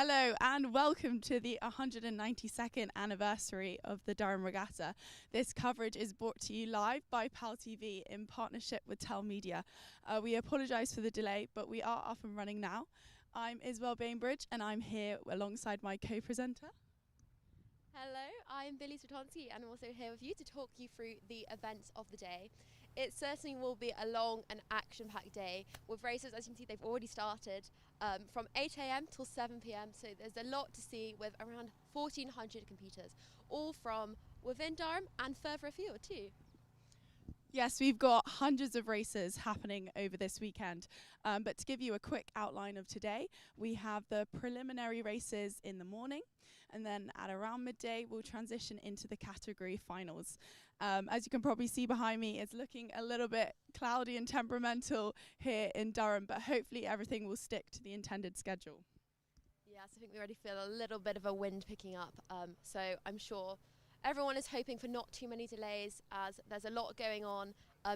Hello and welcome to the 192nd anniversary of the Durham Regatta. This coverage is brought to you live by PalTV in partnership with Tel Media. We apologise for the delay, but we are up and running now. I'm Isabel Bainbridge and I'm here alongside my co-presenter. Hello, I'm Billy Switonski and I'm also here with you to talk you through the events of the day. It certainly will be a long and action-packed day with races. As you can see, they've already started from 8 a.m. till 7 p.m. So there's a lot to see with around 1,400 competitors, all from within Durham and further afield too. Yes, we've got hundreds of races happening over this weekend. But to give you a quick outline of today, we have the preliminary races in the morning, and then at around midday, we'll transition into the category finals. As you can probably see behind me, it's looking a little bit cloudy and temperamental here in Durham, but hopefully everything will stick to the intended schedule. Yes, I think we already feel a little bit of a wind picking up, so I'm sure everyone is hoping for not too many delays as there's a lot going on.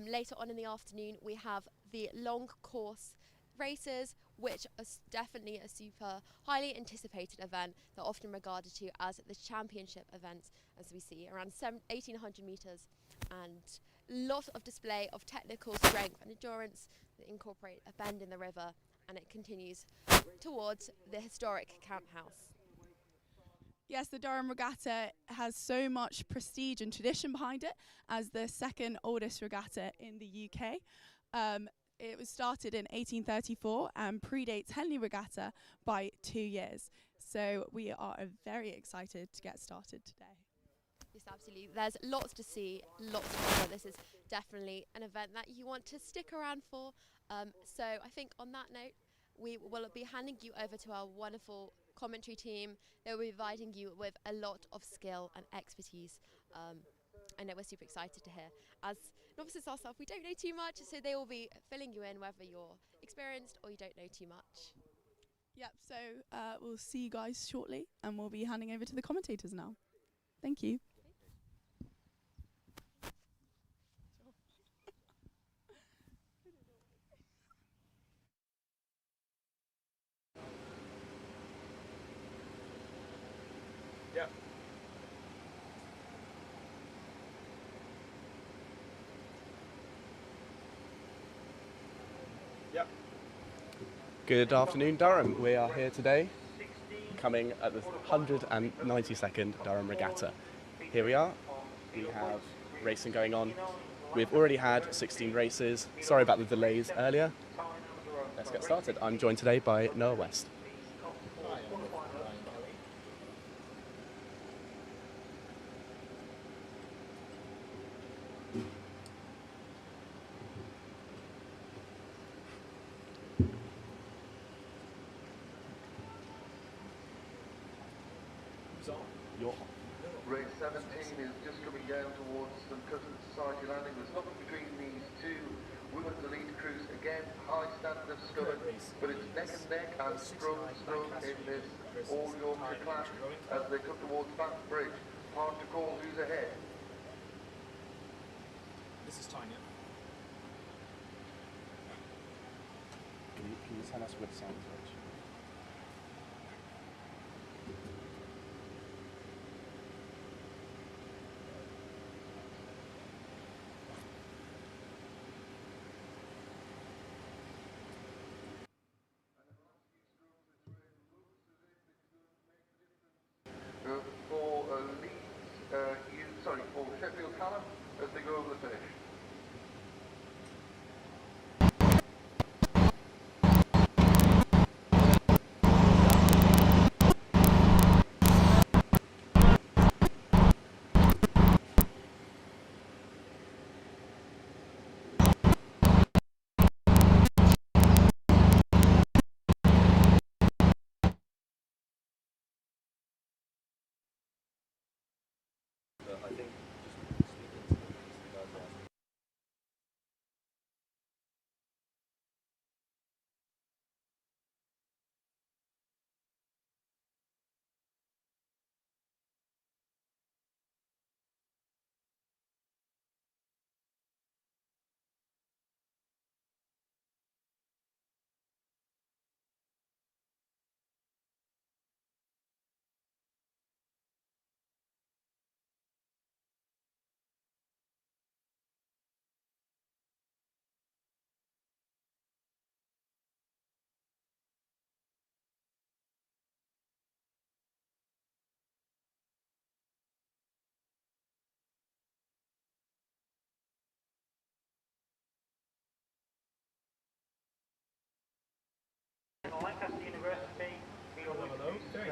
Later on in the afternoon, we have the long course races, which is definitely a super highly anticipated event. They're often regarded to as the championship events, as we see around 1,800 metres and lot of display of technical strength and endurance that incorporate a bend in the river, and it continues towards the historic Camp House. Yes, the Durham Regatta has so much prestige and tradition behind it as the second oldest regatta in the UK. It was started in 1834 and predates Henley Regatta by 2 years. So we are very excited to get started today. Yes, absolutely. There's lots to see, lots to cover. This is definitely an event that you want to stick around for. So I think on that note, we will be handing you over to our wonderful commentary team. They will be providing you with a lot of skill and expertise. I know we're super excited to hear. As novices ourselves, we don't know too much, so they will be filling you in whether you're experienced or you don't know too much. Yep, so we'll see you guys shortly and we'll be handing over to the commentators now. Thank you. Yep. Yep. Good afternoon, Durham. We are here today, coming at the 192nd Durham Regatta. Here we are. We have racing going on. We've already had 16 races. Sorry about the delays earlier. Let's get started. I'm joined today by Noah West. Race 17 is just coming down towards St Cousins Society Landing. There's nothing between these two women's elite crews. Again, high standard of scudding, but it's neck and neck and stroke in this All Yorkshire clash as they come towards Bath Bridge. Hard to call who's ahead. This is Tanya. Can you tell us which side is which? For Sheffield Hallam as they go over the finish.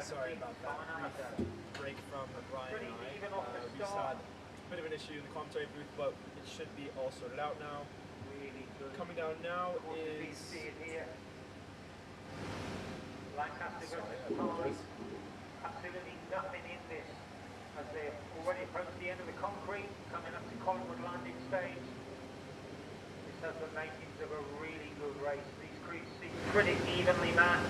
sorry about that brief break from Brian and I. We just had a bit of an issue in the commentary booth, but it should be all sorted out now. Coming down now is... Absolutely nothing in this as they're already approached the end of the concrete, coming up to Collingwood landing stage. This has the makings of a really good race. These crews seem pretty evenly matched.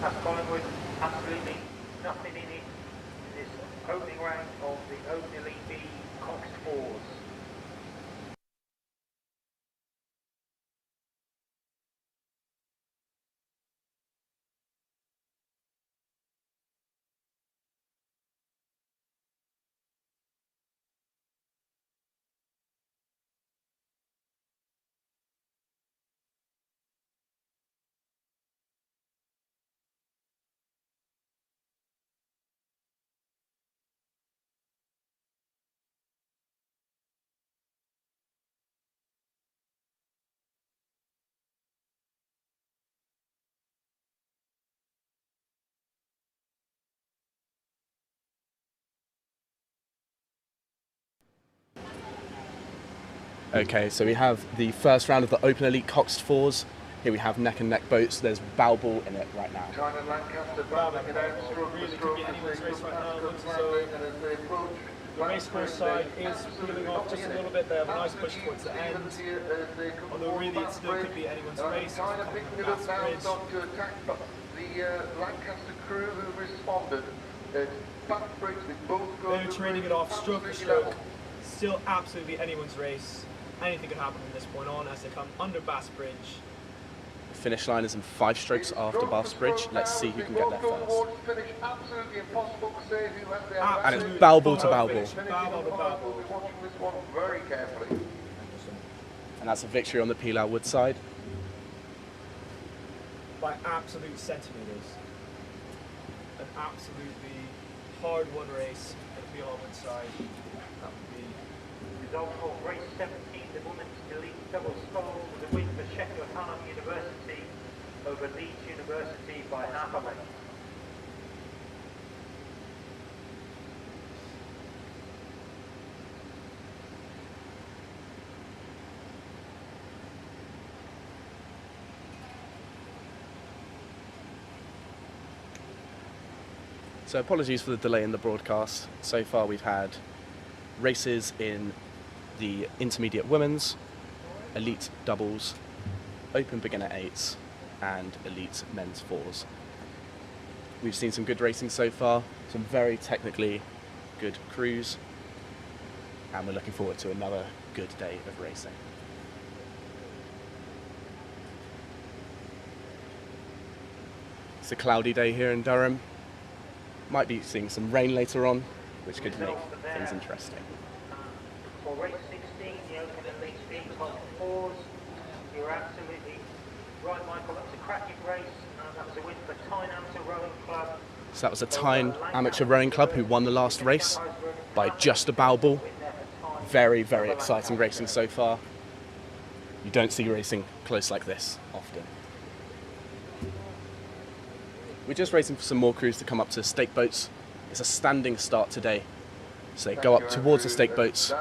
As Collingwood, absolutely nothing in it in this opening round of the Open Elite B Coxed Fours. Okay, so we have the first round of the Open Elite Coxed Fours. Here we have neck and neck boats. There's bow ball in it right now. China Lancaster battling it out stroke for stroke as they go past the landing and as they approach. The race course side is peeling off just a little bit. They have a nice push towards the end. Although really it still could be anyone's race. China picking it up now, not to attack the Lancaster crew who responded. Back bridge, they both go. They're trading it off stroke for stroke. Still absolutely anyone's race. Anything could happen from this point on as they come under Bass Bridge. The finish line is in 5 strokes after Bass Bridge. Let's see who can get there first. Absolutely impossible to say who has the And it's bow ball to bow ball. Bow ball to bow ball. We're watching this one very carefully. And that's a victory on the Pilau Wood side. By absolute centimetres. An absolutely hard-won race at the Pilau Wood side. That would be... Result of race 17, the women's elite double sculls with a win for Sheffield Hallam University over Leeds University by half a length. So apologies for the delay in the broadcast. So far we've had races in the intermediate women's, elite doubles, open beginner 8s and elite men's 4s. We've seen some good racing so far, some very technically good crews, and we're looking forward to another good day of racing. It's a cloudy day here in Durham. Might be seeing some rain later on, which could make things interesting. For race 16, the Open Elite B Coxed Fours, you're absolutely right, Michael. That was a cracking race. That was a win for Tyne Amateur Rowing Club. So that was a Tyne Amateur Rowing Club who won the last race by just a bow ball. Very, very exciting racing so far. You don't see racing close like this often. We're just racing for some more crews to come up to stake boats. It's a standing start today. So they go up towards the stake boats.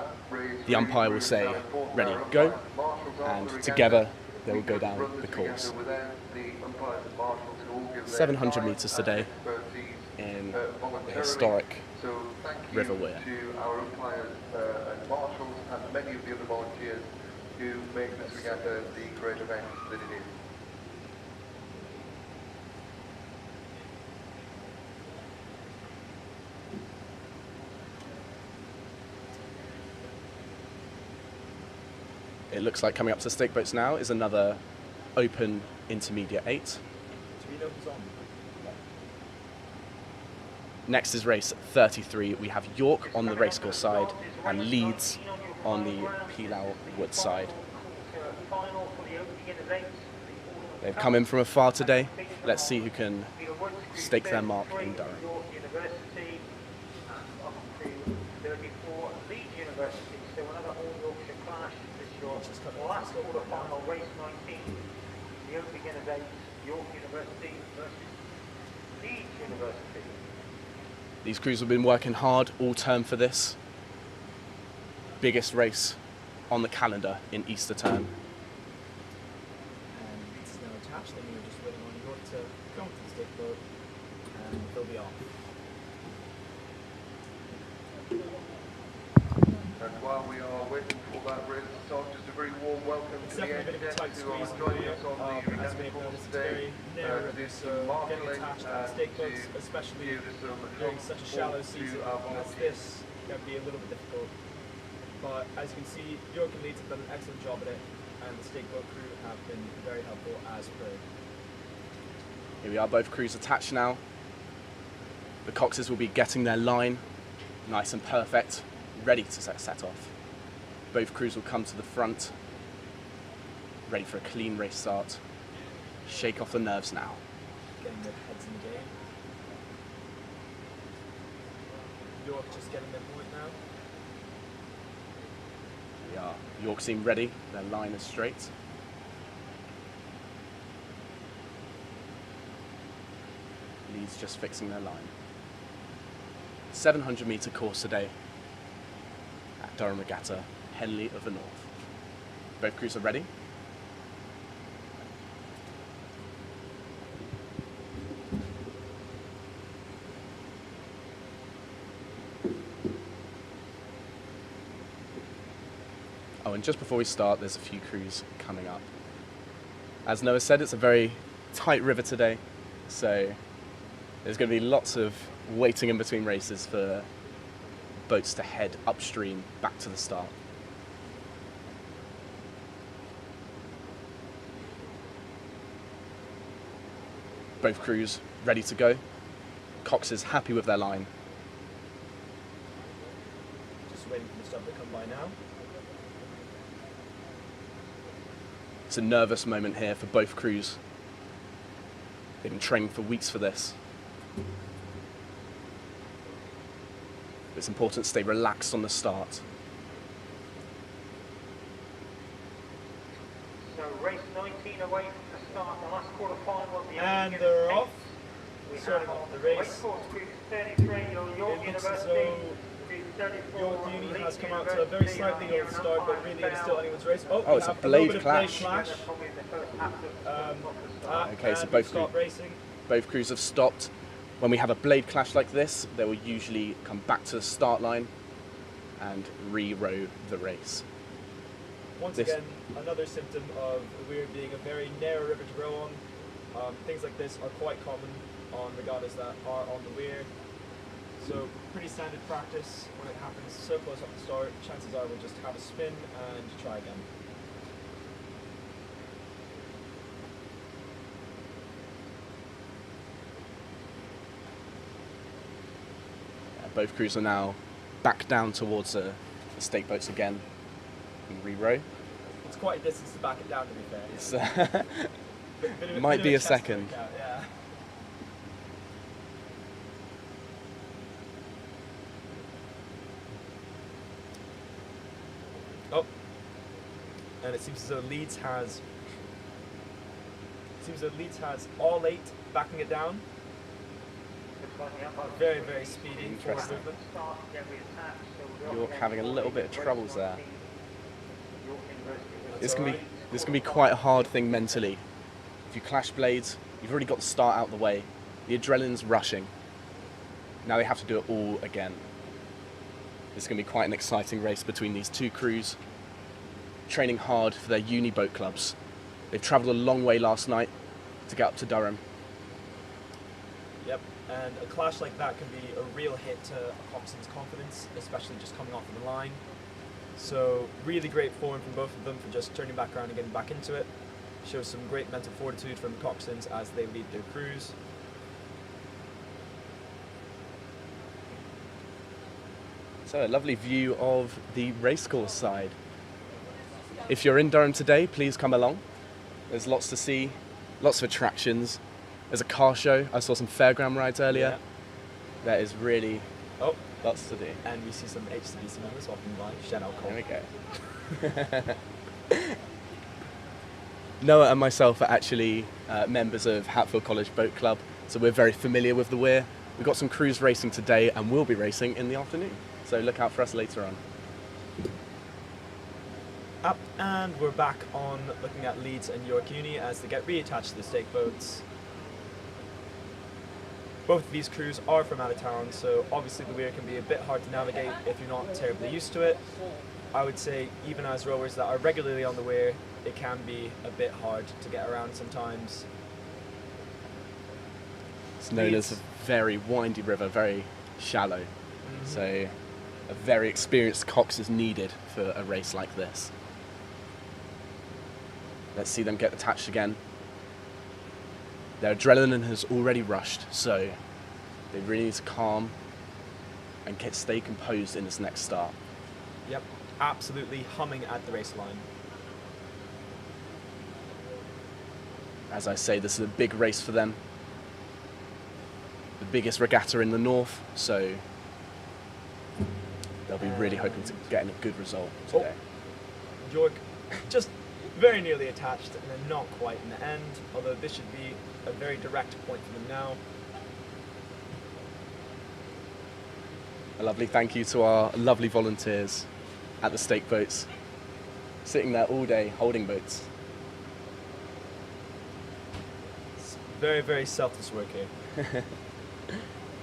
The umpire will say, ready, go. And together they will go down the course. 700 metres today in the historic River Weir. To our umpires and marshals and many of the other volunteers who make this regatta the great event that it is. It looks like coming up to stake boats now is another open intermediate 8. Do we know who's on? Next is race 33. We have York on the racecourse side and Leeds on the Pilau Wood side. They've come in from afar today. Let's see who can stake their mark in Durham. Last quarter-final, race 19, the Open Beginner Days, York University versus Leeds University. These crews have been working hard all term for this. Biggest race on the calendar in Easter term. And it's now attached, then you're just waiting on York to come to the stick boat, and they'll be off. And while we are waiting for that race to start, just a very warm welcome It's to the definitely a bit of a tight who are squeeze joining here, us on the as regatta we course noticed, it's today. very narrow To do river, so some getting marketing attached to the and stake boats, to especially give some during such a shallow help season to our as volunteers. this, can be a little bit difficult. But as you can see, York and Leeds have done an excellent job at it, and the stake boat crew have been very helpful as per. Here we are, both crews attached now. The coxes will be getting their line nice and perfect, ready to set off. Both crews will come to the front, ready for a clean race start. Shake off the nerves now. Getting their heads in the game. York just getting their point now. Here we are. York seem ready, their line is straight. Leeds just fixing their line. 700-metre course today at Durham Regatta, Henley of the North. Both crews are ready. Oh, and just before we start, there's a few crews coming up. As Noah said, it's a very tight river today, so there's going to be lots of waiting in between races for boats to head upstream back to the start. Both crews ready to go. Coxes happy with their line. Just waiting for the stuff to come by now. It's a nervous moment here for both crews. They've been training for weeks for this. It's important to stay relaxed on the start. So race 19 away from the start, the last quarter final of the And Olympic they're Games. off. We Starting have off the on race. course group 33, your York It looks as University. though Group 34, York Uni has Leeds come out to a very University slightly are here low and start, but umpires really it is foul. still anyone's race. Oh, we it's a have little blade bit of clash. blade clash. Probably the first half of the start. Okay, so And both stop racing. Both crews have stopped. When we have a blade clash like this, they will usually come back to the start line and re-row the race. Once This- again, another symptom of the Weir being a very narrow river to row on. Things like this are quite common on regattas that are on the Weir. So pretty standard practice. When it happens so close up the start, chances are we'll just have a spin and try again. Both crews are now back down towards the stake boats again and re-row. It's quite a distance to back it down, to be fair. It's, Bit of a- might bit be of a chest second. workout, yeah. Oh, and it seems as though Leeds has. All 8 backing it down. Very, very speedy forward Interesting. movement. York having a little bit of troubles there. That's all right. This can be quite a hard thing mentally. If you clash blades, you've already got the start out the way. The adrenaline's rushing. Now they have to do it all again. This is going to be quite an exciting race between these two crews, training hard for their uni boat clubs. They've travelled a long way last night to get up to Durham. Yep, and a clash like that can be a real hit to a coxswain's confidence, especially just coming off of the line. So really great form from both of them for just turning back around and getting back into it. Shows some great mental fortitude from the coxswains as they lead their crews. So a lovely view of the racecourse side. If you're in Durham today, please come along. There's lots to see, lots of attractions. There's a car show. I saw some fairground rides earlier. Yeah. There is really Oh, lots to do. and we see some HCBC members walking by. Shout out Cole. There we go. Noah and myself are actually members of Hatfield College Boat Club, so we're very familiar with the Weir. We've got some crews racing today and we'll be racing in the afternoon. So look out for us later on. Up, and we're back on looking at Leeds and York Uni as they get reattached to the stake boats. Both of these crews are from out of town, so obviously the weir can be a bit hard to navigate if you're not terribly used to it. I would say even as rowers that are regularly on the weir, it can be a bit hard to get around sometimes. It's known as a very windy river, very shallow. So a very experienced cox is needed for a race like this. Let's see them get attached again. Their adrenaline has already rushed, so they really need to calm and stay composed in this next start. Yep, absolutely humming at the race line. As I say, this is a big race for them. The biggest regatta in the north, so they'll be really hoping to get a good result today. York just very nearly attached and then not quite in the end, although this should be a very direct point for them now. A lovely thank you to our lovely volunteers at the stake boats, sitting there all day holding boats. It's very, very selfless work here.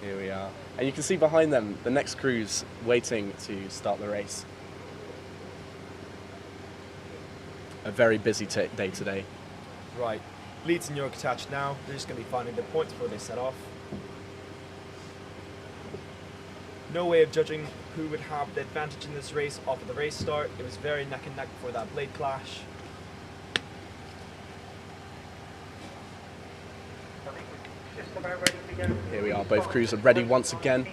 Here we are. And you can see behind them the next crew's waiting to start the race. A very busy day today. Right, Leeds and York attached now. They're just going to be finding the points before they set off. No way of judging who would have the advantage in this race off of the race start. It was very neck and neck before that blade clash. Here we are, both crews are ready once again.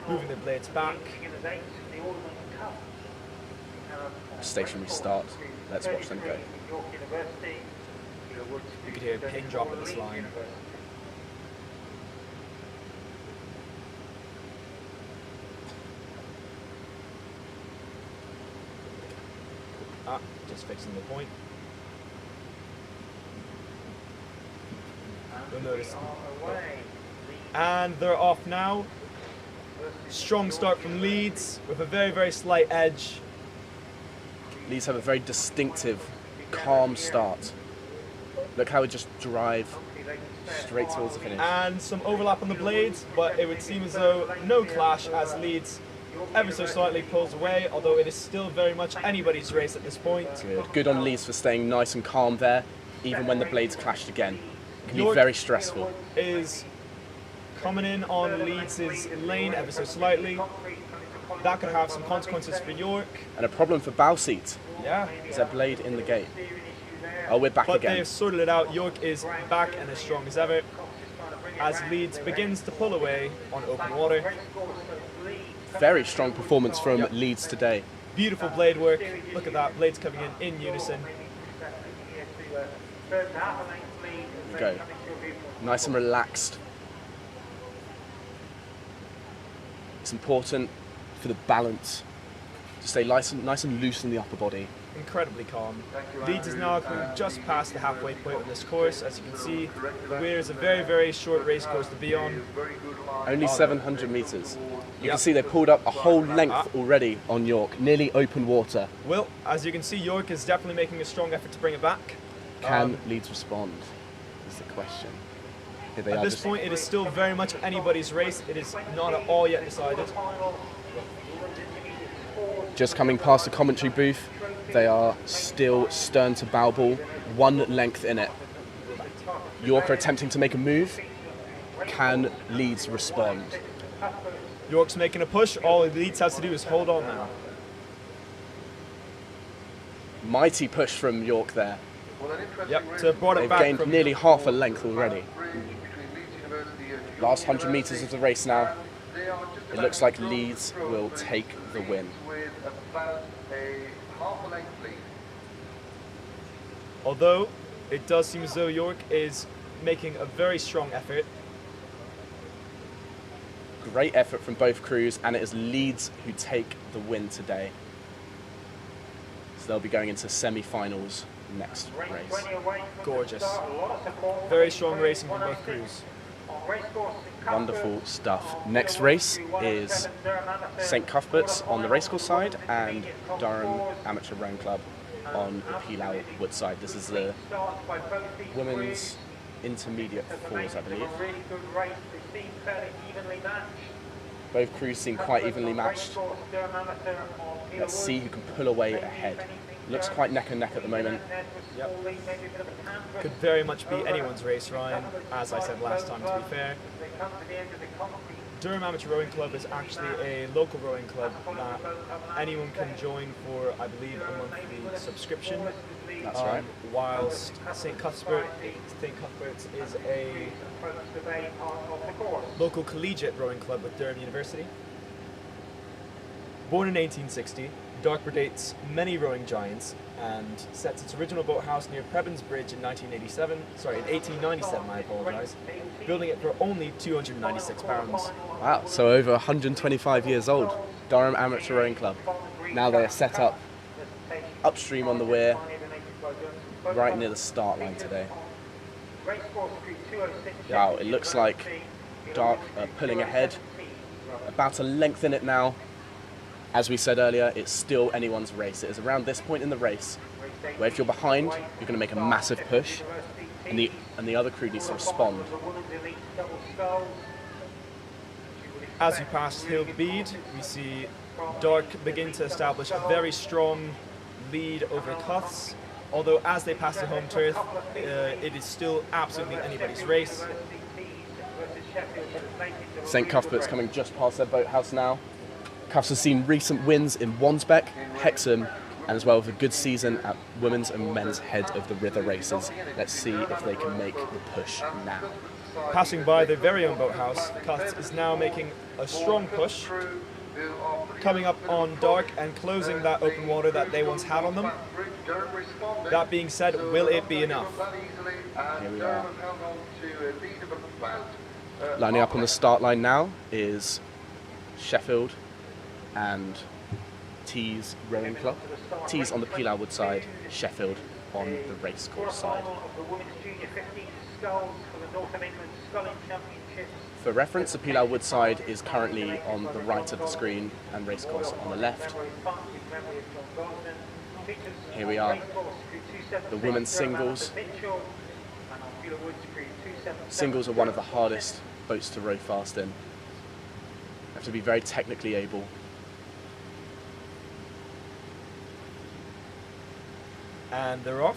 Moving the blades back. Stationary start. Let's watch them go. You could hear a pin drop at this line. Just fixing the point. You'll notice. And they're off now. Strong start from Leeds with a very, very slight edge. Leeds have a very distinctive, calm start. Look how it just drive straight towards the finish. And some overlap on the blades, but it would seem as though no clash as Leeds ever so slightly pulls away, although it is still very much anybody's race at this point. Good on Leeds for staying nice and calm there, even when the blades clashed again. It can be very stressful. Is coming in on Leeds' lane ever so slightly. That could have some consequences for York. And a problem for Bowseat. Yeah. Is their blade in the gate? Oh, we're back but again. They've sorted it out. York is back and as strong as ever as Leeds begins to pull away on open water. Very strong performance from Leeds today. Beautiful blade work. Look at that, blades coming in unison. There we go. Nice and relaxed. It's important for the balance to stay nice and loose in the upper body. Incredibly calm. Leeds is now just past the halfway point of this course. As you can see, the weir is a very, very short race course to be on. Only 700 metres. You can see they pulled up a whole length already on York, nearly open water. Well, as you can see, York is definitely making a strong effort to bring it back. Can Leeds respond, is the question. Here they at are this point, it is still very much anybody's race. It is not at all yet decided. Just coming past the commentary booth, they are still stern to bow ball, one length in it. York are attempting to make a move. Can Leeds respond? York's making a push. All Leeds has to do is hold on now. Mighty push from York there. Yep, to brought it They've back gained from nearly half a length already. Last 100 metres of the race now. It looks like Leeds will take the win. Although, it does seem as though York is making a very strong effort. Great effort from both crews, and it is Leeds who take the win today. So they'll be going into semi-finals next race. Gorgeous. Very strong racing from both crews. Wonderful stuff. Next race is St Cuthbert's on the racecourse side and Durham Amateur Rowing Club on the Pilau Wood side. This is the women's intermediate fours, I believe. Both crews seem quite evenly matched. Let's see who can pull away ahead. Looks quite neck and neck at the moment. Yep. Could very much be anyone's race, Ryan, as I said last time, to be fair. Durham Amateur Rowing Club is actually a local rowing club that anyone can join for, I believe, a monthly subscription. That's right. Whilst St Cuthbert's is a local collegiate rowing club with Durham University. Born in 1860, Dark predates many rowing giants and sets its original boathouse near Prebends Bridge in 1897, I apologise, building it for only £296. Wow, so over 125 years old, Durham Amateur Rowing Club. Now they are set up upstream on the weir, right near the start line today. Wow, it looks like Dark are pulling ahead, about to lengthen it now. As we said earlier, it's still anyone's race. It is around this point in the race where if you're behind, you're going to make a massive push, and the other crew needs to respond. As we pass Hill Bead, we see Dark begin to establish a very strong lead over Cuths. Although as they pass the home turf, it is still absolutely anybody's race. St Cuthbert's coming just past their boathouse now. Cuths have seen recent wins in Wansbeck, Hexham, and as well as a good season at women's and men's head of the river races. Let's see if they can make the push now. Passing by their very own boathouse, Cuths is now making a strong push, coming up on Dark and closing that open water that they once had on them. That being said, will it be enough? Here we are. Lining up on the start line now is Sheffield and Tees Rowing Club. Tees on the Pilau Wood side, Sheffield on the racecourse side. For reference, the Pilau Wood side is currently on the right of the screen and racecourse on the left. Here we are, the women's singles. Singles are one of the hardest boats to row fast in. You have to be very technically able. And they're off.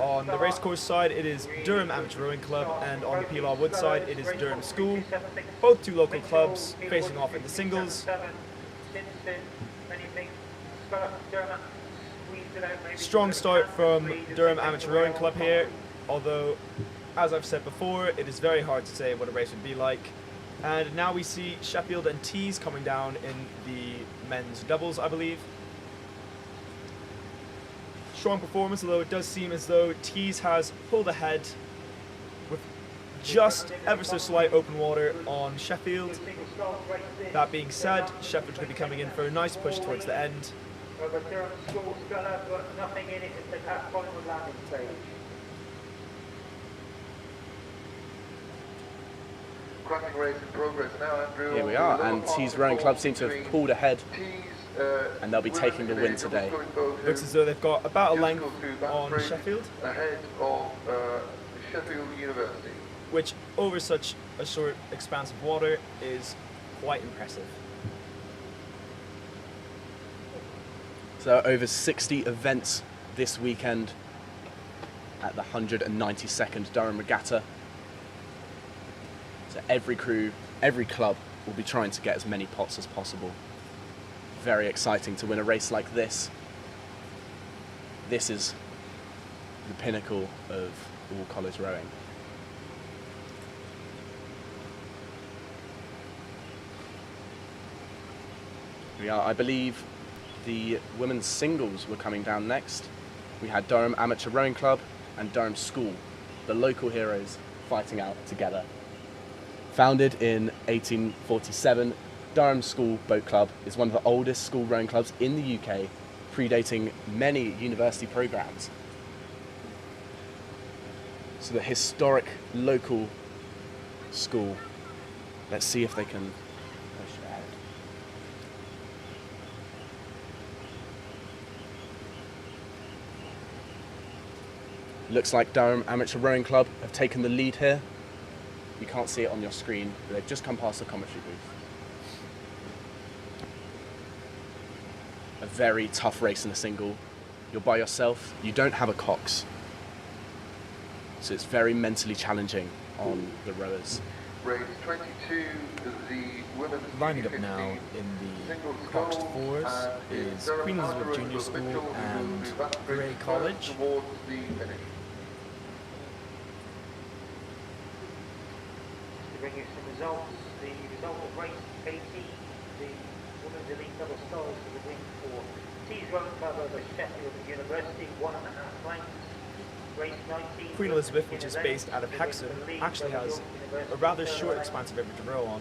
On the racecourse side, it is Durham Amateur Rowing Club, and on the Pilau Wood side, it is Durham School. Both two local clubs facing off in the singles. Strong start from Durham Amateur Rowing Club here, although, as I've said before, it is very hard to say what a race would be like. And now we see Sheffield and Tees coming down in the men's doubles, I believe. Strong performance, although it does seem as though Tees has pulled ahead with just ever so slight open water on Sheffield. That being said, Sheffield could be coming in for a nice push towards the end. Cracking race in progress now, Andrew. Here we are, and Tees Rowing Club seem to have pulled ahead, and they'll be taking the win today. Looks as though they've got about a length on Sheffield, ahead of Sheffield University, which over such a short expanse of water is quite impressive. So over 60 events this weekend at the 192nd Durham Regatta. So every crew, every club will be trying to get as many pots as possible. Very exciting to win a race like this. This is the pinnacle of all college rowing. We are, I believe, the women's singles were coming down next. We had Durham Amateur Rowing Club and Durham School, the local heroes fighting out together. Founded in 1847, Durham School Boat Club is one of the oldest school rowing clubs in the UK, predating many university programs. So the historic local School. Let's see if they can push ahead. Looks like Durham Amateur Rowing Club have taken the lead here. You can't see it on your screen, but they've just come past the commentary booth. A very tough race in a single. You're by yourself, you don't have a cox. So it's very mentally challenging on the rowers. Race 22, the women's Lining up now in the Coxed Fours is Queen Elizabeth Junior School and Grey College. Towards the finish. To bring you some results, the result of race 18, the women's elite double sculls for the win for Tees Rowing Club over Sheffield University, 1.5 lengths. Race 19, Queen Elizabeth, which is based out of Hexham, actually has a rather short expansive river to row on,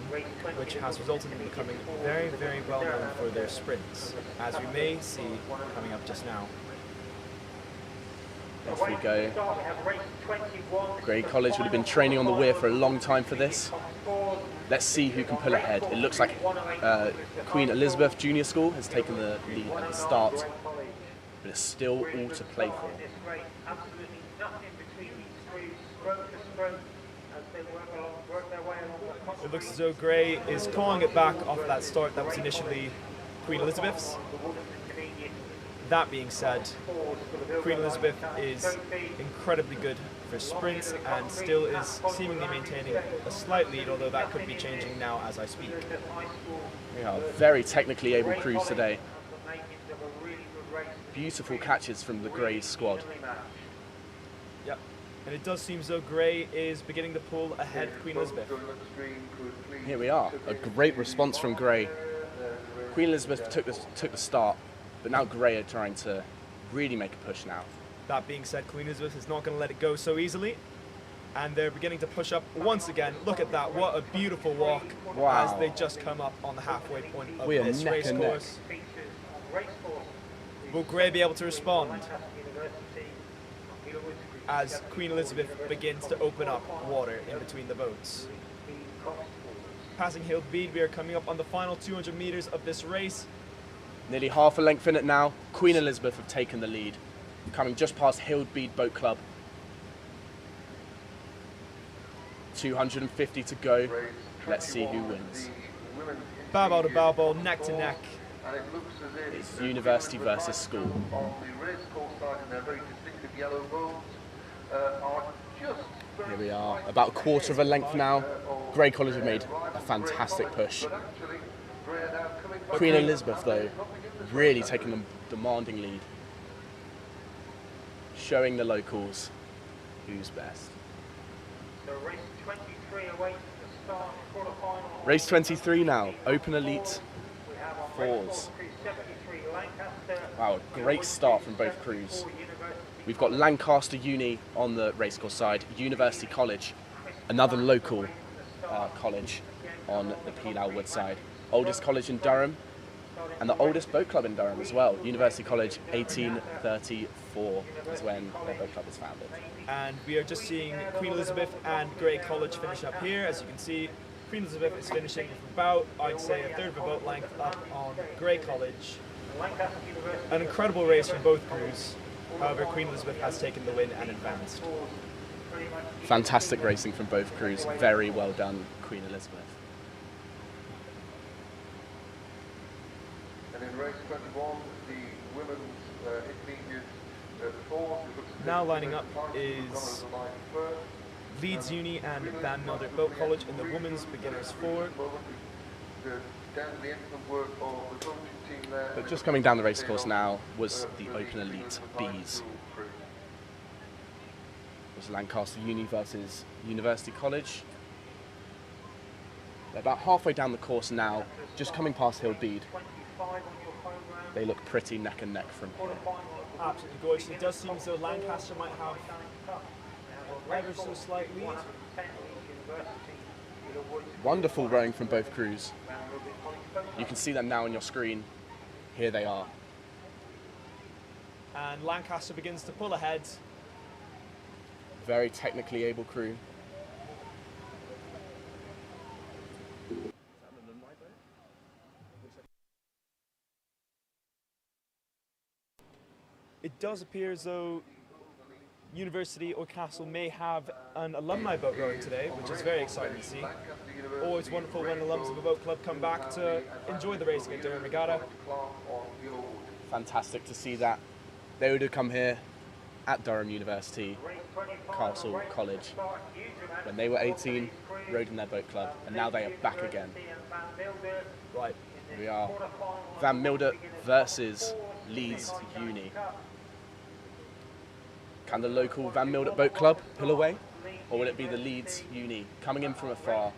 which has resulted in becoming very, very well known for their sprints, as we may see coming up just now. Off we go. Grey College would have been training on the weir for a long time for this. Let's see who can pull ahead. It looks like Queen Elizabeth Junior School has taken the lead at the start, but it's still all to play for. Absolutely nothing between these crews, stroke for stroke, as they work their way along the It looks as though Grey is clawing it back off that start that was initially Queen Elizabeth's. That being said, Queen Elizabeth is incredibly good for sprints and still is seemingly maintaining a slight lead, although that could be changing now as I speak. We are very technically able crews today. Beautiful catches from the Grey squad. Yep, and it does seem as though Grey is beginning to pull ahead of Queen Elizabeth. Here we are, a great response from Grey. Queen Elizabeth took the start, but now Grey are trying to really make a push now. That being said, Queen Elizabeth is not going to let it go so easily, and they're beginning to push up once again. Look at that, what a beautiful walk. Wow. As they just come up on the halfway point of We are this neck race and neck. course. Will Grey be able to respond as Queen Elizabeth begins to open up water in between the boats? Passing Hill Bead, we are coming up on the final 200 meters of this race. Nearly half a length in it now. Queen Elizabeth have taken the lead, coming just past Hildbead Boat Club. 250 to go. Let's see who wins. Bow bow to bow bow, neck to neck. And it looks as if It's University versus School. on the race course side in their very distinctive yellow boats are just Here we are, about a quarter of a length now. Grey College have made a fantastic push. Queen Elizabeth, though, really taking a demanding lead. Showing the locals who's best. So race 23 awaits the start quarterfinal. Race 23 now, Open Elite We have on fours. race 73 Lancaster. Wow, a great start from both crews. We've got Lancaster Uni on the racecourse side, University College, another local college on the Peelal Wood side. Oldest college in Durham, and the oldest boat club in Durham as well. University College, 1834 is when their boat club was founded. And we are just seeing Queen Elizabeth and Grey College finish up here. As you can see, Queen Elizabeth is finishing about, I'd say, a third of a boat length up on Grey College. An incredible race from both crews. However, Queen Elizabeth has taken the win and advanced. Fantastic racing from both crews. Very well done, Queen Elizabeth. And in race 21, the women's intermediate fours. Now lining up is Leeds Uni and Van Mildert Boat College in the Women's Beginners 4. But just coming down the racecourse now was the Open Elite Bs. It was Lancaster Uni versus University College. They're about halfway down the course now, just coming past Hildbead. They look pretty neck and neck from here. Absolutely gorgeous. It does seem as though Lancaster might have ever so slight lead. Wonderful rowing from both crews. You can see them now on your screen. Here they are. And Lancaster begins to pull ahead. Very technically able crew. it does appear as though University or Castle may have an alumni boat rowing today, which is very exciting to see. Always wonderful when alums of a boat club come back to enjoy the racing at Durham Regatta. Fantastic to see that. They would have come here at Durham University, Castle College, when they were 18, rowed in their boat club, and now they are back again. Right. We are Van Mildert versus Leeds Uni. Can the local Van Mildert Boat Club pull away? Or will it be the Leeds Uni coming in from afar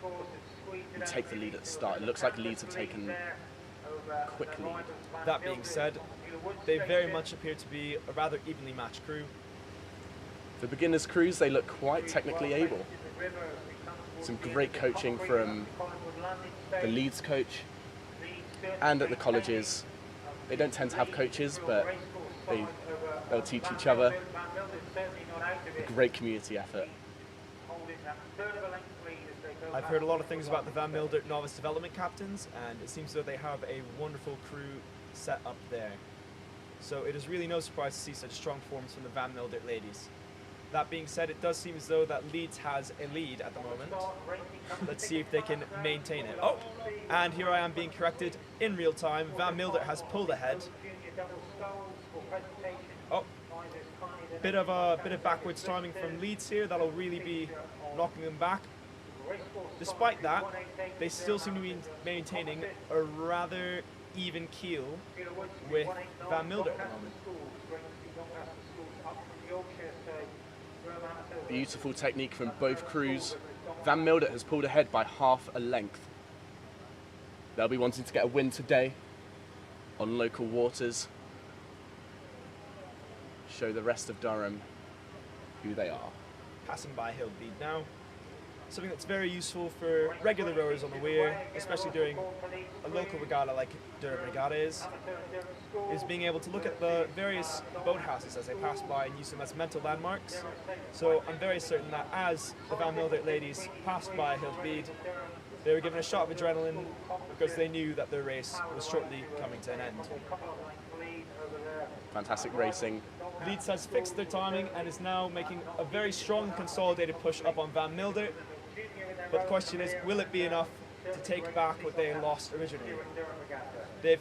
and take the lead at the start? It looks like Leeds have taken a quick lead. That being said, they very much appear to be a rather evenly matched crew. For beginners crews, they look quite technically able. Some great coaching from the Leeds coach, and at the colleges. They don't tend to have coaches, but they'll teach each other. A great community effort. I've heard a lot of things about the Van Mildert novice development captains, and it seems as though they have a wonderful crew set up there. So it is really no surprise to see such strong forms from the Van Mildert ladies. That being said, it does seem as though that Leeds has a lead at the moment. Let's see if they can maintain it. Oh, and here I am being corrected in real time. Van Mildert has pulled ahead. Oh, bit of backwards timing from Leeds here. That'll really be knocking them back. Despite that, they still seem to be maintaining a rather even keel with Van Mildert at the moment. Beautiful technique from both crews. Van Mildert has pulled ahead by half a length. They'll be wanting to get a win today on local waters. Show the rest of Durham who they are. Passing by Hill Bead now. Something that's very useful for regular rowers on the weir, especially during a local regatta like Durham Regatta is being able to look at the various boathouses as they pass by and use them as mental landmarks. So I'm very certain that as the Van Mildert ladies passed by Hill Bead, they were given a shot of adrenaline because they knew that their race was shortly coming to an end. Fantastic racing. Leeds has fixed their timing and is now making a very strong consolidated push up on Van Mildert. But the question is, will it be enough to take back what they lost originally? They've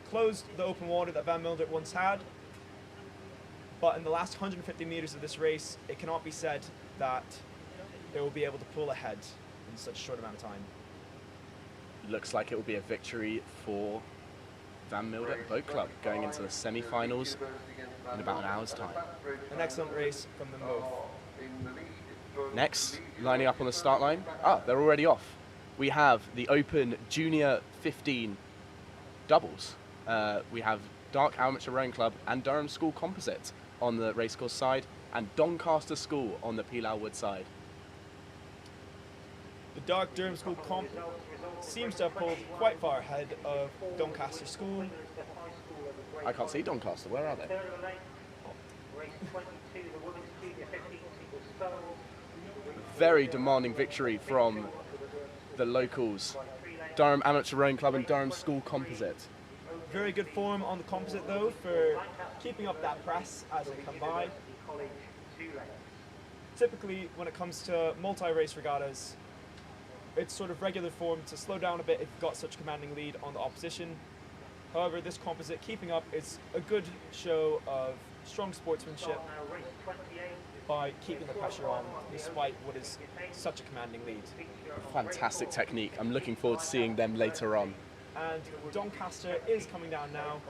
closed the open water that Van Mildert once had, but in the last 150 meters of this race, it cannot be said that they will be able to pull ahead in such a short amount of time. Looks like it will be a victory for Van Mildert Boat Club going into the semi-finals in about an hour's time. An excellent race from them both. Next, lining up on the start line. They're already off. We have the Open Junior 15 doubles. We have Dark Amateur Rowing Club and Durham School Composite on the racecourse side, and Doncaster School on the Pelau Wood side. The Dark Durham School Comp seems to have pulled quite far ahead of Doncaster School. I can't see Doncaster. Where are they? Very demanding victory from the locals. Durham Amateur Rowing Club and Durham School Composite. Very good form on the composite though for keeping up that press as they come by. Typically when it comes to multi-race regattas, it's sort of regular form to slow down a bit if you've got such a commanding lead on the opposition. However, this composite keeping up is a good show of strong sportsmanship by keeping the pressure on despite what is such a commanding lead. Fantastic technique. I'm looking forward to seeing them later on. And Doncaster is coming down now.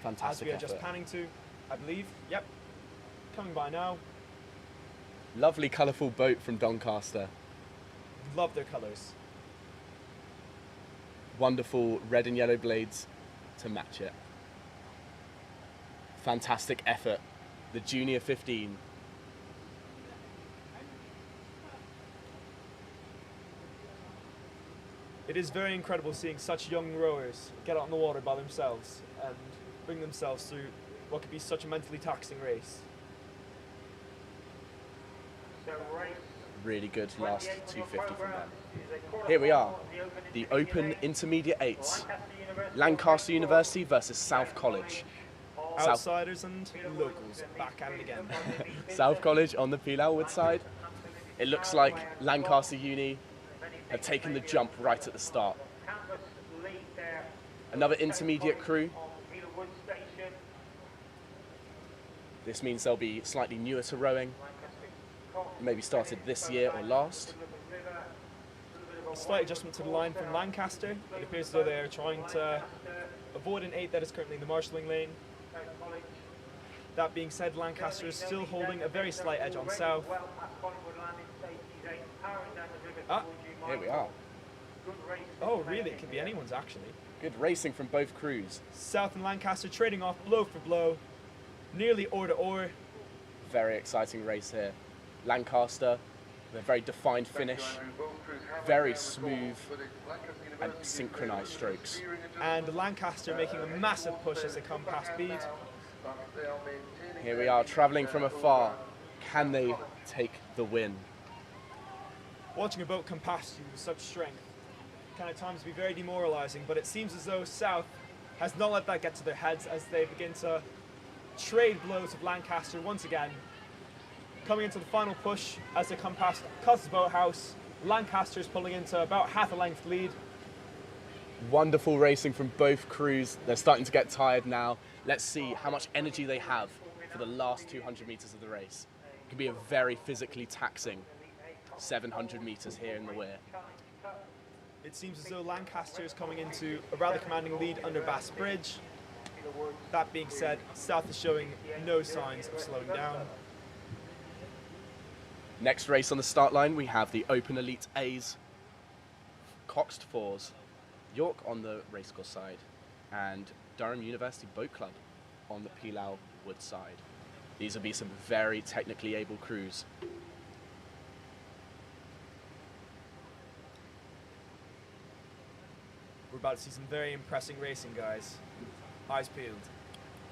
Fantastic as we are just effort. panning to, I believe. Yep, coming by now. Lovely colourful boat from Doncaster. Love their colours. Wonderful red and yellow blades to match it. Fantastic effort. The Junior 15. It is very incredible seeing such young rowers get out on the water by themselves and bring themselves through what could be such a mentally taxing race. Really good last 250 from them. Here we are, the Open Intermediate 8s. Lancaster University versus South College. Outsiders and locals back at it again. South College on the Pilau Wood side. It looks like Lancaster Uni have taken the jump right at the start. Another intermediate crew. This means they'll be slightly newer to rowing, maybe started this year or last. A slight adjustment to the line from Lancaster. It appears as though they are trying to avoid an 8 that is currently in the marshalling lane. That being said, Lancaster is still holding a very slight edge on South. Here we are. Oh, really? It could be anyone's, actually. Good racing from both crews. South and Lancaster trading off blow for blow. Nearly oar to oar. Very exciting race here. Lancaster with a very defined finish. Very smooth and synchronized strokes. And Lancaster making a massive push as they come past Bede. Here we are, travelling from afar. Can they take the win? Watching a boat come past you with such strength can at times be very demoralizing, but it seems as though South has not let that get to their heads as they begin to trade blows with Lancaster once again. Coming into the final push as they come past Cos's Boathouse, Lancaster is pulling into about half a length lead. Wonderful racing from both crews. They're starting to get tired now. Let's see how much energy they have for the last 200 metres of the race. It can be a very physically taxing 700 metres here in the Weir. It seems as though Lancaster is coming into a rather commanding lead under Bass Bridge. That being said, South is showing no signs of slowing down. Next race on the start line, we have the Open Elite A's, Coxed Fours, York on the racecourse side, and Durham University Boat Club on the Pilau Wood side. These will be some very technically able crews. We're about to see some very impressive racing, guys. Eyes peeled.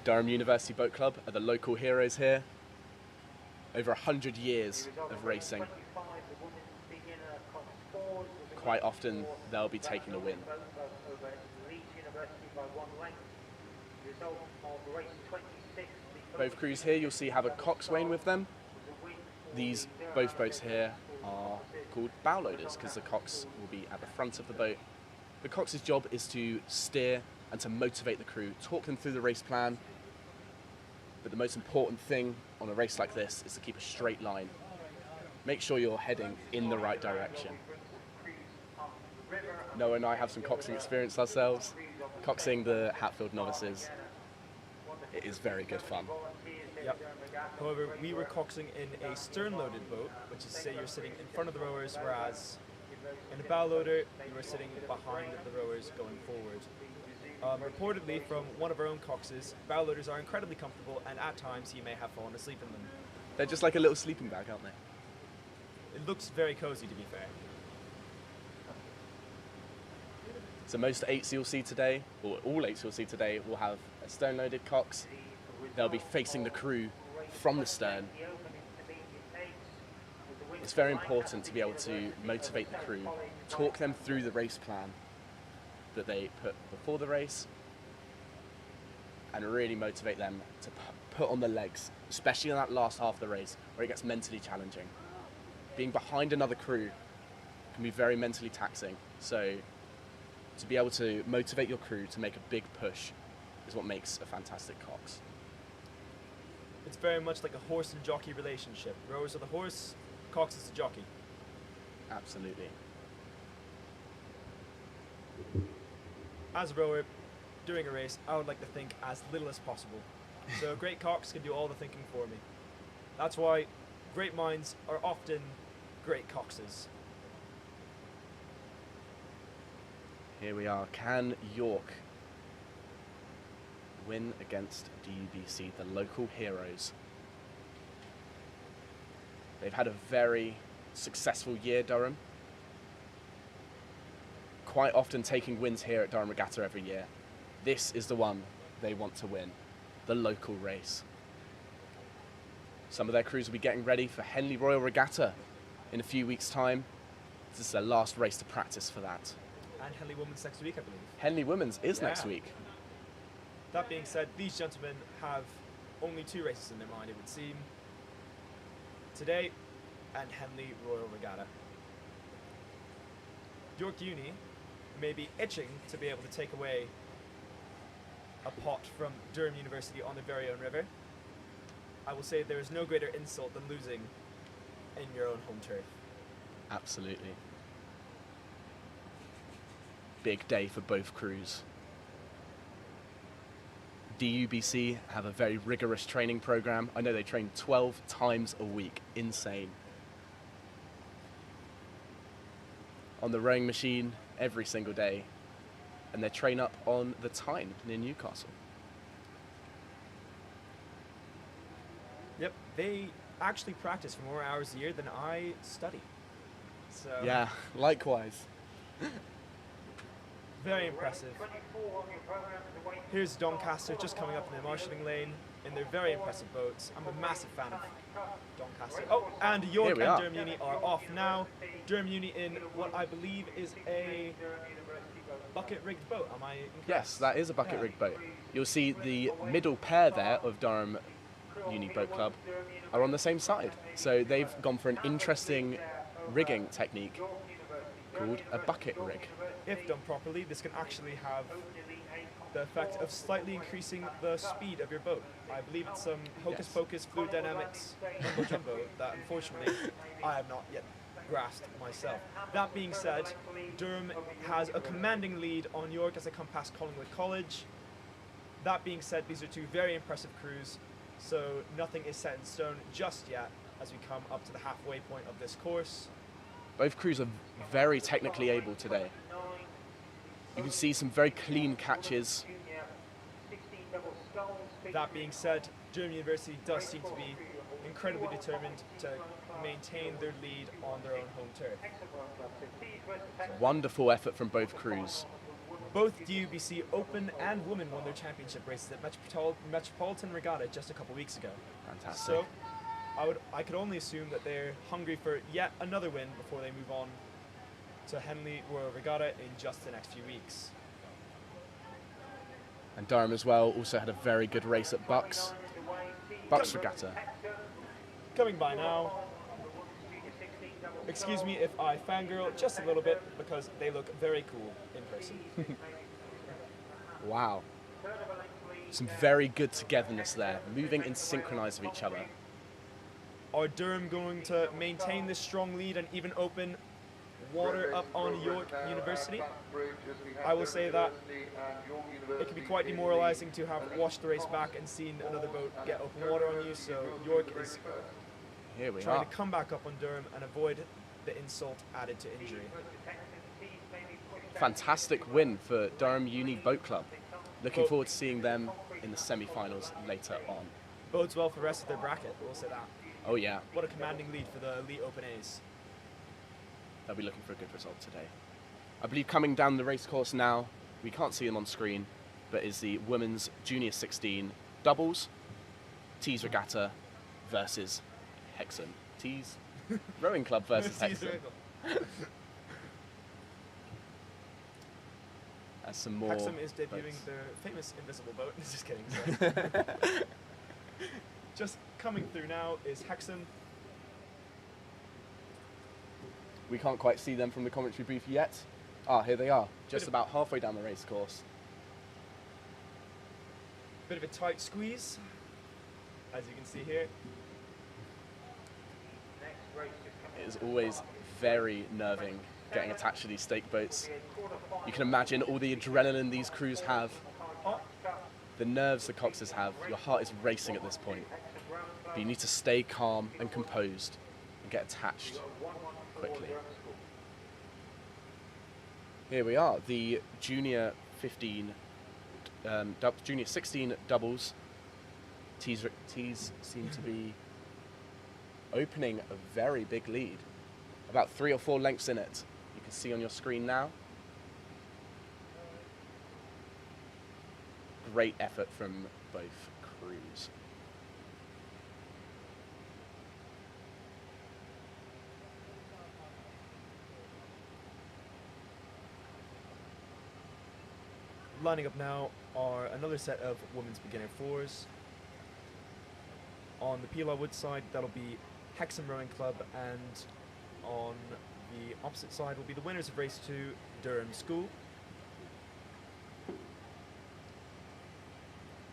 Durham University Boat Club are the local heroes here. Over 100 years of racing. Quite often they'll be taking a win. Both crews here you'll see have a coxswain with them. These both boats here are called bow loaders because the cox will be at the front of the boat. The cox's job is to steer and to motivate the crew, talk them through the race plan. But the most important thing on a race like this is to keep a straight line. Make sure you're heading in the right direction. Noah and I have some coxing experience ourselves. Coxing the Hatfield novices. It is very good fun. Yep. However, we were coxing in a stern-loaded boat, which is to say you're sitting in front of the rowers, whereas in a bow loader, you are sitting behind the rowers going forward. Reportedly from one of our own coxes, bow loaders are incredibly comfortable and at times you may have fallen asleep in them. They're just like a little sleeping bag, aren't they? It looks very cozy, to be fair. So most 8s you'll see today, or all 8s you'll see today, will have a stern-loaded cox. They'll be facing the crew from the stern. It's very important to be able to motivate the crew, talk them through the race plan that they put before the race, and really motivate them to put on the legs, especially in that last half of the race where it gets mentally challenging. Being behind another crew can be very mentally taxing, so to be able to motivate your crew to make a big push is what makes a fantastic cox. It's very much like a horse and jockey relationship. Rowers are the horse, cox is the jockey. Absolutely. As a rower, during a race, I would like to think as little as possible. So a great cox can do all the thinking for me. That's why great minds are often great coxes. Here we are. Can York win against DUBC, the local heroes? They've had a very successful year, Durham. Quite often taking wins here at Durham Regatta every year. This is the one they want to win, the local race. Some of their crews will be getting ready for Henley Royal Regatta in a few weeks' time. This is their last race to practice for that. And Henley Women's next week, I believe. Henley Women's is next week. That being said, these gentlemen have only 2 races in their mind, it would seem. Today, and Henley Royal Regatta. York Uni may be itching to be able to take away a pot from Durham University on their very own river. I will say there is no greater insult than losing in your own home turf. Absolutely. Big day for both crews. DUBC have a very rigorous training program. I know they train 12 times a week. Insane. On the rowing machine every single day. And they train up on the Tyne near Newcastle. Yep, they actually practice for more hours a year than I study. So Yeah, likewise. very impressive. Here's Doncaster just coming up in their marshalling lane in their very impressive boats. I'm a massive fan of Doncaster. Oh, and York Here we and are. Durham Uni are off now. Durham Uni in what I believe is a bucket-rigged boat. Am I incorrect? Yes, that is a bucket rigged boat. You'll see the middle pair there of Durham Uni Boat Club are on the same side. So they've gone for an interesting rigging technique called a bucket rig. If done properly, this can actually have the effect of slightly increasing the speed of your boat. I believe it's some hocus pocus fluid dynamics mumbo jumbo that unfortunately I have not yet grasped myself. That being said, Durham has a commanding lead on York as they come past Collingwood College. That being said, these are 2 very impressive crews, so nothing is set in stone just yet as we come up to the halfway point of this course. Both crews are very technically able today. You can see some very clean catches. That being said, Durham University does seem to be incredibly determined to maintain their lead on their own home turf. Wonderful effort from both crews. Both DUBC Open and Women won their championship races at Metropolitan Regatta just a couple weeks ago. Fantastic. So, I could only assume that they're hungry for yet another win before they move on to Henley Royal Regatta in just the next few weeks. And Durham as well also had a very good race at Bucks Regatta. Coming by now. Excuse me if I fangirl just a little bit because they look very cool in person. Wow. Some very good togetherness there, moving in synchronized with each other. Are Durham going to maintain this strong lead and even open water up on York University? I will say that it can be quite demoralizing to have watched the race back and seen another boat get open water on you, so York is Here we trying are. to come back up on Durham and avoid the insult added to injury. Fantastic win for Durham Uni Boat Club. Looking forward to seeing them in the semi-finals later on. Bodes well for the rest of their bracket, we'll say that. Oh yeah, What a commanding lead for the Elite Open A's. they'll be looking for a good result today. I believe coming down the race course now, we can't see them on screen, but is the Women's Junior 16 doubles, Tees Regatta versus Hexham. Tees Rowing Club versus Hexham. As some more Hexham is debuting boats. their famous invisible boat. Just kidding. Sorry. Just coming through now is Hexham. We can't quite see them from the commentary booth yet. Ah, here they are, just about halfway down the race course. Bit of a tight squeeze, as you can see here. It is always very nerving getting attached to these stake boats. You can imagine all the adrenaline these crews have, the nerves the coxers have. Your heart is racing at this point. But you need to stay calm and composed and get attached quickly. Here we are, the Junior 16 doubles. Tees seem to be opening a very big lead. About 3 or 4 lengths in it. You can see on your screen now. Great effort from both crews. lining up now are another set of women's beginner fours. On the Pila Wood side, that'll be Hexham Rowing Club, and on the opposite side will be the winners of race 2, Durham School.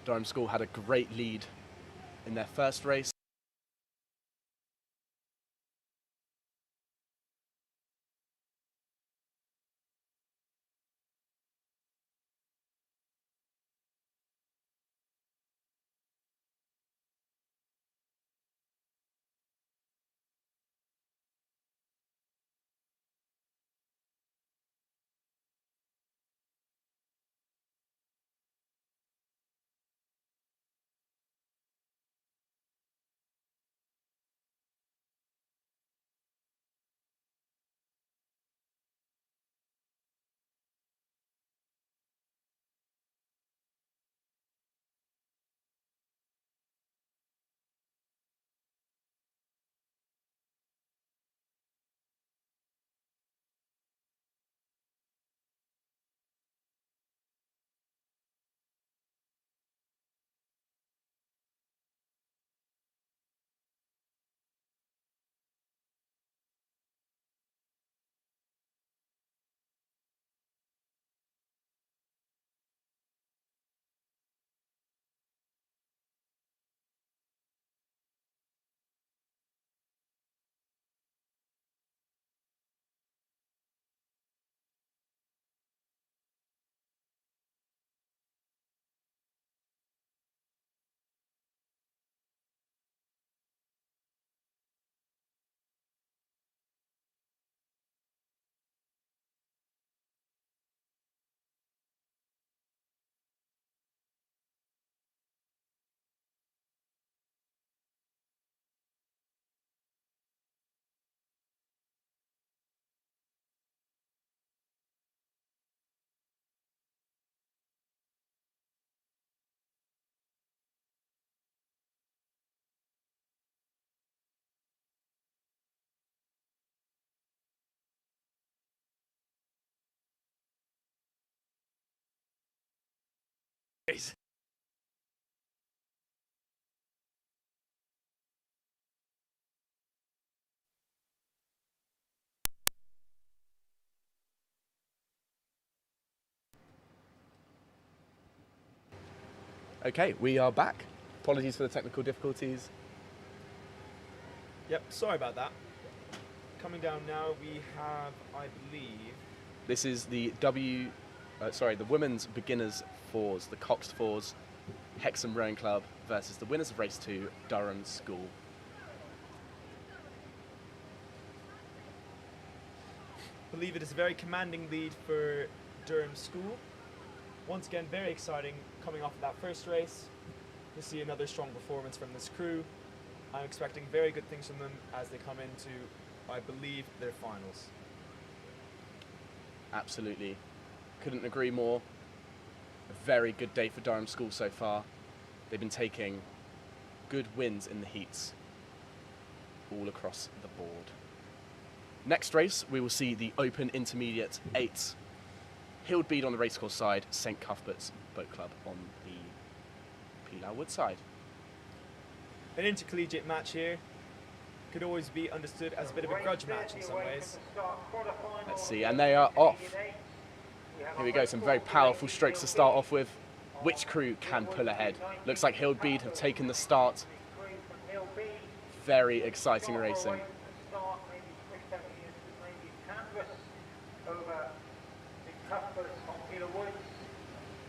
Durham School had a great lead in their first race. Okay, we are back. Apologies for the technical difficulties. Yep, sorry about that. Coming down now, we have, I believe... This is the the women's beginners fours, the Coxed fours, Hexham Rowing Club versus the winners of race 2, Durham School. I believe it is a very commanding lead for Durham School. Once again, very exciting coming off of that first race to see another strong performance from this crew. I'm expecting very good things from them as they come into, I believe, their finals. Absolutely. Couldn't agree more. A very good day for Durham School so far. They've been taking good wins in the heats all across the board. Next race, we will see the Open Intermediate 8. Hildbead on the racecourse side, St Cuthbert's Boat Club on the Pilau Wood side. An intercollegiate match here could always be understood as a bit of a grudge match in some ways. Let's see, and they are off. Here we go, some very powerful strokes to start off with. Which crew can pull ahead? Looks like Hildbead have taken the start. Very exciting racing.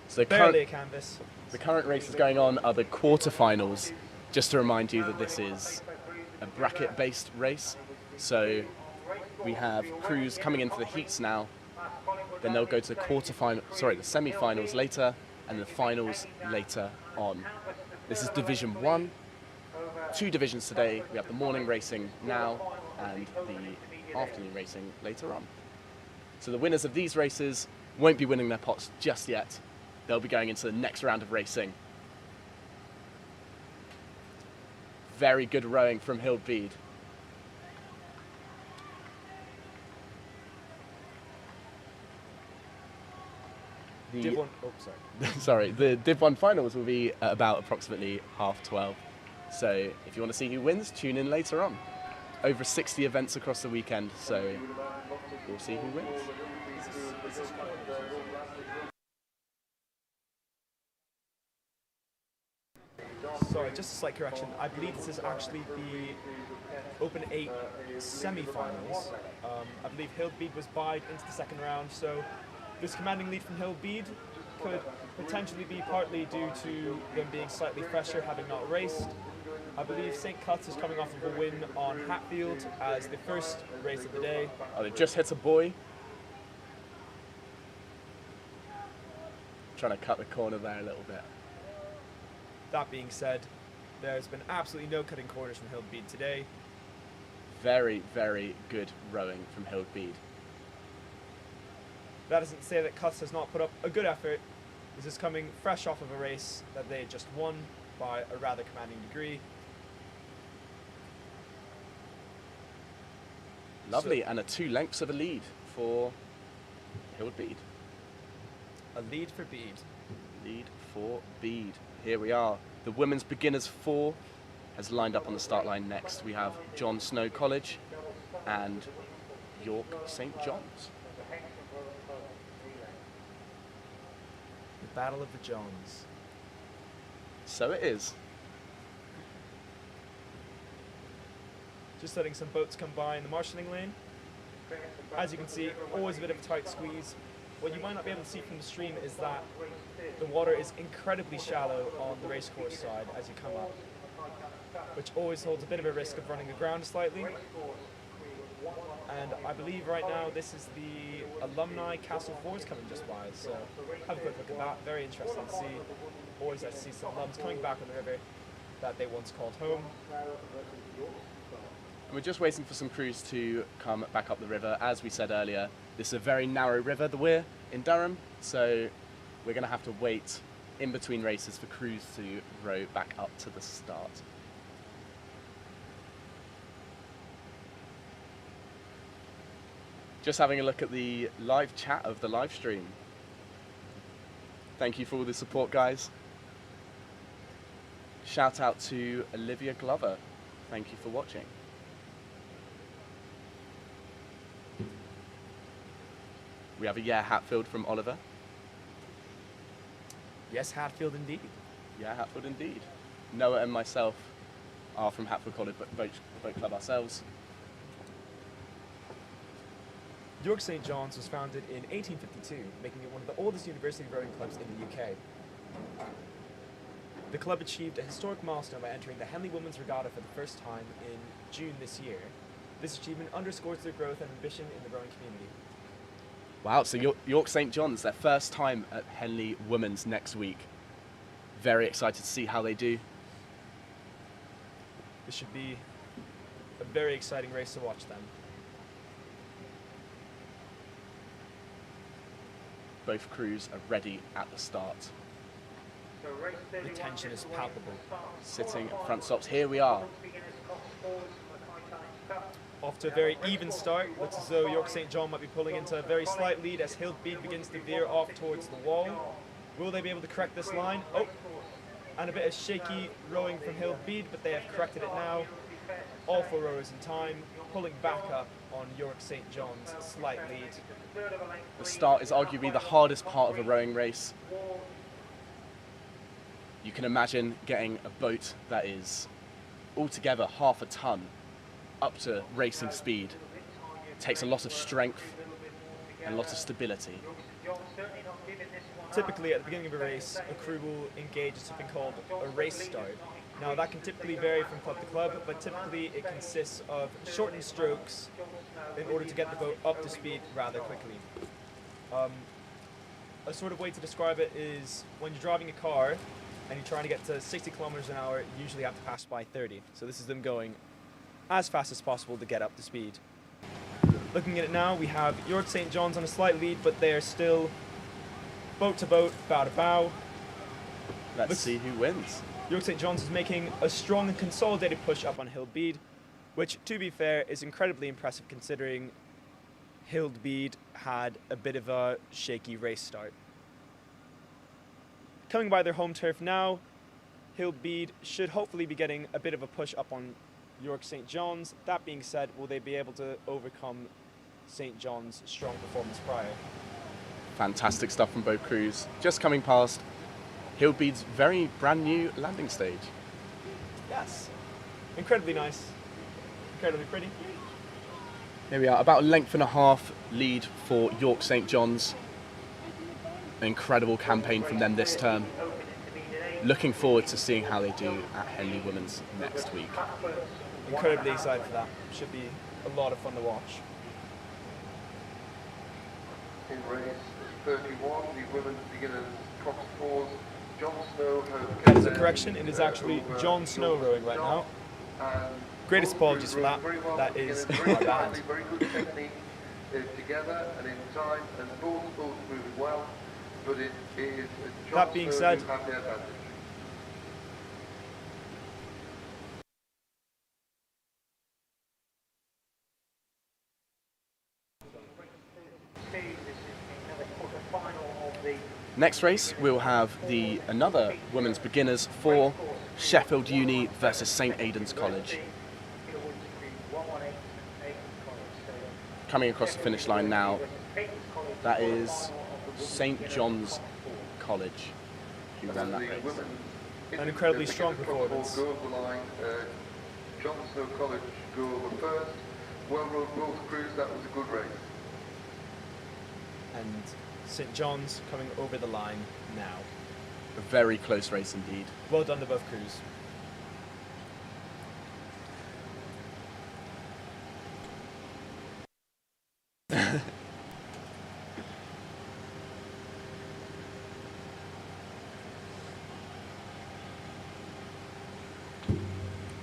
So the current races going on are the quarterfinals. Just to remind you that this is a bracket-based race. So we have crews coming into the heats now. Then they'll go to the semi-finals later, and the finals later on. This is Division 1. 2 divisions today. We have the morning racing now and the afternoon racing later on. So the winners of these races won't be winning their pots just yet. They'll be going into the next round of racing. Very good rowing from Hildbead. Div 1, oh sorry. Sorry, the Div 1 finals will be at about approximately 12:30. So if you want to see who wins, tune in later on. Over 60 events across the weekend, so we'll see who wins. Sorry, just a slight correction. I believe this is actually the Open 8 semi-finals. I believe Hildbead was buyed into the second round, so this commanding lead from Hildbead could potentially be partly due to them being slightly fresher, having not raced. I believe St. Cuts is coming off of a win on Hatfield as the first race of the day. Oh, they just hit a buoy. Trying to cut the corner there a little bit. That being said, there's been absolutely no cutting corners from Hildbead today. Very, very good rowing from Hildbead. That doesn't say that Cuts has not put up a good effort. This is coming fresh off of a race that they had just won by a rather commanding degree. Lovely, and a 2 lengths of a lead for Hildbead. A lead for Bede. Lead for Bede. Here we are. The Women's Beginners 4 has lined up on the start line next. We have John Snow College and York St. John's. The Battle of the Johns. So it is. Just letting some boats come by in the marshalling lane. As you can see, always a bit of a tight squeeze. What you might not be able to see from the stream is that the water is incredibly shallow on the racecourse side as you come up, which always holds a bit of a risk of running aground slightly. And I believe right now this is the alumni Castle Force coming just by, so have a quick look at that. Very interesting to see. Always nice to see some alums coming back on the river that they once called home. We're just waiting for some crews to come back up the river. As we said earlier, this is a very narrow river, the Weir, in Durham, so we're going to have to wait in between races for crews to row back up to the start. Just having a look at the live chat of the live stream. Thank you for all the support, guys. Shout out to Olivia Glover. Thank you for watching. We have a yeah Hatfield from Oliver. Yes, Hatfield indeed. Yeah, Hatfield indeed. Noah and myself are from Hatfield College Boat Club ourselves. York St. John's was founded in 1852, making it one of the oldest university rowing clubs in the UK. The club achieved a historic milestone by entering the Henley Women's Regatta for the first time in June this year. This achievement underscores their growth and ambition in the rowing community. Wow, so York St. John's, their first time at Henley Women's next week. Very excited to see how they do. This should be a very exciting race to watch then. Both crews are ready at the start. The tension is palpable. Sitting at front stops, here we are. Off to a very even start. Looks as though York St. John might be pulling into a very slight lead as Hildbead begins to veer off towards the wall. Will they be able to correct this line? Oh, and a bit of shaky rowing from Hildbead, but they have corrected it now. All 4 rowers in time, pulling back up on York St. John's slight lead. The start is arguably the hardest part of a rowing race. You can imagine getting a boat that is altogether half a ton up to racing speed. It takes a lot of strength and a lot of stability. Typically, at the beginning of a race, a crew will engage in something called a race start. Now, that can typically vary from club to club, but typically it consists of shortened strokes in order to get the boat up to speed rather quickly. A sort of way to describe it is when you're driving a car and you're trying to get to 60 kilometers an hour, you usually have to pass by 30. So this is them going as fast as possible to get up to speed. Looking at it now, we have York St. John's on a slight lead, but they are still boat to boat, bow to bow. Let's see who wins. York St. John's is making a strong and consolidated push up on Hildbead, which, to be fair, is incredibly impressive considering Hildbead had a bit of a shaky race start. Coming by their home turf now, Hillbead should hopefully be getting a bit of a push up on York St. John's. That being said, will they be able to overcome St. John's strong performance prior? Fantastic stuff from both crews. Just coming past Hillbead's very brand new landing stage. Yes. Incredibly nice. Incredibly pretty. Here we are, about a length and a half lead for York St. John's. An incredible campaign from them this term. Looking forward to seeing how they do at Henley Women's next week. Incredibly excited for that. Should be a lot of fun to watch. In race 31, the women's beginners Cox 4s, John Snow. That is a correction. It is actually John Snow rowing right now. Greatest apologies for that. That is my bad. Very good technique together and in time, and both moving well. But it is John That being Snow said, who have the advantage. Next race, we'll have another women's beginners for Sheffield Uni versus St. Aidan's College. Coming across the finish line now, that is St. John's College who ran that race. An incredibly strong performance. Go over the line. John Snow College go over first. Well rowed both crews. That was a good race. And St. John's coming over the line now. A very close race indeed. Well done to both crews.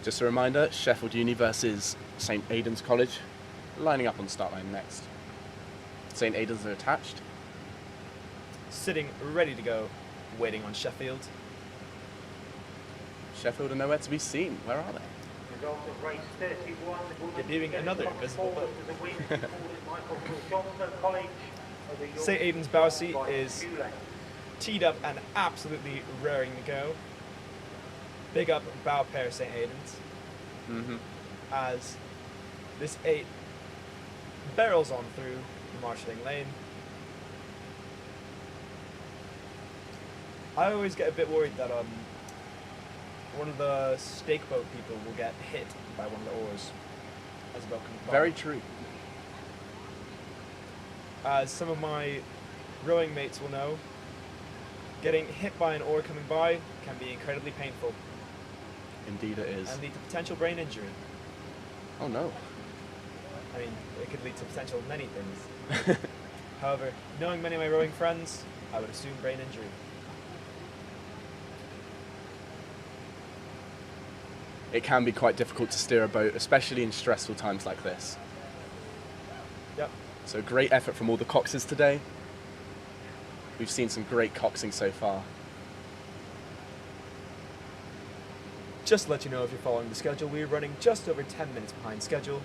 Just a reminder, Sheffield Uni versus St. Aidan's College, lining up on the start line next. St. Aidan's are attached. Sitting ready to go, waiting on Sheffield. Sheffield are nowhere to be seen. Where are they? Result of race 31. Debuting another invisible boat. St. Aidan's Bousey is teed up and absolutely raring to go. Big up bow pair St. Aidan's. As this 8 barrels on through the marshalling lane. I always get a bit worried that one of the stake boat people will get hit by one of the oars as a boat comes by. Very true. As some of my rowing mates will know, getting hit by an oar coming by can be incredibly painful. Indeed it is. And lead to potential brain injury. Oh no. I mean, it could lead to potential many things. However, knowing many of my rowing friends, I would assume brain injury. It can be quite difficult to steer a boat, especially in stressful times like this. Yep. So great effort from all the coxers today. We've seen some great coxing so far. Just to let you know, if you're following the schedule, we're running just over 10 minutes behind schedule.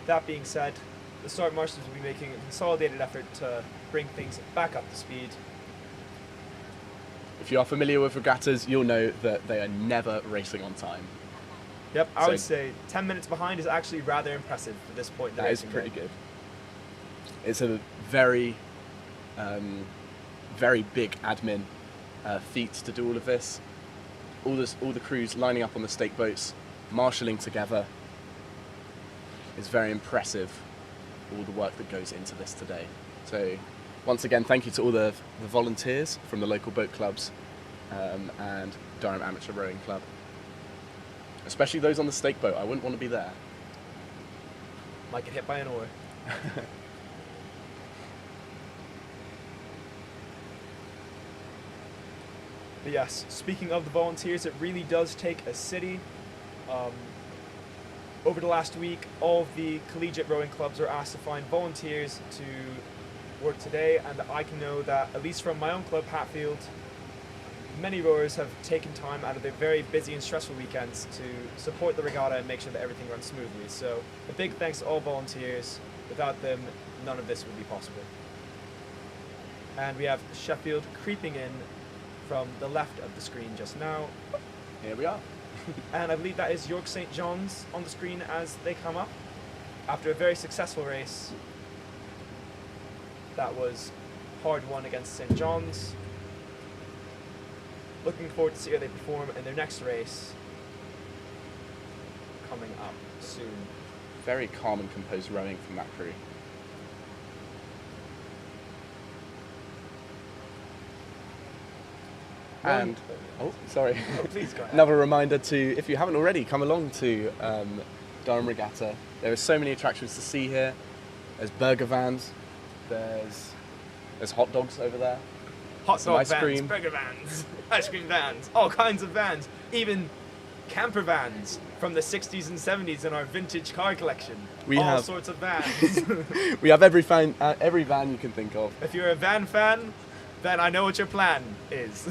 That being said, the start marshals will be making a consolidated effort to bring things back up to speed. If you are familiar with regattas, you'll know that they are never racing on time. Yep, I So- would say 10 minutes behind is actually rather impressive at this point in the That is racing pretty day. good. It's a very, very big admin feat to do all of this. All the crews lining up on the stake boats, marshalling together. It's very impressive, all the work that goes into this today. So, once again, thank you to all the volunteers from the local boat clubs and Durham Amateur Rowing Club. Especially those on the stake boat. I wouldn't want to be there. Might get hit by an oar. But yes, speaking of the volunteers, it really does take a city. Over the last week, all of the collegiate rowing clubs are asked to find volunteers to work today, and I can know that, at least from my own club, Hatfield, many rowers have taken time out of their very busy and stressful weekends to support the regatta and make sure that everything runs smoothly. So a big thanks to all volunteers. Without them, none of this would be possible. And we have Sheffield creeping in from the left of the screen just now. Here we are. And I believe that is York St. John's on the screen as they come up. After a very successful race that was hard won against St. John's. Looking forward to see how they perform in their next race coming up soon. Very calm and composed rowing from that crew. And, oh, sorry. Oh, please go ahead. Another reminder to, if you haven't already, come along to Durham Regatta. There are so many attractions to see here. There's burger vans, there's hot dogs over there. Hot some dog ice vans, cream. burger vans, ice cream vans, all kinds of vans, even camper vans from the 60s and 70s in our vintage car collection. We all have- sorts of vans. We have every van you can think of. If you're a van fan, then I know what your plan is.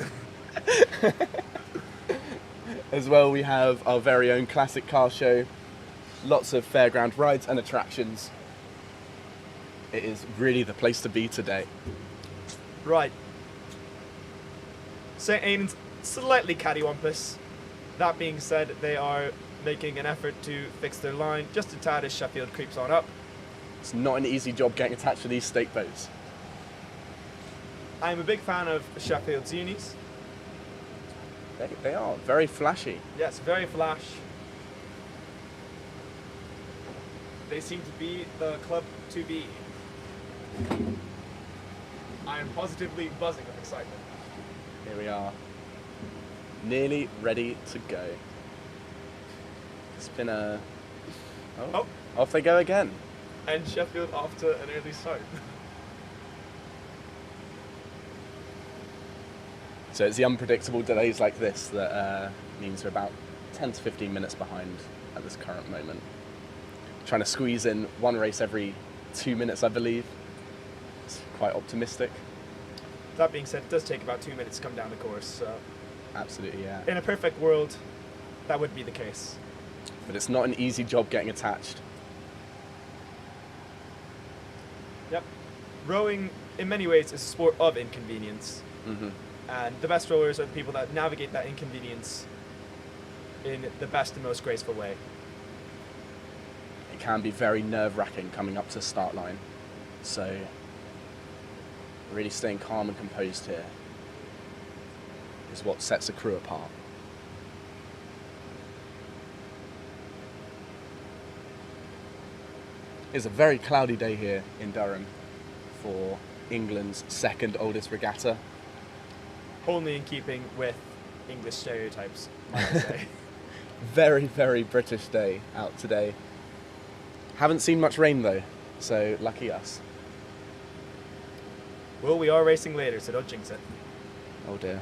As well, we have our very own classic car show. Lots of fairground rides and attractions. It is really the place to be today. Right. St. Aidan's slightly cattywampus. That being said, they are making an effort to fix their line just a tad as Sheffield creeps on up. It's not an easy job getting attached to these stake boats. I'm a big fan of Sheffield's unis. They are very flashy. Yes, very flash. They seem to be the club to be. I am positively buzzing with excitement. Here we are, nearly ready to go. It's been a... Oh. Off they go again. And Sheffield off to an early start. So it's the unpredictable delays like this that means we're about 10 to 15 minutes behind at this current moment. Trying to squeeze in one race every 2 minutes, I believe. It's quite optimistic. That being said, it does take about 2 minutes to come down the course, so Absolutely, yeah. in a perfect world, that would be the case. But it's not an easy job getting attached. Yep. Rowing, in many ways, is a sport of inconvenience. Hmm. And the best rowers are the people that navigate that inconvenience in the best and most graceful way. It can be very nerve-wracking coming up to the start line. So really staying calm and composed here is what sets a crew apart. It's a very cloudy day here in Durham for England's second oldest regatta. Only in keeping with English stereotypes, might I say. Very, very British day out today. Haven't seen much rain though, so lucky us. Well, we are racing later, so don't jinx it. Oh dear.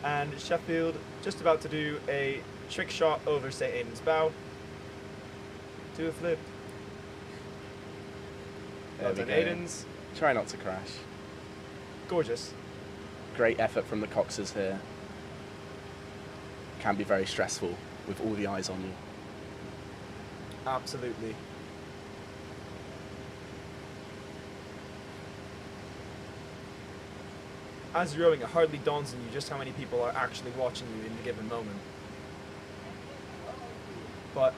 And Sheffield just about to do a trick shot over St. Aidan's bow. Do a flip. There Well we done, go. Aidan's. Try not to crash. Gorgeous. Great effort from the coxers here. Can be very stressful with all the eyes on you. Absolutely. As you're rowing, it hardly dawns on you just how many people are actually watching you in a given moment. But,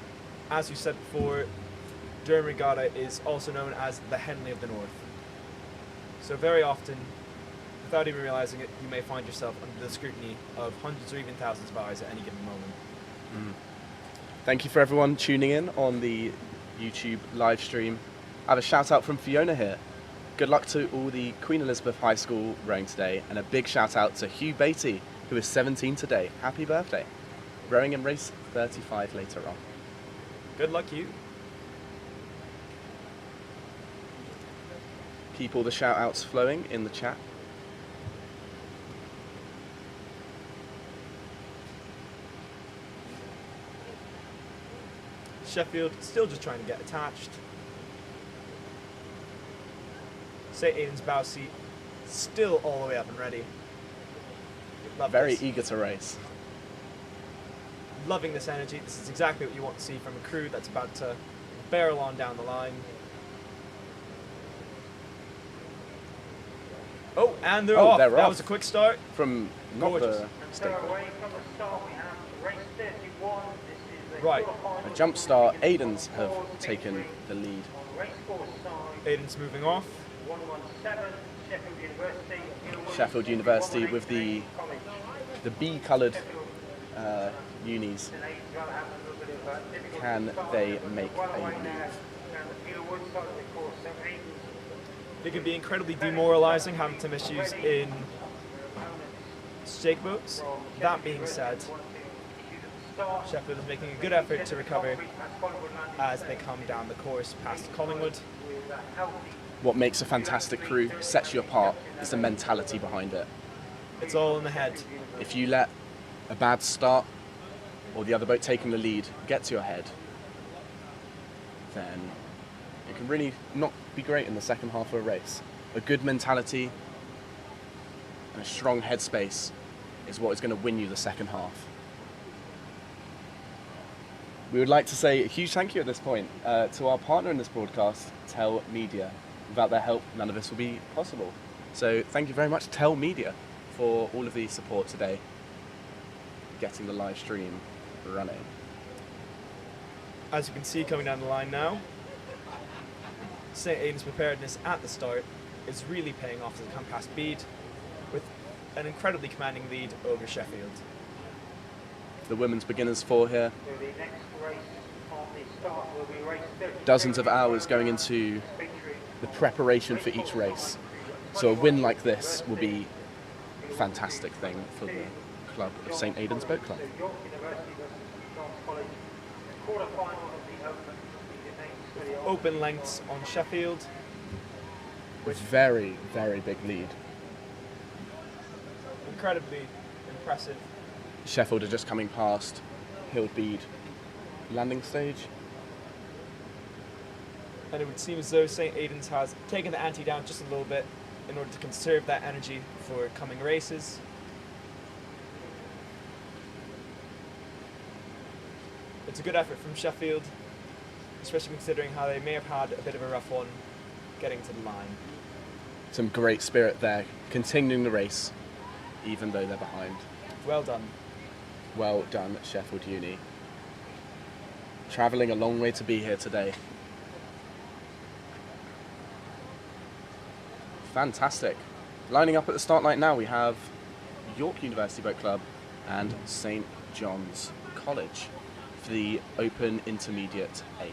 as you said before, Durham Regatta is also known as the Henley of the North. So very often, without even realizing it, you may find yourself under the scrutiny of hundreds or even thousands of eyes at any given moment. Thank you for everyone tuning in on the YouTube live stream. I have a shout out from Fiona here. Good luck to all the Queen Elizabeth High School rowing today, and a big shout out to Hugh Beatty, who is 17 today. Happy birthday. Rowing in race 35 later on. Good luck, you. Keep all the shout outs flowing in the chat. Sheffield still just trying to get attached. St. Aidan's bow seat still all the way up and ready. Love Very this. eager to race. Loving this energy. This is exactly what you want to see from a crew that's about to barrel on down the line. Oh, and they're Oh, off. they're That off. was a quick start. From not Gorgeous. the And so staple. away from the start we have race 31. This is the Right. quarterfinal A jump start, of the Aiden's have fours taken victory. the lead. On race 4 side, Aiden's moving off. 117, Sheffield University. Sheffield University with the bee-coloured unis. Can they make a move? It can be incredibly demoralising having to miss issues in stake boats. That being said, Sheffield is making a good effort to recover as they come down the course past Collingwood. What makes a fantastic crew, sets you apart, is the mentality behind it. It's all in the head. If you let a bad start or the other boat taking the lead get to your head, then it can really not be great in the second half of a race. A good mentality and a strong headspace is what is going to win you the second half. We would like to say a huge thank you at this point to our partner in this broadcast, Tell Media. Without their help, none of this will be possible. So thank you very much, Tell Media, for all of the support today, getting the live stream running. As you can see coming down the line now, St. Aidan's preparedness at the start is really paying off as they come past Bede with an incredibly commanding lead over Sheffield. The women's beginners four here. So the next race on the start will be race 32. Dozens of hours going into the preparation for each race. So a win like this will be a fantastic thing for the club of St. Aidan's Boat Club. York University versus John's College, quarterfinal of the Open. The names for the Open lengths on Sheffield. With very, very big lead. Incredibly impressive. Sheffield are just coming past Hildbede landing stage. And it would seem as though St. Aidan's has taken the ante down just a little bit in order to conserve that energy for coming races. It's a good effort from Sheffield, especially considering how they may have had a bit of a rough one getting to the line. Some great spirit there, continuing the race, even though they're behind. Well done. Well done, Sheffield Uni. Travelling a long way to be here today. Fantastic. Lining up at the start line now, we have York University Boat Club and St. John's College for the Open Intermediate 8.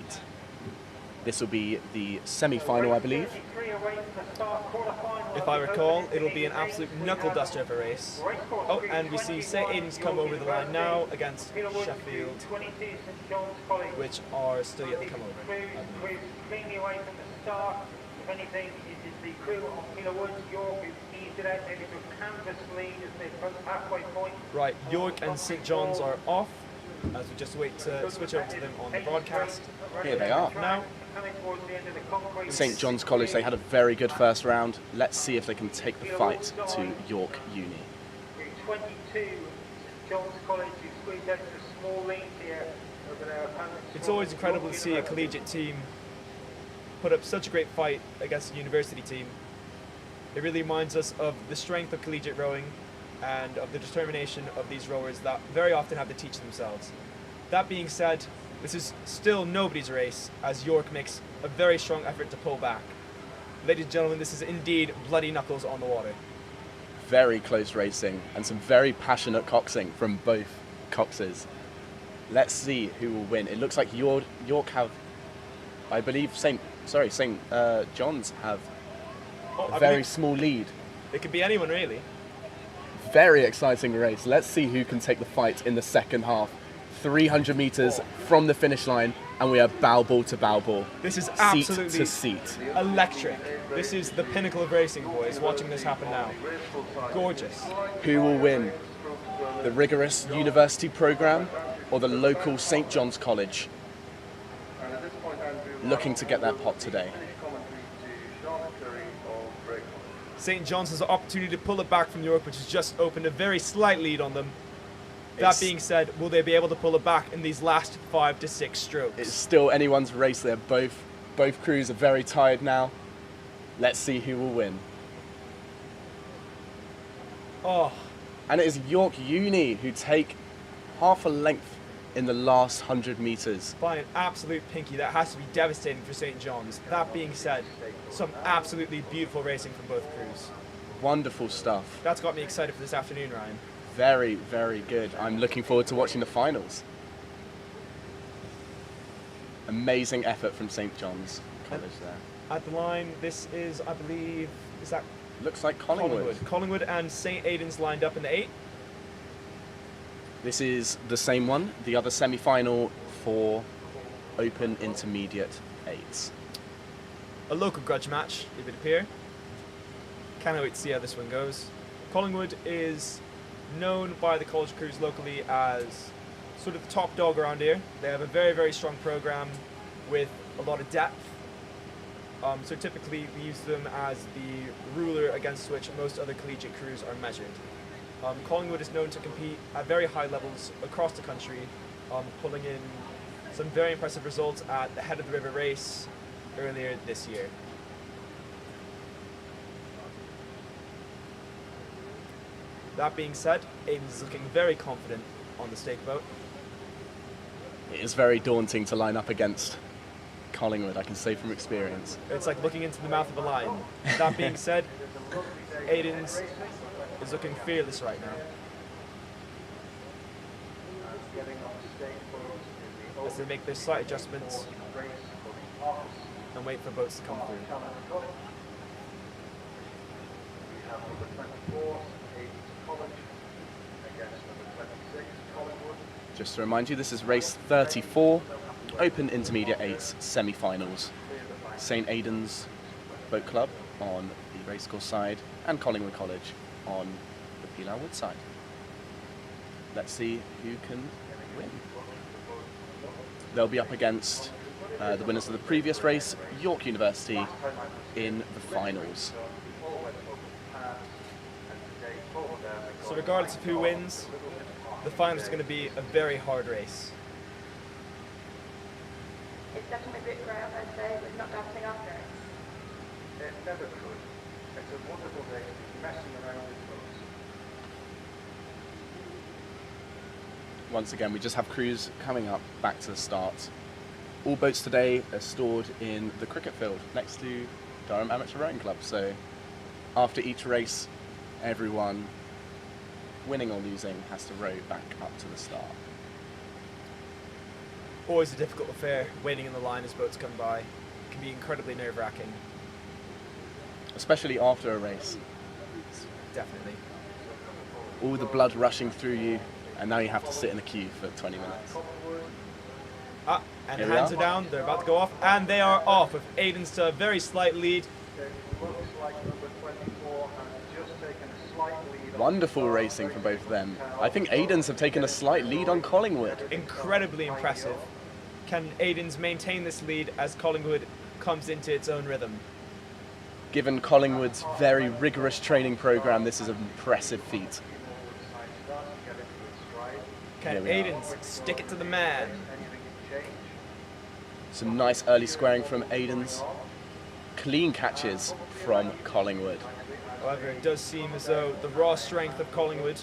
This will be the semi-final, I believe. 33 away from the start, quarterfinal. If I recall, it'll be an absolute knuckle duster of a race. Oh, and we see St. Aidan's come over the line now against Sheffield, 22 St. John's College. which are still yet to come over. Crew cleanly away from the start. If anything, it is the crew on Peter Woods, York, who's eased it out maybe to a canvas lead as they approach halfway point. Right, York and St. John's are off as we just wait to switch over to them on the broadcast. Here they are. Now, Coming towards the end of the concrete. St. John's College, they had a very good first round. Let's see if they can take the fight to York Uni. 22 St. John's College, who squeezed out a small lead here over their opponents. it's always incredible to see a collegiate team put up such a great fight against a university team. It really reminds us of the strength of collegiate rowing and of the determination of these rowers that very often have to teach themselves. That being said, this is still nobody's race as York makes a very strong effort to pull back. Ladies and gentlemen, this is indeed bloody knuckles on the water. Very close racing and some very passionate coxing from both coxes. Let's see who will win. It looks like York have, I believe, St. John's have Oh, a I very believe small lead. it could be anyone really. Very exciting race. Let's see who can take the fight in the second half. 300 metres from the finish line, and we are bow ball to bow ball. This is Seat absolutely to seat. electric. This is the pinnacle of racing, boys, watching this happen now. Gorgeous. Who will win? The rigorous university programme or the local St. John's College? Looking to get their pot today. St. John's has the opportunity to pull it back from York, which has just opened a very slight lead on them. That being said, will they be able to pull it back in these last 5 to 6 strokes? It's still anyone's race there. Both crews are very tired now. Let's see who will win. Oh, And it is York Uni who take half a length in the last 100 metres. by an absolute pinky. That has to be devastating for St. John's. That being said, some absolutely beautiful racing from both crews. Wonderful stuff. That's got me excited for this afternoon, Ryan. Very, very good. I'm looking forward to watching the finals. Amazing effort from St. John's College there. At the line, this is, I believe, is that Looks like Collingwood. Collingwood and St. Aidan's lined up in the 8. This is the same one, the other semi-final for Open Intermediate 8s. A local grudge match, it would appear. Can't wait to see how this one goes. Collingwood is known by the college crews locally as sort of the top dog around here. They have a very, very strong program with a lot of depth. So typically we use them as the ruler against which most other collegiate crews are measured. Collingwood is known to compete at very high levels across the country, pulling in some very impressive results at the Head of the River race earlier this year. That being said, Aidan's is looking very confident on the stake boat. It is very daunting to line up against Collingwood, I can say from experience. It's like looking into the mouth of a lion. That being said, Aidan's is looking fearless right now. As they make their slight adjustments and wait for boats to come through. Just to remind you, this is race 34, Open Intermediate 8s semi-finals. St. Aidan's Boat Club on the racecourse side and Collingwood College on the Pilar Wood side. Let's see who can win. They'll be up against the winners of the previous race, York University, in the finals. So regardless of who wins, the final is going to be a very hard race. It's definitely a bit grey out there today, but not dancing after it. It never could. It's a wonderful day to be messing around with boats. Once again, we just have crews coming up back to the start. All boats today are stored in the cricket field next to Durham Amateur Rowing Club. So after each race, everyone, winning or losing, has to row back up to the start. Always a difficult affair, waiting in the line as boats come by. It can be incredibly nerve-wracking. Especially after a race. Definitely. All the blood rushing through you, and now you have to sit in a queue for 20 minutes. Ah, and Here we hands are. are down, they're about to go off, and they are off with Aidan's to a very slight lead. Looks like number 24 has just taken a slight lead. Wonderful racing from both of them. I think Aidan's have taken a slight lead on Collingwood. Incredibly impressive. Can Aidan's maintain this lead as Collingwood comes into its own rhythm? Given Collingwood's very rigorous training program, this is an impressive feat. Can Here we are. Aidan's stick it to the man? Some nice early squaring from Aidan's. Clean catches from Collingwood. However, it does seem as though the raw strength of Collingwood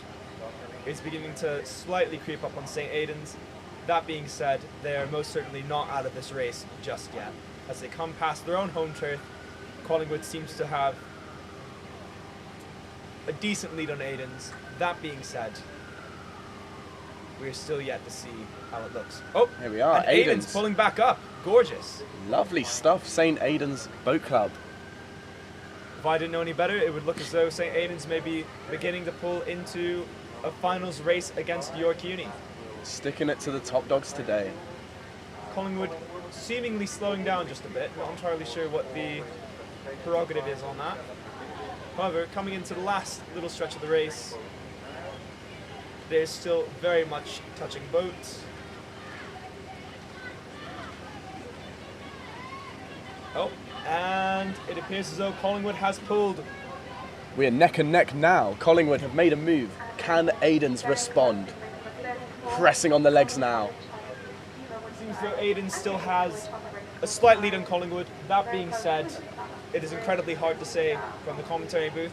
is beginning to slightly creep up on St. Aidan's. That being said, they are most certainly not out of this race just yet. As they come past their own home turf, Collingwood seems to have a decent lead on Aidan's. That being said, we're still yet to see how it looks. Oh, Here we are, and Aidan's Aidan's. pulling back up. Gorgeous. Lovely stuff, St. Aidan's Boat Club. If I didn't know any better, it would look as though St. Aidan's may be beginning to pull into a finals race against York Uni. Sticking it to the top dogs today. Collingwood seemingly slowing down just a bit. Not entirely sure what the prerogative is on that. However, coming into the last little stretch of the race, they're still very much touching boats. Oh, and it appears as though Collingwood has pulled. We are neck and neck now. Collingwood have made a move. Can Aidan's respond? Pressing on the legs now. Seems as though Aidan still has a slight lead on Collingwood. That being said, it is incredibly hard to say from the commentary booth.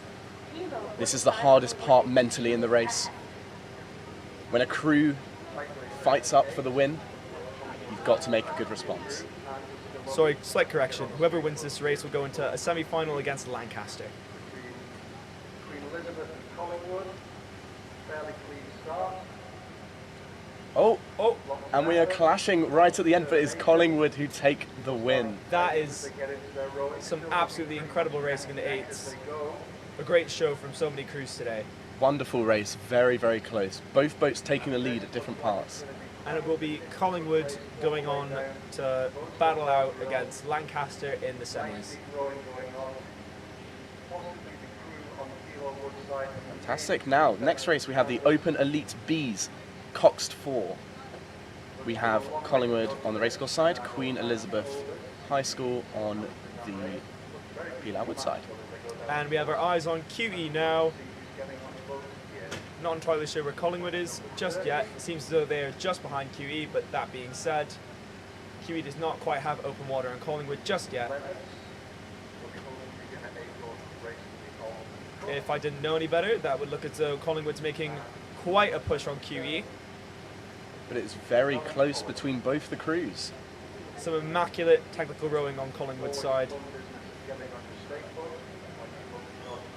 This is the hardest part mentally in the race. When a crew fights up for the win, you've got to make a good response. Sorry, slight correction. Whoever wins this race will go into a semi-final against Lancaster. Queen Elizabeth and Collingwood, fairly clean start. Oh, and we are clashing right at the end, but it's Collingwood who take the win. That is some absolutely incredible racing in the eights. A great show from so many crews today. Wonderful race, very, very close. Both boats taking the lead at different parts. And it will be Collingwood going on to battle out against Lancaster in the semis. Fantastic. Now, next race we have the Open Elite Bs, Coxed 4. We have Collingwood on the racecourse side, Queen Elizabeth High School on the Peel Outward side. And we have our eyes on QE now. Not entirely sure where Collingwood is just yet. It seems as though they're just behind QE, but that being said, QE does not quite have open water on Collingwood just yet. If I didn't know any better, that would look as though Collingwood's making quite a push on QE. But it's very close between both the crews. Some immaculate technical rowing on Collingwood's side.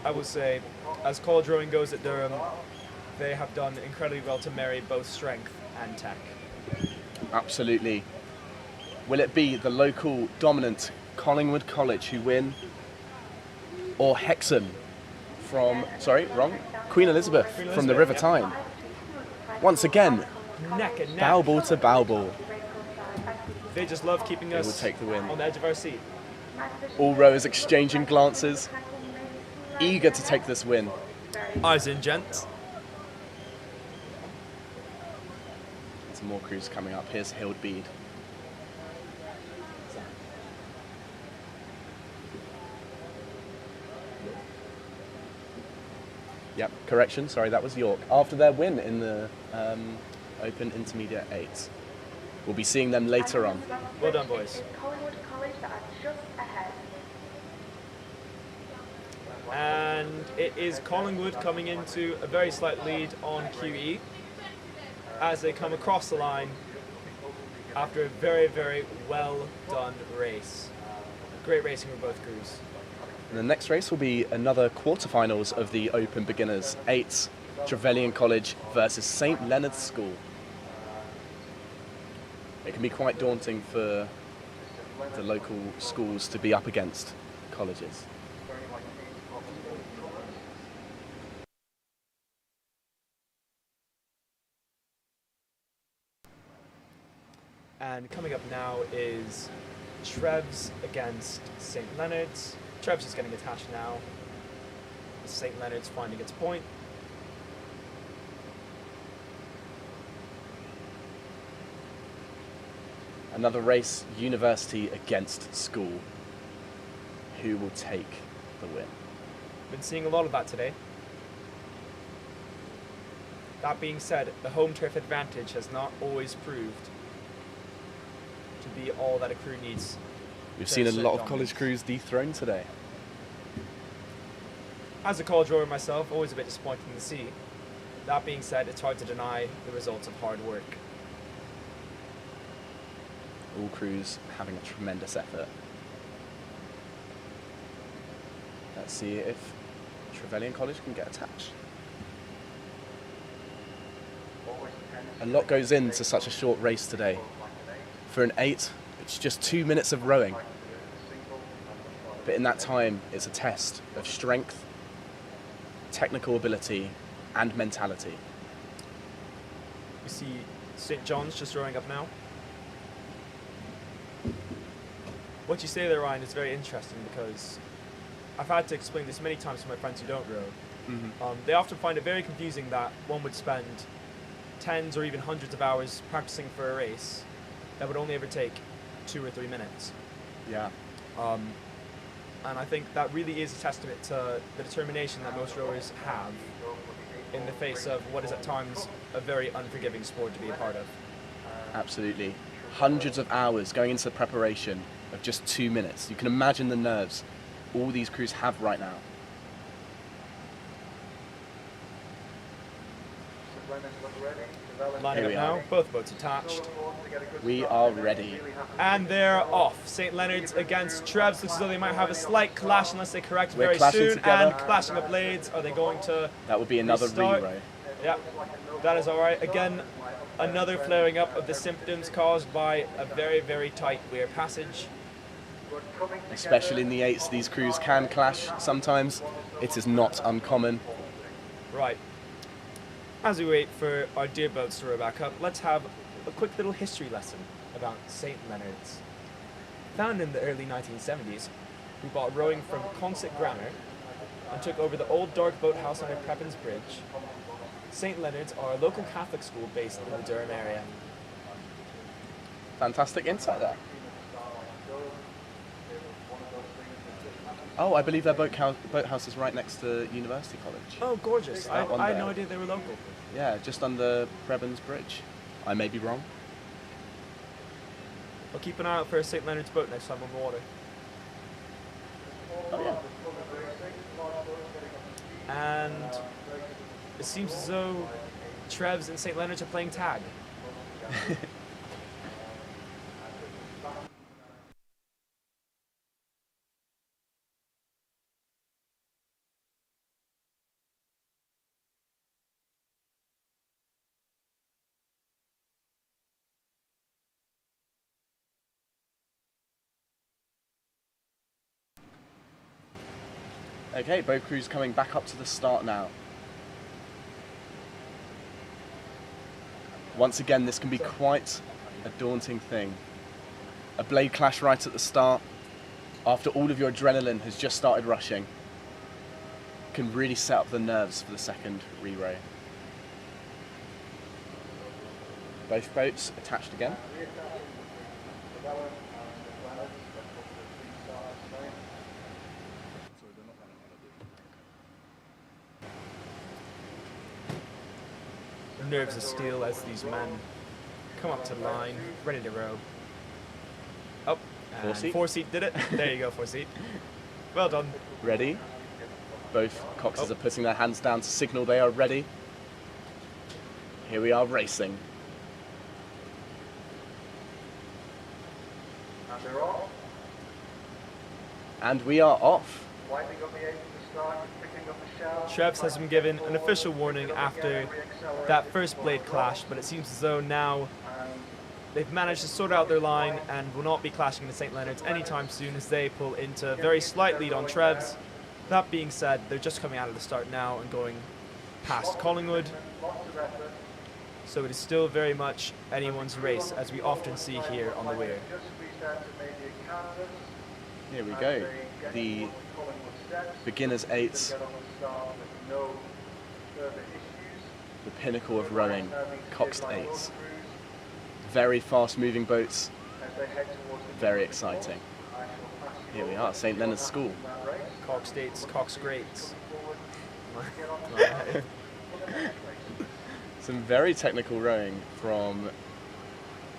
I will say, as college rowing goes at Durham, they have done incredibly well to marry both strength and tech. Absolutely. Will it be the local dominant Collingwood College who win? Or Hexham from, Queen Elizabeth from the River Tyne? Once again, Neck and neck. bow ball to bow ball. They just love keeping They will us take the win. on the edge of our seat. All rowers exchanging glances, eager to take this win. Eyes in, gents. Some more crews coming up. Here's Hild Bede. Yep, correction, sorry, that was York. After their win in the Open Intermediate 8s. We'll be seeing them later on. Well done, boys. Collingwood College that are just ahead. And it is Collingwood coming into a very slight lead on QE as they come across the line after a very, very well done race. Great racing for both crews. And the next race will be another quarterfinals of the Open Beginners 8s, Trevelyan College versus St Leonard's School. It can be quite daunting for the local schools to be up against colleges. And coming up now is Trevs against St Leonard's. Trevs is getting attached now. St Leonard's finding its point. Another race, university against school. Who will take the win? Been seeing a lot of that today. That being said, the home turf advantage has not always proved to be all that a crew needs. We've to seen a assert lot of dominance. college crews dethroned today. As a college rower myself, always a bit disappointing to see. That being said, it's hard to deny the results of hard work. All crews having a tremendous effort. Let's see if Trevelyan College can get attached. A lot goes into such a short race today. For an 8, it's just 2 minutes of rowing. But in that time, it's a test of strength, technical ability, and mentality. You see St John's just rowing up now. What you say there, Ryan, is very interesting because I've had to explain this many times to my friends who don't row. They often find it very confusing that one would spend tens or even hundreds of hours practicing for a race that would only ever take 2 or 3 minutes. Yeah. And I think that really is a testament to the determination that most rowers have in the face of what is at times a very unforgiving sport to be a part of. Absolutely. Hundreds of hours going into the preparation of just 2 minutes. You can imagine the nerves all these crews have right now. Lining Here we up now, are. both boats attached. We are ready. And they're off. St. Leonard's against Trevs. Looks as though they might have a slight clash unless they correct We're very clashing soon. together. And clashing of blades. Are they going to That would be another restart? re-row. Yep, that is alright. Again, another flaring up of the symptoms caused by a very, very tight weir passage. Especially in the 8s, these crews can clash sometimes. It is not uncommon. Right. As we wait for our dear boats to row back up, let's have a quick little history lesson about St. Leonard's. Founded in the early 1970s, we bought rowing from Consett Grammar and took over the old dark boathouse under Prebends Bridge. St. Leonard's are a local Catholic school based in the Durham area. Fantastic insight there. Oh, I believe their boathouse is right next to University College. Oh, gorgeous. That one I had there. no idea they were local. Yeah, just under Prebends Bridge. I may be wrong. I'll keep an eye out for a St. Leonard's boat next time on the water. Oh, yeah. And it seems as though Trevs and St. Leonard's are playing tag. Okay, boat crews coming back up to the start now. Once again, this can be quite a daunting thing. A blade clash right at the start, after all of your adrenaline has just started rushing, can really set up the nerves for the second re-row. Both boats attached again. Nerves of steel as these men come up to the line, ready to row. Oh, and Four-seat. Four-seat did it. There you go, four-seat. Well done. Ready. Both coxes are putting their hands down to signal they are ready. Here we are racing. And they're off. And we are off. Winding up the 8 to start, picking up the shell. Trevs has been given an official warning after that first blade clash, but it seems as though now they've managed to sort out their line and will not be clashing with St. Leonard's anytime soon as they pull into a very slight lead on Trevs. That being said, they're just coming out of the start now and going past Collingwood. So it is still very much anyone's race, as we often see here on the weir. Here we go. The beginners 8s. The pinnacle of rowing, coxed 8s. Very fast moving boats, very exciting. Here we are, St. Leonard's School. Cox States, Cox Greats. Some very technical rowing from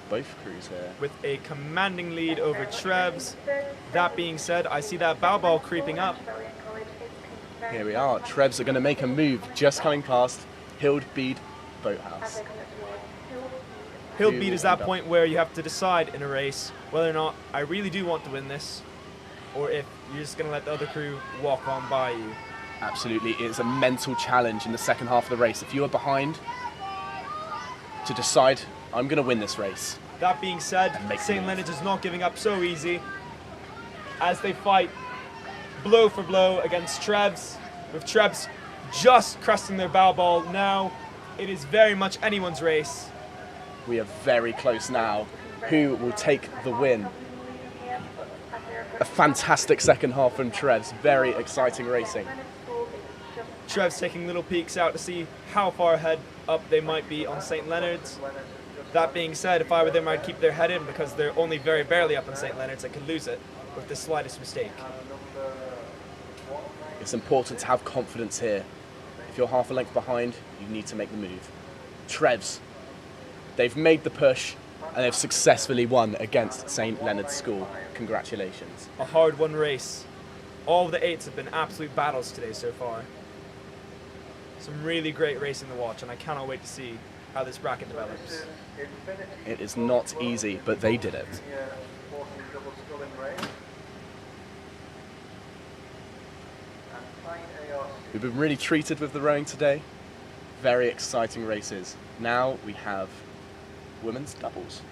both crews here. With a commanding lead over Trevs. That being said, I see that bow ball creeping up. Here we are, Trevs are going to make a move just coming past Hildbeed Boathouse. Hildbeed is that point where you have to decide in a race whether or not I really do want to win this, or if you're just going to let the other crew walk on by you. Absolutely, it's a mental challenge in the second half of the race. If you are behind, to decide, I'm going to win this race. That being said, St. Leonard's is not giving up so easy as they fight blow for blow against Trevs, with Trevs just cresting their bow ball now. It is very much anyone's race. We are very close now. Who will take the win? A fantastic second half from Trevs. Very exciting racing. Trevs taking little peeks out to see how far ahead up they might be on St. Leonard's. That being said, if I were them, I'd keep their head in because they're only very barely up on St. Leonard's and could lose it with the slightest mistake. It's important to have confidence here. If you're half a length behind, you need to make the move. Trevs, they've made the push and they've successfully won against St. Leonard's School. Congratulations. A hard-won race. All of the 8s have been absolute battles today so far. Some really great racing to watch, and I cannot wait to see how this bracket develops. It is not easy, but they did it. We've been really treated with the rowing today. Very exciting races. Now we have women's doubles.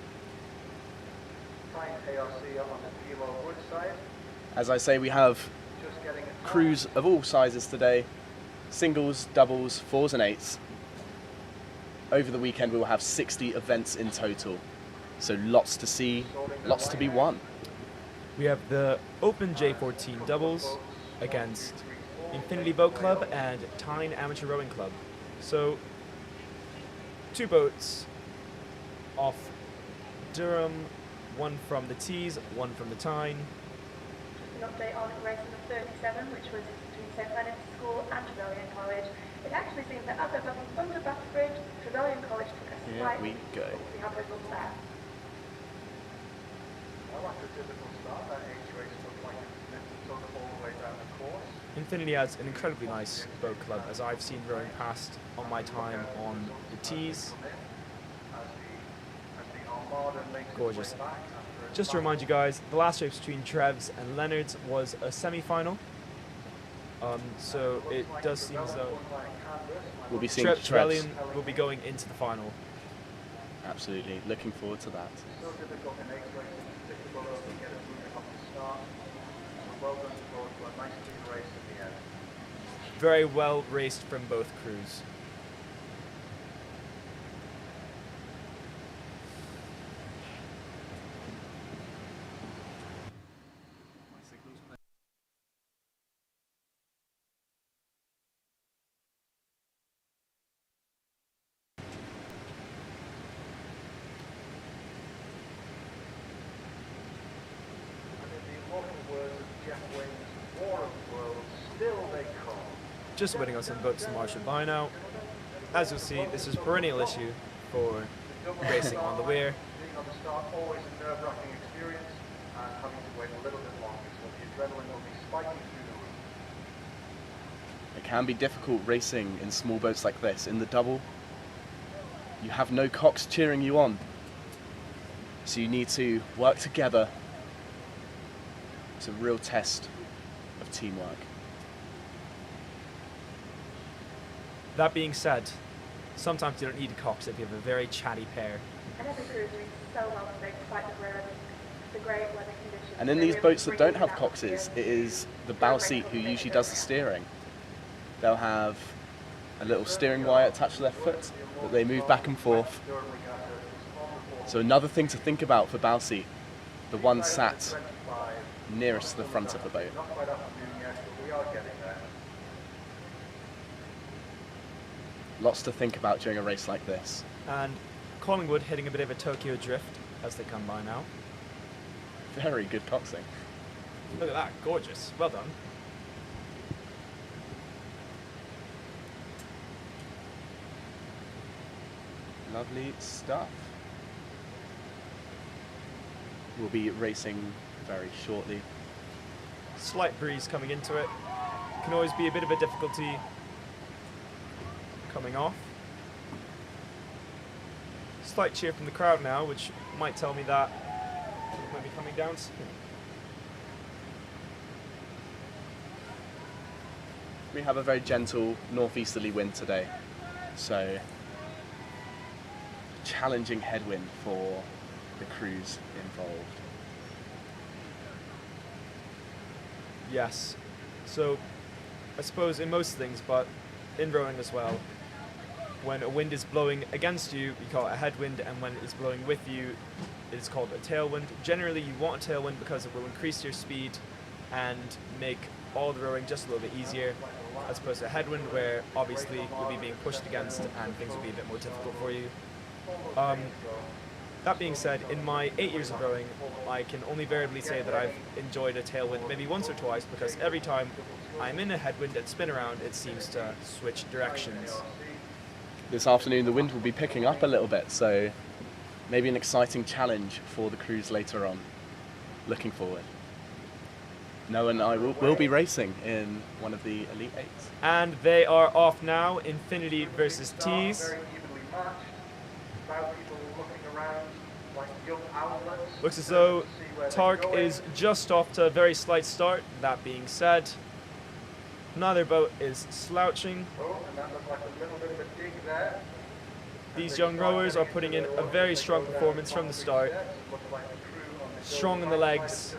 As I say, we have crews of all sizes today. Singles, doubles, 4s and 8s. Over the weekend we will have 60 events in total. So lots to see, lots to be won. We have the Open J14 doubles against Infinity Boat Club and Tyne Amateur Rowing Club. So 2 boats off Durham, one from the Tees, one from the Tyne. Just an update on race number 37, which was between St Leonard's School and Trevelyan College. It actually seems that as they're going under Bathbridge, Trevelyan College took a slight Here we go. We have results there. Infinity has an incredibly nice boat club, as I've seen rowing past on my time on the Tees. Gorgeous. Just to remind you guys, the last race between Trev's and Leonard's was a semi-final. So it does seem as though We'll be seeing Trevelyan will be going into the final. Absolutely, looking forward to that. Very well raced from both crews. Just waiting on some boats to marshal by now. As you'll see, this is a perennial issue for racing on the weir. It can be difficult racing in small boats like this. In the double, you have no cocks cheering you on. So you need to work together. It's a real test of teamwork. That being said, sometimes you don't need cocks if you have a very chatty pair. And every crew is doing so well today despite the great weather conditions. And in these boats that don't have coxes, it is the bow seat who usually does the steering. They'll have a little steering wire attached to their foot that they move back and forth. So another thing to think about for bow seat, the one sat nearest to the front of the boat. Lots to think about during a race like this. And Collingwood hitting a bit of a Tokyo drift as they come by now. Very good coxing. Look at that, gorgeous. Well done. Lovely stuff. We'll be racing very shortly. Slight breeze coming into it. Can always be a bit of a difficulty coming off. Slight cheer from the crowd now, which might tell me that it might be coming down soon. We have a very gentle northeasterly wind today, so challenging headwind for the crews involved. Yes. So I suppose in most things, but in rowing as well, when a wind is blowing against you, you call it a headwind, and when it's blowing with you, it is called a tailwind. Generally, you want a tailwind because it will increase your speed and make all the rowing just a little bit easier, as opposed to a headwind where obviously you'll be being pushed against and things will be a bit more difficult for you. That being said, in my 8 years of rowing, I can only variably say that I've enjoyed a tailwind maybe once or twice, because every time I'm in a headwind and spin around, it seems to switch directions. This afternoon the wind will be picking up a little bit, so maybe an exciting challenge for the crews later on. Looking forward. Noah and I will be racing in one of the Elite Eights. And they are off now. Infinity versus Tees. Very evenly matched. Crowd people looking around like young owlets. Looks as though Tark is just off to a very slight start. That being said, neither boat is slouching. Oh, and that looked like a little bit of a dig there. These young rowers are putting in a very strong performance from the start. Strong in the legs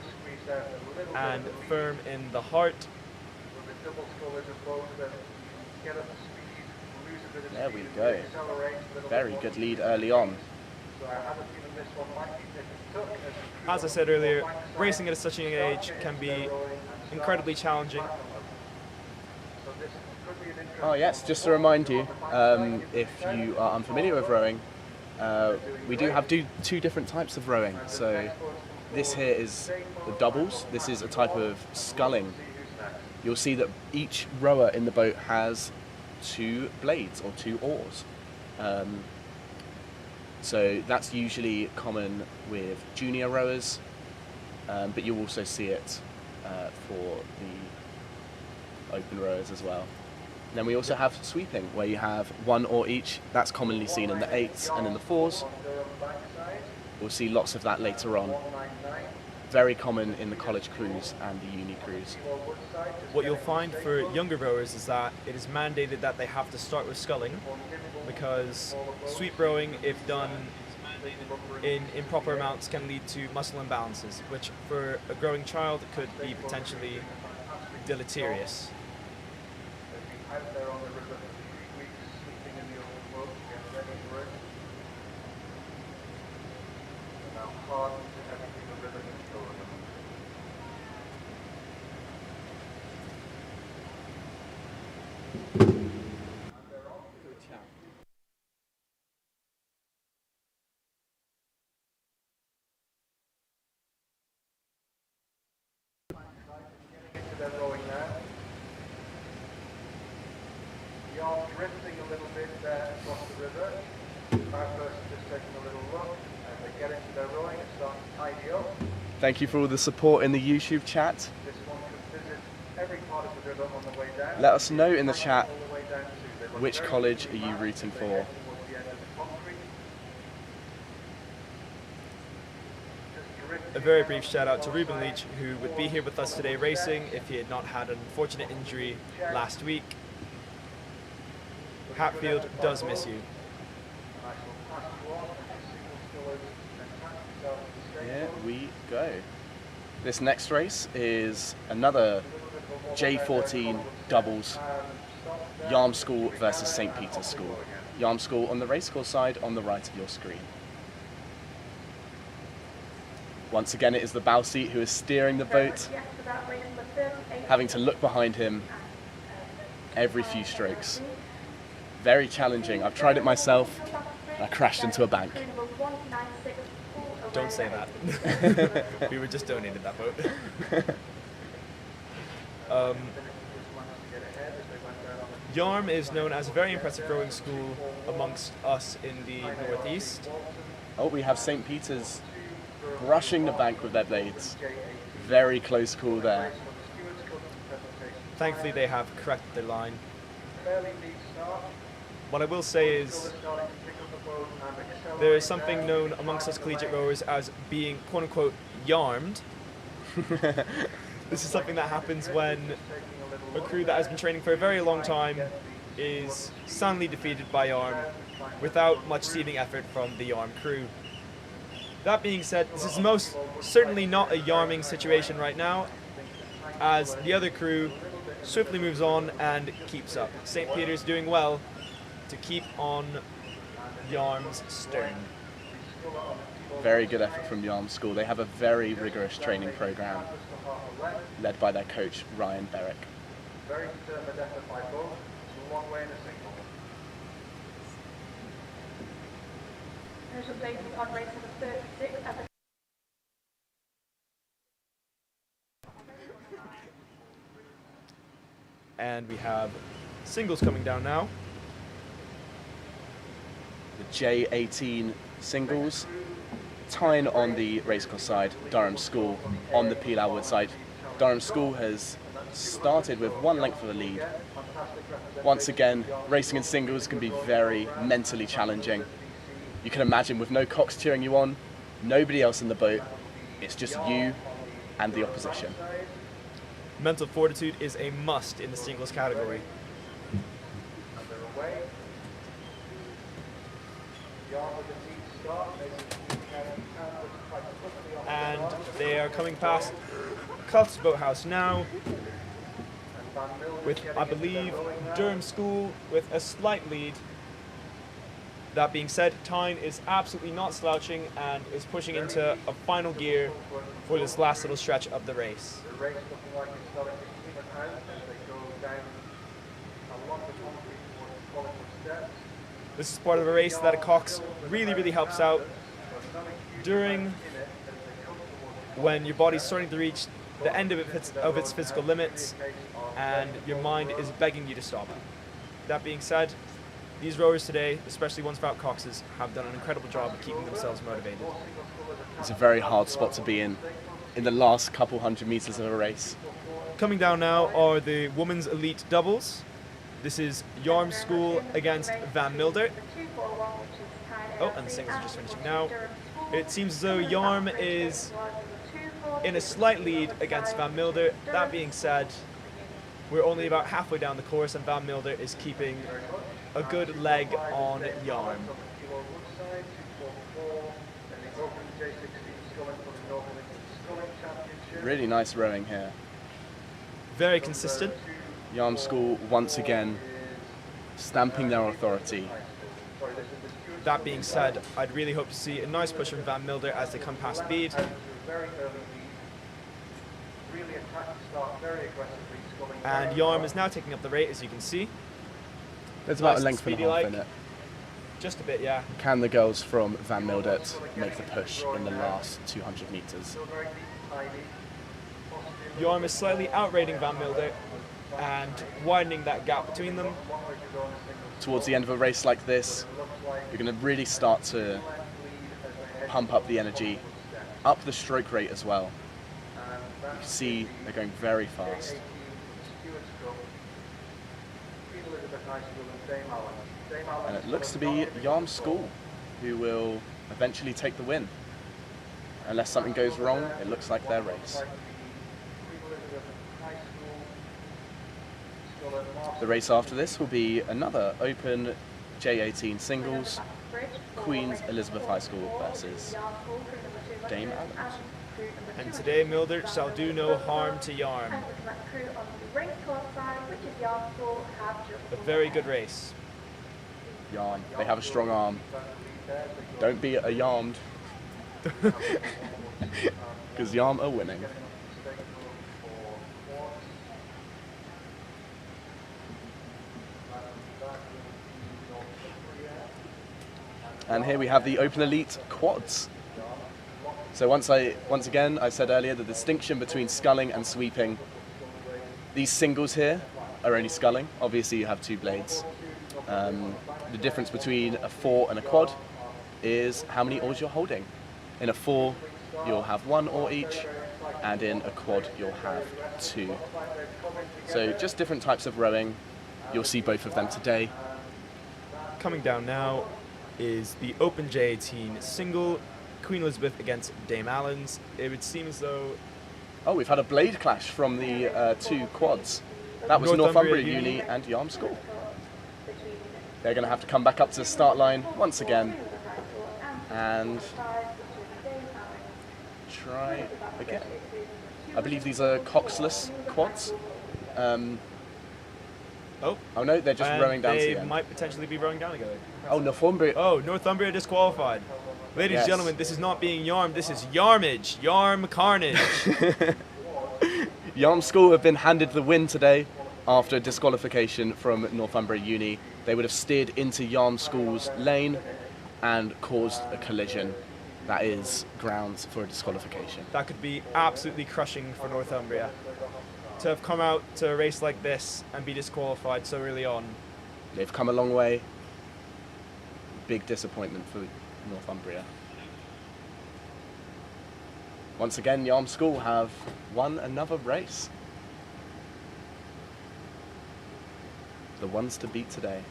and firm in the heart. There we go. Very good lead early on. As I said earlier, racing at such a young age can be incredibly challenging. Oh yes, just to remind you, if you are unfamiliar with rowing, we do have two different types of rowing. So this here is the doubles. This is a type of sculling. You'll see that each rower in the boat has 2 blades or 2 oars. So that's usually common with junior rowers, but you'll also see it for the open rowers as well. Then we also have sweeping, where you have 1 oar each. That's commonly seen in the 8s and in the 4s. We'll see lots of that later on. Very common in the college crews and the uni crews. What you'll find for younger rowers is that it is mandated that they have to start with sculling, because sweep rowing, if done in improper amounts, can lead to muscle imbalances, which for a growing child could be potentially deleterious. Out there on the river for 3 weeks, sleeping in the old boat, getting ready for it. And now hardened to everything the river can throw at them. Into their rowing now. The arm drifting a little bit there across the river. Our person just taking a little look as they get into their rowing and start to tidy up. Thank you for all the support in the YouTube chat. This one could visit every part of the river on the way down. Let us know in the chat All the way down to they look which very college are evenly you matched rooting as they for. head towards the end of the concrete. Just drifting A very down brief shout out to Ruben Leach, who would be here with us today racing if he had not had an unfortunate injury last week. Hatfield does miss you. and I shall pass you on and the signal still open and attach yourself to the Here stable. we go. This next race is another J14 doubles, Yarm School versus St. Peter's School. Yarm School on the racecourse side on the right of your screen. Once again, it is the bow seat who is steering the boat, having to look behind him every few strokes. Very challenging. I've tried it myself and I crashed into a bank. Don't say that. We were just donated that boat. Yarm is known as a very impressive rowing school amongst us in the northeast. Oh, we have St. Peter's brushing the bank with their blades. Very close call there. Thankfully they have corrected their line. What I will say is there is something known amongst us collegiate rowers as being quote-unquote yarmed. This is something that happens when a crew that has been training for a very long time is soundly defeated by Yarm without much seeding effort from the Yarm crew. That being said, this is most certainly not a Yarming situation right now, as the other crew swiftly moves on and keeps up. St. Peter's doing well to keep on Yarm's stern. Very good effort from Yarm School. They have a very rigorous training program led by their coach, Ryan Berwick. Very determined effort by both. It's a long way in a single. There's updated on race number 36 at the And we have singles coming down now. The J18 singles, tying on the racecourse side, Durham School on the Peel Outward side. Durham School has started with 1 length of the lead. Once again, racing in singles can be very mentally challenging. You can imagine with no cocks cheering you on, nobody else in the boat, it's just you and the opposition. Mental fortitude is a must in the singles category. And they are coming past Cuffs Boathouse now, with, I believe, Durham School with a slight lead. That being said, Tyne is absolutely not slouching and is pushing into a final gear for this last little stretch of the race. This is part of a race that a Cox really helps out during when your body's starting to reach the end of its physical limits and your mind is begging you to stop. That being said, these rowers today, especially ones without Coxes, have done an incredible job of keeping themselves motivated. It's a very hard spot to be in the last couple hundred meters of a race. Coming down now are the women's elite doubles. This is Yarm School against Van Mildert. Oh, and the singles are just finishing now. It seems as though Yarm is in a slight lead against Van Mildert. That being said, we're only about halfway down the course and Van Mildert is keeping a good leg on Yarm. Really nice rowing here. Very consistent. Yarm School once again stamping their authority. That being said, I'd really hope to see a nice push from Van Mildert as they come past Bede. And Yarm is now taking up the rate, as you can see. There's about Nice a length and a half in it. Just a bit, yeah. Can the girls from Van Mildert make the push in the last 200 meters? Yarm is slightly outrating Van Mildert and widening that gap between them. Towards the end of a race like this, you're going to really start to pump up the energy, up the stroke rate as well. You can see they're going very fast. And it looks to be Yarm School who will eventually take the win. Unless something goes wrong, it looks like their race. The race after this will be another open J18 singles, Queen's Elizabeth High School versus Dame Allen. And today Mildert shall do no harm to Yarm. A very good race. Yarm, they have a strong arm. Don't be a Yarmed. Because Yarm are winning. And here we have the Open Elite quads. So once again, I said earlier the distinction between sculling and sweeping. These singles here are only sculling. Obviously you have two blades. The difference between a four and a quad is how many oars you're holding. In a four, you'll have one oar each, and in a quad, you'll have two. So just different types of rowing. You'll see both of them today. Coming down now is the Open J18 single, Queen Elizabeth against Dame Allen's. It would seem as though... Oh, we've had a blade clash from the two quads. That was Northumbria Uni and Yarm School. They're going to have to come back up to the start line once again and try again. I believe these are coxless quads. Oh no, they're just rowing down to the end. They might potentially be rowing down together. Oh, Northumbria. Oh, Northumbria disqualified. Ladies and gentlemen, this is not being Yarm, this is Yarmage. Yarm carnage. Yarm School have been handed the win today after disqualification from Northumbria Uni. They would have steered into Yarm School's lane and caused a collision. That is grounds for a disqualification. That could be absolutely crushing for Northumbria. To have come out to a race like this and be disqualified so early on. They've come a long way. Big disappointment for Northumbria. Once again, Yarm School have won another race. The ones to beat today.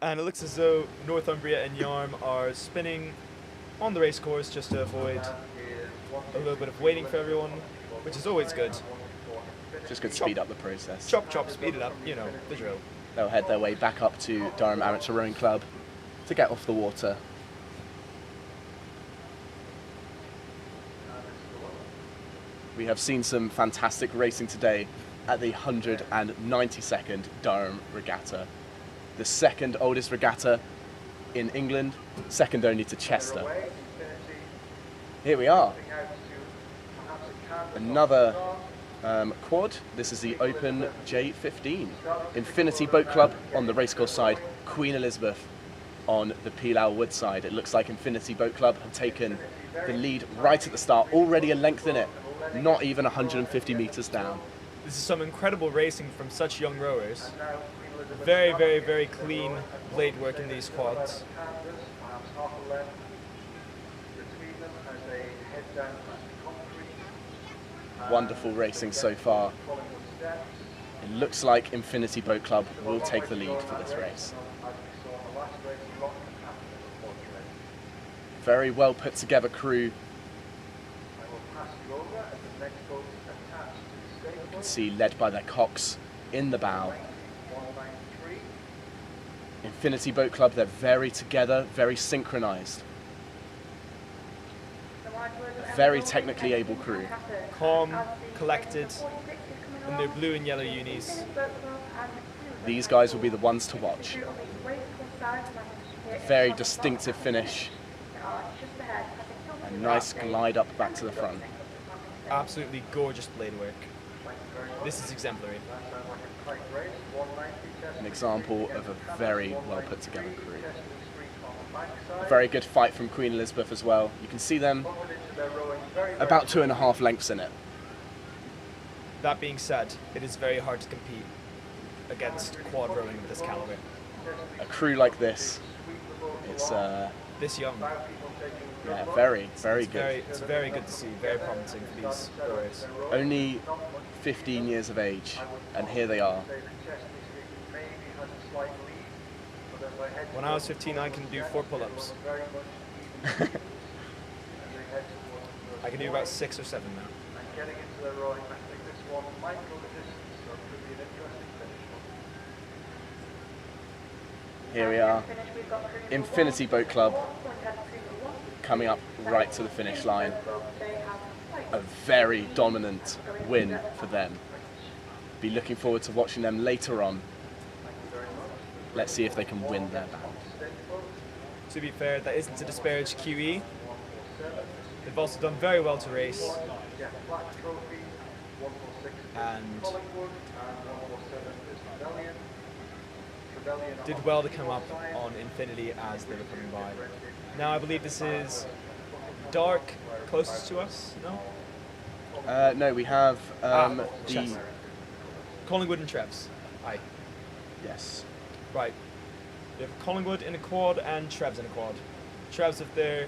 And it looks as though Northumbria and Yarm are spinning on the race course just to avoid a little bit of waiting for everyone, which is always good. Just could speed up the process. Chop, chop, speed it up, you know, the drill. They'll head their way back up to Durham Amateur Rowing Club to get off the water. We have seen some fantastic racing today at the 192nd Durham Regatta. The second oldest regatta in England, second only to Chester. Here we are. Another quad. This is the Open J15. Infinity Boat Club on the racecourse side, Queen Elizabeth on the Pilau Wood side. It looks like Infinity Boat Club have taken the lead right at the start, already a length in it, not even 150 metres down. This is some incredible racing from such young rowers. Very, very, very clean blade work in these quads. Wonderful racing so far. It looks like Infinity Boat Club will take the lead for this race. Very well put together crew. You can see led by their cocks in the bow. Infinity Boat Club, they're very together, very synchronized. A very technically able crew. Calm, collected, in their blue and yellow unis. These guys will be the ones to watch. A very distinctive finish. A nice glide up back to the front. Absolutely gorgeous blade work. This is exemplary. An example of a very well put together crew. A very good fight from Queen Elizabeth as well. You can see them about 2.5 lengths in it. That being said, it is very hard to compete against quad rowing of this caliber. A crew like this, it's This young. yeah, very, very good. It's very good to see, very promising for these rowers. Only 15 years of age, and here they are. When I was 15, I can do 4 pull-ups. I can do about 6 or 7 now. Here we are, Infinity Boat Club coming up right to the finish line. A very dominant win for them. Be looking forward to watching them later on. Let's see if they can win their battle. To be fair, that isn't to disparage QE. They've also done very well to race. And did well to come up on Infinity as they were coming by. Now I believe this is Dark closest to us, no? No, we have the... Chester. Collingwood and Trevs. Aye. Yes. Right. We have Collingwood in a quad and Trevs in a quad. Trevs with their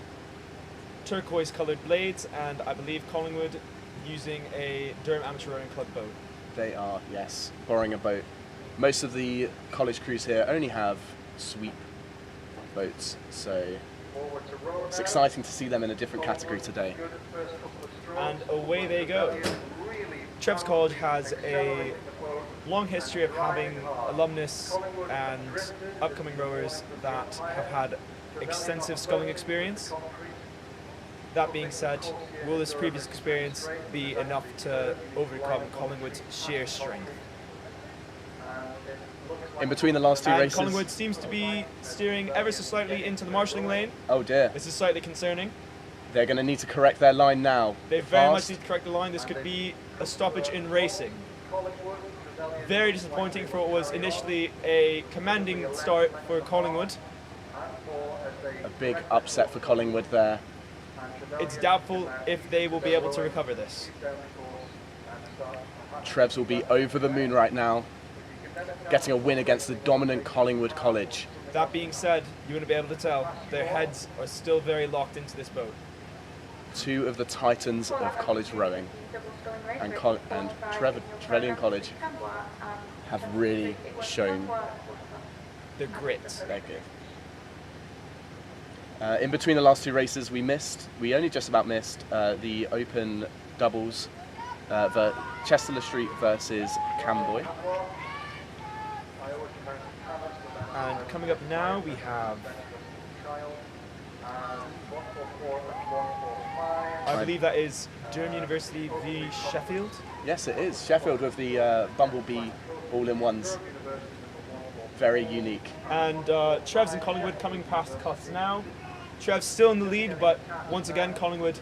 turquoise coloured blades, and I believe Collingwood using a Durham Amateur Rowing Club boat. They are, yes, borrowing a boat. Most of the college crews here only have sweep boats, so it's exciting to see them in a different category today. And away they go. Trevs College has a long history of having alumnus and upcoming rowers that have had extensive sculling experience. That being said, will this previous experience be enough to overcome Collingwood's sheer strength? In between the last two races... Collingwood seems to be steering ever so slightly into the marshalling lane. Oh dear. This is slightly concerning. They're going to need to correct their line now. They very much need to correct the line. This could be a stoppage in racing. Very disappointing for what was initially a commanding start for Collingwood. A big upset for Collingwood there. It's doubtful if they will be able to recover this. Trevs will be over the moon right now, getting a win against the dominant Collingwood College. That being said, you wouldn't be able to tell. Their heads are still very locked into this boat. Two of the titans of college rowing and Trevelyan College have really shown The grit. their good. In between the last two races, we only just about missed the open doubles, Chester Street versus Camboy. And coming up now, we have, I believe that is Durham University v Sheffield. Yes, it is. Sheffield with the Bumblebee all-in-ones. Very unique. And Trevs and Collingwood coming past the cuts now. Trevs still in the lead, but once again, Collingwood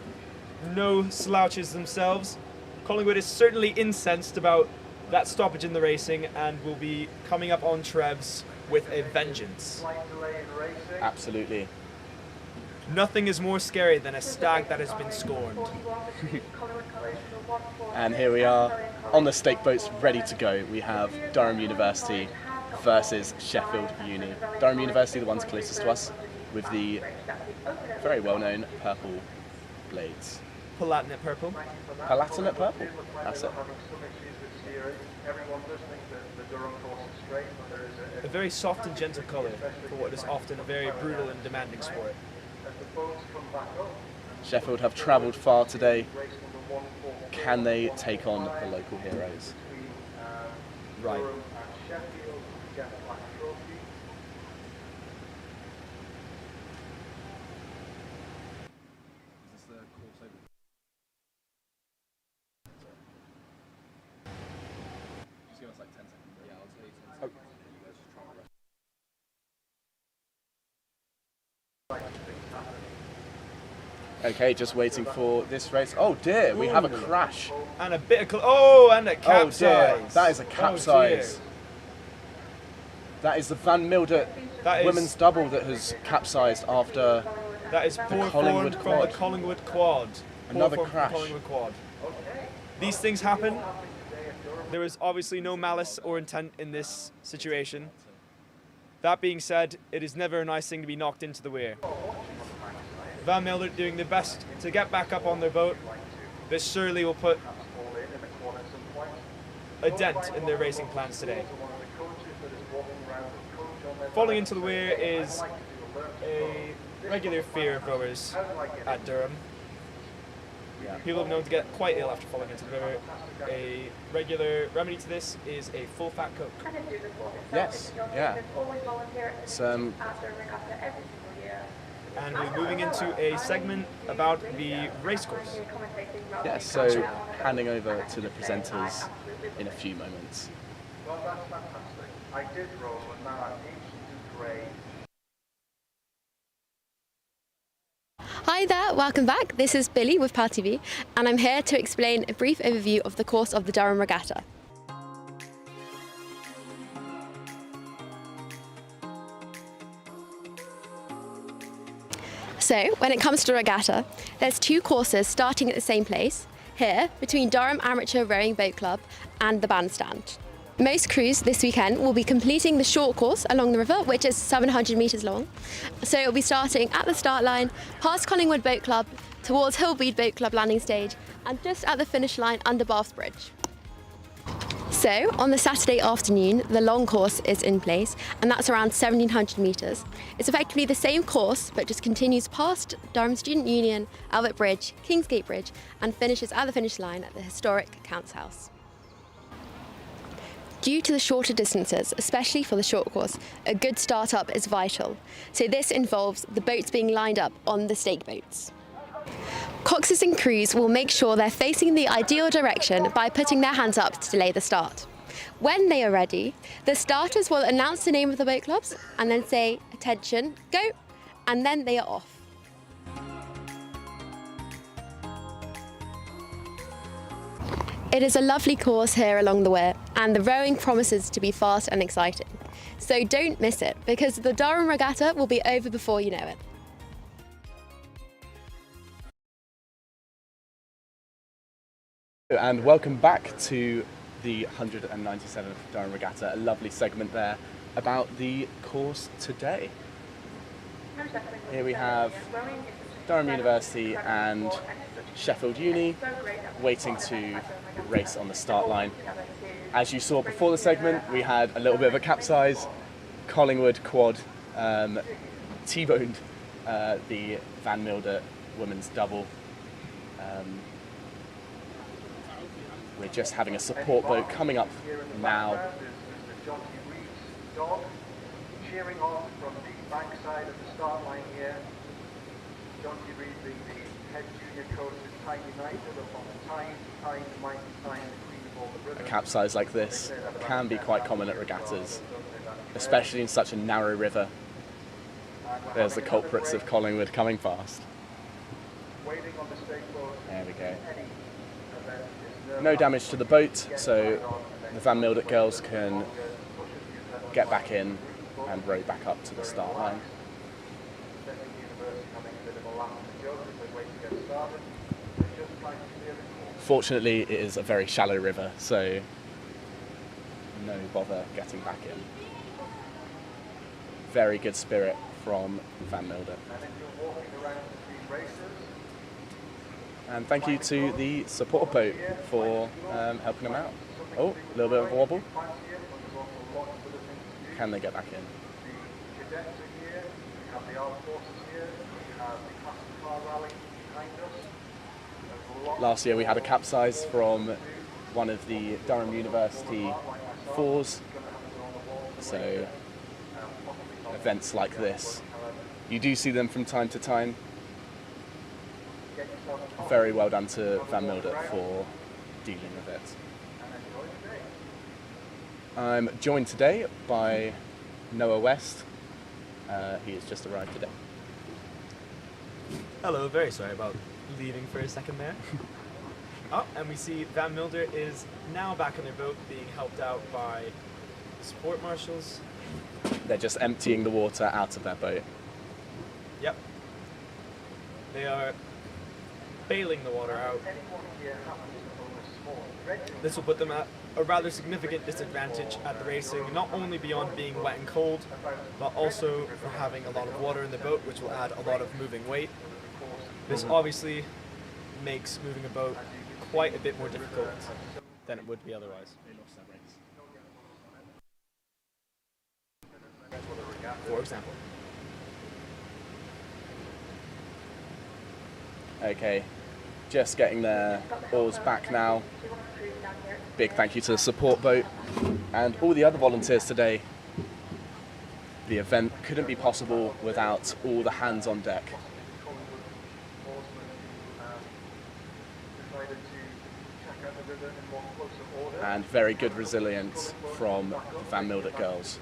no slouches themselves. Collingwood is certainly incensed about that stoppage in the racing and will be coming up on Trevs with a vengeance. Absolutely. Nothing is more scary than a stag that has been scorned. And here we are on the stake boats ready to go. We have Durham University versus Sheffield Uni. Durham University, the ones closest to us, with the very well-known purple blades. Palatinate purple. Palatinate purple, that's it. A very soft and gentle colour for what is often a very brutal and demanding sport. Sheffield have travelled far today. Can they take on the local heroes? Right. Okay, just waiting for this race. Oh dear, we have a crash. And a bit of and a capsize. Oh dear, that is a capsize. That is the Van Mildert women's double that has capsized after that is poor form from the Collingwood quad. Another crash. Collingwood quad. These things happen. There was obviously no malice or intent in this situation. That being said, it is never a nice thing to be knocked into the weir. Van Mildert doing their best to get back up on their boat. This surely will put a dent in their racing plans today. Falling into the weir is a regular fear of rowers at Durham. People have known to get quite ill after falling into the river. A regular remedy to this is a full fat Coke. Yes, yeah. It's, and we're moving into a segment about the racecourse. Yes, so handing over to the presenters in a few moments. Well, that's fantastic. I did roll and now I'm ancient and grey. Hi there, welcome back. This is Billy with PalTV, and I'm here to explain a brief overview of the course of the Durham Regatta. So, when it comes to regatta, there's two courses starting at the same place, here, between Durham Amateur Rowing Boat Club and the bandstand. Most crews this weekend will be completing the short course along the river, which is 700 metres long. So it'll be starting at the start line, past Collingwood Boat Club, towards Hillbead Boat Club landing stage, and just at the finish line under Bath Bridge. So, on the Saturday afternoon, the long course is in place, and that's around 1700 metres. It's effectively the same course, but just continues past Durham Student Union, Albert Bridge, Kingsgate Bridge, and finishes at the finish line at the historic Counts House. Due to the shorter distances, especially for the short course, a good start-up is vital. So this involves the boats being lined up on the stake boats. Coxes and crews will make sure they're facing the ideal direction by putting their hands up to delay the start. When they are ready, the starters will announce the name of the boat clubs and then say, "Attention, go," and then they are off. It is a lovely course here along the Weir, and the rowing promises to be fast and exciting. So don't miss it, because the Durham Regatta will be over before you know it. And welcome back to the 197th Durham Regatta, a lovely segment there about the course today. Here we have Durham University and Sheffield Uni waiting to race on the start line. As you saw before the segment, we had a little bit of a capsize. Collingwood quad T-boned the Van Milde women's double. We're just having a support boat coming up now. Cheering on from the backside of the start line here. John Reed being the head junior coach at Tyne United up on the Tyne, Mighty Tyne, the Queen of all the rivers. A capsize like this can be quite common at regattas, especially in such a narrow river. There's the culprits of Collingwood coming past. Waiting on the stake boat. There we go. No damage to the boat, so the Van Milde girls can get back in and row back up to the start line. Fortunately, it is a very shallow river, so no bother getting back in. Very good spirit from Van Milde. And thank you to the support boat for helping them out. Oh, a little bit of a wobble. Can they get back in? Last year we had a capsize from one of the Durham University fours. So events like this, you do see them from time to time. Very well done to Van Milde for dealing with it. I'm joined today by Noah West. He has just arrived today. Hello, very sorry about leaving for a second there. Oh, and we see Van Milde is now back on their boat being helped out by support marshals. They're just emptying the water out of their boat. Yep. They are bailing the water out. This will put them at a rather significant disadvantage at the racing, not only beyond being wet and cold, but also for having a lot of water in the boat, which will add a lot of moving weight. This obviously makes moving a boat quite a bit more difficult than it would be otherwise. For example. Okay, just getting their oars back now. Big thank you to the support boat and all the other volunteers today. The event couldn't be possible without all the hands on deck. And very good resilience from the Van Milde girls.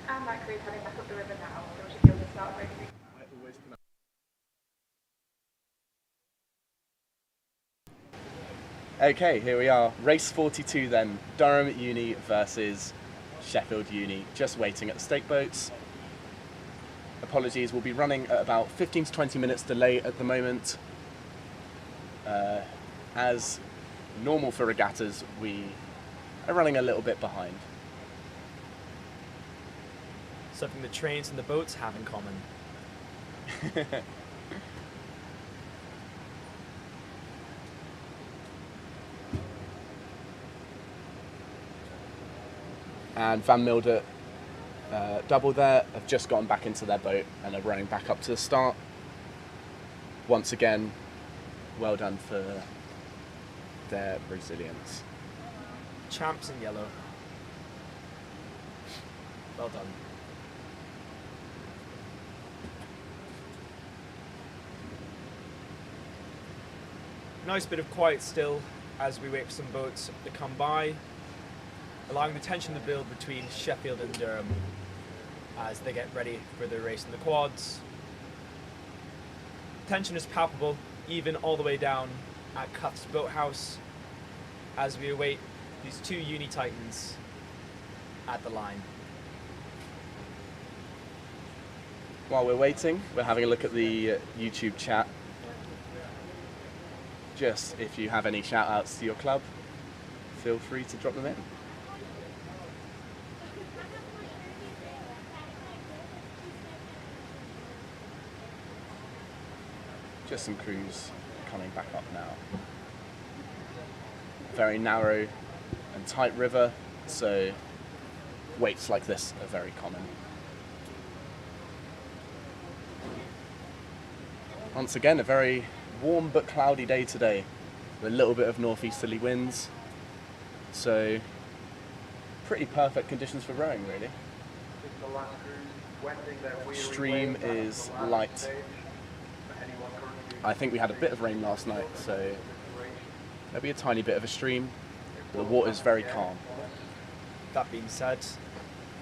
And that crew's heading back up the river now, so we should be able to start racing. Okay, here we are. Race 42 then. Durham Uni versus Sheffield Uni. Just waiting at the stake boats. Apologies, we'll be running at about 15 to 20 minutes delay at the moment. As normal for regattas, we are running a little bit behind. Something the trains and the boats have in common. And Van Milde double there have just gotten back into their boat and are running back up to the start. Once again, well done for their resilience. Champs in yellow. Well done. nice bit of quiet still as we wait for some boats to come by, allowing the tension to build between Sheffield and Durham as they get ready for their race in the quads. Tension is palpable, even all the way down at Cuff's Boathouse, as we await these two uni titans at the line. While we're waiting, we're having a look at the YouTube chat. Just if you have any shout outs to your club, feel free to drop them in. Just some crews coming back up now. Very narrow and tight river, so waits like this are very common. Once again, a very warm but cloudy day today, with a little bit of northeasterly winds, so pretty perfect conditions for rowing, really. Stream is light. I think we had a bit of rain last night, so there'll be a tiny bit of a stream, but the water is very calm. That being said,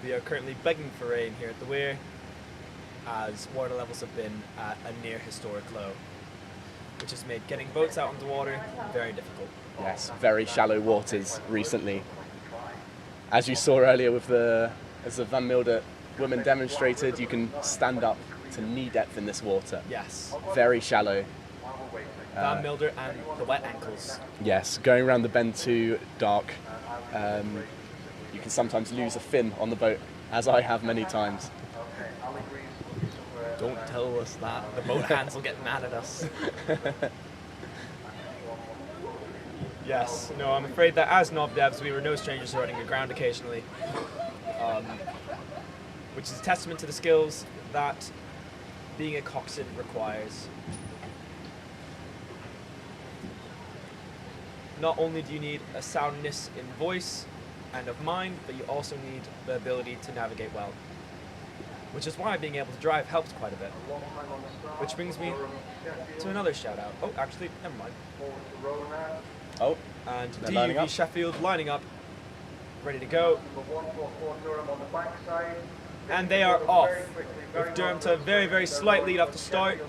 we are currently begging for rain here at the weir, as water levels have been at a near historic low, which has made getting boats out on the water very difficult. Yes, very shallow waters recently. As you saw earlier as the Van Milde women demonstrated, you can stand up to knee depth in this water. Yes. Very shallow. Van Milde and the wet ankles. Yes, going around the bend too dark. You can sometimes lose a fin on the boat, as I have many times. Don't tell us that. The boat hands will get mad at us. Yes, no, I'm afraid that as Nov devs, we were no strangers to running aground occasionally. Which is a testament to the skills that being a coxswain requires. Not only do you need a soundness in voice and of mind, but you also need the ability to navigate well. Which is why being able to drive helps quite a bit. Which brings me to another shout out. Oh, actually, never mind. Oh, and lining DUV up. Sheffield lining up, ready to go. And they are off, with Durham to a very, very slight lead off the start,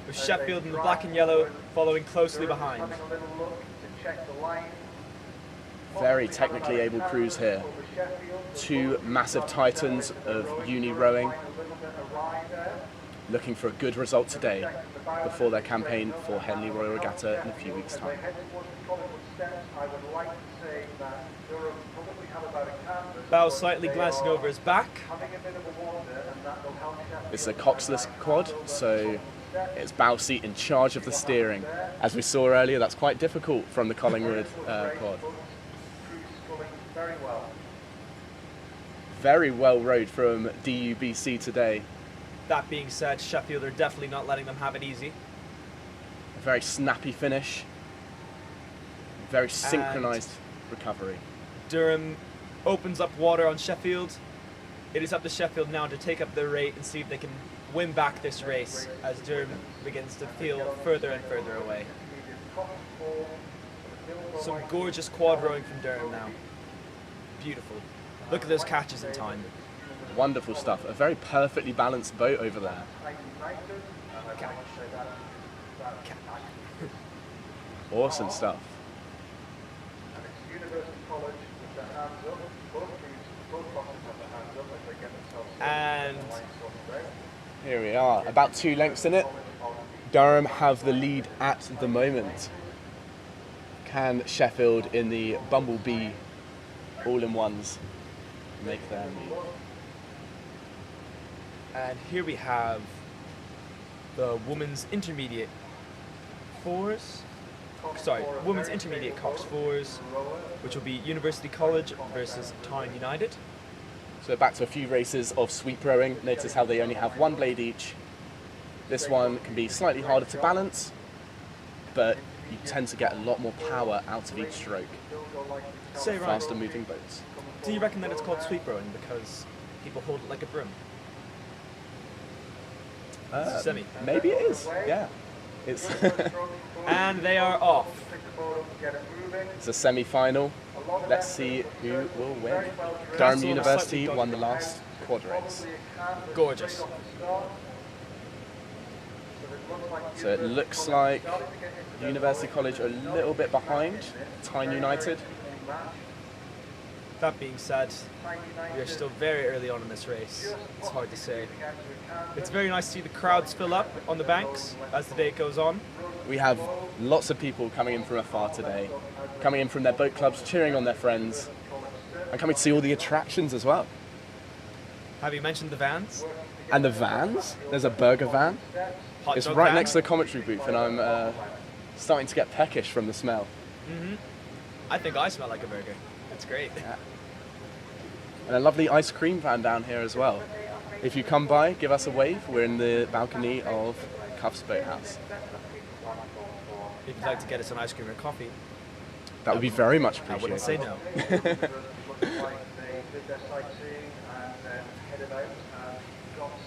with Sheffield in the black and yellow following closely behind. Very technically able crews here. Two massive titans of uni rowing, looking for a good result today before their campaign for Henley Royal Regatta in a few weeks' time. Bow slightly glancing over his back. It's a coxless quad, so it's bow seat in charge of the steering. As we saw earlier, that's quite difficult from the Collingwood quad. Very well rowed from DUBC today. That being said, Sheffield are definitely not letting them have it easy. A very snappy finish. Very synchronized recovery. Durham opens up water on Sheffield. It is up to Sheffield now to take up their rate and see if they can win back this race as Durham begins to feel further and further away. Some gorgeous quad rowing from Durham now. Beautiful. Look at those catches in time. Wonderful stuff. A very perfectly balanced boat over there. Awesome stuff. And here we are, about 2 lengths in it. Durham have the lead at the moment. Can Sheffield in the Bumblebee all-in-ones make their lead? And here we have the women's intermediate fours. Sorry, women's intermediate Cox fours, which will be University College versus Tyne United. So back to a few races of sweep rowing. Notice how they only have 1 blade each. This one can be slightly harder to balance, but you tend to get a lot more power out of each stroke. Say, Ryan, Faster moving boats. do you reckon that it's called sweep rowing because people hold it like a broom? Semi. Maybe it is, yeah. It's And they are off. it's a semi-final. Let's see who will win. Durham Castle University slightly won the last quad race. Gorgeous. So it looks like University College are a little bit behind Tyne United. That being said, we are still very early on in this race. It's hard to say. It's very nice to see the crowds fill up on the banks as the day goes on. We have lots of people coming in from afar today, coming in from their boat clubs, cheering on their friends, and coming to see all the attractions as well. Have you mentioned the vans? And the vans, there's a burger van. Hot It's dog right van? next to the commentary booth, and I'm starting to get peckish from the smell. I think I smell like a burger. It's great. And a lovely ice cream van down here as well. If you come by, give us a wave. We're in the balcony of Cuffs Boathouse. If you'd like to get us an ice cream or coffee, That would be very much I wouldn't say appreciated.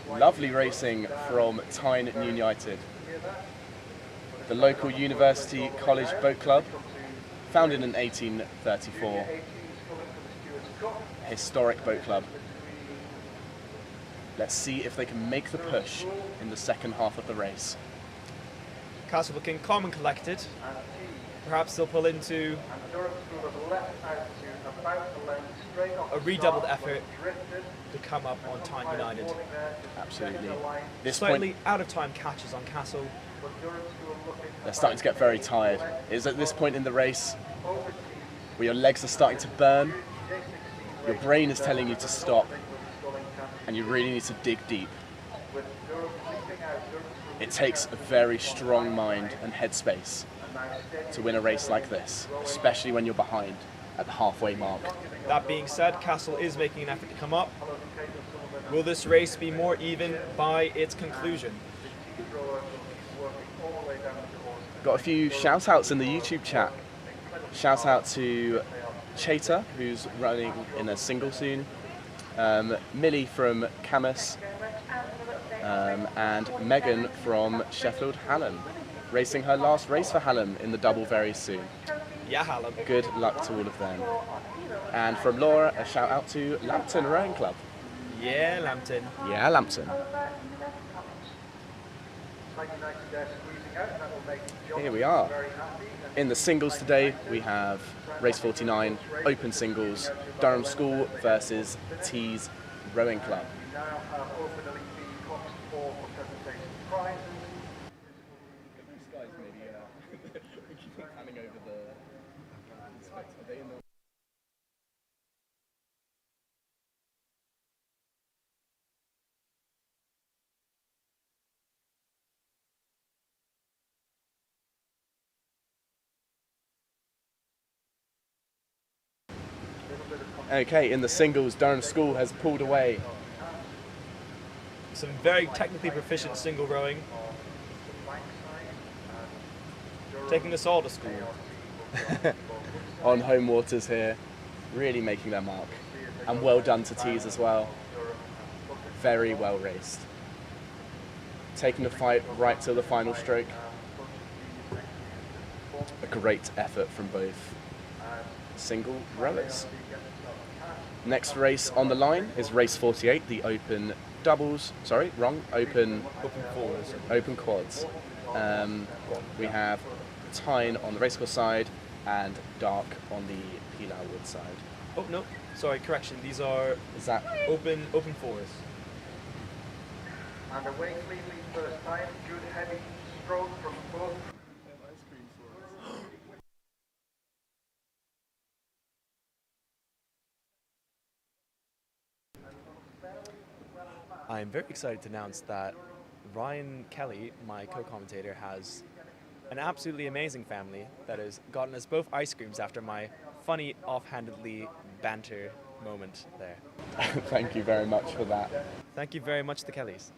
no. Lovely racing from Tyne United. The local University College Boat Club, founded in 1834. Historic boat club. Let's see if they can make the push in the second half of the race. Castle looking calm and collected. Perhaps they'll pull into a redoubled effort to come up on Tyne United. Absolutely. This Slightly point, out of time catches on Castle. they're starting to get very tired. It's at this point in the race where your legs are starting to burn, your brain is telling you to stop, and you really need to dig deep. It takes a very strong mind and headspace to win a race like this, especially when you're behind at the halfway mark. That being said, Castle is making an effort to come up. Will this race be more even by its conclusion? Got a few shout outs in the YouTube chat. Shout out to Chater, who's running in a single soon, Millie from Camus, and Megan from Sheffield Hallam, racing her last race for Hallam in the double very soon. Yeah, Hallam. Good luck to all of them. And from Laura, a shout out to Lambton Rowing Club. Yeah, Lambton. Yeah, Lambton. Here we are. In the singles today, we have race 49, open singles, Durham School versus Tees Rowing Club. Okay, in the singles, Durham School has pulled away. Some very technically proficient single rowing. Taking us all to school. On home waters here, really making their mark. And well done to Tees as well. Very well raced. Taking the fight right till the final stroke. A great effort from both single rowers. Next race on the line is race 48, the open doubles, open fours. Open quads. We have Tyne on the racecourse side and Dark on the Pilau Wood side. Oh no, sorry, correction. These are Is that open fours. And away cleanly first time, good heavy stroke from both. I'm very excited to announce that Ryan Kelly, my co-commentator, has an absolutely amazing family that has gotten us both ice creams after my funny, offhandedly banter moment there. Thank you very much for that. Thank you very much, the Kellys.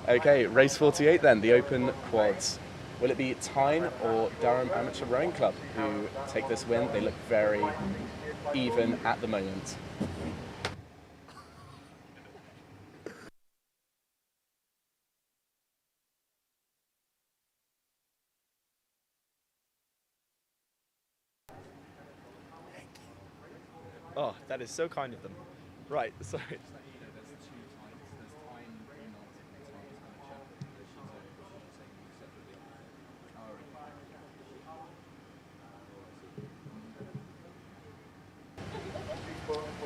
Okay, race 48 then, the open quads. Will it be Tyne or Durham Amateur Rowing Club who take this win? They look very even at the moment. Oh, that is so kind of them. Right, sorry.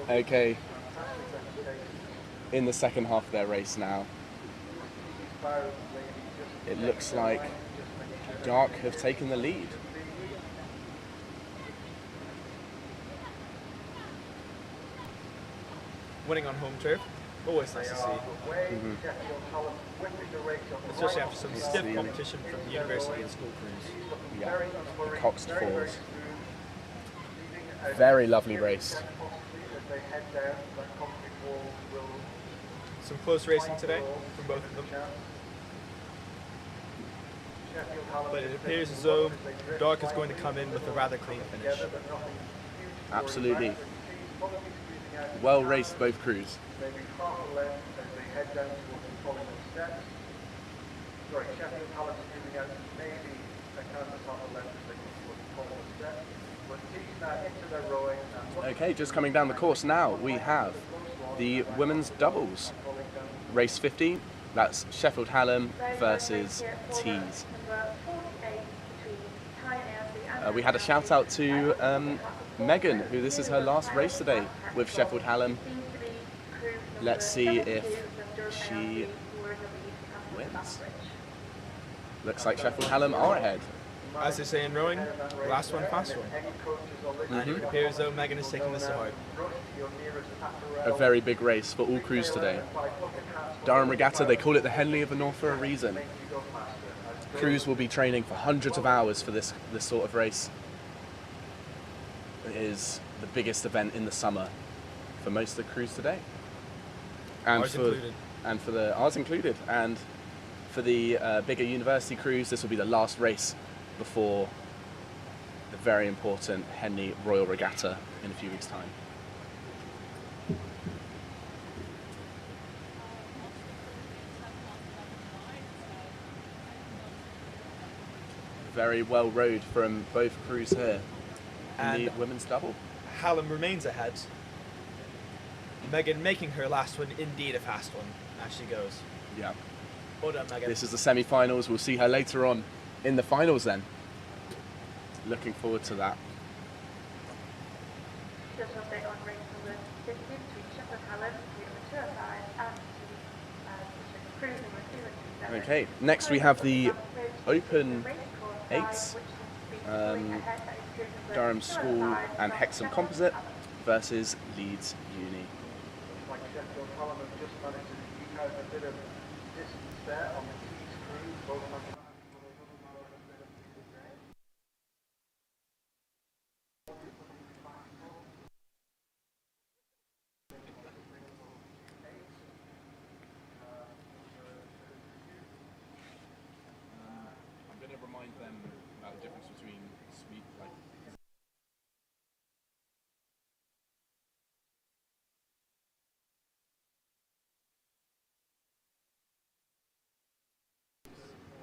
Okay, in the second half of their race now, it looks like Dark have taken the lead. Winning on home turf, always nice to see. Especially after some stiff competition from the university and school crews. Yeah, the Coxed Fours. Very lovely race. Some close racing today from both of them. But it appears as though Dark is going to come in with a rather clean finish. Absolutely. Well raced, both crews. Maybe half a length as they head down towards the following steps. Sorry, Sheffield Palace is moving out maybe a kind of half a length as they go towards the following steps. But teams now into their rowing. Okay, just coming down the course now, we have the women's doubles. Race 15, that's Sheffield Hallam versus Tees. We had a shout out to Megan, who this is her last race today with Sheffield Hallam. Let's see if she wins. Looks like Sheffield Hallam are ahead. As they say in rowing, last one, fast one. And it appears as though Megan is taking this to heart. A very big race for all crews today. Durham Regatta, they call it the Henley of the North for a reason. Crews will be training for hundreds of hours for this sort of race. It is the biggest event in the summer for most of the crews today. And Ours included. And for the ours included. And for the bigger university crews, this will be the last race before the very important Henley Royal Regatta in a few weeks' time. Very well rowed from both crews here in And the women's double. Hallam remains ahead. Megan making her last one indeed a fast one as she goes. Yeah. Well done, Megan. This is the semi-finals. We'll see her later on in the finals then. Looking forward to that. Just an update on race number 15 between Sheffield Hallam, the Tour 5, and cruising with 207. Okay, next we have the Open 8s. Durham School and Hexham Composite versus Leeds Uni. Like Sheffield Hallam have just managed to eke out a bit of distance there on the Tees crew. Both have I'm going to remind them about the difference between sweet, like.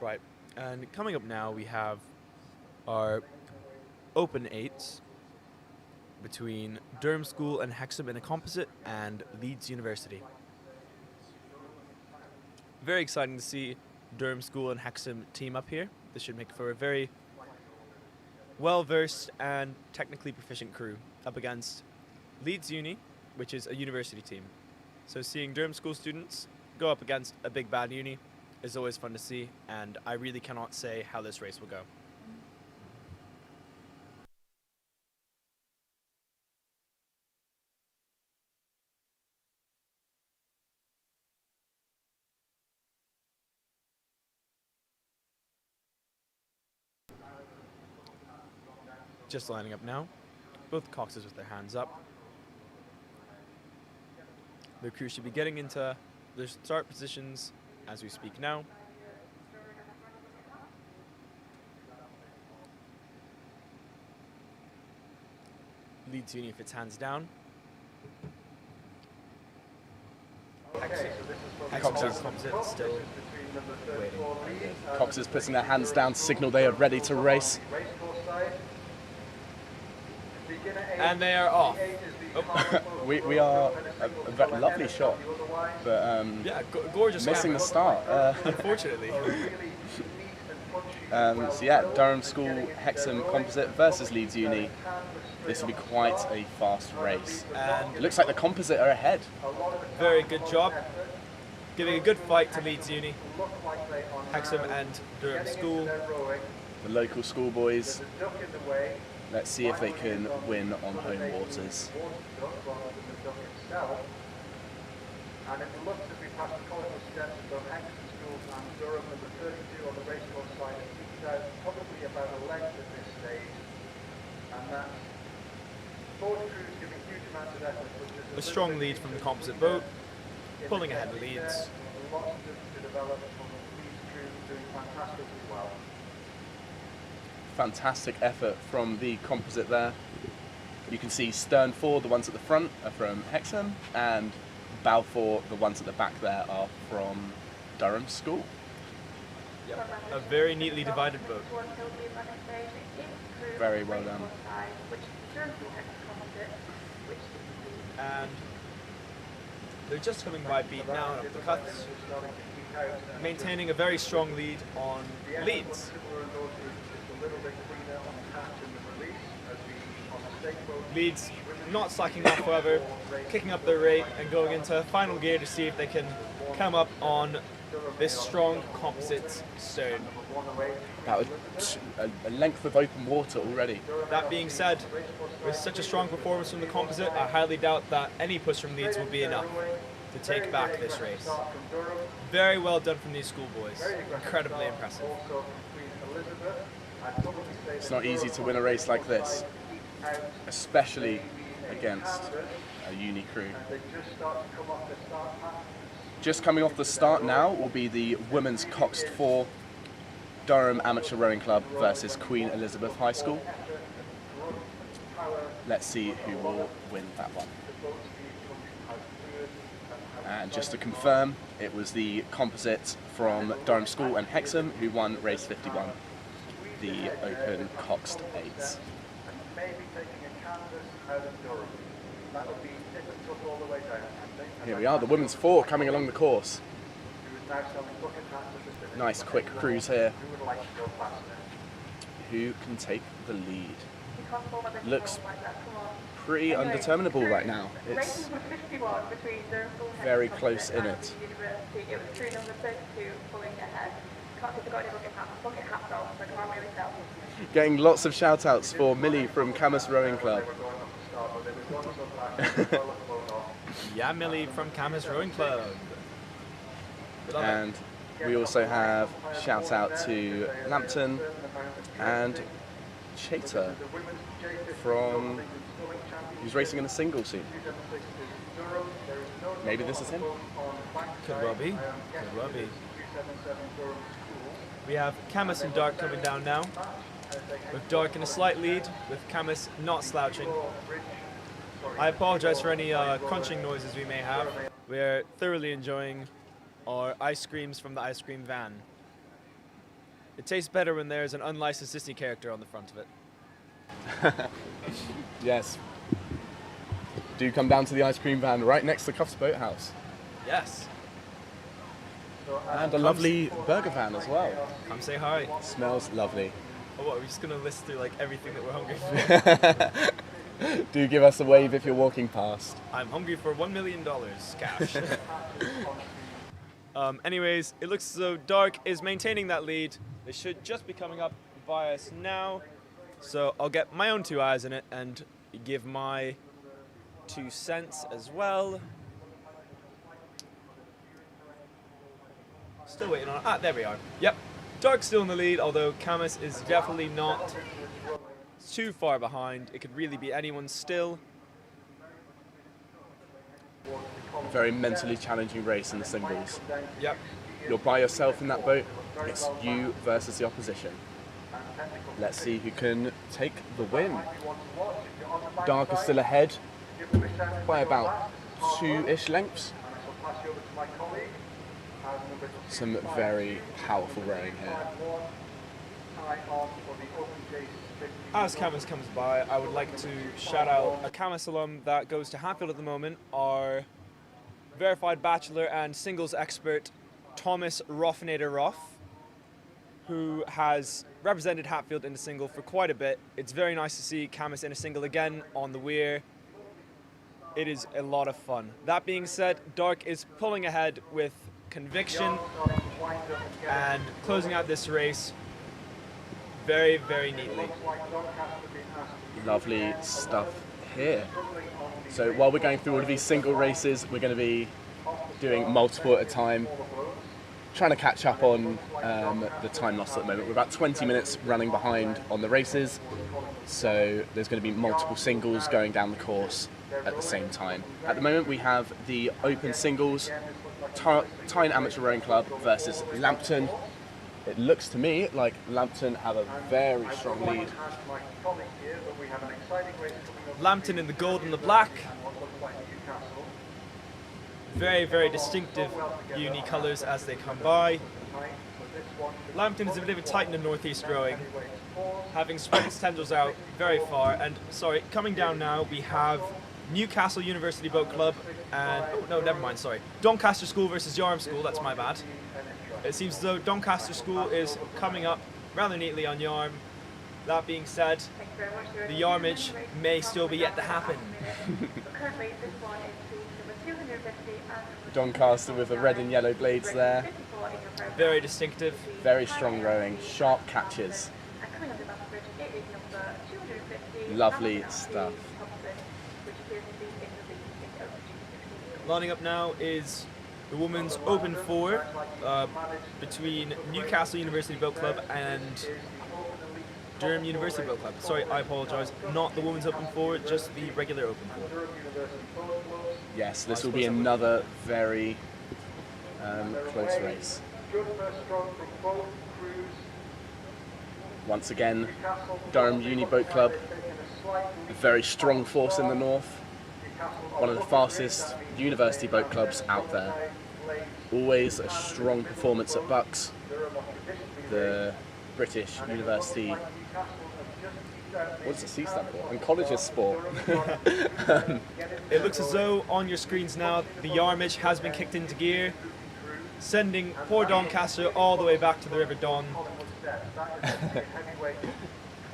Right, and coming up now we have our Open 8s between Durham School and Hexham in a composite and Leeds University. Very exciting to see Durham School and Hexham team up here. This should make for a very well-versed and technically proficient crew up against Leeds Uni, which is a university team. So seeing Durham School students go up against a big bad uni is always fun to see, and I really cannot say how this race will go. Just lining up now, both Coxes with their hands up. The crew should be getting into their start positions as we speak now. Leeds Uni if it's hands down. Coxes. Composite still waiting. Cox is putting their hands down to signal they are ready to race. And they are off. Oh. we are a very lovely shot, but Yeah, gorgeous missing camera. the start. Unfortunately. So yeah, Durham School Hexham Composite versus Leeds Uni. This will be quite a fast race. And It looks like the Composite are ahead. very good job. Giving a good fight to Leeds Uni, Hexham and Durham School. The local schoolboys. Let's see if they can win on home waters. And it looks as we pass the colourful steps of Hexham School and Durham number 32 on the racecourse side. It peaks out probably about a length at this stage. And that's both crews giving huge amounts of effort. A strong lead from the composite boat, pulling ahead of Leeds. Lots to develop from Leeds crew doing fantastically well. Fantastic effort from the Composite there. You can see stern four, the ones at the front, are from Hexham, and bow four, the ones at the back there, are from Durham School. Yep. A very neatly divided boat. Very well done. And they're just coming by beat now up the cuts, maintaining a very strong lead on Leeds. Leeds not slacking off, however, kicking up their rate and going into final gear to see if they can come up on this strong composite stone. About a length of open water already. That being said, with such a strong performance from the composite, I highly doubt that any push from Leeds will be enough to take back this race. Very well done from these schoolboys. Incredibly impressive. It's not easy to win a race like this, especially against a uni crew. Just coming off the start now will be the Women's Coxed 4 Durham Amateur Rowing Club versus Queen Elizabeth High School. Let's see who will win that one. And just to confirm, it was the Composite from Durham School and Hexham who won race 51, the Open Coxed 8s. Here we are, the women's 4 coming along the course. Nice quick cruise here. Who can take the lead? Looks pretty undeterminable right now. It's very close in it. Getting lots of shout outs for Millie from Camus Rowing Club. Yeah, Millie from Camus Rowing Club. And we also have shout out to Lampton and Chater from who's racing in a single soon. Maybe this is him. Could well be. Could well be. We have Camus and Dark coming down now, with Dark in a slight lead, with Camus not slouching. I apologize for any crunching noises we may have. We are thoroughly enjoying our ice creams from the ice cream van. It tastes better when there's an unlicensed Disney character on the front of it. Yes. Do come down to the ice cream van right next to Cuffs Boathouse. Yes. And a lovely burger van as well. Come say hi. Smells lovely. Oh, what, are we just going to list through like everything that we're hungry for? Do give us a wave if you're walking past. I'm hungry for $1 million cash. Anyways, it looks as though Dark is maintaining that lead. They should just be coming up by us now. So I'll get my own 2 eyes in it and give my 2 cents as well. Still waiting on it. Ah, there we are. Yep. Dark's still in the lead, although Camus is definitely not too far behind. It could really be anyone still. Very mentally challenging race in the singles. Yep. You're by yourself in that boat. It's you versus the opposition. Let's see who can take the win. Dark is still ahead by about 2-ish lengths. Some very powerful rowing here. As Camas comes by, I would like to shout out a Camas alum that goes to Hatfield at the moment, our verified bachelor and singles expert, Thomas Roffinator Roff, who has represented Hatfield in the single for quite a bit. It's very nice to see Camas in a single again on the Weir. It is a lot of fun. That being said, Dark is pulling ahead with conviction and closing out this race very, very neatly. Lovely stuff here. So while we're going through all of these single races, we're going to be doing multiple at a time, trying to catch up on the time lost at the moment. We're about 20 minutes running behind on the races, so there's going to be multiple singles going down the course at the same time. At the moment we have the open singles, Tyne Amateur Rowing Club versus Lambton. It looks to me like Lambton have a very strong lead. Lambton in the gold and the black. Very, very distinctive uni colours as they come by. Lambton is a bit of a titan in northeast rowing, having spread its tendrils out very far. And sorry, coming down now we have Newcastle University Boat Club and Doncaster School versus Durham School. That's my bad. It seems as though Doncaster School is coming up rather neatly on Yarm. That being said, the Yarmage may still be yet to happen. Doncaster with the red and yellow blades there. Very distinctive. Very strong rowing, sharp catches. Lovely stuff. Lining up now is the women's Open 4 between Newcastle University Boat Club and Durham University Boat Club. Sorry, I apologise. Not the women's Open 4, just the regular Open 4. Yes, this will be another very close race. Once again, Durham Uni Boat Club, a very strong force in the north. One of the fastest university boat clubs out there. Always a strong performance at Bucks, the British University. What does the C stand for? And colleges sport. It looks as though on your screens now the Yarmage has been kicked into gear, sending poor Doncaster all the way back to the River Don.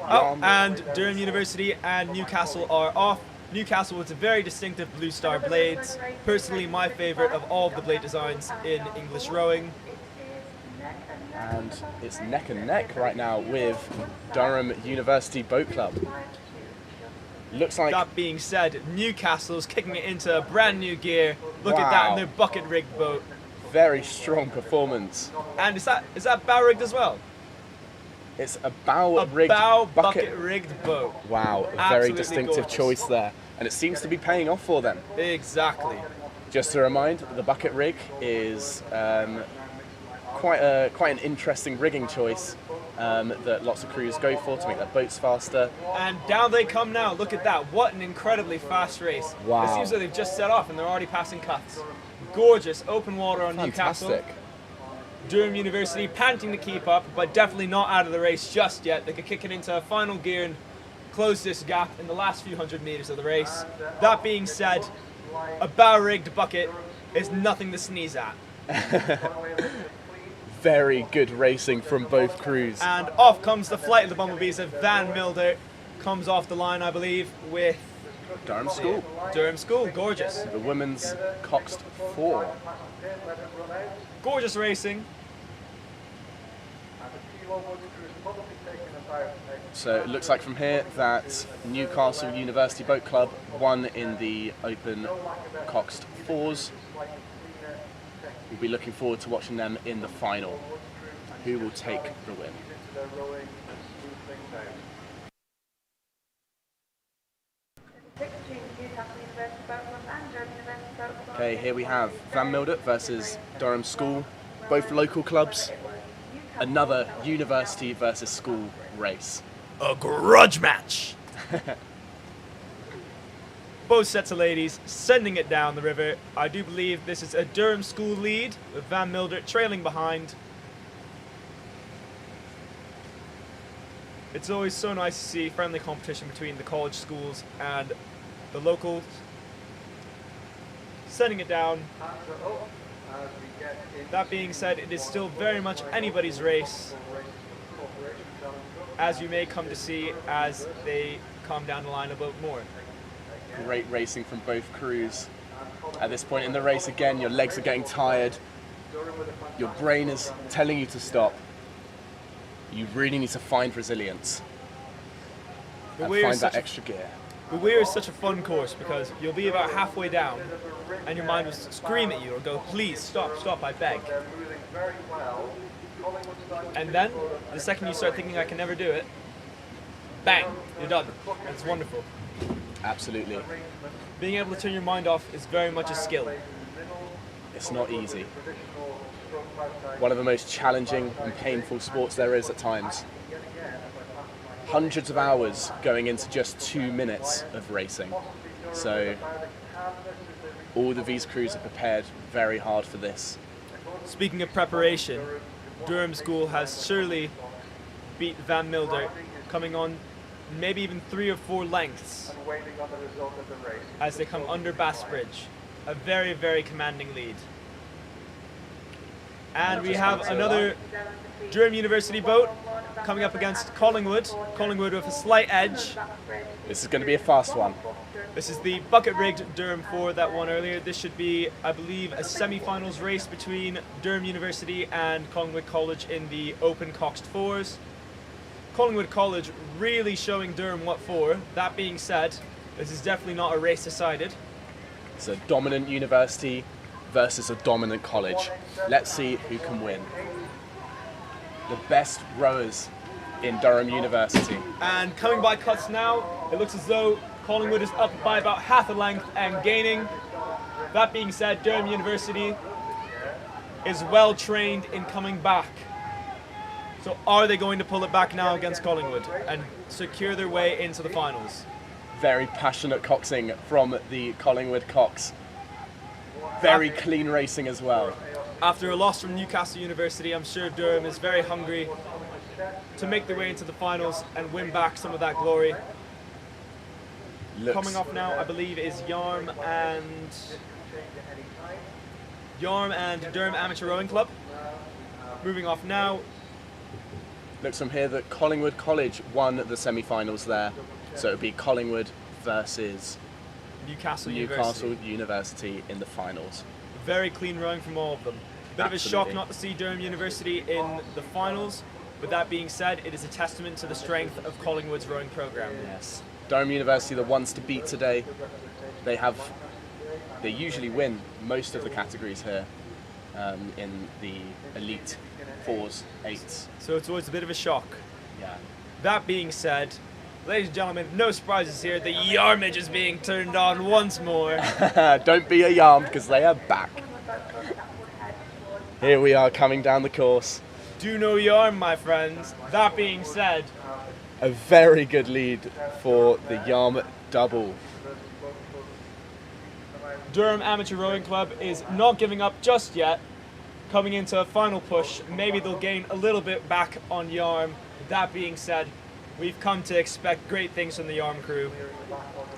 Oh, and Durham University and Newcastle are off. Newcastle with a very distinctive blue star blades. Personally, my favourite of all of the blade designs in English rowing. And it's neck and neck right now with Durham University Boat Club. Looks like... That being said, Newcastle's kicking it into a brand new gear. Look at that in their bucket rigged boat. Very strong performance. And is that bow rigged as well? It's a bow rigged bucket rigged boat. Wow, a very distinctive choice there. And it seems to be paying off for them. Exactly. Just to remind, the bucket rig is quite an interesting rigging choice that lots of crews go for to make their boats faster. And down they come now. Look at that. What an incredibly fast race. Wow. It seems like they've just set off and they're already passing cuts. Gorgeous open water on Fantastic. Newcastle. Durham University panting to keep up, but definitely not out of the race just yet. They could kick it into a final gear and close this gap in the last few hundred meters of the race. That being said, a bow-rigged bucket is nothing to sneeze at. Very good racing from both crews. And off comes the flight of the Bumblebees as Van Milder comes off the line, I believe, with Durham School. Durham School, gorgeous. The women's Coxed 4. Gorgeous racing. So it looks like from here that Newcastle University Boat Club won in the Open Coxed 4s. We'll be looking forward to watching them in the final. Who will take the win? Okay, here we have Van Mildert versus Durham School, both local clubs. Another university versus school race. A grudge match. Both sets of ladies sending it down the river. I do believe this is a Durham School lead with Van Mildert trailing behind. It's always so nice to see friendly competition between the college schools and the locals. Setting it down. That being said, it is still very much anybody's race, as you may come to see as they come down the line a bit more. Great racing from both crews. At this point in the race, again, your legs are getting tired. Your brain is telling you to stop. You really need to find resilience and find that extra gear. The Weir is such a fun course because you'll be about halfway down and your mind will scream at you or go, please stop, stop, I beg. And then, the second you start thinking I can never do it, bang, you're done. And it's wonderful. Absolutely. Being able to turn your mind off is very much a skill. It's not easy. One of the most challenging and painful sports there is at times. Hundreds of hours going into just 2 minutes of racing. So all of these crews are prepared very hard for this. Speaking of preparation, Durham School has surely beat Van Milder, coming on maybe even 3 or 4 lengths as they come under Bass Bridge. A very, very commanding lead. And we have another Durham University boat coming up against Collingwood. Collingwood with a slight edge. This is going to be a fast one. This is the bucket-rigged Durham 4 that won earlier. This should be, I believe, a semi-finals race between Durham University and Collingwood College in the open coxed 4s. Collingwood College really showing Durham what for. That being said, this is definitely not a race decided. It's a dominant university versus a dominant college. Let's see who can win. The best rowers in Durham University. And coming by cuts now, it looks as though Collingwood is up by about half a length and gaining. That being said, Durham University is well trained in coming back. So are they going to pull it back now against Collingwood and secure their way into the finals? Very passionate coxing from the Collingwood Cox. Very clean racing as well. After a loss from Newcastle University, I'm sure Durham is very hungry to make their way into the finals and win back some of that glory. Coming off now, I believe, is Yarm and Durham Amateur Rowing Club. Moving off now. Looks from here that Collingwood College won the semi-finals there. So it would be Collingwood versus Newcastle University in the finals. Very clean rowing from all of them. Bit of a shock not to see Durham University in the finals. With that being said, it is a testament to the strength of Collingwood's rowing program. Yes. Durham University, the ones to beat today. They usually win most of the categories here in the elite 4s, 8s. So it's always a bit of a shock. Yeah. That being said, ladies and gentlemen, no surprises here. The Yarmage is being turned on once more. Don't be a yarm because they are back. Here we are coming down the course. Do no yarm, my friends. That being said, a very good lead for the Yarm double. Durham Amateur Rowing Club is not giving up just yet. Coming into a final push, maybe they'll gain a little bit back on Yarm. That being said, we've come to expect great things from the Yarm crew.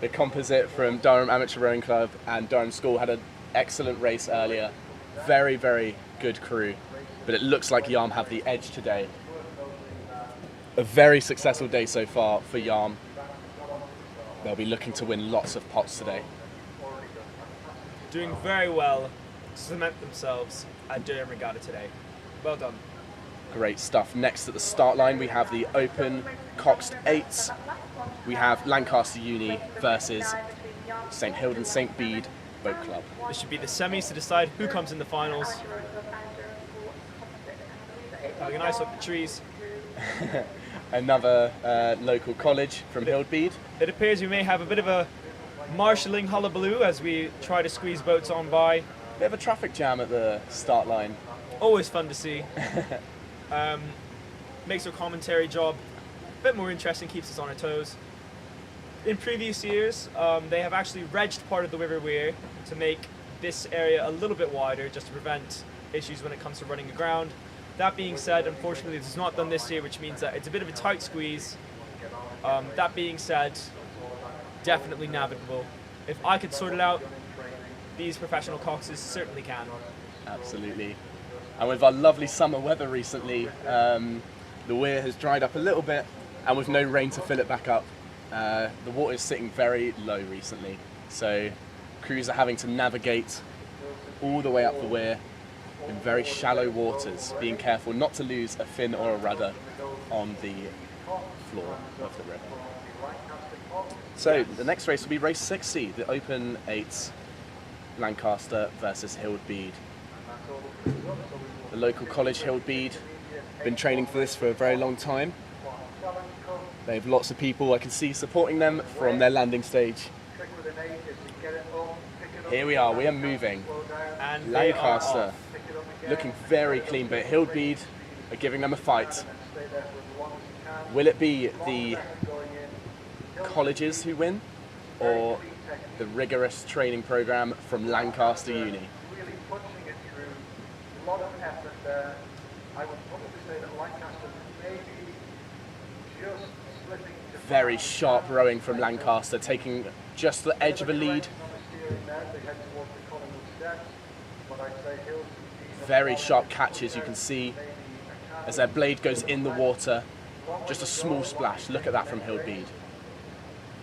The composite from Durham Amateur Rowing Club and Durham School had an excellent race earlier. Very, very good crew. But it looks like Yarm have the edge today. A very successful day so far for Yarm. They'll be looking to win lots of pots today. Doing very well to cement themselves at Durham Regatta today. Well done. Great stuff. Next at the start line we have the open coxed 8s. We have Lancaster Uni versus St Hilda St Bede Boat Club. This should be the semis to decide who comes in the finals. Having a nice look at the trees. Another local college from Hildbede. It appears we may have a bit of a marshalling hullabaloo as we try to squeeze boats on by. Bit of a traffic jam at the start line. Always fun to see. Makes our commentary job a bit more interesting, keeps us on our toes. In previous years, they have actually redged part of the River Weir to make this area a little bit wider, just to prevent issues when it comes to running aground. That being said, unfortunately, it's not done this year, which means that it's a bit of a tight squeeze. That being said, definitely navigable. If I could sort it out, these professional coxes certainly can. Absolutely. And with our lovely summer weather recently, the weir has dried up a little bit, and with no rain to fill it back up, the water is sitting very low recently. So crews are having to navigate all the way up the weir in very shallow waters, being careful not to lose a fin or a rudder on the floor of the river. So the next race will be race 60, the Open 8 Lancaster versus Hildbead. The local college Hildbead been training for this for a very long time. They have lots of people I can see supporting them from their landing stage. Here we are moving. And Lancaster looking very clean, but Hildbead are giving them a fight. Will it be the colleges who win, or the rigorous training program from Lancaster Uni? Really pushing it through, a lot of effort there. I would probably say that Lancaster maybe just slipping to Very sharp rowing from Lancaster, taking just the edge of a lead. Very sharp catches, you can see as their blade goes in the water. Just a small splash. Look at that from Hildbead.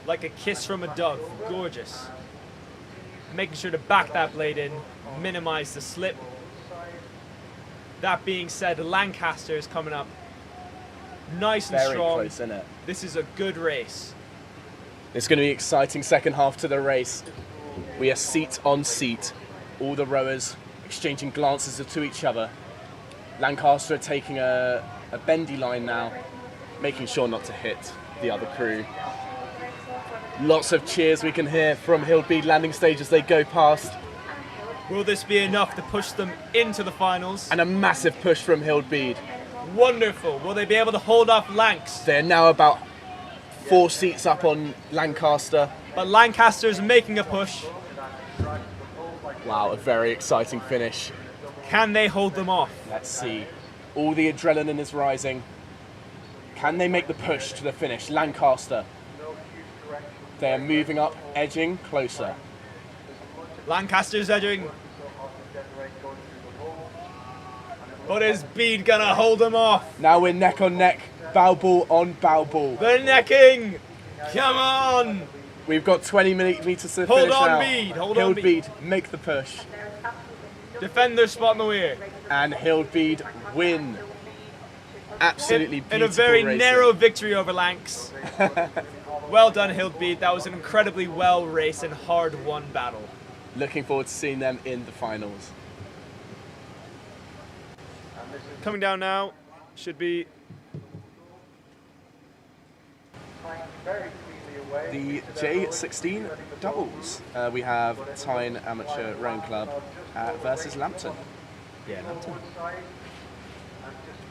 like a kiss from a dove, gorgeous. Making sure to back that blade in, minimize the slip. That being said, Lancaster is coming up nice and Very strong. close, isn't it? This is a good race. It's going to be exciting second half to the race. We are seat on seat. All the rowers exchanging glances to each other. Lancaster are taking a bendy line now, making sure not to hit the other crew. Lots of cheers we can hear from Hildbead landing stage as they go past. Will this be enough to push them into the finals? And a massive push from Hildbead. Wonderful. Will they be able to hold off Lancs? They're now about 4 seats up on Lancaster. But Lancaster's making a push. Wow, a very exciting finish. Can they hold them off? Let's see. All the adrenaline is rising. Can they make the push to the finish? Lancaster. They are moving up, edging closer. Lancaster's edging. But is Bede gonna hold them off? Now we're neck on neck, bow ball on bow ball. They're necking! Come on! We've got 20 meters to Hold finish on, now. Bede, hold on, Hildbead make the push. Defend their spot in the weir. And Hildbead win. Absolutely beautiful In a very racing. narrow victory over Lancs. Well done, Hildbead. That was an incredibly well raced and hard won battle. Looking forward to seeing them in the finals. Coming down now should be The J16 doubles. We have Tyne Amateur Rowing Club versus Lambton. Lambton.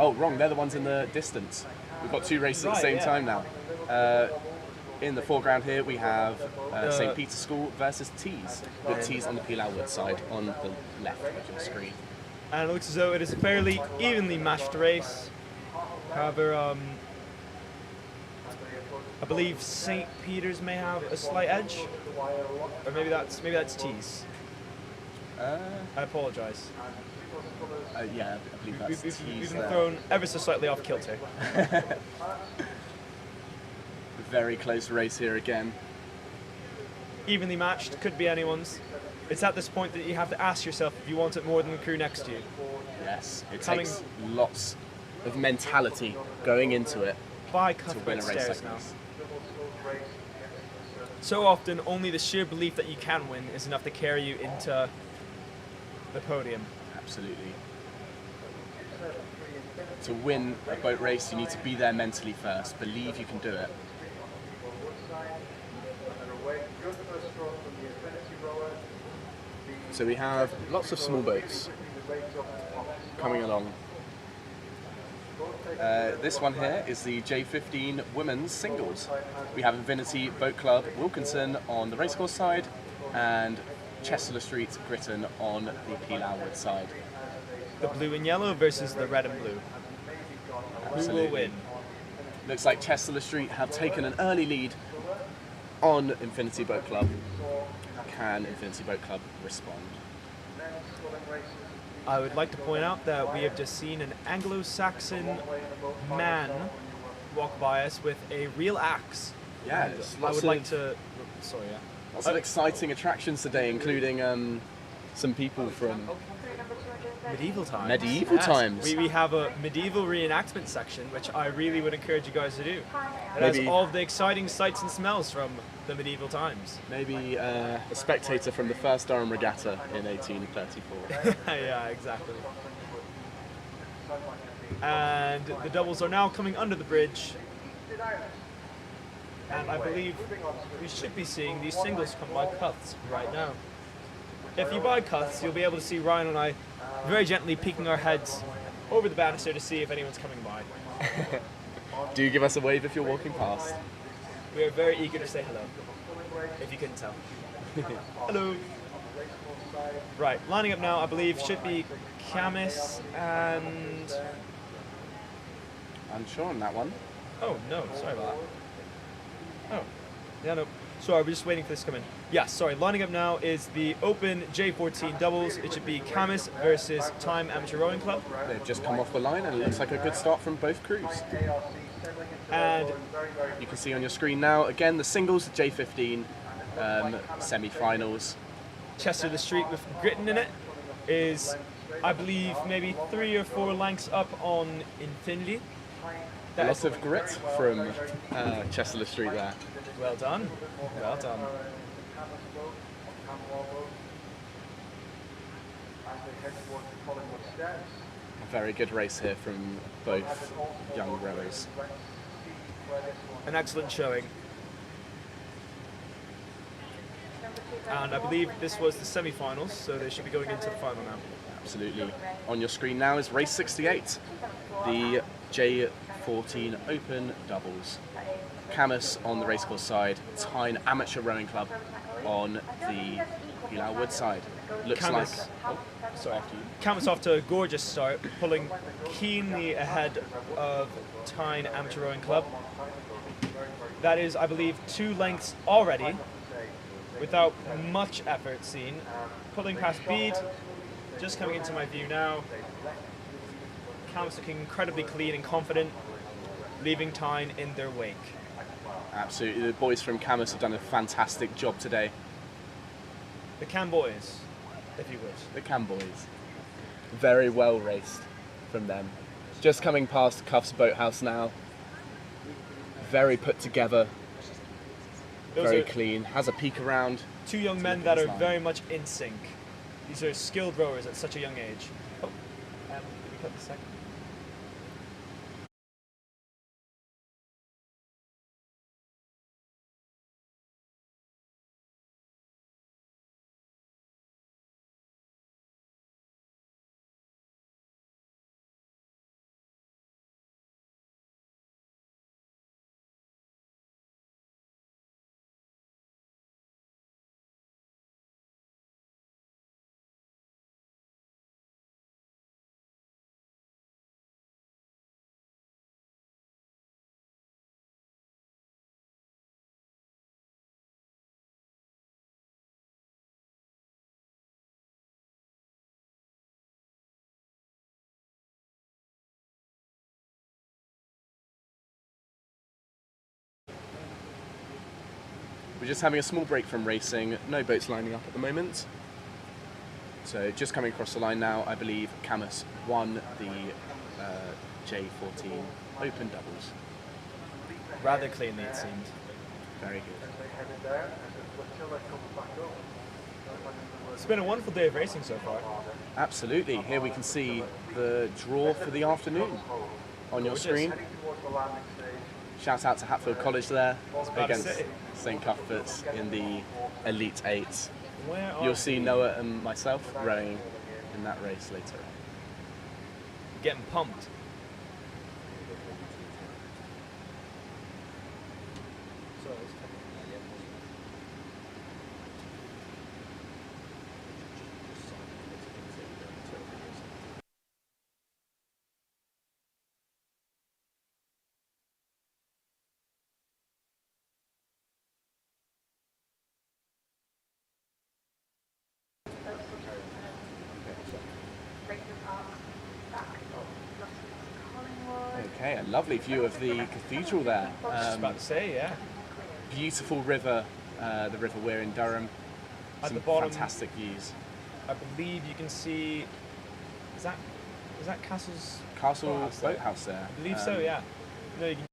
Oh, wrong. They're the ones in the distance. We've got 2 races at the same time now. In the foreground here, we have St. Peter's School versus Tees, with Tees on the Peel-Outward side on the left of your screen. And it looks as though it is a fairly evenly matched race. However, I believe St. Peter's may have a slight edge, or maybe that's Tees. I apologise. Yeah, I believe that's We've Tees been there. thrown ever so slightly off kilter. Very close race here again. Evenly matched, could be anyone's. It's at this point that you have to ask yourself if you want it more than the crew next to you. Yes, it Coming- takes lots of mentality going into it By to win Cuthbert a race stairs like now. this. So often, only the sheer belief that you can win is enough to carry you into the podium. Absolutely. To win a boat race, you need to be there mentally first. Believe you can do it. So we have lots of small boats coming along. This one here is the J15 Women's Singles. We have Infinity Boat Club Wilkinson on the racecourse side and Chester Street Gritton on the Peel-Outward side. the blue and yellow versus the red and blue. Who will win? Looks like Chester Street have taken an early lead on Infinity Boat Club. Can Infinity Boat Club respond? I would like to point out that we have just seen an Anglo-Saxon man walk by us with a real axe. Yeah, And it's I lots would like of- to. Sorry, yeah. Lots of exciting attractions today, including some people from Medieval times. Medieval Yes. times. We have a medieval reenactment section, which I really would encourage you guys to do. It has Maybe- all of the exciting sights and smells from the medieval times. maybe a spectator from the first Durham Regatta in 1834. Yeah, exactly. And the doubles are now coming under the bridge. And I believe we should be seeing these singles come by cuts right now. If you buy cuts, you'll be able to see Ryan and I very gently peeking our heads over the banister to see if anyone's coming by. Do give us a wave if you're walking past. We are very eager to say hello, if you couldn't tell. Hello. Right, lining up now, I believe, should be Camus and... Unsure on that one. Oh, no, sorry about that. Oh, yeah, no. Sorry, we're just waiting for this to come in. Yeah, sorry, lining up now is the Open J14 doubles. It should be Camus versus Time Amateur Rowing Club. They've just come off the line and it looks like a good start from both crews. And You can see on your screen now, again, the singles, the J15 semi-finals. Chester the Street with Gritton in it is, I believe, maybe 3 or 4 lengths up on Infinity. A lot of grit from Chester Street there. Well done. Well done. A very good race here from both young rowers. An excellent showing. And I believe this was the semi-finals, so they should be going into the final now. Absolutely. On your screen now is race 68, the J14 Open doubles. Camus on the racecourse side, Tyne Amateur Rowing Club on the Pilau Wood side. Looks Camus. like... Oh, sorry, after you. Camus off to a gorgeous start, pulling keenly ahead of Tyne Amateur Rowing Club. That is, I believe, 2 lengths already, without much effort seen. Pulling past Bede, just coming into my view now. Camus looking incredibly clean and confident, leaving Tyne in their wake. Absolutely. The boys from Camus have done a fantastic job today. The Cam boys, if you would. The Cam boys. Very well raced from them. Just coming past Cuff's Boathouse now. Very put together. Those Very are clean. Has a peek around. 2 young men that are very much in sync. These are skilled rowers at such a young age. Oh, did we cut the second? We're just having a small break from racing. No boats lining up at the moment. So just coming across the line now, I believe Camus won the J14 Open doubles. Rather cleanly, it seemed. Very good. It's been a wonderful day of racing so far. Absolutely. Here we can see the draw for the afternoon on your Gorgeous. screen. Shout out to Hatfield College there about to against say. St Cuthbert's in the Elite 8. Where are You'll see we? Noah and myself rowing in that race later. Getting pumped. Okay, a lovely view of the cathedral there. I was about to say, yeah. Beautiful river, the river Wear in Durham. At Some the bottom, fantastic views. I believe you can see. Is that Castle's Castle Boathouse there. I believe so, yeah. No, you can.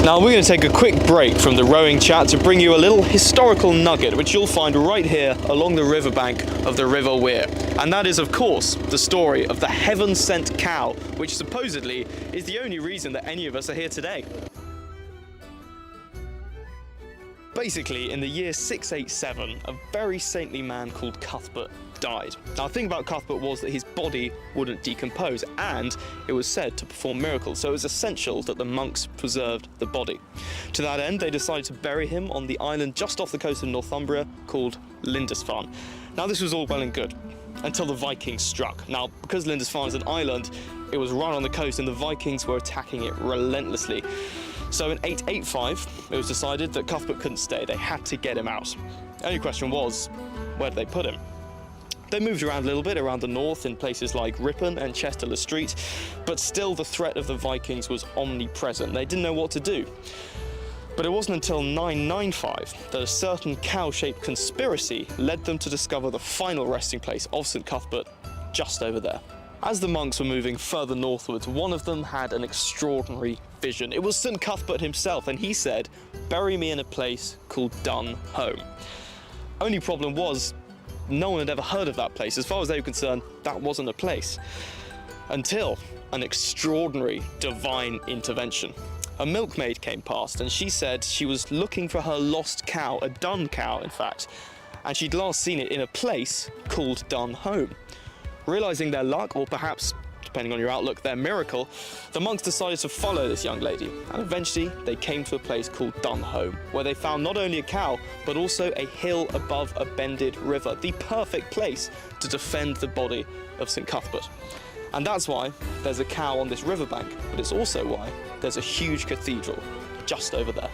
Now we're going to take a quick break from the rowing chat to bring you a little historical nugget which you'll find right here along the riverbank of the River Wear. And that is, of course, the story of the heaven-sent cow, which supposedly is the only reason that any of us are here today. Basically, in the year 687, a very saintly man called Cuthbert died. Now, the thing about Cuthbert was that his body wouldn't decompose, and it was said to perform miracles, so it was essential that the monks preserved the body. To that end, they decided to bury him on the island just off the coast of Northumbria called Lindisfarne. Now, this was all well and good until the Vikings struck. Now, because Lindisfarne is an island, it was right on the coast, and the Vikings were attacking it relentlessly. So in 885, it was decided that Cuthbert couldn't stay. They had to get him out. The only question was, where did they put him? They moved around a little bit around the north in places like Ripon and Chester-le-Street, but still the threat of the Vikings was omnipresent. They didn't know what to do. But it wasn't until 995 that a certain cow-shaped conspiracy led them to discover the final resting place of St. Cuthbert just over there. As the monks were moving further northwards, one of them had an extraordinary vision. It was St. Cuthbert himself, and he said, "Bury me in a place called Dun Home." Only problem was, no one had ever heard of that place. As far as they were concerned, that wasn't a place. Until an extraordinary divine intervention. A milkmaid came past, and she said she was looking for her lost cow, a dun cow in fact, and she'd last seen it in a place called Dun Home. Realising their luck, or perhaps, depending on your outlook, their miracle, the monks decided to follow this young lady, and eventually they came to a place called Dun Home, where they found not only a cow, but also a hill above a bended river, the perfect place to defend the body of St. Cuthbert. And that's why there's a cow on this riverbank, but it's also why there's a huge cathedral just over there.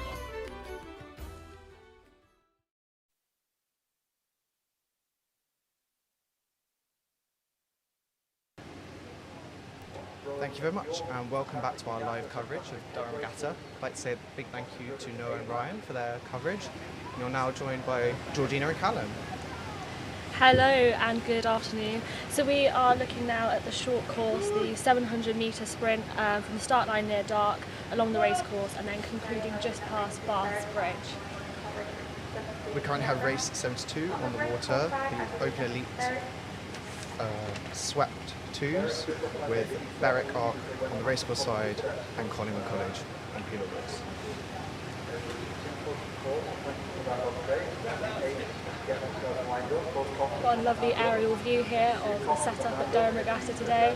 Thank you very much, and welcome back to our live coverage of Durham Regatta. I'd like to say a big thank you to Noah and Ryan for their coverage. You're now joined by Georgina and Callum. Hello and good afternoon. So we are looking now at the short course, the 700 metre sprint from the start line near Dark along the race course and then concluding just past Bath's Bridge. We currently have race 72 on the water, the Open Elite swept twos with Berwick Arc on the racecourse side and Collingwood College on Peel Woods. Got a lovely aerial view here of the setup at Durham Regatta today.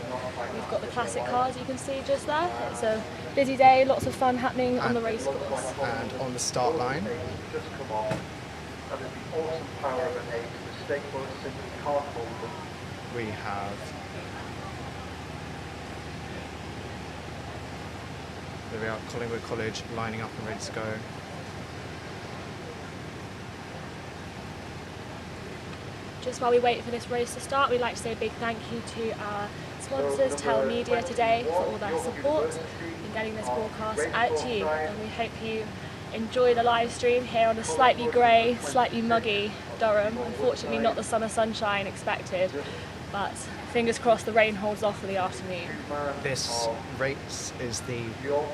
We've got the classic cars you can see just there. It's a busy day, lots of fun happening on the racecourse. And on the start line, we have there we are, Collingwood College lining up and ready to go. Just while we wait for this race to start, we'd like to say a big thank you to our sponsors, Tel Media today, for all their support in getting this broadcast out to you. And we hope you enjoy the live stream here on a slightly grey, slightly muggy Durham. Unfortunately not the summer sunshine expected, but fingers crossed the rain holds off for the afternoon. This race is the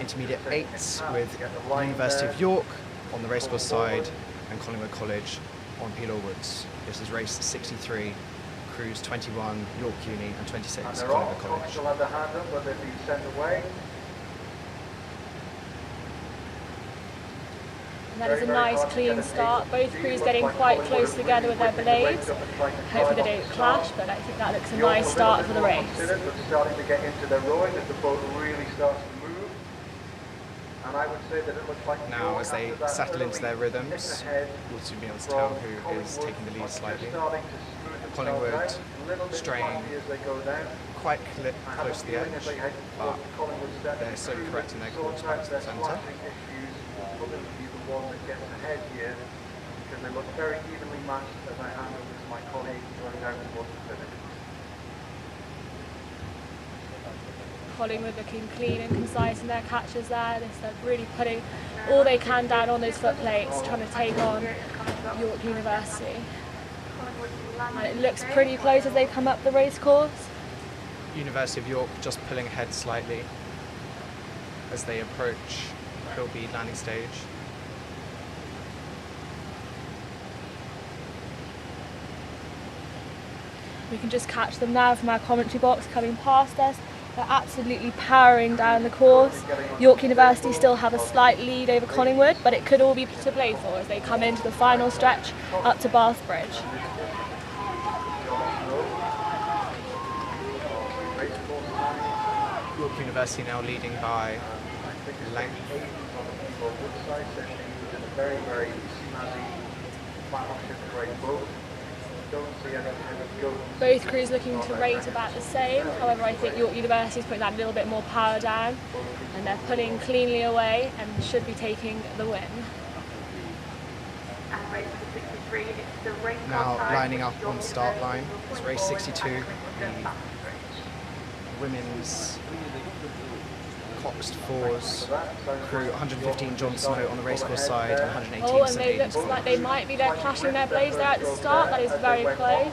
Intermediate 8s with University of York on the racecourse side and Collingwood College on Peel Woods. This is race 63, Cruise 21, York Uni, and 26, Collingwood College. And that is a nice clean start. Both crews getting quite close together with their blades. Hopefully they don't clash, but I think that looks a nice start for the race. Starting to get into their rowing as the boat really starts to move. And I would say that it looks like Now, as they settle into their rhythms, we'll soon be able to tell who is taking the lead slightly. Collingwood straying quite close to the edge, but they're so correct in their course back to the centre. Because they look very evenly matched as I hand over to my colleague going down towards the finish. Collingwood looking clean and concise in their catches there. They're really putting all they can down on those foot plates, trying to take on York University. And it looks pretty close as they come up the race course. University of York just pulling ahead slightly as they approach Hillby landing stage. We can just catch them now from our commentary box coming past us. They're absolutely powering down the course. York University still have a slight lead over Collingwood, but it could all be to play for as they come into the final stretch up to Bath Bridge. York University now leading by length. Very, very snazzy battleship grade boat. Don't see any kind of ghosts. Both crews looking to rate about the same. However, I think York University is putting that little bit more power down, and they're pulling cleanly away and should be taking the win. Now lining up on the start line. It's race 62, the women's Coxed Fours crew, 115 John Snow on the racecourse side and 118 Oh, and St. they Aidan's. look like they might be there clashing their blades there at the start. That is very close.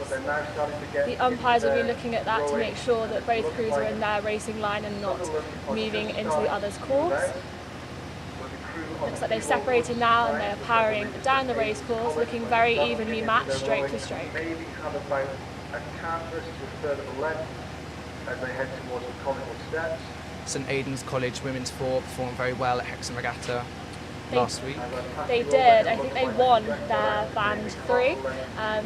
The umpires will be looking at that to make sure that both crews are in their racing line and not moving into the other's course. Looks like they've separated now and they're powering down the racecourse, looking very evenly matched stroke to stroke. Maybe have about a canvas to a third of a length as they head towards the Collingwood steps. St Aidan's College Women's 4 performed very well at Hexham Regatta last week. They did. I think they won their band 3,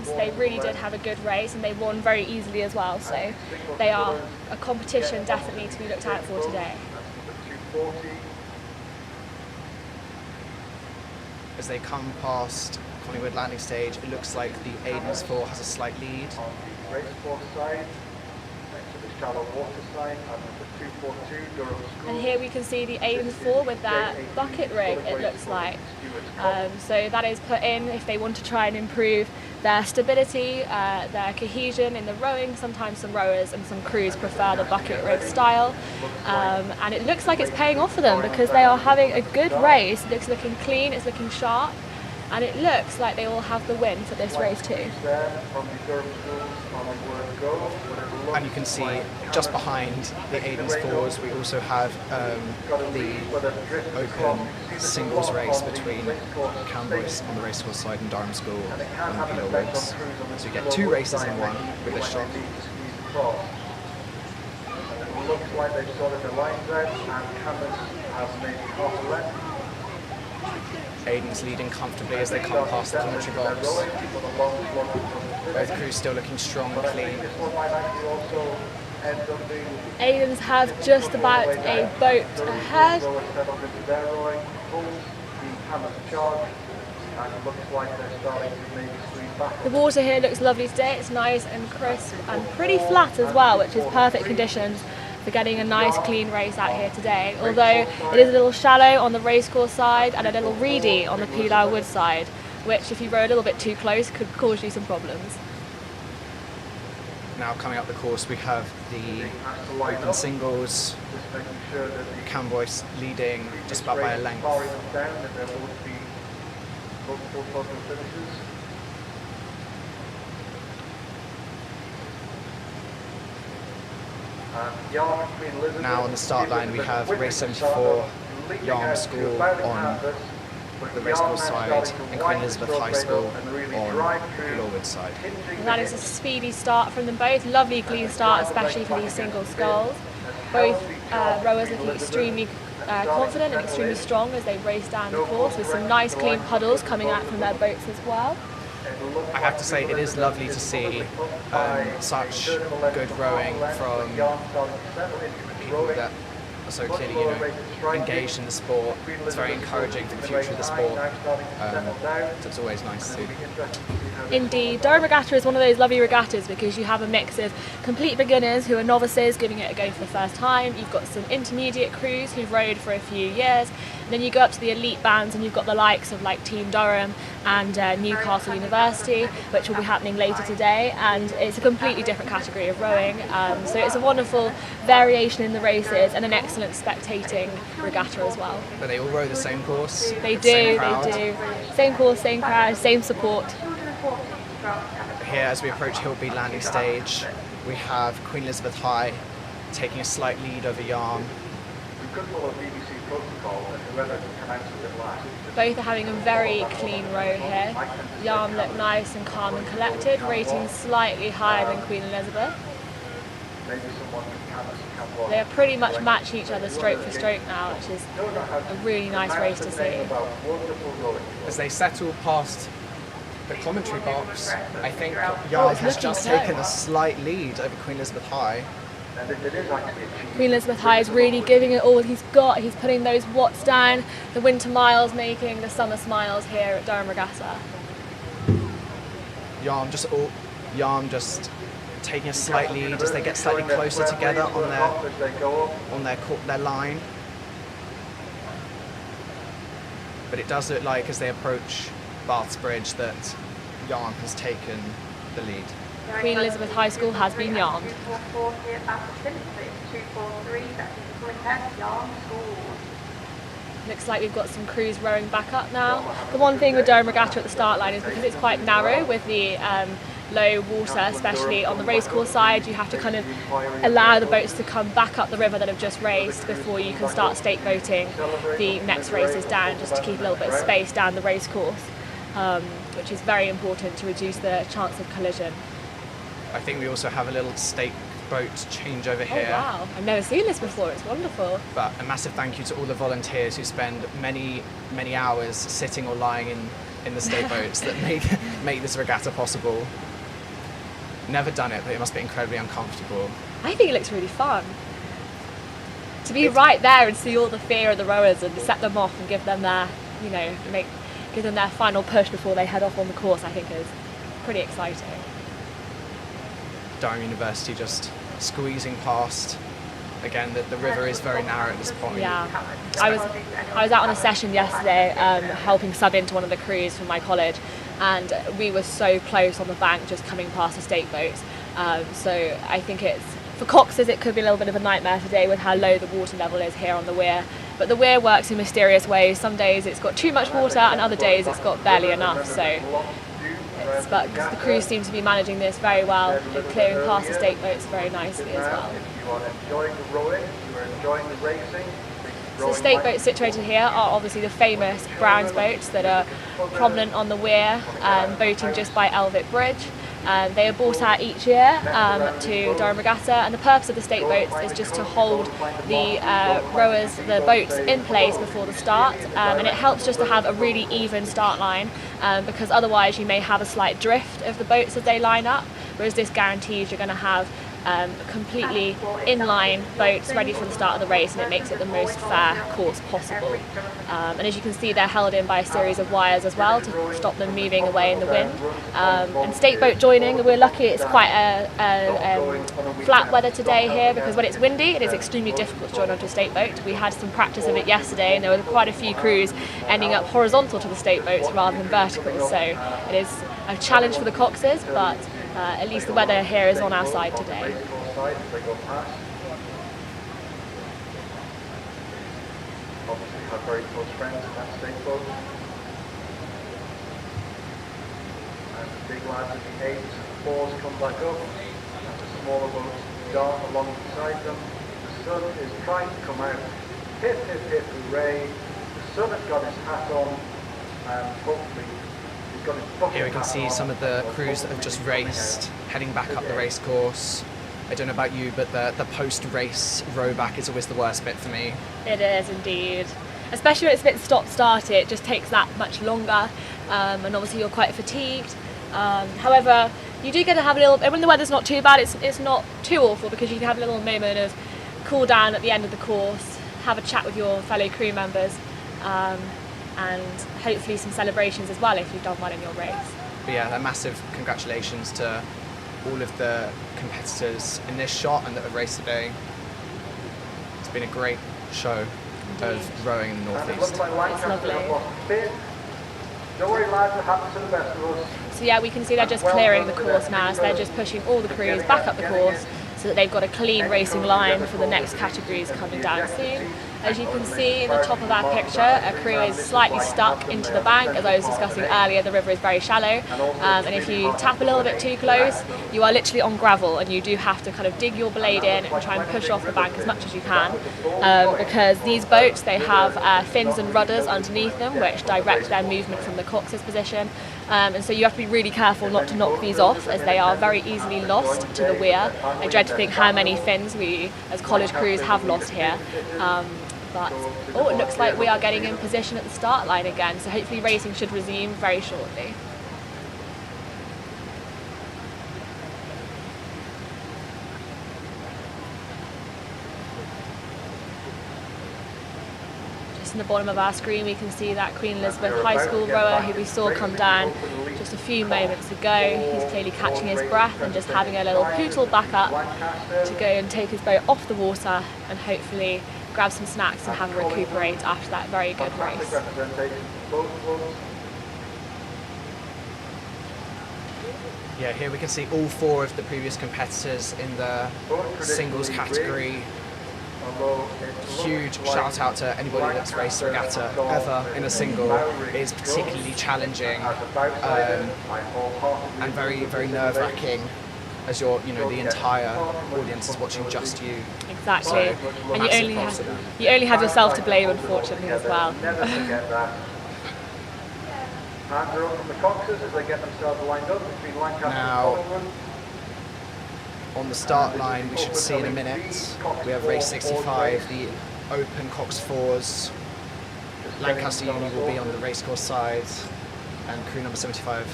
so they really did have a good race and they won very easily as well. So they are a competition definitely to be looked out for today. As they come past Collingwood landing stage, it looks like the Aidan's 4 has a slight lead. Race course side, next to the shallow water side, and the 242 Durham School. And here we can see the Aidan's 4 with their bucket rig, it looks like. So that is put in if they want to try and improve their stability, their cohesion in the rowing. Sometimes some rowers and some crews prefer the bucket rig style. And it looks like it's paying off for them because they are having a good race. It's looking clean, it's looking sharp, and it looks like they will have the win for this race too. And you can see just behind the Aidan's 4s, we also have the open singles race between Cambois on the racecourse side and Durham School on Peel Woods. So you get 2 races in one with this shot. Looks like they've sorted the lines out and Cameron has maybe half a left. Aidan's leading comfortably as they come past the commentary box. Both crews still looking strong and clean. Aidan's have just about a boat ahead. The water here looks lovely today. It's nice and crisp and pretty flat as well, which is perfect conditions for getting a nice clean race out here today. Although it is a little shallow on the racecourse side and a little reedy on the Pilar Wood side, which if you row a little bit too close could cause you some problems. Now coming up the course we have the open singles, Cambois leading just about by a length. Now on the start line we have race 74, Yarm School on the racecourse side and Queen Elizabeth High School on the Lorwood side. And that is a speedy start from them both, lovely clean start especially for these single sculls. Both rowers looking extremely confident and extremely strong as they race down the course with some nice clean puddles coming out from their boats as well. I have to say it is lovely to see such good rowing from people that are so clearly, you know, engaged in the sport. It's very encouraging for the future of the sport. So it's always nice to see. Indeed, Durham Regatta is one of those lovely regattas because you have a mix of complete beginners who are novices giving it a go for the first time. You've got some intermediate crews who've rowed for a few years, and then you go up to the elite bands and you've got the likes of like Team Durham and Newcastle University, which will be happening later today, and it's a completely different category of rowing. So it's a wonderful variation in the races and an excellent spectating regatta as well. But they all row the same course? They do, they do. Same course, same crowd, same support. Here, as we approach Hillby landing stage, we have Queen Elizabeth High taking a slight lead over Yarm. We could follow BBC protocol and whoever commences it last. Both are having a very clean row here. Yarm look nice and calm and collected, rating slightly higher than Queen Elizabeth. Maybe someone can They are pretty much matching each other stroke for stroke now, which is a really nice race to see. As they settle past the commentary box, I think Yarm has just taken a slight lead over Queen Elizabeth High. Queen Elizabeth High is really giving it all he's got. He's putting those watts down, the winter miles making the summer smiles here at Durham Regatta. Yarm just taking a slight lead as they get slightly closer together on their line. But it does look like as they approach Bath's Bridge that Yarm has taken the lead. Queen Elizabeth High School has been yarmed. Looks like we've got some crews rowing back up now. The one thing with Durham Regatta at the start line is because it's quite narrow with the low water, especially on the racecourse side, you have to kind of allow the boats to come back up the river that have just raced before you can start stake boating the next races down, just to keep a little bit of space down the racecourse, which is very important to reduce the chance of collision. I think we also have a little stake boat change over here. Oh wow, I've never seen this before, it's wonderful. But a massive thank you to all the volunteers who spend many hours sitting or lying in the stake boats that make this regatta possible. Never done it, but it must be incredibly uncomfortable. I think it looks really fun. To be right there and see all the fear of the rowers and set them off and give them their, give them their final push before they head off on the course, I think is pretty exciting. Durham University just squeezing past. Again, the river is very narrow at this point. Yeah, I was out on a session yesterday helping sub into one of the crews from my college, and we were so close on the bank just coming past the stake boats. So I think for coxers it could be a little bit of a nightmare today with how low the water level is here on the weir. But the weir works in mysterious ways. Some days it's got too much water and other days it's got barely enough. But the crews seem to be managing this very well and clearing past the stake boats very nicely as well. You are enjoying the rowing, you are enjoying the racing. So the stake boats situated here are obviously the famous Browns boats that are prominent on the weir, boating just by Elvick Bridge. They are brought out each year to Durham Regatta, and the purpose of the stake boats is just to hold the rowers, the boats in place before the start, and it helps just to have a really even start line, because otherwise you may have a slight drift of the boats as they line up, whereas this guarantees you're going to have completely inline boats ready for the start of the race, and it makes it the most fair course possible. And as you can see, they're held in by a series of wires as well to stop them moving away in the wind. And stake boat joining, we're lucky it's quite a flat weather today here, because when it's windy it is extremely difficult to join onto a stake boat. We had some practice of it yesterday and there were quite a few crews ending up horizontal to the stake boats rather than vertical, so it is a challenge for the coxers, but at least the weather here is on our side today. Obviously have very close friends in that stake boat. And the big lads in the 8s and 4s come back up, and the smaller boats dart alongside them. The sun is trying to come out. Hip, hip, hip, hooray. The sun has got his hat on, and hopefully he's got his bucket Here we can see some of the crews that have just raced, heading back up the race course. I don't know about you, but the post-race row back is always the worst bit for me. It is indeed. Especially when it's a bit stop-start, it just takes that much longer, and obviously you're quite fatigued. However, you do get to have a little, when the weather's not too bad, it's not too awful, because you can have a little moment of cool down at the end of the course, have a chat with your fellow crew members, and hopefully some celebrations as well if you've done well in your race. But yeah, a massive congratulations to all of the competitors in this shot and that have raced today. It's been a great show of rowing in the North East. It's lovely. Don't worry lads, it happens to the best of us. So yeah, we can see they're just clearing the course now, so they're just pushing all the crews back up the course so that they've got a clean racing line for the next categories coming down soon. As you can see in the top of our picture, a crew is slightly stuck into the bank. As I was discussing earlier, the river is very shallow, and if you tap a little bit too close, you are literally on gravel, and you do have to kind of dig your blade in and try and push off the bank as much as you can, because these boats, they have fins and rudders underneath them which direct their movement from the cox's position, and so you have to be really careful not to knock these off, as they are very easily lost to the weir. I dread to think how many fins we as college crews have lost here. But it looks like we are getting in position at the start line again, so hopefully racing should resume very shortly. Just in the bottom of our screen we can see that Queen Elizabeth High School rower who we saw come down just a few moments ago. He's clearly catching his breath and just having a little hootle back up to go and take his boat off the water and hopefully grab some snacks and have a recuperate after that very good race. Yeah, here we can see all 4 of the previous competitors in the singles category. Huge shout out to anybody that's raced a regatta ever in a single. It is particularly challenging and very, very nerve-wracking, as the entire audience is watching just you. Exactly, so, and you only have yourself to blame, unfortunately, as well. Hands are up from the coxes as they get themselves lined up between Lancaster now, and Collingwood. On the start line, we should see in a minute, we have race 65, the open cox 4s. Lancaster Uni will be on the racecourse side, and crew number 75,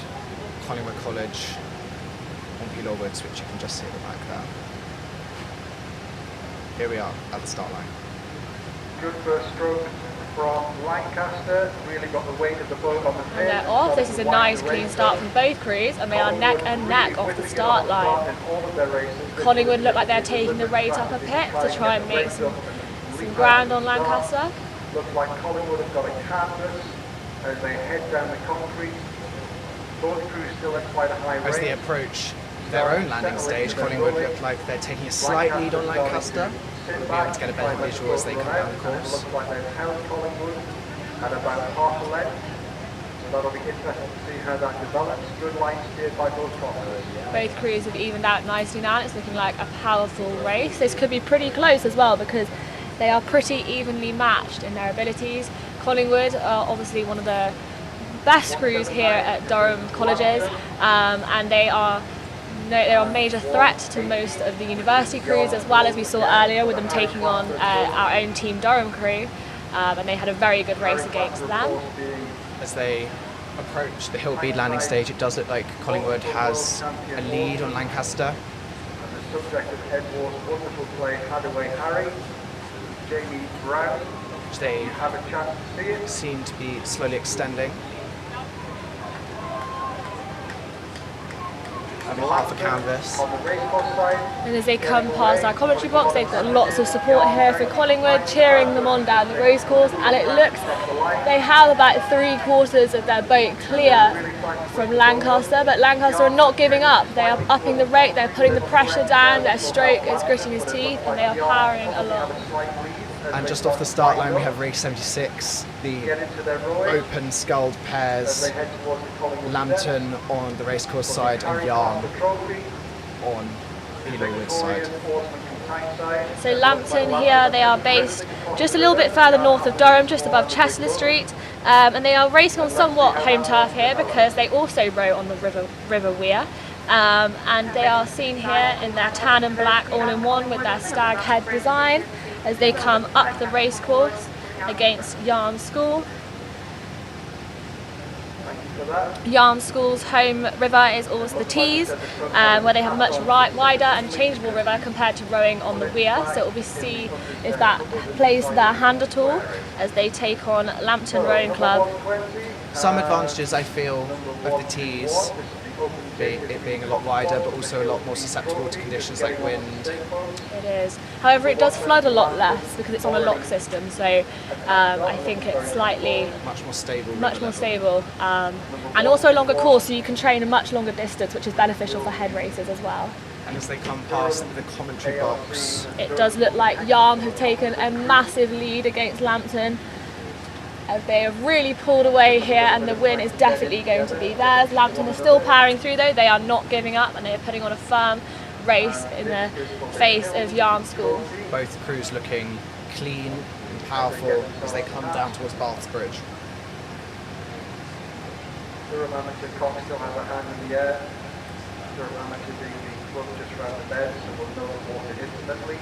Collingwood College, on Peel Woods, which you can just see at the back there. Here we are at the start line. Good first stroke from Lancaster, really got the weight of the boat on the fin. And they're off. This is a nice clean start from both crews, and they are neck and neck off the start line. Collingwood look like they're taking the rate up a bit to try and make some ground on Lancaster. Looks like Collingwood have got a canvas as they head down the concrete. Both crews still at quite a high rate. As they approach their own landing stage, Collingwood look like they're taking a slight lead on Lancaster. We'll be able to get a better visual as they come down the course. Looks like they've held Collingwood at about half a length. So that'll be interesting to see how that develops. Good line steered by both crossers. Both crews have evened out nicely now. It's looking like a powerful race. This could be pretty close as well because they are pretty evenly matched in their abilities. Collingwood are obviously one of the best crews here at Durham colleges, and they're a major threat to most of the university crews, as well as we saw earlier with them taking on our own Team Durham crew, and they had a very good race against them. As they approach the Hillbead landing stage, it does look like Collingwood has a lead on Lancaster. And the subject of Edward's wonderful play, Hadaway Harry, Jamie Brown, Which they have a chance to see it. seem to be slowly extending. And half a canvas. On the racecourse side, And as they come past our commentary box, they've got lots of support here for Collingwood, cheering them on down the racecourse, and it looks they have about 3/4 of their boat clear from Lancaster, but Lancaster are not giving up. They are upping the rate, they're putting the pressure down, their stroke is gritting his teeth, and they are powering along. And just off the start line we have race 76, the get into their rowing open sculled as pairs, they head towards the Collingwood Lambton on the racecourse side and Yarn the trophy. on Elowood's side. So Lambton here, they are based just a little bit further north of Durham, just above Chestnut Street, and they are racing on somewhat home turf here because they also row on the River Weir, and they are seen here in their tan and black all-in-one with their stag head design as they come up the racecourse against Yarn School. Yarm School's home river is also the Tees, where they have a much wider and changeable river compared to rowing on the weir, so it will be see if that plays to their hand at all as they take on Lambton Rowing Club. Some advantages I feel of the Tees, it being a lot wider but also a lot more susceptible to conditions like wind. It is. However, it does flood a lot less because it's on a lock system, so I think it's slightly much more stable. And also a longer course, so you can train a much longer distance, which is beneficial for head races as well. And as they come past the commentary box, it does look like Yarm have taken a massive lead against Lambton, as they have really pulled away here, and the win is definitely going to be theirs. Lambton are still powering through though, they are not giving up, and they are putting on a firm race in the face of Yarm School. Both crews looking clean and powerful as they come down towards Bath's Bridge. Durham Amateur Cox still has a hand in the air. Durham Amateur being the club just around the bend, so we'll know the water intimately.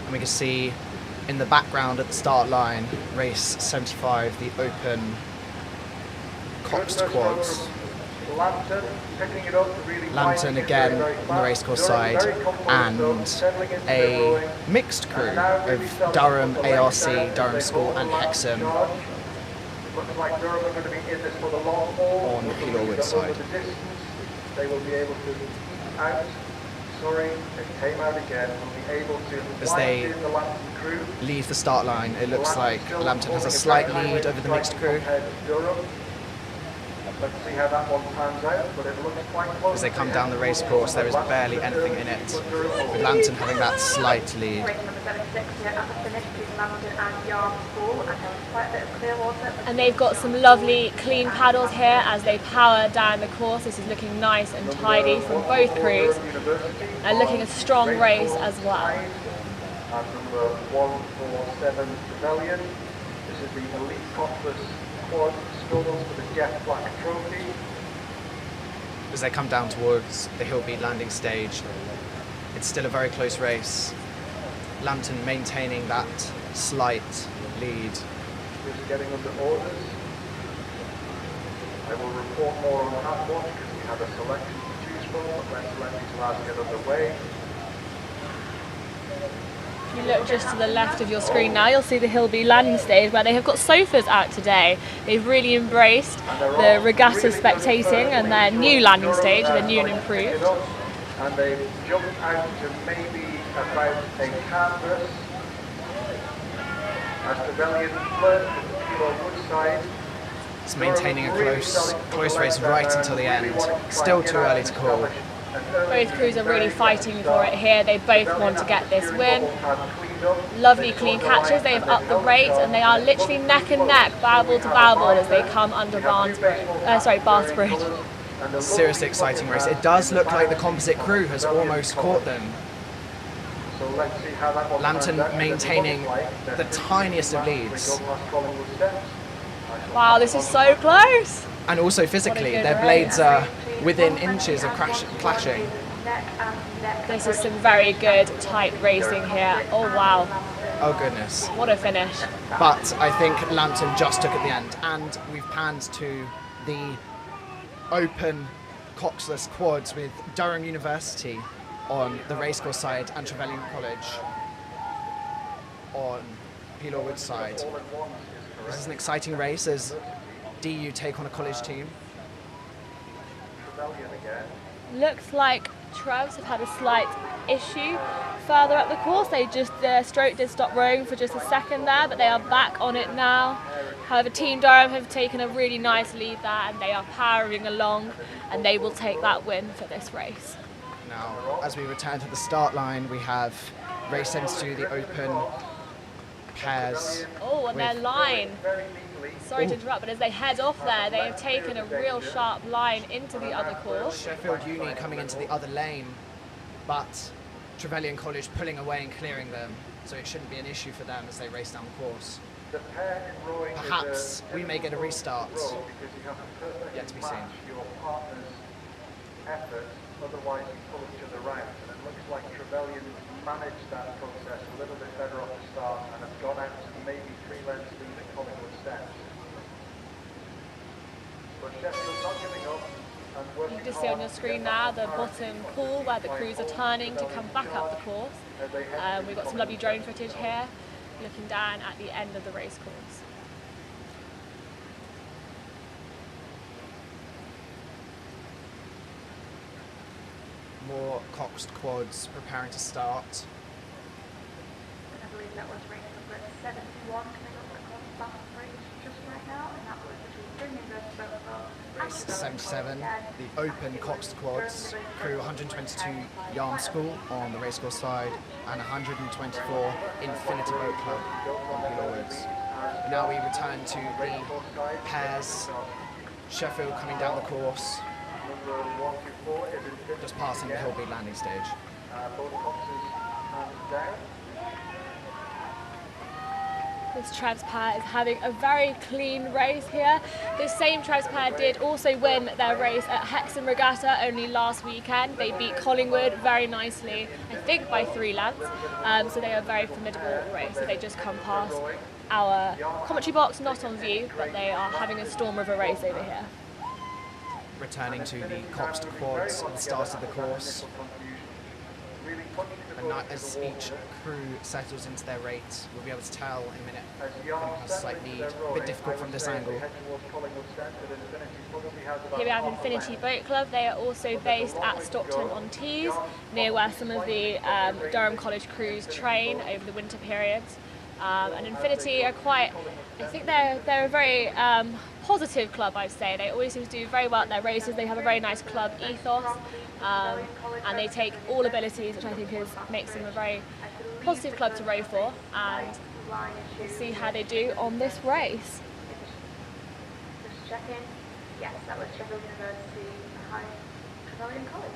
And we can see in the background at the start line, race 75, the open Cox quads. Lambton again on the racecourse side, and a mixed crew of Durham, ARC, Durham School and Hexham on the Peel side. They will be able to out. Sorry, they came out again. We'll be able to. As they leave the start line, it looks like Lambton has a slight lead over the mixed crew. Let's see how that one pans out, but it looks quite close. As they come down the race course, there is barely anything in it, with Lambton having that slight lead. And they've got some lovely clean paddles here as they power down the course. This is looking nice and tidy from both crews, and looking a strong race as well. Number 147 Rebellion. This is the Elite Costless Quad Skulls for the Jeff Black Trophy. As they come down towards the Hillbeat landing stage, it's still a very close race. Lambton maintaining that slight lead. Just getting under orders. I will report more on that one because we have a selection to choose from, but let's let these lads get underway. If you look just to the left of your screen now, you'll see the Hillbeat landing stage where they have got sofas out today. They've really embraced the regatta spectating and their new landing stage, the new and improved. And they've jumped out to maybe about a canvas as Rebellion flirt with the Peel Woodside. It's maintaining a close race right until the end. Still too early to call. Both crews are really fighting for it here. They both want to get this win. Lovely clean catches. They have upped the rate and they are literally neck and neck, barrel to barrel as they come under Bath's Bridge. Seriously exciting race. It does look like the composite crew has almost caught them. Lambton maintaining the tiniest of leads. Wow, this is so close. And also physically, their blades are within inches of clashing. This is some very good, tight racing here. Oh wow. Oh goodness. What a finish. But I think Lambton just took at the end, and we've panned to the open coxless quads with Durham University on the racecourse side and Trevelyan College on Peel Woods side. This is an exciting race as DU take on a college team. Looks like Trevs have had a slight issue further up the course. Their stroke did stop rowing for just a second there, but they are back on it now. However, Team Durham have taken a really nice lead there and they are powering along, and they will take that win for this race. Now, as we return to the start line, we have race into the open pairs. Oh, and their line. Sorry to interrupt, but as they head off there, they have taken a real sharp line into the other course. Sheffield Uni coming into the other lane, but Trevelyan College pulling away and clearing them, so it shouldn't be an issue for them as they race down the course. Perhaps we may get a restart. Yet to be seen. Otherwise, you pull each other round, and it looks like Trevelyan managed that process a little bit better off the start and have gone out to maybe 3 lengths lead at Collingwood Steps. But Sheffield not giving up and You working can just see on your screen now the bottom pool where the crews are turning to come back up the course. We've got some lovely drone footage here, looking down at the end of the race course. More coxed quads preparing to start. I believe that was race number 71 coming up across Bath Bridge just right now, and that was between Durham Regatta Race 77, the open coxed quads, crew 122 Yarm School on the racecourse side and 124 Infinity Boat Club on Peel Woods. Now we return to the pairs, Sheffield coming down the course, just passing the Hillbead landing stage. both boxes hands down. This Trevs pair is having a very clean race here. This same Trevs pair did also win their race at Hexham Regatta only last weekend. They beat Collingwood very nicely, I think by 3 lengths. So they are a very formidable race. So they just come past our commentary box, not on view, but they are having a storm of a race over here. Returning to the coxed quads at the start of the course. And as each crew settles into their rate, we'll be able to tell in a minute who has a slight lead. A bit difficult from this angle. Here we have Infinity Boat Club. They are also based at Stockton-on-Tees, near where some of the Durham College crews train over the winter periods. And Infinity are quite, I think they're a very positive club, I'd say. They always seem to do very well at their races. They have a very nice club ethos, and they take all abilities, which I think makes them a very positive club to row for. And we'll see how they do on this race. Just check in. Yes, that was Sheffield University behind Trevelyan College.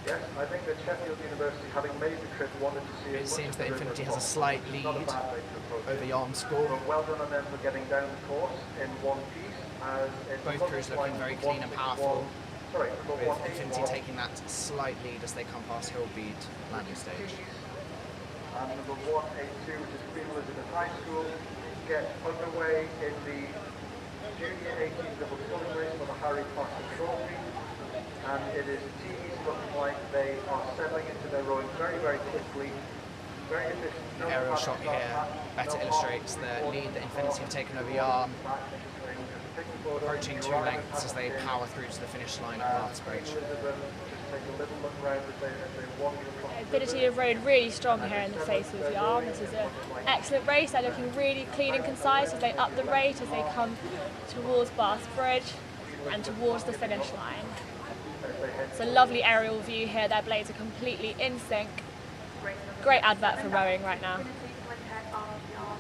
Yes, I think that Sheffield University, having made the trip, wanted to see It seems that Infinity has a slight lead over Yarm School. But well done on them for getting down the course in one piece. Both crews looking very clean and powerful, with Infinity taking that slight lead as they come past Hillbead landing stage. And number 182, which is Queen Elizabeth High School, get underway in the Junior 18 double sculling race for the Harry Potter Trophy. And it is tees looking like they are settling into their rowing very, very quickly. Very efficient. The aerial shot here better illustrates the lead that Infinity have taken over Yarm, approaching 2 lengths as they power through to the finish line at Bath Bridge. Infinity have rode really strong here in the face with Yarm. This is an excellent race. They're looking really clean and concise as they up the rate, as they come towards Bath Bridge and towards the finish line. It's a lovely aerial view here. Their blades are completely in sync. Great advert for rowing right now.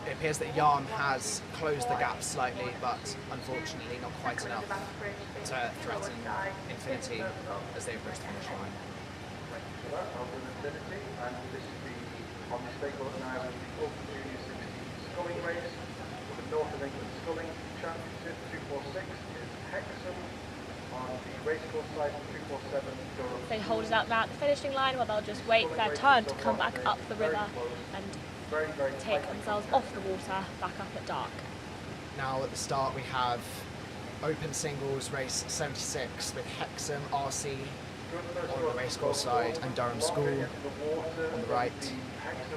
It appears that Yarm has closed the gap slightly, but unfortunately not quite enough to threaten Infinity as they approach the finish line. And this is the on the stable now with the Open Junior 16 sculling race for the North of England Sculling Championship. 246 is Hexham on the racecourse side, 247 Durham. They hold it up now at the finishing line, where they'll just wait for their turn to come back up the river and take themselves off the water back up at dark. Now at the start we have open singles race 76 with Hexham RC on the racecourse side and Durham School on the right,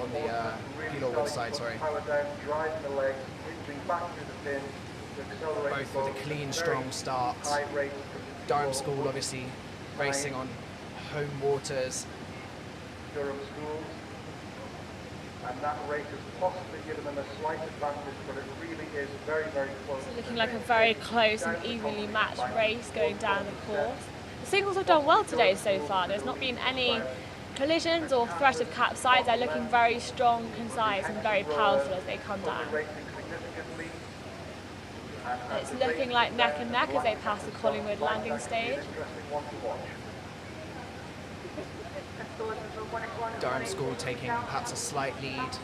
on the Peel Woods side, sorry. Both with a clean, strong start. Durham School obviously racing on home waters. Durham School. And that rate has possibly given them a slight advantage, but it really is very, very close. It's looking like a very close and evenly matched race going down the course. The singles have done well today so far. There's not been any collisions or threat of capsize. They're looking very strong, concise and very powerful as they come down. And it's looking like neck and neck as they pass the Collingwood landing stage. Durham School taking perhaps a slight lead.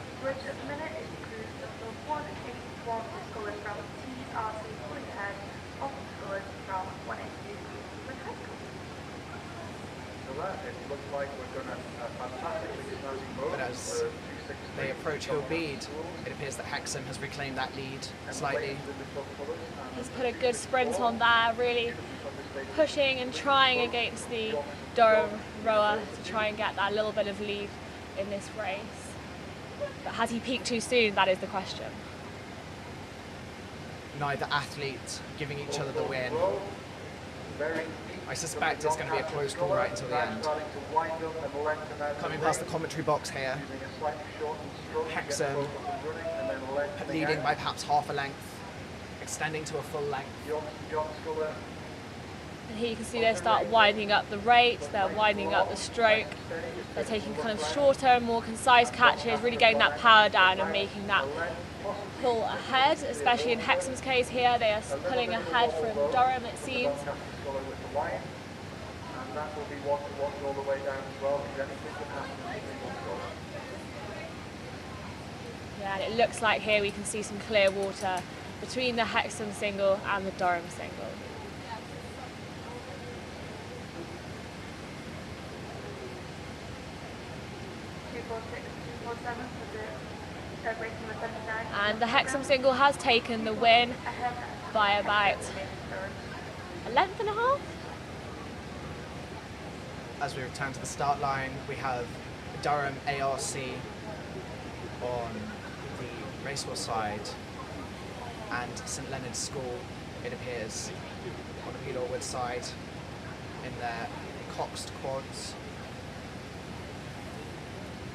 It looks like we're going to fantastically snazzy boat. But as they approach Hill Bead, it appears that Hexham has reclaimed that lead slightly. He's put a good sprint on there, really pushing and trying against the Durham rower to try and get that little bit of lead in this race. But has he peaked too soon? That is the question. Neither athlete giving each other the win. I suspect it's going to be a close call right until the end. Coming past the commentary box here, Hexham leading by perhaps half a length, extending to a full length. And here you can see they start winding up the rate, they're winding up the stroke, they're taking kind of shorter, more concise catches, really getting that power down and making that pull ahead, especially in Hexham's case here, they are pulling ahead from Durham it seems. Yeah, and it looks like here we can see some clear water between the Hexham single and the Durham single. And the Hexham single has taken the win by about a length and a half. As we return to the start line, we have Durham ARC on the racehorse side and St Leonard's School, it appears, on the Peel Orwood side in their coxed quads.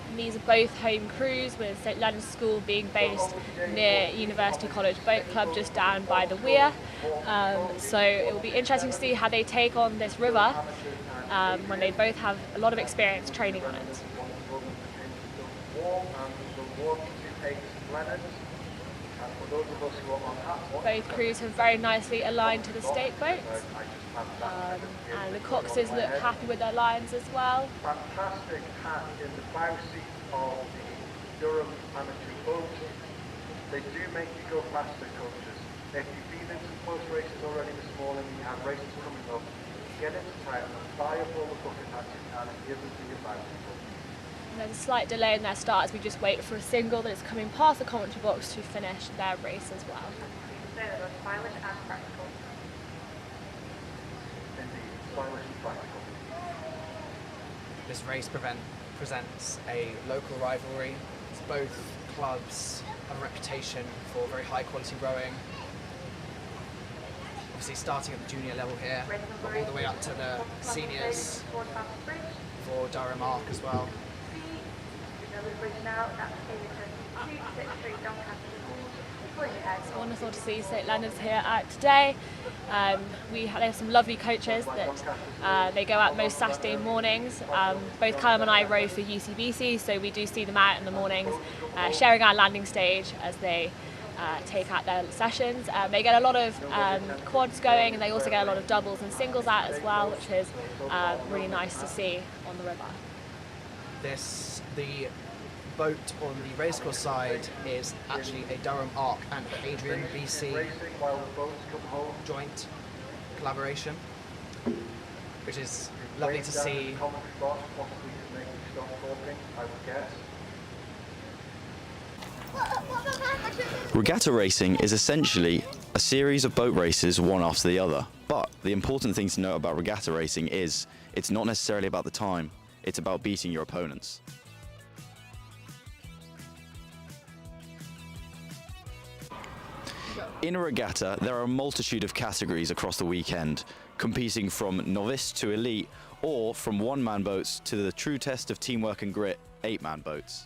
And these are both home crews, with St Leonard's School being based near University College Boat Club just down by the weir. So it will be interesting to see how they take on this river when they both have a lot of experience training on it. Both crews have very nicely aligned to the stake boats, and the coxes look happy with their lines as well. Fantastic hat in the bow seat of the Durham amateur boat. They do make you go faster, coaches. If you've been in some close races already this morning, you have races coming up, get into town and buy up all the bucket hats you can and give them to your bow people. There's a slight delay in their start as we just wait for a single that is coming past the commentary box to finish their race as well. This race presents a local rivalry. Both clubs have a reputation for very high quality rowing. Obviously starting at the junior level here, but all the way up to the seniors for Durham Arc as well. It's wonderful to see St Leonard's here out today. They have some lovely coaches that they go out most Saturday mornings. Both Callum and I row for UCBC, so we do see them out in the mornings, sharing our landing stage as they take out their sessions. They get a lot of quads going, and they also get a lot of doubles and singles out as well, which is really nice to see on the river. The boat on the racecourse side is actually a Durham Arc and Hadrian BC joint collaboration, which is lovely to see. Regatta racing is essentially a series of boat races one after the other, but the important thing to note about regatta racing is it's not necessarily about the time, it's about beating your opponents. In a regatta, there are a multitude of categories across the weekend, competing from novice to elite, or from one-man boats to the true test of teamwork and grit, 8-man boats.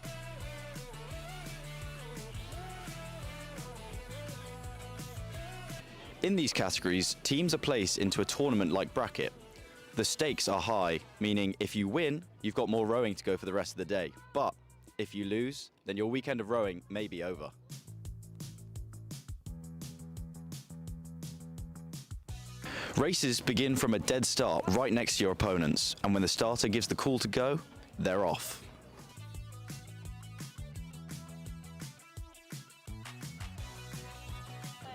In these categories, teams are placed into a tournament-like bracket. The stakes are high, meaning if you win, you've got more rowing to go for the rest of the day. But if you lose, then your weekend of rowing may be over. Races begin from a dead start right next to your opponents, and when the starter gives the call to go, they're off.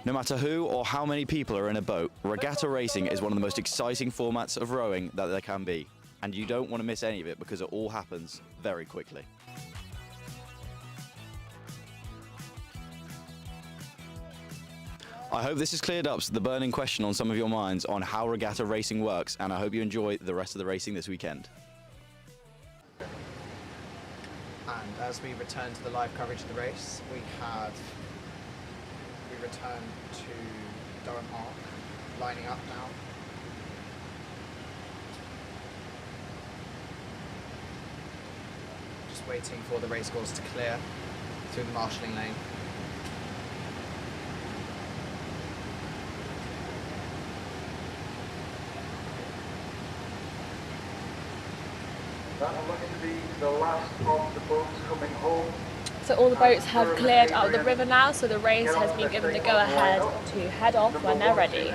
No matter who or how many people are in a boat, regatta racing is one of the most exciting formats of rowing that there can be, and you don't want to miss any of it because it all happens very quickly. I hope this has cleared up the burning question on some of your minds on how regatta racing works, and I hope you enjoy the rest of the racing this weekend. And as we return to the live coverage of the race, we return to Durham Arc, lining up now. Just waiting for the racecourse to clear through the marshalling lane. That looks to be the last of the boats coming home. So all the boats have cleared out of the river now, so the race has been given the go-ahead to head off when they're ready.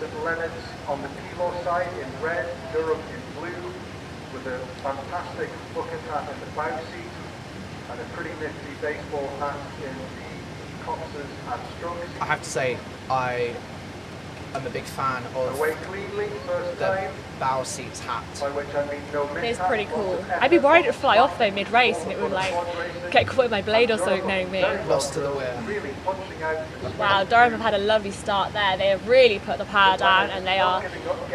St Leonard's on the kilo side in red, Durham in blue, with a fantastic bucket hat in the bow seat and a pretty nifty baseball hat in the copses and strokes. I have to say, I am a big fan of Away cleanly, first the time, bow seats hat. by which I mean no It is mishap, pretty lots cool. of effort, I'd be worried it'd fly lots off though mid-race and it would like get caught in my blade or something, knowing me. Lost to the wind. really punching out. Wow, Durham have had a lovely start there. They have really put the power down and they are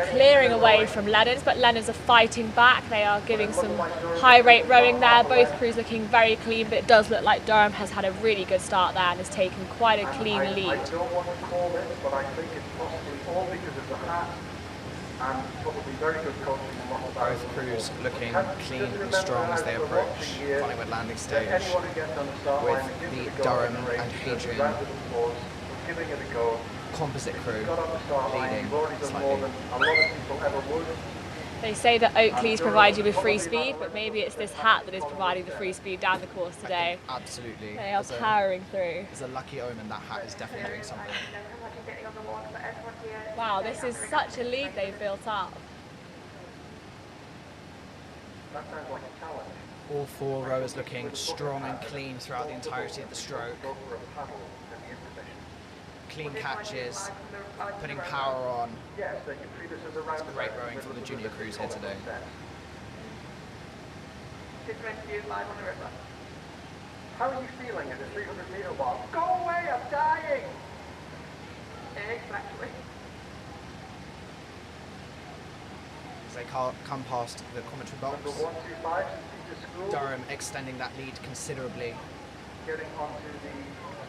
clearing away from Leonard's, but Leonard's are fighting back. They are giving some high rate rowing there. Both crews looking very clean, but it does look like Durham has had a really good start there and has taken quite a clean I lead. don't want to call it, but I think it's possibly all because of the hat and probably very good coaching and lots of Both crews looking clean and strong as they approach Collingwood landing stage, anyone who gets on the start line and gives with it the a go Durham in the race and deserves a Hadrian round of applause for giving it a go. composite crew Got on the start line, leading you've already done more slightly. than a lot of people ever would. They say that Oakley's provide you with free speed, but maybe it's this hat that is providing the free speed down the course today. Absolutely. They are As a- powering through. It's a lucky omen that hat is definitely doing something. Wow, this is such a lead they've built up. That sounds like a challenge. All four rowers looking strong and clean throughout the entirety of the stroke. Go for a paddle in the intermission. Clean catches, putting power on. Yes, they can treat us as a round. Great rowing from the junior crews here today. How are you feeling at the 300 metre mark? Go away, I'm dying! Exactly. As they come past the commentary box, Number 125, St Peter's School, Durham extending that lead considerably. getting onto the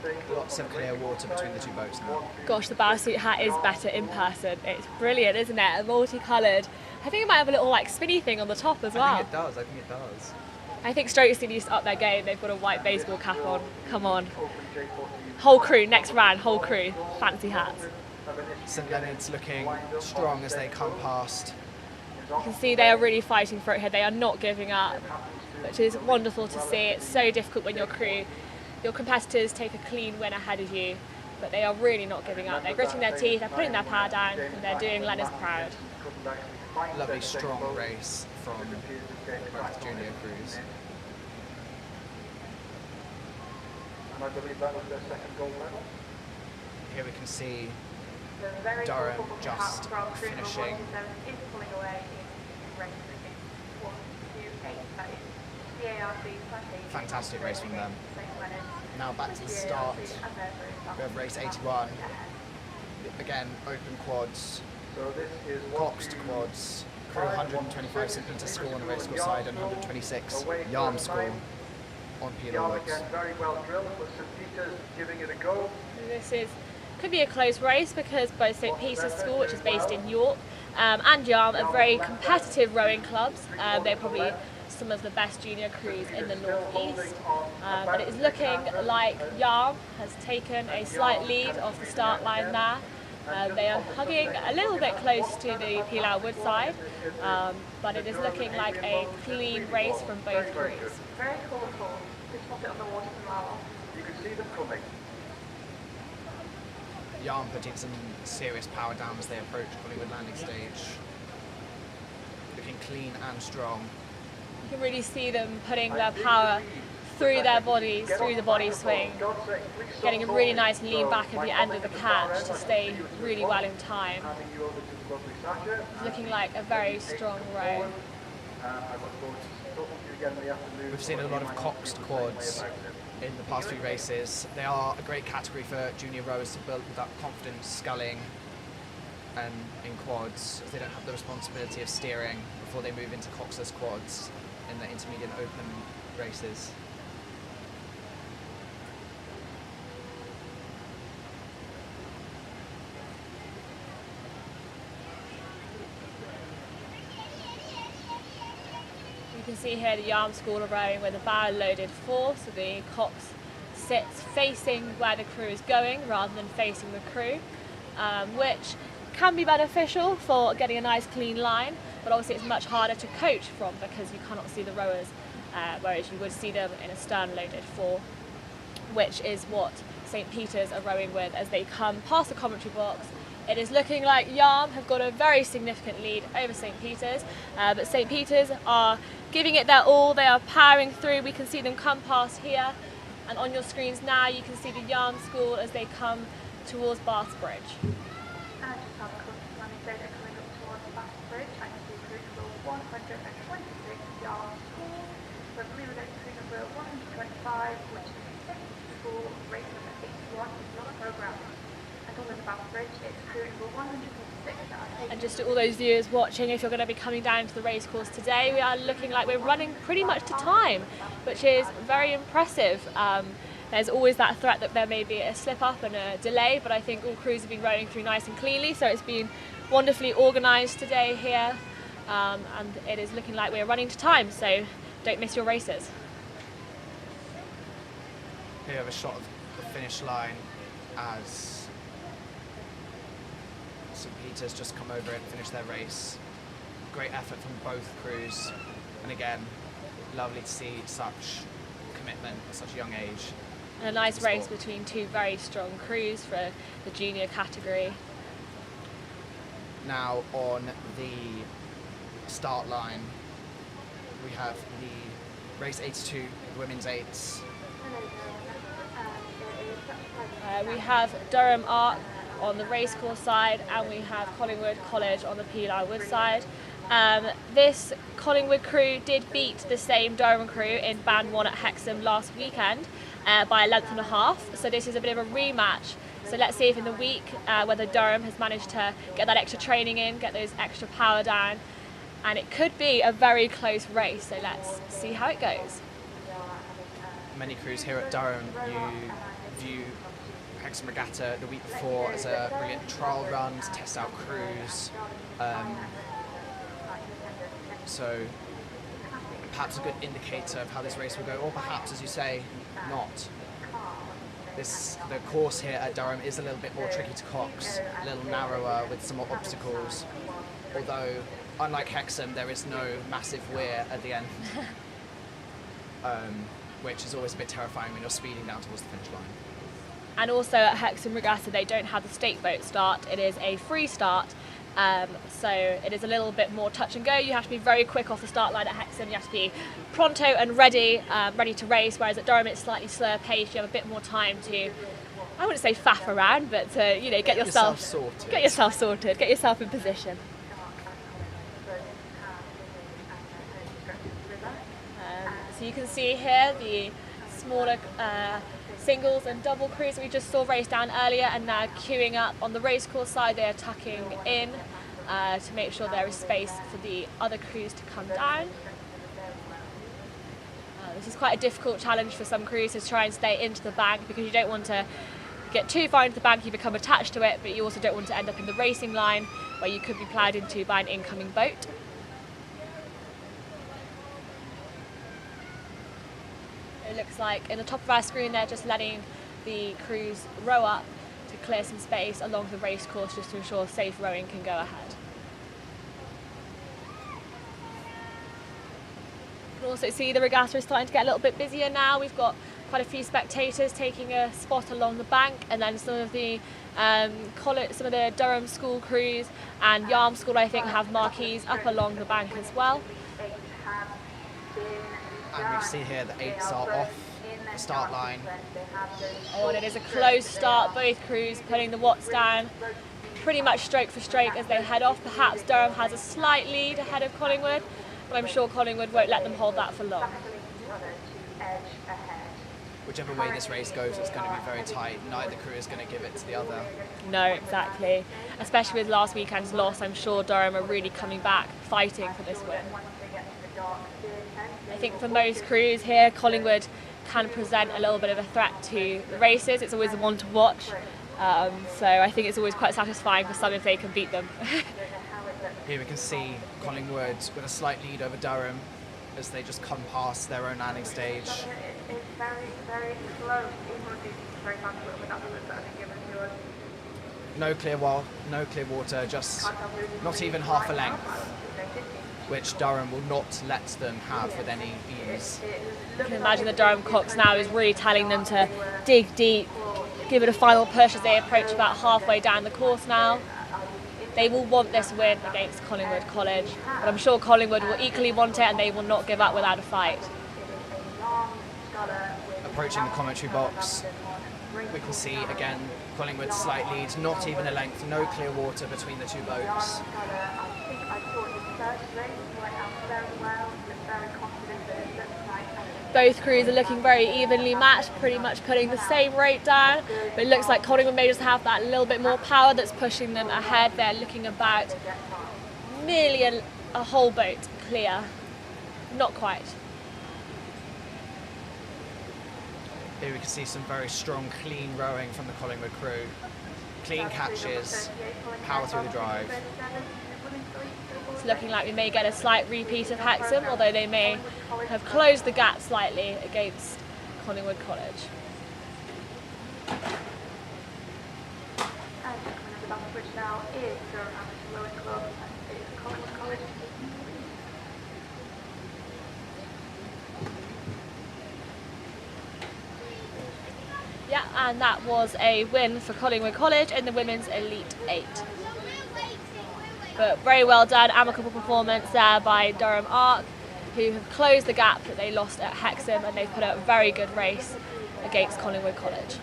stage. Lots of clear water between the two boats now. Gosh, the bowsuit hat is better in person. It's brilliant, isn't it? Multicoloured. I think it might have a little like spinny thing on the top as well. I think it does. I think Strokes need to up their game. They've got a white baseball cap on. Come on. Whole crew, next round, whole crew. Fancy hats. St Leonard's looking strong as they come past. You can see they are really fighting for it here. They are not giving up, which is wonderful to see. It's so difficult when your competitors take a clean win ahead of you, but they are really not giving up. They're gritting their teeth, they're putting their power down, and they're doing Leonard's proud. Lovely strong race from both junior crews. And I believe that was their second gold medal. Here we can see Durham just finishing. Fantastic race from them. Now back to the start. We have race 81. Again, open quads, So this is coxed quads, crew 125 St Peter's School on the race score side and 126 Yarm School on Peel Yarm Woods. again very well drilled, but St Peter's giving it a go. Could be a close race because both St Peter's School, which is based in York, and Yarm are very competitive rowing clubs. They're probably some of the best junior crews in the northeast. But it is looking like Yarm has taken a slight lead off the start line there. They are hugging a little bit close to the Pilau Wood side, but it is looking like a clean race from both crews. Very colourful. Just pop it on the water tomorrow. You can see them coming. Yarm putting some serious power down as they approach Collingwood landing stage. Looking clean and strong. You can really see them putting their power through their bodies, through the body swing, getting a really nice lean back at the end of the catch to stay really well in time. It's looking like a very strong row. We've seen a lot of coxed quads in the past few races. They are a great category for junior rowers to build up confidence sculling and in quads, as they don't have the responsibility of steering before they move into coxless quads in the intermediate and open races. You can see here the Yarm School are rowing with a bow loaded 4, so the cox sits facing where the crew is going rather than facing the crew, which can be beneficial for getting a nice clean line, but obviously it's much harder to coach from because you cannot see the rowers, whereas you would see them in a stern loaded 4, which is what St Peter's are rowing with as they come past the commentary box. It is looking like Yarm have got a very significant lead over St Peter's, but St Peter's are giving it their all. They are powering through. We can see them come past here, and on your screens now you can see the Yarm School as they come towards Bath Bridge. And just have a quick running data coming up towards Bath Bridge. I can see crew number 126 Yarm School. So I believe we're going to crew number 125, which is the school, race number 81 is not a programme. And on the Bath Bridge, it's crew number 106 that are taking. And just to all those viewers watching, if you're going to be coming down to the racecourse today, we are looking like we're running pretty much to time, which is very impressive. There's always that threat that there may be a slip up and a delay, but I think all crews have been rowing through nice and cleanly, so it's been wonderfully organised today here, and it is looking like we're running to time, so don't miss your races. Here we have a shot of the finish line as St Peter's just come over and finished their race. Great effort from both crews, and again, lovely to see such commitment at such a young age. And a nice race between two very strong crews for the junior category. Now on the start line, we have the race 82, the women's 8s. We have Durham Arc on the racecourse side, and we have Collingwood College on the Peli Wood side. This Collingwood crew did beat the same Durham crew in Band 1 at Hexham last weekend by a length and a half, so this is a bit of a rematch. So let's see if in the week whether Durham has managed to get that extra training in, get those extra power down, and it could be a very close race, so let's see how it goes. Many crews here at Durham, you view Hexham Regatta the week before as a brilliant trial run to test out crews. So perhaps a good indicator of how this race will go, or perhaps, as you say, not. The course here at Durham is a little bit more tricky to cox, a little narrower with some more obstacles, although unlike Hexham there is no massive weir at the end, which is always a bit terrifying when you're speeding down towards the finish line. And also at Hexham Regatta they don't have the stake boat start, it is a free start. So it is a little bit more touch and go. You have to be very quick off the start line at Hexham. You have to be pronto and ready to race, whereas at Durham it's slightly slower pace. You have a bit more time to, I wouldn't say faff around, but to, you know, get yourself sorted, get yourself in position. So you can see here the smaller singles and double crews we just saw race down earlier, and now queuing up on the racecourse side. They are tucking in to make sure there is space for the other crews to come down. This is quite a difficult challenge for some crews to try and stay into the bank, because you don't want to get too far into the bank, you become attached to it, but you also don't want to end up in the racing line where you could be ploughed into by an incoming boat. It looks like in the top of our screen they're just letting the crews row up to clear some space along the race course, just to ensure safe rowing can go ahead. You can also see the regatta is starting to get a little bit busier now. We've got quite a few spectators taking a spot along the bank, and then some of the Durham School crews and Yarm School, I think, have marquees up along the bank as well. And we see here the 8s are off the start line. Oh, and it is a close start, both crews putting the watts down pretty much stroke for stroke as they head off. Perhaps Durham has a slight lead ahead of Collingwood, but I'm sure Collingwood won't let them hold that for long. whichever way this race goes, it's going to be very tight. Neither crew is going to give it to the other. No, exactly. Especially with last weekend's loss, I'm sure Durham are really coming back, fighting for this win. I think for most crews here, Collingwood can present a little bit of a threat to the races. It's always one to watch. So I think it's always quite satisfying for some if they can beat them. Here we can see Collingwood with a slight lead over Durham as they just come past their own landing stage. It's very, very close. Even if it's very fast, but that's what I think given to us. No clear water, just not even half a length, which Durham will not let them have with any ease. You can imagine the Durham Cox now is really telling them to dig deep, give it a final push as they approach about halfway down the course now. They will want this win against Collingwood College, but I'm sure Collingwood will equally want it and they will not give up without a fight. Approaching the commentary box, we can see again Collingwood's slight lead, not even a length, no clear water between the two boats. Both crews are looking very evenly matched, pretty much putting the same rate down, but it looks like Collingwood may just have that little bit more power that's pushing them ahead. They're looking about nearly a whole boat clear. Not quite. Here we can see some very strong, clean rowing from the Collingwood crew. Clean catches, power through the drive. It's looking like we may get a slight repeat of Hexham, although they may have closed the gap slightly against Collingwood College. And coming up the back switch now is Durham Amateur Rowing Club and it's Collingwood College. Yeah, and that was a win for Collingwood College in the Women's Elite 8. But very well done, amicable performance there by Durham Arc, who have closed the gap that they lost at Hexham, and they've put out a very good race against Collingwood College.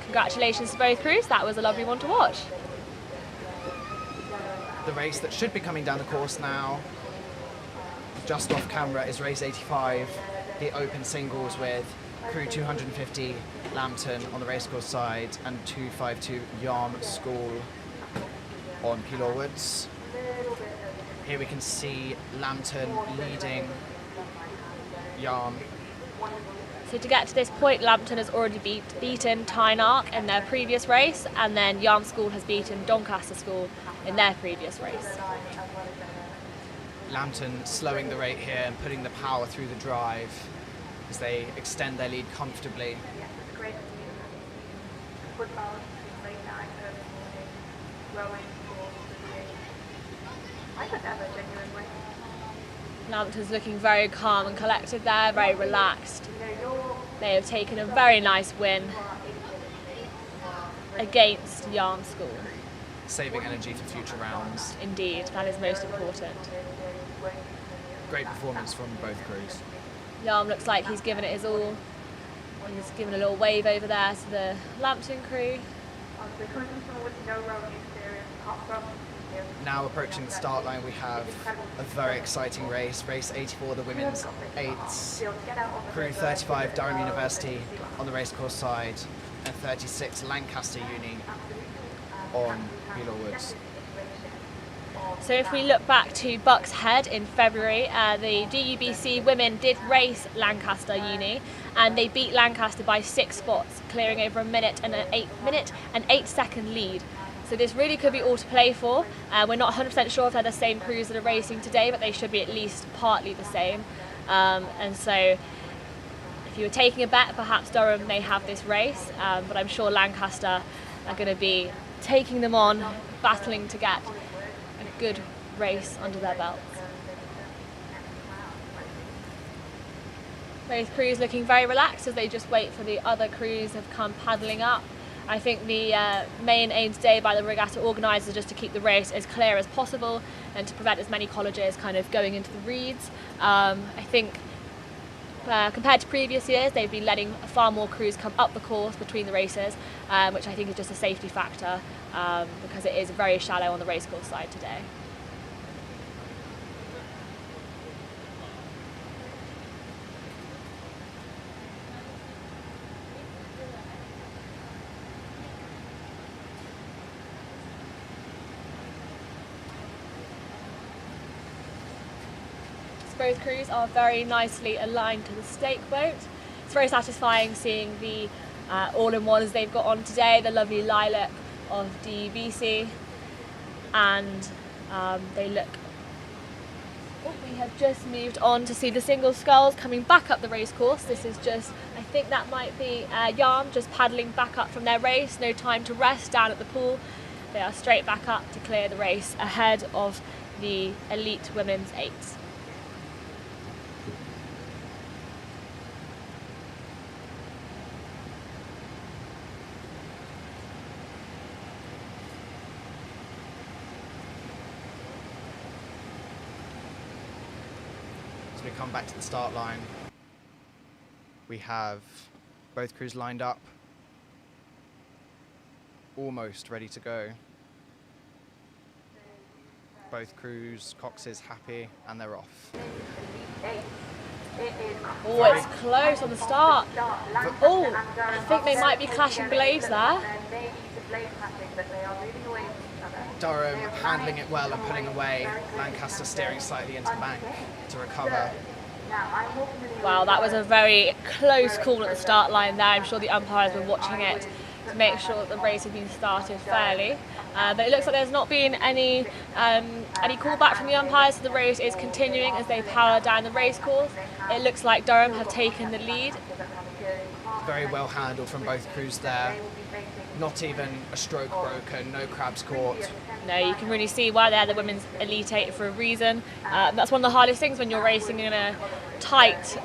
Congratulations to both crews, that was a lovely one to watch. The race that should be coming down the course now, just off camera, is race 85, the open singles with crew 250 Lambton on the racecourse side and 252 Yarm School on Pelaw Woods. Here we can see Lambton leading Yarm. So to get to this point, Lambton has already beaten Tyne Arc in their previous race, and then Yarm School has beaten Doncaster School in their previous race. Lambton slowing the rate here and putting the power through the drive as they extend their lead comfortably. Lambton's looking very calm and collected there, very relaxed. They have taken a very nice win against Yarm School. Saving energy for future rounds. Indeed, that is most important. Great performance from both crews. Yarm looks like he's given it his all. He's given a little wave over there to the Lambton crew. Now approaching the start line, we have a very exciting race, race 84, the women's 8s. Crew 35, Durham University on the racecourse side, and 36, Lancaster Uni on Pelaw Woods. So if we look back to Bucks Head in February, the DUBC women did race Lancaster Uni, and they beat Lancaster by 6 spots, clearing over a minute and 8 second lead. So this really could be all to play for. We're not 100% sure if they're the same crews that are racing today, but they should be at least partly the same. And so if you were taking a bet, perhaps Durham may have this race, but I'm sure Lancaster are going to be taking them on, battling to get a good race under their belts. Both crews looking very relaxed as they just wait for the other crews have come paddling up. I think the main aim today by the regatta organisers is just to keep the race as clear as possible and to prevent as many colleges kind of going into the reeds. I think compared to previous years, they've been letting far more crews come up the course between the races, which I think is just a safety factor because it is very shallow on the racecourse side today. both crews are very nicely aligned to the stake boat. It's very satisfying seeing the all-in-ones they've got on today, the lovely lilac of DVC, and they look... Oh, we have just moved on to see the single sculls coming back up the race course. This is just, I think that might be Yarm just paddling back up from their race. No time to rest down at the pool. They are straight back up to clear the race ahead of the elite women's eights. We come back to the start line. We have both crews lined up, almost ready to go. Both crews, coxes happy, and they're off. Oh, it's close on the start. Oh, I think they might be clashing blades there. Durham handling it well and pulling away. Lancaster steering slightly into the bank to recover. Wow, that was a very close call at the start line there. I'm sure the umpires were watching it to make sure that the race had been started fairly. But it looks like there's not been any callback from the umpires, so the race is continuing as they power down the race course. It looks like Durham have taken the lead. Very well handled from both crews there. Not even a stroke broken, no crabs caught. No, you can really see why they're the women's elite eight for a reason. That's one of the hardest things when you're racing in a tight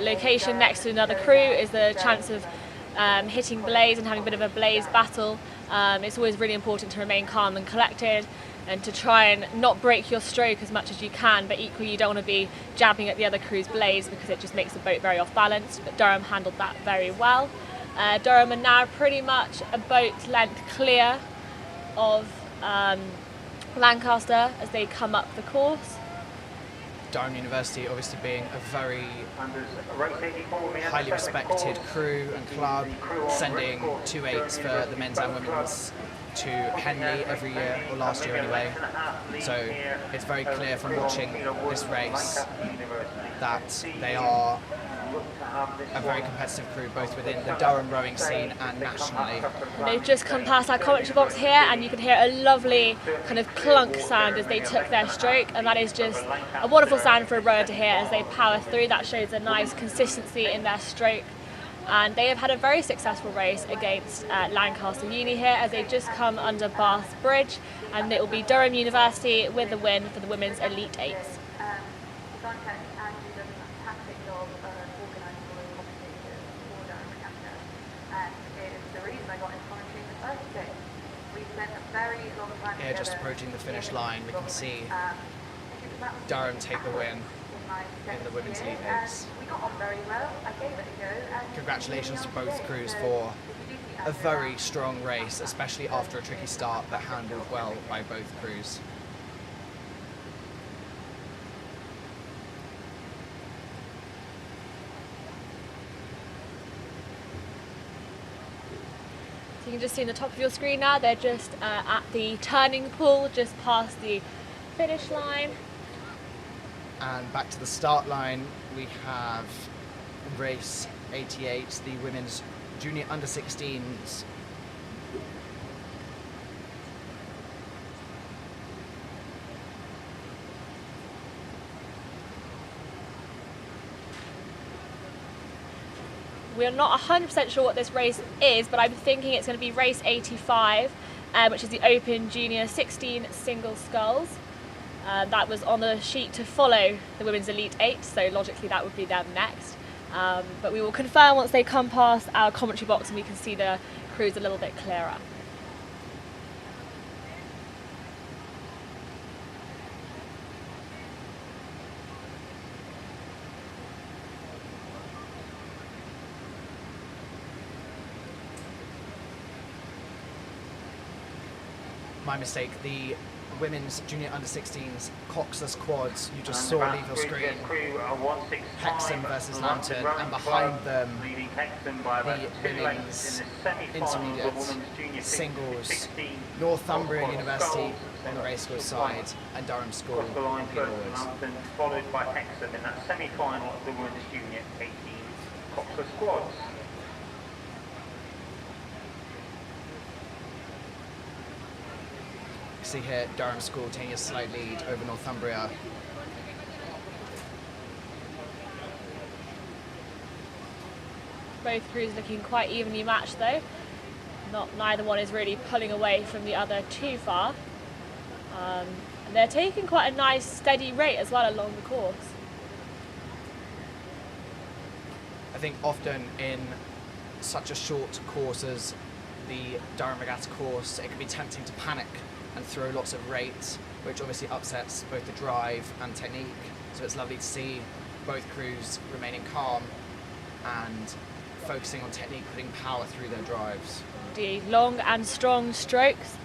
location next to another crew, is the chance of hitting blades and having a bit of a blaze battle. It's always really important to remain calm and collected and to try and not break your stroke as much as you can, but equally you don't want to be jabbing at the other crew's blades because it just makes the boat very off balance. But Durham handled that very well. Durham are now pretty much a boat length clear of Lancaster as they come up the course. Durham University obviously being a very highly respected crew and club, sending 2/8s for the men's and women's to Henley every year, or last year anyway. So it's very clear from watching this race that they are a very competitive crew, both within the Durham rowing scene and nationally. And they've just come past our commentary box here, and you can hear a lovely kind of clunk sound as they took their stroke, and that is just a wonderful sound for a rower to hear as they power through. That shows a nice consistency in their stroke. And they have had a very successful race against Lancaster Uni here as they've just come under Bath Bridge, and it will be Durham University with the win for the women's elite eights. Here, just approaching the finish line, we can see Durham take the win in the women's elite eights. Congratulations to both crews for a very strong race, especially after a tricky start, but handled well by both crews. So you can just see on the top of your screen now, they're just at the turning pool, just past the finish line. And back to the start line, we have race 88, the women's junior under 16s. We're not 100% sure what this race is, but I'm thinking it's going to be race 85, which is the Open Junior 16 single sculls. That was on the sheet to follow the women's elite eight, so logically that would be them next. But we will confirm once they come past our commentary box and we can see the crews a little bit clearer. My mistake, the women's junior under-16s coxless quads you just saw leave your screen. Hexham versus Lambton, and behind them the women's intermediate singles, Northumbria University on the racecourse side and Durham School on Peel Woods. Followed by Hexham in that semi-final of the women's junior 18 coxless squads. See here, Durham School taking a slight lead over Northumbria. Both crews looking quite evenly matched though. Neither one is really pulling away from the other too far. And they're taking quite a nice steady rate as well along the course. I think often in such a short course as the Durham Regatta course, it can be tempting to panic and throw lots of rate, which obviously upsets both the drive and technique. So it's lovely to see both crews remaining calm and focusing on technique, putting power through their drives. Indeed, long and strong strokes.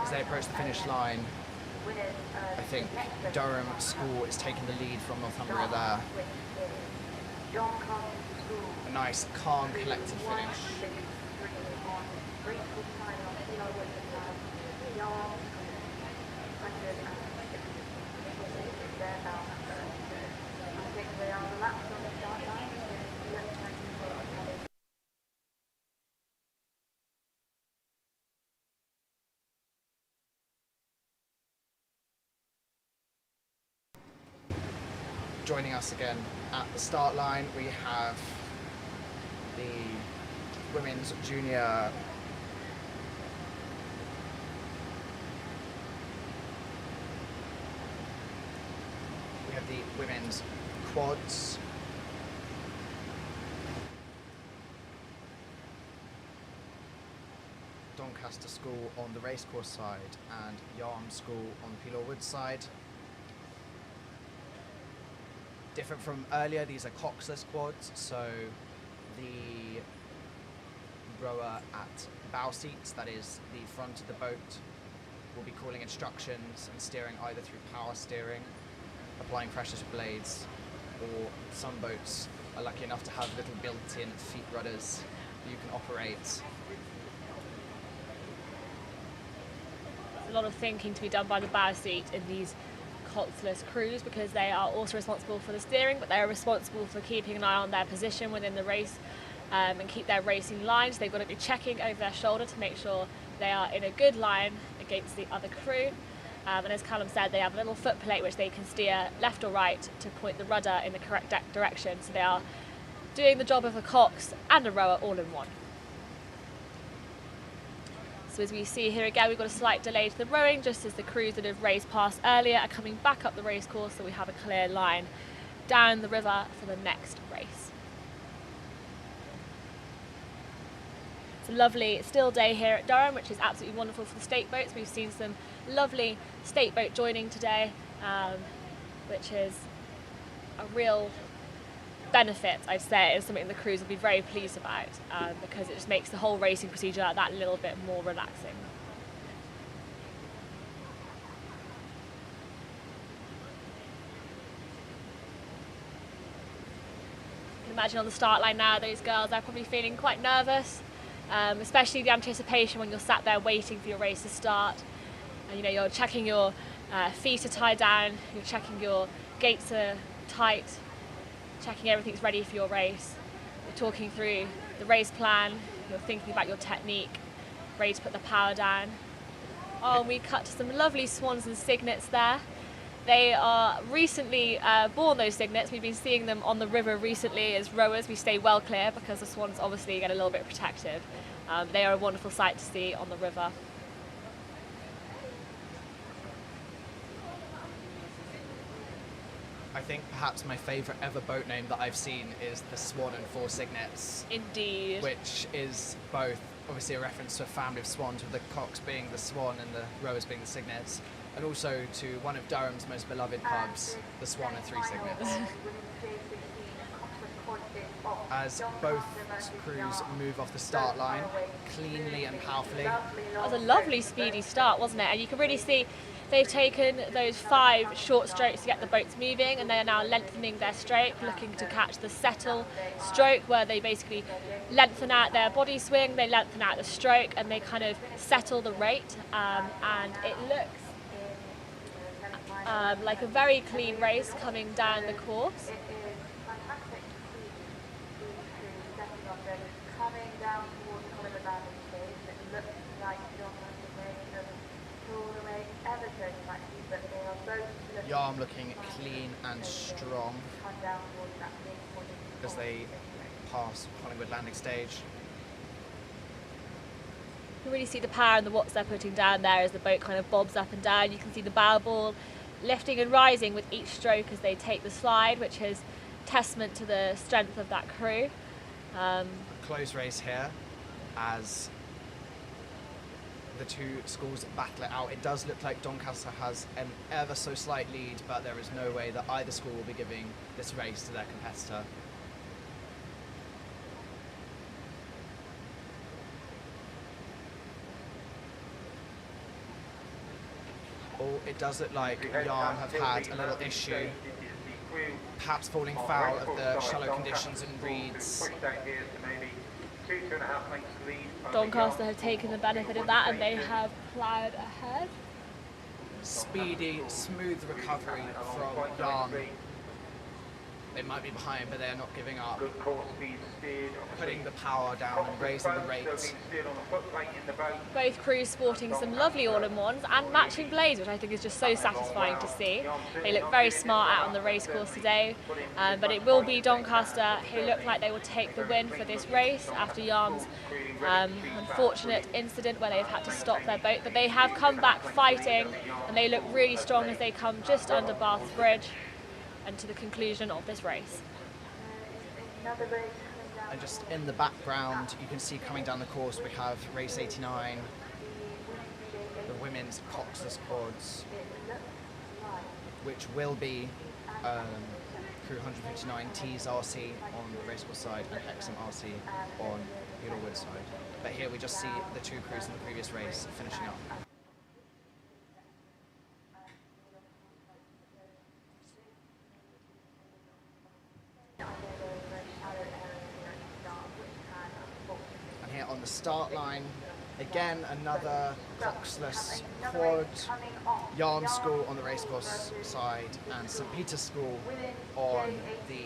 As they approach the finish line, I think Durham School is taking the lead from Northumbria there. A nice, calm, collected finish. Joining us again at the start line, we have the women's junior quads. Doncaster School on the racecourse side and Yarm School on the Peel Woods side. Different from earlier, these are coxless quads, so the rower at bow seats, that is the front of the boat, will be calling instructions and steering either through power steering, applying pressure to blades, or some boats are lucky enough to have little built-in feet rudders that you can operate. There's a lot of thinking to be done by the bow seat in these coxless crews because they are also responsible for the steering, but they are responsible for keeping an eye on their position within the race and keep their racing lines. They've got to be checking over their shoulder to make sure they are in a good line against the other crew. And as Callum said, they have a little foot plate which they can steer left or right to point the rudder in the correct direction. So they are doing the job of a cox and a rower all in one. So as we see here again, we've got a slight delay to the rowing just as the crews that have raced past earlier are coming back up the race course, so we have a clear line down the river for the next race. It's a lovely still day here at Durham, which is absolutely wonderful for the state boats. We've seen some lovely state boat joining today, which is a real benefit, I'd say. Is something the crews will be very pleased about because it just makes the whole racing procedure that little bit more relaxing. You can imagine on the start line now, those girls are probably feeling quite nervous, especially the anticipation when you're sat there waiting for your race to start. And, you know, you're checking your feet are tied down, you're checking your gates are tight, checking everything's ready for your race. You're talking through the race plan, you're thinking about your technique, ready to put the power down. Oh, and we cut to some lovely swans and cygnets there. They are recently born, those cygnets. We've been seeing them on the river recently as rowers. We stay well clear because the swans obviously get a little bit protective. They are a wonderful sight to see on the river. I think perhaps my favourite ever boat name that I've seen is the Swan and Four Cygnets. Indeed. Which is both obviously a reference to a family of swans, with the cocks being the swan and the rowers being the cygnets, and also to one of Durham's most beloved pubs, the Swan and Three Cygnets. As both crews move off the start line cleanly and powerfully. That was a lovely speedy start, wasn't it? And you can really see they've taken those 5 short strokes to get the boats moving, and they are now lengthening their stroke, looking to catch the settle stroke, where they basically lengthen out their body swing, they lengthen out the stroke, and they kind of settle the rate. And it looks like a very clean race coming down the course. Yarm looking clean and strong as they pass Collingwood landing stage. You can really see the power and the watts they're putting down there as the boat kind of bobs up and down. You can see the bow ball lifting and rising with each stroke as they take the slide, which is testament to the strength of that crew. A close race here as the two schools battle it out. It does look like Doncaster has an ever so slight lead, but there is no way that either school will be giving this race to their competitor. Oh, it does look like Yarm have had a little issue, perhaps falling foul of the shallow conditions and reeds. Doncaster have taken the benefit of that and they have ploughed ahead. Speedy, smooth recovery from Yarm. They might be behind, but they are not giving up. Putting the power down and raising the rate. Both crews sporting some lovely all-in-ones and matching blades, which I think is just so satisfying to see. They look very smart out on the racecourse today, but it will be Doncaster who look like they will take the win for this race after Yarm's unfortunate incident where they've had to stop their boat. But they have come back fighting and they look really strong as they come just under Bath's Bridge and to the conclusion of this race. And just in the background, you can see coming down the course, we have race 89, the women's coxless quads, which will be crew 159 T's RC on the racecourse side and Hexham RC on the Hillwood side. But here we just see the two crews in the previous race finishing up. On the start line, again another coxless quad, Yarm School on the racecourse side and St Peter's School on the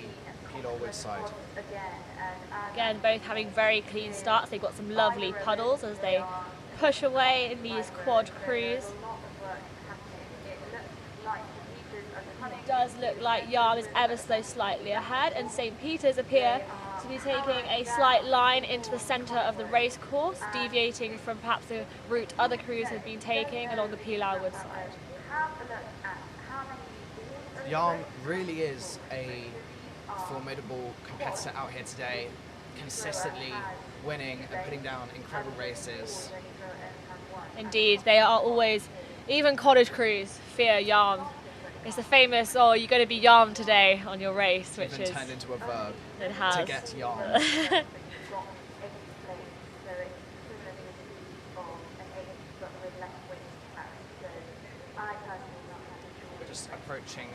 Peel side. Again, both having very clean starts. They've got some lovely puddles as they push away in these quad crews. It does look like Yarm is ever so slightly ahead, and St Peter's appear to be taking a slight line into the centre of the race course, deviating from perhaps the route other crews have been taking along the Peel-Wood side. Yarm really is a formidable competitor out here today, consistently winning and putting down incredible races. Indeed, they are always, even cottage crews fear Yarm. It's the famous, oh, you're going to be Yarm today on your race, which is turned into a verb. It has. To get Yarm. We're just approaching.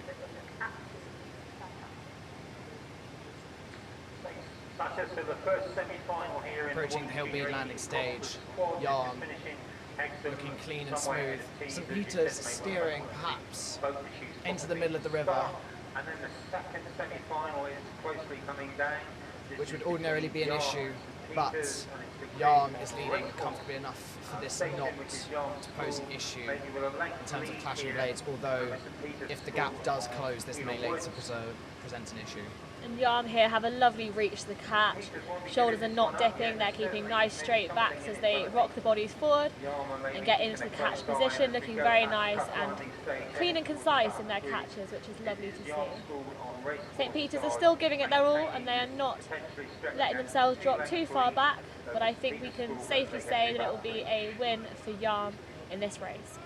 Approaching the Hillbead landing stage. Yarm looking clean and smooth. St Peter's steering perhaps into the middle of the river, and then the second semi-final is closely coming down, which would ordinarily be an issue, but Yarm is leading comfortably enough for this not to pose an issue in terms of clashing blades, although if the gap does close, this may later present an issue. And Yarm here have a lovely reach to the catch. Shoulders are not dipping, they're keeping nice straight backs as they rock the bodies forward and get into the catch position, looking very nice and clean and concise in their catches, which is lovely to see. St. Peter's are still giving it their all and they are not letting themselves drop too far back, but I think we can safely say that it will be a win for Yarm in this race.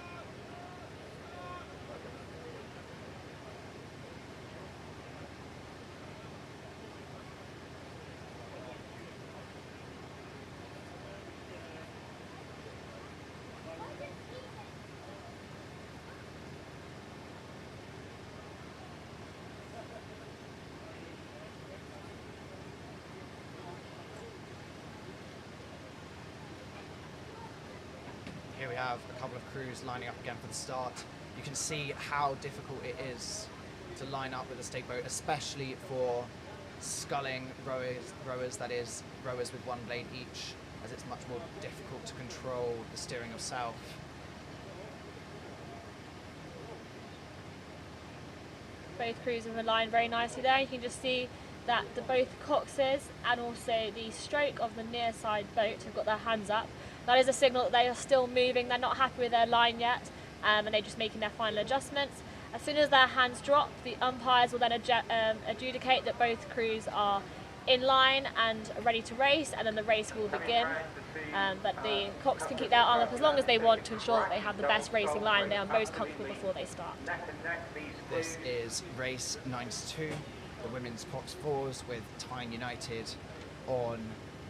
Here we have a couple of crews lining up again for the start. You can see how difficult it is to line up with a stake boat, especially for sculling rowers, that is, rowers with one blade each, as it's much more difficult to control the steering of south. Both crews are aligned very nicely there. You can just see that both coxes and also the stroke of the near side boat have got their hands up. That is a signal that they are still moving. They're not happy with their line yet, and they're just making their final adjustments. As soon as their hands drop, the umpires will then adjudicate that both crews are in line and ready to race, and then the race will begin. But the cox can keep their arm up as long as they want to ensure that they have the best racing line and they are most comfortable before they start. This is race 92, the women's cox fours with Tyne United on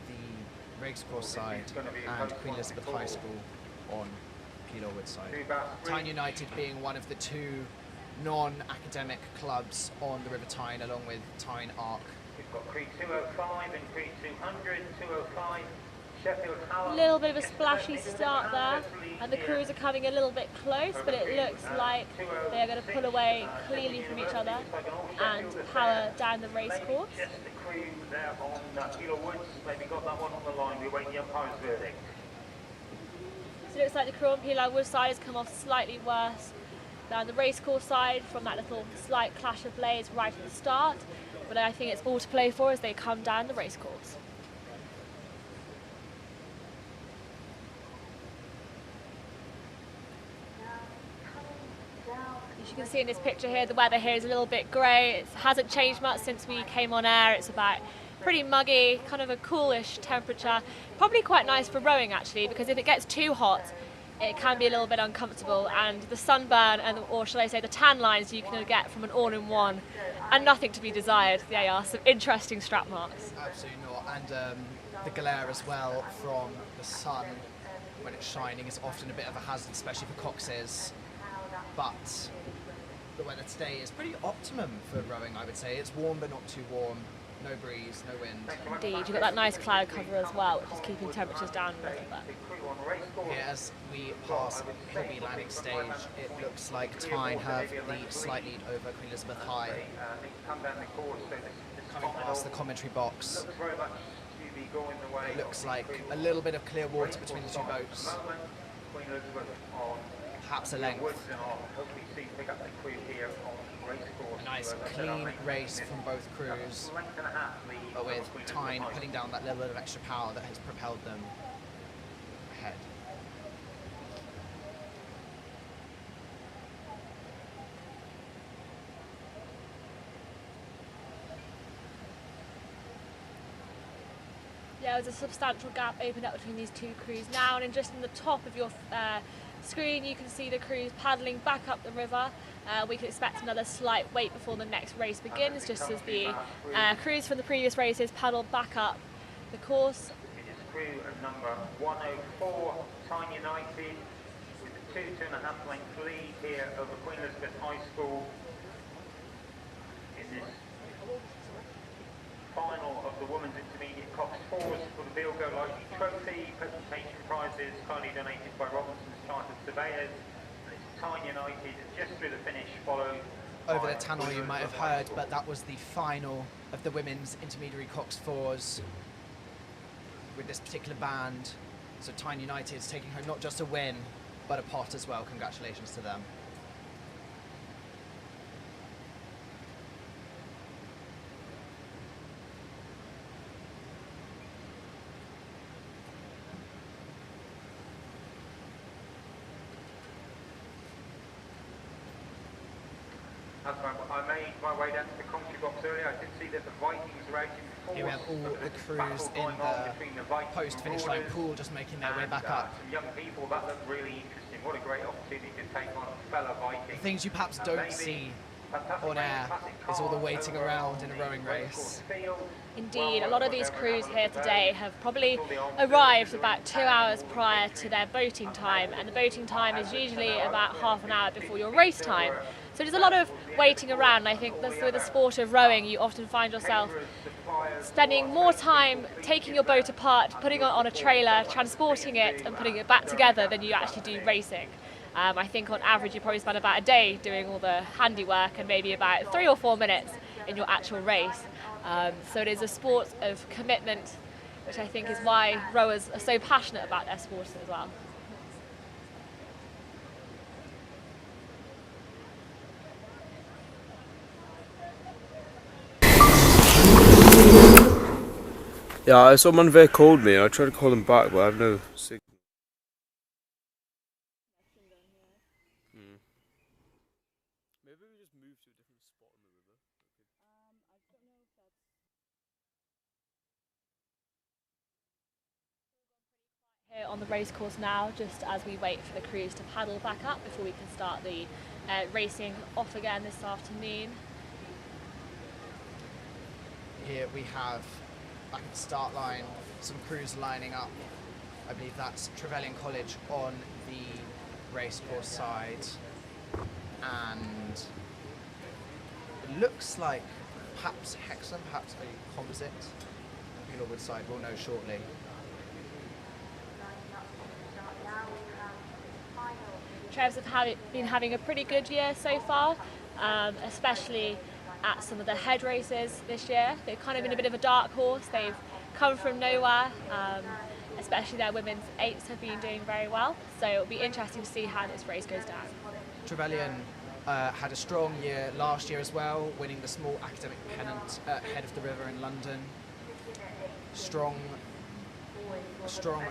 the racecourse side and Queen Elizabeth High School on Peel side. Tyne United being one of the two non-academic clubs on the River Tyne, along with Tyne Arc. We've got Creek 205 and Creek 200, 205, Sheffield Tower. A little bit of a splashy start there, and the crews are coming a little bit close, but it looks like they are going to pull away clearly from each other and power down the race course. Just the crew there on Peel Woods, maybe got that one on the line. We await the umpire's verdict. So it looks like the crew on Peel Woods side has come off slightly worse than the racecourse side from that little slight clash of blades right at the start, but I think it's all to play for as they come down the racecourse. As you can see in this picture here, the weather here is a little bit grey. It hasn't changed much since we came on air. It's about pretty muggy, kind of a coolish temperature. Probably quite nice for rowing actually, because if it gets too hot, it can be a little bit uncomfortable, and the sunburn, or shall I say the tan lines you can get from an all-in-one and nothing to be desired. They are some interesting strap marks. Absolutely not, and the glare as well from the sun when it's shining is often a bit of a hazard, especially for coxes. But the weather today is pretty optimum for rowing, I would say. It's warm but not too warm, no breeze, no wind. Indeed, you've got that nice cloud cover as well, which is keeping temperatures down a little bit. Here, as we pass Hilby landing stage, it looks like Tyne have the slight lead over Queen Elizabeth High. Coming past the commentary box, it looks like a little bit of clear water between the two boats. Perhaps a length. A nice clean race from both crews, but with Tyne putting down that little bit of extra power that has propelled them ahead. Yeah, there's a substantial gap opened up between these two crews now, and just in the top of your screen you can see the crews paddling back up the river. We can expect another slight wait before the next race begins, just as the crews from the previous races paddle back up the course. It is crew number 104, Tyne United, with a 2.5 length lead here over Queen Elizabeth High School in this final of the Women's Intermediate Cox Fours for the Bill Go Lightly Trophy. Presentation prizes kindly donated by Robinson's Chartered Surveyors. And it's Tyne United just through the finish, followed over the tunnel you might have heard, but that was the final of the women's intermediary Cox Fours. with this particular band. So Tyne United is taking home not just a win, but a pot as well. Congratulations to them. As I made my way down to the commentary box earlier, I did see that the Vikings were out in force. Here we have all the crews in the post-finish line pool just making their way back up. Some young people, that looked really interesting. What a great opportunity to take on a fellow Viking. The things you perhaps don't see on air is all the waiting around in a rowing race. Indeed, a lot of these crews here today have probably arrived about 2 hours prior to their boating time, and the boating time is usually about half an hour before your race time. So there's a lot of waiting around, and I think with the sport of rowing you often find yourself spending more time taking your boat apart, putting it on a trailer, transporting it and putting it back together than you actually do racing. I think on average you probably spend about a day doing all the handiwork and maybe about 3 or 4 minutes in your actual race. So it is a sport of commitment, which I think is why rowers are so passionate about their sport as well. Yeah, someone there called me and I tried to call them back, but I have no signal. Maybe we just move to a different spot on the river. I don't know if that's... Here on the race course now, just as we wait for the crews to paddle back up before we can start the racing off again this afternoon. Here we have, back at the start line, some crews lining up. I believe that's Trevelyan College on the racecourse side, and it looks like perhaps Hexham, perhaps a composite. Peelwood side, we'll know shortly. Trevs have been having a pretty good year so far, especially at some of the head races this year. They've kind of been a bit of a dark horse. They've come from nowhere, especially their women's eights have been doing very well. So it'll be interesting to see how this race goes down. Trevelyan had a strong year last year as well, winning the small academic pennant Head of the River in London. Strong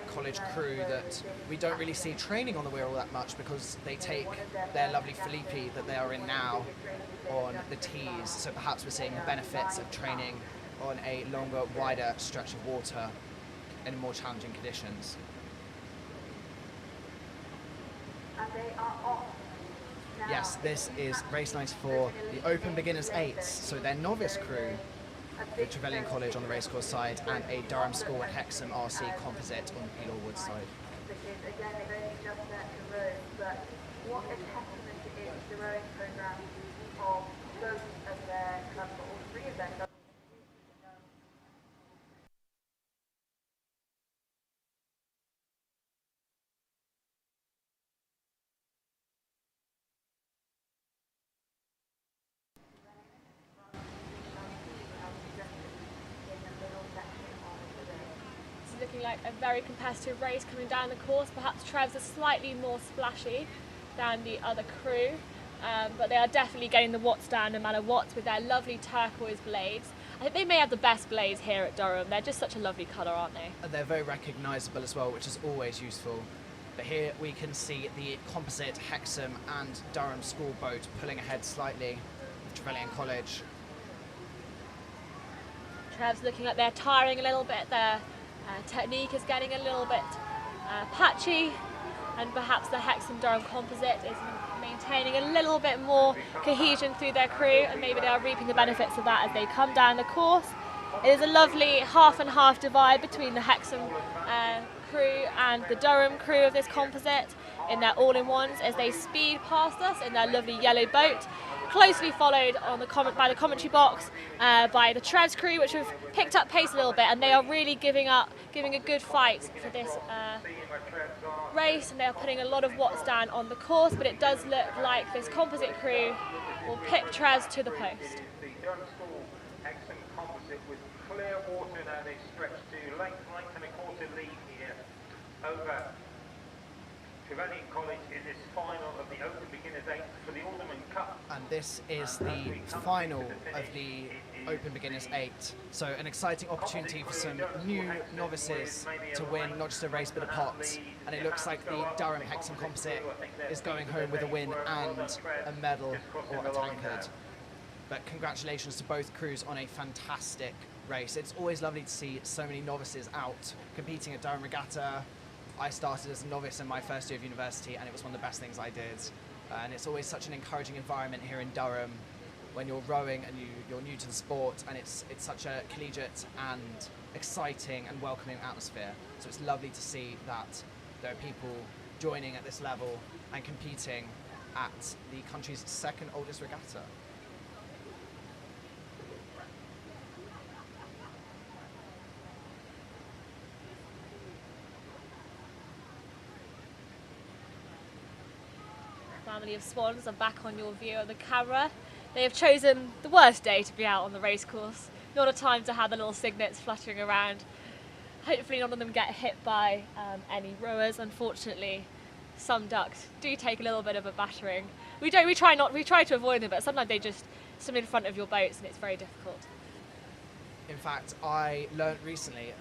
college crew that we don't really see training on the wheel all that much, because they take their lovely Filippi that they are in now on the tees. So perhaps we're seeing the benefits of training on a longer, wider stretch of water in more challenging conditions. And they are off. Yes, this is race 94, the Open Beginners 8s, so their novice crew, the Trevelyan College on the racecourse side, and a Durham School and Hexham RC composite on the Peel Wood side. Because again, they've only just learnt to row, but what a testament it is to the rowing programme of both of their clubs, or all three of their clubs. Looking like a very competitive race coming down the course. Perhaps Trevs are slightly more splashy than the other crew, but they are definitely getting the watts down no matter what with their lovely turquoise blades. I think they may have the best blades here at Durham. They're just such a lovely colour, aren't they? And they're very recognisable as well, which is always useful. But here we can see the composite Hexham and Durham school boat pulling ahead slightly with Trevelyan College. Trevs looking like they're tiring a little bit. Their technique is getting a little bit patchy, and perhaps the Hexham Durham composite is maintaining a little bit more cohesion through their crew, and maybe they are reaping the benefits of that as they come down the course. It is a lovely half and half divide between the Hexham crew and the Durham crew of this composite in their all-in-ones as they speed past us in their lovely yellow boat, closely followed on the by the commentary box by the Trevs crew, which have picked up pace a little bit, and they are really giving a good fight for this race, and they are putting a lot of watts down on the course, but it does look like this composite crew will pick Trevs to the post. The Durham School Hexham composite it with clear water. Now they stretch to length and a quarter lead here over Trevanion College in this final of the Open Beginners 8 for the Alderman Cup. And this is the final of the Open Beginners 8. So an exciting opportunity for some new novices to win not just a race but a pot. And it looks like the Durham Hexham Composite is going home with a win and a medal or a tankard. But congratulations to both crews on a fantastic race. It's always lovely to see so many novices out competing at Durham Regatta. I started as a novice in my first year of university and it was one of the best things I did. And it's always such an encouraging environment here in Durham when you're rowing and you're new to the sport, and it's such a collegiate and exciting and welcoming atmosphere. So it's lovely to see that there are people joining at this level and competing at the country's second oldest regatta. Family of swans are back on your view of the camera. They have chosen the worst day to be out on the racecourse. Not a time to have the little cygnets fluttering around. Hopefully none of them get hit by any rowers. Unfortunately, some ducks do take a little bit of a battering. We try to avoid them, but sometimes they just swim in front of your boats and it's very difficult. In fact, I learnt recently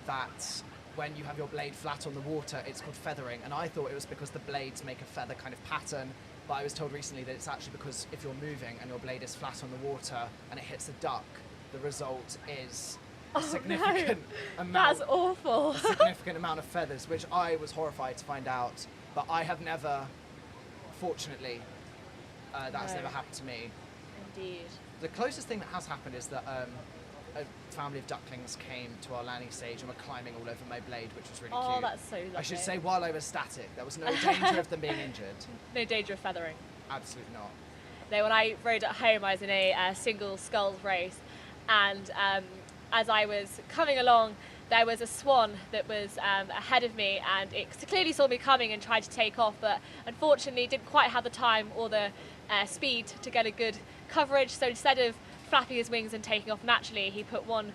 that when you have your blade flat on the water, it's called feathering, and I thought it was because the blades make a feather kind of pattern, but I was told recently that it's actually because if you're moving and your blade is flat on the water and it hits a duck, the result is a significant amount. That's awful. A significant amount of feathers, which I was horrified to find out, but I have never, fortunately, that's never happened to me. Indeed. The closest thing that has happened is that a family of ducklings came to our landing stage and were climbing all over my blade, which was really cute. Oh, that's so lovely. I should say while I was static. There was no danger of them being injured. No danger of feathering. Absolutely not. No, when I rode at home, I was in a single sculls race, and as I was coming along, there was a swan that was ahead of me, and it clearly saw me coming and tried to take off, but unfortunately didn't quite have the time or the speed to get a good coverage, so instead of flapping his wings and taking off naturally, he put one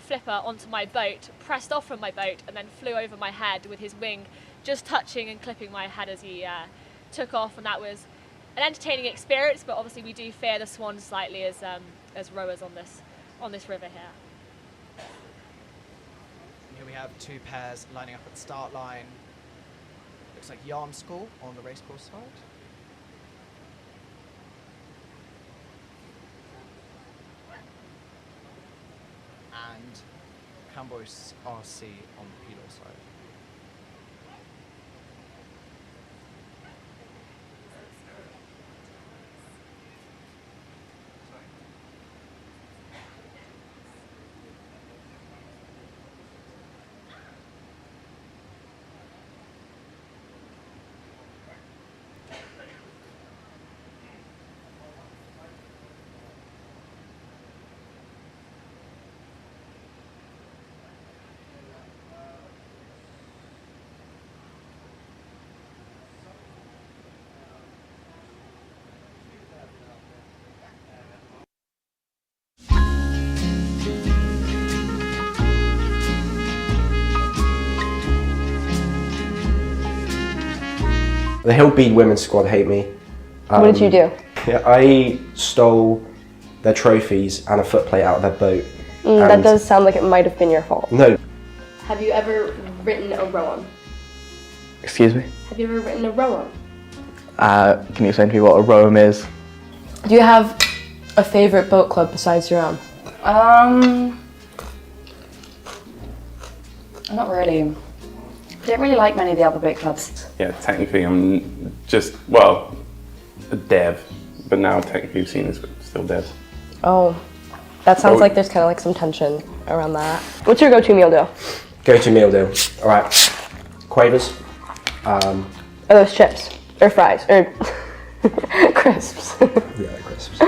flipper onto my boat, pressed off from my boat, and then flew over my head with his wing just touching and clipping my head as he took off. And that was an entertaining experience, but obviously we do fear the swans slightly as rowers on this river here. Here we have two pairs lining up at the start line. Looks like Yarm School on the racecourse side. And Cambois RC on the Pelo side. The Hill B women's squad hate me. What did you do? Yeah, I stole their trophies and a footplate out of their boat. That does sound like it might have been your fault. No. Have you ever written a rowan? Excuse me? Have you ever written a rowan? Can you explain to me what a rowan is? Do you have a favourite boat club besides your own? Not really. I don't really like many of the other boat clubs. Yeah, technically I'm just, well, a dev, but now technically seen as still dev. Oh, that sounds like there's kind of like some tension around that. What's your go-to meal deal? Go-to meal deal. All right, Quavers. Are those chips or fries or crisps? Yeah, crisps.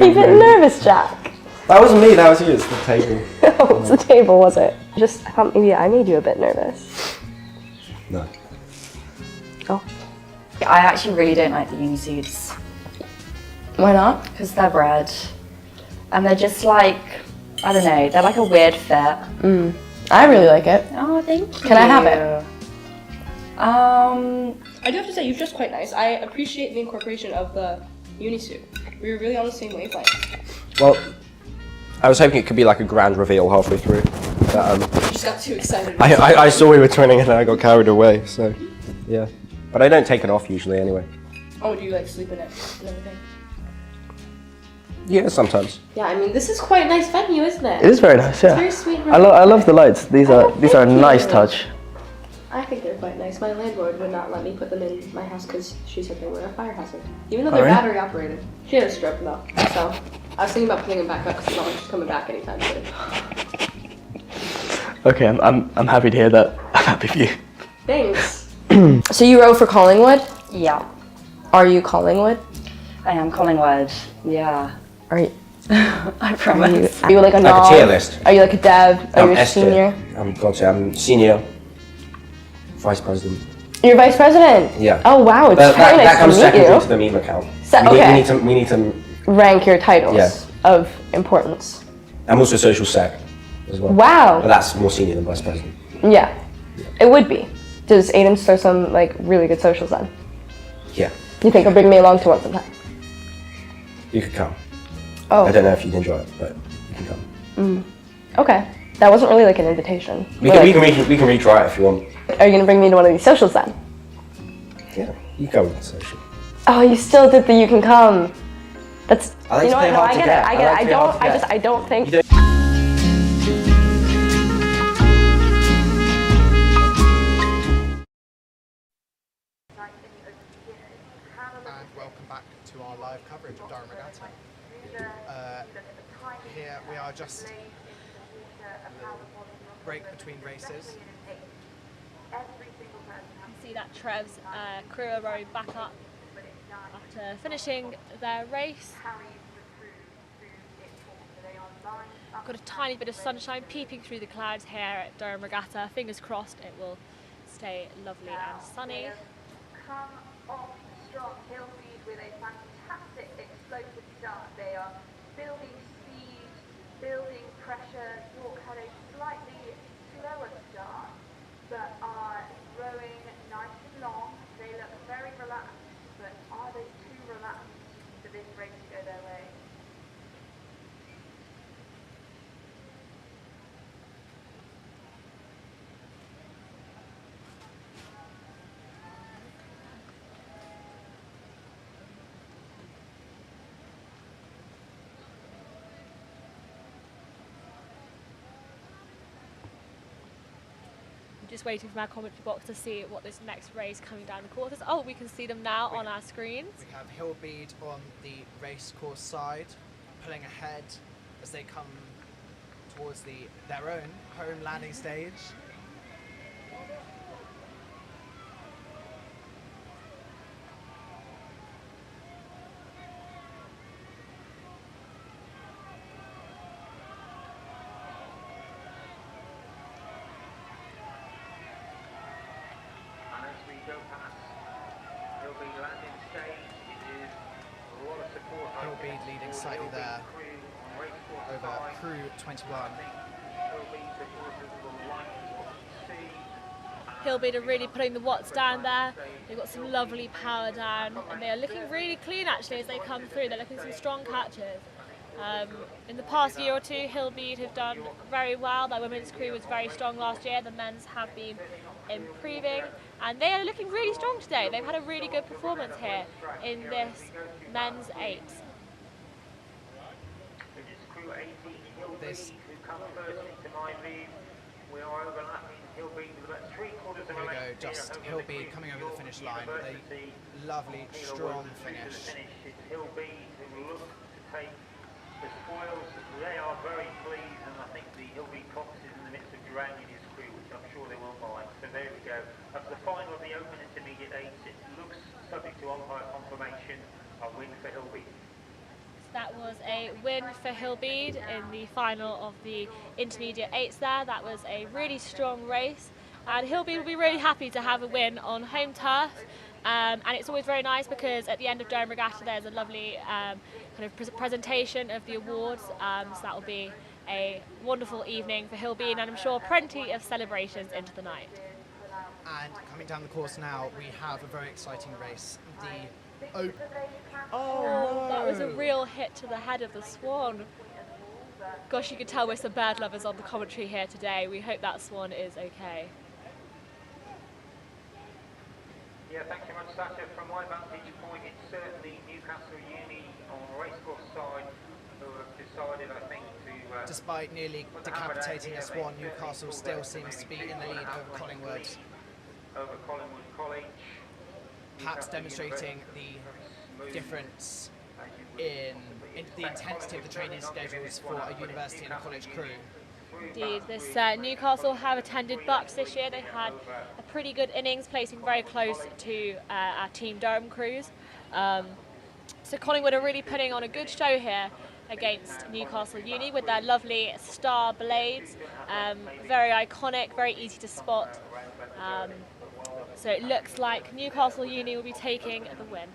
You get nervous, Jack. That wasn't me. That was you. It's the table. Oh, it's the table, was it? I thought maybe I made you a bit nervous. No. Oh. I actually really don't like the uni suits. Why not? Because they're red. And they're just like, I don't know, they're like a weird fit. I really like it. Oh, thank you. Can I have it? I do have to say, you're just quite nice. I appreciate the incorporation of the unisuit. We were really on the same wavelength. Well, I was hoping it could be like a grand reveal halfway through. But, You just got too excited. I saw we were twinning and I got carried away, so yeah. But I don't take it off usually anyway. Oh, do you like sleep in it and everything? Yeah, sometimes. Yeah, I mean, this is quite a nice venue, isn't it? It is very nice, yeah. It's very sweet. I love the lights. These are a nice touch. I think they're quite nice. My landlord would not let me put them in my house because she said they were a fire hazard. Even though they're battery operated. She had a stroke though, so I was thinking about putting them back up because it's not like she's coming back anytime soon. Okay, I'm happy to hear that. I'm happy for you. Thanks. So you row for Collingwood? Yeah. Are you Collingwood? I am Collingwood. Yeah. Are you? I promise. Are you like a Like nom? a tier list. Are you like a dev? Are you a S tier. senior? I'm senior, vice president. You're vice president? Yeah. Oh wow, it's very nice that comes to meet secondary you. to the meme account. Okay. We need to Rank your titles Yeah. of importance. I'm also social sec as well. Wow. But that's more senior than vice president. Yeah, it would be. Does Aiden throw some like really good socials then? Yeah. You think he'll bring me along to one sometime? You could come. Oh. I don't know if you'd enjoy it, but you can come. Okay. That wasn't really like an invitation. We can retry it if you want. Are you gonna bring me to one of these socials then? Yeah, you can go with the social. Oh, you still did the you can come. That's I like you to know play what? No, hard I to get get. it. I get it. like to play hard to get. I don't think. You And welcome back to our live coverage of Durham Regatta. Here we are just a little break between races. You can see that Trev's crew are rowing back up after finishing their race. Got a tiny bit of sunshine peeping through the clouds here at Durham Regatta. Fingers crossed it will stay lovely and sunny. Come off strong Hillmead with a fantastic explosive start. They are building speed, building pressure. York had a slightly slower start, but are rowing nice and long. They look very relaxed, but are they too relaxed for this race to go their way? Just waiting from our commentary box to see what this next race coming down the quarters. Oh, we can see them now on our screens. We have Hillbead on the race course side, pulling ahead as they come towards their own home landing stage. And as we go past Hillbead landing stage, it is a lot of support. Hillbead leading slightly there over crew 21. Hillbead are really putting the watts down there. They've got some lovely power down and they are looking really clean actually as they come through. They're looking some strong catches. In the past year or two, Hillbead have done very well. Their women's crew was very strong last year. The men's have been improving and they are looking really strong today. They've had a really good performance here in this men's 8. This who come first into my lead. We are overlapping Hillbead with about 3/4 of a Here we go, length. just Hillbead coming over the finish line with a lovely, strong finish. It's Hillbead who look to take the spoils. They are very pleased, and I think the Hillbead Cox is in the midst of drowning his crew, which I'm sure they won't mind. So there we go. That's the final of the Open Intermediate 8. It looks, subject to umpire confirmation, a win for Hillbead. That was a win for Hillbead in the final of the Intermediate 8s there. That was a really strong race and Hillbead will be really happy to have a win on home turf And it's always very nice because at the end of Durham Regatta there's a lovely kind of presentation of the awards, so that will be a wonderful evening for Hillbean, and I'm sure plenty of celebrations into the night. And coming down the course now, we have a very exciting race. The That was a real hit to the head of the swan. Gosh, you could tell we're some bird lovers on the commentary here today. We hope that swan is okay. Yeah, thank you very much, Sasha. From my vantage point, it's certainly Newcastle Uni on the racecourse side who have decided, I think, to... Despite nearly decapitating a swan, Newcastle still seems to be in the lead over Collingwood. Over Collingwood College. Perhaps demonstrating the difference in the intensity of the training schedules for a university and a college crew. Indeed, Newcastle have attended Bucks this year. They had a pretty good innings, placing very close to our Team Durham crews. So Collingwood are really putting on a good show here against Newcastle Uni with their lovely star blades. Very iconic, very easy to spot. So it looks like Newcastle Uni will be taking the win.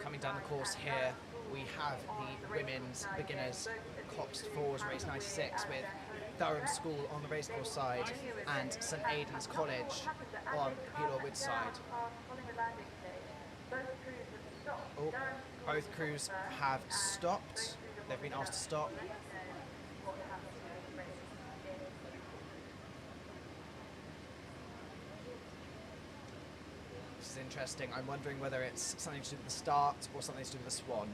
Coming down the course here, we have the women's beginners Coxed Fours race 96 with Durham School on the racecourse side and St Aidan's College on the Peel Wood side. Oh, both crews have stopped. They've been asked to stop. This is interesting. I'm wondering whether it's something to do with the start or something to do with the swan.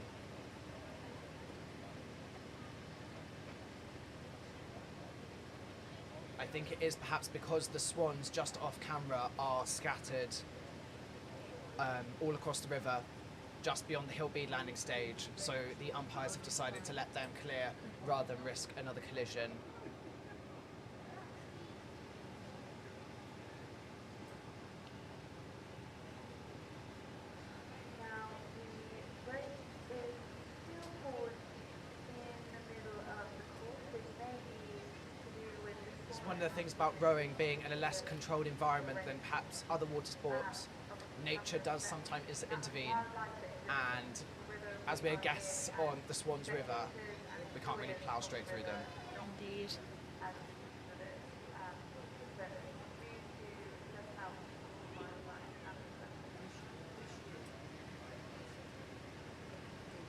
I think it is perhaps because the swans just off camera are scattered all across the river, just beyond the Hillbead landing stage, so the umpires have decided to let them clear rather than risk another collision. One of the things about rowing being in a less controlled environment than perhaps other water sports, nature does sometimes intervene, and as we're guests on the Swans River, we can't really plough straight through them. Indeed.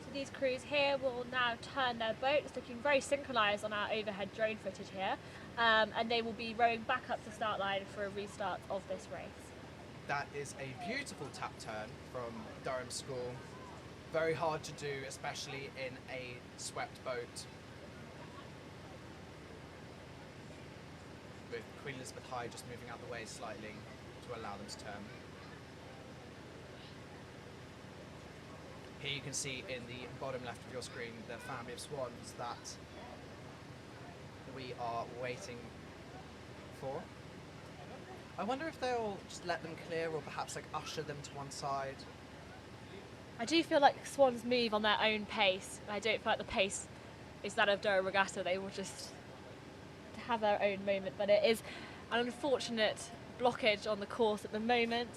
So these crews here will now turn their boats, looking very synchronised on our overhead drone footage here. And they will be rowing back up the start line for a restart of this race. That is a beautiful tap turn from Durham School. Very hard to do, especially in a swept boat. With Queen Elizabeth High just moving out the way slightly to allow them to turn. Here you can see in the bottom left of your screen the family of swans that we are waiting for. I wonder if they'll just let them clear or perhaps like usher them to one side. I do feel like swans move on their own pace. I don't feel like the pace is that of Durham Regatta. They will just have their own moment, but it is an unfortunate blockage on the course at the moment.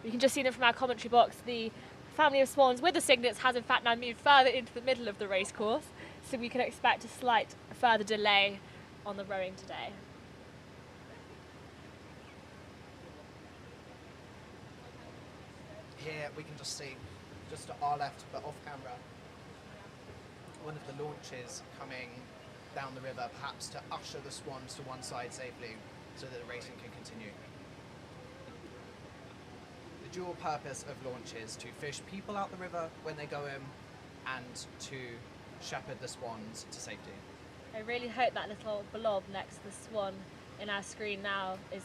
You can just see them from our commentary box. The family of swans with the signets has in fact now moved further into the middle of the race course, so we can expect a slight further delay on the rowing today. Here we can just see, just to our left but off camera, one of the launches coming down the river, perhaps to usher the swans to one side safely so that the racing can continue. The dual purpose of launch is to fish people out the river when they go in and to shepherd the swans to safety. I really hope that little blob next to the swan in our screen now is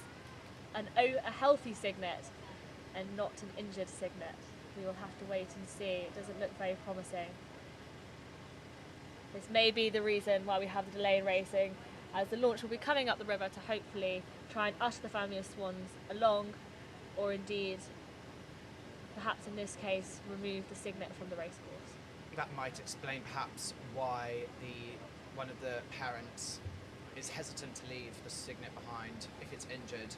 a healthy cygnet and not an injured cygnet. We will have to wait and see. It doesn't look very promising. This may be the reason why we have the delay in racing. as the launch will be coming up the river to hopefully try and usher the family of swans along, or indeed, perhaps in this case, remove the signet from the racecourse. That might explain perhaps why one of the parents is hesitant to leave the signet behind if it's injured.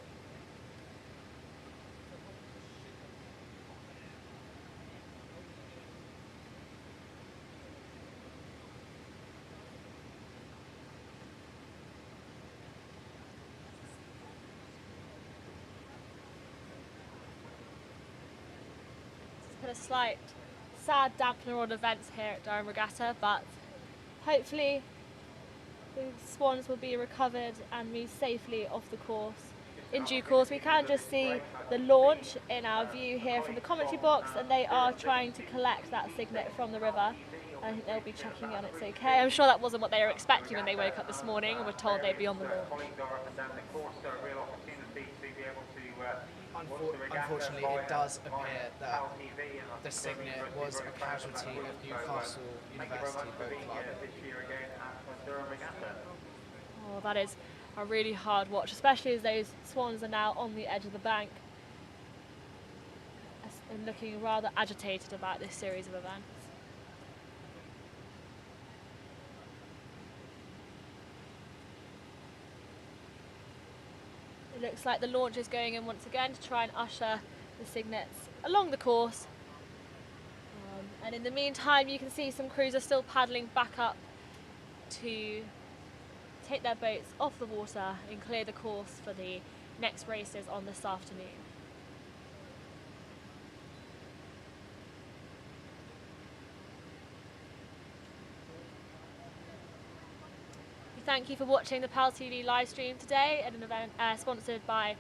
Put a slight sad dampener on events here at Durham Regatta, but hopefully the swans will be recovered and moved safely off the course in due course. We can just see the launch in our view here from the commentary box, and they are trying to collect that signet from the river. I think they'll be checking on it's okay. I'm sure that wasn't what they were expecting when they woke up this morning and were told they'd be on the launch. Unfortunately, it does appear that the signet was a casualty of Newcastle University Boat Club. Oh, that is a really hard watch, especially as those swans are now on the edge of the bank and looking rather agitated about this series of events. It looks like the launch is going in once again to try and usher the signets along the course. And in the meantime, you can see some crews are still paddling back up to take their boats off the water and clear the course for the next races on this afternoon. Thank you for watching the PalTV live stream today at an event sponsored by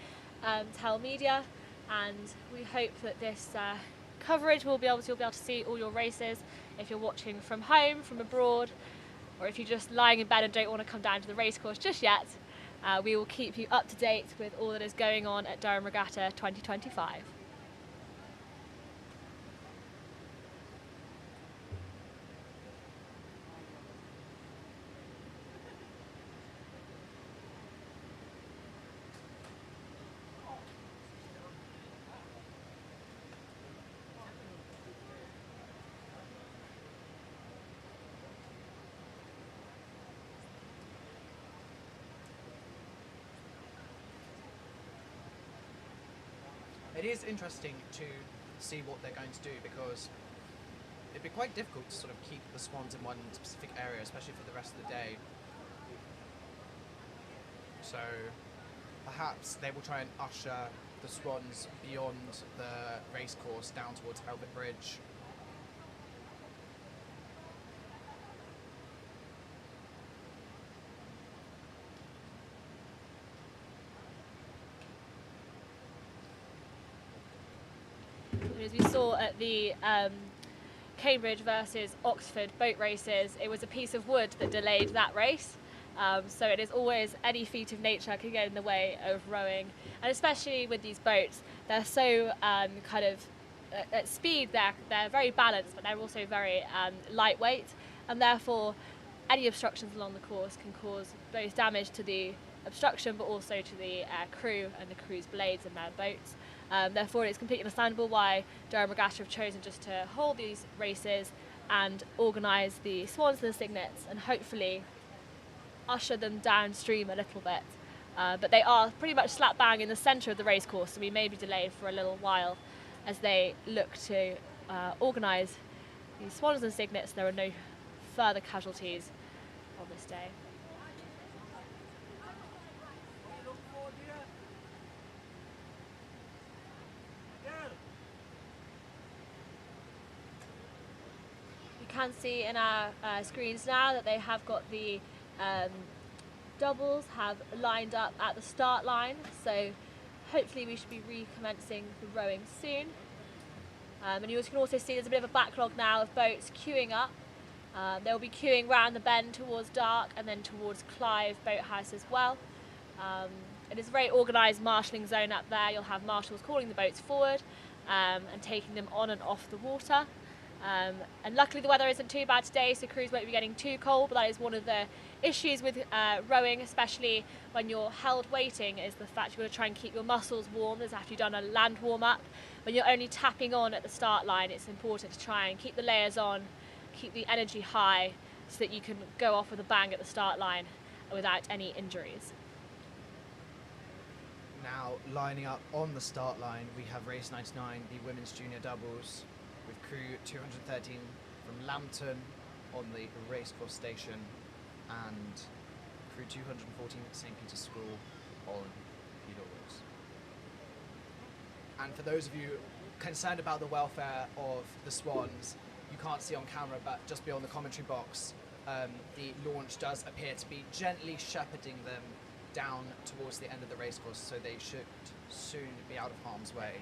Tell Media, and we hope that this coverage you'll be able to see all your races if you're watching from home, from abroad, or if you're just lying in bed and don't want to come down to the racecourse just yet. We will keep you up to date with all that is going on at Durham Regatta 2025. It is interesting to see what they're going to do, because it'd be quite difficult to sort of keep the swans in one specific area, especially for the rest of the day. So perhaps they will try and usher the swans beyond the racecourse down towards Albert Bridge. As we saw at the Cambridge versus Oxford boat races, it was a piece of wood that delayed that race. So it is always any feat of nature can get in the way of rowing, and especially with these boats, they're so kind of at speed they're very balanced, but they're also very lightweight, and therefore any obstructions along the course can cause both damage to the obstruction but also to the crew and the crew's blades in their boats. Therefore, it's completely understandable why Durham Regatta have chosen just to hold these races and organise the swans and the signets and hopefully usher them downstream a little bit. But they are pretty much slap bang in the centre of the racecourse, so we may be delayed for a little while as they look to organise these swans and signets. There are no further casualties on this day. Can see in our screens now that they have got the doubles have lined up at the start line, so hopefully we should be recommencing the rowing soon. And you can also see there's a bit of a backlog now of boats queuing up. They'll be queuing round the bend towards Dark and then towards Clive Boathouse as well. It is a very organised marshalling zone up there. You'll have marshals calling the boats forward and taking them on and off the water. And luckily the weather isn't too bad today, so crews won't be getting too cold, but that is one of the issues with rowing, especially when you're held waiting, is the fact you've got to try and keep your muscles warm. As after you've done a land warm-up, when you're only tapping on at the start line, it's important to try and keep the layers on, keep the energy high, so that you can go off with a bang at the start line without any injuries. Now, lining up on the start line, we have race 99, the women's junior doubles, with crew 213 from Lambton on the racecourse station and crew 214 at St. Peter's School on Pedal Woods. And for those of you concerned about the welfare of the swans, you can't see on camera, but just beyond the commentary box, the launch does appear to be gently shepherding them down towards the end of the racecourse, so they should soon be out of harm's way.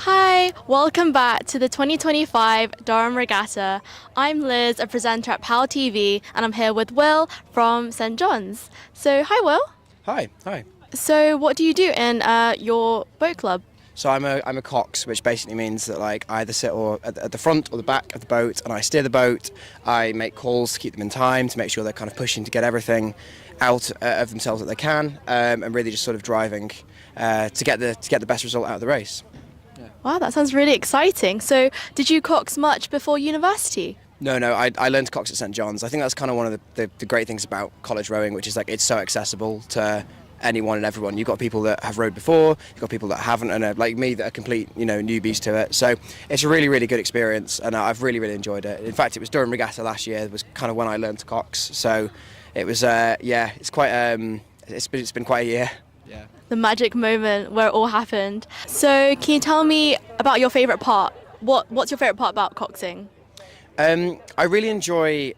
Hi, welcome back to the 2025 Durham Regatta. I'm Liz, a presenter at PalTV, and I'm here with Will from St John's. So, hi Will. Hi, hi. So, what do you do in your boat club? So I'm a cox, which basically means that like I either sit or at the front or the back of the boat, and I steer the boat. I make calls to keep them in time, to make sure they're kind of pushing to get everything out of themselves that they can, and really just sort of driving to get the best result out of the race. Wow, that sounds really exciting. So, did you cox much before university? No, I learned to cox at St John's. I think that's kind of one of the great things about college rowing, which is like it's so accessible to anyone and everyone. You've got people that have rowed before, you've got people that haven't, and are like me that are complete, newbies to it. So it's a really, really good experience, and I've really, really enjoyed it. In fact, it was Durham Regatta last year was kind of when I learned to cox. So it was, it's quite, it's been quite a year. Yeah. The magic moment where it all happened. So, can you tell me about your favourite part? What's your favourite part about coxing? I really enjoy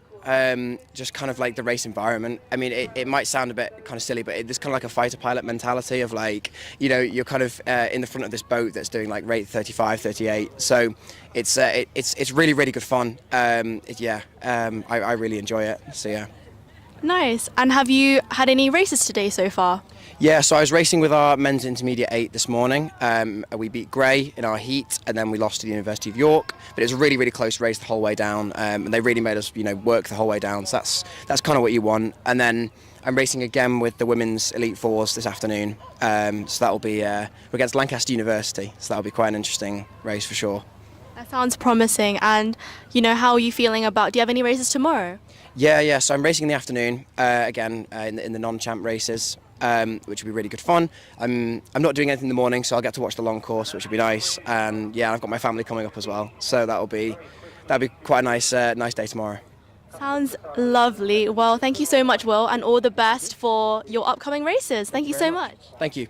just kind of like the race environment. I mean, it might sound a bit kind of silly, but there's kind of like a fighter pilot mentality of like, you're kind of in the front of this boat that's doing like rate 35, 38. So it's really, really good fun. I really enjoy it. So yeah. Nice. And have you had any races today so far? Yeah, so I was racing with our men's intermediate 8 this morning. We beat Gray in our heat, and then we lost to the University of York. But it was a really, really close race the whole way down, and they really made us, work the whole way down. So that's kind of what you want. And then I'm racing again with the women's Elite Fours this afternoon. So that'll be we're against Lancaster University. So that'll be quite an interesting race for sure. That sounds promising. And how are you feeling about? Do you have any races tomorrow? Yeah. So I'm racing in the afternoon again in the non-champ races. Which will be really good fun. I'm not doing anything in the morning, so I'll get to watch the long course, which will be nice. And yeah, I've got my family coming up as well, so that'll be quite a nice day tomorrow. Sounds lovely. Well, thank you so much, Will, and all the best for your upcoming races. Thank you so much. Thank you.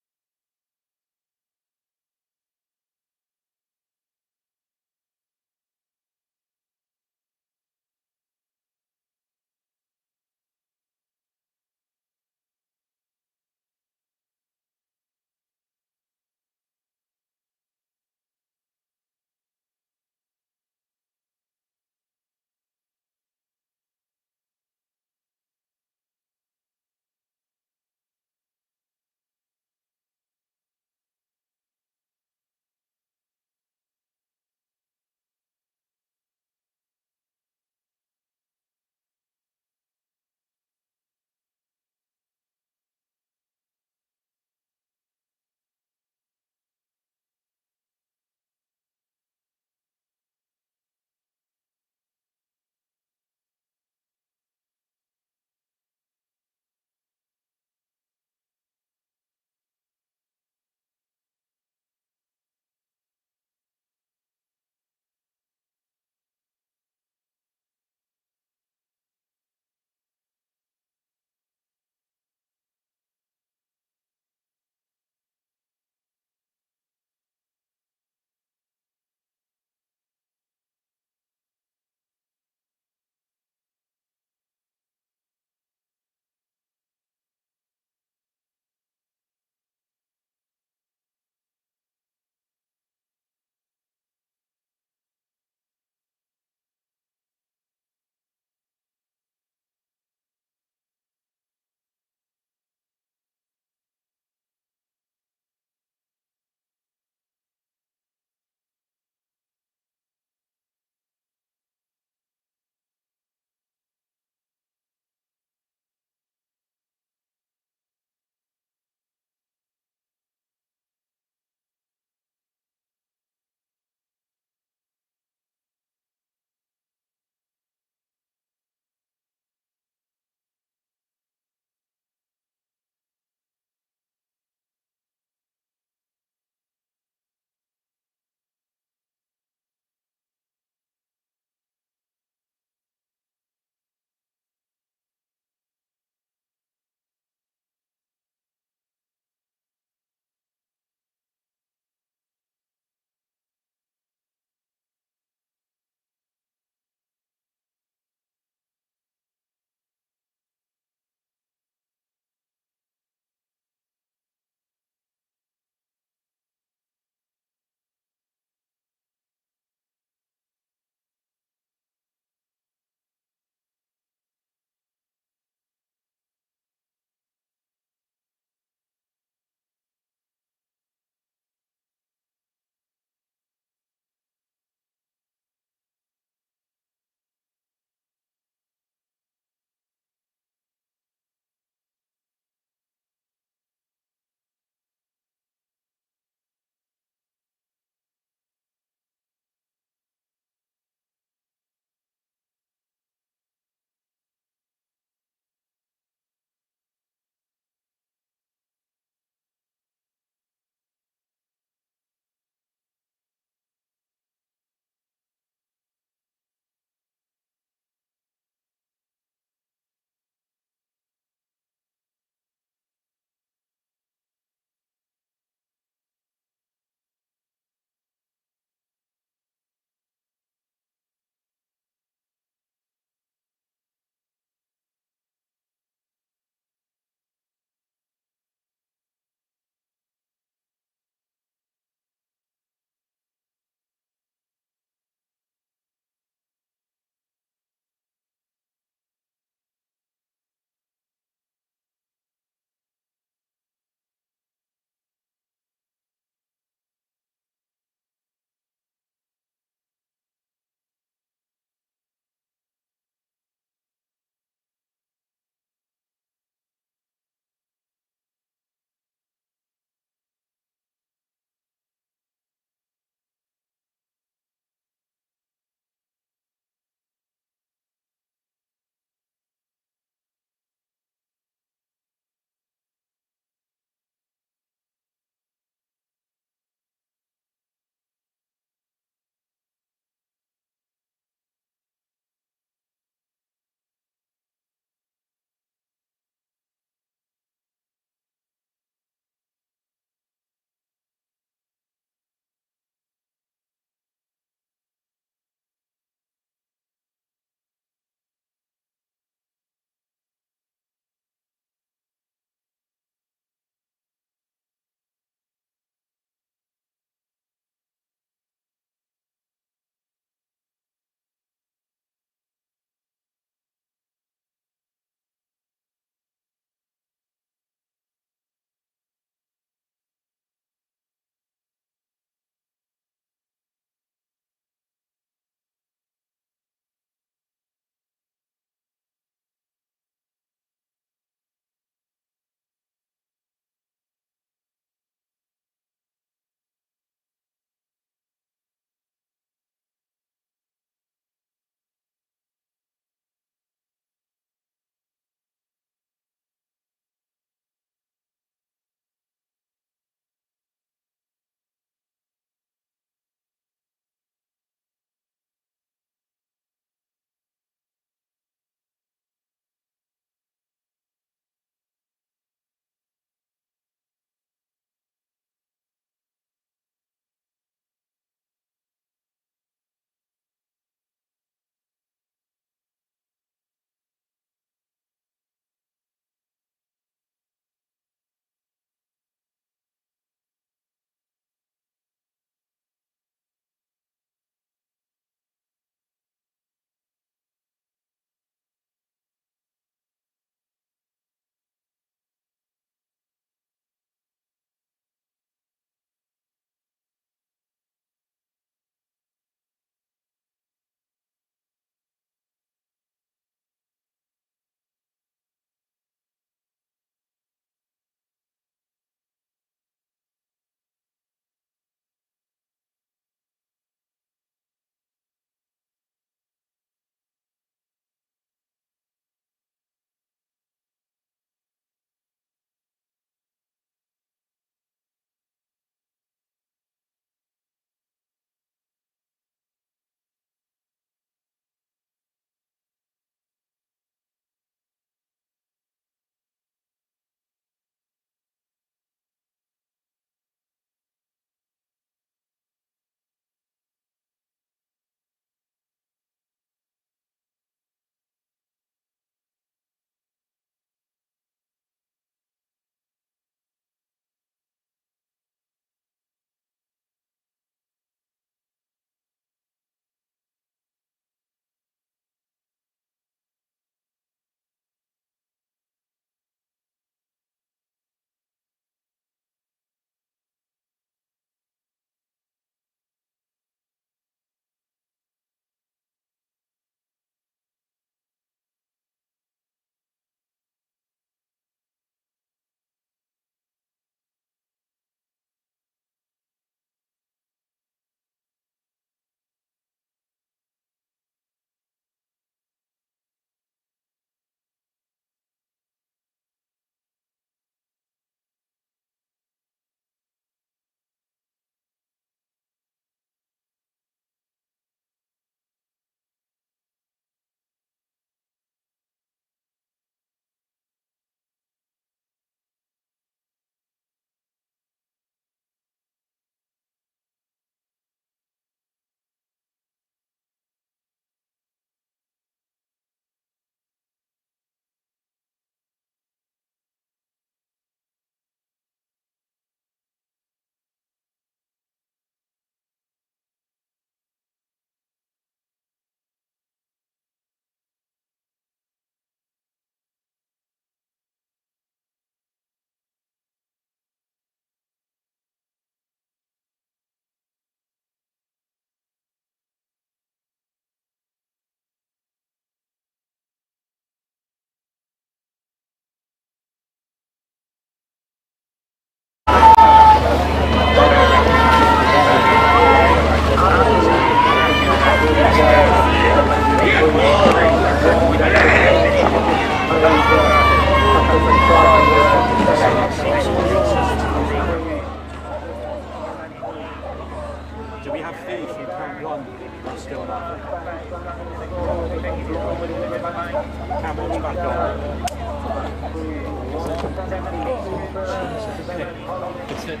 It's it.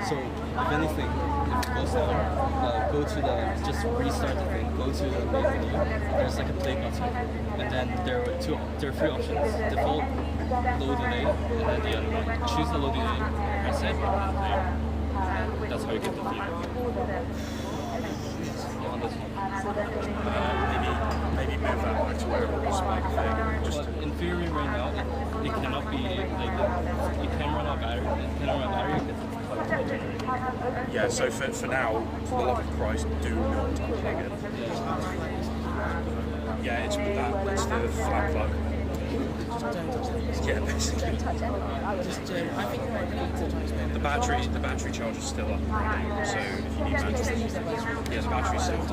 So, if anything, if it goes down, go to the, just restart the thing, go to the main menu, there's like a play button, and then there are three options, default, load delay, and then the other one. Choose the load delay, press it, and that's how you get the feedback. On this one. Maybe move that back to where it was, like just in theory right now, it cannot be, like, it can run out battery, yeah, so for now, for the love of Christ, do not unplug it. Yeah, it's the flat plug. Yeah, basically. The battery charge is still up, so if you need battery, yeah, the battery's still up.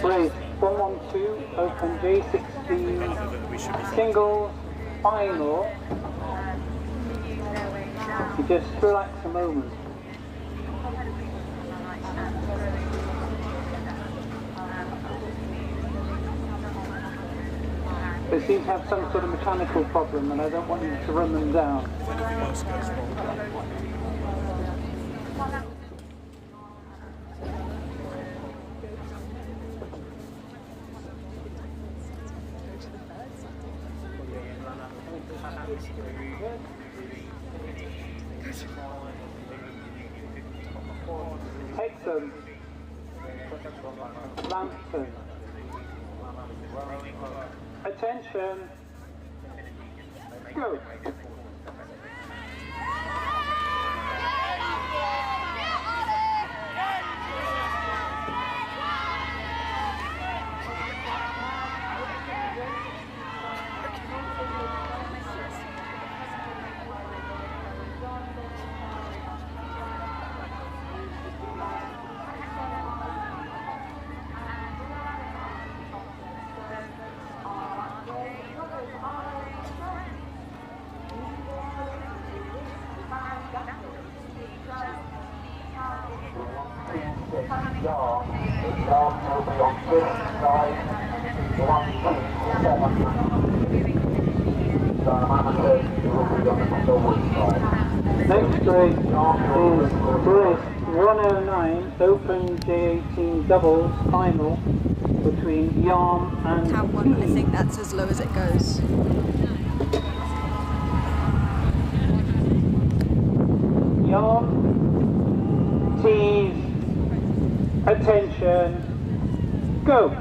Race 112, open J16, single, final. You just relax a moment. They seem to have some sort of mechanical problem and I don't want you to run them down. If anything else goes wrong. Hexham, Lambton. Attention, go. Next race is race 109, open J18 doubles final between Yarm and Cab 1, I think that's as low as it goes. Yarm, tease, attention, go.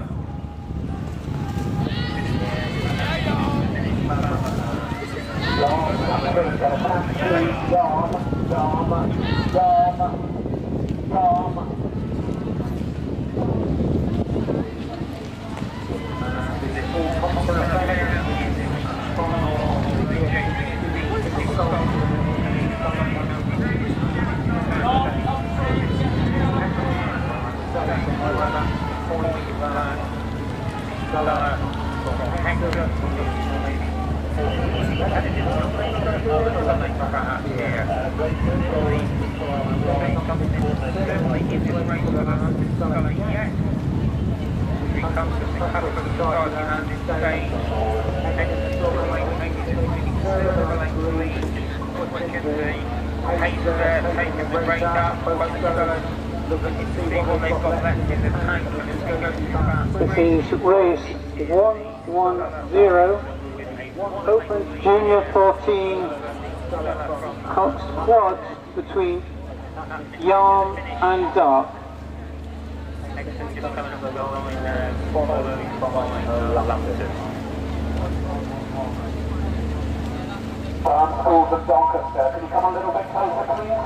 This is race 110, open junior 14, Cox quad between Yarm and Dark. Called the Doncaster. Can you come a little bit closer, please?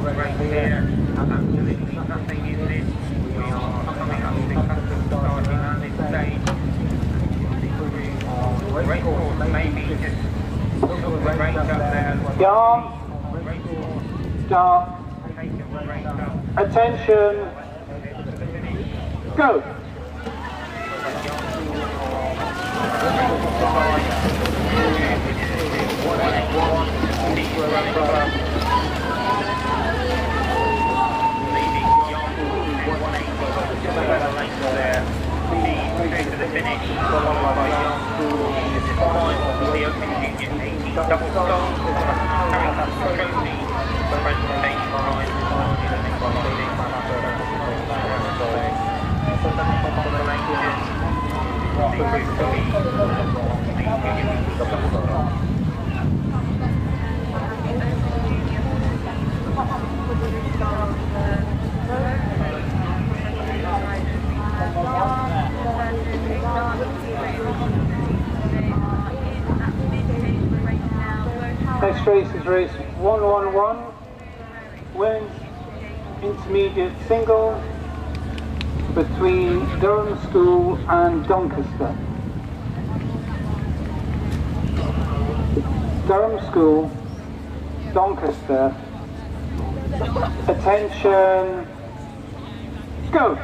Right here, absolutely nothing in this. We are coming up to the custom starting on this stage. Race course maybe just Yarn, start, attention, go. Next race is race 111, women's intermediate single between Durham School and Doncaster. Durham School, Doncaster, attention, go!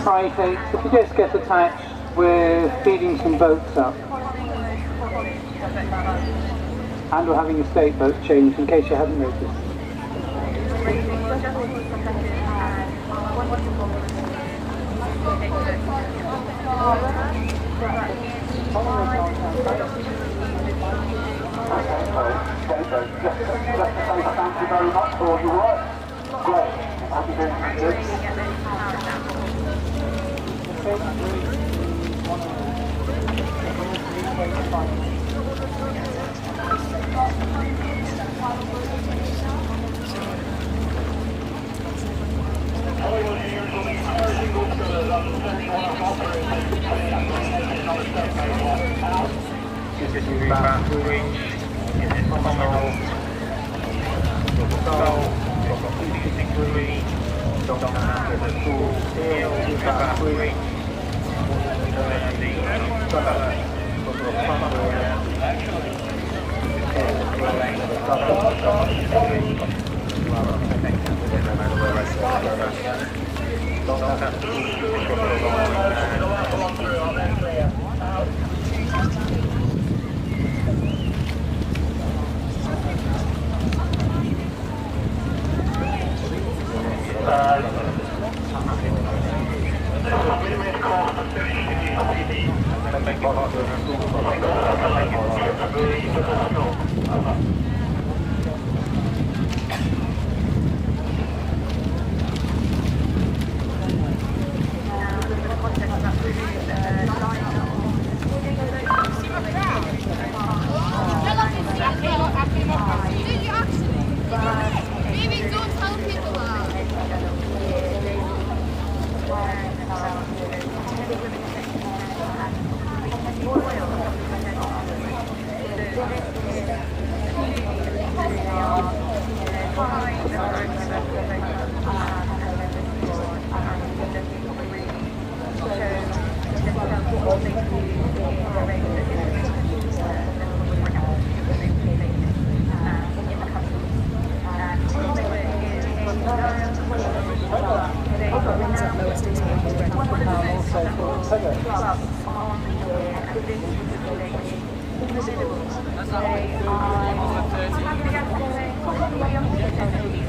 Right, if you just get attached, we're feeding some boats up. And we're having a state boat change, in case you hadn't noticed. Thank you very much for all your work. Great. Thank you very much.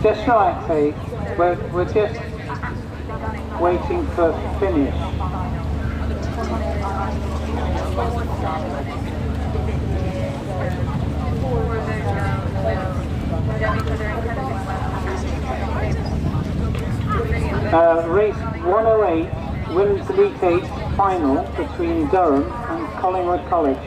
Just relax, Faith. We're just waiting for finish. Race 108, Women's Elite 8 final between Durham and Collingwood College.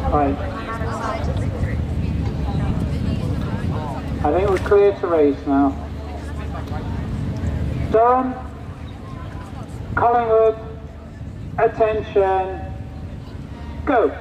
Right. I think we're clear to race now. Durham, Collingwood, attention, go!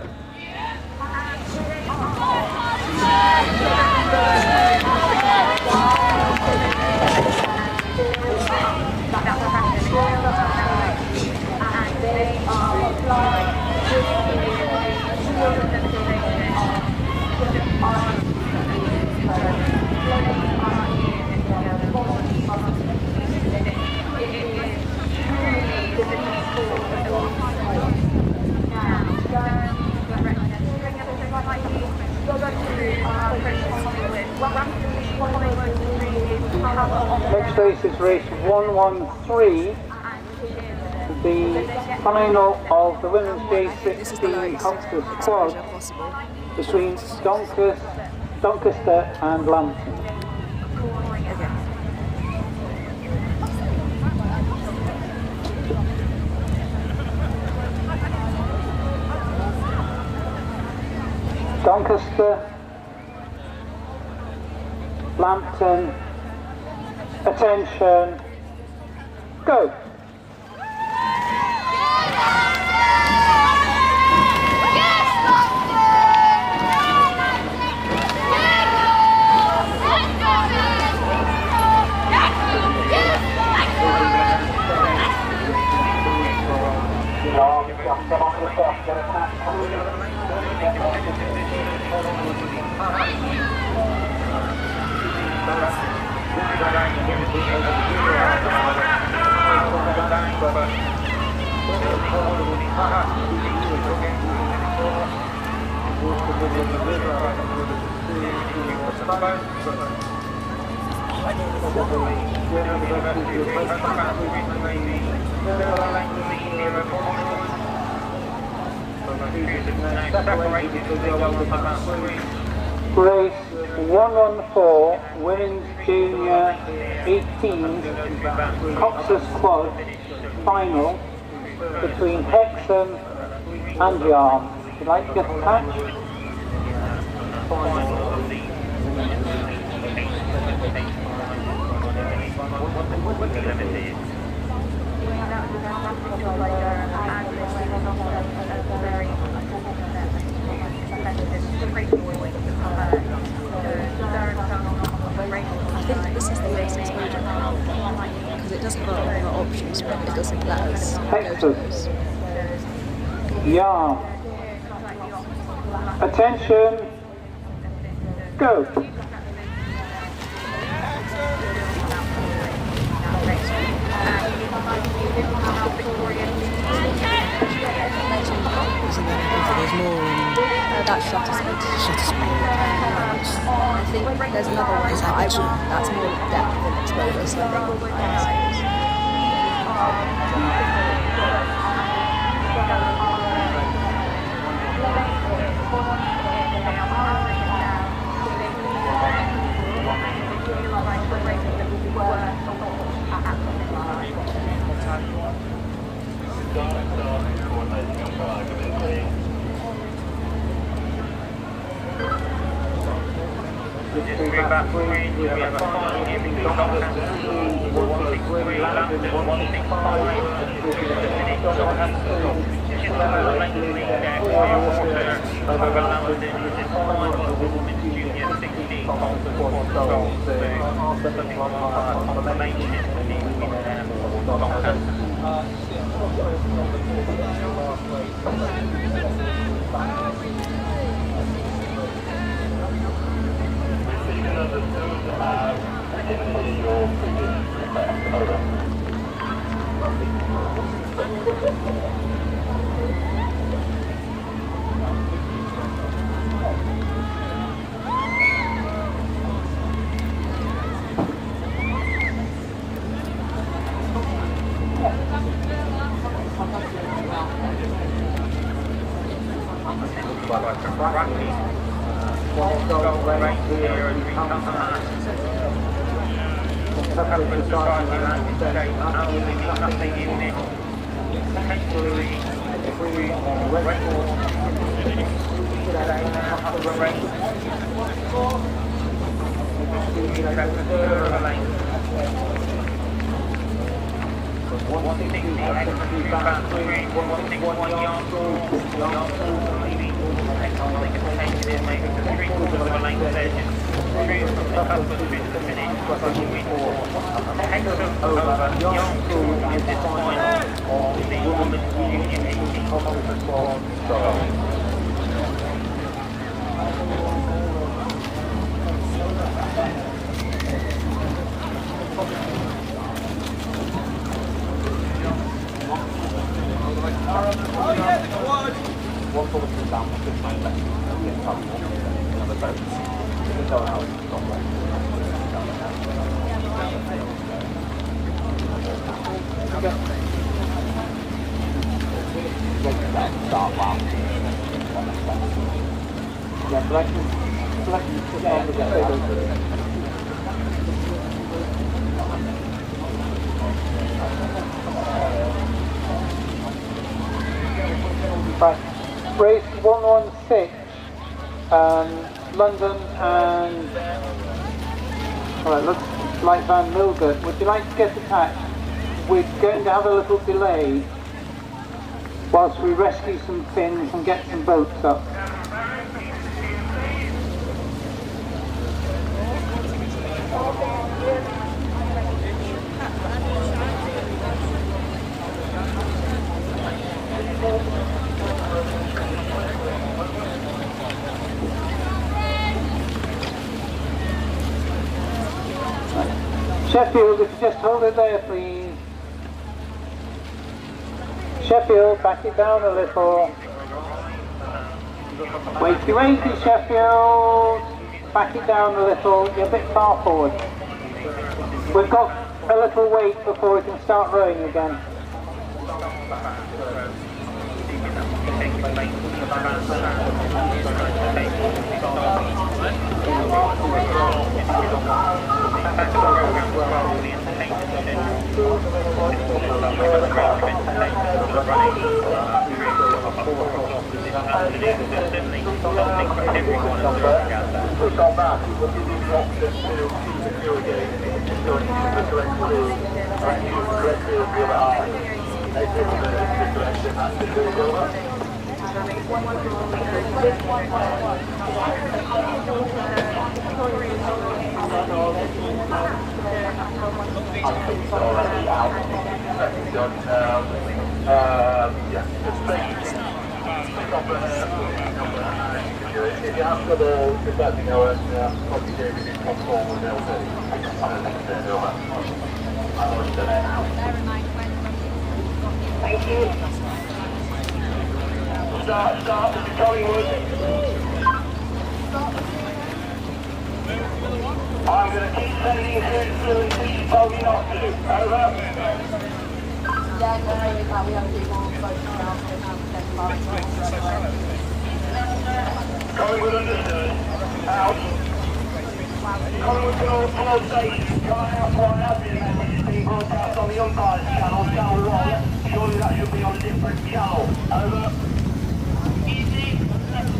Next race is race 113, the final of the women's J16 Oxford squad between Doncaster and Lambton. Doncaster, Lambton, attention, go! Race 114, women's junior 18 Cox's Quad final between Hexham and Yarm. Would you like to get the patch? I think this is the most exposure because it doesn't have a lot of options, but it doesn't let us go to those. Yeah. Attention. Go. There's more that's shutter speed. I think there's another one that's more depth and exposure, so I We have a final in Doncaster, 163, Lambton 165, over Lambton is the final of the women's junior 16 Oxford goals. So something like confirmation in Doncaster. Right, race 116, London and, alright, looks like Van Milgert. Would you like to get attached? We're going to have a little delay whilst we rescue some fins and get some boats up. Sheffield, if you just hold it there, please. Sheffield, back it down a little. Wakey, wakey, Sheffield. Back it down a little. You're a bit far forward. We've got a little wait before we can start rowing again. If you have got a, just let me know and probably do it in control with LV. Thank you. Start, Mr. Collingwood. I'm going to keep sending through until you tell me not to. Over. Yeah, no, we have people focusing on Collingwood understood. Out. Collingwood can all pull stations. Come out right now. The message is being broadcast on the umpire's channel, Channel 1. Surely that should be on a different channel. Over. Easy. That's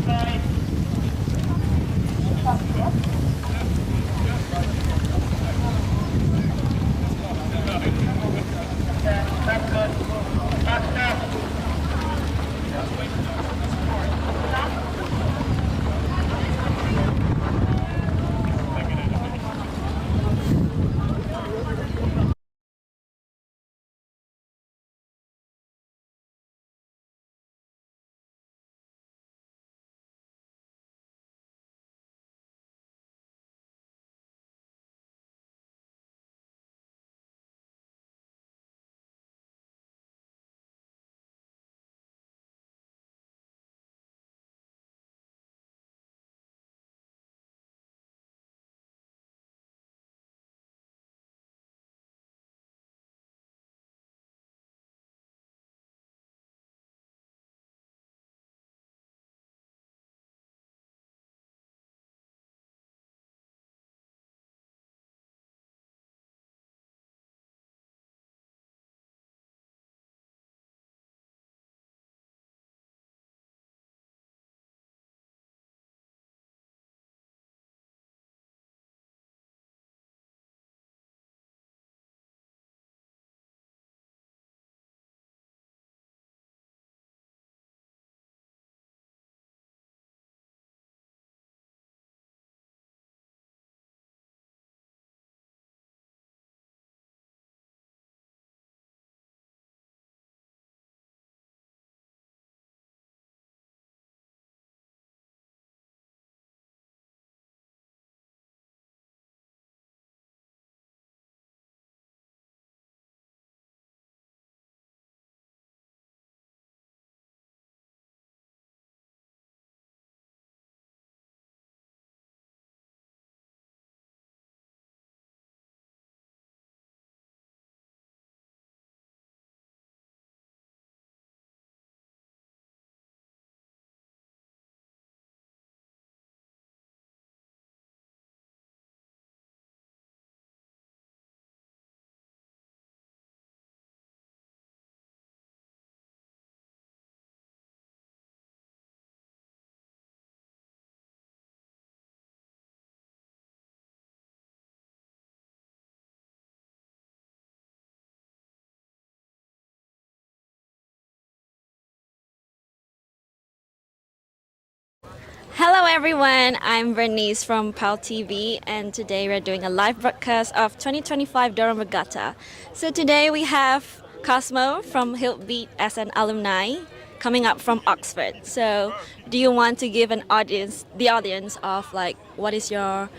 Hello everyone, I'm Bernice from PalTV and today we're doing a live broadcast of 2025 Durham Regatta. So today we have Cosmo from Hillbeat as an alumni coming up from Oxford. So do you want to give the audience of like what is your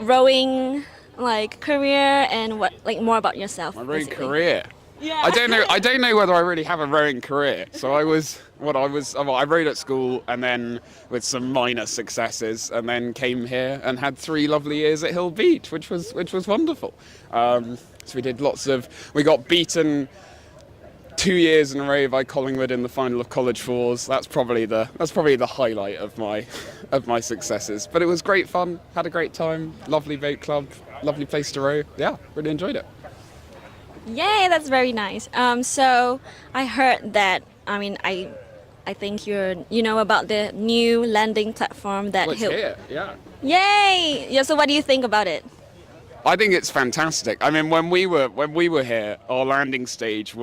rowing like career and what like more about yourself? My rowing basically? career. Yeah. I don't know whether I really have a rowing career. So I rowed at school and then with some minor successes, and then came here and had 3 lovely years at Hill Beach, which was wonderful. So we got beaten 2 years in a row by Collingwood in the final of College Fours. That's probably the highlight of my successes. But it was great fun. Had a great time. Lovely boat club. Lovely place to row. Yeah, really enjoyed it. Yay, that's very nice. So I heard that. I mean, I think you know about the new landing platform that It's here. Yeah. Yay! Yeah. So what do you think about it? I think it's fantastic. I mean, when we were here, our landing stage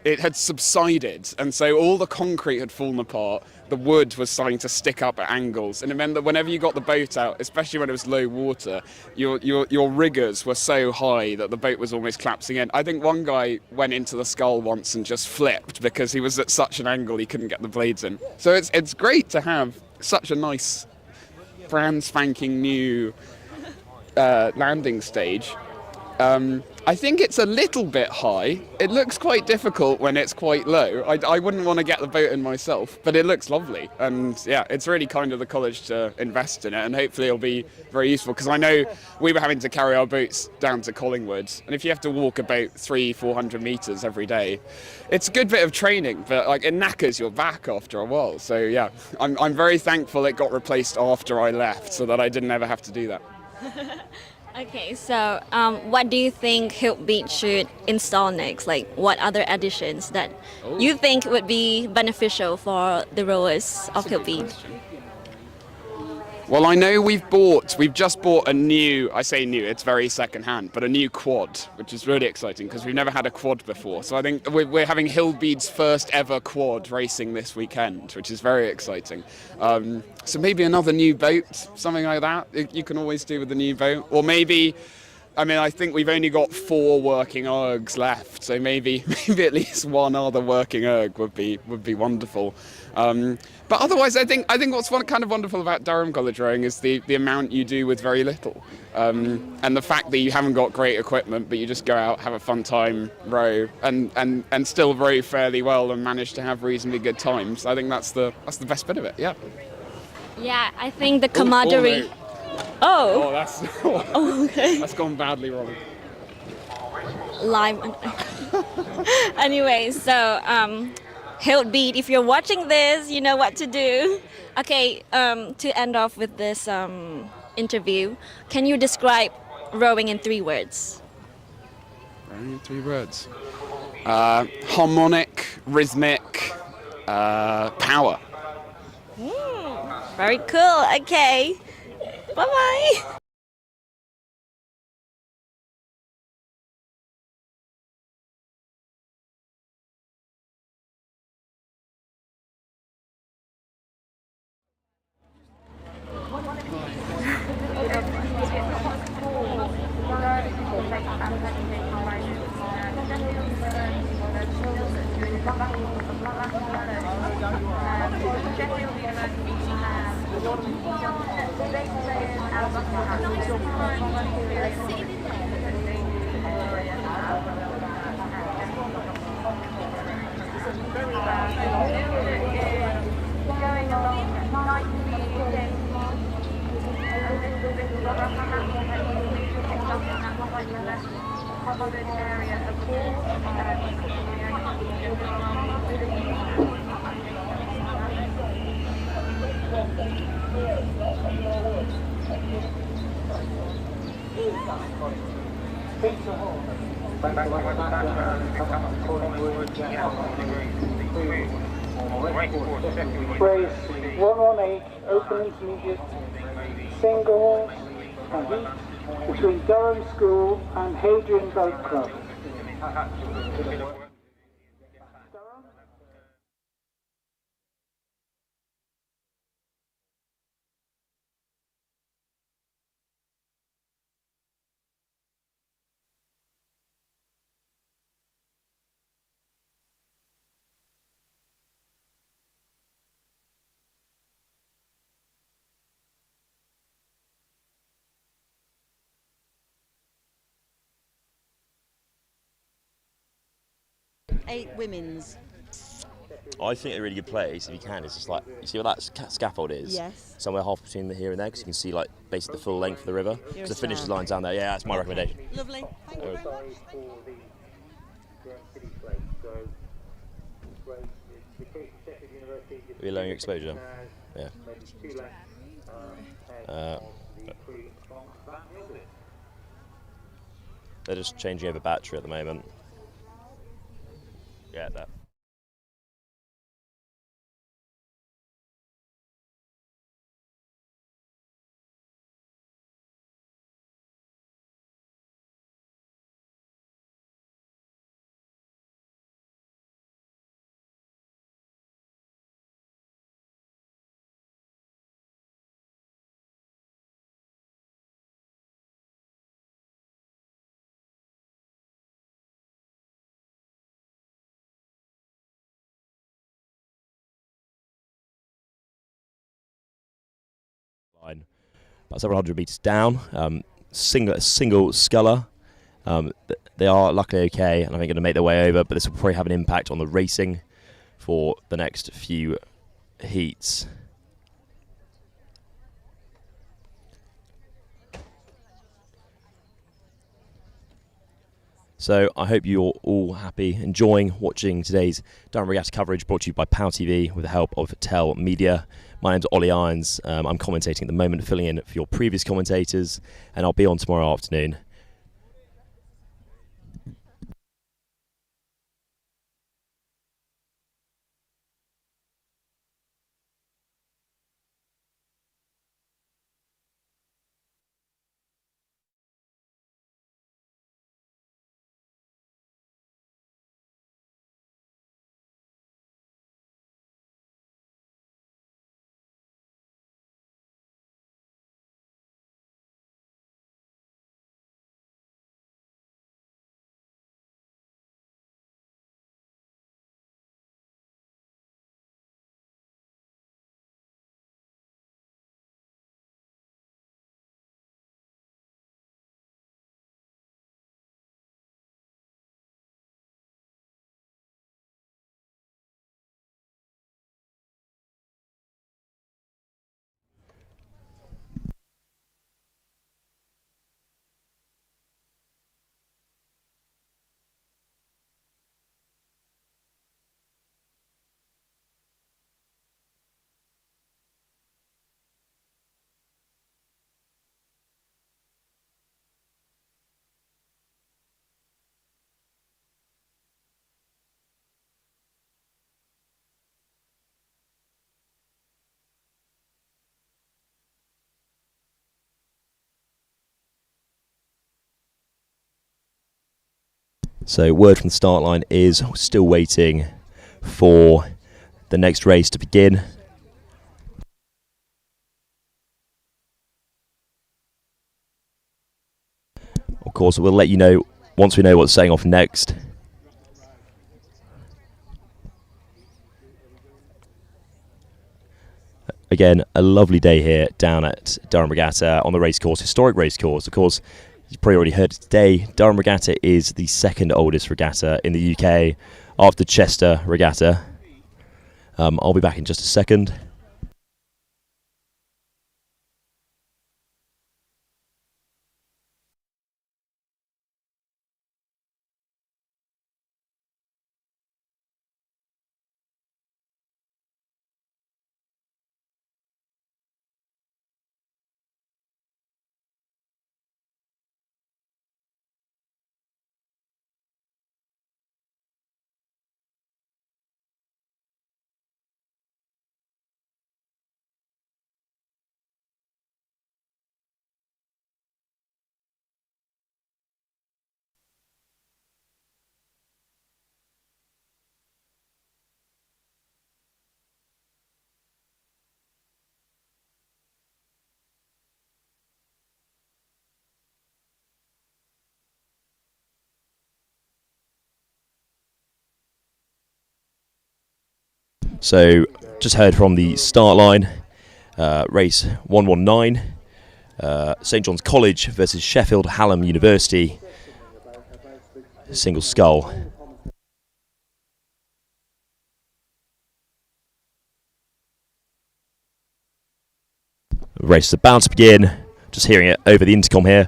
had subsided, and so all the concrete had fallen apart. The wood was starting to stick up at angles, and it meant that whenever you got the boat out, especially when it was low water, your riggers were so high that the boat was almost collapsing in. I think one guy went into the scull once and just flipped because he was at such an angle he couldn't get the blades in. So it's great to have such a nice, brand spanking new landing stage. I think it's a little bit high. It looks quite difficult when it's quite low. I wouldn't want to get the boat in myself, but it looks lovely. And yeah, it's really kind of the college to invest in it, and hopefully it'll be very useful, because I know we were having to carry our boats down to Collingwood, and if you have to walk about 300-400 metres every day, it's a good bit of training, but like it knackers your back after a while. So yeah, I'm very thankful it got replaced after I left, so that I didn't ever have to do that. Okay, so what do you think Hill Beach should install next? Like, what other additions that you think would be beneficial for the rowers of Hill Beach? Well, I know we've just bought a new, I say new, it's very second-hand, but a new quad, which is really exciting because we've never had a quad before. So I think we're having Hillbead's first ever quad racing this weekend, which is very exciting. So maybe another new boat, something like that, you can always do with the new boat. Or maybe, I mean, I think we've only got 4 working ergs left, so maybe at least one other working erg would be wonderful. But otherwise, I think what's kind of wonderful about Durham College rowing is the amount you do with very little, and the fact that you haven't got great equipment, but you just go out, have a fun time, row, and still row fairly well and manage to have reasonably good times. I think that's the best bit of it. Yeah. Yeah, I think the camaraderie. Oh. That's. Okay. That's gone badly wrong. Live. Anyway, so Hill Beat, if you're watching this, you know what to do. Okay, to end off with this interview, can you describe rowing in 3 words? Rowing in 3 words. Harmonic, rhythmic, power. Very cool. Okay. Bye-bye. Race 118, open intermediate, singles and heat between Durham School and Hadrian Boat Club. 8 women's? I think a really good place, if you can, is just like, you see what that scaffold is? Yes. Somewhere half between here and there, because you can see like basically the full length of the river. Because the finish line's down there. Yeah, that's my recommendation. Lovely. Thank you very much. Are you lowering your exposure? Yeah. They're just changing over battery at the moment. Yeah, that. About several hundred metres down, single sculler. They are luckily okay, and I think going to make their way over, but this will probably have an impact on the racing for the next few heats. So I hope you're all happy, enjoying watching today's Durham Regatta coverage brought to you by PalTV with the help of Tell Media. My name's Ollie Irons. I'm commentating at the moment, filling in for your previous commentators, and I'll be on tomorrow afternoon. So word from the start line is still waiting for the next race to begin. Of course, we'll let you know once we know what's setting off next. Again, a lovely day here down at Durham Regatta on the racecourse, historic racecourse. Of course, you've probably already heard it today, Durham Regatta is the second oldest regatta in the UK after Chester Regatta. I'll be back in just a second. So, just heard from the start line, race 119, St John's College versus Sheffield Hallam University, single scull. The race is about to begin. Just hearing it over the intercom here.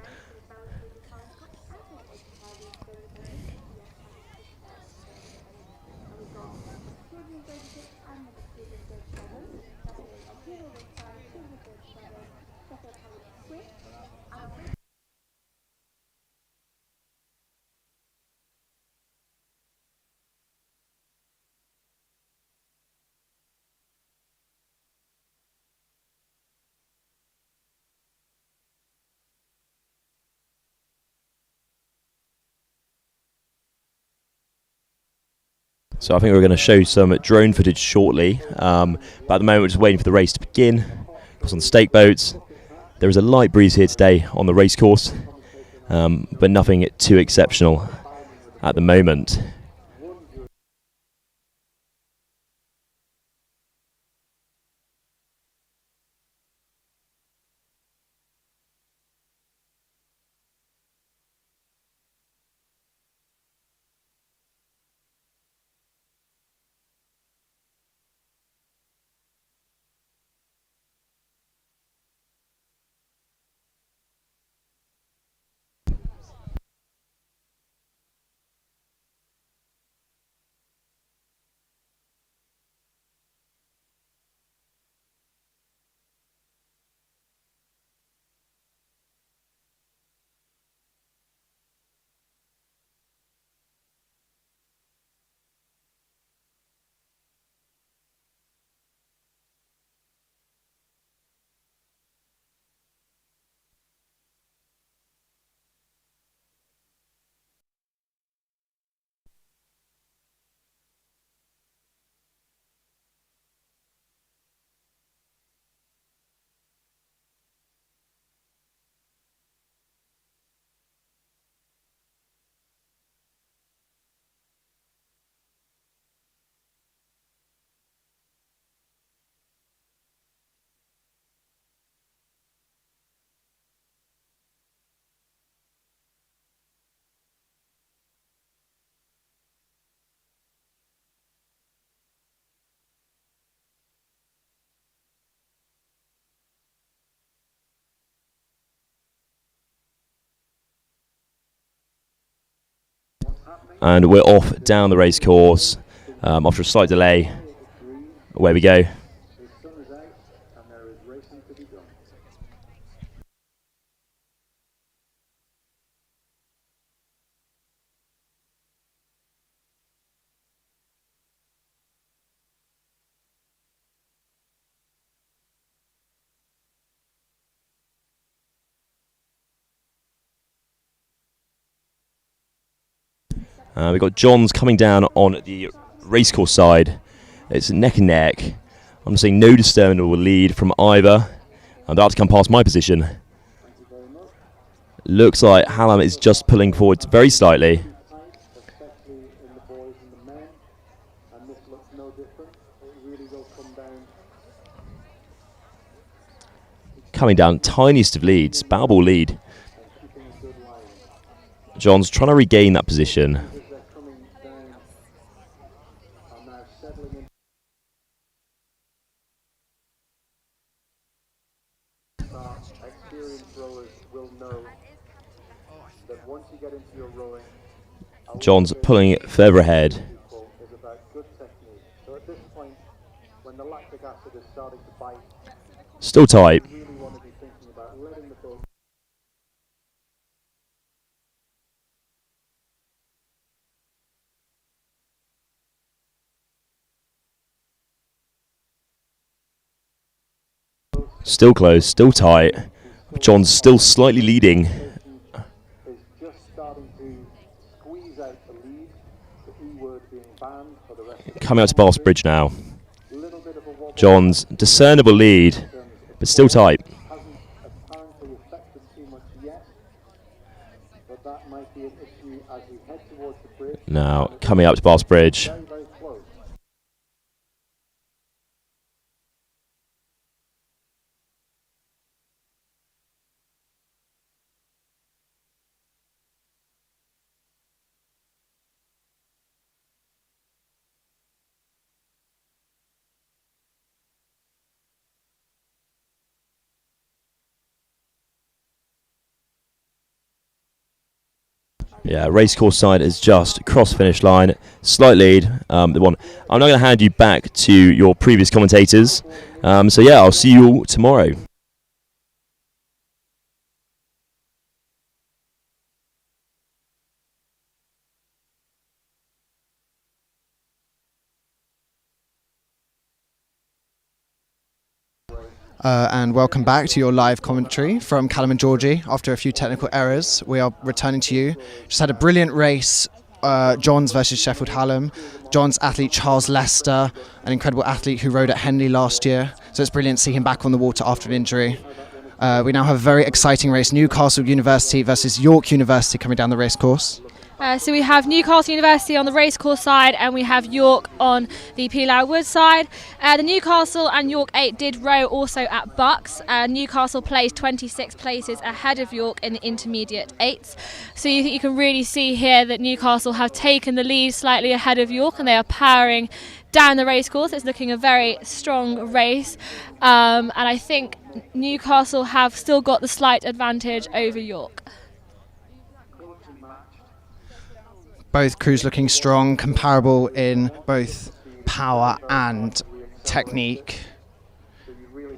So I think we're going to show some drone footage shortly, but at the moment we're just waiting for the race to begin. Because on the stake boats, there is a light breeze here today on the race course, but nothing too exceptional at the moment. And we're off down the race course after a slight delay. Away we go. We've got Johns coming down on the racecourse side. It's neck and neck. I'm seeing no discernible lead from either. I'm about to come past my position. Looks like Hallam is just pulling forward very slightly. Coming down, tiniest of leads, Balball lead. John's trying to regain that position. John's pulling it further ahead. Still tight. Still close, still tight. John's still slightly leading. Coming out to Bass Bridge now. John's discernible lead, but still tight. Now coming up to Bass Bridge. Yeah, racecourse side is just cross finish line, slight lead. The one. I'm now going to hand you back to your previous commentators. So yeah, I'll see you all tomorrow. And welcome back to your live commentary from Callum and Georgie. After a few technical errors, we are returning to you. Just had a brilliant race, Johns versus Sheffield Hallam. Johns athlete Charles Lester, an incredible athlete who rode at Henley last year. So it's brilliant to see him back on the water after an injury. We now have a very exciting race, Newcastle University versus York University coming down the race course. So we have Newcastle University on the racecourse side and we have York on the Peelow Wood side. The Newcastle and York 8 did row also at Bucks. Newcastle placed 26 places ahead of York in the intermediate 8s. So you can really see here that Newcastle have taken the lead slightly ahead of York and they are powering down the racecourse. It's looking a very strong race. And I think Newcastle have still got the slight advantage over York. Both crews looking strong, comparable in both power and technique.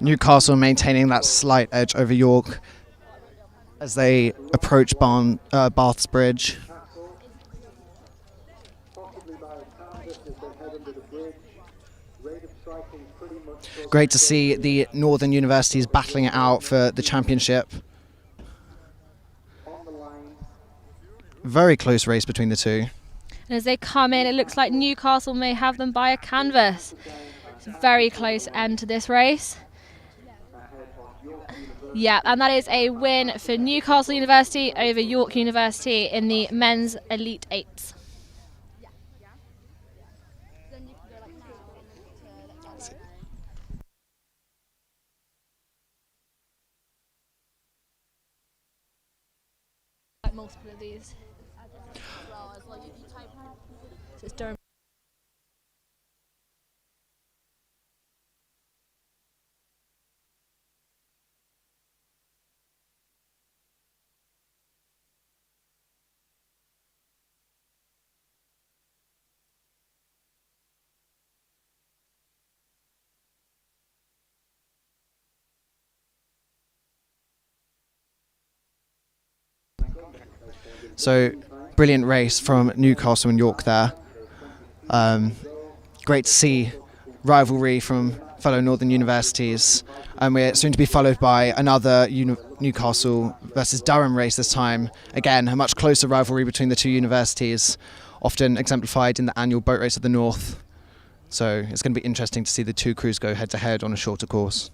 Newcastle maintaining that slight edge over York as they approach Bath's Bridge. Great to see the Northern Universities battling it out for the championship. Very close race between the two. And as they come in, it looks like Newcastle may have them by a canvas. It's a very close end to this race. Yeah, and that is a win for Newcastle University over York University in the men's Elite 8s. Multiple of these. So it's Durham. So, brilliant race from Newcastle and York there. Great to see rivalry from fellow Northern Universities. And we're soon to be followed by another Newcastle versus Durham race this time. Again, a much closer rivalry between the two universities, often exemplified in the annual Boat Race of the North. So it's going to be interesting to see the two crews go head-to-head on a shorter course.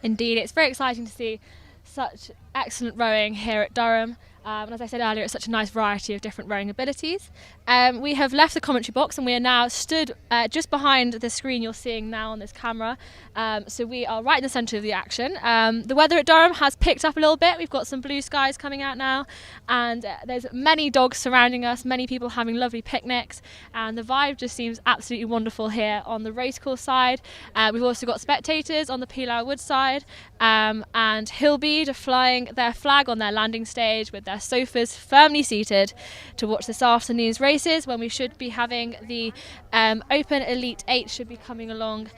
Indeed, it's very exciting to see such excellent rowing here at Durham. And as I said earlier, it's such a nice variety of different rowing abilities. We have left the commentary box and we are now stood just behind the screen you're seeing now on this camera. So we are right in the centre of the action. The weather at Durham has picked up a little bit. We've got some blue skies coming out now and there's many dogs surrounding us, many people having lovely picnics, and the vibe just seems absolutely wonderful here on the racecourse side. We've also got spectators on the Peelow Wood side, and Hillbead are flying their flag on their landing stage with their sofas firmly seated to watch this afternoon's races, when we should be having the Open Elite 8 should be coming along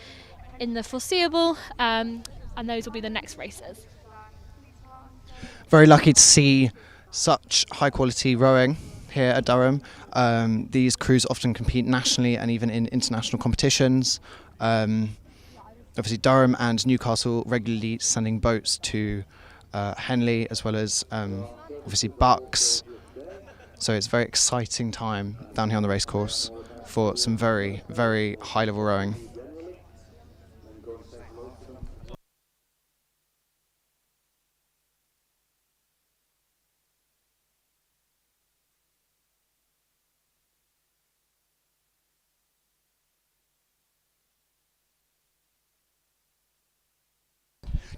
in the foreseeable, and those will be the next races. Very lucky to see such high quality rowing here at Durham. These crews often compete nationally and even in international competitions. Obviously Durham and Newcastle regularly sending boats to Henley, as well as obviously Bucks. So it's a very exciting time down here on the racecourse for some very, very high level rowing.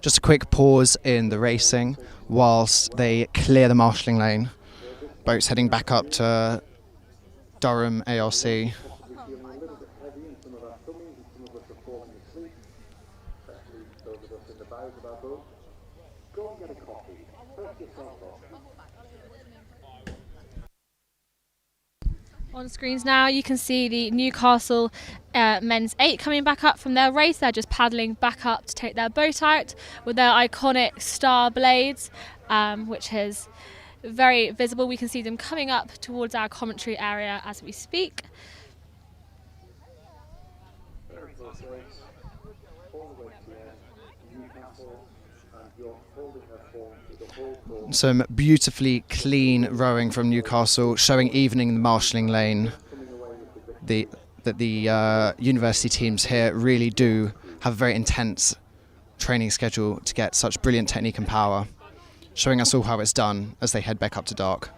Just a quick pause in the racing whilst they clear the marshalling lane. Boats heading back up to Durham ARC. On screens now, you can see the Newcastle men's 8 coming back up from their race. They're just paddling back up to take their boat out with their iconic star blades, which is very visible. We can see them coming up towards our commentary area as we speak. Some beautifully clean rowing from Newcastle, showing evening the marshalling lane. That the university teams here really do have a very intense training schedule to get such brilliant technique and power, showing us all how it's done as they head back up to dark.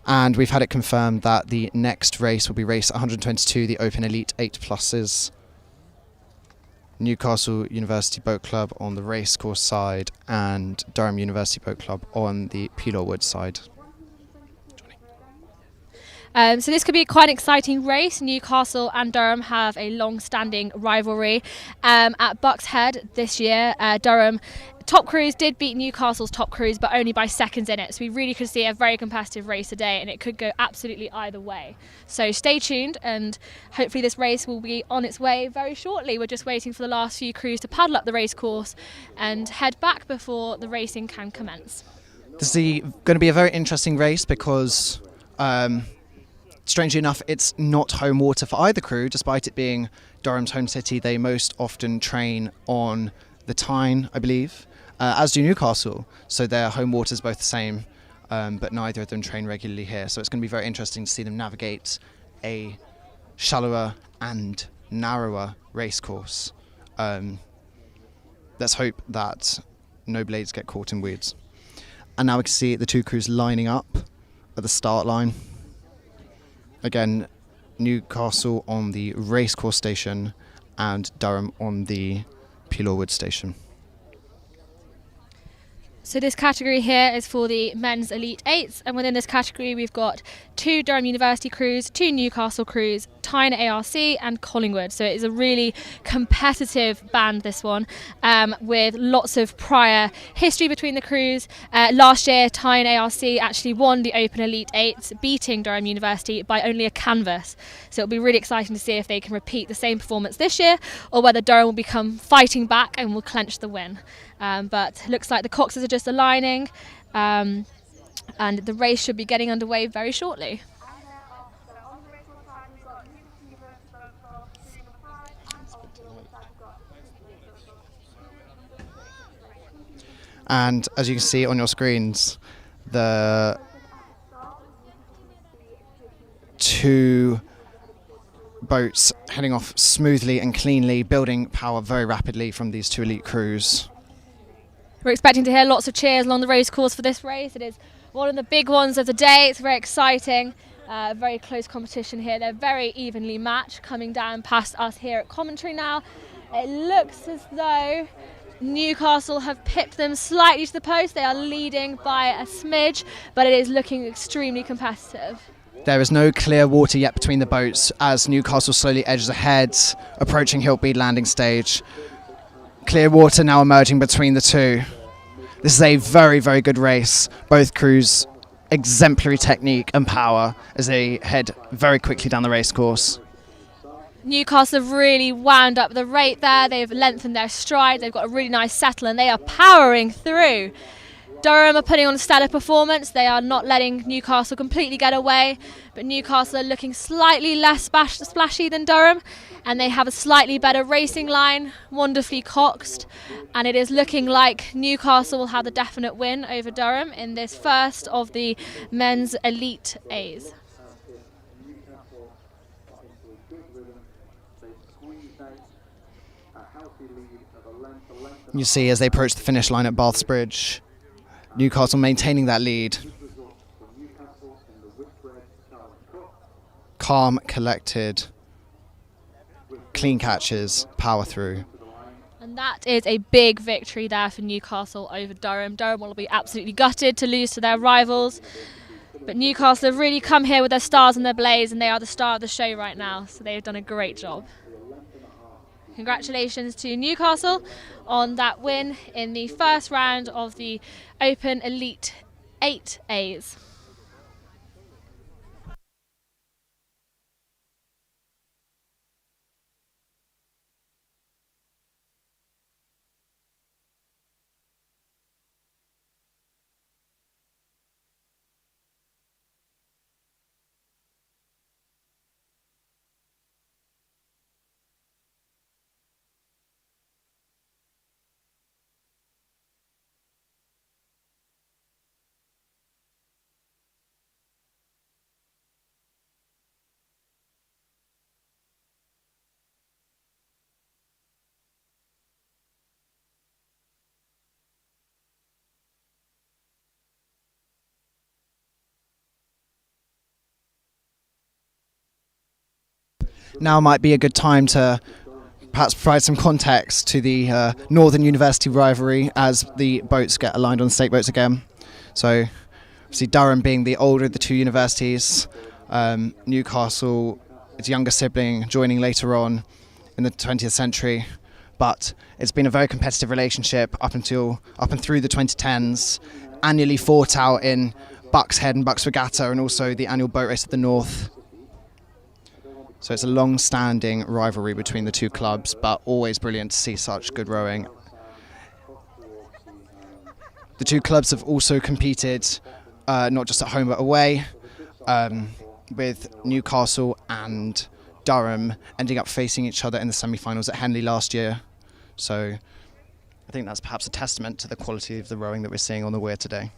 And we've had it confirmed that the next race will be race 122, the Open Elite 8 Pluses. Newcastle University Boat Club on the racecourse side and Durham University Boat Club on the Pelaw Wood side. So this could be quite an exciting race. Newcastle and Durham have a long-standing rivalry. At Bucks Head this year, Durham top crews did beat Newcastle's top crews, but only by seconds in it. So we really could see a very competitive race today, and it could go absolutely either way. So stay tuned, and hopefully this race will be on its way very shortly. We're just waiting for the last few crews to paddle up the race course and head back before the racing can commence. This is going to be a very interesting race because strangely enough, it's not home water for either crew, despite it being Durham's home city. They most often train on the Tyne, I believe, as do Newcastle. So their home water is both the same, but neither of them train regularly here. So it's going to be very interesting to see them navigate a shallower and narrower race course. Let's hope that no blades get caught in weeds. And now we can see the two crews lining up at the start line. Again, Newcastle on the racecourse station and Durham on the Pelaw Wood station. So this category here is for the men's Elite 8s, and within this category we've got 2 Durham University crews, 2 Newcastle crews, Tyne ARC and Collingwood. So it is a really competitive band, this one, with lots of prior history between the crews. Last year Tyne ARC actually won the Open Elite 8s, beating Durham University by only a canvas. So it'll be really exciting to see if they can repeat the same performance this year, or whether Durham will become fighting back and will clench the win. But looks like the coxes are just aligning, and the race should be getting underway very shortly. And as you can see on your screens, the two boats heading off smoothly and cleanly, building power very rapidly from these two elite crews. We're expecting to hear lots of cheers along the race course for this race. It is one of the big ones of the day. It's very exciting. Very close competition here. They're very evenly matched, coming down past us here at commentary now. It looks as though Newcastle have pipped them slightly to the post. They are leading by a smidge, but it is looking extremely competitive. There is no clear water yet between the boats as Newcastle slowly edges ahead, approaching Hiltbead landing stage. Clear water now emerging between the two. This is a very, very good race. Both crews exemplary technique and power as they head very quickly down the race course. Newcastle have really wound up the rate there. They've lengthened their stride. They've got a really nice settle and they are powering through. Durham are putting on a stellar performance. They are not letting Newcastle completely get away, but Newcastle are looking slightly less splashy than Durham, and they have a slightly better racing line, wonderfully coxed, and it is looking like Newcastle will have the definite win over Durham in this first of the men's elite A's. You see as they approach the finish line at Bath's Bridge, Newcastle maintaining that lead. Calm, collected, clean catches, power through. And that is a big victory there for Newcastle over Durham. Durham will be absolutely gutted to lose to their rivals. But Newcastle have really come here with their stars and their blaze, and they are the star of the show right now. So they've done a great job. Congratulations to Newcastle on that win in the first round of the Open Elite 8 A's. Now might be a good time to perhaps provide some context to the Northern University rivalry as the boats get aligned on stake boats again. So, obviously Durham being the older of the two universities, Newcastle, its younger sibling, joining later on in the 20th century. But it's been a very competitive relationship up and through the 2010s, annually fought out in Bucks Head and Bucks Regatta, and also the annual boat race of the North. So it's a long-standing rivalry between the two clubs, but always brilliant to see such good rowing. The two clubs have also competed, not just at home but away, with Newcastle and Durham ending up facing each other in the semi-finals at Henley last year. So I think that's perhaps a testament to the quality of the rowing that we're seeing on the weir today.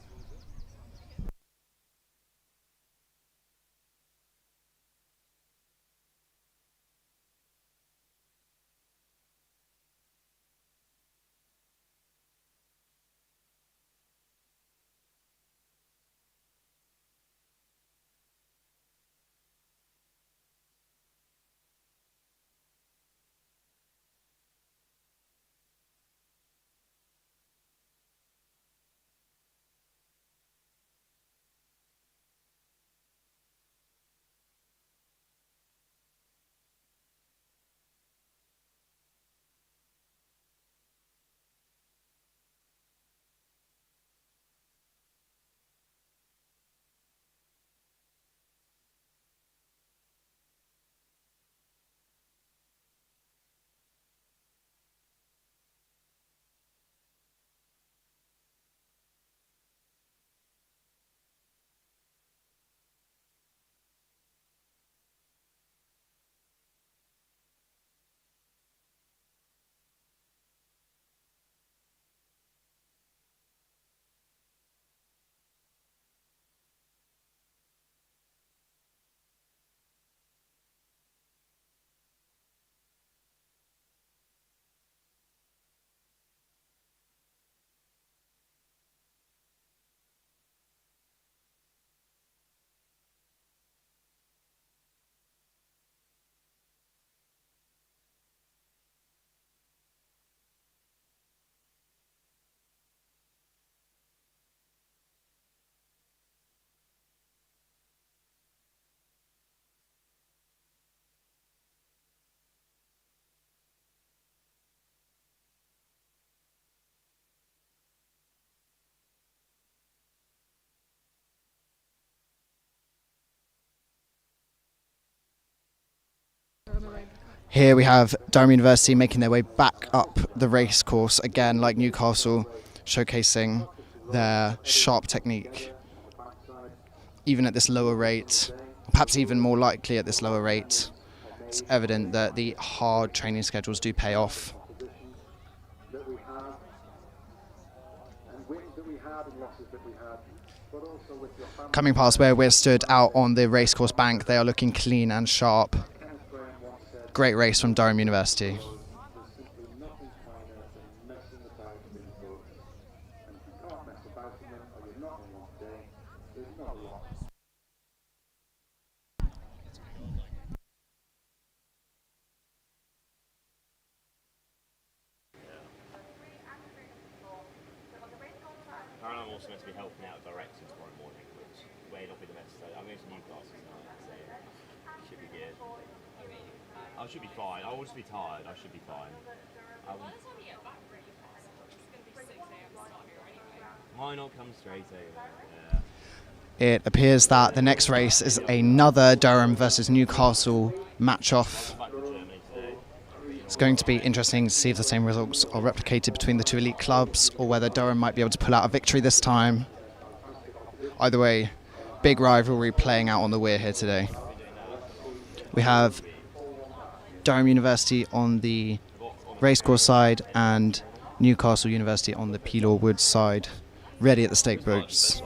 Here we have Durham University making their way back up the race course again, like Newcastle, showcasing their sharp technique, even at this lower rate, perhaps even more likely at this lower rate. It's evident that the hard training schedules do pay off. Coming past where we're stood out on the racecourse bank, they are looking clean and sharp. Great race from Durham University. I'm also meant to be helping out directing tomorrow morning, which may not be the best. I'm going to Newcastle tonight, so should be good. I should be fine. I'll just be tired. I should be fine. Why not come straight over? Yeah. It appears that the next race is another Durham versus Newcastle match-off. It's going to be interesting to see if the same results are replicated between the two elite clubs or whether Durham might be able to pull out a victory this time. Either way, big rivalry playing out on the weir here today. We have Durham University on the racecourse side and Newcastle University on the Pelaw Woods side, ready at the stake boats.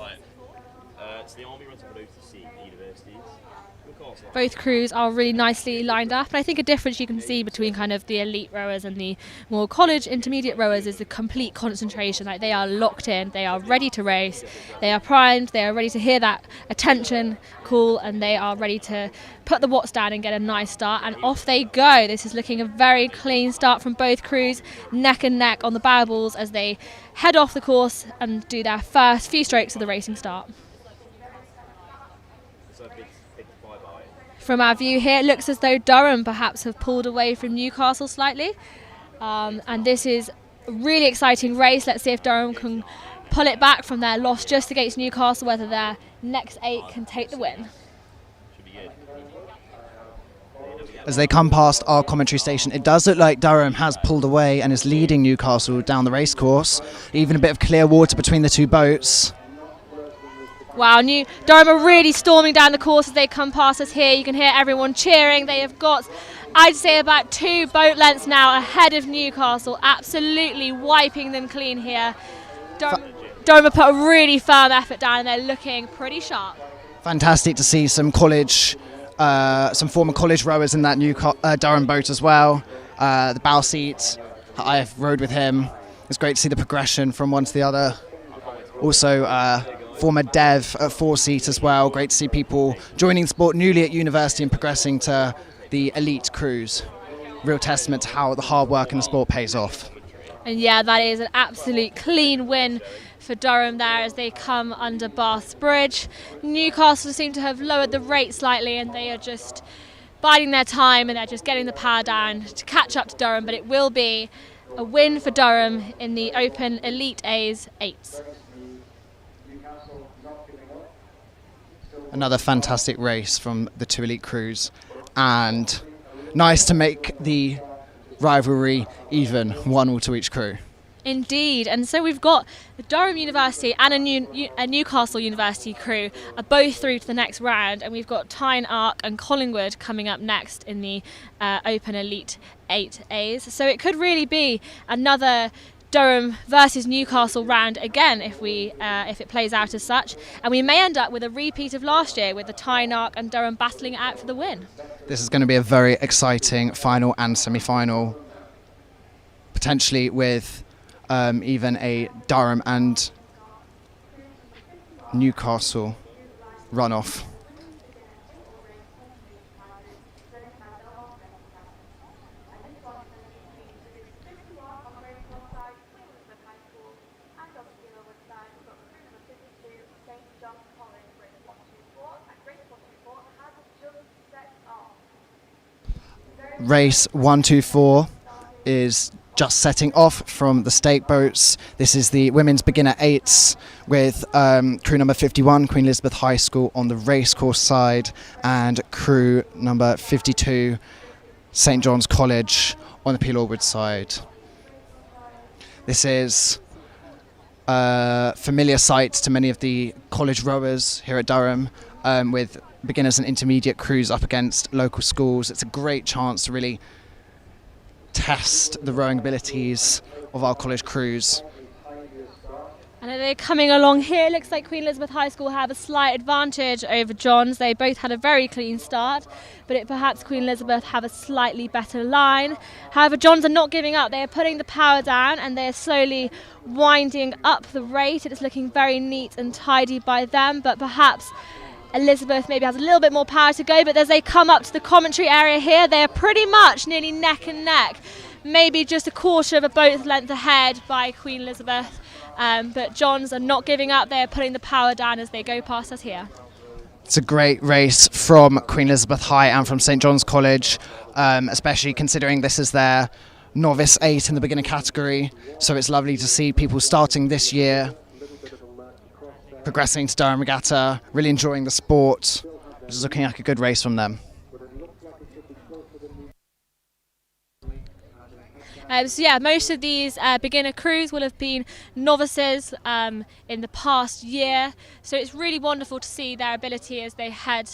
Both crews are really nicely lined up, and I think a difference you can see between kind of the elite rowers and the more college intermediate rowers is the complete concentration. Like, they are locked in, they are ready to race, they are primed, they are ready to hear that attention call, and they are ready to put the watts down and get a nice start, and off they go. This is looking a very clean start from both crews, neck and neck on the bow balls as they head off the course and do their first few strokes of the racing start. From our view here, it looks as though Durham perhaps have pulled away from Newcastle slightly. And this is a really exciting race. Let's see if Durham can pull it back from their loss just against Newcastle, whether their next 8 can take the win. As they come past our commentary station, it does look like Durham has pulled away and is leading Newcastle down the racecourse. Even a bit of clear water between the two boats. Wow, Durham are really storming down the course as they come past us here. You can hear everyone cheering. They have got, I'd say, about 2 boat lengths now ahead of Newcastle, absolutely wiping them clean here. Durham have put a really firm effort down and they're looking pretty sharp. Fantastic to see some former college rowers in that Durham boat as well. The bow seat, I've rowed with him. It's great to see the progression from one to the other. Also, former Dev at 4-seat as well. Great to see people joining the sport newly at university and progressing to the elite crews. Real testament to how the hard work in the sport pays off. And yeah, that is an absolute clean win for Durham there as they come under Bath's Bridge. Newcastle seem to have lowered the rate slightly and they are just biding their time and they're just getting the power down to catch up to Durham, but it will be a win for Durham in the Open Elite A's 8s. Another fantastic race from the two elite crews, and nice to make the rivalry even, 1-1 to each crew. Indeed, and so we've got the Durham University and a Newcastle University crew are both through to the next round, and we've got Tyne Ark and Collingwood coming up next in the Open Elite 8As. So it could really be another Durham versus Newcastle round again if it plays out as such, and we may end up with a repeat of last year with the Tyne Ark and Durham battling it out for the win. This is going to be a very exciting final and semi-final, potentially with even a Durham and Newcastle runoff. Race 124 is just setting off from the stake boats. This is the women's beginner 8s with crew number 51, Queen Elizabeth High School on the racecourse side, and crew number 52, St John's College on the Pelaw Woods side. This is familiar sight to many of the college rowers here at Durham, with beginners and intermediate crews up against local schools. It's a great chance to really test the rowing abilities of our college crews. And they're coming along here. It looks like Queen Elizabeth High School have a slight advantage over Johns. They both had a very clean start, but perhaps Queen Elizabeth have a slightly better line. However, Johns are not giving up. They are putting the power down and they're slowly winding up the rate. It's looking very neat and tidy by them, but perhaps Elizabeth maybe has a little bit more power to go. But as they come up to the commentary area here, they are pretty much nearly neck and neck. Maybe just a quarter of a boat's length ahead by Queen Elizabeth. But Johns are not giving up. They are putting the power down as they go past us here. It's a great race from Queen Elizabeth High and from St John's College, especially considering this is their novice 8 in the beginner category. So it's lovely to see people starting this year, progressing to Durham Regatta, really enjoying the sport. This is looking like a good race from them. So yeah, most of these beginner crews will have been novices in the past year. So it's really wonderful to see their ability as they head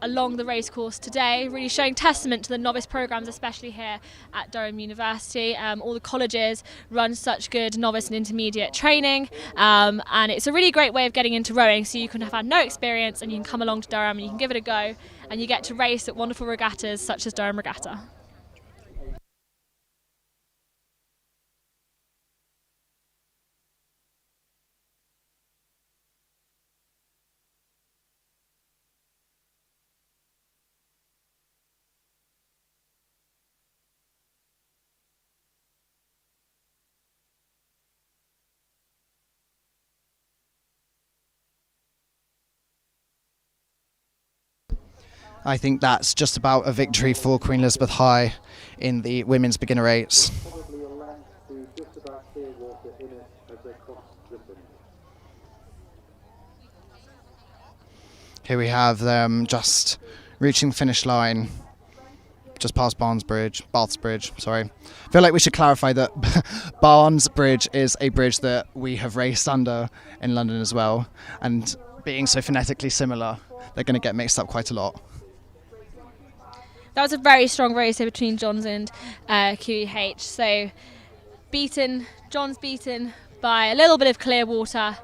along the racecourse today, really showing testament to the novice programs, especially here at Durham University. All the colleges run such good novice and intermediate training, and it's a really great way of getting into rowing. So you can have had no experience and you can come along to Durham and you can give it a go, and you get to race at wonderful regattas such as Durham Regatta. I think that's just about a victory for Queen Elizabeth High in the women's beginner 8s. Here we have them just reaching the finish line, just past Bath's Bridge, sorry. I feel like we should clarify that Barnes Bridge is a bridge that we have raced under in London as well, and being so phonetically similar, they're going to get mixed up quite a lot. That was a very strong race between Johns and QEH. So Johns beaten by a little bit of clear water,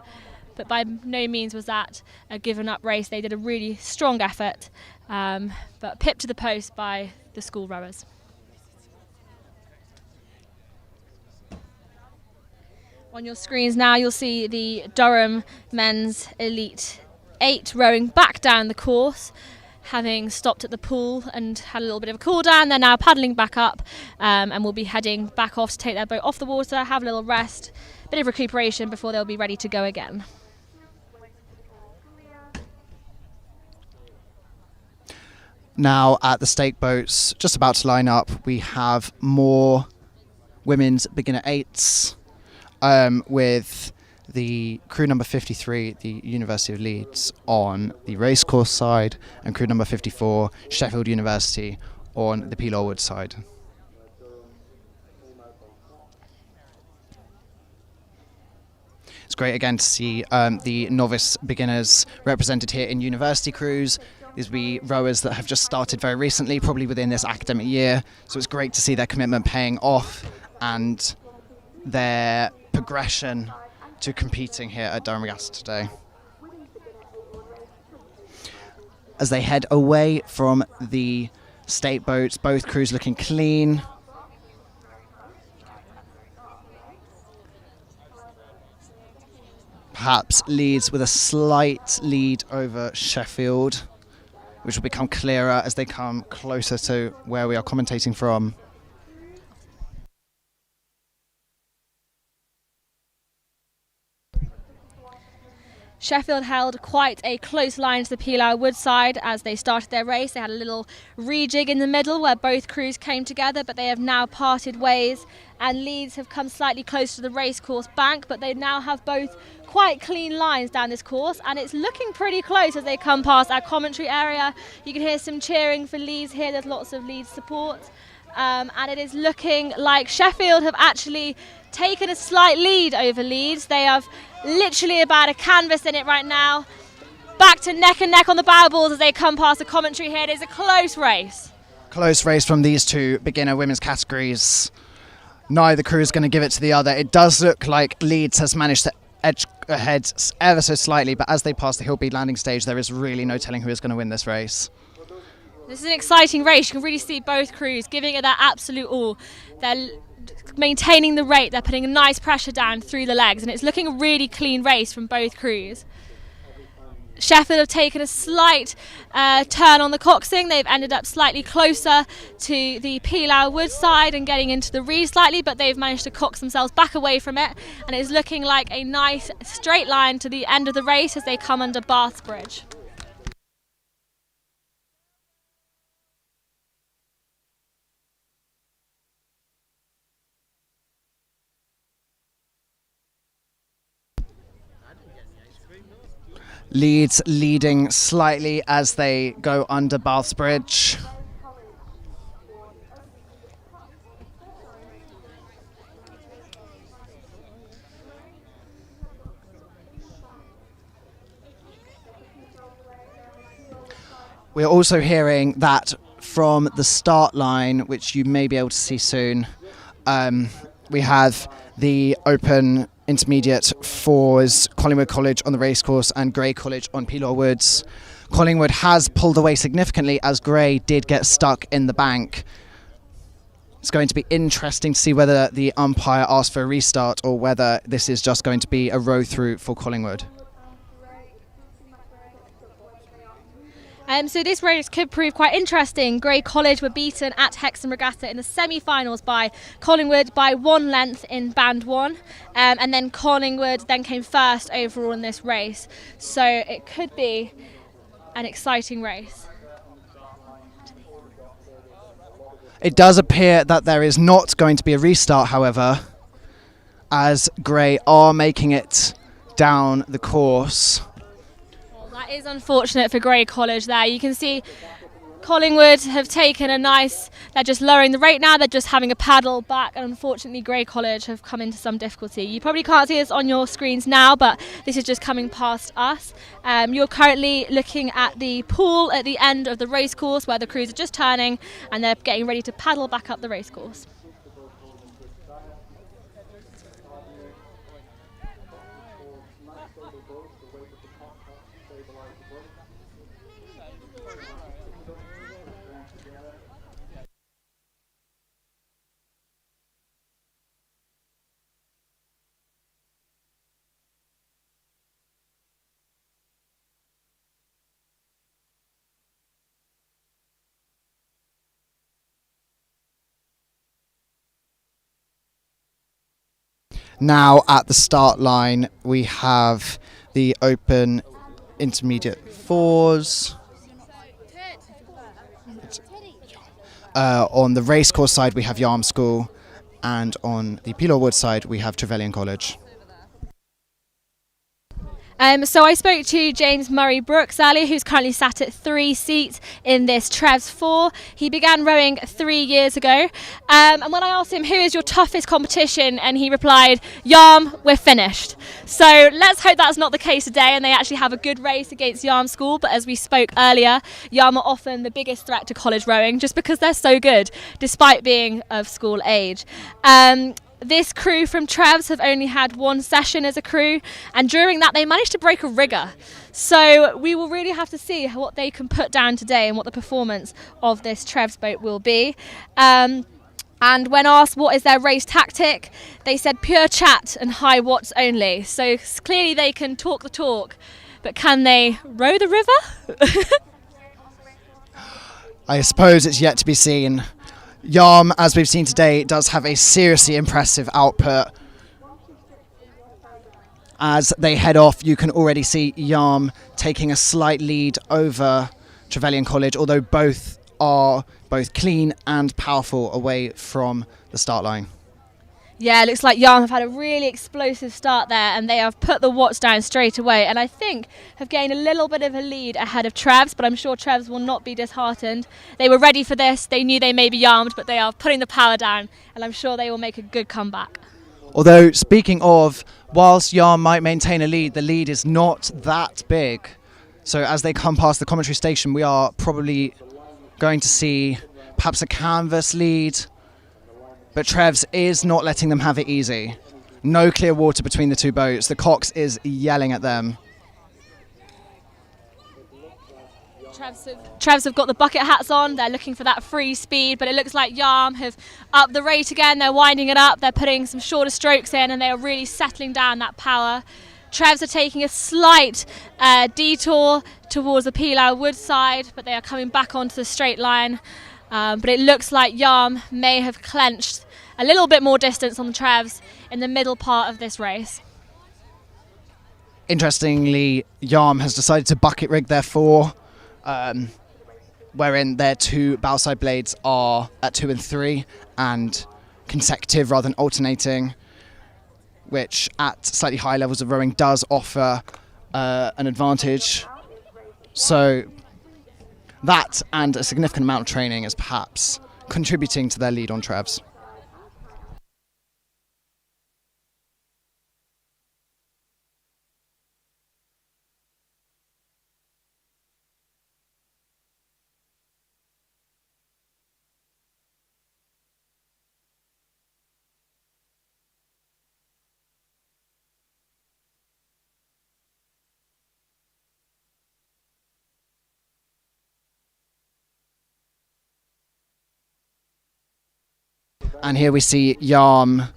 but by no means was that a given up race. They did a really strong effort, but pipped to the post by the school rowers. On your screens now you'll see the Durham Men's Elite 8 rowing back down the course, having stopped at the pool and had a little bit of a cool down. They're now paddling back up and will be heading back off to take their boat off the water, have a little rest, bit of recuperation before they'll be ready to go again. Now at the stake boats, just about to line up, we have more women's beginner 8s with the crew number 53, the University of Leeds, on the racecourse side, and crew number 54, Sheffield University, on the P. Lorwood side. It's great again to see the novice beginners represented here in university crews. These will be rowers that have just started very recently, probably within this academic year. So it's great to see their commitment paying off and their progression to competing here at Durham Regatta today. As they head away from the state boats, both crews looking clean. Perhaps Leeds with a slight lead over Sheffield, which will become clearer as they come closer to where we are commentating from. Sheffield held quite a close line to the P. Lorwood side as they started their race. They had a little rejig in the middle where both crews came together, but they have now parted ways, and Leeds have come slightly closer to the racecourse bank, but they now have both quite clean lines down this course, and it's looking pretty close as they come past our commentary area. You can hear some cheering for Leeds here. There's lots of Leeds support. and it is looking like Sheffield have actually taken a slight lead over Leeds. They have literally about a canvas in it right now. Back to neck and neck on the bow balls as they come past the commentary here. It is a close race. Close race from these two beginner women's categories. Neither crew is going to give it to the other. It does look like Leeds has managed to edge ahead ever so slightly, but as they pass the Hillbeat landing stage, there is really no telling who is going to win this race. This is an exciting race. You can really see both crews giving it their absolute all. They're maintaining the rate. They're putting a nice pressure down through the legs, and it's looking a really clean race from both crews. Sheffield have taken a slight turn on the coxing. They've ended up slightly closer to the Pilau Wood side and getting into the reed slightly, but they've managed to cox themselves back away from it, and it's looking like a nice straight line to the end of the race as they come under Bath's Bridge. Leeds leading slightly as they go under Bath's Bridge. We're also hearing that from the start line, which you may be able to see soon. We have the open intermediate fours, Collingwood College on the racecourse and Grey College on Pilau Woods. Collingwood has pulled away significantly as Grey did get stuck in the bank. It's going to be interesting to see whether the umpire asks for a restart or whether this is just going to be a row through for Collingwood. So this race could prove quite interesting. Grey College were beaten at Hexham Regatta in the semi-finals by Collingwood by 1 length in band 1, and then Collingwood then came first overall in this race. So it could be an exciting race. It does appear that there is not going to be a restart, however, as Grey are making it down the course. That is unfortunate for Grey College there. You can see Collingwood have taken a nice, they're just lowering the rate now, they're just having a paddle back, and unfortunately Grey College have come into some difficulty. You probably can't see this on your screens now, but this is just coming past us. You're currently looking at the pool at the end of the racecourse where the crews are just turning and they're getting ready to paddle back up the racecourse. Now at the start line we have the open intermediate fours. On the racecourse side we have Yarm School, and on the Pilau Wood side we have Trevelyan College. So I spoke to James Murray Brooks earlier, who's currently sat at 3 seats in this Trevs 4. He began rowing 3 years ago. And when I asked him, who is your toughest competition? And he replied, Yarm, we're finished. So let's hope that's not the case today and they actually have a good race against Yarm School. But as we spoke earlier, Yarm are often the biggest threat to college rowing just because they're so good, despite being of school age. This crew from Trevs have only had 1 session as a crew, and during that they managed to break a rigger. So we will really have to see what they can put down today and what the performance of this Trevs boat will be. And when asked what is their race tactic, they said pure chat and high watts only. So clearly they can talk the talk, but can they row the river? I suppose it's yet to be seen. Yarm, as we've seen today, does have a seriously impressive output. As they head off, you can already see Yarm taking a slight lead over Trevelyan College, although both are both clean and powerful away from the start line. Yeah, it looks like Yarm have had a really explosive start there, and they have put the watts down straight away, and I think have gained a little bit of a lead ahead of Trevs, but I'm sure Trevs will not be disheartened. They were ready for this, they knew they may be Yarmed, but they are putting the power down, and I'm sure they will make a good comeback. Although, speaking of, whilst Yarm might maintain a lead, the lead is not that big. So as they come past the commentary station, we are probably going to see perhaps a canvas lead. But Trevs is not letting them have it easy. No clear water between the two boats. The Cox is yelling at them. Trevs have got the bucket hats on, they're looking for that free speed, but it looks like Yarm have upped the rate again, they're winding it up, they're putting some shorter strokes in, and they are really settling down that power. Trevs are taking a slight detour towards the Pilau Wood side, but they are coming back onto the straight line. But it looks like Yarm may have clenched a little bit more distance on the Trevs in the middle part of this race. Interestingly, Yarm has decided to bucket rig their four, wherein their two bow side blades are at 2 and 3 and consecutive rather than alternating, which at slightly higher levels of rowing does offer an advantage. So that and a significant amount of training is perhaps contributing to their lead on Trevs. And here we see Yarm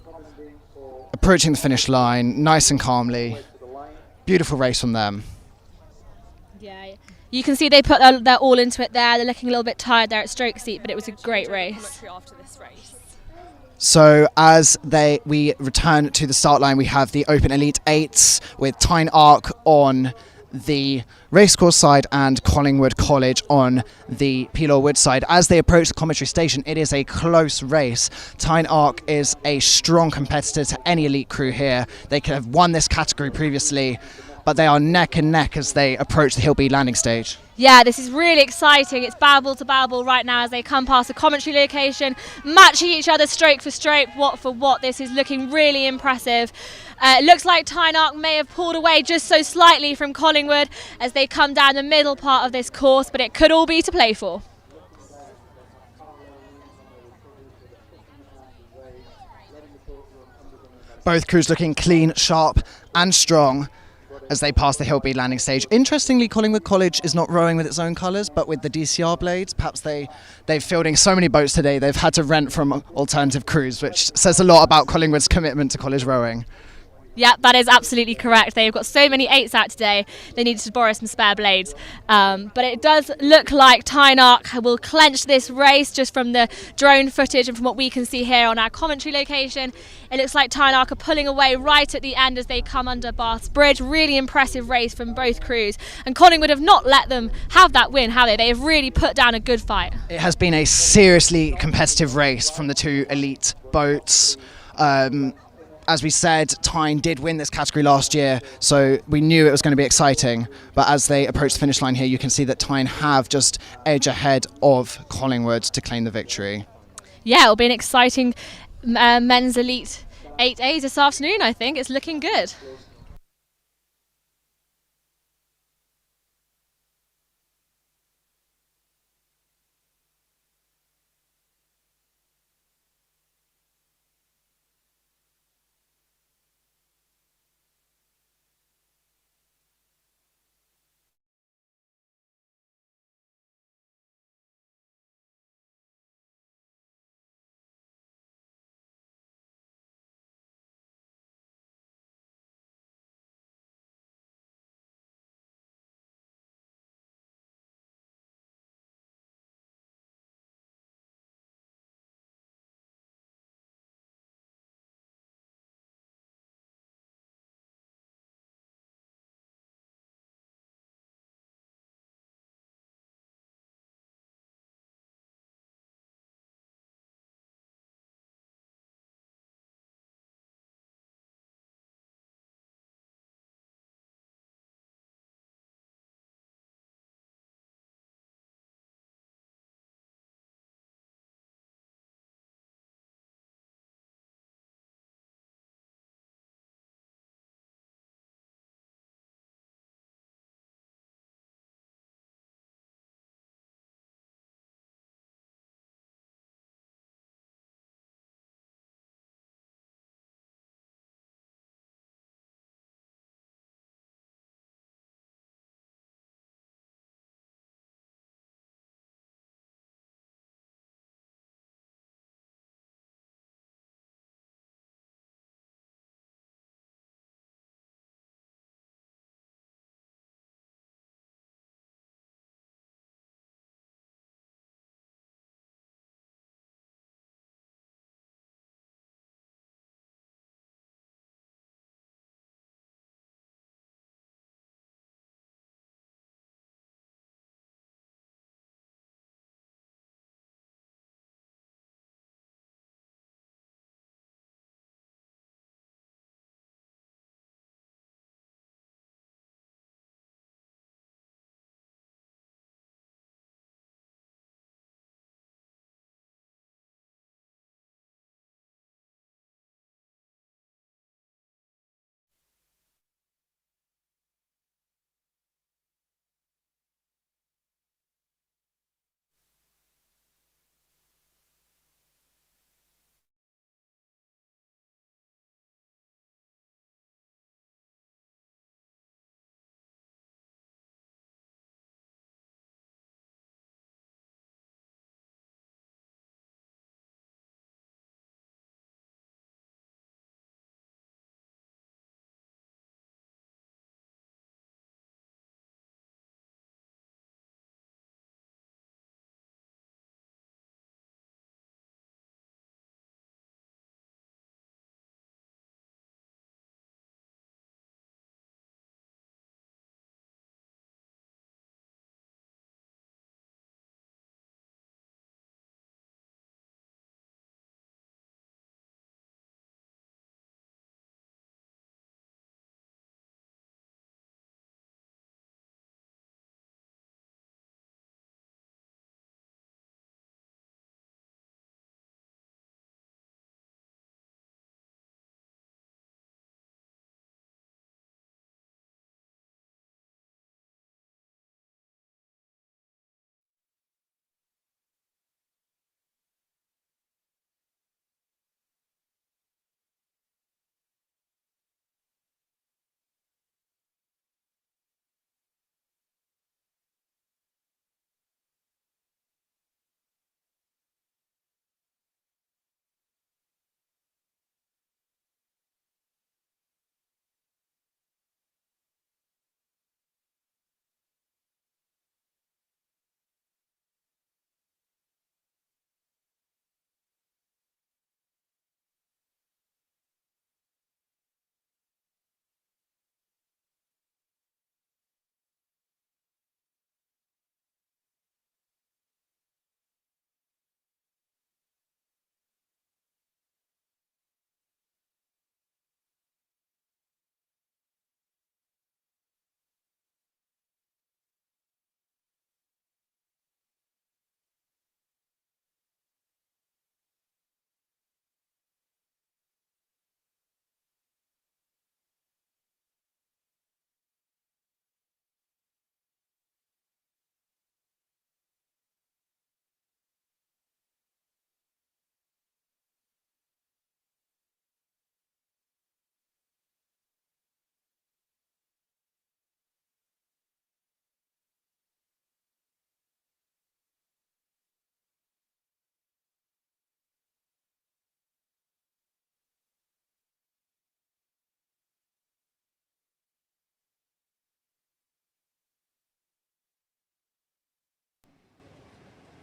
approaching the finish line nice and calmly. Beautiful race from them. Yeah, you can see they put their all into it there. They're looking a little bit tired there at stroke seat, but it was a great race. So as we return to the start line, we have the Open Elite 8s with Tyne Arc on the racecourse side and Collingwood College on the Pilau Wood side. As they approach the commentary station, it is a close race. Tyne Arc is a strong competitor to any elite crew here. They could have won this category previously, but they are neck and neck as they approach the Hillbead landing stage. Yeah, this is really exciting. It's babble to babble right now as they come past the commentary location, matching each other stroke for stroke, watt for watt. This is looking really impressive. It looks like Tyne Arc may have pulled away just so slightly from Collingwood as they come down the middle part of this course, but it could all be to play for. Both crews looking clean, sharp and strong as they pass the Hillbead landing stage. Interestingly, Collingwood College is not rowing with its own colours, but with the DCR blades. Perhaps they're fielding so many boats today, they've had to rent from alternative crews, which says a lot about Collingwood's commitment to college rowing. Yeah, that is absolutely correct. They've got so many 8s out today, they needed to borrow some spare blades. But it does look like Tyne Arc will clench this race just from the drone footage and from what we can see here on our commentary location. It looks like Tyne Arc are pulling away right at the end as they come under Bath's Bridge. Really impressive race from both crews. And Collingwood have not let them have that win, have they? They have really put down a good fight. It has been a seriously competitive race from the two elite boats. As we said, Tyne did win this category last year, so we knew it was going to be exciting. But as they approach the finish line here, you can see that Tyne have just edge ahead of Collingwood to claim the victory. Yeah, it'll be an exciting men's elite 8As this afternoon, I think. It's looking good.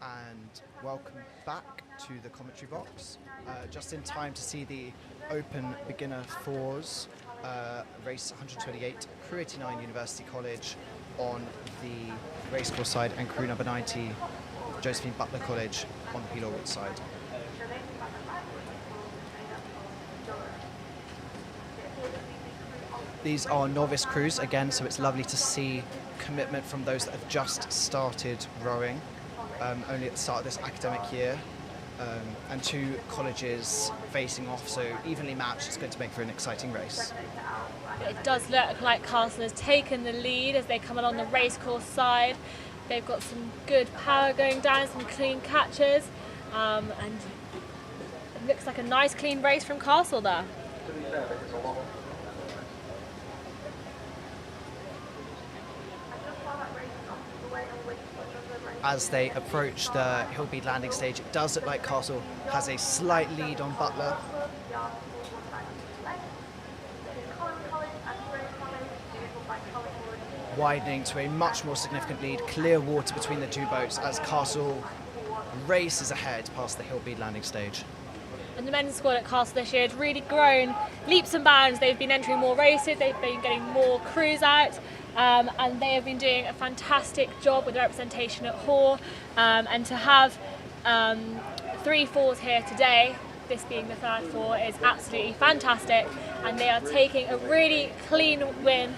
and welcome back to the commentary box. Just in time to see the Open Beginner Fours, race 128, Crew 89 University College on the racecourse side, and crew number 90, Josephine Butler College on the Peel Orwood side. These are novice crews again, so it's lovely to see commitment from those that have just started rowing, only at the start of this academic year, and two colleges facing off, so evenly matched. It's going to make for an exciting race. It does look like Castle has taken the lead as they come along the racecourse side. They've got some good power going down, some clean catches, and it looks like a nice clean race from Castle there. As they approach the Hillbead landing stage, it does look like Castle has a slight lead on Butler. Widening to a much more significant lead, clear water between the two boats as Castle races ahead past the Hillbead landing stage. And the men's squad at Castle this year has really grown leaps and bounds. They've been entering more races, they've been getting more crews out, and they have been doing a fantastic job with the representation at Hoare. And to have 3 fours here today, this being the third four, is absolutely fantastic. And they are taking a really clean win.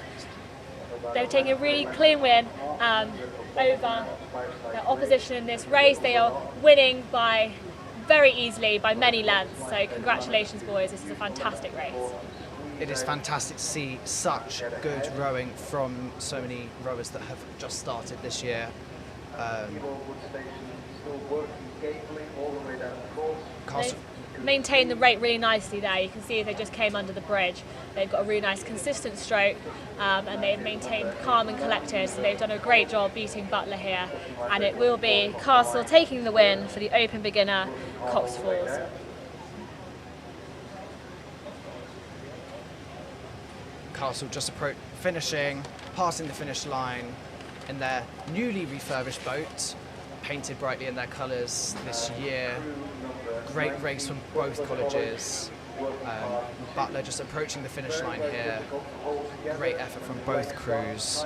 They're taking a really clean win over their opposition in this race. They are winning by very easily, by many lengths. So congratulations, boys. This is a fantastic race. It is fantastic to see such good rowing from so many rowers that have just started this year. They maintained the rate really nicely there. You can see they just came under the bridge. They've got a really nice consistent stroke, and they've maintained calm and collected, so they've done a great job beating Butler here. And it will be Castle taking the win for the Open Beginner Cox Fours. Castle just finishing, passing the finish line in their newly refurbished boat, painted brightly in their colours this year. Great race from both colleges. Butler just approaching the finish line here. Great effort from both crews.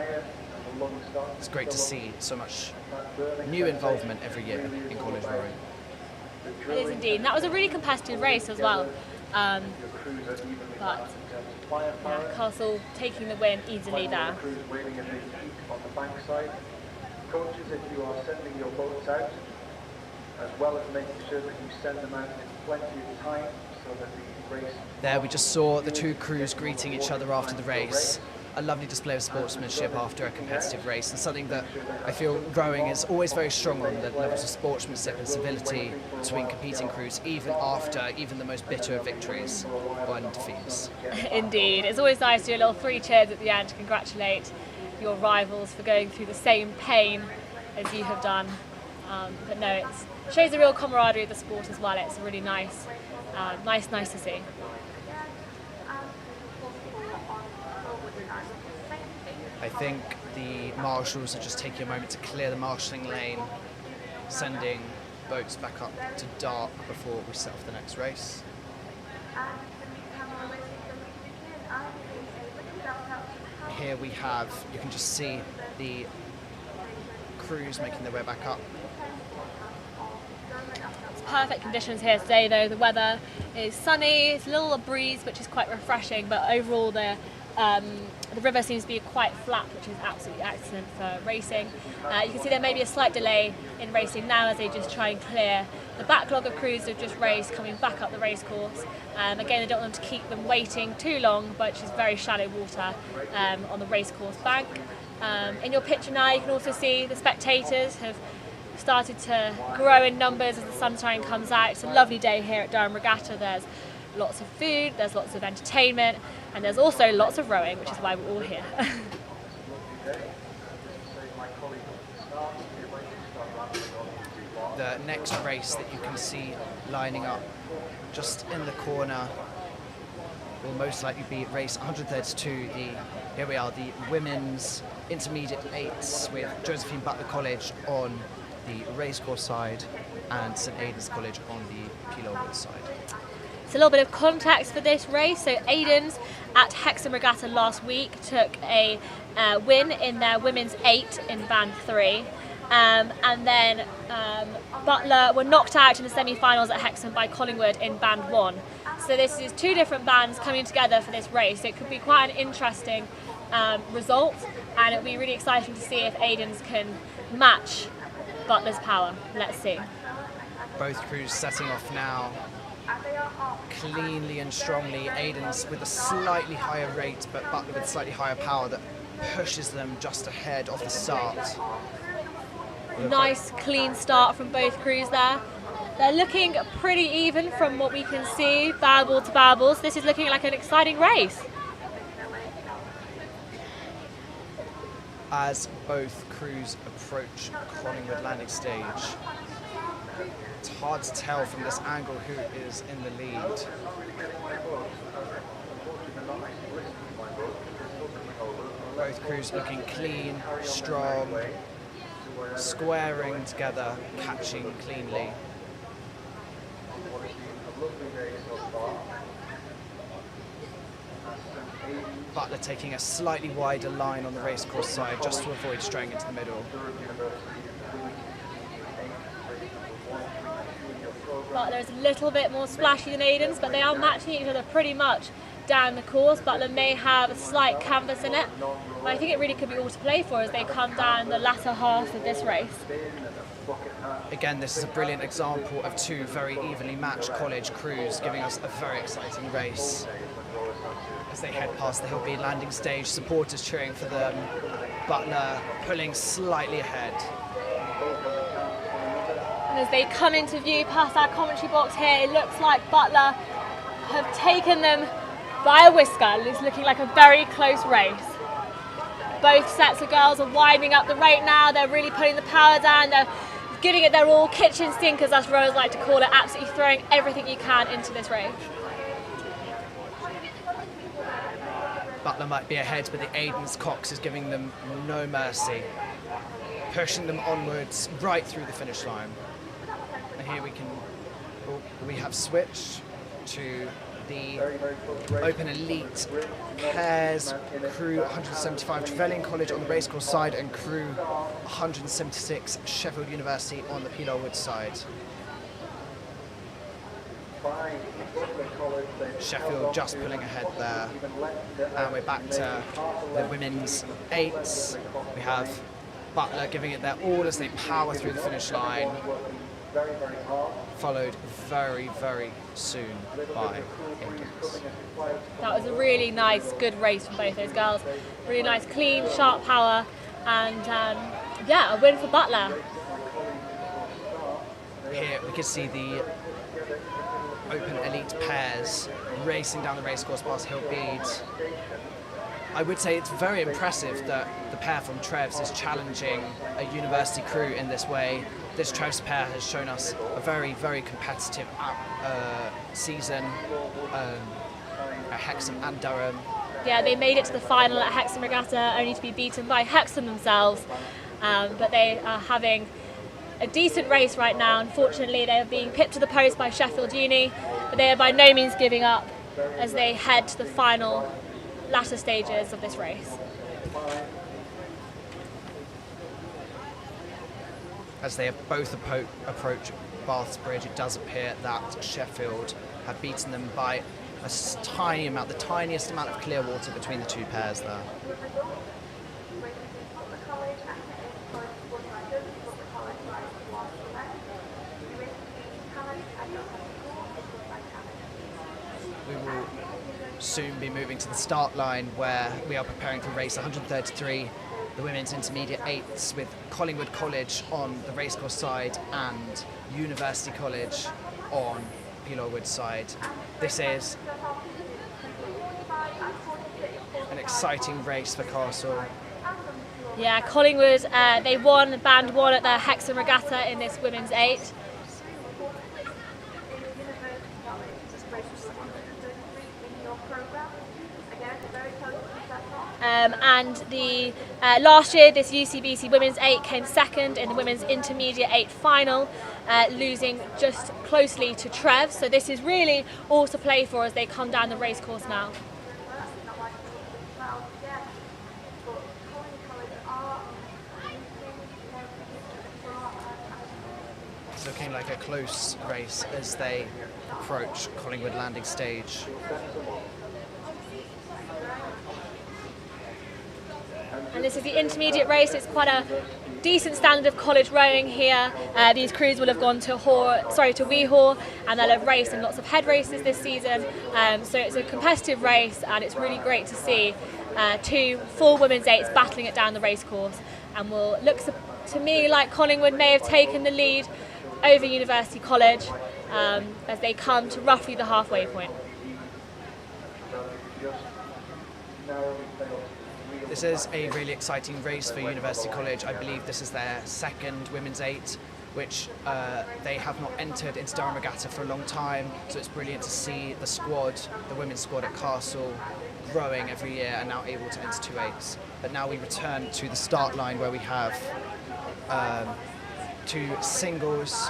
It's great to see so much new involvement every year in college rowing. It is indeed. And that was a really competitive race as well. But yeah, Castle taking the win easily there. Coaches, if you are sending your boats out, as well as making sure that you send them out in plenty of time so that the race... There we just saw the two crews greeting each other after the race. A lovely display of sportsmanship after a competitive race, and something that I feel rowing is always very strong on, the levels of sportsmanship and civility between competing crews, even after the most bitter of victories or defeats. Indeed. It's always nice to do a little 3 cheers at the end to congratulate your rivals for going through the same pain as you have done. But no, it shows the real camaraderie of the sport as well. It's really nice, nice to see. I think the marshals are just taking a moment to clear the marshalling lane, sending boats back up to dark before we set off the next race. Here we have, you can just see the crews making their way back up. It's perfect conditions here today though. The weather is sunny, it's a little breeze which is quite refreshing, but overall the river seems to be quite flat, which is absolutely excellent for racing. You can see there may be a slight delay in racing now as they just try and clear the backlog of crews that have just raced coming back up the racecourse. Again, they don't want to keep them waiting too long, but it's very shallow water on the racecourse bank. In your picture now, you can also see the spectators have started to grow in numbers as the sunshine comes out. It's a lovely day here at Durham Regatta. There's lots of food, there's lots of entertainment, and there's also lots of rowing, which is why we're all here. The next race that you can see lining up just in the corner will most likely be race 132. Here we are, the women's intermediate eights with Josephine Butler College on the racecourse side, and St Aidan's College on the Peel Woods side. So a little bit of context for this race. So Aidan's at Hexham Regatta last week took a win in their women's 8 in band 3. And then Butler were knocked out in the semi-finals at Hexham by Collingwood in band 1. So this is 2 different bands coming together for this race. It could be quite an interesting result, and it'll be really exciting to see if Aidan's can match Butler's power. Let's see. Both crews setting off now cleanly and strongly. Aidan's with a slightly higher rate, but Butler with slightly higher power that pushes them just ahead of the start. Nice clean start from both crews there. They're looking pretty even from what we can see, barrel to barrels. This is looking like an exciting race. As both crews approach Collingwood landing stage, it's hard to tell from this angle who is in the lead. Both crews looking clean, strong, squaring together, catching cleanly. Butler taking a slightly wider line on the racecourse side just to avoid straying into the middle. Butler is a little bit more splashy than Aidan's, but they are matching each other pretty much down the course. Butler may have a slight canvas in it, but I think it really could be all to play for as they come down the latter half of this race. Again, this is a brilliant example of 2 very evenly matched college crews, giving us a very exciting race. As they head past the Hillbead landing stage, supporters cheering for them. Butler pulling slightly ahead. And as they come into view past our commentary box here, it looks like Butler have taken them by a whisker. It's looking like a very close race. Both sets of girls are winding up the rate now. They're really putting the power down. They're giving it their all, kitchen sinkers as rowers like to call it, absolutely throwing everything you can into this race. Butler might be ahead, but the Aidan's Cox is giving them no mercy, pushing them onwards right through the finish line. And here we have switched to the Open Elite pairs, crew 175 Trevelyan College on the racecourse side and crew 176 Sheffield University on the Peel Woods side. Sheffield just pulling ahead there, and we're back to the women's 8s. We have Butler giving it their all as they power through the finish line, followed very, very soon by Aidan's. That was a really nice, good race from both those girls. Really nice, clean, sharp power, and yeah, a win for Butler. Here we can see the Open Elite pairs racing down the racecourse past Hillbead. I would say it's very impressive that the pair from Trevs is challenging a university crew in this way. This Trevs pair has shown us a very, very competitive season at Hexham and Durham. Yeah, they made it to the final at Hexham Regatta, only to be beaten by Hexham themselves. But they are having a decent race right now. Unfortunately, they are being pipped to the post by Sheffield Uni, but they are by no means giving up as they head to the final latter stages of this race. As they both approach Bath's Bridge, it does appear that Sheffield have beaten them by a tiny amount, the tiniest amount of clear water between the 2 pairs there. We will soon be moving to the start line where we are preparing for race 133, the women's intermediate 8s, with Collingwood College on the racecourse side and University College on Peel Woods side. This is an exciting race for Castle. Yeah, Collingwood, they won band 1 at the Hexham Regatta in this women's 8. And the last year, this UCBC Women's 8 came second in the Women's Intermediate 8 final, losing just closely to Trev. So this is really all to play for as they come down the racecourse now. It's looking like a close race as they approach Collingwood landing stage. And this is the intermediate race. It's quite a decent standard of college rowing here. These crews will have gone to Weehawken, and they'll have raced in lots of head races this season. So it's a competitive race, and it's really great to see two full women's 8s battling it down the racecourse. And will look to me like Collingwood may have taken the lead over University College as they come to roughly the halfway point. This is a really exciting race for University College. I believe this is their second Women's 8, which they have not entered into Durham Regatta for a long time, so it's brilliant to see the squad, the women's squad at Castle, growing every year and now able to enter 2 8s. But now we return to the start line where we have 2 singles.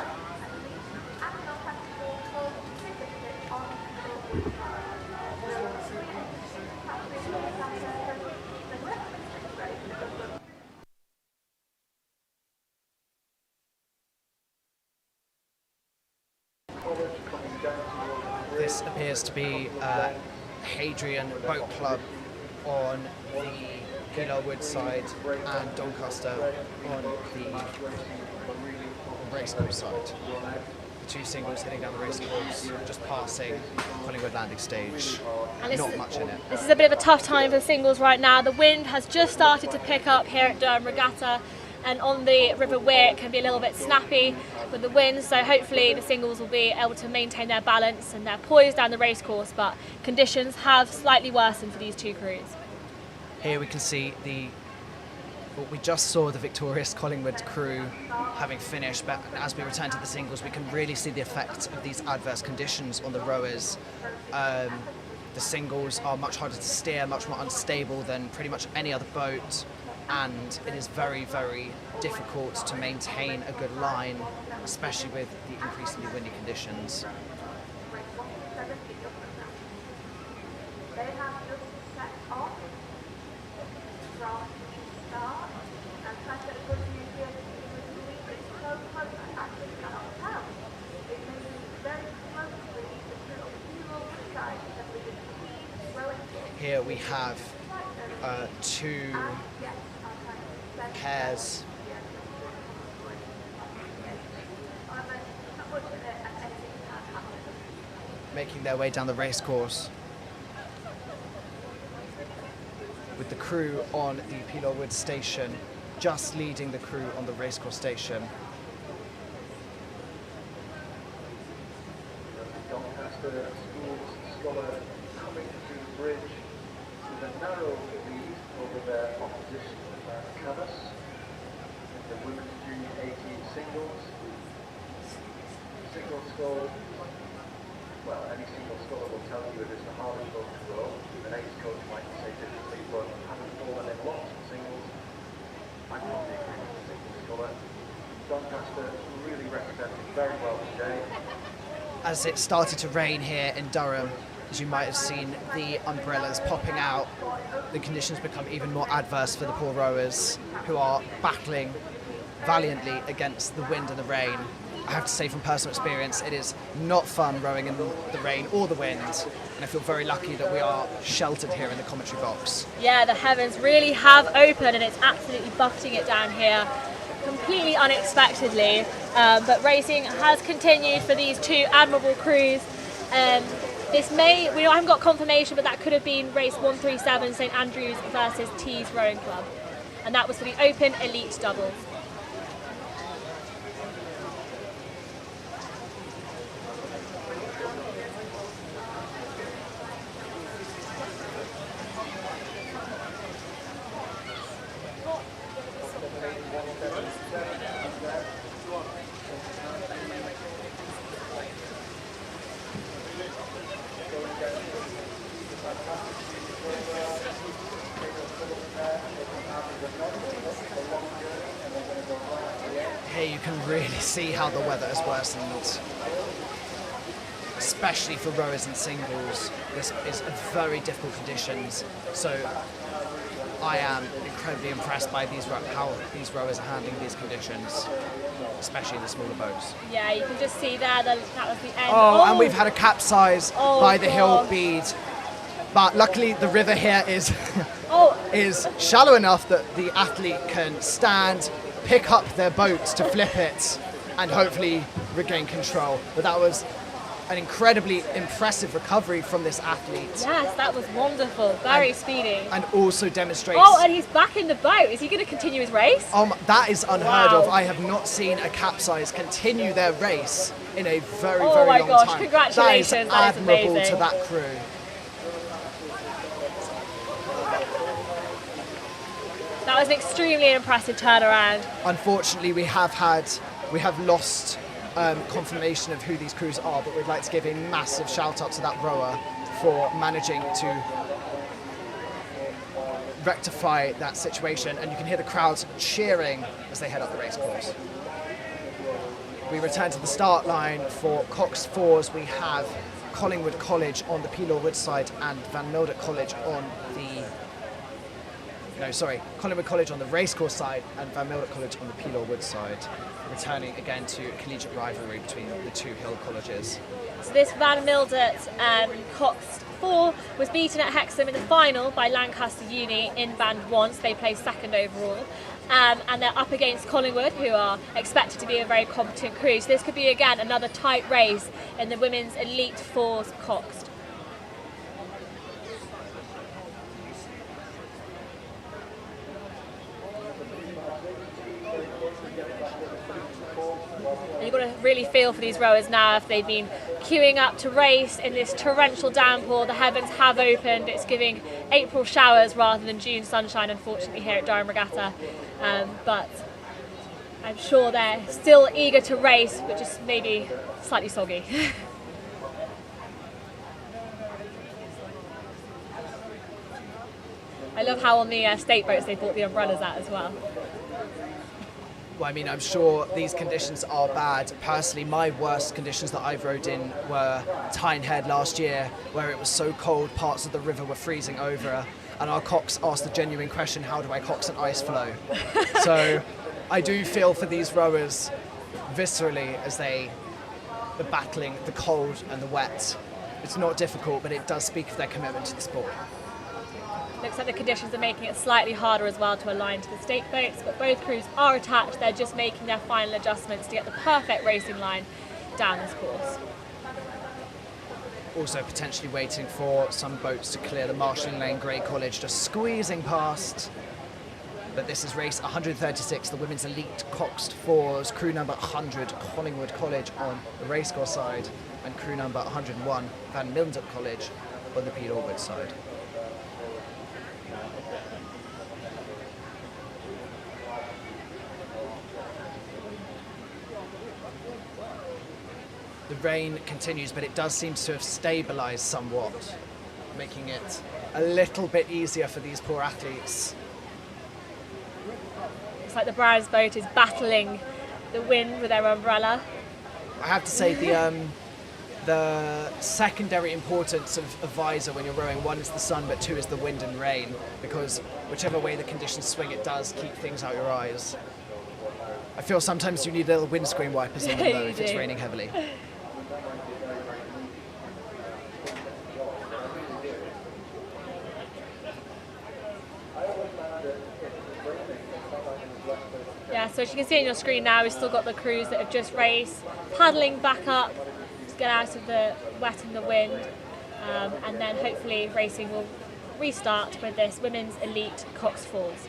This appears to be Hadrian Boat Club on the Peeler-Wood side and Doncaster on the racecourse side. The 2 singles heading down the racecourse, just passing Collingwood landing stage. Not much in it. This is a bit of a tough time for the singles right now. The wind has just started to pick up here at Durham Regatta, and on the River Wear it can be a little bit snappy with the wind, so hopefully the singles will be able to maintain their balance and their poise down the racecourse, but conditions have slightly worsened for these 2 crews. Here we can see we just saw the victorious Collingwood crew having finished, but as we return to the singles we can really see the effect of these adverse conditions on the rowers. The singles are much harder to steer, much more unstable than pretty much any other boat, and it is very, very difficult to maintain a good line, especially with the increasingly windy conditions. Here we have 2 pairs making their way down the racecourse, with the crew on the Peeler-Wood station just leading the crew on the racecourse station. Doncaster School's Scholar coming through the bridge with a narrow lead over their opposition, Camas. The women's junior 18 singles. Single score, well, any single scorer will tell you it is the hardest boat to row. An ace coach might say differently, but having fallen in lots of singles, I probably agree with the single scorer. Doncaster really represented very well today. As it started to rain here in Durham, as you might have seen the umbrellas popping out, the conditions become even more adverse for the poor rowers who are battling valiantly against the wind and the rain. I have to say from personal experience, it is not fun rowing in the rain or the wind, and I feel very lucky that we are sheltered here in the commentary box. Yeah, the heavens really have opened and it's absolutely buffeting it down here completely unexpectedly, but racing has continued for these 2 admirable crews. This may, I haven't got confirmation, but that could have been race 137 St Andrews versus Tees Rowing Club, and that was for the Open Elite Doubles. can really see how the weather has worsened, especially for rowers and singles. This is very difficult conditions, so I am incredibly impressed by how these rowers are handling these conditions, especially in the smaller boats. Yeah, you can just see there that was the end. Oh, and we've had a capsize by the hill gosh. bead. But luckily the river here is Oh. is shallow enough that the athlete can stand, pick up their boat to flip it, and hopefully regain control. But that was an incredibly impressive recovery from this athlete. Yes, that was wonderful. Very speedy. And also demonstrates... Oh, and he's back in the boat. Is he going to continue his race? That is unheard Wow. of. I have not seen a capsize continue their race in a very, Oh very my long gosh, time. congratulations, That is that is admirable amazing. to that crew. That was an extremely impressive turnaround. Unfortunately, we have lost confirmation of who these crews are, but we'd like to give a massive shout out to that rower for managing to rectify that situation, and you can hear the crowds cheering as they head up the race course. We return to the start line for Cox Fours. We have Collingwood College on the Pelaw Wood side and Van Mildert College on the Collingwood College on the racecourse side and Van Mildert College on the Pelaw Wood side, returning again to a collegiate rivalry between the two hill colleges. So this Van Mildert Cox 4 was beaten at Hexham in the final by Lancaster Uni in Band 1, so they placed second overall. And they're up against Collingwood, who are expected to be a very competent crew. So this could be, again, another tight race in the women's Elite Fours Coxed. And you've got to really feel for these rowers now if they've been queuing up to race in this torrential downpour. The heavens have opened. It's giving April showers rather than June sunshine, unfortunately, here at Durham Regatta. But I'm sure they're still eager to race, but just maybe slightly soggy. I love how on the state boats they brought the umbrellas out as well. Well, I mean, I'm sure these conditions are bad. Personally, my worst conditions that I've rowed in were Tyne Head last year, where it was so cold, parts of the river were freezing over, and our cox asked the genuine question, how do I cox an ice floe? So I do feel for these rowers viscerally as they are battling the cold and the wet. It's not difficult, but it does speak of their commitment to the sport. Looks like the conditions are making it slightly harder as well to align to the stake boats, but both crews are attached. They're just making their final adjustments to get the perfect racing line down this course. Also potentially waiting for some boats to clear the Marshalling Lane Grey College, just squeezing past. But this is race 136, the women's elite Coxed Fours, crew number 100, Collingwood College on the racecourse side, and crew number 101, Van Mildert College on the Pelaw Wood side. The rain continues, but it does seem to have stabilised somewhat, making it a little bit easier for these poor athletes. Looks like the Browns boat is battling the wind with their umbrella. I have to say the secondary importance of a visor when you're rowing, one is the sun, but two is the wind and rain, because whichever way the conditions swing, it does keep things out your eyes. I feel sometimes you need little windscreen wipers on them though if it's raining heavily. Yeah, so as you can see on your screen now, we've still got the crews that have just raced, paddling back up to get out of the wet and the wind, and then hopefully racing will restart with this women's elite Cox Falls.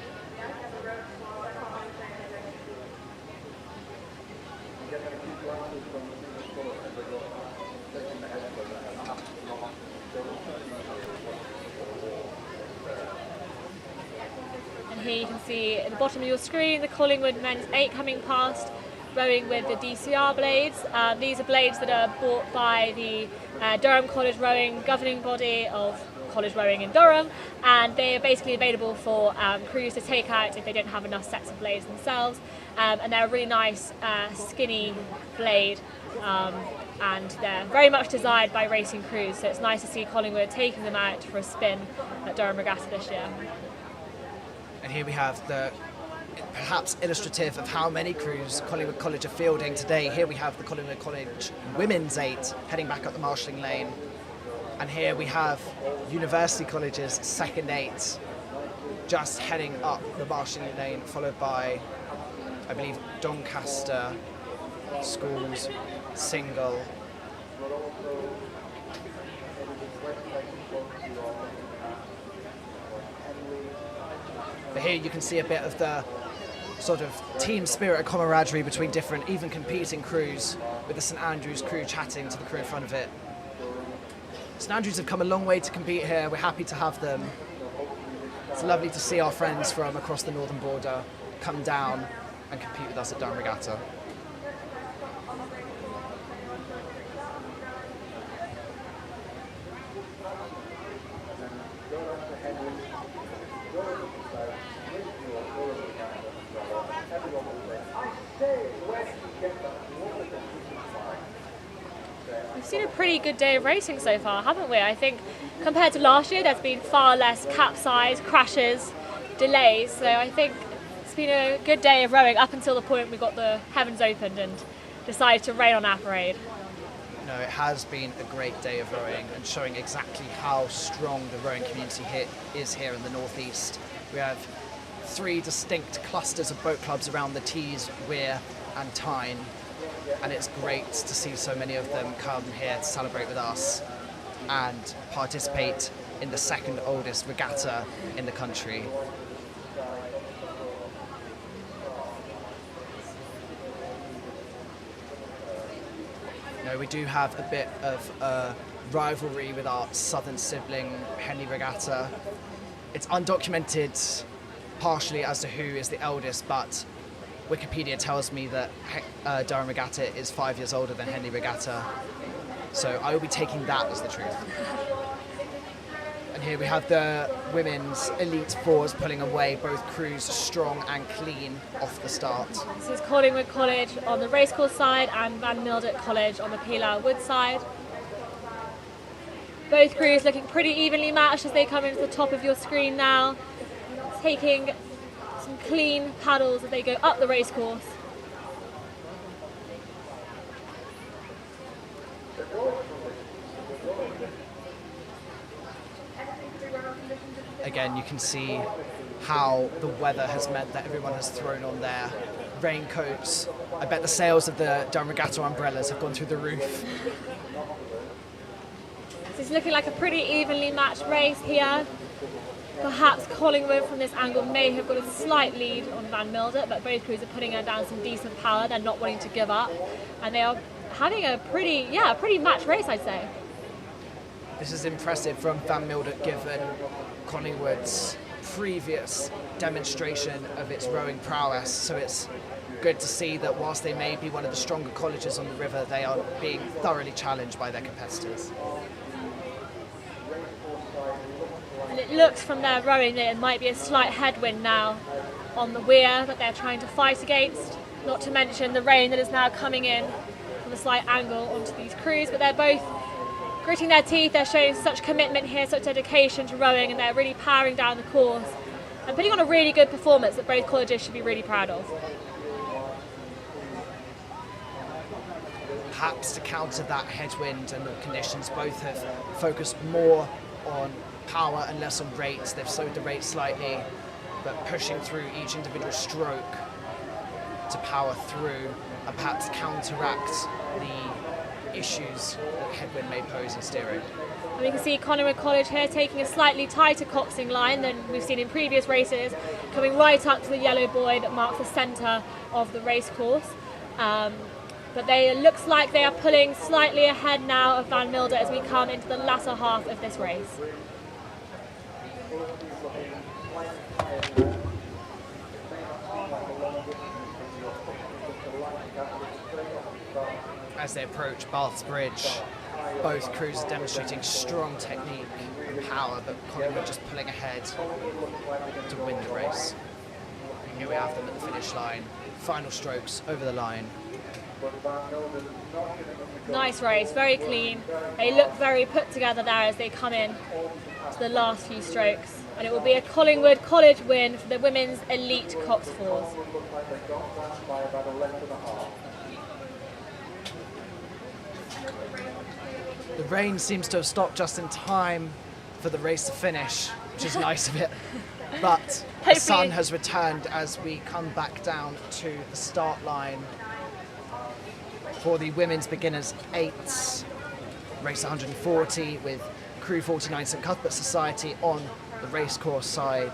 Here you can see at the bottom of your screen the Collingwood men's 8 coming past, rowing with the DCR blades. These are blades that are bought by the Durham College Rowing governing body of college rowing in Durham, and they are basically available for crews to take out if they don't have enough sets of blades themselves. And they're a really nice skinny blade, and they're very much desired by racing crews, so it's nice to see Collingwood taking them out for a spin at Durham Regatta this year. And here we have the perhaps illustrative of how many crews Collingwood College are fielding today. Here we have the Collingwood College Women's 8 heading back up the marshalling lane. And here we have University College's second 8 just heading up the marshalling lane, followed by, I believe, Doncaster School's single. But here you can see a bit of the sort of team spirit and camaraderie between different, even competing crews, with the St Andrews crew chatting to the crew in front of it. St Andrews have come a long way to compete here. We're happy to have them. It's lovely to see our friends from across the northern border come down and compete with us at Durham Regatta. We've seen a pretty good day of racing so far, haven't we? I think compared to last year, there's been far less capsize, crashes, delays. So I think it's been a good day of rowing up until the point we got the heavens opened and decided to rain on our parade. No, it has been a great day of rowing and showing exactly how strong the rowing community is here in the northeast. We have 3 distinct clusters of boat clubs around the Tees, Weir and Tyne, and it's great to see so many of them come here to celebrate with us and participate in the second oldest regatta in the country. No, we do have a bit of a rivalry with our southern sibling, Henley Regatta. It's undocumented partially as to who is the eldest, but Wikipedia tells me that Durham Regatta is 5 years older than Henley Regatta, so I will be taking that as the truth. And here we have the women's Elite Fours pulling away, both crews strong and clean off the start. This is Collingwood College on the racecourse side and Van Mildert College on the Pilar Wood side. Both crews looking pretty evenly matched as they come into the top of your screen now, taking some clean paddles as they go up the racecourse. Again, you can see how the weather has meant that everyone has thrown on their raincoats. I bet the sales of the Durham Regatta umbrellas have gone through the roof. It's looking like a pretty evenly matched race here. Perhaps Collingwood from this angle may have got a slight lead on Van Mildert, but both crews are putting down some decent power. They're not wanting to give up, and they are having a pretty matched race, I'd say. This is impressive from Van Mildert given Collingwood's previous demonstration of its rowing prowess, so it's good to see that whilst they may be one of the stronger colleges on the river, they are being thoroughly challenged by their competitors. And it looks from their rowing that it might be a slight headwind now on the weir that they're trying to fight against, not to mention the rain that is now coming in from a slight angle onto these crews, but they're both gritting their teeth. They're showing such commitment here, such dedication to rowing, and they're really powering down the course and putting on a really good performance that both colleges should be really proud of. Perhaps to counter that headwind and the conditions, both have focused more on power and less on rates. They've slowed the rate slightly, but pushing through each individual stroke to power through and perhaps counteract the issues that headwind may pose in steering. And we can see Collingwood College here taking a slightly tighter coxing line than we've seen in previous races, coming right up to the yellow buoy that marks the centre of the racecourse. But it looks like they are pulling slightly ahead now of Van Mildert as we come into the latter half of this race. As they approach Bath's Bridge, both crews are demonstrating strong technique the power, but Collingwood just pulling ahead to win the race. And here we have them at the finish line. Final strokes over the line. Nice race, very clean. They look very put together there as they come in to the last few strokes. And it will be a Collingwood College win for the women's elite Cox Fours. The rain seems to have stopped just in time for the race to finish, which is nice of it. But the sun has returned as we come back down to the start line for the women's beginners 8s, race 140 with crew 49 St Cuthbert Society on the racecourse side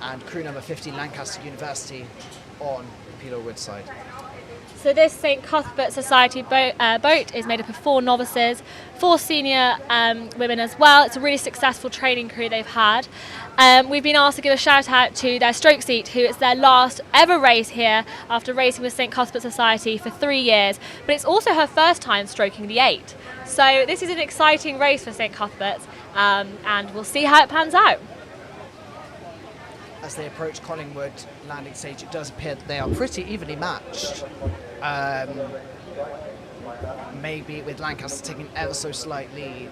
and crew number 50 Lancaster University on the Peel Wood side. So this St Cuthbert Society boat is made up of 4 novices, 4 senior women as well. It's a really successful training crew they've had. We've been asked to give a shout out to their stroke seat, who it's their last ever race here after racing with St Cuthbert Society for 3 years. But it's also her first time stroking the 8. So this is an exciting race for St Cuthbert, and we'll see how it pans out. As they approach Collingwood landing stage, it does appear that they are pretty evenly matched. Maybe with Lancaster taking ever so slight lead.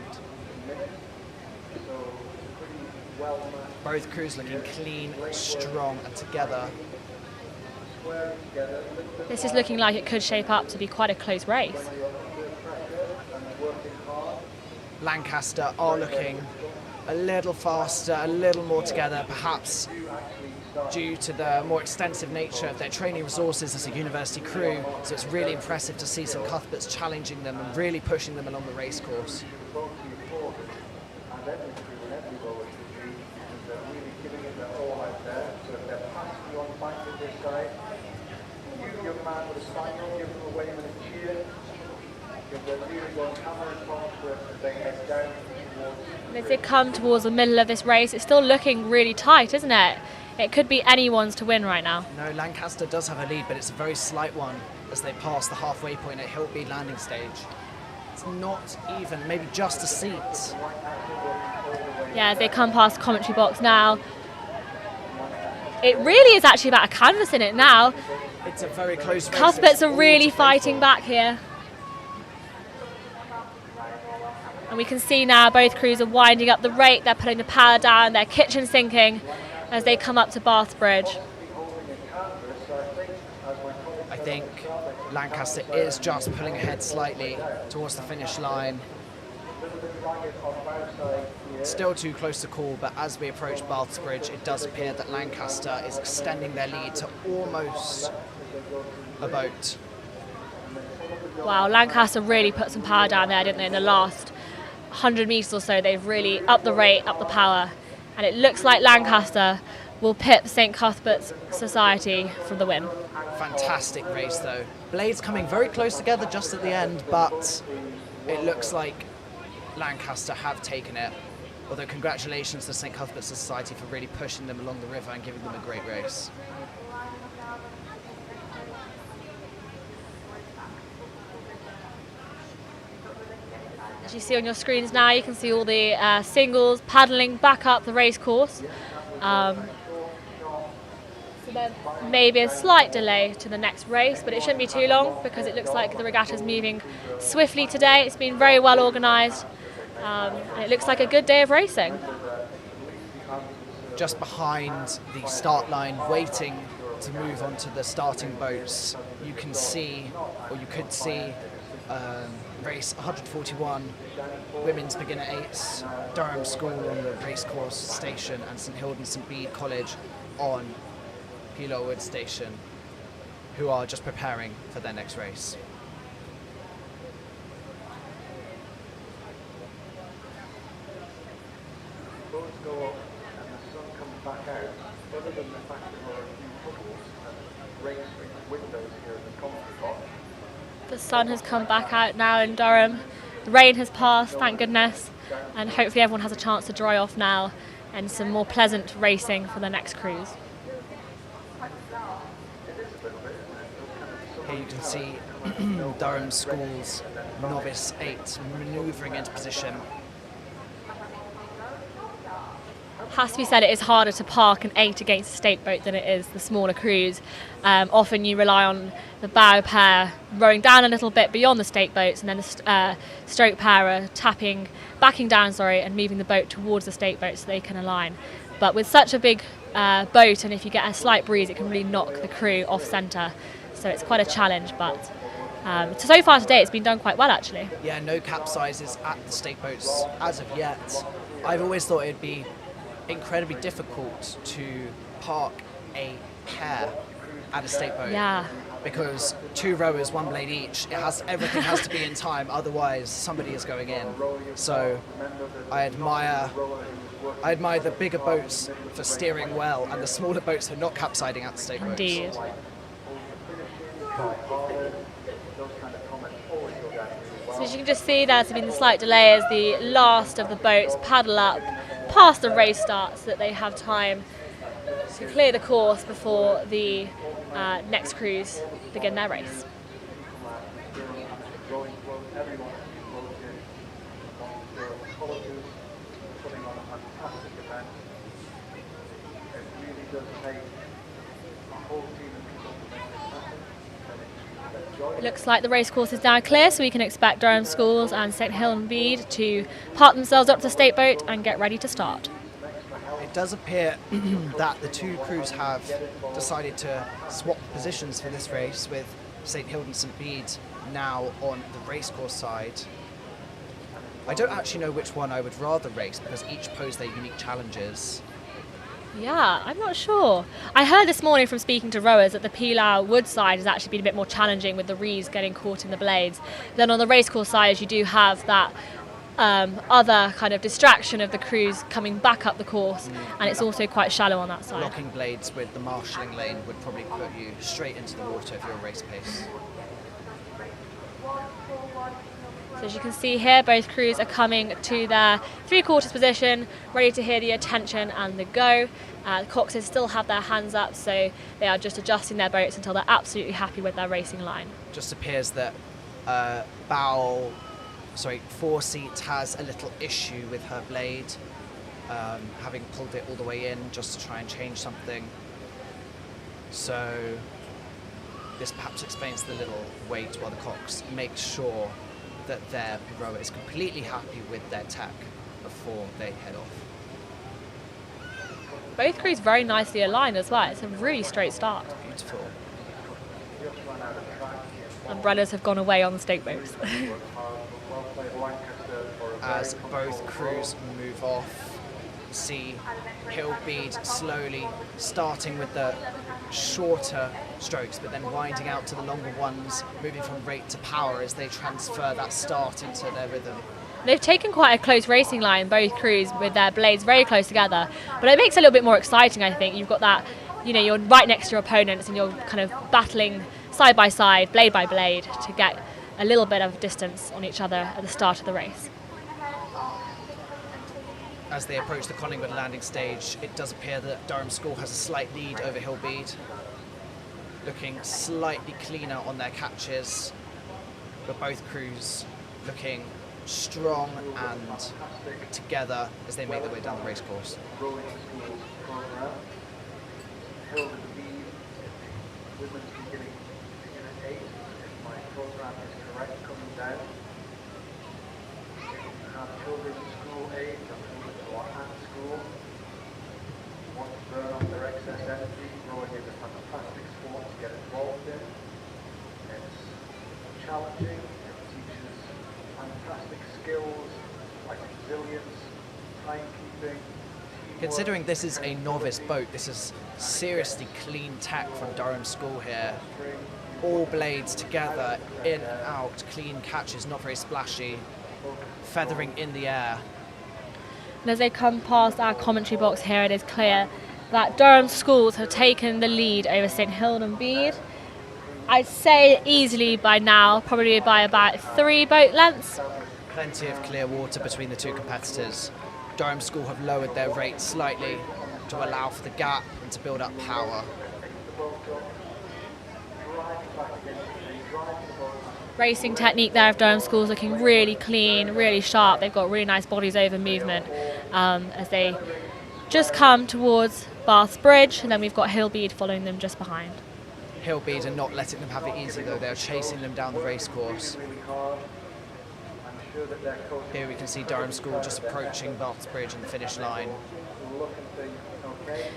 Both crews looking clean, strong and together. This is looking like it could shape up to be quite a close race. Lancaster are looking a little faster, a little more together, perhaps due to the more extensive nature of their training resources as a university crew. So it's really impressive to see St Cuthbert's challenging them and really pushing them along the racecourse. And as they come towards the middle of this race, it's still looking really tight, isn't it? It could be anyone's to win right now. No, Lancaster does have a lead, but it's a very slight one as they pass the halfway point at Hiltby landing stage. It's not even, maybe just a seat. Yeah, as they come past the commentary box now. It really is actually about a canvas in it now. It's a very close race. Cuthberts are really fighting back here. And we can see now both crews are winding up the rake, they're putting the power down, they're kitchen sinking as they come up to Bath Bridge. I think Lancaster is just pulling ahead slightly towards the finish line. Still too close to call, but as we approach Bath's Bridge, it does appear that Lancaster is extending their lead to almost a boat. Wow, Lancaster really put some power down there, didn't they, in the last 100 metres or so. They've really upped the rate, upped the power, and it looks like Lancaster will pip St Cuthbert's Society for the win. Fantastic race though. Blades coming very close together just at the end, but it looks like Lancaster have taken it. Although congratulations to St Cuthbert's Society for really pushing them along the river and giving them a great race. As you see on your screens now, you can see all the singles paddling back up the race course. So there may be a slight delay to the next race, but it shouldn't be too long because it looks like the regatta is moving swiftly today. It's been very well organised, and it looks like a good day of racing. Just behind the start line, waiting to move on to the starting boats, you can see, or you could see, race 141, women's beginner 8s, Durham School on the racecourse station, and St Hilda and St Bede College on Peel Wood station, who are just preparing for their next race. Boats go up and the sun comes back out, other than the fact that there are a few puddles and race windows here in the commentary box. The sun has come back out now in Durham. The rain has passed, thank goodness, and hopefully everyone has a chance to dry off now and some more pleasant racing for the next cruise. Here you can see Durham School's novice 8 manoeuvring into position. Has to be said, it is harder to park an 8 against a stake boat than it is the smaller crews. Often you rely on the bow pair rowing down a little bit beyond the stake boats, and then the stroke pair are backing down, and moving the boat towards the stake boat so they can align. But with such a big boat, and if you get a slight breeze, it can really knock the crew off centre. So it's quite a challenge, but so far today it's been done quite well actually. Yeah, no capsizes at the stake boats as of yet. I've always thought it'd be incredibly difficult to park a pair at a stake boat. Yeah. Because 2 rowers, 1 blade each, everything has to be in time, otherwise somebody is going in. So I admire the bigger boats for steering well and the smaller boats for not capsizing at the stake boats. Indeed. So as you can just see, there's been a slight delay as the last of the boats paddle up past the race start so that they have time to clear the course before the next crews begin their race. It looks like the racecourse is now clear, so we can expect Durham Schools and St Hilton Bede to park themselves up to the stake boat and get ready to start. It does appear that the 2 crews have decided to swap positions for this race, with St Hilton St Bede now on the racecourse side. I don't actually know which one I would rather race because each pose their unique challenges. Yeah, I'm not sure. I heard this morning from speaking to rowers that the Pilau Wood side has actually been a bit more challenging with the reeds getting caught in the blades. Then on the racecourse side, you do have that other kind of distraction of the crews coming back up the course, and it's also quite shallow on that side. Locking blades with the marshalling lane would probably put you straight into the water if you're race pace. So as you can see here, both crews are coming to their 3/4 position, ready to hear the attention and the go. The coxes still have their hands up, so they are just adjusting their boats until they're absolutely happy with their racing line. Just appears that Foreseat has a little issue with her blade, having pulled it all the way in just to try and change something. So this perhaps explains the little wait while the cox makes sure that their rower is completely happy with their tech before they head off. Both crews very nicely aligned as well. It's a really straight start. Beautiful. Umbrellas have gone away on the stake boats. As both crews move off, see Hill Bede slowly starting with the shorter strokes, but then winding out to the longer ones, moving from rate to power as they transfer that start into their rhythm. They've taken quite a close racing line, both crews, with their blades very close together, but it makes it a little bit more exciting, I think. You've got that, you're right next to your opponents and you're kind of battling side by side, blade by blade, to get a little bit of distance on each other at the start of the race. As they approach the Collingwood landing stage, it does appear that Durham School has a slight lead over Hill Bede, looking slightly cleaner on their catches, but both crews looking strong and together as they make their way down the racecourse. Challenging, it teaches fantastic skills like resilience, timekeeping. Considering this is a novice boat, this is seriously clean tech from Durham School here. All blades together, in and out, clean catches, not very splashy, feathering in the air. And as they come past our commentary box here, it is clear that Durham Schools have taken the lead over St Hilton Bede. I'd say easily by now, probably by about 3 boat lengths. Plenty of clear water between the two competitors. Durham School have lowered their rate slightly to allow for the gap and to build up power. Racing technique there of Durham Schools looking really clean, really sharp. They've got really nice bodies over movement as they just come towards Bath's Bridge, and then we've got Hillbead following them just behind. Hillbead are not letting them have it easy though, they're chasing them down the racecourse. Here we can see Durham School just approaching Bath's Bridge and the finish line.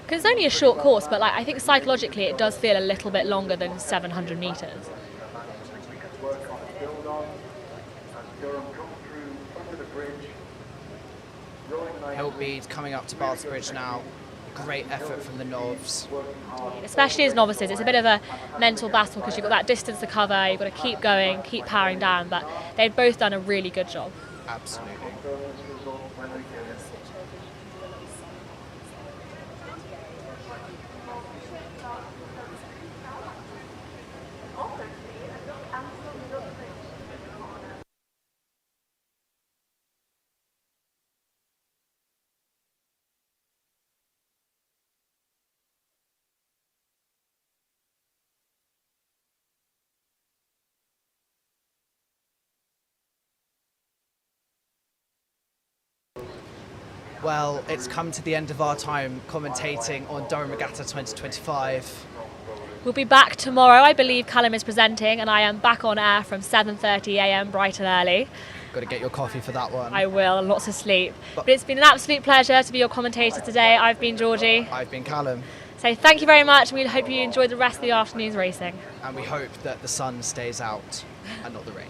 Because it's only a short course, but I think psychologically it does feel a little bit longer than 700 metres. Hillbead coming up to Bath's Bridge now. Great effort from the Novs. Especially as novices, it's a bit of a mental battle because you've got that distance to cover, you've got to keep going, keep powering down, but they've both done a really good job. Absolutely. Well, it's come to the end of our time commentating on Durham Regatta 2025. We'll be back tomorrow. I believe Callum is presenting, and I am back on air from 7:30 a.m. bright and early. Got to get your coffee for that one. I will, and lots of sleep. But it's been an absolute pleasure to be your commentator today. I've been Georgie. I've been Callum. So thank you very much, and we hope you enjoy the rest of the afternoon's racing. And we hope that the sun stays out and not the rain.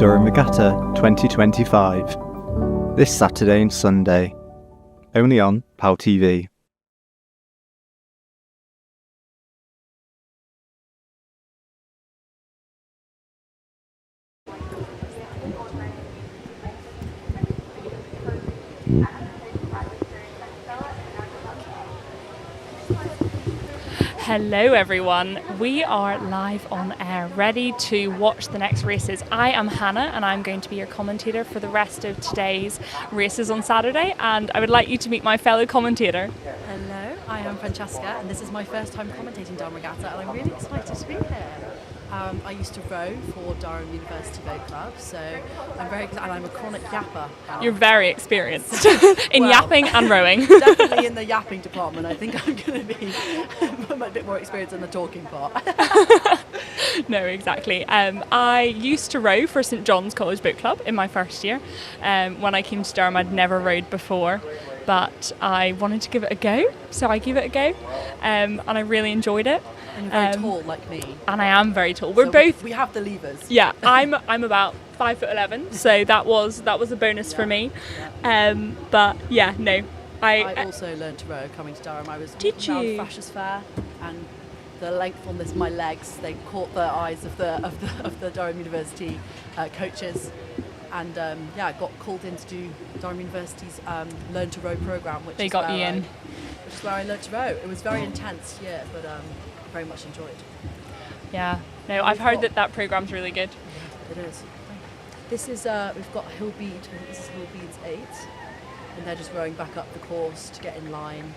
Durham Regatta 2025. This Saturday and Sunday. Only on PalTV. Hello everyone, we are live on air, ready to watch the next races. I am Hannah and I'm going to be your commentator for the rest of today's races on Saturday, and I would like you to meet my fellow commentator. Hello, I am Francesca and this is my first time commentating Durham Regatta and I'm really excited to be here. I used to row for Durham University Boat Club, so I'm very excited, and I'm a chronic yapper. You're very experienced in yapping and rowing. Definitely in the yapping department. I think I'm going to be a bit more experienced in the talking part. No, exactly. I used to row for St John's College Boat Club in my first year. When I came to Durham, I'd never rowed before, but I wanted to give it a go, so I gave it a go, and I really enjoyed it. And you're very tall, like me. And I am very tall. We're So both. We have the levers. Yeah, I'm about 5'11", so that was a bonus for me. But yeah, no, I also learned to row coming to Durham. I was Did around you? Frashers Fair, and the length on my legs, they caught the eyes of the Durham University coaches, and I got called in to do Durham University's Learn to Row program, which They is got where you in. which is where I learned to row. It was very intense, yeah, but very much enjoyed. Yeah, no, I've heard that program's really good. It is. This is we've got Hillbead. I think this is Hillbead's 8, and they're just rowing back up the course to get in line.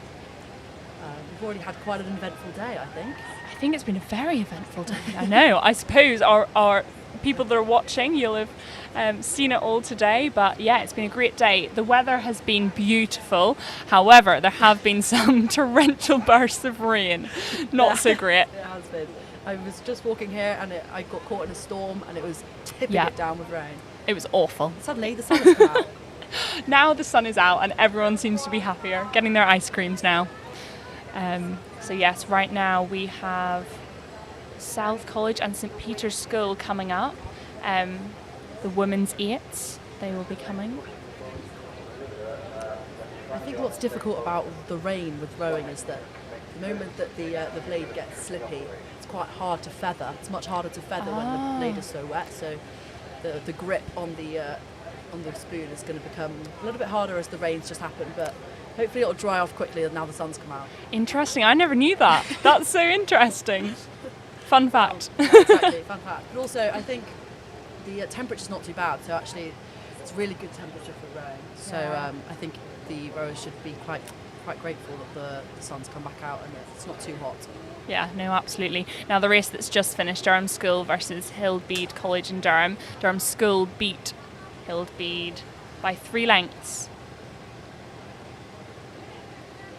We've already had quite an eventful day, I think. I think it's been a very eventful day. I know. I suppose our people that are watching, you'll have seen it all today. But yeah, it's been a great day. The weather has been beautiful. However, there have been some torrential bursts of rain. Not so great. It has been. I was just walking here and I got caught in a storm and it was tipping it down with rain. It was awful. Suddenly the sun has come out. Now the sun is out and everyone seems to be happier, getting their ice creams now. So yes, right now we have South College and St Peter's School coming up. The women's 8s, they will be coming. I think what's difficult about the rain with rowing is that the moment that the blade gets slippy, it's quite hard to feather. It's much harder to feather when the blade is so wet. So the grip on the spoon is going to become a little bit harder as the rains just happen, but hopefully it'll dry off quickly and now the sun's come out. Interesting, I never knew that. That's so interesting. Fun fact. Exactly, fun fact. But also I think the temperature's not too bad, so actually it's really good temperature for rowing. So I think the rowers should be quite grateful that the sun's come back out and it's not too hot. Yeah, no, absolutely. Now the race that's just finished, Durham School versus Hillbead College in Durham. Durham School beat Hillbead by 3 lengths.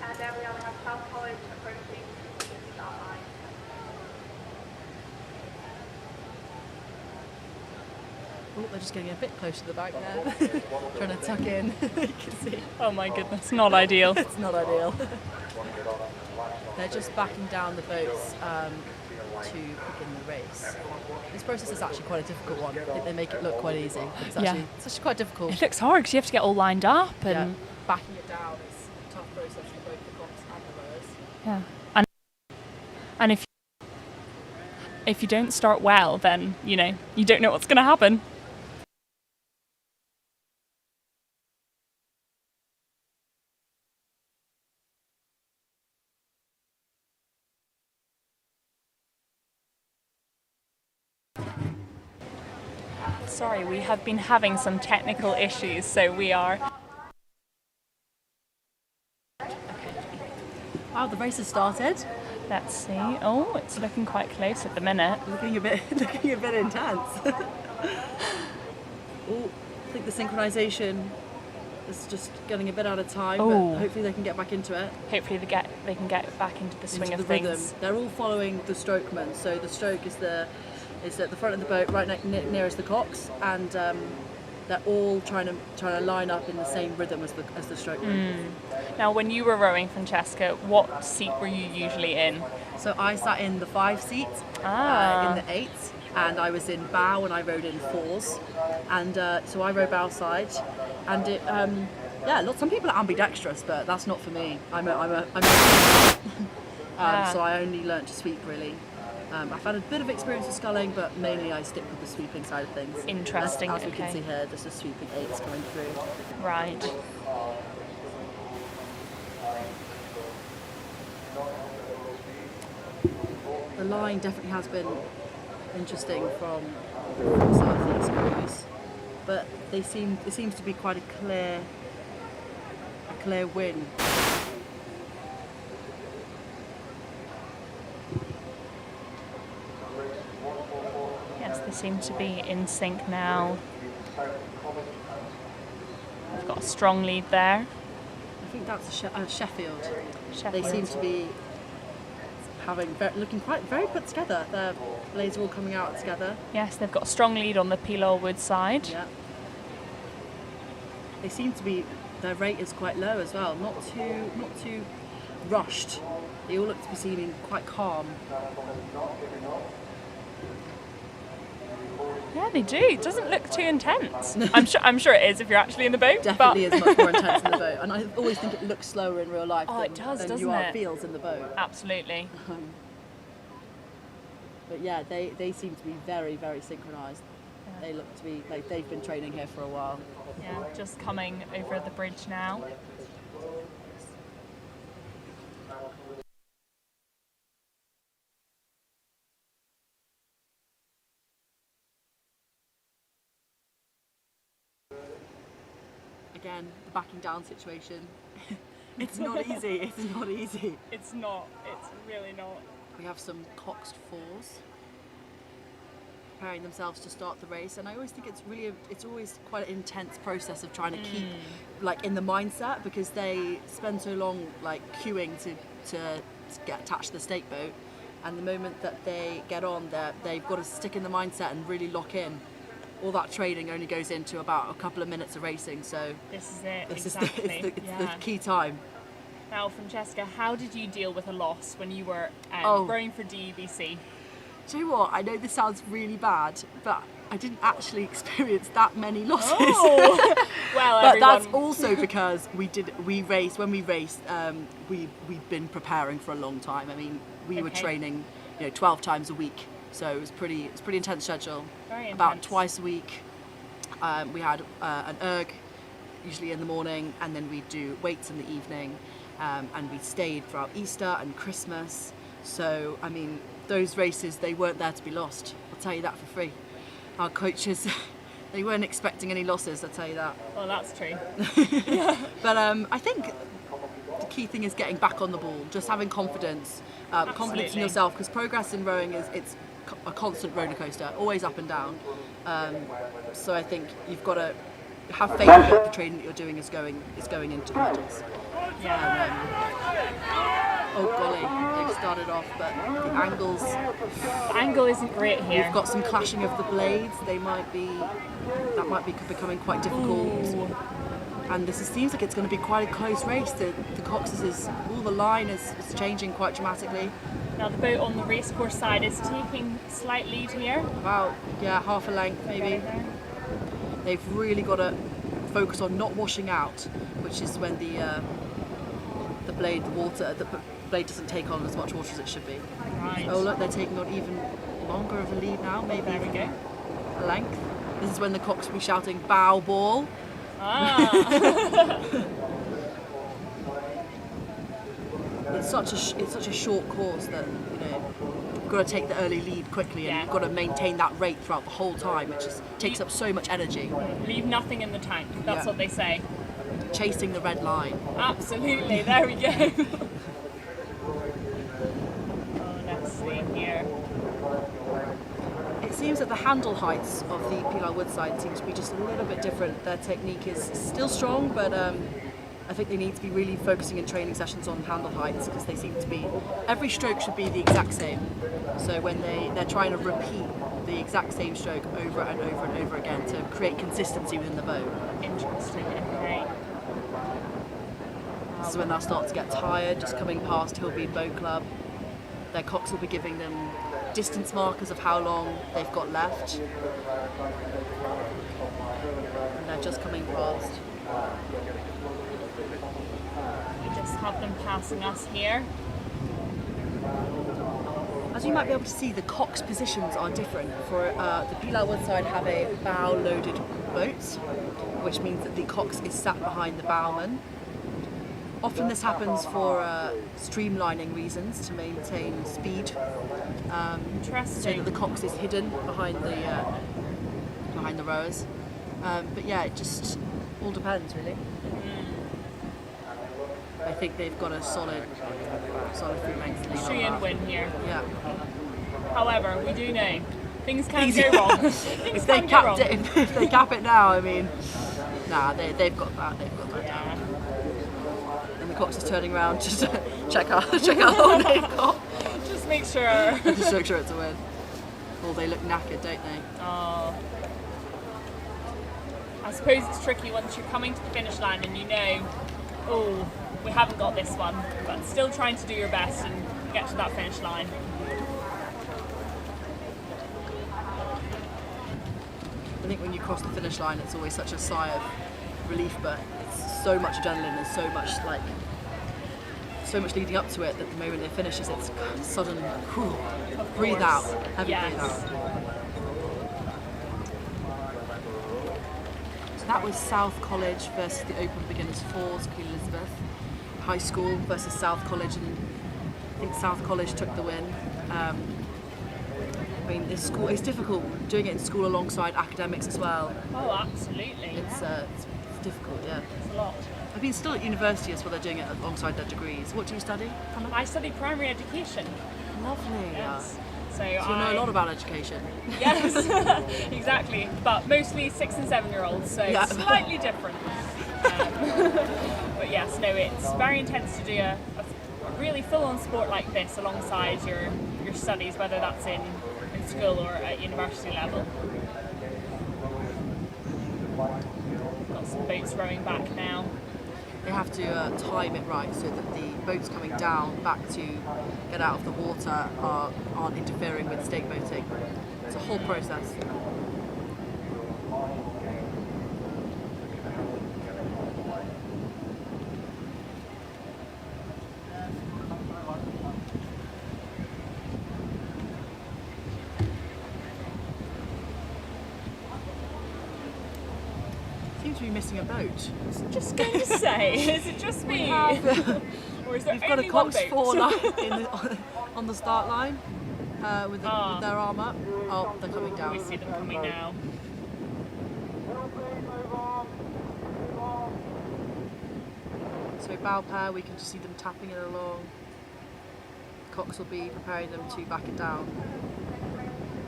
And there we are, we have South College approaching the start line. Oh, they're just getting a bit close to the back there. Trying to tuck in. You can see. Oh my goodness, not ideal. It's not ideal. They're just backing down the boats to begin the race. This process is actually quite a difficult one. I think they make it look quite easy. It's actually quite difficult. It looks hard because you have to get all lined up and backing it down is a tough process for both the cops and the rowers. yeah. And if you don't start well, then you don't know what's going to happen. Sorry, we have been having some technical issues, so we are... Wow, the race has started. Let's see. Oh, it's looking quite close at the minute. Looking a bit intense. Oh, I think the synchronization is just getting a bit out of time, but hopefully they can get back into it. Hopefully they can get back into the swing of rhythm. things. They're all following the strokeman, so the stroke is at the front of the boat, right nearest the cocks, and they're all trying to line up in the same rhythm as the strokeman. Now, when you were rowing, Francesca, what seat were you usually in? So I sat in the 5 seat, in the 8, and I was in bow and I rowed in 4s, and so I rowed bow side, and it some people are ambidextrous, but that's not for me. I'm so I only learnt to sweep really. I've had a bit of experience with sculling, but mainly I stick with the sweeping side of things. Interesting. As we can see here, there's a sweeping 8s coming through. Right. the line definitely has been interesting from the southeast crews, but it seems to be quite a clear win. Yes, they seem to be in sync now. They've got a strong lead there. I think that's Sheffield. Sheffield. They seem to be looking very put together. Their blades are all coming out together. Yes, they've got a strong lead on the Pilar Wood side. Yeah. They seem to be, their rate is quite low as well, not too rushed. They all look to be seeming quite calm. Yeah, they do. It doesn't look too intense. I'm sure it is if you're actually in the boat. Definitely is much more intense in the boat, and I always think it looks slower in real life it does, than doesn't it it? feels in the boat. Absolutely. But yeah, they seem to be very, very synchronised. Yeah. They look to be like they've been training here for a while. Yeah, just coming over the bridge now. Again, the backing down situation. It's not easy. It's not easy. It's not. It's really not. We have some coxed fours preparing themselves to start the race, and I always think it's always quite an intense process of trying to keep like in the mindset, because they spend so long like queuing to get attached to the stake boat, and the moment that they get on there, they've got to stick in the mindset and really lock in. All that training only goes into about a couple of minutes of racing, so this is it. It's Yeah. the key time. Now, Francesca, how did you deal with a loss when you were rowing for DEBC? Do you know what? I know this sounds really bad, but I didn't actually experience that many losses. Oh. Well, but everyone... that's also because we'd been preparing for a long time. I mean, we were training, 12 times a week, so it was pretty intense schedule. Very intense. About twice a week, we had an erg, usually in the morning, and then we'd do weights in the evening, and we stayed throughout Easter and Christmas. So, I mean, those races, they weren't there to be lost. I'll tell you that for free. Our coaches, they weren't expecting any losses, I'll tell you that. Well, that's true. But I think the key thing is getting back on the ball, just having confidence, confidence in yourself, because progress in rowing it's a constant roller coaster, always up and down. So I think you've got to have faith that the training that you're doing is going into the medals. Oh golly, they've started off, but the angle isn't great here. We've got some clashing of the blades. That might be becoming quite difficult. Ooh. And seems like it's going to be quite a close race. The coxes the line is changing quite dramatically. Now the boat on the racecourse side is taking slight lead here. About half a length maybe. They've really got to focus on not washing out, which is when the blade doesn't take on as much water as it should be. Right. Oh look, they're taking on even longer of a lead now, maybe there we go. A length. This is when the cox will be shouting bow ball. It's such a short course that you've got to take the early lead quickly, and you've got to maintain that rate throughout the whole time. It just takes up so much energy. Leave nothing in the tank. That's what they say. Chasing the red line. Absolutely. There we go. Let's see here. It seems that the handle heights of the Pilar Wood side seem to be just a little bit different. Their technique is still strong, but I think they need to be really focusing in training sessions on handle heights, because they seem to be, every stroke should be the exact same. So when they're trying to repeat the exact same stroke over and over and over again to create consistency within the boat. Interesting, okay. This is when they'll start to get tired, just coming past Hillbead Boat Club. Their cox will be giving them distance markers of how long they've got left. And they're just coming past. We just have them passing us here. As you might be able to see, the cox positions are different. For the Pilar Wood side have a bow-loaded boat, which means that the cox is sat behind the bowman. Often this happens for streamlining reasons, to maintain speed Interesting. So that the cox is hidden behind the rowers. But yeah, it just all depends really. I think they've got a solid 3 lengths lead. Shoe and win here. Yeah. However, we do know things can go wrong. If they cap it now, I mean, nah, they've got that. They've got that down. And the cox is turning around just to check out what they've got. Just make sure. Just make sure it's a win. Well, they look knackered, don't they? Oh. I suppose it's tricky once you're coming to the finish line and you know, oh, we haven't got this one, but still trying to do your best and get to that finish line. I think when you cross the finish line, it's always such a sigh of relief, but it's so much adrenaline and so much leading up to it that the moment it finishes, it's sudden breathe out, heavy breathe out. So that was South College versus the Open Beginners Fours, Queen Elizabeth High School versus South College, and I think South College took the win. I mean, it's difficult doing it in school alongside academics as well. Oh, absolutely. It's difficult, yeah. It's a lot. I've been still at university as well, they're doing it alongside their degrees. What do you study? I study primary education. Lovely. Yes. So you know a lot about education. Yes, exactly. But mostly 6 and 7 year olds, so slightly different. But yes, no, it's very intense to do a really full-on sport like this alongside your studies, whether that's in school or at university level. Got some boats rowing back now. They have to time it right so that the boats coming down back to get out of the water aren't interfering with stake boating. It's a whole process. Seems to be missing a boat. I was just going to say, is it just me? Or is there We've got a only one Cox boat? 4 on the start line with their arm up. Oh, they're coming down. We see them coming now. So bow pair, we can just see them tapping it along. Cox will be preparing them to back it down.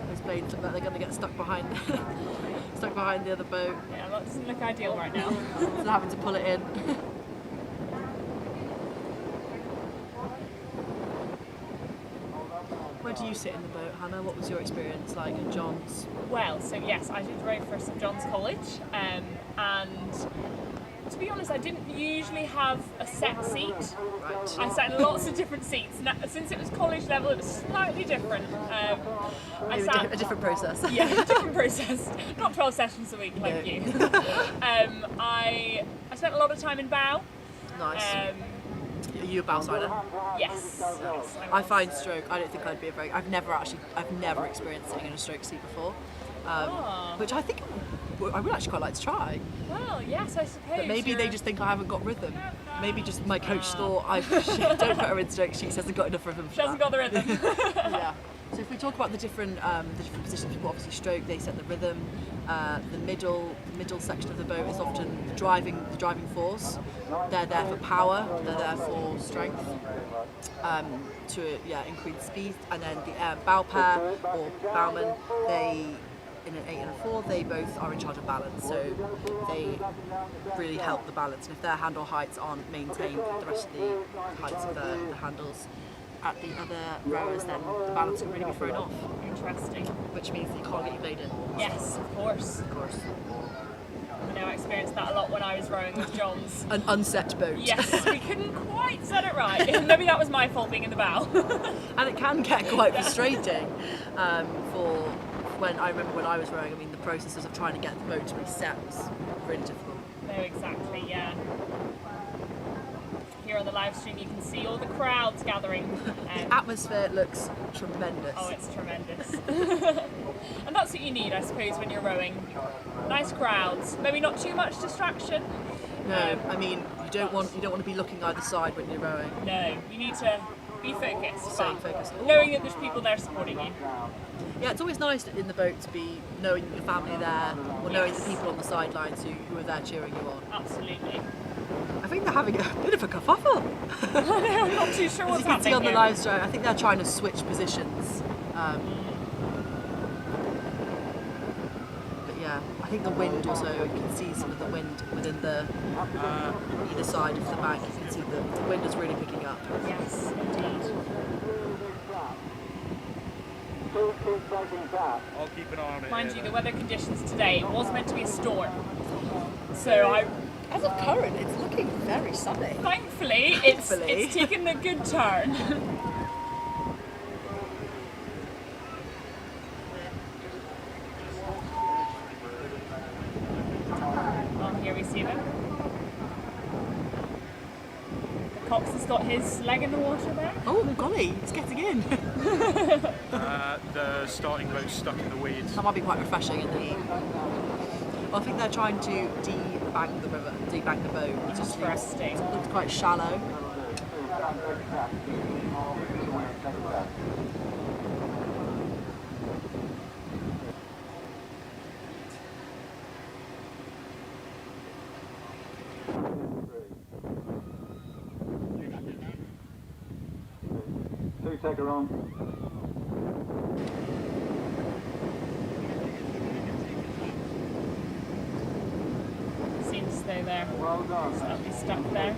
Those blades look like they're going to get stuck behind the other boat. Yeah, that doesn't look ideal right now. So they're having to pull it in. Where do you sit in the boat, Hannah? What was your experience like at John's? Well, so yes, I did row for St John's College, and to be honest, I didn't usually have a set seat. Right. I sat in lots of different seats. Now, since it was college level, it was slightly different. A different process. Yeah, a different process. Not 12 sessions a week, like you. I spent a lot of time in bow. Nice. Are you a bow sider? Yes. I find stroke. I don't think I'd be a very. I've never experienced sitting in a stroke seat before, which I think I would actually quite like to try. Well, yes, I suppose. But maybe they just think I haven't got rhythm. Maybe just my coach thought don't put her in stroke. She hasn't got enough rhythm. She hasn't got the rhythm. Yeah. So if we talk about the different positions, we've got obviously stroke. They set the rhythm. The middle section of the boat is often the driving force. They're there for power. They're there for strength. To increase speed. And then the bow pair or bowman, they in an 8 and a 4, they both are in charge of balance. So they really help the balance. And if their handle heights aren't maintained, the rest of the heights of the handles at the other rowers, then the balance can really be thrown off. Interesting. Which means that you can't get your blade in. Yes, of course. Of course. I know I experienced that a lot when I was rowing with John's. An unset boat. Yes, we couldn't quite set it right. Maybe that was my fault being in the bow. And it can get quite frustrating for when I remember when I was rowing. I mean, the processes of trying to get the boat to reset was really difficult. No, exactly, yeah. Here on the live stream you can see all the crowds gathering. The atmosphere looks tremendous. Oh, it's tremendous. And that's what you need, I suppose, when you're rowing. Nice crowds, maybe not too much distraction. No, I mean you don't want to be looking either side when you're rowing. No, you need to be focused. Stay but focused. Knowing that there's people there supporting you. Yeah, it's always nice in the boat to be knowing your family there, or knowing the people on the sidelines who are there cheering you on. Absolutely. I think they're having a bit of a kerfuffle. I'm not too sure what's As you can see happening on the here. live stream, I think they're trying to switch positions. But yeah, I think the wind also, you can see some of the wind within the either side of the bank. You can see the wind is really picking up. Yes, indeed. I'll keep an eye on it. Mind you, the weather conditions today, it was meant to be a storm. So as of current, it's looking very sunny. Thankfully, it's taken a good turn. Oh, here we see them. The Cox has got his leg in the water there. Oh golly, it's getting in. The starting boat's stuck in the weeds. That might be quite refreshing in the heat. Well, I think they're trying to debank the river, debank the boat. It just looks quite shallow. Take her on. Seems as though they're slightly stuck there.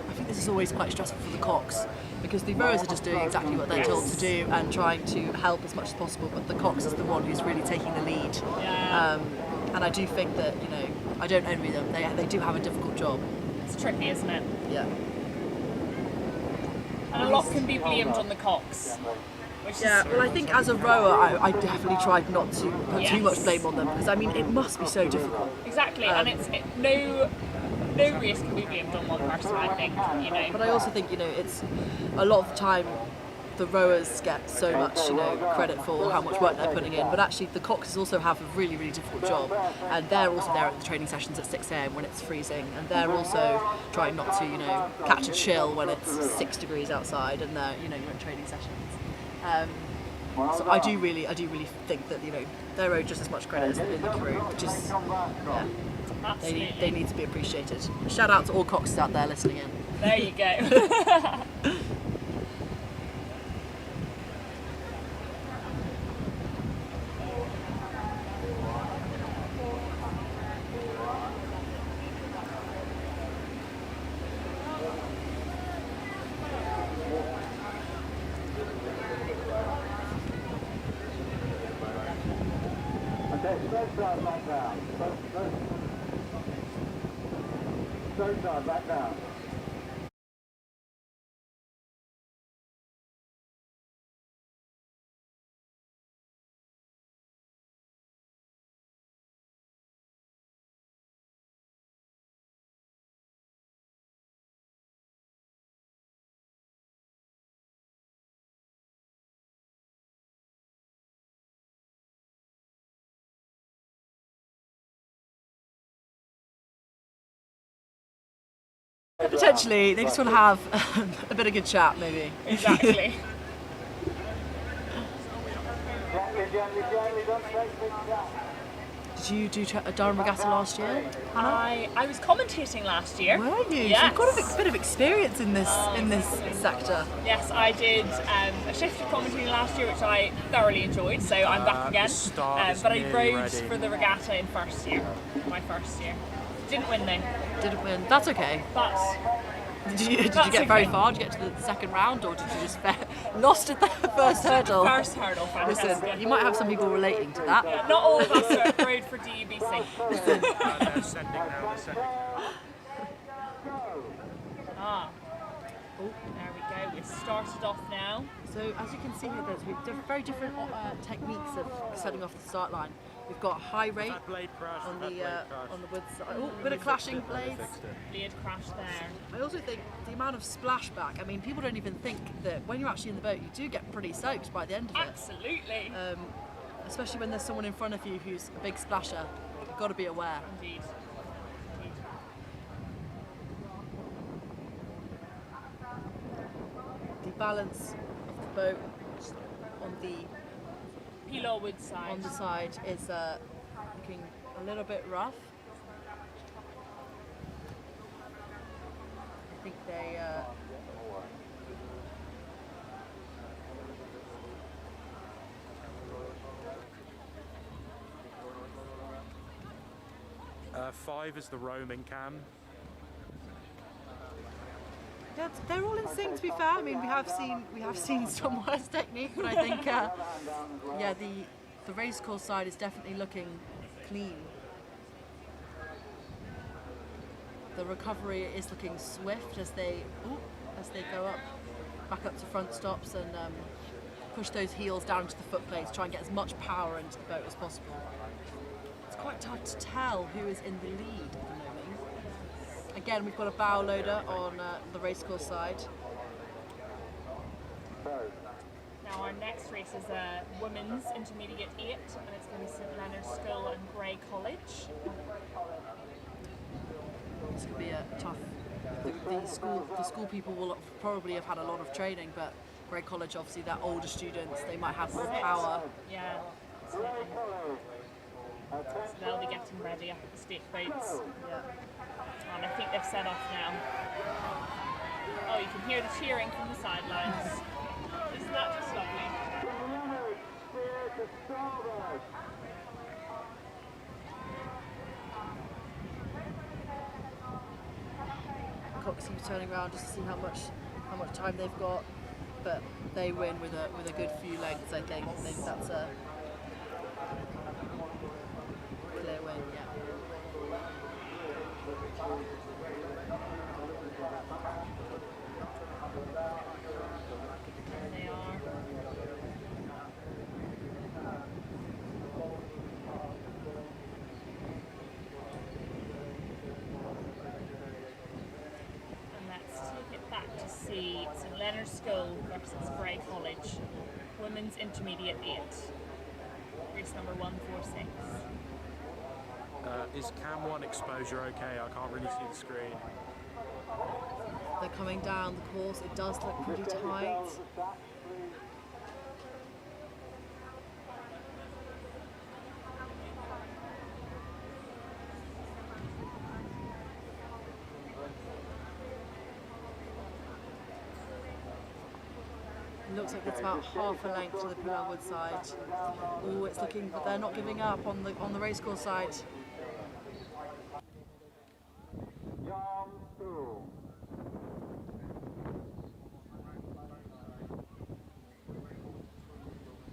I think this is always quite stressful for the Cox because the rowers are just doing exactly what they're told to do and trying to help as much as possible, but the Cox is the one who's really taking the lead. And I do think that, you know, I don't envy them. They do have a difficult job. It's tricky, isn't it? Yeah. And a lot can be blamed on the Cox. Yeah, well, I think as a rower, I definitely tried not to put too much blame on them because I mean it must be so difficult. Exactly, and no race can be blamed on one person. I think, you know. But I also think, you know, it's a lot of the time the rowers get so much, you know, credit for how much work they're putting in, but actually the Coxes also have a really, really difficult job, and they're also there at the training sessions at 6 a.m. when it's freezing, and they're also trying not to, you know, catch a chill when it's 6 degrees outside, and they're, you know, you're at training sessions. So I do really think that, you know, they're owed just as much credit as in the crew, which is, yeah, they need to be appreciated. Shout out to all Coxes out there listening in. There you go. Back down. Potentially, they just want to have a bit of good chat, maybe. Exactly. Did you do a Durham Regatta last year, Hannah? I was commentating last year. Were you? Yes. So you've got a bit of experience in this sector. Yes, I did a shift of commentating last year, which I thoroughly enjoyed. So I'm back again. But I rowed for the regatta in my first year. Didn't win though. Didn't win. That's okay. But did you get very far? Did you get to the second round, or did you just lost at the first hurdle? First hurdle. Listen, you might have some people relating to that. Yeah, not all of us are rowed for DUBC. Listen. They're sending now. Ah. Oh, there we go. We've started off now. So as you can see here, there's very different techniques of setting off the start line. We've got high rate on the wood side. Oh, bit of clashing blades. Blade crash there. I also think the amount of splashback. I mean, people don't even think that when you're actually in the boat, you do get pretty soaked by the end of it. Absolutely. Especially when there's someone in front of you who's a big splasher. You've got to be aware. Indeed. balance of the boat on the Pillarwood side. On the side is looking a little bit rough. I think they. Five is the roaming cam. Yeah, they're all in sync. To be fair, I mean we have seen some worse technique, but I think yeah, the race course side is definitely looking clean. The recovery is looking swift as they go back up to front stops and push those heels down to the foot plates, try and get as much power into the boat as possible. It's quite hard to tell who is in the lead at the moment. Again, we've got a bow loader on the racecourse side. Now our next race is a women's intermediate 8, and it's going to be St Leonard's School and Grey College. It's going to be a tough. The school people will probably have had a lot of training, but Grey College, obviously, they're older students. They might have more power. Yeah. So they'll be getting ready up at the stake boats. Yeah. And I think they've set off now. Oh, you can hear the cheering from the sidelines. Isn't that just lovely? Cox keeps turning around just to see how much time they've got, but they win with a good few lengths. I think that's a clear win. Yeah. There they are. And let's take it back to see St Leonard's School versus Grey College. Women's Intermediate 8. Race number 146. Is cam 1 exposure okay? I can't really see the screen. They're coming down the course. It does look pretty tight. It looks like it's about half a length to the Pillarwood side. Oh, it's looking, but they're not giving up on the racecourse side.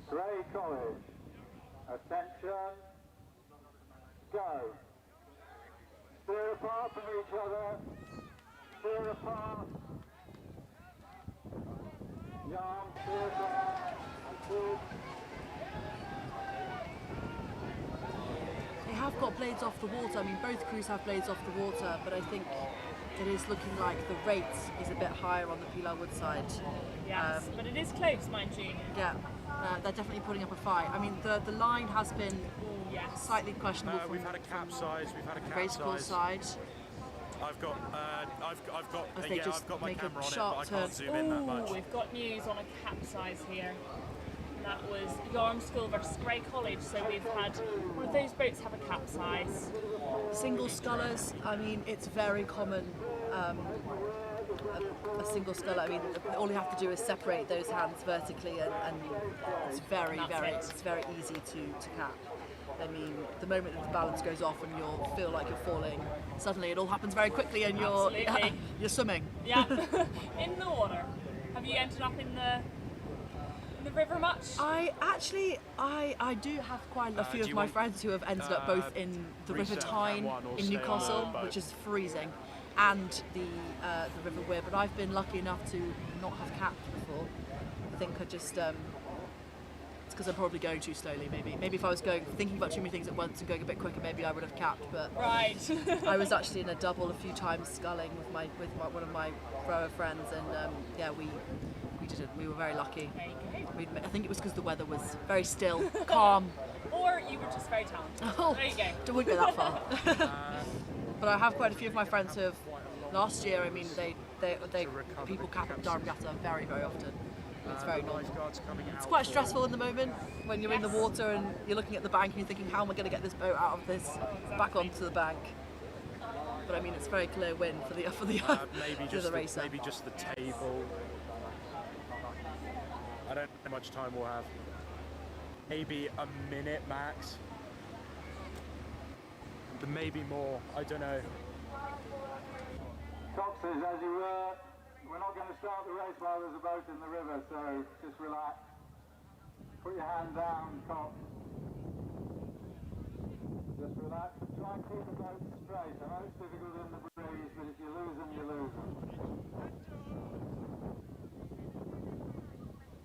Grey College, attention, go. Steer apart from each other, steer apart. Yarn, steer apart, and pull. They have got blades off the water. I mean, both crews have blades off the water, but I think it is looking like the rate is a bit higher on the Pillarwood side. Yes, but it is close, mind you. Yeah, they're definitely putting up a fight. I mean, the line has been slightly questionable. We've had a capsize. We've had a racecourse side. I've got my camera on it, but I turn. can't zoom in that much. We've got news on a capsize here. And that was Durham School versus Grey College. So we've had one of those boats have a capsize. Single scullers. I mean, it's very common. A single sculler. I mean, all you have to do is separate those hands vertically, and it's very easy to cap. I mean, the moment that the balance goes off and you'll feel like you're falling, suddenly it all happens very quickly and you're swimming. Yeah, in the water. Have you ended up in the river much? I do have quite a few of my friends who have ended up both in the River Tyne in Newcastle, which is freezing, and the River Wear, but I've been lucky enough to not have capped before. I think I just it's because I'm probably going too slowly. Maybe if I was thinking about too many things at once and going a bit quicker, maybe I would have capped. But right, I was actually in a double a few times sculling with one of my rower friends, and we didn't. We were very lucky. There you go. I think it was because the weather was very still, calm. Or you were just very talented. Oh, there you go. Wouldn't go that far. But I have quite a few of my friends who have Last year, I mean, people cap at Durham Regatta very, very often. It's very It's quite stressful in the moment when you're in the water and you're looking at the bank and you're thinking, how am I going to get this boat out of this back onto the bank? But I mean, it's a very clear win for the maybe for the racer. Maybe just the table. I don't know how much time we'll have. Maybe a minute max. But maybe more. I don't know. Coxers, as you were, we're not going to start the race while there's a boat in the river, so just relax. Put your hand down, Cox. Just relax and try and keep the boat straight. I know it's difficult in the breeze, but if you lose them, you lose them.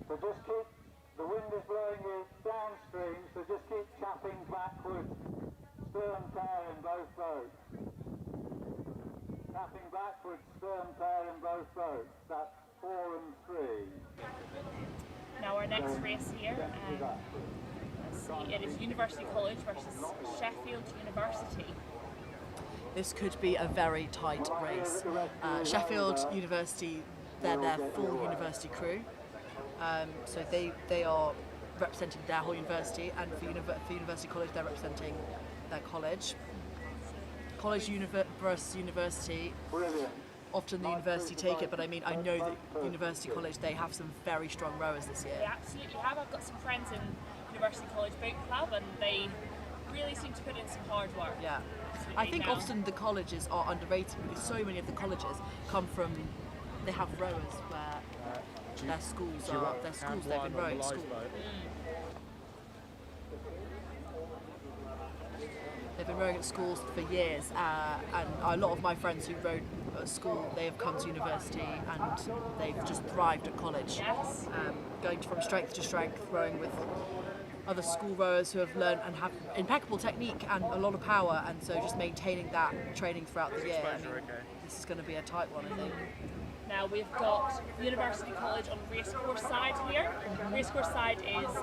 So just keep, the wind is blowing you downstream, so just keep chapping backwards, stern pair in both boats. Tapping backwards, stern pair in both boats. That's 4 and 3. Now our next race here, let's see, it is University College versus Sheffield University. This could be a very tight race. Sheffield University, they're their full university crew. So they are representing their whole university, and for University College, they're representing their college. College versus university, often the university take it, but I mean, I know that University College, they have some very strong rowers this year. They absolutely have. I've got some friends in University College Boat Club and they really seem to put in some hard work. Yeah. I think often the colleges are underrated because so many of the colleges come from, they have rowers where their schools they've been rowing at school. They've been rowing at schools for years, and a lot of my friends who rowed at school, they have come to university and they've just thrived at college. Yes. Going from strength to strength, rowing with other school rowers who have learned and have impeccable technique and a lot of power, and so just maintaining that training throughout the year. I mean, this is going to be a tight one, I think. Now we've got University College on racecourse side here. Racecourse side is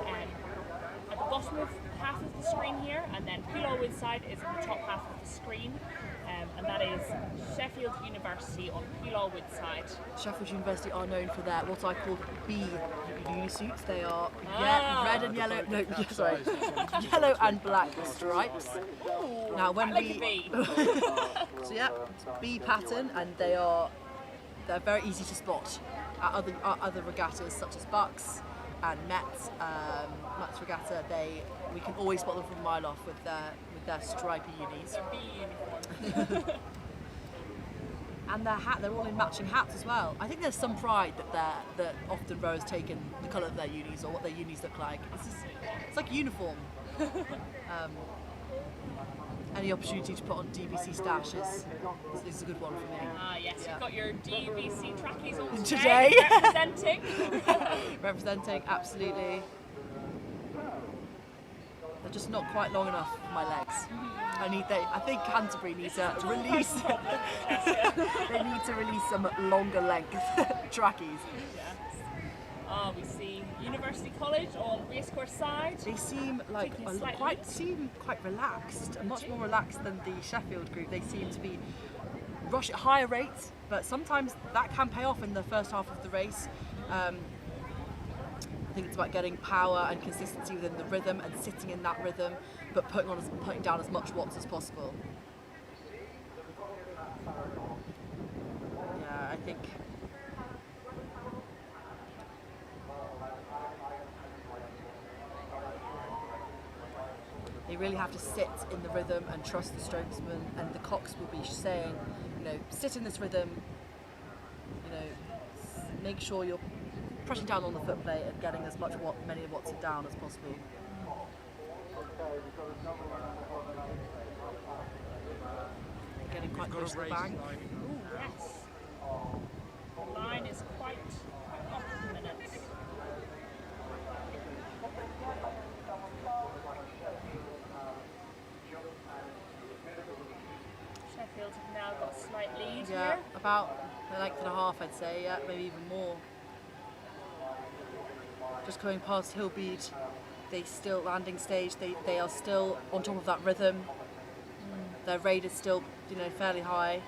at the bottom of half of the screen here, and then Pulawwood side is in the top half of the screen, and that is Sheffield University on Pulawwood side. Sheffield University are known for their what I call B uni suits. They are red and yellow. No, sorry, yellow and black stripes. Now when so yeah, it's B pattern, and they're very easy to spot at other regattas such as Bucks and Metz Regatta. We can always spot them from a mile off with their stripy unis. Their B uniform. And their hat, they're all in matching hats as well. I think there's some pride that often rowers take in the colour of their unis or what their unis look like. It's like a uniform. Any opportunity to put on DBC stash is a good one for me. Yes, you've got your DBC trackies on today. Representing. Representing, absolutely. They're just not quite long enough for my legs. I think Canterbury needs to release. They need to release some longer length trackies. Yes. We see University College on racecourse side. They seem like quite relaxed, much more relaxed than the Sheffield group. They seem to be rush at higher rates, but sometimes that can pay off in the first half of the race. I think it's about getting power and consistency within the rhythm and sitting in that rhythm, but putting down as much watts as possible. Yeah, I think. They really have to sit in the rhythm and trust the strokesman, and the cox will be saying, sit in this rhythm, make sure you're pressing down on the foot plate and getting as many watts down as possible. Getting quite close to the bank. Ooh, yes. The line is quite off at the minute. Sheffield have now got a slight lead here. About a length and a half, I'd say, maybe even more. Just coming past Hillbeat, landing stage, they are still on top of that rhythm. Their rate is still, fairly high.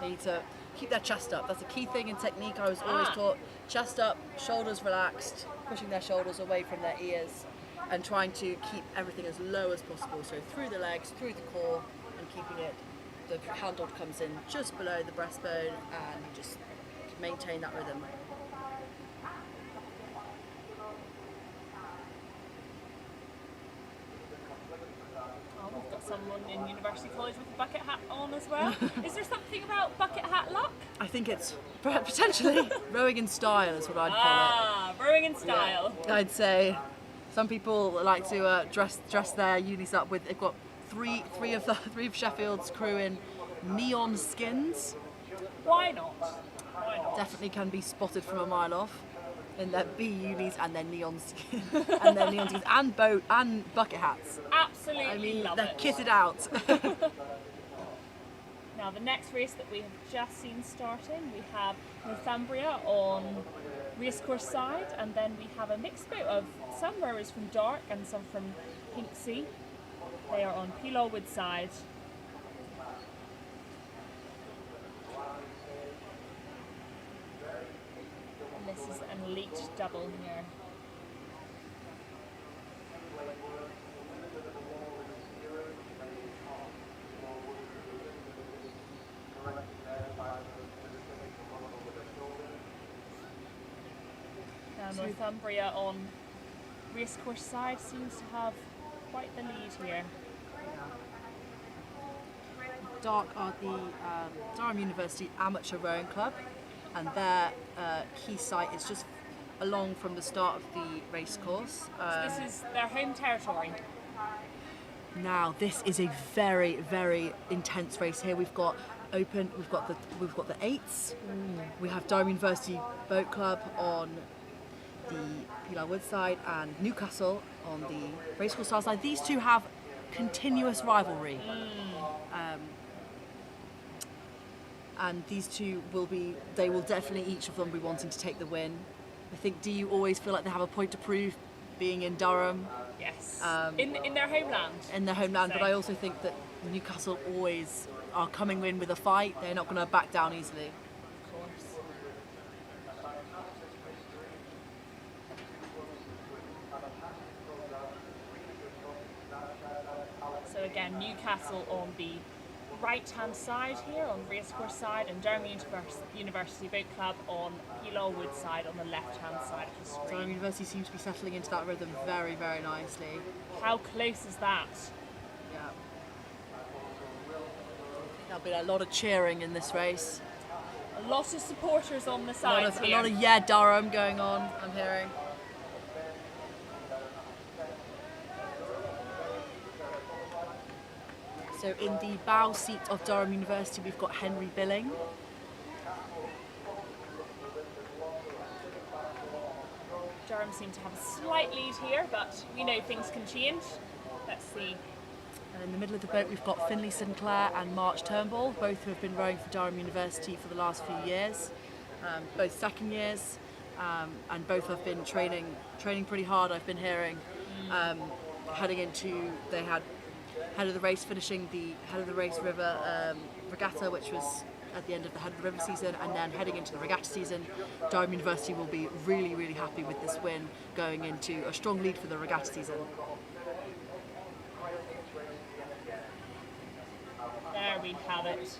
They need to keep their chest up. That's a key thing in technique. I was always taught chest up, shoulders relaxed, pushing their shoulders away from their ears, and trying to keep everything as low as possible. So through the legs, through the core, and keeping it, the handle comes in just below the breastbone, and you just maintain that rhythm. We've got someone in University College with a bucket hat on as well. Is there something about bucket hat luck? I think it's potentially rowing in style is what I'd call it. Rowing in style. Yeah, I'd say some people like to dress their unis up with. They've got three of Sheffield's crew in neon skins. Why not? Why not? Definitely can be spotted from a mile off in their B unis and their neon skins and boat and bucket hats. Absolutely, I mean, love they're it. kitted out. Now, the next race that we have just seen starting, we have Northumbria on racecourse side, and then we have a mixed boat of some rowers from Dark and some from Pinksea. They are on Pelawwood side. And this is an elite double here. Now Northumbria on racecourse side seems to have quite the lead here. Dark are the Durham University Amateur Rowing Club, and their key site is just along from the start of the race course. So this is their home territory. Now this is a very, very intense race here. We've got open. We've got the eights. We have Durham University Boat Club on the Pelawwood side and Newcastle on the racecourse side. These two have continuous rivalry. And these two they will definitely, each of them, be wanting to take the win. I think, do you always feel like they have a point to prove being in Durham? Yes. In their homeland. In their homeland, but I also think that Newcastle always are coming in with a fight. They're not going to back down easily. Of course. So again, Newcastle on the right-hand side here, on racecourse side, and Durham University Boat Club on Pelawwood side on the left-hand side of the screen. Durham University seems to be settling into that rhythm very, very nicely. How close is that? Yeah. There'll be a lot of cheering in this race. A lot of supporters on the sides A lot of yeah Durham going on, I'm hearing. So in the bow seat of Durham University, we've got Henry Billing. Durham seem to have a slight lead here, but we know things can change. Let's see. And in the middle of the boat, we've got Finlay Sinclair and March Turnbull, both who have been rowing for Durham University for the last few years, both second years, and both have been training pretty hard, I've been hearing. Heading into, they had head of the race finishing the head of the race river regatta, which was at the end of the head of the river season, and then heading into the regatta season. Durham University will be really, really happy with this win, going into a strong lead for the regatta season. There we have it,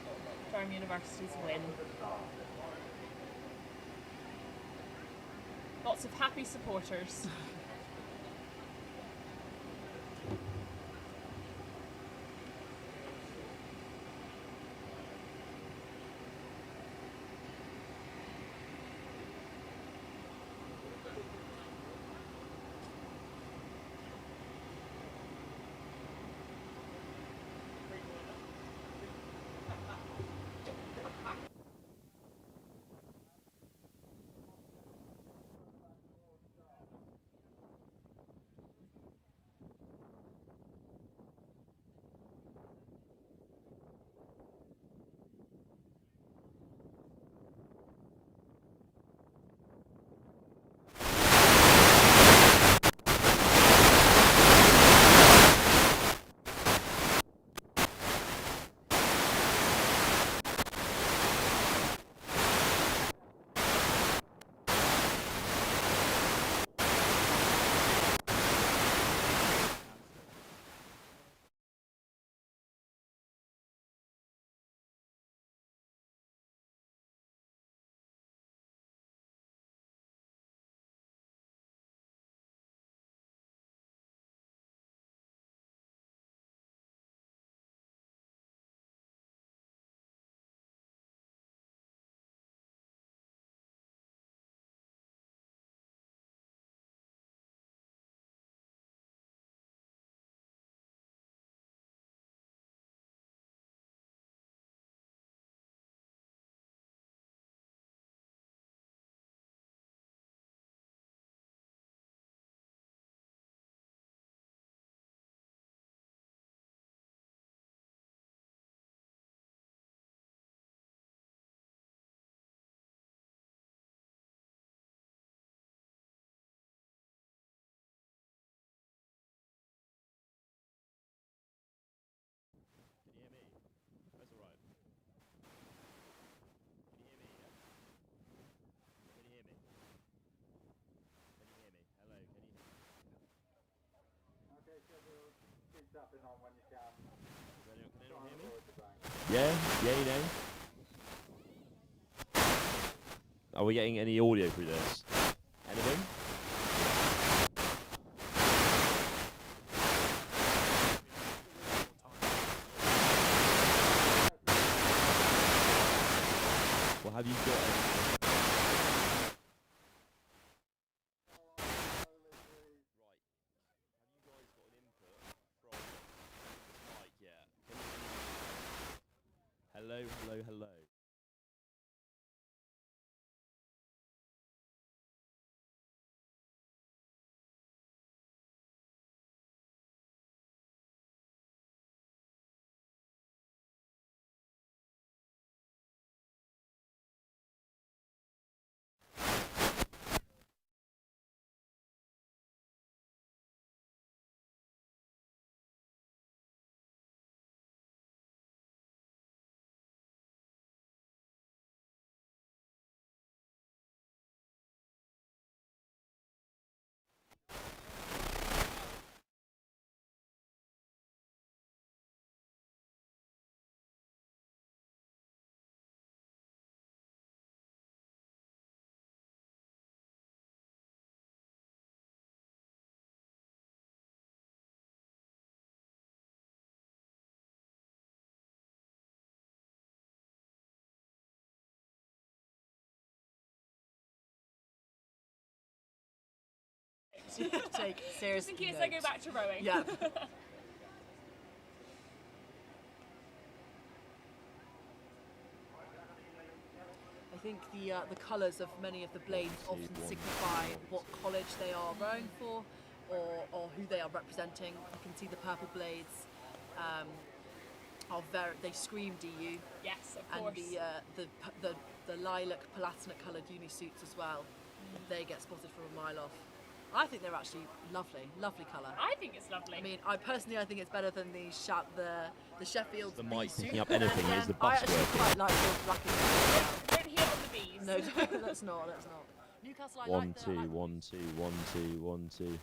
Durham University's win. Lots of happy supporters. Yeah, you know. Are we getting any audio through this? Anything? Well, have you got any? Right. Have you guys got an input from this mic yet? Hello, hello, hello. Take serious Just in case I go back to rowing. Yeah. I think the colours of many of the blades often signify what college they are rowing for, or who they are representing. You can see the purple blades are they scream DU. Yes, of course. And the lilac palatine coloured unisuits as well. They get spotted from a mile off. I think they're actually lovely colour. I think it's lovely. I mean, I think it's better than the Sheffield. The mic picking up anything is the bus I actually working. quite like the black and white. Don't hear on the bees. No, let's not. Newcastle, I like 1 2 1 2 1 2 1 2.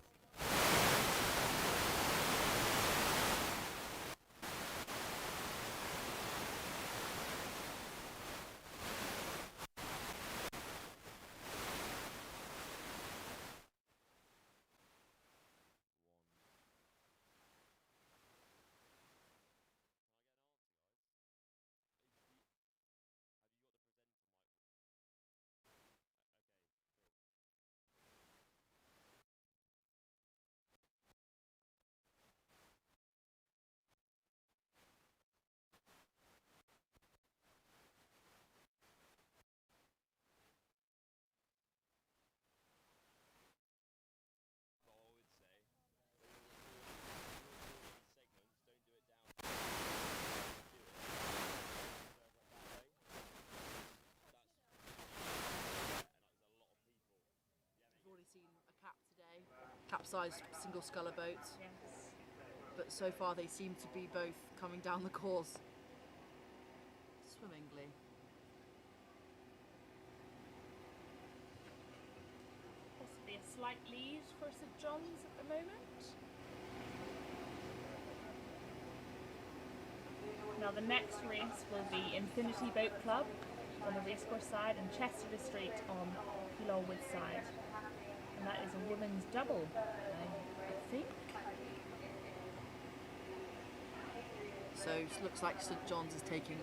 We've already seen a cap today, capsized single sculler boats. Yes. But so far they seem to be both coming down the course swimmingly. Possibly a slight lead for St John's at the moment. Now the next race will be Infinity Boat Club on the racecourse side and Chester Street on Pilor Wood side. And that is a women's double, I think. So it looks like St John's is taking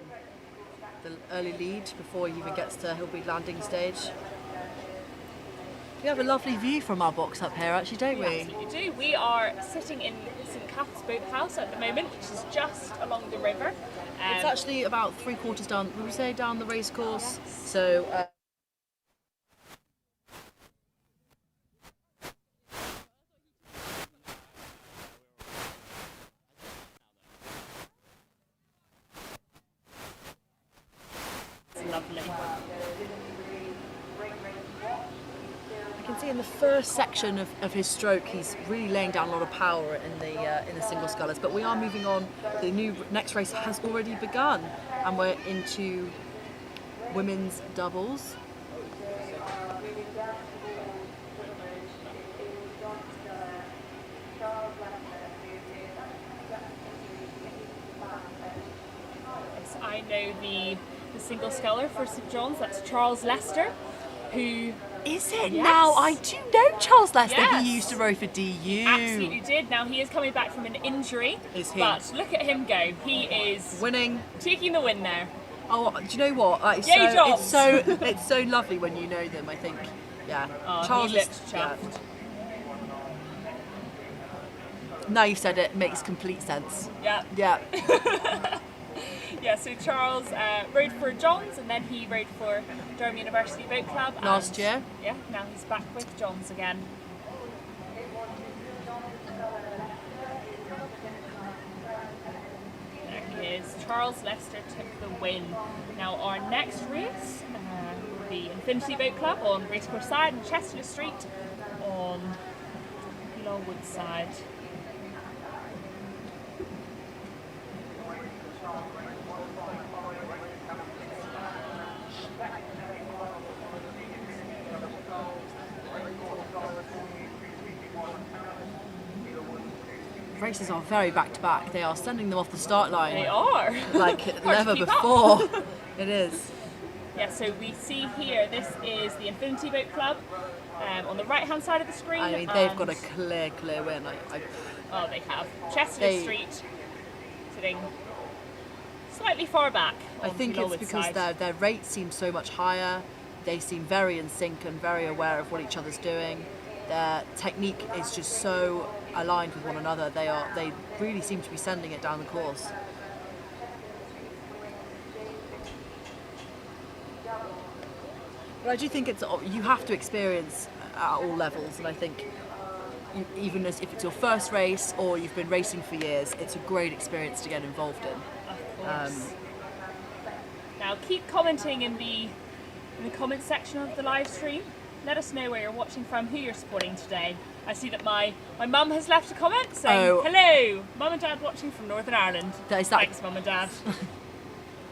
the early lead before he even gets to Hillbead landing stage. We have a lovely view from our box up here, actually, don't we? We absolutely do. We are sitting in St Cath's Boathouse at the moment, which is just along the river. It's actually about 3/4 down, would we say, down the race course. Yes. So. It's lovely. I can see in the first section of his stroke, he's really laying down a lot of power in the single scullers. But we are moving on. The next race has already begun, and we're into women's doubles. I know the single sculler for St John's. That's Charles Lester, who... Is it? Yes. Now, I do know Charles Lester. Yes. He used to row for DU. Absolutely did. Now, he is coming back from an injury. Is he? But look at him go. He is... Winning. Taking the win there. Oh, do you know what? It's so lovely when you know them, I think. Yeah. Oh, Charles he looked chuffed. Now you've said it, makes complete sense. Yeah. Yeah. Yeah, so Charles rode for Johns, and then he rode for Durham University Boat Club. Last year. Yeah, now he's back with Johns again. There he is. Charles Lester took the win. Now our next race will be Infinity Boat Club on Racecourse Side and Chester Street on Longwood Side. Races are very back to back. They are sending them off the start line. They are. Like Hard to never keep before. up. It is. Yeah, so we see here, this is the Infinity Boat Club on the right hand side of the screen. I mean, they've got a clear win. Oh, they have. Chester Street sitting slightly far back. I think it's because their rate seems so much higher. They seem very in sync and very aware of what each other's doing. Their technique is just so aligned with one another. They really seem to be sending it down the course. But I do think you have to experience at all levels, and I think even if it's your first race or you've been racing for years, it's a great experience to get involved in. Of course. Now keep commenting in the comment section of the live stream. Let us know where you're watching from, who you're supporting today. I see that my mum has left a comment saying, hello, Mum and Dad watching from Northern Ireland. Thanks, Mum and Dad.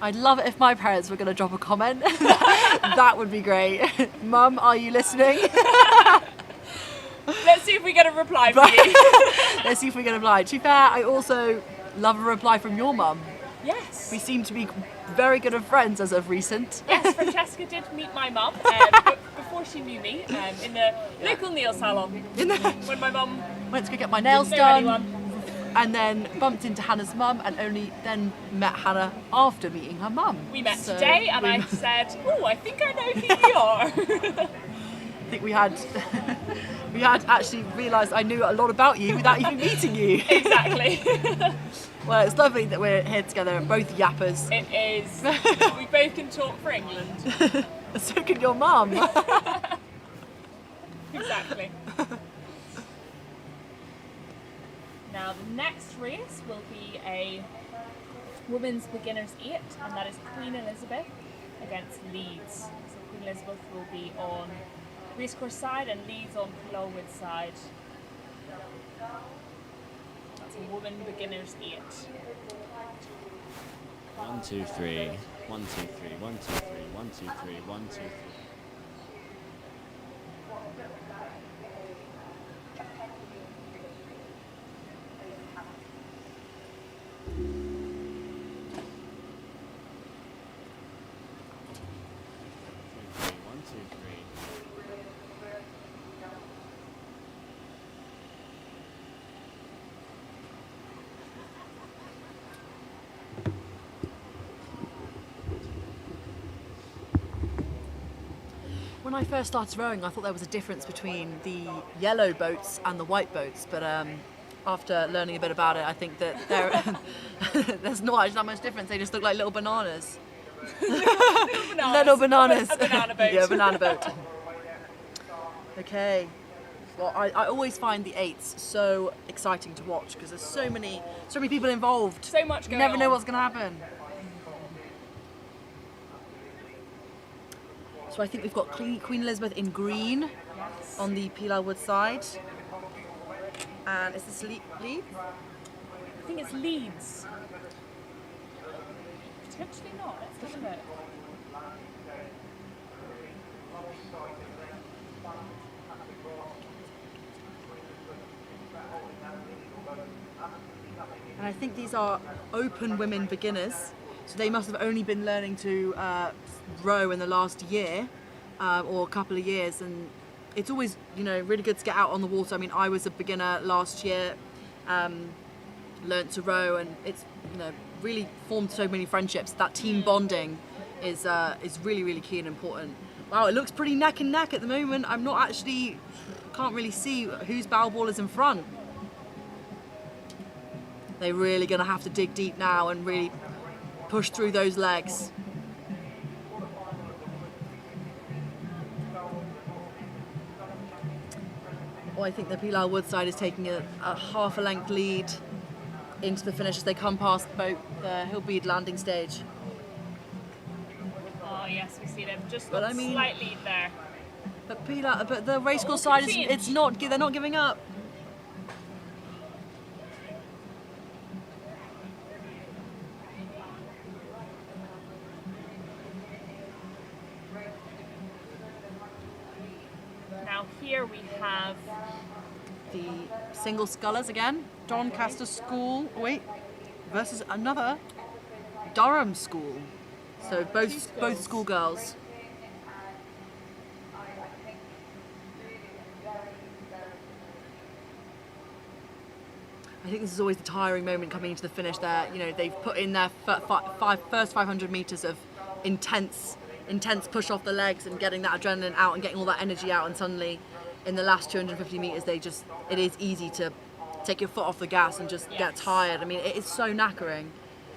I'd love it if my parents were going to drop a comment. That would be great. Mum, are you listening? Let's see if we get a reply from you. Let's see if we get a reply. To be fair, I also love a reply from your mum. Yes. We seem to be very good of friends as of recent. Yes, Francesca did meet my mum before she knew me in the local nail salon. When my mum went to go get my nails done. And then bumped into Hannah's mum and only then met Hannah after meeting her mum. We met today and I said, oh, I think I know who you are. I think we had actually realised I knew a lot about you without even meeting you. Exactly. Well, it's lovely that we're here together, both yappers. It is. We both can talk for England. So can your mum. Exactly. Now the next race will be a women's beginners 8, and that is Queen Elizabeth against Leeds. So Queen Elizabeth will be on Racecourse Side and Leeds on Longwood Side. That's a women beginners 8. 1, 2, 3. 1, 2, 3. 1, 2, 3. 1, 2, 3. 1, 2, 3. When I first started rowing, I thought there was a difference between the yellow boats and the white boats, but after learning a bit about it, I think that there's not actually that much difference. They just look like little bananas. Little bananas. A banana boat. Yeah, banana boat. Okay. Well, I always find the 8s so exciting to watch because there's so many people involved. So much going on. You never know what's going to happen. So I think we've got Queen Elizabeth in green on the Pilar Wood side. And is this Leeds? I think it's Leeds. Potentially not. Let's have a look. And I think these are open women beginners. So they must have only been learning to row in the last year or a couple of years, and it's always, you know, really good to get out on the water. I mean, I was a beginner last year, learnt to row, and it's, you know, really formed so many friendships. That team bonding is really, really key and important. Wow, it looks pretty neck and neck at the moment. I'm not actually, can't really see whose bow ball is in front. They're really going to have to dig deep now and really push through those legs. Well, I think the Pilar Woodside is taking a half a length lead into the finish as they come past both the Hillbead landing stage. Oh yes, we see them just But got I mean- slight lead there. But the racecourse side is they're not giving up. Now here we have The single scullers again, Doncaster School, versus another Durham School. So both schoolgirls. I think this is always the tiring moment coming into the finish there. You know, they've put in their first 500 metres of intense push off the legs and getting that adrenaline out and getting all that energy out, and suddenly in the last 250 metres it is easy to take your foot off the gas and just get tired. I mean, it is so knackering.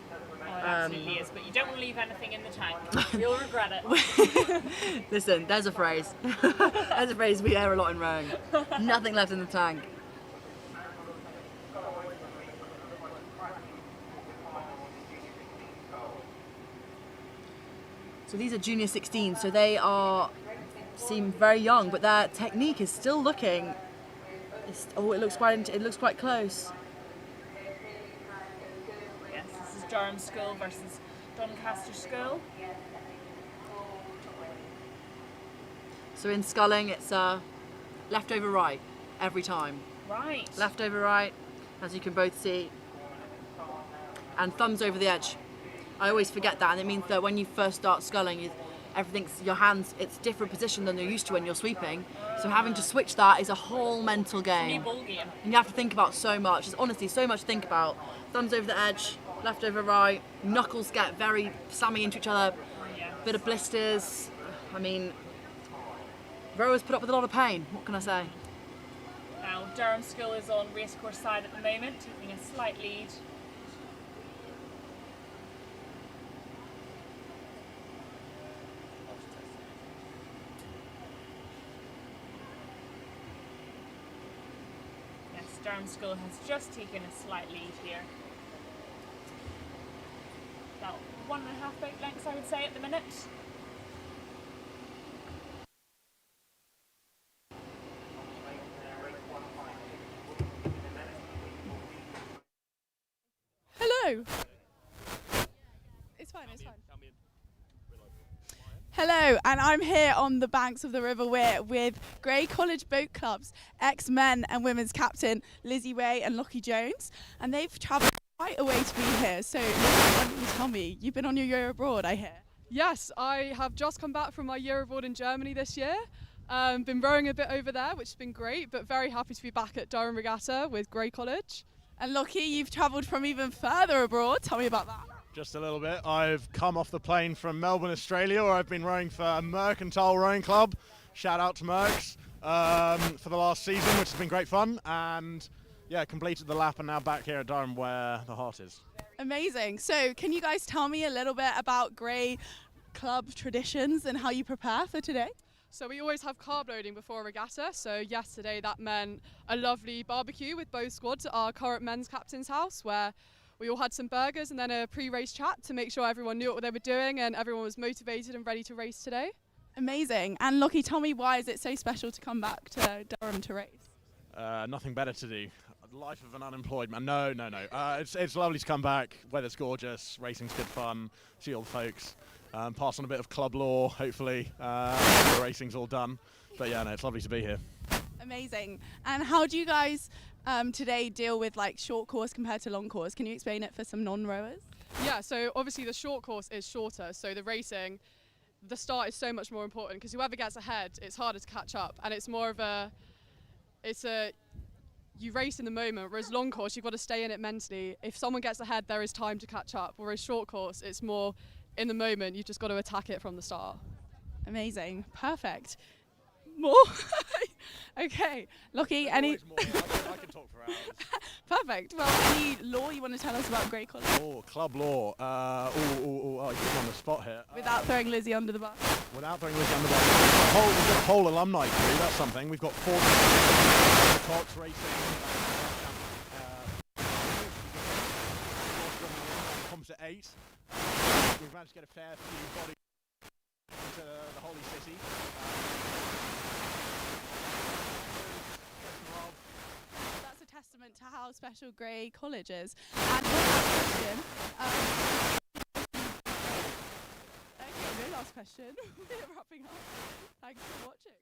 Oh, it absolutely is, but you don't want to leave anything in the tank. You'll regret it. Listen, there's a phrase. There's a phrase we hear a lot in rowing. Nothing left in the tank. So these are junior 16, so they seem very young, but their technique is still looking. It looks quite close. Yes, this is Durham School versus Doncaster School. So in sculling, it's left over right every time. Right. Left over right, as you can both see, and thumbs over the edge. I always forget that, and it means that when you first start sculling, your hands, it's a different position than you're used to when you're sweeping. So having to switch that is a whole mental game. New ball game. And you have to think about so much. There's honestly so much to think about. Thumbs over the edge, left over right, knuckles get very slamming into each other, bit of blisters. I mean, rowers put up with a lot of pain, what can I say? Now Durham School is on racecourse side at the moment, taking a slight lead. Durham School has just taken a slight lead here. About 1.5 boat lengths, I would say, at the minute. Hello. It's fine, it's fine. Hello, and I'm here on the banks of the River Wear with Grey College Boat Club's ex-men and women's captain Lizzie Way and Lockie Jones, and they've travelled quite a way to be here. So, Lizzie, why don't you tell me, you've been on your year abroad, I hear. Yes, I have just come back from my year abroad in Germany this year. Been rowing a bit over there, which has been great, but very happy to be back at Durham Regatta with Grey College. And Lockie, you've travelled from even further abroad. Tell me about that. Just a little bit. I've come off the plane from Melbourne, Australia, where I've been rowing for Mercantile Rowing Club. Shout out to Mercs for the last season, which has been great fun. And yeah, completed the lap and now back here at Durham where the heart is. Amazing. So can you guys tell me a little bit about Grey Club traditions and how you prepare for today? So we always have carb loading before a regatta. So yesterday that meant a lovely barbecue with both squads at our current men's captain's house, where we all had some burgers and then a pre-race chat to make sure everyone knew what they were doing and everyone was motivated and ready to race today. Amazing. And Lockie, tell me, why is it so special to come back to Durham to race? Nothing better to do. Life of an unemployed man. No. It's lovely to come back. Weather's gorgeous. Racing's good fun. See all the folks. Pass on a bit of club lore, hopefully. The racing's all done. But yeah, no, it's lovely to be here. Amazing. And how do you guys today deal with like short course compared to long course? Can you explain it for some non-rowers? Yeah, so obviously the short course is shorter, so the racing, the start is so much more important because whoever gets ahead, it's harder to catch up, and it's more of you race in the moment, whereas long course, you've got to stay in it mentally. If someone gets ahead, there is time to catch up, whereas short course, it's more in the moment, you've just got to attack it from the start. Amazing. Perfect. More? Okay. Lockie, any... I can talk for hours. Perfect. Well, any law you want to tell us about Grey College? Oh, club law. You put me on the spot here. Without throwing Lizzie under the bus? Without throwing Lizzie under the bus. We've got a whole alumni crew, that's something. We've got 4 Cox racing. Composite 8. We've managed to get a fair few bodies into the Holy City. That's a testament to how special Grey College is. And one last question. Okay, no last question. We're wrapping up. Thanks for watching.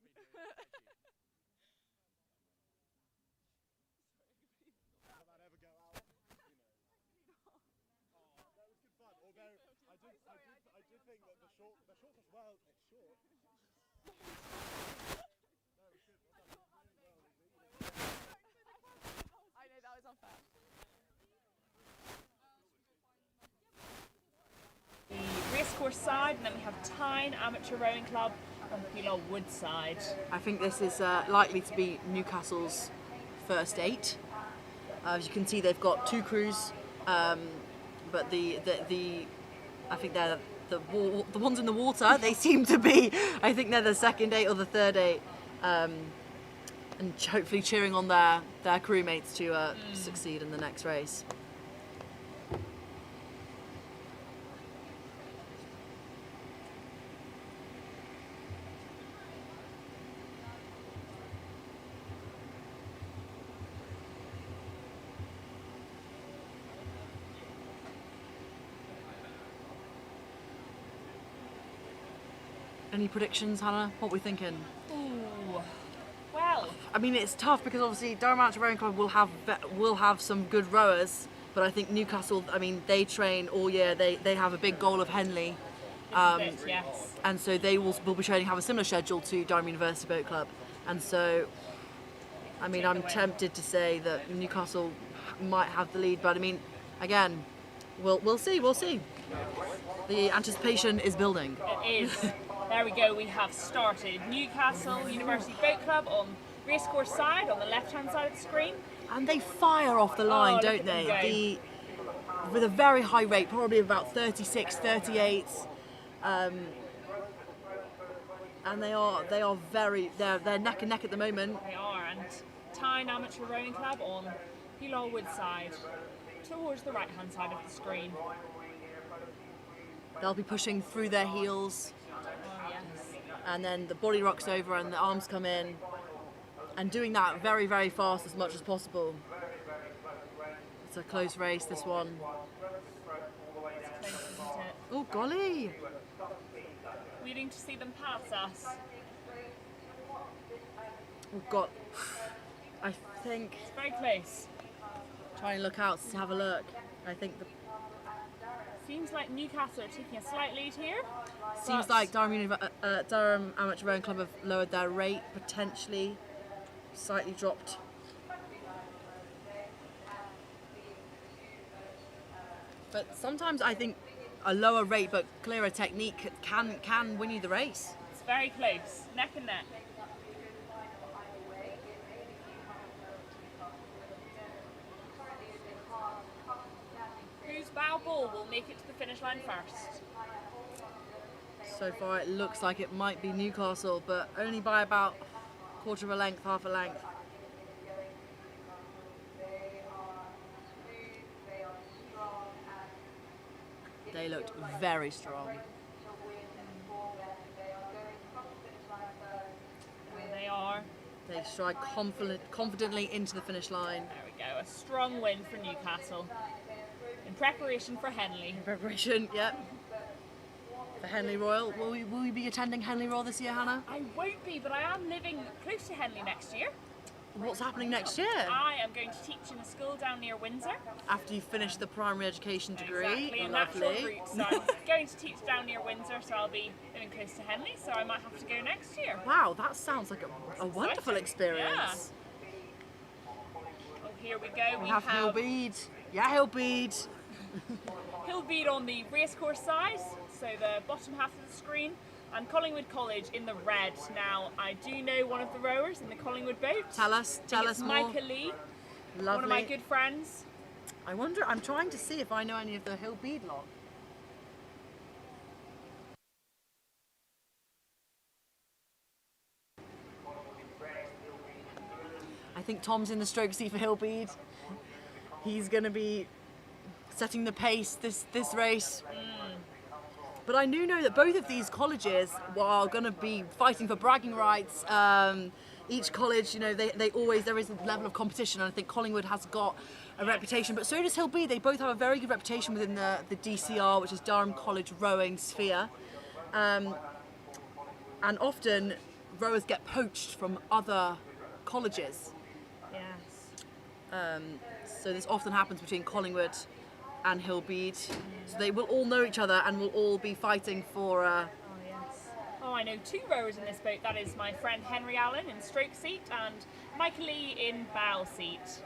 I did think that the short as well, it's short. I know, that was unfair. The racecourse side, and then we have Tyne Amateur Rowing Club on the Peel Wood side. I think this is likely to be Newcastle's first 8. As you can see, they've got 2 crews, but the I think they're the ones in the water. They seem to be. I think they're the second 8 or the third 8, and hopefully cheering on their crewmates to succeed in the next race. Any predictions, Hannah? What are we thinking? Ooh, well. I mean, it's tough because obviously Durham Amateur Rowing Club will have some good rowers, but I think Newcastle, I mean, they train all year. They have a big goal of Henley, Yes. and so they will be training, have a similar schedule to Durham University Boat Club, and so I mean, I'm tempted to say that Newcastle might have the lead, but I mean, again, we'll see. The anticipation is building. It is. There we go, we have started. Newcastle University Boat Club on racecourse side, on the left-hand side of the screen. And they fire off the line, don't they? With a very high rate, probably about 36, 38. And they're neck and neck at the moment. They are, and Tyne Amateur Rowing Club on Peel Wood side, towards the right-hand side of the screen. They'll be pushing through their heels. Oh, yes. And then the body rocks over and the arms come in, and doing that very, very fast as much as possible. It's a close race, this one. It's close, isn't it? Oh, golly! Waiting to see them pass us. We've got, I think... It's very close. Try and look out to have a look. I think Seems like Newcastle are taking a slight lead here. Seems like Durham Amateur Rowing Club have lowered their rate, potentially slightly dropped. But sometimes I think a lower rate but clearer technique can win you the race. It's very close, neck and neck. Whose bow ball will make it to the finish line first? So far it looks like it might be Newcastle, but only by about quarter of a length, half a length. They looked very strong. They are. They stride confidently into the finish line. There we go, a strong win for Newcastle. In preparation for Henley. In preparation, yep. For Henley Royal. Will we be attending Henley Royal this year, Hannah? I won't be, but I am living close to Henley next year. What's happening next year? I am going to teach in a school down near Windsor. After you finish the primary education degree. Exactly, a natural route. So I'm going to teach down near Windsor, so I'll be living close to Henley, so I might have to go next year. Wow, that sounds like a wonderful experience. Yeah. Oh, here we go. We have Hillbead. Yeah, Hillbead. Hillbead on the racecourse side, so the bottom half of the screen, and Collingwood College in the red. Now, I do know one of the rowers in the Collingwood boat. Tell us more. Micah Lee, Lovely. one of my good friends. I wonder, I'm trying to see if I know any of the Hillbead lot. I think Tom's in the stroke seat for Hillbead. He's going to be setting the pace this race. But I do know that both of these colleges are going to be fighting for bragging rights. Each college, you know, they always, there is a level of competition, and I think Collingwood has got a reputation, but so does Hillbead. They both have a very good reputation within the DCR, which is Durham College Rowing Sphere. And often rowers get poached from other colleges. Yes. So this often happens between Collingwood and Hillbead. So they will all know each other and will all be fighting for... Oh, yes. Oh, I know two rowers in this boat. That is my friend Henry Allen in stroke seat and Michael Lee in bow seat.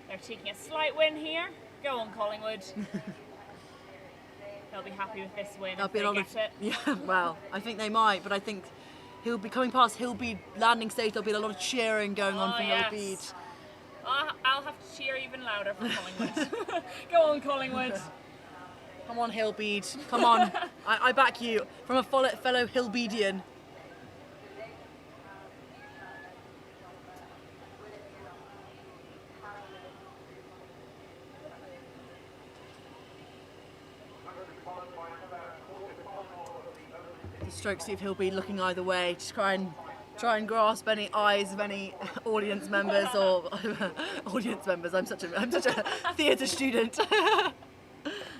They're taking a slight win here. Go on, Collingwood. They'll be happy with this win if they get it. Yeah, well, I think they might, but I think he'll be coming past Hillbead landing stage. There'll be a lot of cheering going on for Hillbead. I'll have to cheer even louder for Collingwood. Go on, Collingwood. Come on, Hillbead. Come on. I back you from a fellow Hillbeadian. The stroke seat of Hillbead looking either way. Just try and grasp any eyes of any audience members or audience members. I'm such a theatre student.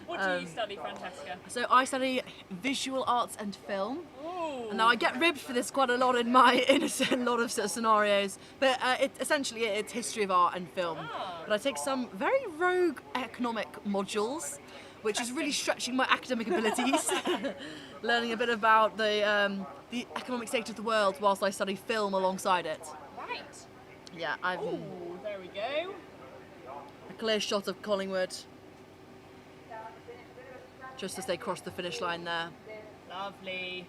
What do you study, Francesca? So I study visual arts and film. Ooh. And now I get ribbed for this quite a lot in a lot of scenarios, but essentially it's history of art and film. But I take some very rogue economic modules, which is really stretching my academic abilities. Learning a bit about the economic state of the world whilst I study film alongside it. Right. Yeah, Ooh, there we go. A clear shot of Collingwood. Just as they cross the finish line there. Lovely.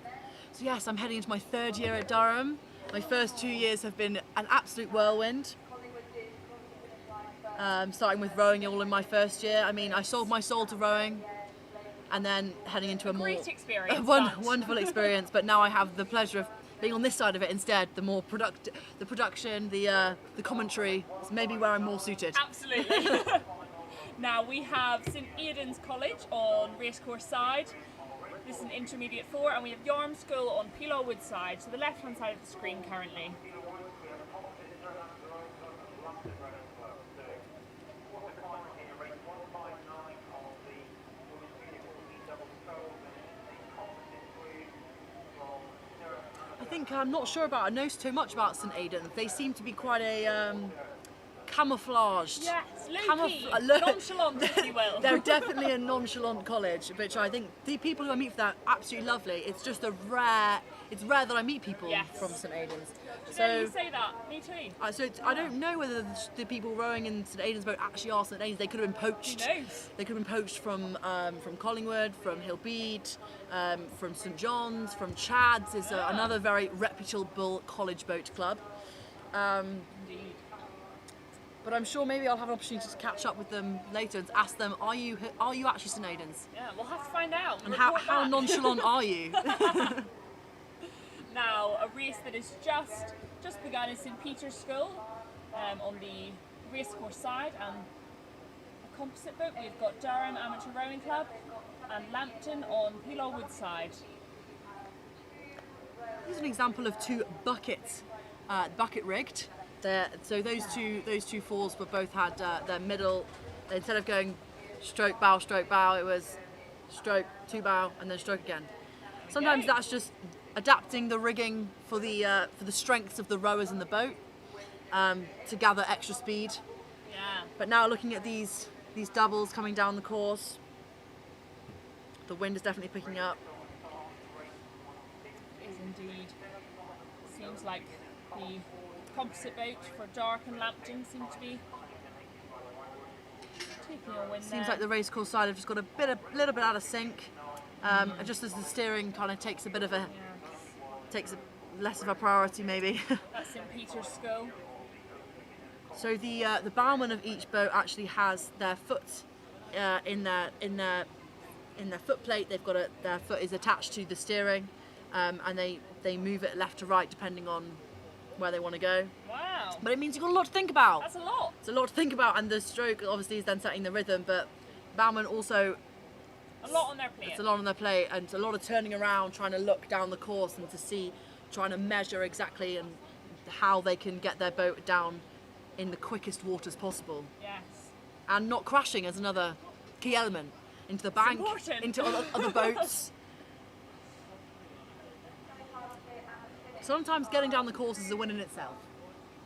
So yes, I'm heading into my third year at Durham. My first 2 years have been an absolute whirlwind. Starting with rowing all in my first year. I mean, I sold my soul to rowing, and then heading into a great experience. Wonderful experience. But now I have the pleasure of being on this side of it instead. The more the production, the commentary is maybe where I'm more suited. Absolutely. Now we have St Aidan's College on Racecourse side. This is an intermediate 4, and we have Yarm School on Peelaw Wood side, so the left-hand side of the screen currently. I think I'm not sure about. I know so much about St Aidan's. They seem to be quite a camouflaged. Yes, low-key, nonchalant, if you will. They're definitely a nonchalant college, which I think the people who I meet for that are absolutely lovely. It's just it's rare that I meet people from St Aidan's. So you say that, me too. I don't know whether the people rowing in St Aidan's boat actually are St Aidan's. They could have been poached. Who knows? They could have been poached from Collingwood, from Hillbead, from St John's, from Chad's is another very reputable college boat club. Indeed. But I'm sure maybe I'll have an opportunity to catch up with them later and ask them, are you actually St Aidan's? Yeah, we'll have to find out. And how nonchalant are you? Now, a race that is just begun is St Peter's School on the racecourse side, and a composite boat. We've got Durham Amateur Rowing Club and Lambton on Peelaw Wood side. Here's an example of two buckets, bucket rigged. So those two falls were both had their middle. Instead of going stroke bow, it was stroke two bow and then stroke again. Sometimes that's just adapting the rigging for the strengths of the rowers in the boat. to gather extra speed. Yeah. But now looking at these doubles coming down the course, the wind is definitely picking up. It is indeed. Seems like the composite boat for Dark and Lambton seem to be taking a win. Seems like the racecourse side have just got a little bit out of sync. Just as the steering kind of takes less of a priority maybe. That's St Peter's School. So the bowman of each boat actually has their foot in their foot plate. They've got their foot is attached to the steering, and they move it left to right depending on where they want to go. Wow. But it means you've got a lot to think about. That's a lot. It's a lot to think about, and the stroke obviously is then setting the rhythm, but bowmen also a lot on their plate. It's a lot on their plate, and a lot of turning around, trying to look down the course and to see, trying to measure exactly and how they can get their boat down in the quickest waters possible. Yes. And not crashing as another key element into the bank, into other boats. Sometimes getting down the course is a win in itself.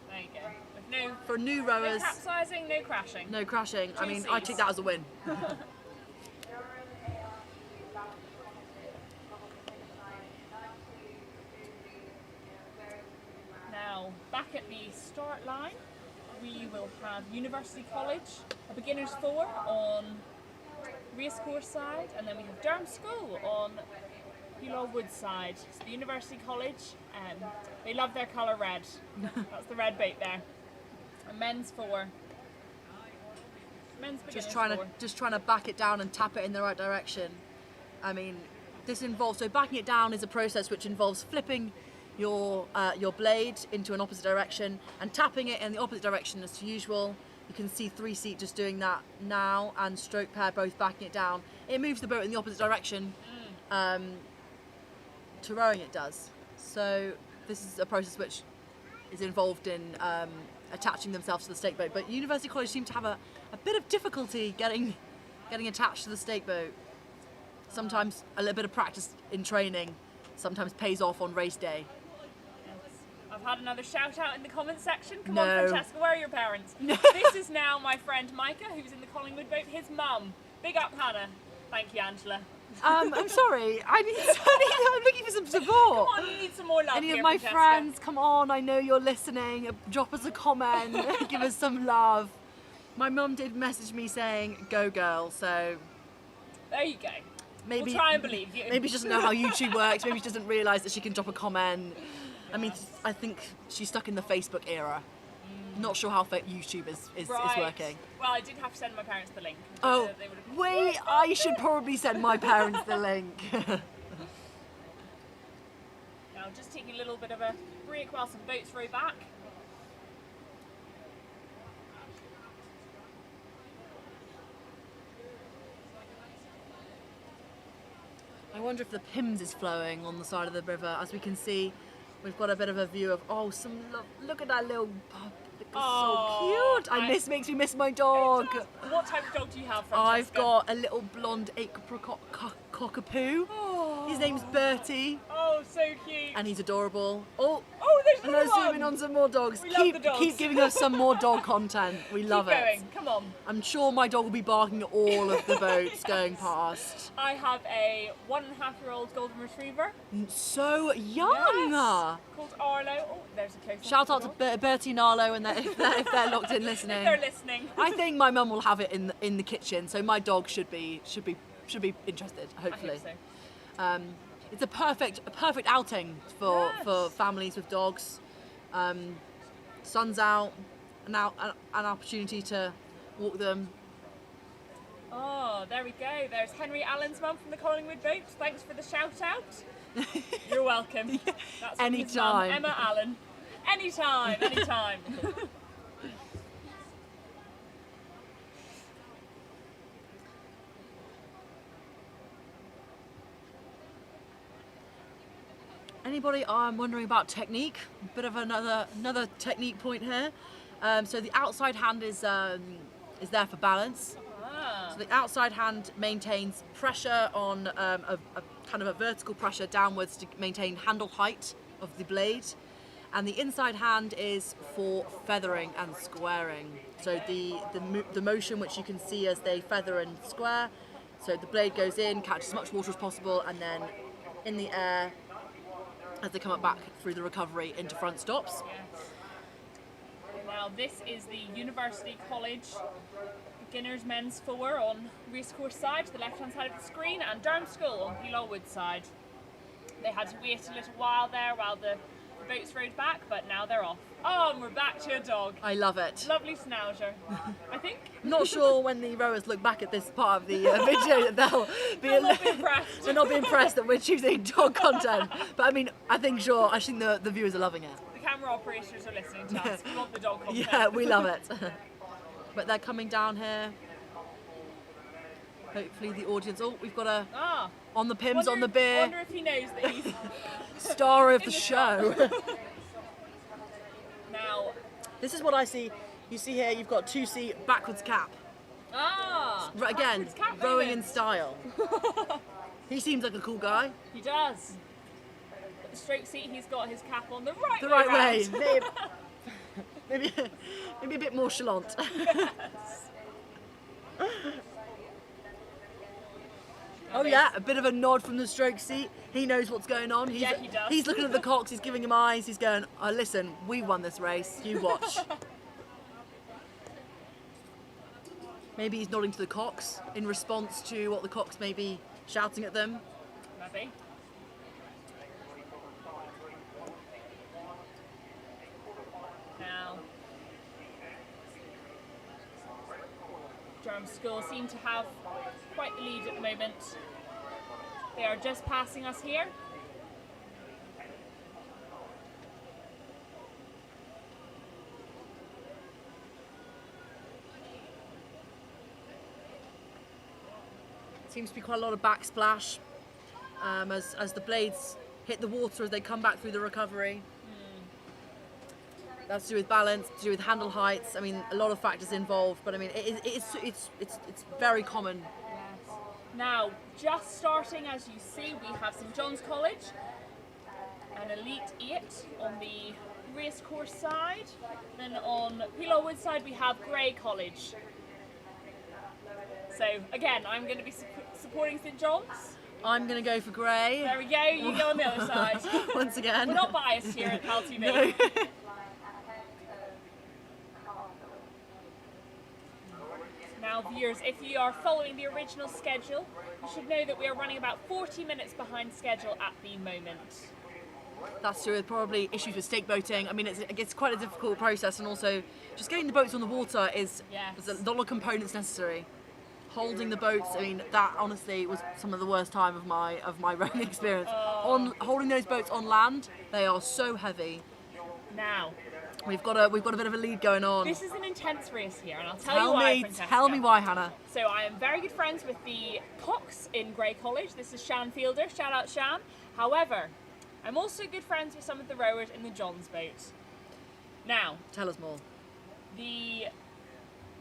There you go. With for new rowers, no capsizing, no crashing. No crashing. I mean, I take that as a win. Now, back at the start line, we will have University College, a beginner's 4 on racecourse side, and then we have Durham School on Hewlaw Wood side. So the University College, they love their colour red. That's the red boat there. And men's 4. Men's beginner's 4. Just trying to back it down and tap it in the right direction. I mean, this involves, so backing it down is a process which involves flipping your blade into an opposite direction and tapping it in the opposite direction as usual. You can see 3-seat just doing that now, and stroke pair both backing it down. It moves the boat in the opposite direction to rowing it does. So this is a process which is involved in attaching themselves to the stake boat. But University College seem to have a bit of difficulty getting attached to the stake boat. Sometimes a little bit of practice in training sometimes pays off on race day. I've had another shout out in the comments section. Come No. on, Francesca, where are your parents? No. This is now my friend Micah, who's in the Collingwood boat, his mum. Big up, Hannah. Thank you, Angela. I'm sorry, I'm looking for some support. Come on, you need some more love. Any here, of my Francesca. friends, come on, I know you're listening. Drop us a comment, give us some love. My mum did message me saying, go girl, so... There you go. Maybe, we'll try and believe you. Maybe she doesn't know how YouTube works, maybe she doesn't realise that she can drop a comment. I mean, I think she's stuck in the Facebook era. Not sure how YouTube is working. Well, I did have to send my parents the link. Oh, They would've- wait, I should probably send my parents the link. Now, just taking a little bit of a break while some boats row back. I wonder if the Pims is flowing on the side of the river. As we can see, we've got a bit of a view of, look at that little pup. Oh, so cute. Makes me miss my dog. What type of dog do you have, Francesca? I've got a little blonde apricot cockapoo. Oh. His name's Bertie. Oh, so cute. And he's adorable. Oh, there's and another let's zoom one. in on some more dogs. We love the dogs. Keep giving us some more dog content. We love Keep it. going. Come on. I'm sure my dog will be barking at all of the boats going past. I have a 1.5-year-old golden retriever. So young. Yes. Called Arlo. Oh, there's a close. Shout out to Bertie and Arlo, and if they're locked in listening. If they're listening. I think my mum will have it in the kitchen, so my dog should be interested. Hopefully. I hope so. It's a perfect outing for families with dogs. Sun's out, an opportunity to walk them. Oh, there we go. There's Henry Allen's mum from the Collingwood boat. Thanks for the shout out. You're welcome. That's from his mum, Anytime. Emma Allen. Anytime. Anybody wondering about technique? A bit of another technique point here. So the outside hand is there for balance. So the outside hand maintains pressure on a kind of a vertical pressure downwards to maintain handle height of the blade, And the inside hand is for feathering and squaring. So the motion which you can see as they feather and square. So the blade goes in, catches as much water as possible, and then in the air as they come up back through the recovery into front stops. Yes. Now this is the University College beginners men's four on racecourse side, the left hand side of the screen, and Durham School on Peel side. They had to wait a little while there while the boats rode back, but now they're off. Oh, and we're back to a dog. I love it. Lovely schnauzer, I think. Not sure when the rowers look back at this part of the video that they'll not be impressed that we're choosing dog content. But I mean, I think the viewers are loving it. The camera operators are listening to us. We want the dog content. Yeah, we love it. But they're coming down here. Hopefully the audience. Oh, we've got a on the Pims, on the beer. I wonder if he knows that he's star of the show. Now, this is what I see. You see here, you've got 2-seat backwards cap. Again, cap rowing moment. in style. He seems like a cool guy. He does. At the stroke seat, he's got his cap on the right The way right round. way. Maybe a bit more chalant. Oh yeah, a bit of a nod from the stroke seat. He knows what's going on. He does. He's looking at the cocks, he's giving him eyes, he's going, oh, listen, we won this race, you watch. Maybe he's nodding to the cocks in response to what the cocks may be shouting at them. Maybe. Now, Durham School seem to have quite the lead at the moment. They are just passing us here. Seems to be quite a lot of backsplash as the blades hit the water as they come back through the recovery. That's to do with balance, to do with handle heights. I mean, a lot of factors involved, but I mean, it's very common. Yes. Now, just starting, as you see, we have St John's College, an Elite 8 on the racecourse side. Then on Peel side, we have Grey College. So again, I'm going to be supporting St John's. I'm going to go for Grey. There we go, you go on the other side. Once again. We're not biased here at PalTV. No. Now viewers, if you are following the original schedule, you should know that we are running about 40 minutes behind schedule at the moment. That's true, with probably issues with stake boating. I mean, it's quite a difficult process, and also just getting the boats on the water there's a lot of components necessary. Holding the boats, I mean, that honestly was some of the worst time of my rowing experience. Holding those boats on land, they are so heavy. Now, we've got a bit of a lead going on. This is an intense race here, and I'll tell you why. Tell me why, Hannah. So I am very good friends with the cocks in Grey College. This is Shan Fielder. Shout out Shan. However, I'm also good friends with some of the rowers in the John's boat. Now, tell us more. The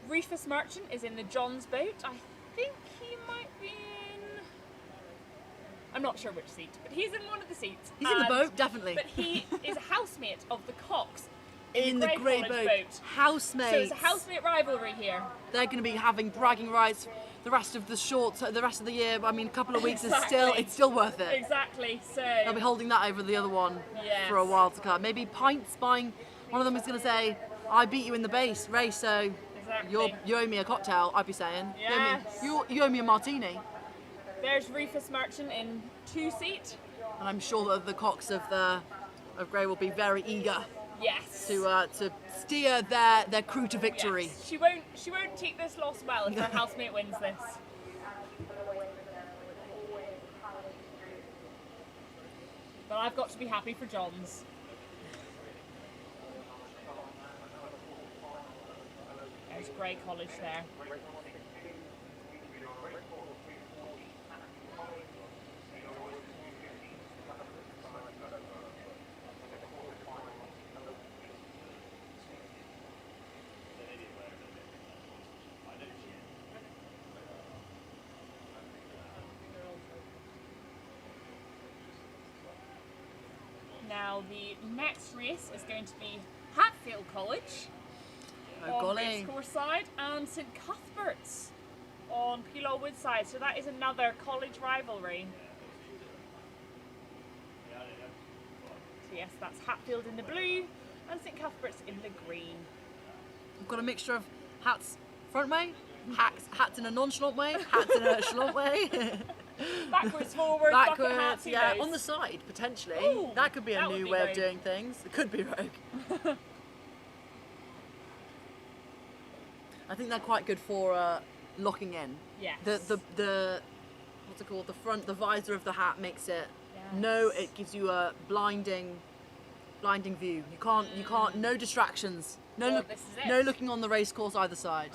Rufus Merchant is in the John's boat. I think he might be in... I'm not sure which seat, but he's in one of the seats. He's in the boat, definitely. But he is a housemate of the cocks in the Grey boat. Housemates. So it's a housemate rivalry here. They're going to be having bragging rights the rest of the rest of the year. I mean, a couple of weeks is still worth it. Exactly. So they'll be holding that over the other one for a while to come. Maybe pints buying. One of them is going to say, "I beat you in the race, so you owe me a cocktail." I'd be saying, yes. "You owe me a martini." There's Rufus Merchant in 2-seat, and I'm sure that the cocks of Grey will be very eager. Yes. To steer their crew to victory. Yes. She won't take this loss well if her housemate wins this. But I've got to be happy for John's. There's Grey College there. Now the next race is going to be Hatfield College on Racecourse side and St Cuthbert's on Pelaw Wood side. So that is another college rivalry. So yes, that's Hatfield in the blue and St Cuthbert's in the green. We've got a mixture of hats front way, hats in a nonchalant way, hats in a chalant way. Backwards, forwards, bucket hats, yeah, on the side potentially. Ooh, that could be a new way rogue. of doing things. It could be rogue. I think they're quite good for locking in. Yes. The what's it called? The visor of the hat makes it. No, it gives you a blinding view. You can't. No distractions. No This is it. no looking on the race course either side.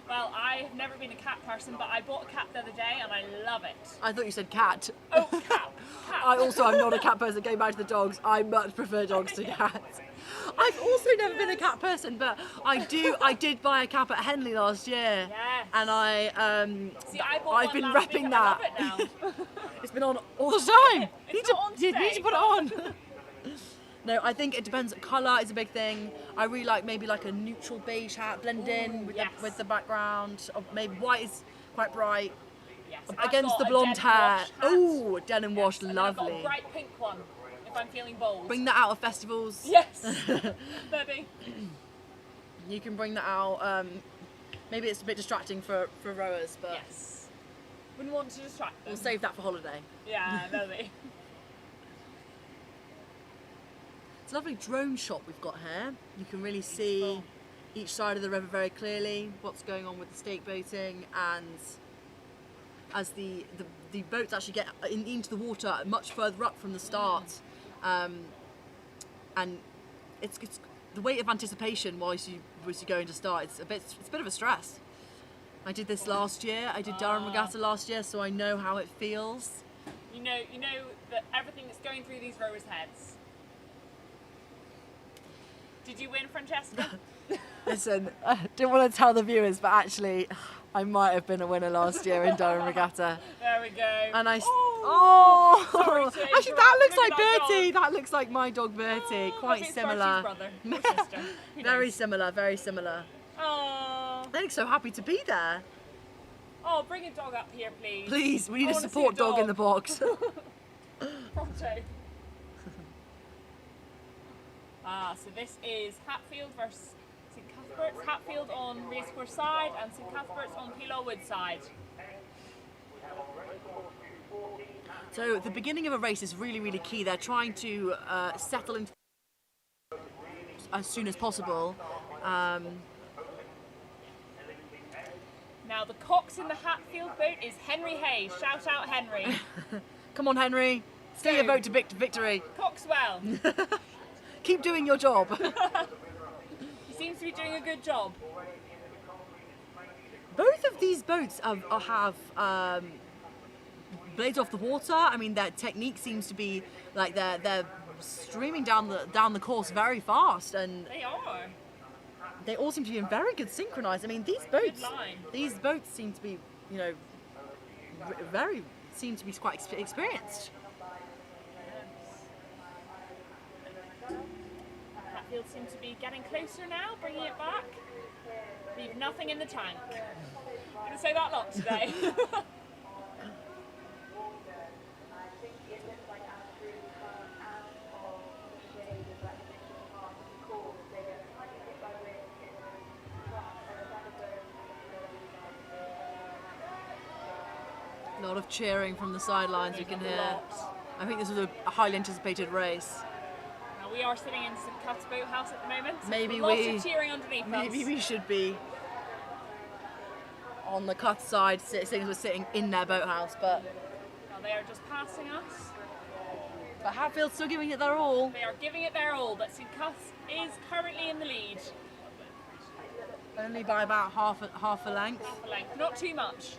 Well, I've never been a cat person, but I bought a cat the other day and I love it. I thought you said cat. Oh, cat. I also am not a cat person. Going back to the dogs, I much prefer dogs to cats. I've also never been a cat person, but I did buy a cap at Henley last year, and I've been repping that. I love it now. It's been on all the time. You need to put it on. No, I think it depends. Colour is a big thing. I really like maybe like a neutral beige hat, blend in with the background. Or maybe white is quite bright. Yes, Against the blonde hair. Oh, denim wash, and lovely. I've got a bright pink one if I'm feeling bold. Bring that out of festivals. Yes, maybe. You can bring that out. Maybe it's a bit distracting for rowers, but yes, wouldn't want to distract them. We'll save that for holiday. Yeah, maybe. It's a lovely drone shot we've got here. You can really see each side of the river very clearly, what's going on with the stake boating, and as the boats actually get into the water much further up from the start, and it's the weight of anticipation whilst you go into start. It's a bit of a stress. I did this last year. I did Durham Regatta last year, so I know how it feels. You know that everything that's going through these rowers' heads. Did you win, Francesca? Listen, I didn't want to tell the viewers, but actually, I might have been a winner last year in Durham Regatta. There we go. And I. Sorry to actually, that looks like Bertie. That looks like my dog Bertie. Quite similar. Brother or sister. Very similar. Very similar. Oh. They look so happy to be there. Oh, bring a dog up here, please. Please, we need a support dog in the box. Pronto. So this is Hatfield versus St Cuthbert's. Hatfield on Racecourse side and St Cuthbert's on Pelaw Wood side. So the beginning of a race is really, really key. They're trying to settle into as soon as possible. Now the cox in the Hatfield boat is Henry Hayes. Shout out Henry. Come on, Henry. Steer your boat to victory. Coxwell. Keep doing your job. He seems to be doing a good job. Both of these boats have blades off the water. I mean, their technique seems to be like they're streaming down the course very fast, and they are. They all seem to be in very good synchronized. I mean, these boats seem to be, seem to be quite experienced. Hatfield seems to be getting closer now, bringing it back. Leave nothing in the tank. I'm going to say that a lot today. A lot of cheering from the sidelines, you can hear. I think this was a highly anticipated race. Now we are sitting in St Cuth's boathouse at the moment. So Maybe lots of cheering underneath us. Maybe we should be on the Cuth side, seeing we're sitting in their boathouse, but Now they are just passing us. But Hatfield's still giving it their all. They are giving it their all, but St Cuth's is currently in the lead. Only by about half a length. Half a length, not too much.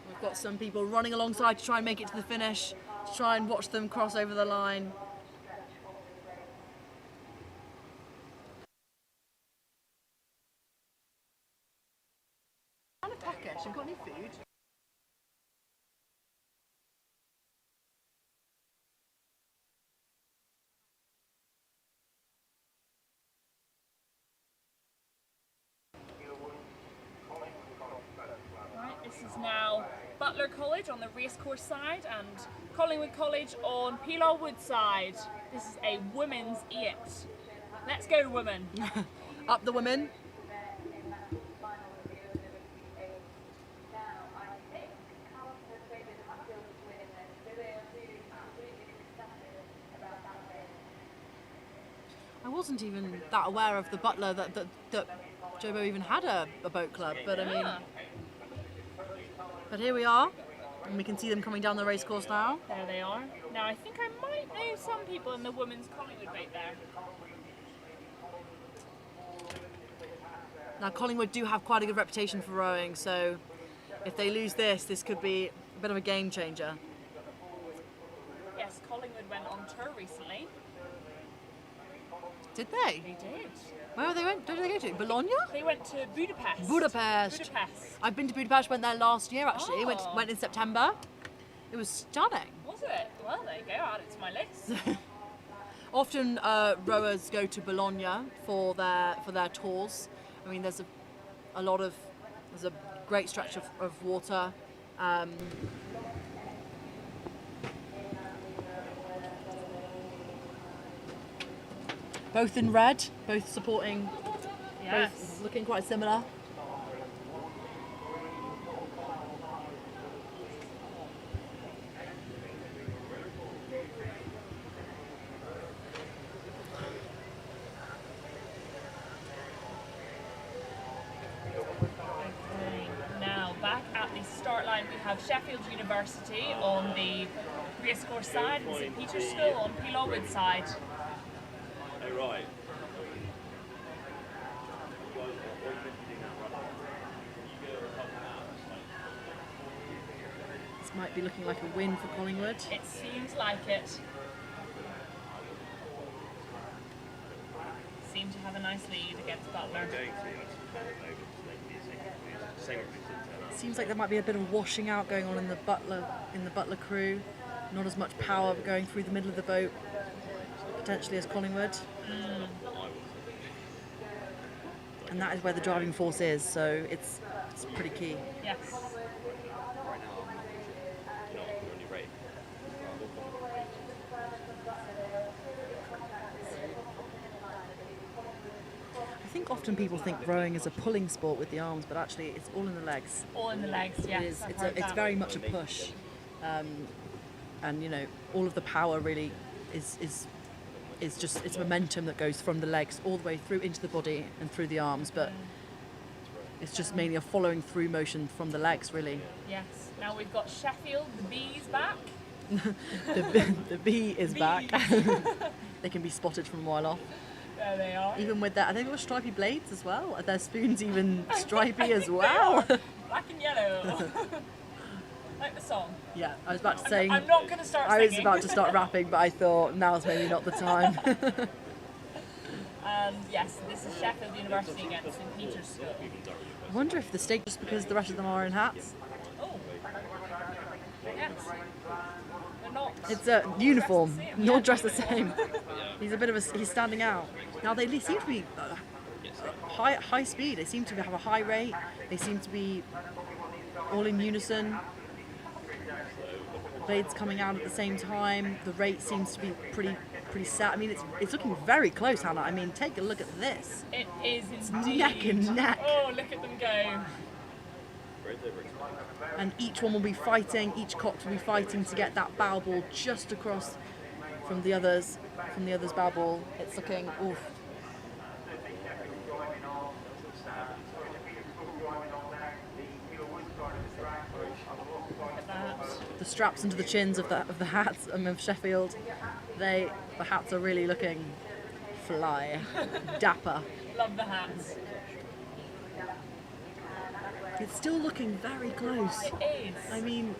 We've got some people running alongside to try and make it to the finish, to try and watch them cross over the line. Kind of peckish. Have you got any food? Butler College on the racecourse side and Collingwood College on Pelaw Wood side. This is a women's 8. Let's go, women. Up the women. I wasn't even that aware of the Butler that Jobo even had a boat club, but I mean, but here we are, and we can see them coming down the racecourse now. There they are. Now I think I might know some people in the women's Collingwood boat there. Now Collingwood do have quite a good reputation for rowing, so if they lose this could be a bit of a game changer. Yes, Collingwood went on tour recently. Did they? They did. Where did they go to? Bologna? They went to Budapest. Budapest. I've been to Budapest, went there last year actually. Oh. Went in September. It was stunning. Was it? Well, there you go. Add it to my list. Often rowers go to Bologna for their tours. I mean, there's a great stretch of water. Both in red, both supporting, yes. Both looking quite similar. Now, back at the start line, we have Sheffield University on the racecourse side and St Peter's School on Pelaw Wood side. Right. This might be looking like a win for Collingwood. It seems like it. Seem to have a nice lead against Butler. Seems like there might be a bit of washing out going on in the Butler crew. Not as much power going through the middle of the boat, potentially, as Collingwood. And that is where the driving force is, so it's pretty key. Yes. I think often people think rowing is a pulling sport with the arms, but actually it's all in the legs. All in the legs, yes. It's very much a push, and you know, all of the power really is just, it's momentum that goes from the legs all the way through into the body and through the arms, but it's just mainly a following through motion from the legs, really. Yes. Now we've got Sheffield, the Bees back. the bee is back. They can be spotted from a while off. There they are. Even with that, I think it was stripy blades as well. Are their spoons even stripy as well? Black and yellow. Like the song. Yeah, I was about to say. I'm not going to start singing. I was about to start rapping, but I thought now's maybe not the time. Yes, this is Sheffield University against St Peter's School. I wonder if the stake, just because the rest of them are in hats. Oh. Yes. They're not. It's a uniform, not dressed the same. He's standing out. Now they seem to be high speed. They seem to have a high rate. They seem to be all in unison. Blades coming out at the same time. The rate seems to be pretty set. I mean, it's looking very close, Hannah. I mean, take a look at this. It is It's indeed. neck and neck. Oh, look at them go. And each one will be fighting. Each cox will be fighting to get that bow ball just across from the other's bow ball. It's looking oof. The straps into the chins of the hats of Sheffield, the hats are really looking fly, dapper. Love the hats. It's still looking very close. It is. I mean,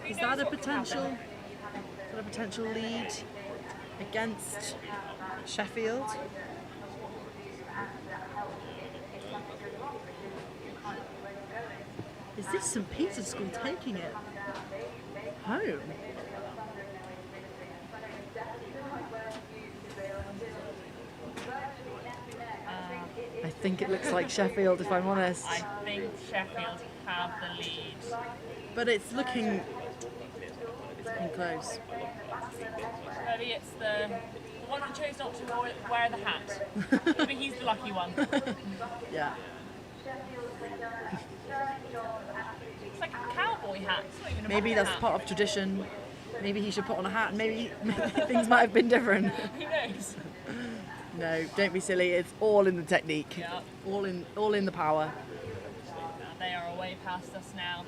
is that a potential lead against Sheffield? Is this St Peter's School taking it home? I think it looks like Sheffield, if I'm honest. I think Sheffield have the lead. But it's looking close. Maybe it's the one who chose not to wear the hat. Maybe he's the lucky one. Yeah. It's like a cowboy hat. It's not even a Maybe hat. that's part of tradition. Maybe he should put on a hat. Maybe things might have been different. Who knows? No, don't be silly. It's all in the technique. Yeah. All in the power. They are away past us now.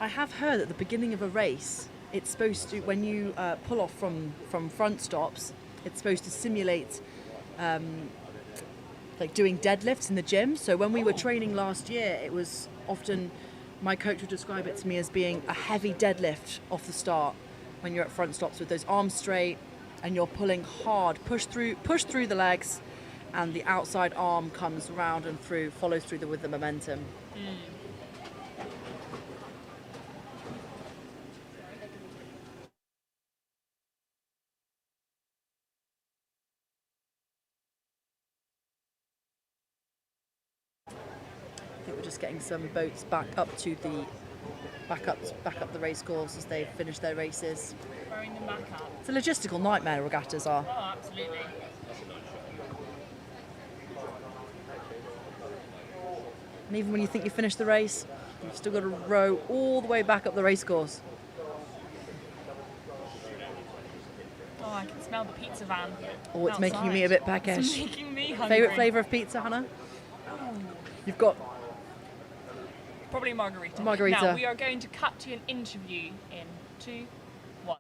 I have heard at the beginning of a race, it's supposed to, when you pull off from front stops, it's supposed to simulate like doing deadlifts in the gym. So when we were training last year, it was often, my coach would describe it to me as being a heavy deadlift off the start when you're at front stops with those arms straight and you're pulling hard, push through the legs, and the outside arm comes round and through, follows through with the momentum. I think we're just getting some boats back up the race course as they've finished their races. Throwing them back up. It's a logistical nightmare, regattas are. Oh, absolutely. And even when you think you finished the race, you've still got to row all the way back up the race course. Oh, I can smell the pizza van. Oh, it's making me a bit peckish. It's making me hungry. Favourite flavour of pizza, Hannah? You've got probably margarita. Margarita. Now we are going to cut to an interview in 2, 1.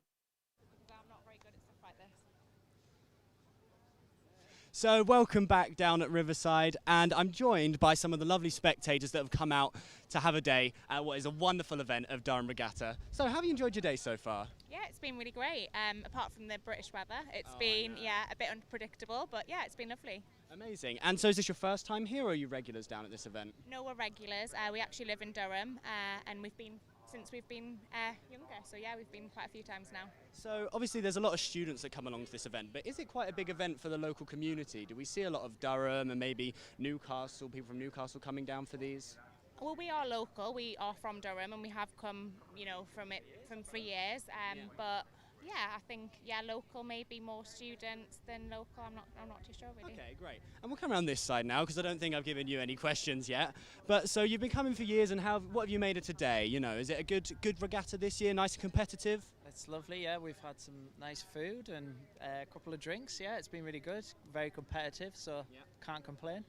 So welcome back down at Riverside, and I'm joined by some of the lovely spectators that have come out to have a day at what is a wonderful event of Durham Regatta. So have you enjoyed your day so far? Yeah, it's been really great. Apart from the British weather, it's been a bit unpredictable, but yeah, it's been lovely. Amazing. And so is this your first time here, or are you regulars down at this event? No, we're regulars. We actually live in Durham, and we've been since we've been younger. So yeah, we've been quite a few times now. So obviously there's a lot of students that come along to this event, but is it quite a big event for the local community? Do we see a lot of Durham and maybe Newcastle, people from Newcastle coming down for these? Well, we are local. We are from Durham, and we have come, from for years. But yeah, I think local, maybe more students than local. I'm not too sure really. Okay, great. And we'll come around this side now because I don't think I've given you any questions yet. But so you've been coming for years, and what have you made of today? You know, is it a good regatta this year? Nice and competitive? It's lovely. Yeah, we've had some nice food and a couple of drinks. Yeah, it's been really good. Very competitive, so can't complain.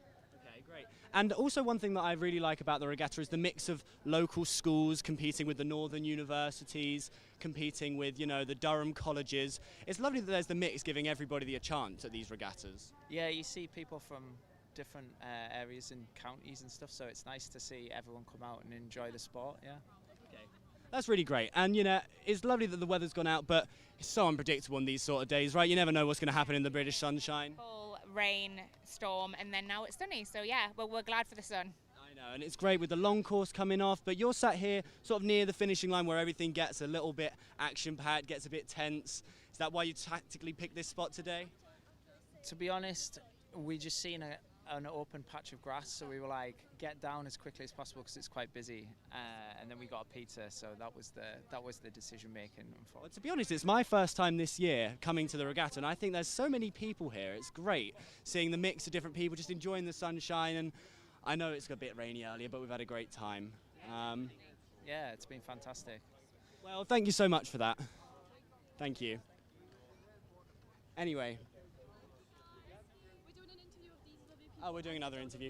Okay, great. And also one thing that I really like about the regatta is the mix of local schools competing with the northern universities, competing with, the Durham colleges. It's lovely that there's the mix giving everybody a chance at these regattas. Yeah, you see people from different areas and counties and stuff, so it's nice to see everyone come out and enjoy the sport, yeah. Okay. That's really great. And, it's lovely that the weather's gone out, but it's so unpredictable in these sort of days, right? You never know what's going to happen in the British sunshine. Full rain, storm, and then now it's sunny. So yeah, we're glad for the sun. I know, and it's great with the long course coming off, but you're sat here sort of near the finishing line where everything gets a little bit action-packed, gets a bit tense. Is that why you tactically picked this spot today? To be honest, we just seen an open patch of grass, so we were like, get down as quickly as possible because it's quite busy, and then we got a pizza, so that was the decision making. Well, to be honest, it's my first time this year coming to the regatta, and I think there's so many people here. It's great seeing the mix of different people, just enjoying the sunshine, and I know it's a bit rainy earlier, but we've had a great time. Yeah, it's been fantastic. Well, thank you so much for that. Thank you. Anyway. Oh, we're doing another interview.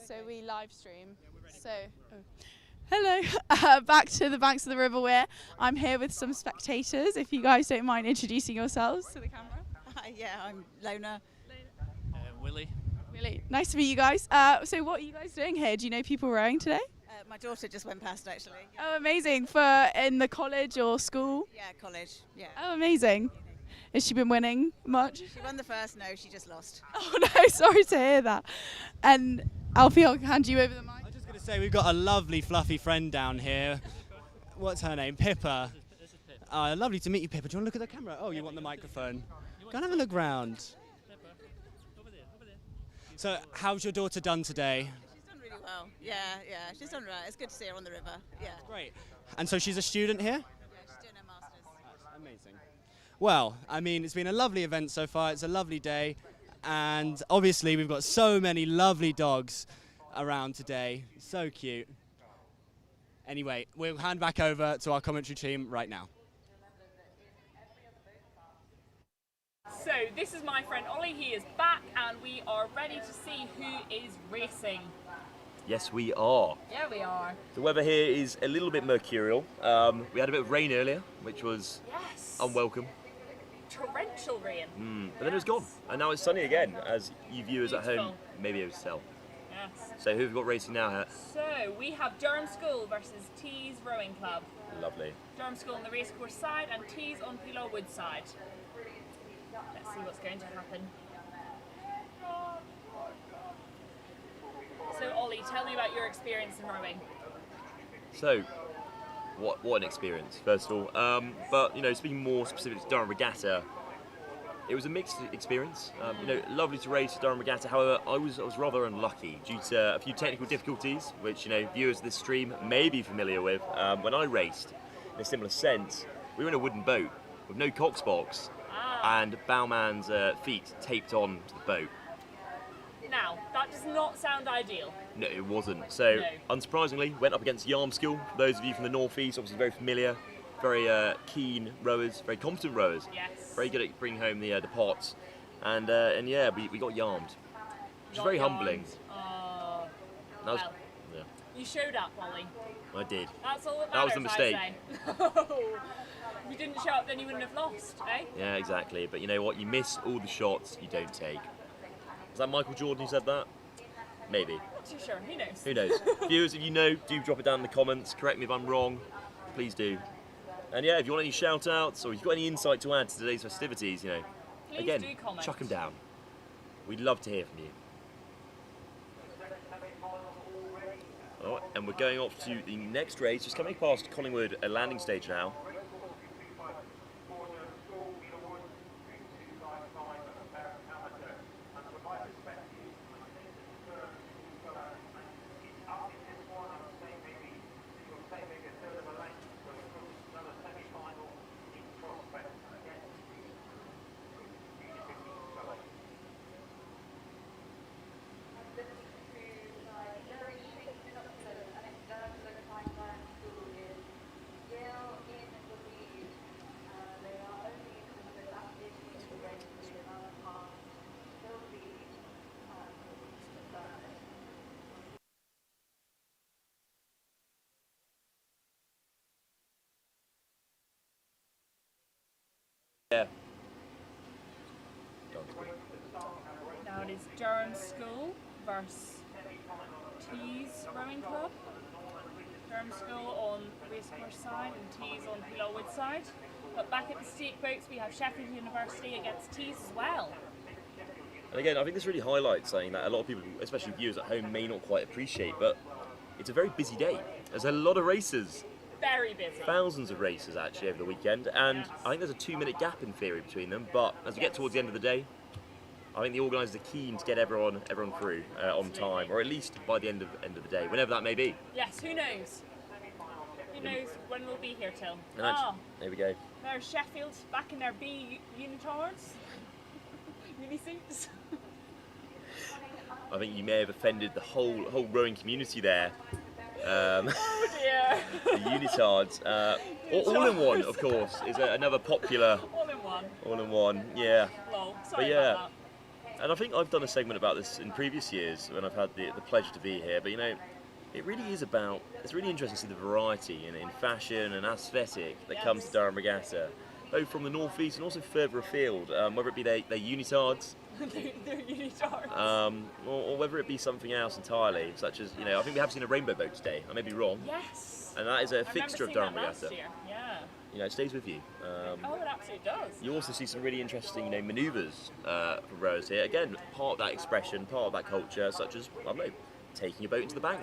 so we live stream. So, hello, back to the banks of the river where I'm here with some spectators. If you guys don't mind introducing yourselves to the camera. Yeah, I'm Lona. Willie. Really nice to meet you guys. So what are you guys doing here? Do you know people rowing today? My daughter just went past actually. Oh, amazing. For in the college or school? Yeah, college. Yeah. Oh, amazing. Has she been winning much? She won the first. No, she just lost. Oh no, sorry to hear that. And Alfie, I'll hand you over the mic. I was just going to say, we've got a lovely fluffy friend down here. What's her name? Pippa. Lovely to meet you, Pippa. Do you want to look at the camera? Oh, you want the microphone? Go and have a look round. So, how's your daughter done today? She's done really well. Yeah, she's done right. It's good to see her on the river. Yeah. Great. And so she's a student here? Yeah, she's doing her masters. Amazing. Well, I mean, it's been a lovely event so far. It's a lovely day. And obviously, we've got so many lovely dogs around today. So cute. Anyway, we'll hand back over to our commentary team right now. So this is my friend Ollie, he is back and we are ready to see who is racing. Yes, we are. Yeah, we are. The weather here is a little bit mercurial. We had a bit of rain earlier, which was unwelcome. Torrential rain. But then it was gone, and now it's sunny again, as you viewers at home may be able to tell. Yes. So who have we got racing now, Hat? So we have Durham School versus Tees Rowing Club. Lovely. Durham School on the racecourse side and Tees on Peelaw Wood side. Let's see what's going to happen. So Ollie, tell me about your experience in rowing. So, what an experience, first of all. But, you know, speaking more specifically to Durham Regatta, it was a mixed experience. You know, lovely to race at Durham Regatta. However, I was rather unlucky due to a few technical difficulties, which, you know, viewers of this stream may be familiar with. When I raced, in a similar sense, we were in a wooden boat with no cox box and bowman's feet taped on to the boat. Now, that does not sound ideal. No, it wasn't. So, unsurprisingly, went up against Yarm School. For those of you from the North East, obviously very familiar, very keen rowers, very competent rowers. Yes. Very good at bringing home the pots. And yeah, we got yarmed, which is very humbling. That was, well, yeah, you showed up, Ollie. I did. That's all that That was matters, the mistake. I say. If you didn't show up, then you wouldn't have lost, eh? Yeah, exactly. But you know what? You miss all the shots you don't take. Was that Michael Jordan who said that? Maybe. Not too sure. Who knows? Who knows? Viewers, if you know, do drop it down in the comments. Correct me if I'm wrong. Please do. And yeah, if you want any shout outs or if you've got any insight to add to today's festivities, you know, Please again, do comment. chuck them down. We'd love to hear from you. All right, and we're going off to the next race. Just coming past Collingwood landing stage now. Yeah. Now it is Durham School versus Tees Rowing Club. Durham School on racecourse side and Tees on Peelaw Wood side. But back at the stake boats we have Sheffield University against Tees as well. And again, I think this really highlights something that a lot of people, especially viewers at home, may not quite appreciate, but it's a very busy day. There's a lot of races. Very busy. Thousands of races actually over the weekend, and I think there's a 2-minute gap in theory between them, but as we get towards the end of the day, I think the organisers are keen to get everyone through on time, or at least by the end of the day, whenever that may be. Yes, who knows? Who knows when we'll be here till? There we go. There's Sheffield back in their B unitards. Unisuits. I think you may have offended the whole rowing community there. Oh dear. The unitards. All in one, of course, is another popular. All in one. All in one, yeah. Lol. But Sorry yeah, about that. And I think I've done a segment about this in previous years when I've had the pleasure to be here. But you know, it really is about. It's really interesting to see the variety in fashion and aesthetic that comes to Durham Regatta, both from the northeast and also further afield. Whether it be their unitards. They're unitards. Or whether it be something else entirely, such as I think we have seen a rainbow boat today. I may be wrong. Yes. And that is a I fixture of remember Durham seeing that Regatta. last year. Yeah. It stays with you. Oh, it absolutely does. You also see some really interesting, manoeuvres from rowers here. Again, part of that expression, part of that culture, such as I don't know, taking a boat into the bank.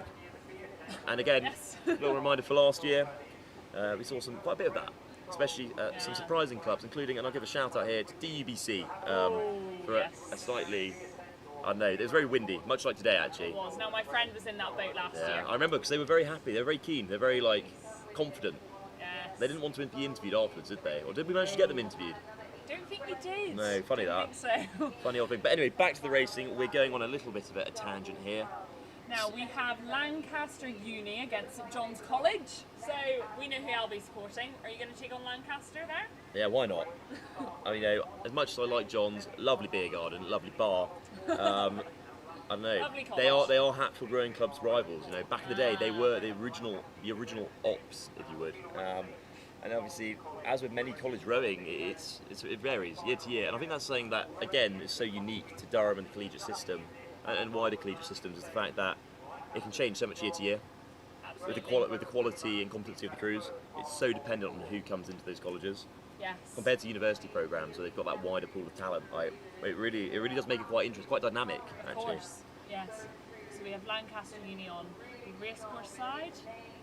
And again, a little reminder for last year, we saw quite a bit of that. Especially some surprising clubs, including, and I'll give a shout out here to DUBC for a slightly, I don't know, it was very windy, much like today actually. It was. Now my friend was in that boat last year. I remember because they were very happy, they were very keen, they're very confident. Yes. They didn't want to be interviewed afterwards, did they? Or did we manage to get them interviewed? Don't think we did. No, funny Don't that. think so. Funny old thing. But anyway, back to the racing. We're going on a little bit of a tangent here. Now we have Lancaster Uni against St John's College, so we know who I'll be supporting. Are you going to take on Lancaster there? Yeah, why not? I mean, as much as I like John's, lovely beer garden, lovely bar. I don't know. They are Hatfield Rowing Club's rivals. Back in the day, they were the original ops, if you would. And obviously, as with many college rowing, it varies year to year. And I think that's something that again is so unique to Durham and the collegiate system. And wider collegiate systems is the fact that it can change so much year to year. With the quality and competency of the crews, it's so dependent on who comes into those colleges. Yes. Compared to university programs, where they've got that wider pool of talent, it really does make it quite interesting, quite dynamic. Actually. Of course, yes. So we have Lancaster Uni on the racecourse side,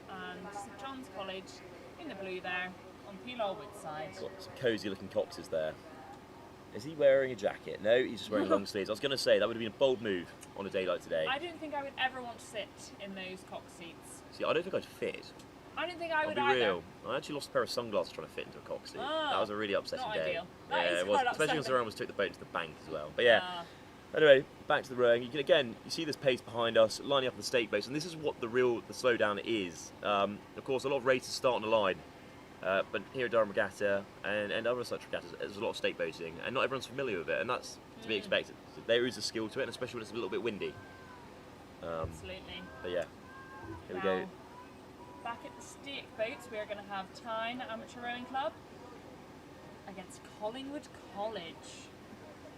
and St John's College in the blue there on Peel Allwood side. Got some cosy looking coxes there. Is he wearing a jacket? No, he's just wearing long sleeves. I was going to say, that would have been a bold move on a day like today. I don't think I would ever want to sit in those cox seats. See, I don't think I'd fit. I don't think I would I'll be either. real. I actually lost a pair of sunglasses trying to fit into a cox seat. Oh, that was a really upsetting not day. Ideal. That is it was, quite especially upsetting. when almost took the boat to the bank as well. But yeah. Anyway, back to the rowing. You see this pace behind us, lining up in the stake boats, and this is what the slowdown is. Of course, a lot of races start on the line. But here at Durham Regatta and other such regattas, there's a lot of stake boating, and not everyone's familiar with it, and that's to be expected. So there is a skill to it, and especially when it's a little bit windy. Absolutely. But yeah, here we go. Back at the stake boats, we're going to have Tyne Amateur Rowing Club against Collingwood College.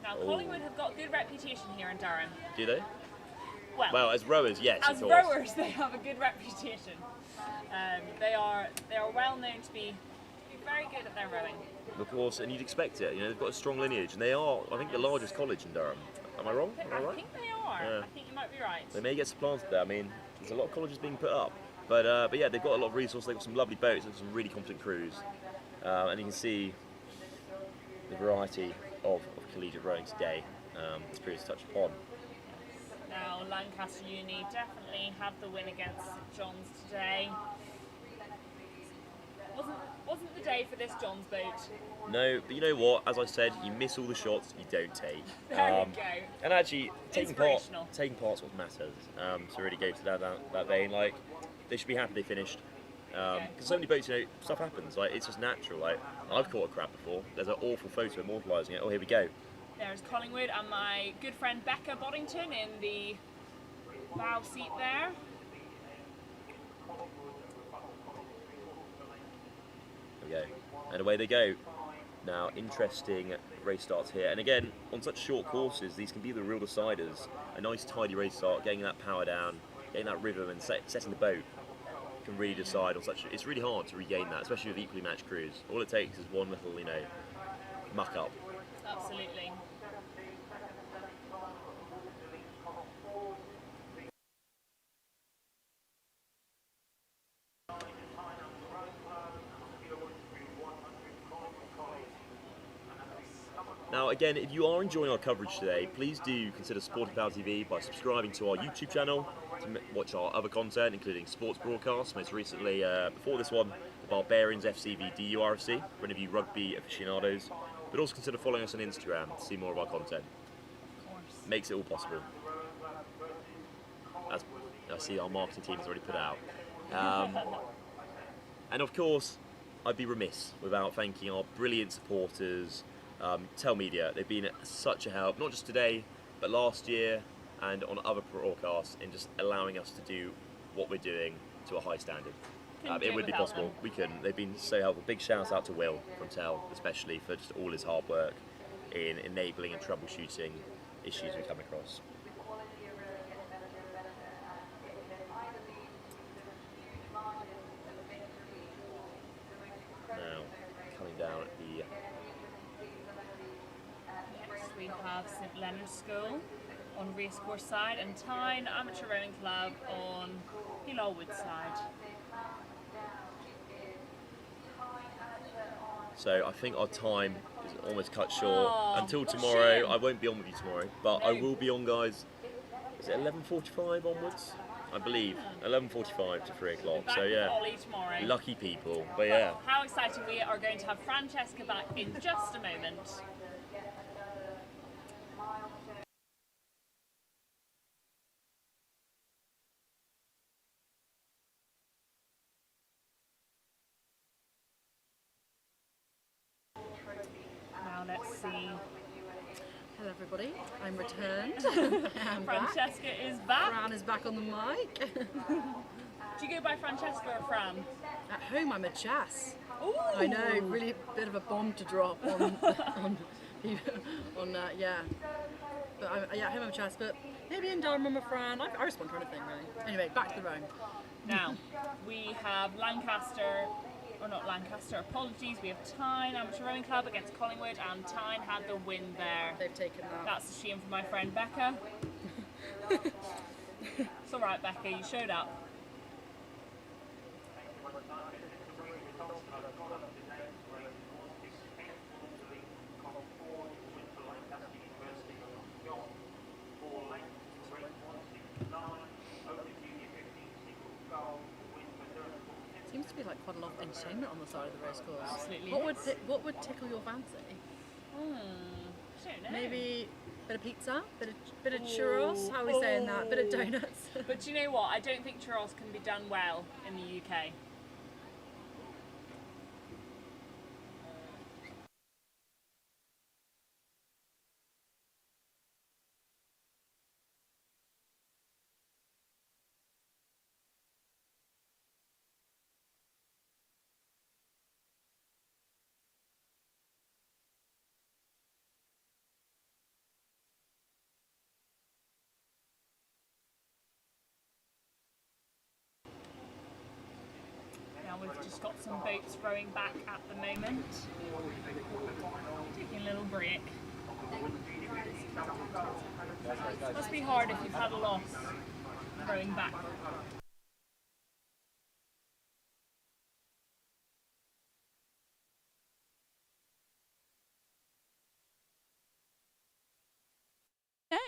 Now, Collingwood have got a good reputation here in Durham. Do they? Well, as rowers, yes. As rowers, they have a good reputation. They are well known to be very good at their rowing. Of course, and you'd expect it. They've got a strong lineage, and they are, I think, the largest college in Durham. Am I wrong? Am I right? I think they are. Yeah. I think you might be right. They may get supplanted there. I mean, there's a lot of colleges being put up, but yeah, they've got a lot of resources. They've got some lovely boats and some really competent crews, and you can see the variety of collegiate rowing today. It's pretty touched upon. Now, Lancaster Uni definitely have the win against St John's today. Wasn't the day for this John's boat. No, but you know what? As I said, you miss all the shots you don't take. There you go. And actually, taking part's what matters. So really go to that vein. They should be happy they finished. Because so many boats, stuff happens. It's just natural. I've caught a crab before. There's an awful photo immortalising it. Oh, here we go. There's Collingwood and my good friend Becca Boddington in the bow seat there. There we go. And away they go. Now, interesting race starts here. And again, on such short courses, these can be the real deciders. A nice tidy race start, getting that power down, getting that rhythm and setting the boat can really decide on such... It's really hard to regain that, especially with equally matched crews. All it takes is one little, muck up. Absolutely. Now again, if you are enjoying our coverage today, please do consider supporting PalTV by subscribing to our YouTube channel to watch our other content, including sports broadcasts, most recently, before this one, the Barbarians FCV DURFC, for any of you rugby aficionados, but also consider following us on Instagram to see more of our content. Of course. Makes it all possible. As I see our marketing team has already put out. And of course, I'd be remiss without thanking our brilliant supporters, Tell Media. They've been such a help, not just today, but last year and on other broadcasts, in just allowing us to do what we're doing to a high standard. It would be possible. We couldn't. They've been so helpful. Big shout out to Will from Tell, especially for just all his hard work in enabling and troubleshooting issues we come across. Now, coming down at the... Next we have St Leonard's School on Racecourse side and Tyne Amateur Rowing Club on Hillowwood side. So I think our time is almost cut short. Until tomorrow, I won't be on with you tomorrow, but I will be on, guys. Is it 11:45 onwards? I believe 11:45 to 3 o'clock. So yeah, Ollie tomorrow. lucky people. But yeah, How excited we are going to have Francesca back in just a moment. Now let's see. Hello everybody, I'm returned. I'm Francesca back. is back. Fran is back on the mic. Do you go by Francesca or Fran? At home I'm a Chas. Ooh. I know, really a bit of a bomb to drop on yeah. But at home I'm a Chas, but maybe in Durham I'm a Fran. I respond to anything really. Anyway, back to the rowing. Now, we have Lancaster, or not Lancaster, apologies, we have Tyne Amateur Rowing Club against Collingwood, and Tyne had the win there. They've taken that. That's a shame for my friend Becca. It's alright, Becca, you showed up. Seems to be like quite a lot of entertainment on the side of the race course. Absolutely. What would tickle your fancy? I don't know. Maybe a bit of pizza, bit of churros. How are we saying that? Bit of donuts. But do you know what? I don't think churros can be done well in the UK. Now we've just got some boats rowing back at the moment. Taking a little break. Must be hard if you've had a loss rowing back. Name?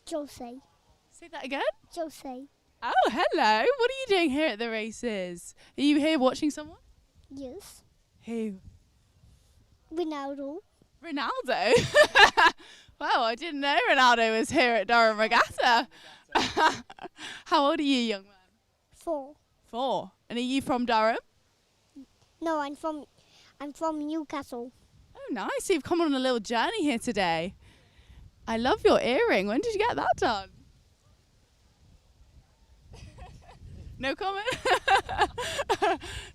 Josie. Say that again? Josie. Oh, hello. What are you doing here at the races? Are you here watching someone? Yes. Who? Ronaldo. Ronaldo? Wow, I didn't know Ronaldo was here at Durham Regatta. How old are you, young man? 4. 4. And are you from Durham? No, I'm from Newcastle. Oh, nice. So you've come on a little journey here today. I love your earring. When did you get that done? No comment?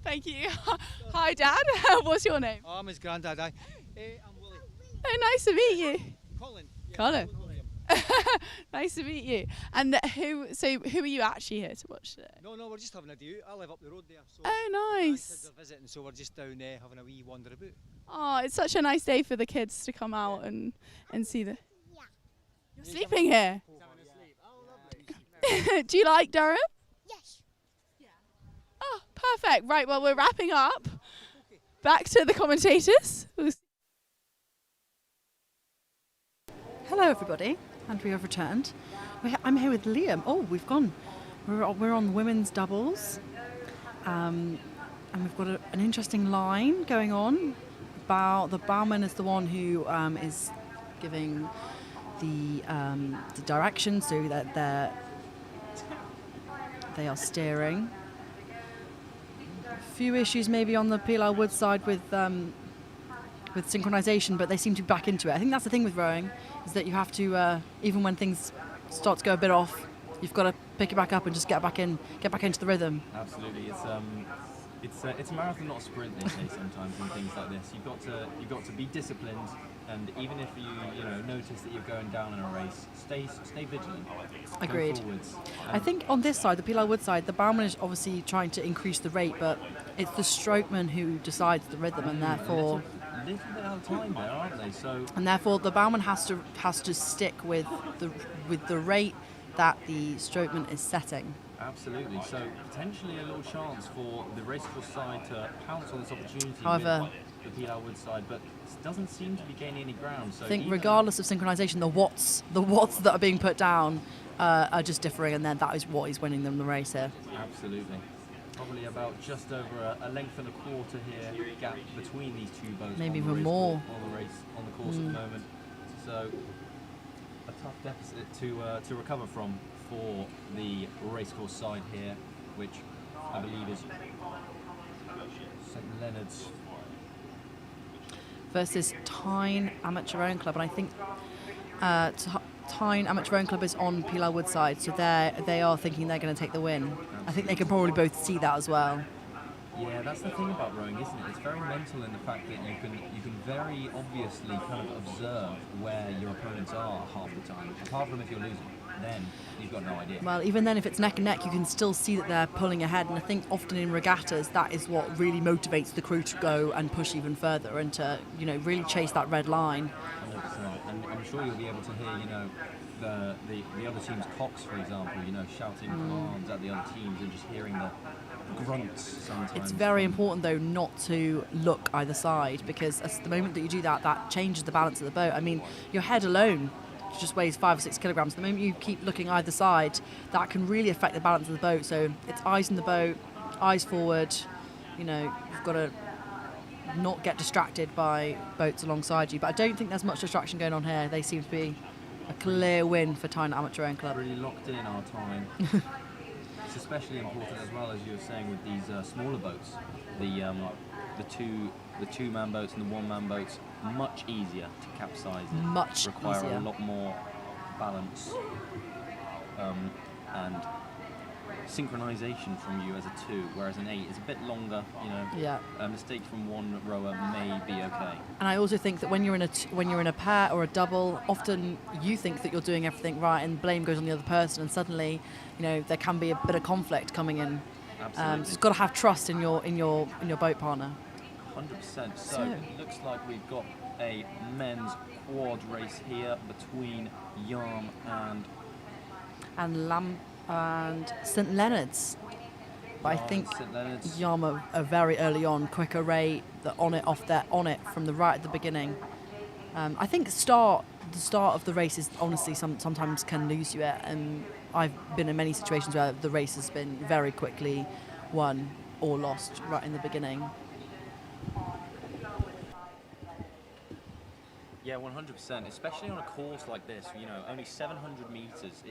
Thank you. Hi, Dad. What's your name? Oh, I'm his granddad, I'm Willie. Oh, nice to meet you. Colin. Yeah, Colin. Nice to meet you. And who are you actually here to watch today? No, we're just having a day out. I live up the road there. So Oh, nice. kids are visiting, so we're just down there having a wee wander about. Oh, it's such a nice day for the kids to come out and see the... Yeah. You're sleeping here? Do you like Durham? Yes. Oh, perfect. Right, well, we're wrapping up. Back to the commentators. Hello everybody, and we have returned. I'm here with Liam. Oh, we've gone. We're on women's doubles, and we've got an interesting line going on. The bowman is the one who is giving the direction, so that they are steering. A few issues maybe on the Pilar Wood side with with synchronisation, but they seem to be back into it. I think that's the thing with rowing, is that you have to, even when things start to go a bit off, you've got to pick it back up and just get back into the rhythm. Absolutely, it's a marathon, not a sprint. They say sometimes in things like this. You've got to be disciplined, and even if you notice that you're going down in a race, stay vigilant. Agreed. Go forwards. I think on this side, the Pilar Wood side, the bowman is obviously trying to increase the rate, but it's the strokeman who decides the rhythm, and therefore a little bit out of time there, aren't they? So and therefore the bowman has to stick with the rate that the strokeman is setting. absolutely. So potentially a little chance for the racecourse side to pounce on this opportunity. However, with the Pilar Wood side, but it doesn't seem to be gaining any ground. So I think regardless of synchronisation, the watts that are being put down are just differing, and then that is what is winning them the race here. Absolutely. Probably about just over a length and a quarter here gap between these two boats. Maybe on the even more. On the course at the moment. So a tough deficit to recover from for the racecourse side here, which I believe is St Leonard's versus Tyne Amateur Rowing Club, and I think Tyne Amateur Rowing Club is on Pilar Wood side, so they are thinking they're going to take the win. I think they can probably both see that as well. Yeah, that's the thing about rowing, isn't it? It's very mental in the fact that you can very obviously kind of observe where your opponents are half the time. Apart from if you're losing, then you've got no idea. Well, even then, if it's neck and neck, you can still see that they're pulling ahead, and I think often in regattas that is what really motivates the crew to go and push even further and to really chase that red line. 100%. And I'm sure you'll be able to hear the other team's cocks, for example, shouting commands at the other teams and just hearing the grunts sometimes. It's very important though not to look either side, because at the moment that you do that, that changes the balance of the boat. I mean, your head alone just weighs 5 or 6 kilograms. The moment you keep looking either side, that can really affect the balance of the boat. So it's eyes in the boat, eyes forward. You've got to not get distracted by boats alongside you. But I don't think there's much distraction going on here. They seem to be a clear win for Tyne Amateur Rowing Club. Really locked in our time. It's especially important as well, as you were saying, with these smaller boats. The two-man boats and the one-man boats, much easier to capsize in. Much require easier. a lot more balance and synchronization from you as a two, whereas an 8 is a bit longer. Yeah. A mistake from one rower may be okay. And I also think that when you're in a pair or a double, often you think that you're doing everything right, and blame goes on the other person, and suddenly, there can be a bit of conflict coming in. Absolutely. So you've got to have trust in your boat partner. 100%. So it looks like we've got a men's quad race here between Yarm and St Leonard's. But I think St Leonard's. Yarm are very early on, quicker rate, on it from the right at the beginning. I think the start of the race is honestly sometimes can lose you it, and I've been in many situations where the race has been very quickly won or lost right in the beginning. Yeah, 100%. Especially on a course like this, only 700 meters.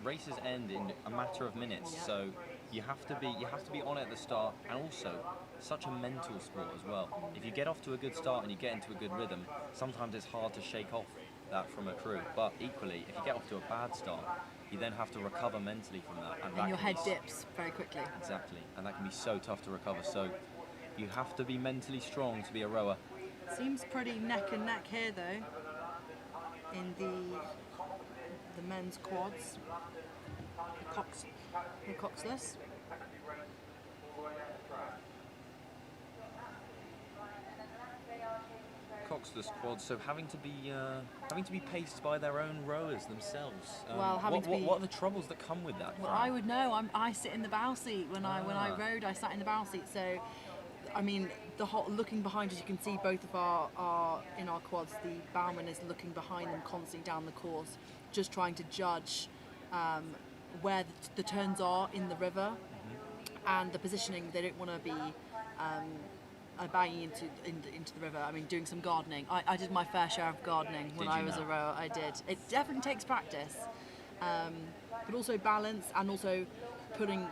Races end in a matter of minutes. So you have to be on it at the start, and also such a mental sport as well. If you get off to a good start and you get into a good rhythm, sometimes it's hard to shake off that from a crew. But equally, if you get off to a bad start, you then have to recover mentally from that. And your head dips very quickly. Exactly, and that can be so tough to recover. So you have to be mentally strong to be a rower. Seems pretty neck and neck here though, in the men's quads, the coxless. Coxless quads, so having to be paced by their own rowers themselves. What are the troubles that come with that? Well, I would know. I sit in the bow seat when I rowed. I sat in the bow seat, so. I mean, looking behind us, you can see both of our in our quads. The bowman is looking behind them constantly down the course, just trying to judge where the turns are in the river and the positioning. They don't want to be banging into the river. I mean, doing some gardening. I did my fair share of gardening when I was a rower. I did. It definitely takes practice, but also balance, and also pulling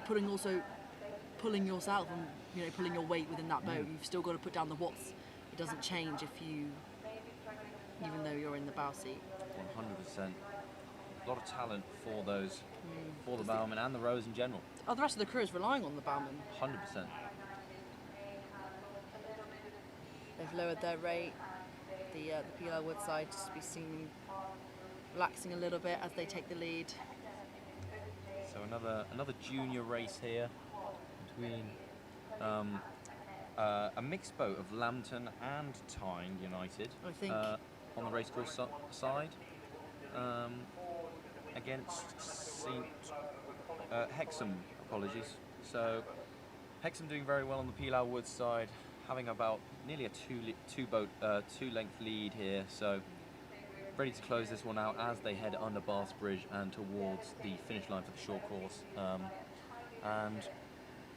yourself and pulling your weight within that boat. You've still got to put down the watts it doesn't change even though you're in the bow seat. 100%. A lot of talent for those, for the bowmen and the rowers in general. Oh, the rest of the crew is relying on the bowmen. 100%. They've lowered their rate. The PL Woodside just be seen relaxing a little bit as they take the lead. So another junior race here between a mixed boat of Lambton and Tyne United. I think on the racecourse side against Hexham. Apologies. So Hexham doing very well on the Pilau Woods side, having about nearly a two length lead here. So ready to close this one out as they head under Bath Bridge and towards the finish line for the short course. And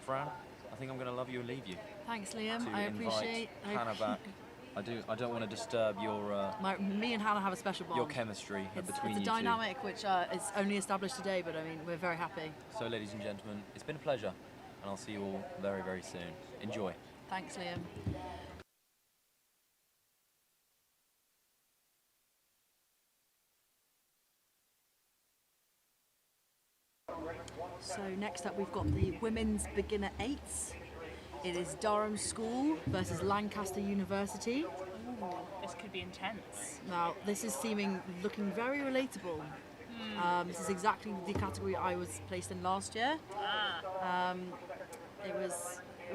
Fran, I think I'm going to love you and leave you. Thanks, Liam. To I invite appreciate. Hannah back. I don't want to disturb your Me and Hannah have a special bond. your chemistry between it's you a dynamic which is only established today, but I mean we're very happy. two. So, ladies and gentlemen, it's been a pleasure, and I'll see you all very, very soon. Enjoy. Thanks, Liam. So next up we've got the women's beginner eights. It is Durham School versus Lancaster University. Ooh, this could be intense. Now this is looking very relatable. This is exactly the category I was placed in last year. It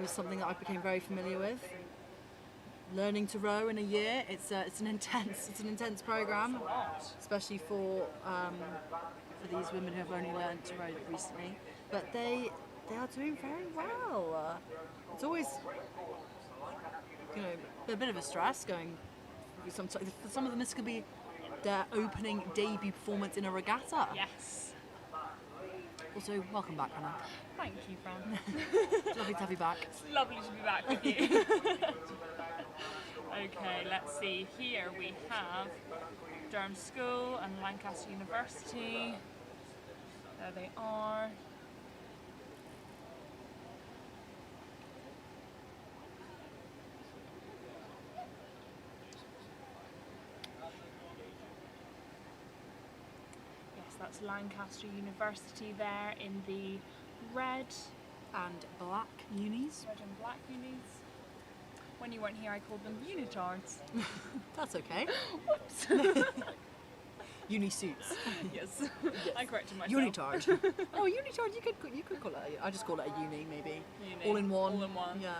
was something that I became very familiar with. Learning to row in a year, it's an intense program, especially for these women who have only learned to row recently. But they are doing very well. It's always a bit of a stress going. For some of them, this could be their opening debut performance in a regatta. Yes. Also, welcome back, Hannah. Thank you, Fran. It's lovely to have you back. It's lovely to be back with you. Okay, let's see. Here we have Durham School and Lancaster University. There they are. Yes, that's Lancaster University there in the red and black unis. Red and black unis. When you weren't here, I called them unitards. That's okay. Whoops. Uni suits. Yes. I corrected myself. Unitard. Oh, unitard. You could call it. I just call it a uni, maybe. Uni. All in one. All in one. Yeah.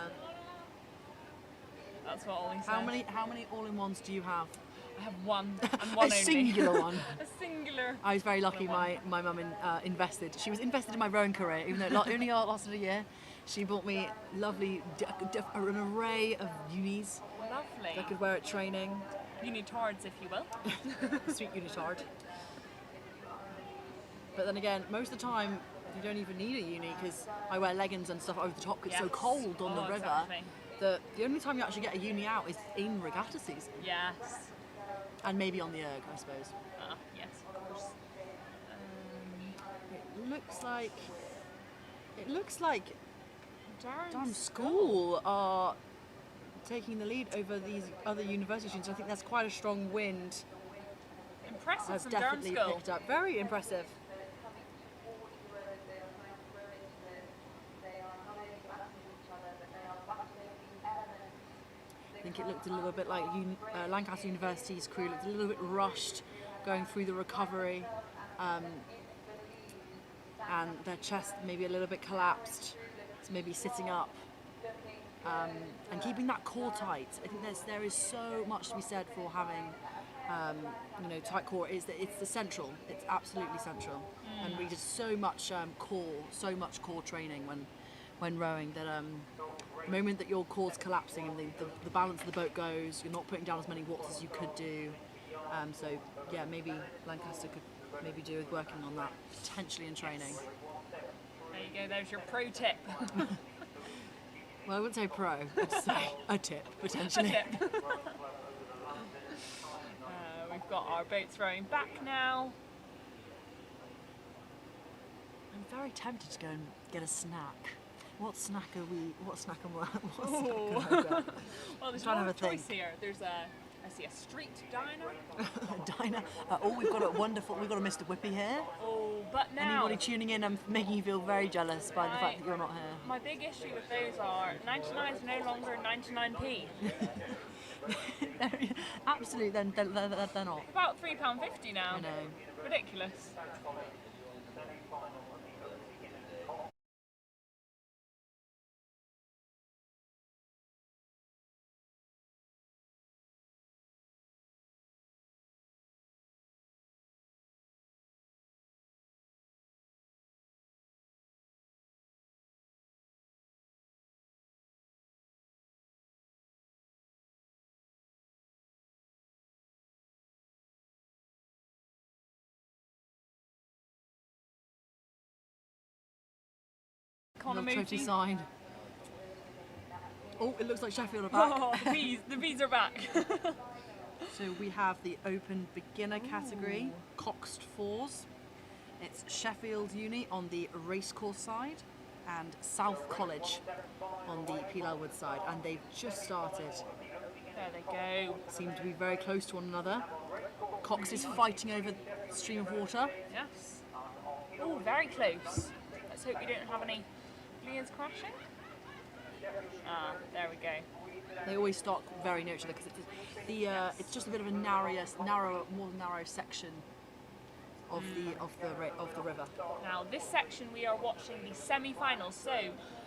That's what Ollie said. How many all in ones do you have? I have one and one a only. Singular one. A singular. I was very lucky. My mum invested. She was invested in my rowing career, even though it only lasted a year. She bought me lovely an array of unis. Lovely. I could wear at training. Unitards, if you will. Sweet unitard. But then again, most of the time you don't even need a uni because I wear leggings and stuff over the top because it's so cold on the river. Exactly. The only time you actually get a uni out is in regatta season. Yes. And maybe on the erg, I suppose. Yes, of course. It looks like Durham School are taking the lead over these other university students. I think that's quite a strong wind. Impressive I've from Durham definitely School. picked up. Very impressive. I think it looked a little bit like Lancaster University's crew looked a little bit rushed going through the recovery, and their chest maybe a little bit collapsed, so maybe sitting up and keeping that core tight. I think there is so much to be said for having tight core. It's essential. It's absolutely central, and we did so much core training when rowing that the moment that your core's collapsing and the balance of the boat goes, you're not putting down as many watts as you could do. So yeah, maybe Lancaster could maybe do with working on that potentially in training. There you go. There's your pro tip. Well, I wouldn't say pro. I'd say a tip potentially. A tip. We've got our boats rowing back now. I'm very tempted to go and get a snack. What snack are we? What snack am I? What Ooh. snack am I got? Well, there's trying to more have a choice think. here. There's I see a street diner. Diner. We've got a wonderful. We've got a Mr. Whippy here. Oh, but now Anybody tuning in, I'm making you feel very jealous by the fact that you're not here. my big issue with those are 99 is no longer 99p. Absolutely, then they're not. About £3.50 now. I know. Ridiculous. Trophy sign. Oh, it looks like Sheffield are back. Oh, the bees are back. So we have the open beginner category, Coxed Fours. It's Sheffield Uni on the racecourse side and South College on the Peel Elwood side, and they've just started. There they go. Seem to be very close to one another. Cox is fighting over the stream of water. Yes. Oh, very close. Let's hope we don't have any planes crashing. Ah, there we go. They always start very near each other because it's just a bit of a more narrow section of the river. Now, this section we are watching the semi-finals. So,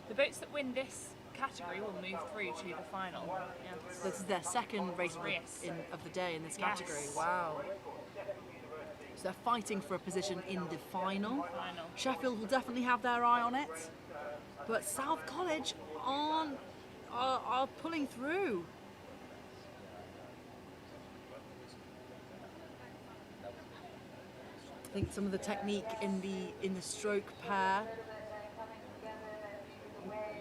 the boats that win this category will move through to the final. Yes. So this is their second race of the day in this category. Yes. Wow. So they're fighting for a position in the final. Sheffield will definitely have their eye on it, but South College are pulling through. I think some of the technique in the stroke pair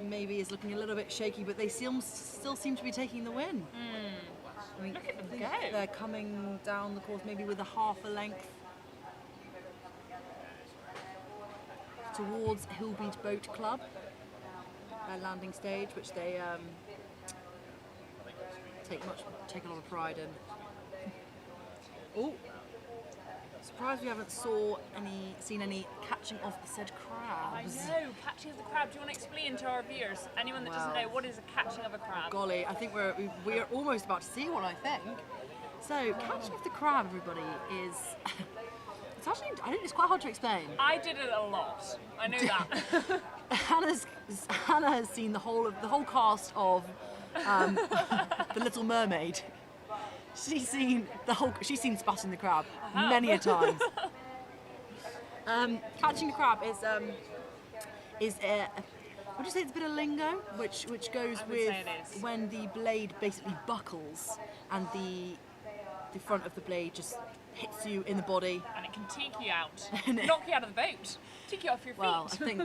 maybe is looking a little bit shaky, but they still seem to be taking the win. I mean, Look at them I think go. they're coming down the course maybe with a half a length towards Hillbeat Boat Club, their landing stage, which they take a lot of pride in. Oh, surprised we haven't seen any catching of the said crabs. I know, catching of the crab. Do you want to explain to our viewers, anyone that doesn't know, what is a catching of a crab? Golly, I think we're almost about to see one, I think. So, catching of the crab, everybody, is... It's actually, I think it's quite hard to explain. I did it a lot. I know that. Hannah has seen the whole cast of The Little Mermaid. She's seen Spatting the Crab many a times. Catching a crab is would you say it's a bit of lingo, which goes with when the blade basically buckles and the front of the blade just hits you in the body. And it can take you out, knock you out of the boat, take you off your feet. Well, I think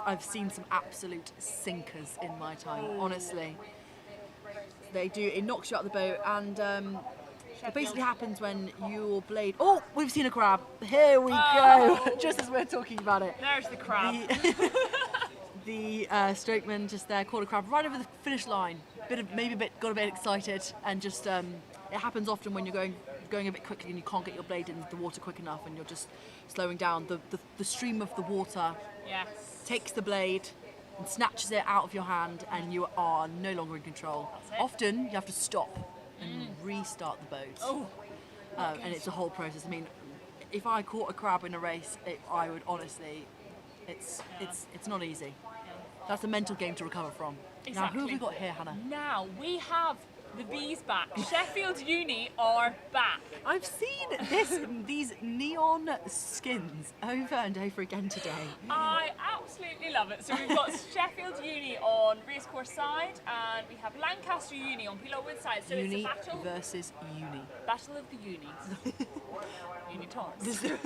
I've seen some absolute sinkers in my time, honestly. They do, it knocks you out of the boat, and it basically happens when your blade... Oh, we've seen a crab. Here we go, just as we're talking about it. There's the crab. The strokeman just there caught a crab right over the finish line. Got a bit excited, and just it happens often when you're going a bit quickly and you can't get your blade in the water quick enough, and you're just slowing down. The stream of the water takes the blade and snatches it out of your hand, and you are no longer in control. Often you have to stop and restart the boat. And it's a whole process. I mean, if I caught a crab in a race, I would honestly, it's not easy. That's a mental game to recover from. Exactly. Now, who have we got here, Hannah? Now we have the bees back. Sheffield Uni are back. I've seen these neon skins over and over again today. I absolutely love it. So we've got Sheffield Uni on racecourse side, and we have Lancaster Uni on Peel Elwood side. So Uni it's a battle versus Uni. Battle of the unis. Unitons.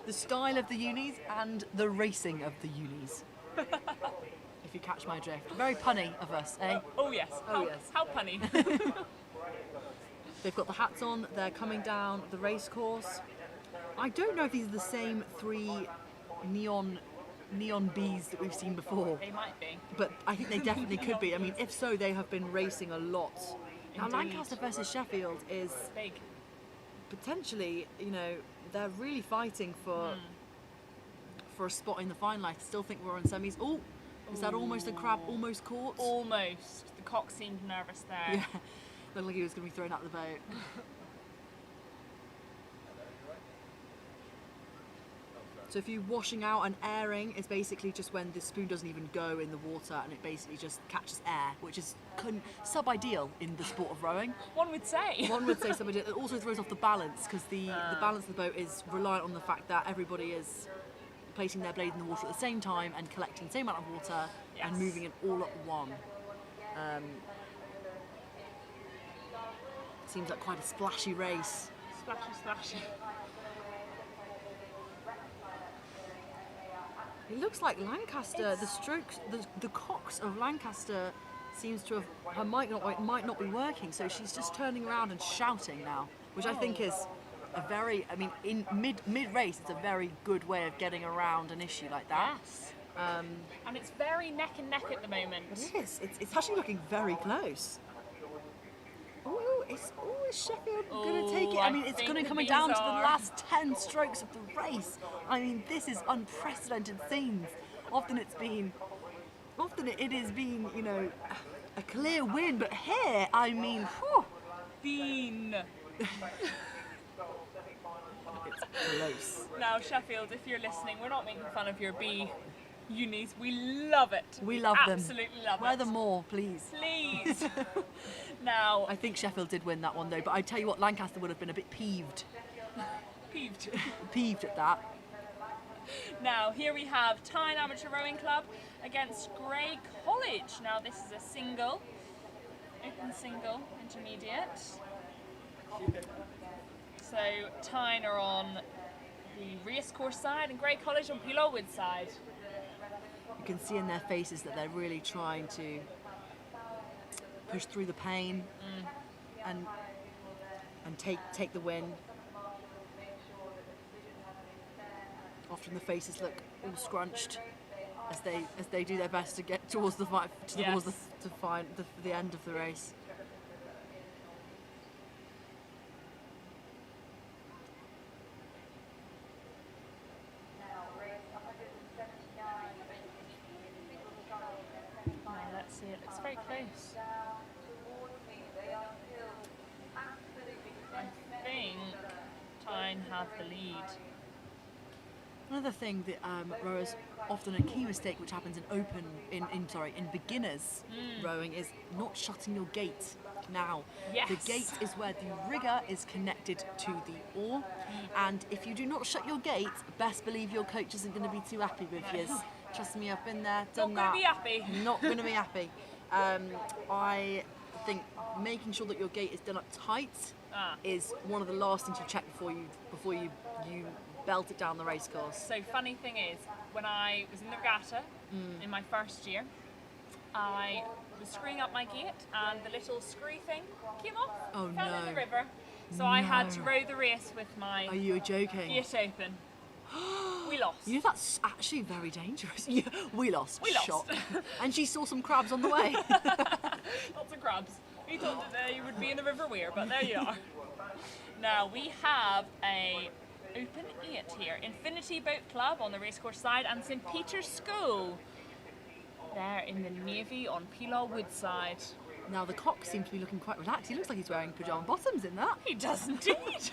The style of the unis and the racing of the unis. If you catch my drift. Very punny of us, eh? Oh yes. How punny. They've got the hats on, they're coming down the race course. I don't know if these are the same three neon neon bees that we've seen before. They might be. But I think they definitely could be. I mean, if so, they have been racing a lot. Now, Indeed. Lancaster versus Sheffield is big. Potentially, you know, they're really fighting for a spot in the final. I still think we're on semis. Oh, is that almost a crab almost caught? Almost. The cock seemed nervous there. Yeah, looked like he was going to be thrown out the boat. So if you're washing out and airing, is basically just when the spoon doesn't even go in the water and it basically just catches air, which is sub-ideal in the sport of rowing. One would say. One would say sub-ideal. It also throws off the balance because the balance of the boat is reliant on the fact that everybody is placing their blade in the water at the same time and collecting the same amount of water and moving it all at one. Seems like quite a splashy race. Splashy. It looks like Lancaster, the strokes, the cocks of Lancaster seems to have, might not be working, so she's just turning around and shouting now, which I think is a very, I mean, in mid-race, it's a very good way of getting around an issue like that. Yes. And it's very neck and neck at the moment. It is. It's actually looking very close. Is Sheffield going to take it? I mean, it's going to come down to the last 10 strokes of the race. I mean, this is unprecedented scenes. Often it has been, you know, a clear win, but here, I mean, whew. Bean. It's close. Now, Sheffield, if you're listening, we're not making fun of your bee unis. We love it. We love them. Absolutely love it. Wear them more, please. Please. Now, I think Sheffield did win that one though, but I tell you what, Lancaster would have been a bit peeved. Peeved at that. Now, here we have Tyne Amateur Rowing Club against Grey College. Now, this is a single, open single, intermediate. So, Tyne are on the racecourse side and Grey College on Pulowwood side. You can see in their faces that they're really trying to push through the pain and take the win. Often the faces look all scrunched as they do their best to get towards the end of the race. Let's see, it looks very close. I think Tyne have the lead. Another thing that rowers often a key mistake which happens in beginners rowing is not shutting your gate. Now, yes. The gate is where the rigger is connected to the oar, and if you do not shut your gate, best believe your coach isn't going to be too happy with you. Trust me, I've been there, done that. Not going to be happy. Not going to be happy. I think making sure that your gate is done up tight is one of the last things you check before you belt it down the race course. So funny thing is, when I was in the regatta in my first year, I was screwing up my gate and the little screw thing came off, fell in the river. So I had to row the race with my Are you joking? gate open. We lost. You know, that's actually very dangerous. We lost. We lost. Shock. And she saw some crabs on the way. Lots of crabs. We thought that you would be in the River Weir, but there you are. Now we have a open 8 here. Infinity Boat Club on the racecourse side and St Peter's School there in the Navy on Pulowwood side. Now the cock seems to be looking quite relaxed. He looks like he's wearing pyjama bottoms in that. He does indeed.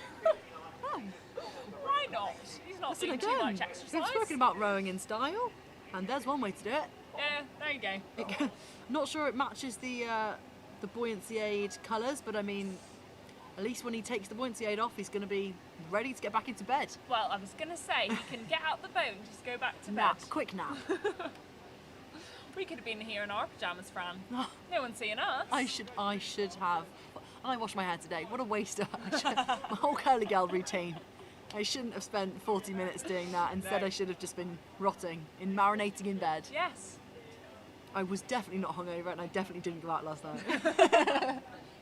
Why not? He's not doing too much exercise. We've spoken about rowing in style, and there's one way to do it. Yeah, there you go. Not sure it matches the buoyancy aid colours, but I mean, at least when he takes the buoyancy aid off, he's going to be ready to get back into bed. Well, I was going to say, he can get out the boat and just go back to nap, bed. Quick nap. We could have been here in our pyjamas, Fran. No one's seeing us. I should have. I washed my hair today. What a waste of my whole curly girl routine. I shouldn't have spent 40 minutes doing that. Instead, I should have just been rotting, marinating in bed. Yes. I was definitely not hungover, and I definitely didn't go out last night.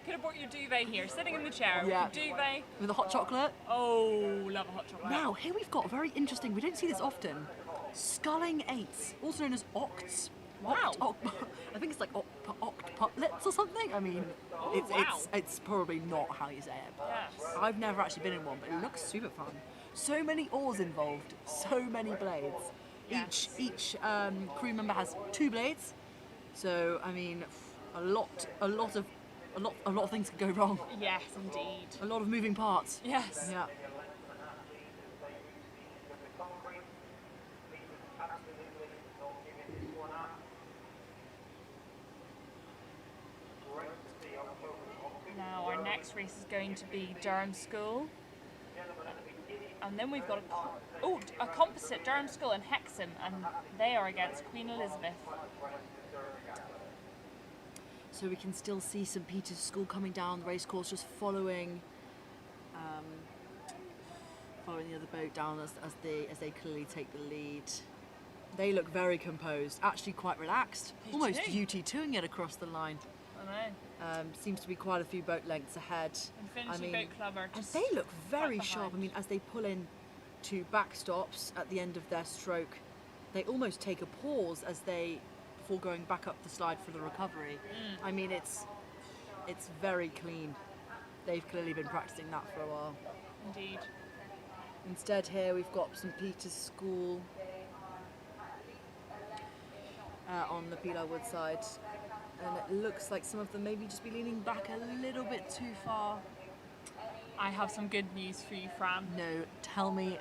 Could have brought your duvet here, sitting in the chair with your duvet. With a hot chocolate. Oh, love a hot chocolate. Now, here we've got very interesting, we don't see this often, sculling eights, also known as octs. Wow. I think it's like octuplets or something. I mean, it's probably not how you say it, but Yes. I've never actually been in one, but it looks super fun. So many oars involved, so many blades. Yes. Each crew member has 2 blades, so I mean, a lot of things could go wrong. Yes, indeed. A lot of moving parts. Yes. Yeah. Now our next race is going to be Durham School. And then we've got a composite, Durham School and Hexham, and they are against Queen Elizabeth. So we can still see St Peter's School coming down the racecourse, just following the other boat down as they clearly take the lead. They look very composed, actually quite relaxed, almost UT2ing it across the line. I know. Seems to be quite a few boat lengths ahead. Infinity Boat Club are just and they look very right sharp. I behind. mean, as they pull in to backstops at the end of their stroke, they almost take a pause before going back up the slide for the recovery. I mean, it's very clean. They've clearly been practicing that for a while. Indeed. Instead, here we've got St Peter's School on the Pilar Wood side, and it looks like some of them maybe just be leaning back a little bit too far. I have some good news for you, Fran. No, tell me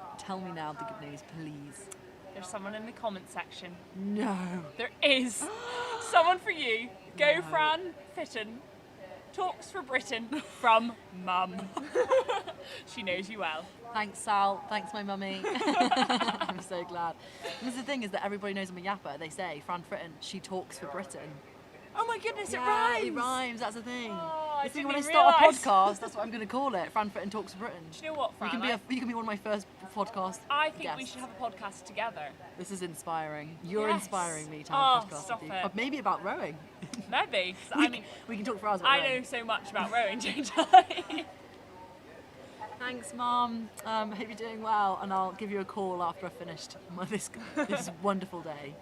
now the good news, please. There's someone in the comment section. No. There is. Someone for you. Go, Fran Fitton. Talks for Britain from Mum. She knows you well. Thanks, Sal. Thanks, my mummy. I'm so glad. Because the thing is that everybody knows I'm a yapper. They say, Fran Fritton, she talks for Britain. Oh my goodness, Yeah, it rhymes! It rhymes, that's the thing. Oh, I This is didn't when I even start realise. a podcast, that's what I'm going to call it. Fran Fritton Talks for Britain. Do you know what, Fran? You can be one of my first podcast I think we guests. should have a podcast together. This is inspiring. You're Yes. inspiring me to have a podcast stop with you. it. Maybe about rowing. Maybe. 'Cause I mean, we can talk for hours about I rowing. know so much about rowing, don't I? Thanks, Mum. Hope you're doing well, and I'll give you a call after I've finished this wonderful day.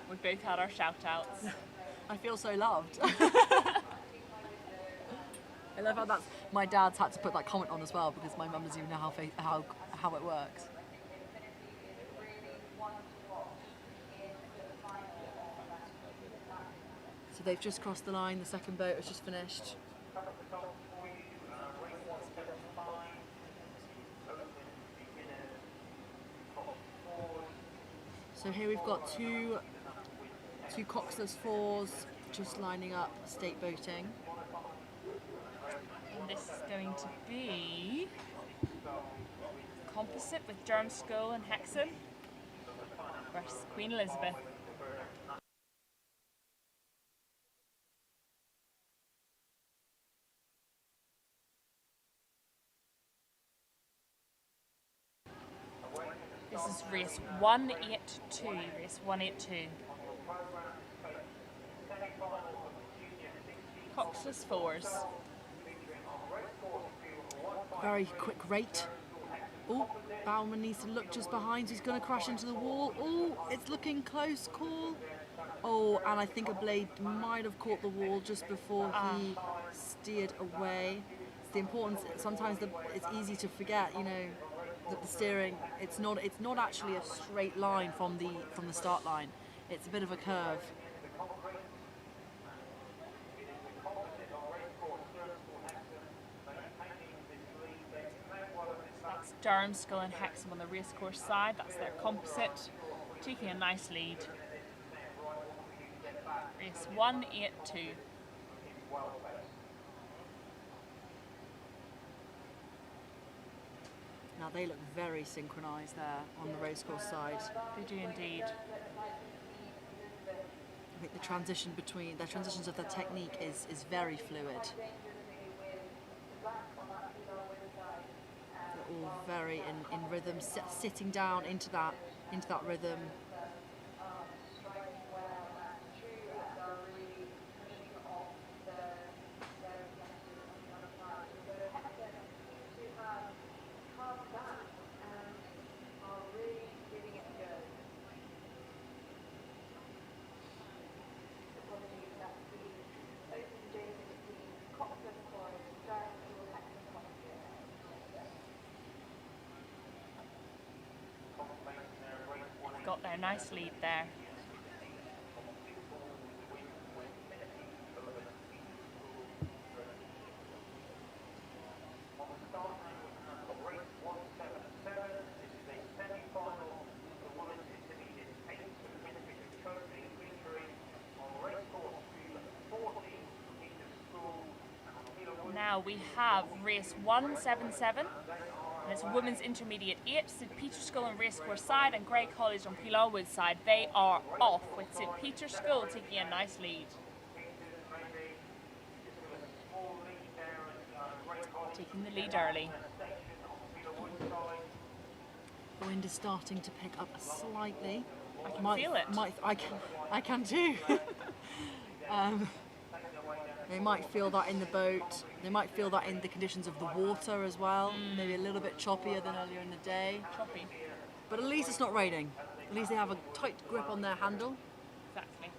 We both had our shout outs. I feel so loved. I love how my dad's had to put that comment on as well because my mum doesn't even know how it works. So they've just crossed the line. The second boat has just finished. So here we've got two coxless fours just lining up state boating. And this is going to be composite with Durham School and Hexham versus Queen Elizabeth. This is race 182, race 182. Coxless fours. Very quick rate. Oh, Bauman needs to look just behind. He's going to crash into the wall. Oh, it's looking close call. Oh, and I think a blade might have caught the wall just before he steered away. It's the importance. Sometimes it's easy to forget, that the steering. It's not actually a straight line from the start line. It's a bit of a curve. That's Durham School and Hexham on the racecourse side. That's their composite, taking a nice lead. Race 182. Now they look very synchronised there on the racecourse side. They do indeed. I think the transitions of their technique is very fluid. They're all very in rhythm, sitting down into that rhythm. A nice lead there. Now we have race 177, and it's a women's intermediate 8, St Peter's School on Racecourse side and Grey College on Pilar Wood side. They are off with St Peter's School taking a nice lead. Taking the lead early. The wind is starting to pick up slightly. I can feel it. I can too. They might feel that in the boat. They might feel that in the conditions of the water as well. Maybe a little bit choppier than earlier in the day. Choppy. But at least it's not raining. At least they have a tight grip on their handle. Exactly.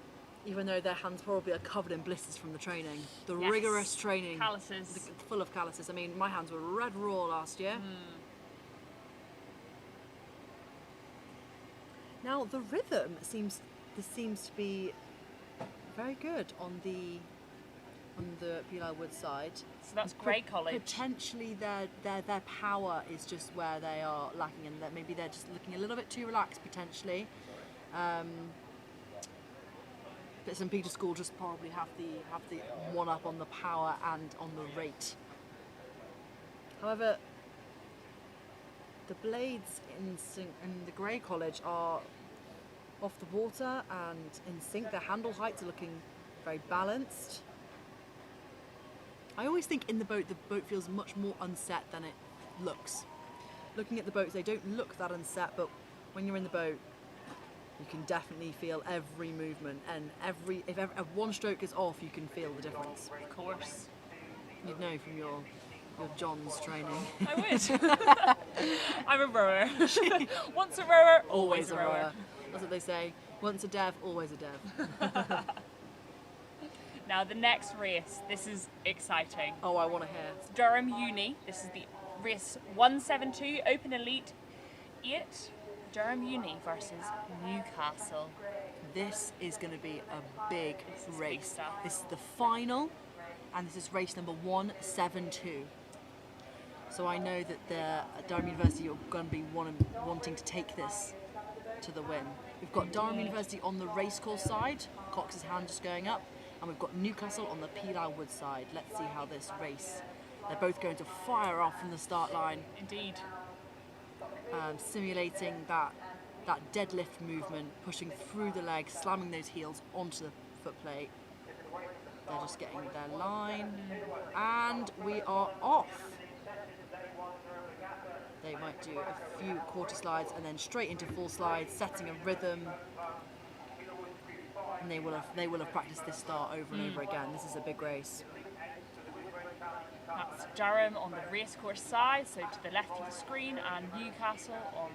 Even though their hands probably are covered in blisters from the training. The Yes. rigorous training. Calluses. Full of calluses. I mean, my hands were red raw last year. Now the rhythm seems to be very good on the Pilar Wood side. So that's Grey College. Potentially their power is just where they are lacking, and that maybe they're just looking a little bit too relaxed potentially. But St Peter's School just probably have the one up on the power and on the rate. However, the blades in the Grey College are off the water and in sync. Their handle heights are looking very balanced. I always think in the boat feels much more unset than it looks. Looking at the boats, they don't look that unset, but when you're in the boat, you can definitely feel every movement, and if one stroke is off, you can feel the difference. Of course. You'd know from your John's training. I would. I'm a rower. Once a rower, always a rower. That's what they say. Once a dev, always a dev. Now the next race, this is exciting. Oh, I want to hear. It's Durham Uni. This is the race 172, Open Elite 8. Durham Uni versus Newcastle. This is going to be a big race. This is the final, and this is race number 172. So I know that the Durham University are going to be wanting to take this to the win. We've got Durham University on the racecourse side, Cox's hand just going up, and we've got Newcastle on the Pilar Wood side. Let's see how this race. They're both going to fire off from the start line. Indeed. Simulating that deadlift movement, pushing through the legs, slamming those heels onto the footplate. They're just getting their line, and we are off. They might do a few quarter slides and then straight into full slides, setting a rhythm. And they will have practiced this start over and over again. This is a big race. That's Durham on the racecourse side, so to the left of the screen, and Newcastle on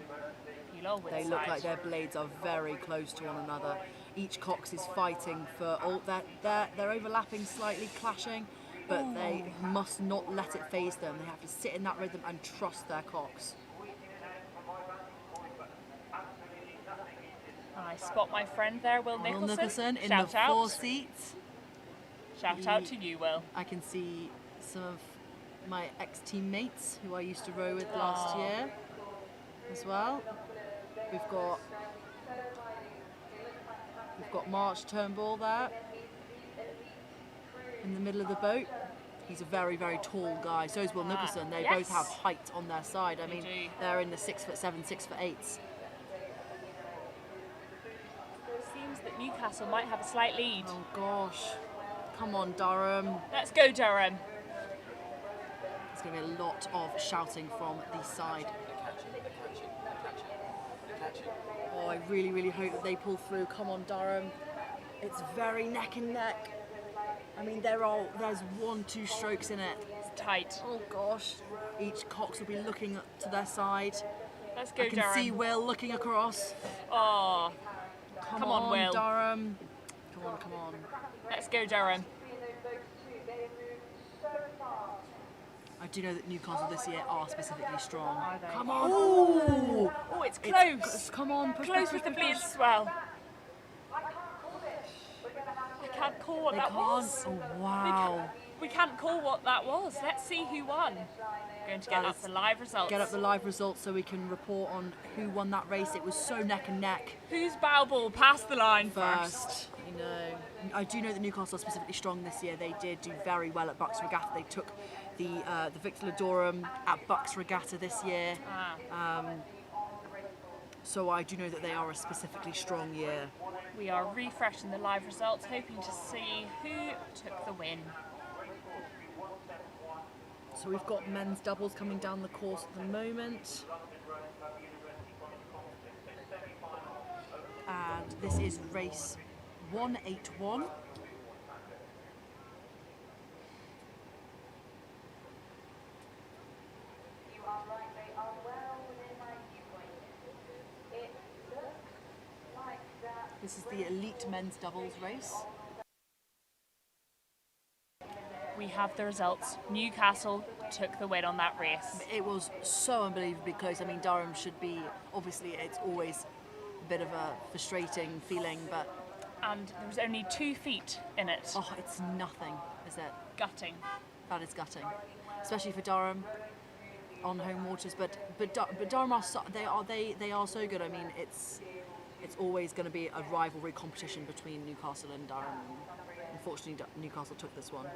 Pilar Wood side. They look like their blades are very close to one another. Each Cox is fighting for all they're overlapping, slightly clashing, but they must not let it phase them. They have to sit in that rhythm and trust their Cox. I spot my friend there, Will Nicholson. Will Nicholson in Shout the out. 4 seats. Shout out to you, Will. I can see some of my ex-teammates who I used to row with last year as well. We've got March Turnbull there in the middle of the boat. He's a very, very tall guy. So is Will Nicholson. They both have height on their side. I mean, they're in the 6'7", 6'8". Seems that Newcastle might have a slight lead. Oh gosh. Come on, Durham. Let's go, Durham. There's going to be a lot of shouting from the side. Oh, I really, really hope that they pull through. Come on, Durham. It's very neck and neck. I mean, there's 1-2 strokes in it. It's tight. Oh gosh. Each Cox will be looking to their side. Let's go, Durham. I can see Will looking across. Oh, come on, Will. Durham. Come on. Let's go, Durham. I do know that Newcastle this year are specifically strong. Are they? Come on! Ooh. Oh, it's close. Come on, push, Close push, with push, the push, bleed push. swell. I can't call what They that can't. was. Oh, wow. We can't call what that was. Let's see who won. Going to get up the live results. Get up the live results so we can report on who won that race. It was so neck and neck. Whose bow ball passed the line First, you know. I do know that Newcastle are specifically strong this year. They did do very well at Bucks Regatta. They took the Victor Durham at Bucks Regatta this year. So I do know that they are a specifically strong year. We are refreshing the live results, hoping to see who took the win. So we've got men's doubles coming down the course at the moment. And this is race 181. This is the elite men's doubles race. We have the results. Newcastle took the win on that race. It was so unbelievably close. I mean, Durham should be, obviously it's always a bit of a frustrating feeling, but... And there was only 2 feet in it. Oh, it's nothing, is it? Gutting. That is gutting, especially for Durham on home waters. But Durham are they are so good. I mean, it's always going to be a rivalry competition between Newcastle and Durham. And unfortunately, Newcastle took this one.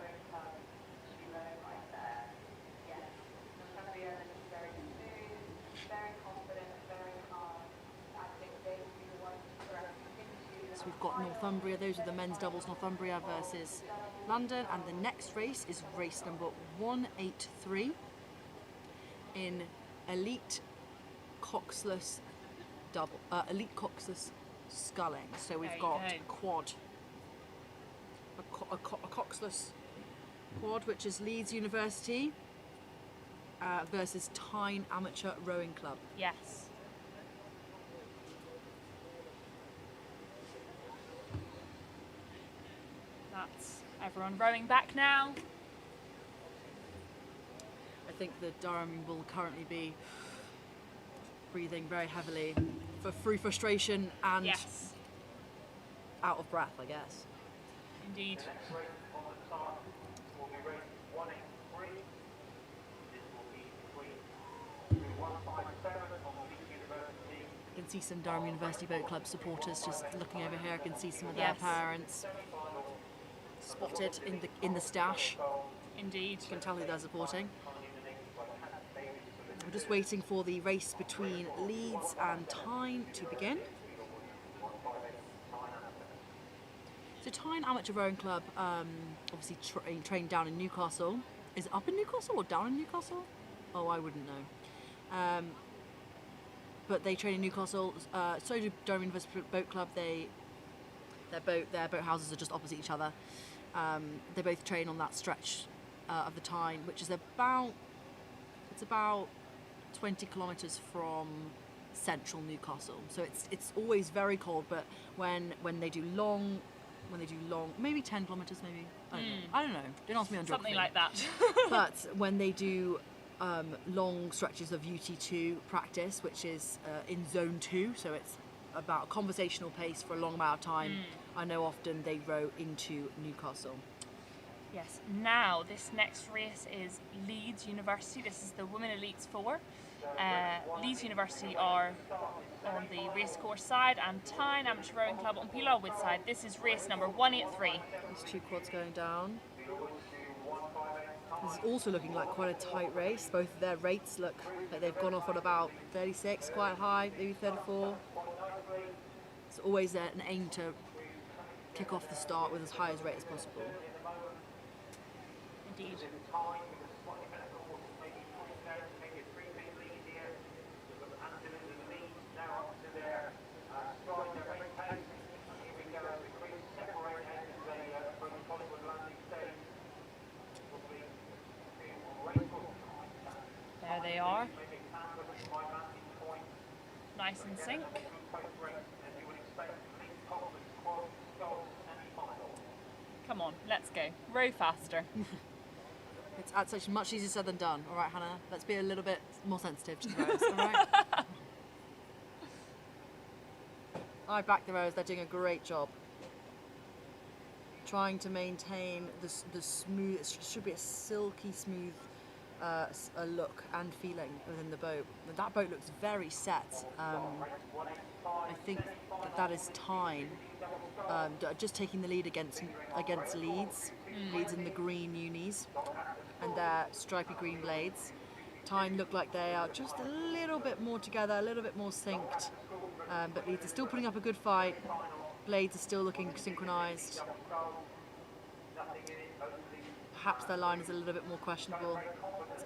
So we've got Northumbria, those are the men's doubles, Northumbria versus London, and the next race is race number 183 in elite coxless sculling. So we've got quad, a coxless quad, which is Leeds University versus Tyne Amateur Rowing Club. Yes. That's everyone rowing back now. I think that Durham will currently be breathing very heavily through frustration and out of breath, I guess. Indeed. I can see some Durham University Boat Club supporters just looking over here. I can see some of their parents spotted in the stash. Indeed. You can tell who they're supporting. We're just waiting for the race between Leeds and Tyne to begin. So Tyne Amateur Rowing Club, obviously trained down in Newcastle. Is it up in Newcastle or down in Newcastle? Oh, I wouldn't know. But they train in Newcastle. So do Durham University Boat Club. Their boat houses are just opposite each other. They both train on that stretch of the Tyne, which is about 20 kilometres from central Newcastle. So it's always very cold. But when they do long, maybe 10 kilometres, maybe I don't know. Don't ask me on geography. Something like that. But when they do long stretches of UT2 practice, which is in zone 2, so it's about a conversational pace for a long amount of time. I know often they row into Newcastle. Yes, now this next race is Leeds University. This is the Women Elites 4. Leeds University are on the racecourse side and Tyne Amateur Rowing Club on Peelawwood side. This is race number 183. There's 2 quads going down. This is also looking like quite a tight race. Both of their rates look like they've gone off on about 36, quite high, maybe 34. It's always an aim to kick off the start with as high as rate as possible. Indeed. There they are. Nice and sync. Come on, let's go. Row faster. The That's actually much easier said than done. All right, Hannah, let's be a little bit more sensitive to the rowers, all right? I back the rowers, they're doing a great job. Trying to maintain the smooth, it should be a silky smooth a look and feeling within the boat. That boat looks very set. I think that is Tyne just taking the lead against Leeds. Leeds in the green unis and their stripy green blades. Tyne look like they are just a little bit more together, a little bit more synced, but Leeds are still putting up a good fight. Blades are still looking synchronised. Perhaps their line is a little bit more questionable.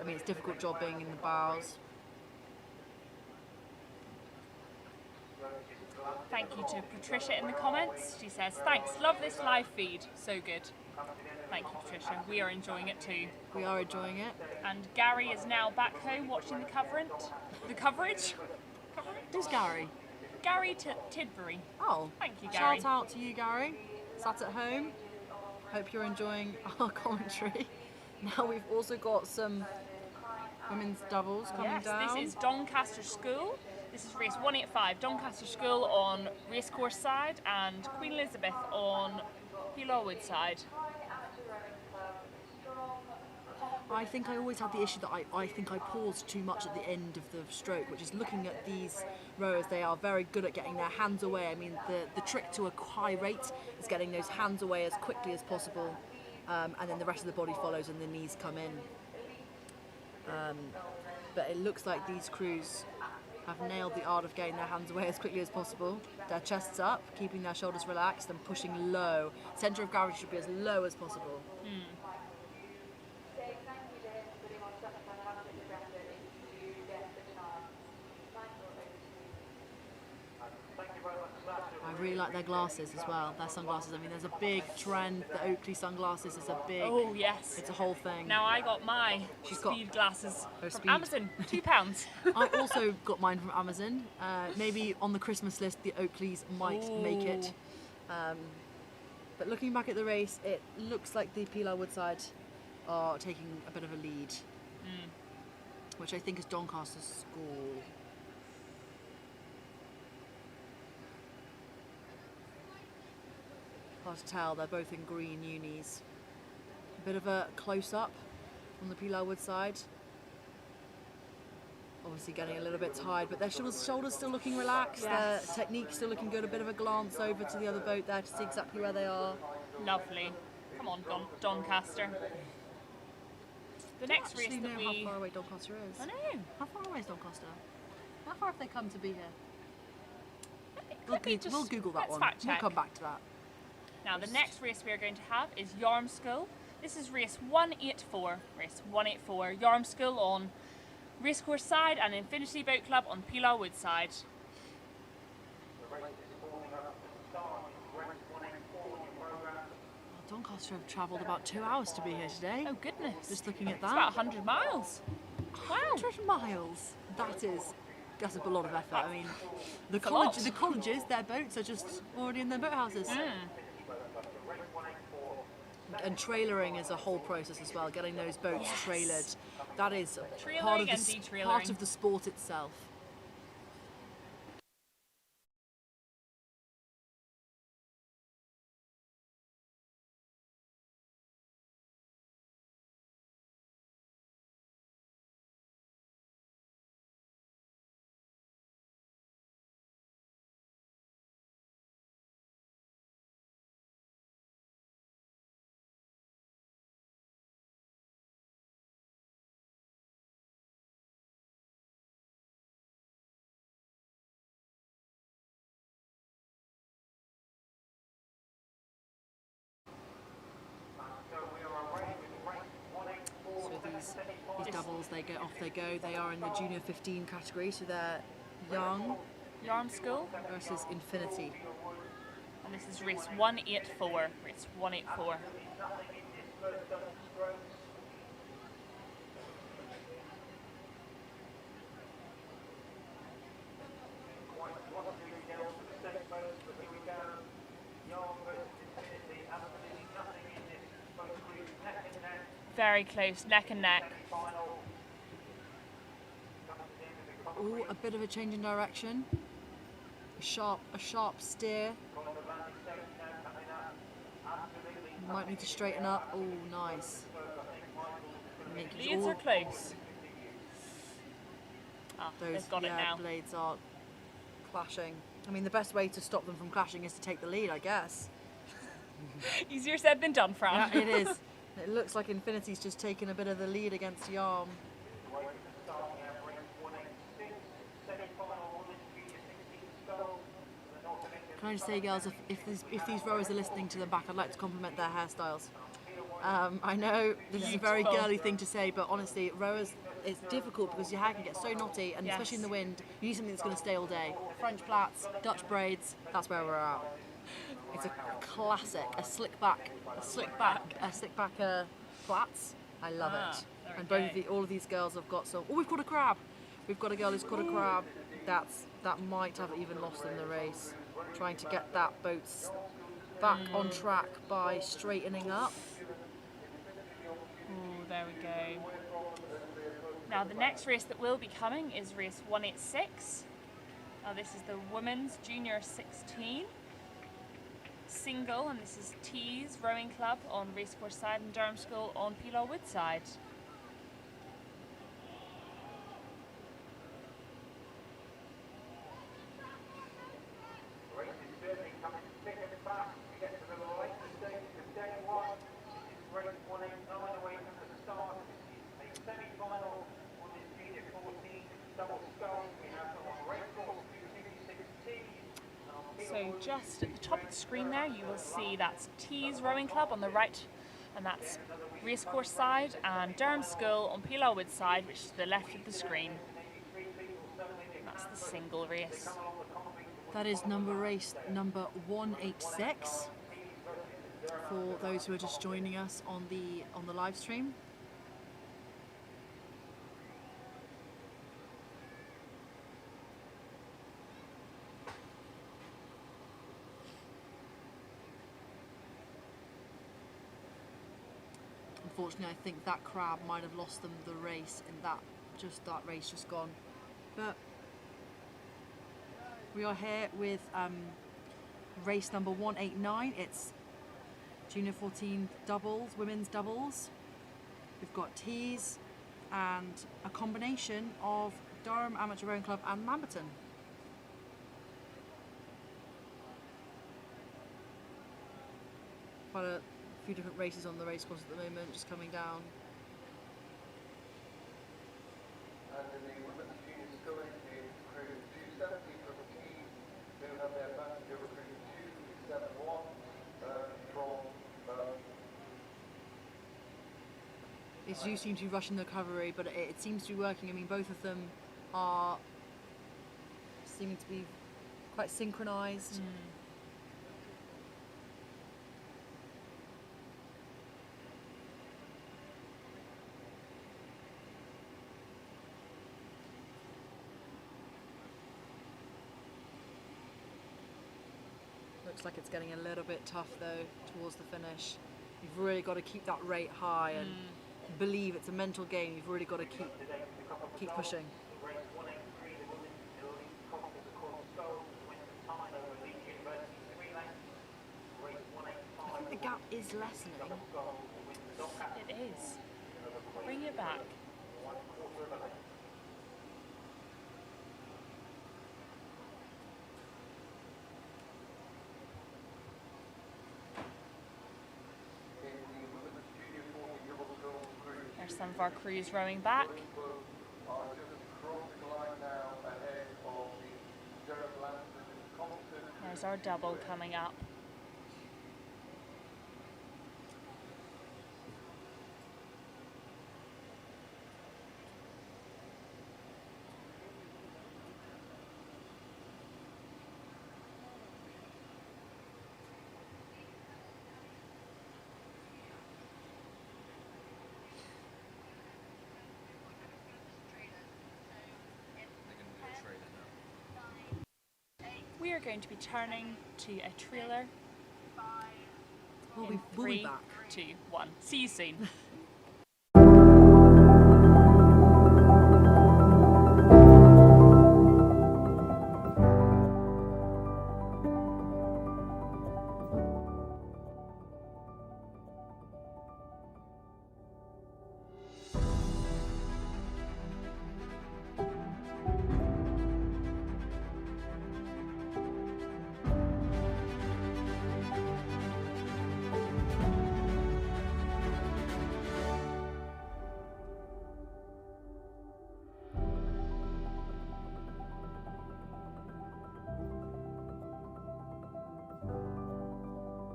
I mean, it's a difficult job being in the bows. Thank you to Patricia in the comments. She says, thanks, love this live feed. So good. Thank you, Patricia. We are enjoying it too. We are enjoying it. And Gary is now back home watching the coverage. Who's Gary? Gary Tidbury. Oh, thank you, Gary. Shout out to you, Gary. Sat at home. Hope you're enjoying our commentary. Now we've also got some women's doubles coming down. This is Doncaster School. This is race 185. Doncaster School on Racecourse side and Queen Elizabeth on Lawwood side. I think I always have the issue that I think I pause too much at the end of the stroke, which is looking at these rowers. They are very good at getting their hands away. I mean, the trick to a high rate is getting those hands away as quickly as possible, and then the rest of the body follows and the knees come in. But it looks like these crews have nailed the art of getting their hands away as quickly as possible. Their chests up, keeping their shoulders relaxed and pushing low. Centre of gravity should be as low as possible. I really like their glasses as well, their sunglasses. I mean, there's a big trend. The Oakley sunglasses is a big... Oh, yes. It's a whole thing. Now, I got my speed glasses from Amazon, £2. I also got mine from Amazon. Maybe on the Christmas list, the Oakleys might make it. But looking back at the race, it looks like the Pilar Woodside are taking a bit of a lead, which I think is Doncaster's score. Hard to tell, they're both in green unis. A bit of a close-up on the Pilar Woodside. Obviously getting a little bit tired, but their shoulders still looking relaxed, Yes. their technique still looking good, a bit of a glance over to the other boat there to see exactly where they are. Lovely. Come on, Doncaster. The next race that know how far away Doncaster is. I know. How far away is Doncaster? How far have they come to be here? We'll Google that let's one. fact We'll check. come back to that. Now, the next race we are going to have is Yarmskull. This is race 184. Race 184. Yarmskull on Racecourse side and Infinity Boat Club on Pilar Wood side. Doncaster have travelled about 2 hours to be here today. Oh goodness. Just looking at that. It's about 100 miles. Wow. 100 miles. That's a lot of effort. I mean, the It's a lot. colleges, their boats are just already in their boathouses. And trailering is a whole process as well, getting those boats trailered. That is part of the sport itself. These doubles, they go. They are in the junior 15 category, so they're young. Yarmskull versus Infinity. And this is race 184. Race 184. very close, neck and neck. Ooh, a bit of a change in direction. A sharp steer. Might need to straighten up. Oh, nice. Leads are close. Ah, Those they've got it now. blades are clashing. I mean, the best way to stop them from clashing is to take the lead, I guess. Easier said than done, Fran. Yeah, it is. It looks like Infinity's just taken a bit of the lead against Yarm. Can I just say, girls, if these rowers are listening to them back, I'd like to compliment their hairstyles. I know this is a very girly thing to say, but honestly, rowers, it's difficult because your hair can get so knotty, and especially in the wind, you need something that's going to stay all day. French plaits, Dutch braids, that's where we're at. It's a classic, a slick back plaits. I love it. And all of these girls have got some. Oh, we've got a crab. We've got a girl who's caught a crab. That might have even lost them the race. Trying to get that boat back on track by straightening up. Oh, there we go. Now the next race that will be coming is race 186. Now this is the Women's Junior 16 single, and this is Tees Rowing Club on Racecourse side and Durham School on Peelaw Wood side. So just at the top of the screen there you will see that's Tees Rowing Club on the right, and that's Racecourse side, and Durham School on Peelaw Wood side, which is to the left of the screen. And that's the single race. That is race number 186 for those who are just joining us on the live stream. Unfortunately, I think that crab might have lost them the race in that race just gone. But we are here with race number 189. It's Junior 14 doubles, women's doubles. We've got Tees and a combination of Durham Amateur Rowing Club and Mamberton. Quite a few different races on the racecourse at the moment, just coming down. And in the women's junior sculling, the crew 270 from Tees, who have their passenger recruit 271 from. These do seem to be rushing the recovery, but it seems to be working. I mean, both of them are seeming to be quite synchronised. Looks like it's getting a little bit tough though towards the finish. You've really got to keep that rate high and believe it's a mental game. You've really got to keep pushing. I think the gap is lessening. It is. Bring it back. There's some of our crews rowing back. There's our double coming up. We are going to be turning to a trailer. We'll be back. 3, 2, 1. See you soon.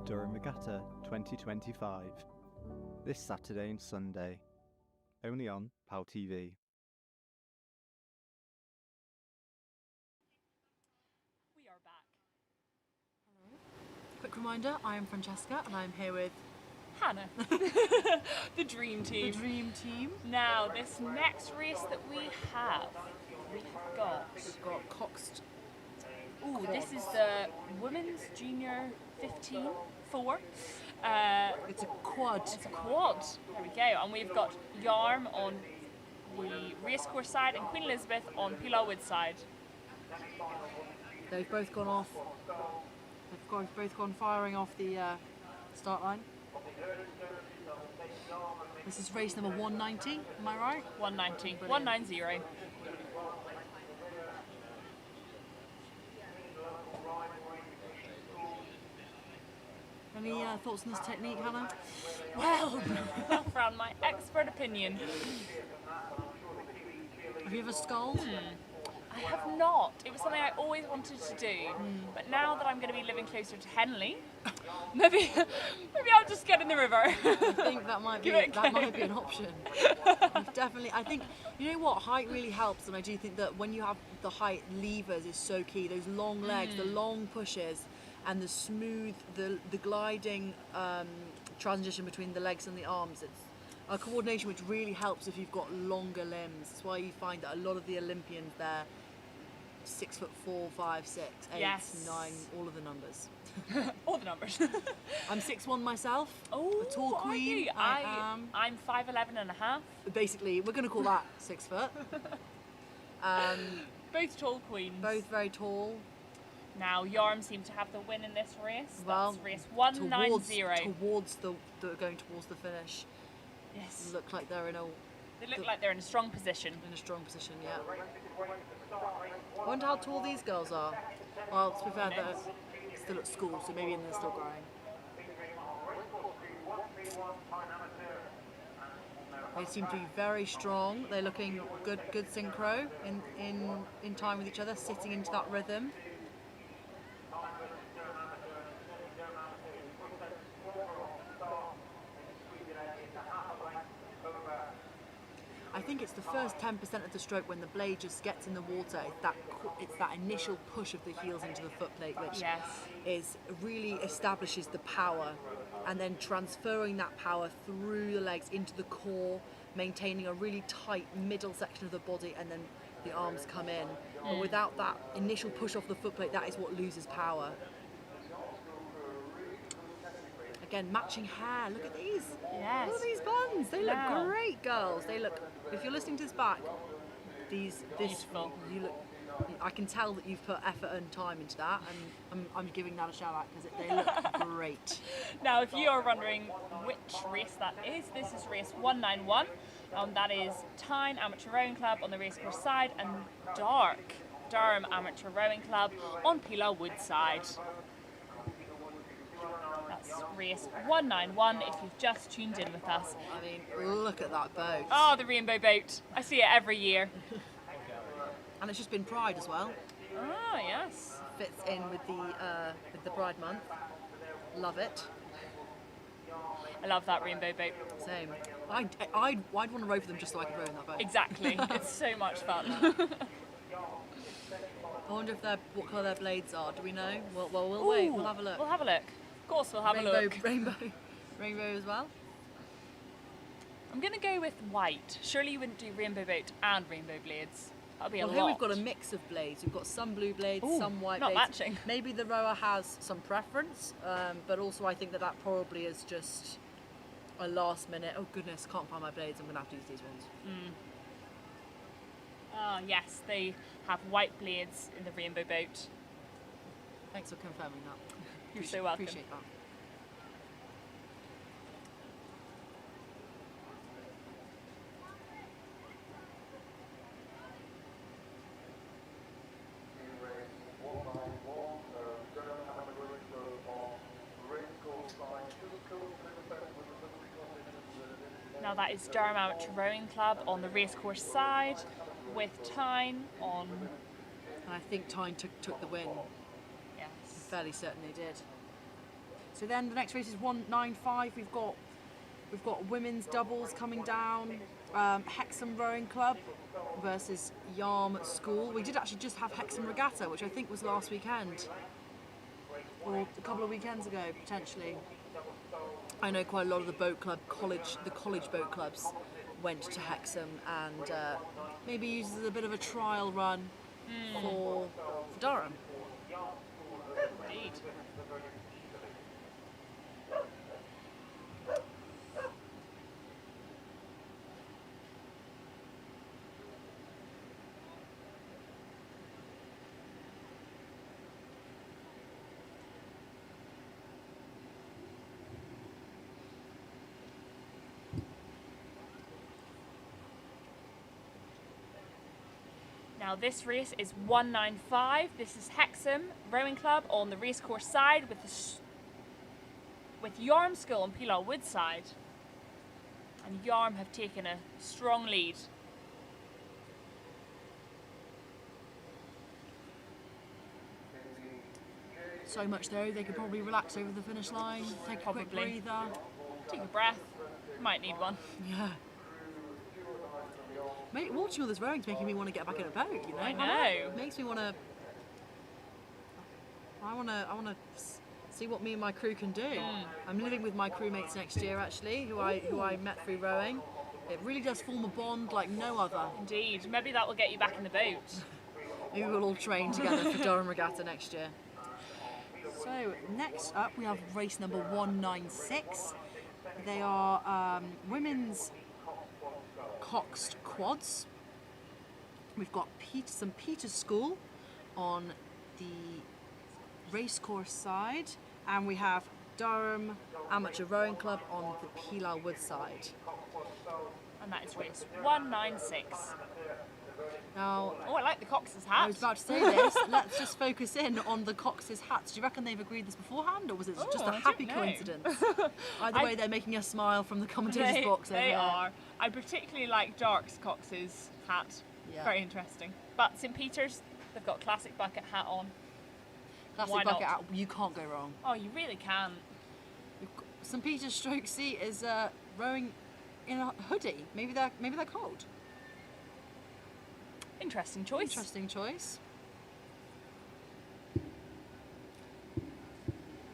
Durham Regatta 2025. This Saturday and Sunday. Only on PalTV. We are back. Quick reminder, I am Francesca and I'm here with Hannah. The dream team. the dream team. Now, this next race that we have got... We've got Coxed. Ooh, this is the Women's Junior 15 4. It's a quad. It's a quad. There we go. And we've got Yarm on the racecourse side and Queen Elizabeth on Pilar Wood side. They've both gone off. Both gone firing off the start line. This is race number 190, am I right? 190. Brilliant. 190. Any thoughts on this technique, Hannah? Well, from my expert opinion, Have you ever sculled? I have not. It was something I always wanted to do, but now that I'm going to be living closer to Henley, maybe I'll just get in the river. I think that might be an option. Definitely. I think, you know what, height really helps, and I do think that when you have the height, levers is so key. Those long legs, the long pushes, and the smooth, the gliding transition between the legs and the arms. It's a coordination which really helps if you've got longer limbs. That's why you find that a lot of the Olympians there, 6'4", 5', 6", 8, Yes. 9, all of the numbers. All the numbers. I'm 6'1" myself. Oh, a tall are queen. you? I am. I'm 5'11" and a half. Basically, we're going to call that 6 foot. Both tall queens. Both very tall. Now, Yarm seem to have the win in this race. Well, That's race 190. Towards the going towards the finish. Yes. Look like they're in a. They look like they're in a strong position. In a strong position, yeah. I wonder how tall these girls are. Well, to be fair, they're still at school, so maybe they're still growing. They seem to be very strong. They're looking good synchro in time with each other, sitting into that rhythm. I think it's the first 10% of the stroke when the blade just gets in the water. It's that initial push of the heels into the foot plate, which really establishes the power, and then transferring that power through the legs into the core, maintaining a really tight middle section of the body, and then the arms come in. But without that initial push off the foot plate, that is what loses power. Again, matching hair. Look at these. Yes. Look at these buns. They look great, girls. They look. If you're listening to this back, beautiful. You look. I can tell that you've put effort and time into that, and I'm giving that a shout out because they look great. Now, if you are wondering which race that is, this is race 191. That is Tyne Amateur Rowing Club on the racecourse side and Durham Amateur Rowing Club on Pilar Wood side. That's race 191 if you've just tuned in with us. I mean, look at that boat. Oh, the rainbow boat. I see it every year. And it's just been Pride as well. Ah, yes. Fits in with the Pride month. Love it. I love that rainbow boat. Same. I'd want to row for them just so I could row in that boat. Exactly. It's so much fun. I wonder if what colour their blades are. Do we know? Well, we'll wait. We'll have a look. We'll have a look. Of course, we'll have a look. Rainbow as well. I'm going to go with white. Surely you wouldn't do rainbow boat and rainbow blades. That'll be a lot. Here we've got a mix of blades. We've got some blue blades, some white not blades. matching. Maybe the rower has some preference, but also I think that probably is just a last minute. Oh goodness, can't find my blades. I'm going to have to use these ones. Ah, yes, they have white blades in the rainbow boat. Thanks for confirming that. You're so welcome. Appreciate that. Now that is Durham Amateur Rowing Club on the racecourse side with Tyne on... And I think Tyne took the win. Yes. I'm fairly certain they did. So then the next race is 195. We've got women's doubles coming down. Hexham Rowing Club versus Yarm School. We did actually just have Hexham Regatta, which I think was last weekend, or a couple of weekends ago potentially. I know quite a lot of the boat club, the college boat clubs went to Hexham and maybe used as a bit of a trial run for Durham. Indeed. Now this race is 195. This is Hexham Rowing Club on the racecourse side with Yarm School on Pilar Wood side. And Yarm have taken a strong lead. So much though, they could probably relax over the finish line, take a quick breather. Take a breath. Might need one. Yeah. Mate, watching all this rowing's making me want to get back in a boat, you know? I know. Makes me want to... I want to see what me and my crew can do. I'm living with my crewmates next year, actually, who I met through rowing. It really does form a bond like no other. Indeed. Maybe that will get you back in the boat. Maybe we'll all train together for Durham Regatta next year. So, next up we have race number 196. They are women's coxed quads. We've got St Peter's School on the racecourse side, and we have Durham Amateur Rowing Club on the Pilar Wood side. And that is race 196. Now, I like the Cox's hat. I was about to say this. Let's just focus in on the Cox's hats. Do you reckon they've agreed this beforehand, or was it just a happy coincidence? Either way, they're making us smile from the commentators' box over They there. are. I particularly like Dark's Cox's hat. Yeah. Very interesting. But St Peter's, they've got classic bucket hat on. Classic Why bucket not? hat. You can't go wrong. Oh, you really can. St Peter's stroke seat is rowing in a hoodie. Maybe they're cold. Interesting choice. Interesting choice.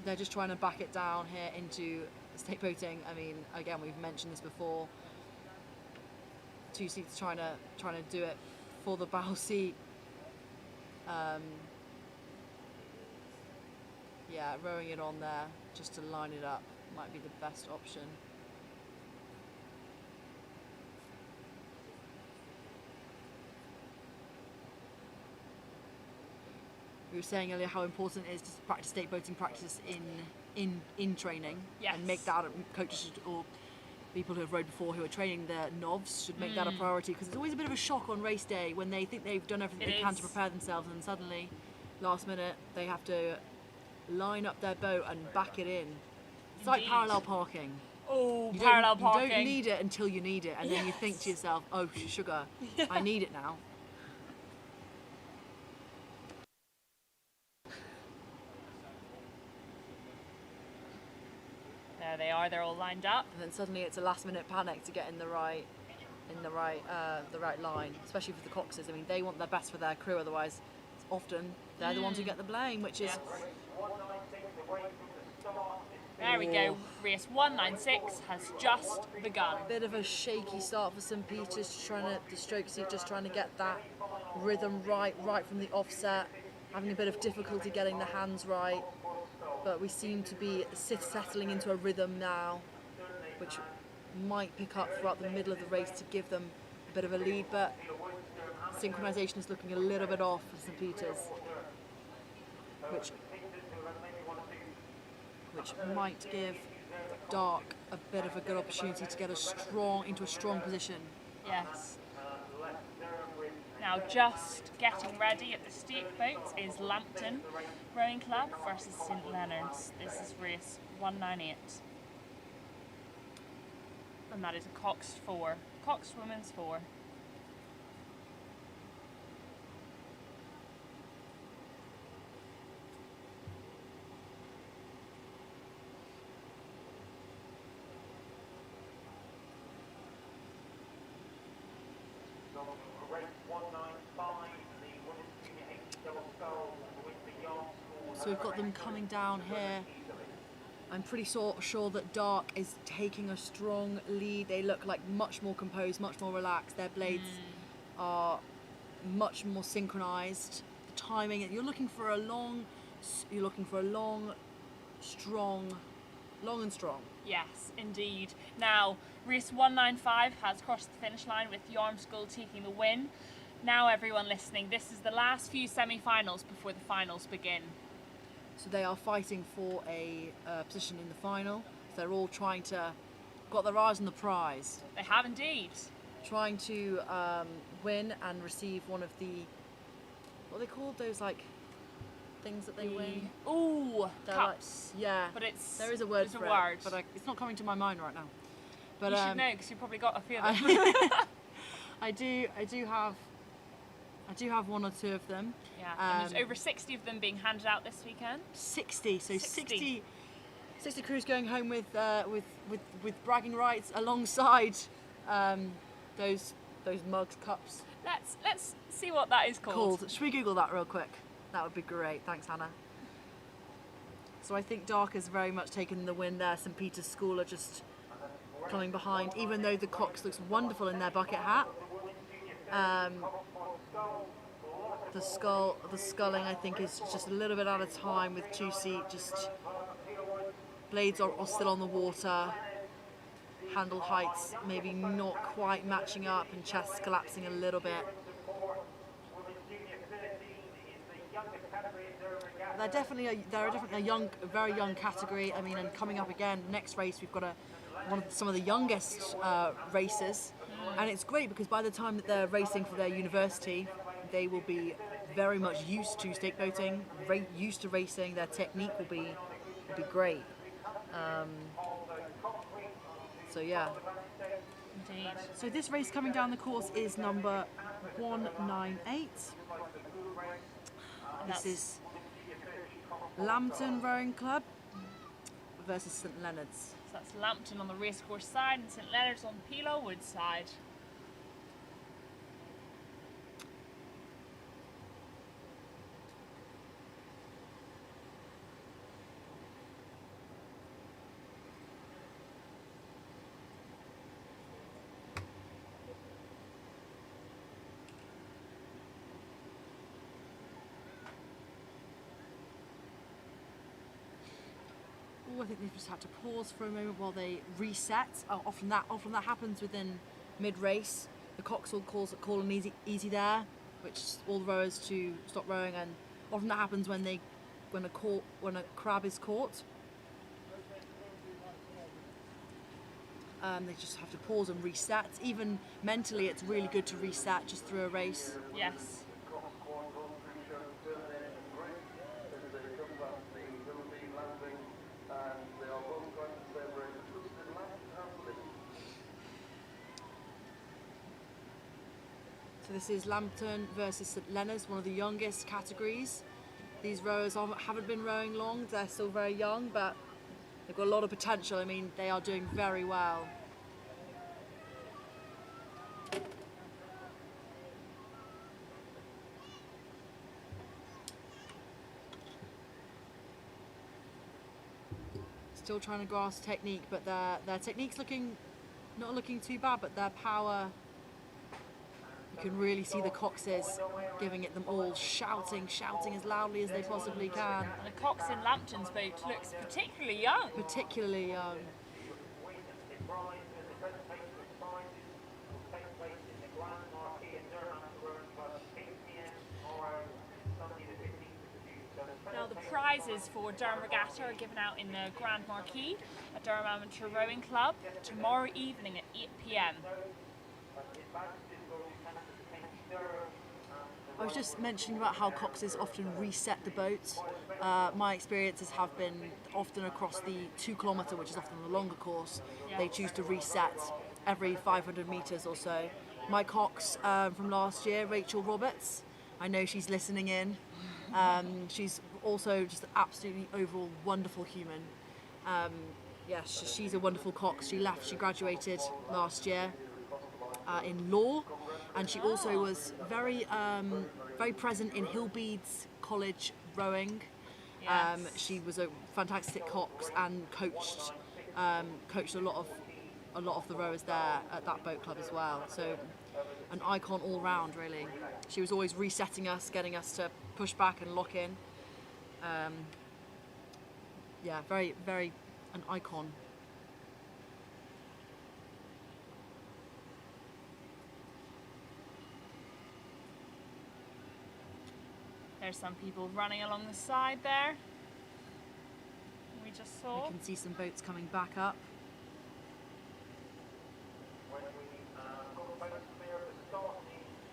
They're just trying to back it down here into state boating. I mean, again, we've mentioned this before. Two seats trying to do it for the bow seat. Yeah, rowing it on there just to line it up might be the best option. We were saying earlier how important it is to practice state boating practice in training, and make that coaches should, or people who have rowed before who are training their novs should make that a priority, because it's always a bit of a shock on race day when they think they've done everything they can to prepare themselves, and suddenly, last minute, they have to line up their boat and back it in. It's like parallel parking. Oh, You parking. don't need it until you need it, and then you think to yourself, oh sugar, I need it now. There they are. They're all lined up. And then suddenly it's a last-minute panic to get in the right line, especially for the Coxes. I mean, they want their best for their crew. Otherwise, often they're the ones who get the blame, which is. There we go. Race 196 has just begun. Bit of a shaky start for St Peter's, the stroke seat, just trying to get that rhythm right from the offset. Having a bit of difficulty getting the hands right. But we seem to be settling into a rhythm now, which might pick up throughout the middle of the race to give them a bit of a lead, but synchronisation is looking a little bit off for St Peter's, which might give Dark a bit of a good opportunity to get into a strong position. Yes. Now just getting ready at the stake boats is Lambton Rowing Club versus St Leonard's. This is race 198. And that is a Coxed 4. Coxed Women's 4. So we've got them coming down here. I'm pretty sure that Dark is taking a strong lead. They look like much more composed, much more relaxed. Their blades are much more synchronized. The timing, you're looking for a long, strong, long and strong. Yes, indeed. Now, race 195 has crossed the finish line with Yarmskull taking the win. Now, everyone listening, this is the last few semi-finals before the finals begin. So they are fighting for a position in the final. So they're all trying to, got their eyes on the prize. They have indeed. Trying to win and receive one of the, what are they called? Those like things that they win? Ooh, They're cups. Like, yeah. But it's there is a word there's for a it, word. but it's not coming to my mind right now. But you should know because you probably got a few of them. I do have one or two of them. Yeah, and there's over 60 of them being handed out this weekend. 60, so 60 crews going home with bragging rights alongside those mugs, cups. Let's see what that is called. Should we Google that real quick? That would be great. Thanks, Hannah. So I think Dark has very much taken the win there. St Peter's School are just coming behind, even though the Cox looks wonderful in their bucket hat. The sculling I think is just a little bit out of time with 2-seat, just blades are still on the water, handle heights maybe not quite matching up and chests collapsing a little bit. They're definitely a very young category. I mean, and coming up again, next race we've got some of the youngest racers, and it's great because by the time that they're racing for their university, they will be very much used to stake boating, used to racing. Their technique will be great. So yeah. Indeed. So this race coming down the course is number 198. This is Lambton Rowing Club versus St Leonard's. So that's Lambton on the racecourse side and St Leonard's on Pelo Wood side. I think they've just had to pause for a moment while they reset. Often that happens within mid-race. The coxswain calls an easy there, which all the rowers to stop rowing, and often that happens when a crab is caught. They just have to pause and reset. Even mentally, it's really good to reset just through a race. Yes. So this is Lambton versus St Leonard's, one of the youngest categories. These rowers haven't been rowing long, they're still very young, but they've got a lot of potential. I mean, they are doing very well. Still trying to grasp technique, but their technique's not looking too bad, but their power, you can really see the coxes giving it them all, shouting as loudly as they possibly can. And the cox in Lambton's boat looks particularly young. Particularly young. Now the prizes for Durham Regatta are given out in the Grand Marquee at Durham Amateur Rowing Club tomorrow evening at 8 p.m. I was just mentioning about how coxes often reset the boat. My experiences have been often across the 2 kilometre, which is often the longer course, they choose to reset every 500 metres or so. My cox from last year, Rachel Roberts, I know she's listening in. She's also just an absolutely overall wonderful human. She's a wonderful cox. She graduated last year in law, and she also was very present in Hillbeats College rowing. Yes. She was a fantastic cox and coached a lot of the rowers there at that boat club as well. So an icon all round, really. She was always resetting us, getting us to push back and lock in. Yeah, very, very an icon. There's some people running along the side there. We just saw. You can see some boats coming back up. When we got the boats clear of the start,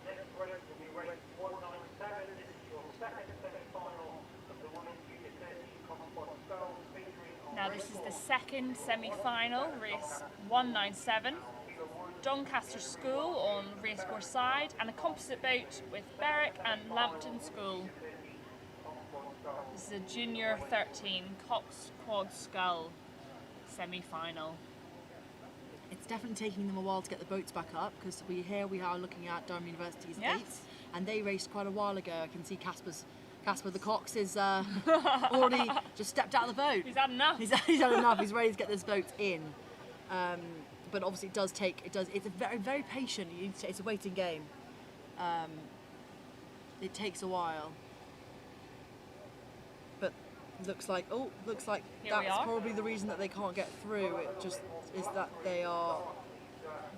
the next race will be race 197. This is your second semi-final of the Women's U30 Commonwealth Sculls featuring on Now this is the second semi-final, race 197. Doncaster School on racecourse side, and a composite boat with Berwick and Lambton School. This is a Junior 13 Cox Quad Scull semi-final. It's definitely taking them a while to get the boats back up, because we are looking at Durham University's Yes. dates, and they raced quite a while ago. I can see Casper the Cox is already just stepped out of the boat. He's had enough. He's had enough. He's ready to get this boat in. But obviously it's a very, very patient, it's a waiting game. It takes a while. But looks like Here we that's are. probably the reason that they can't get through. It just is that the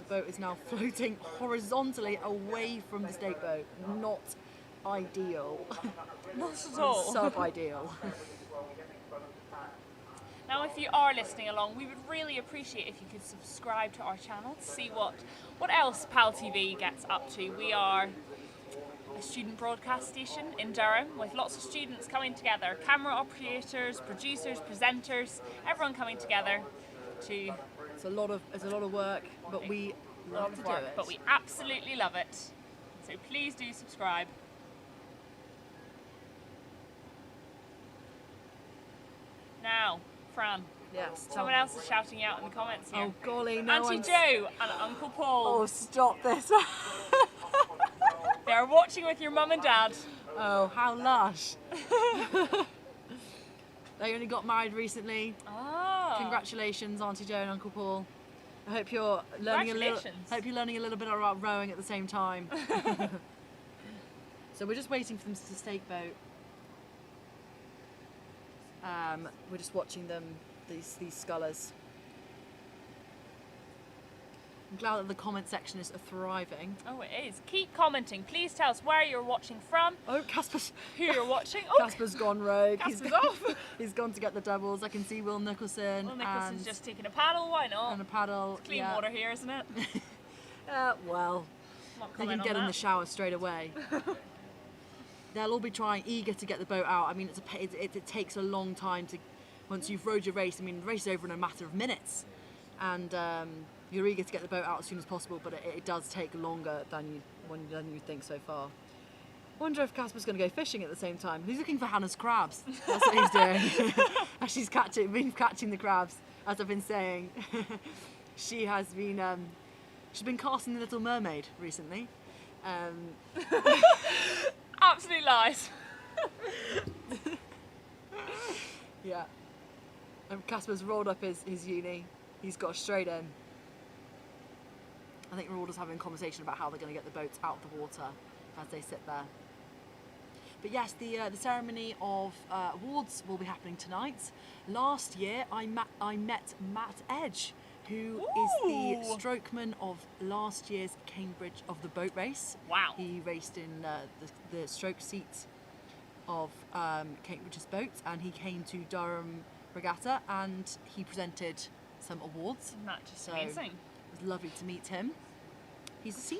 boat is now floating horizontally away from the stake boat. Not ideal. Not at all. Sub-ideal. Now, if you are listening along, we would really appreciate if you could subscribe to our channel to see what else PalTV gets up to. We are a student broadcast station in Durham with lots of students coming together, camera operators, producers, presenters, everyone coming together to. It's a lot of work, but we love to do it. But we absolutely love it. So please do subscribe. Now, Fran. Yes. Someone else is shouting out in the comments here. Oh golly, no Auntie one's... Jo and Uncle Paul. Oh, stop this. They are watching with your mum and dad. Oh, how lush. They only got married recently. Oh. Congratulations, Auntie Jo and Uncle Paul. I hope you're learning a little bit about rowing at the same time. So we're just waiting for them to stake boat. We're just watching them, these scullers. I'm glad that the comment section is thriving. Oh, it is. Keep commenting. Please tell us where you're watching from. Oh, Casper's... Who you're watching. Oh, Casper's gone rogue. Casper's off. He's gone to get the doubles. I can see Will Nicholson. Will Nicholson's just taking a paddle. Why not? And a paddle. It's clean water here, isn't it? Well, they can get in the shower straight away. They'll all be eager to get the boat out. I mean, it takes a long time to, once you've rowed your race. I mean, the race is over in a matter of minutes, and you're eager to get the boat out as soon as possible. But it does take longer than you think so far. I wonder if Casper's going to go fishing at the same time. He's looking for Hannah's crabs. That's what he's doing. As she's been catching the crabs, as I've been saying. She has been. She's been casting the Little Mermaid recently. Absolute lies. Yeah. And Casper's rolled up his uni. He's got a straight in. I think we're all just having a conversation about how they're going to get the boats out of the water as they sit there. But yes, the ceremony of awards will be happening tonight. Last year, I met Matt Edge, who is the strokeman of last year's Cambridge of the boat race. Wow. He raced in the stroke seat of Cambridge's boats, and he came to Durham Regatta and he presented some awards. That's just so amazing. It was lovely to meet him. He's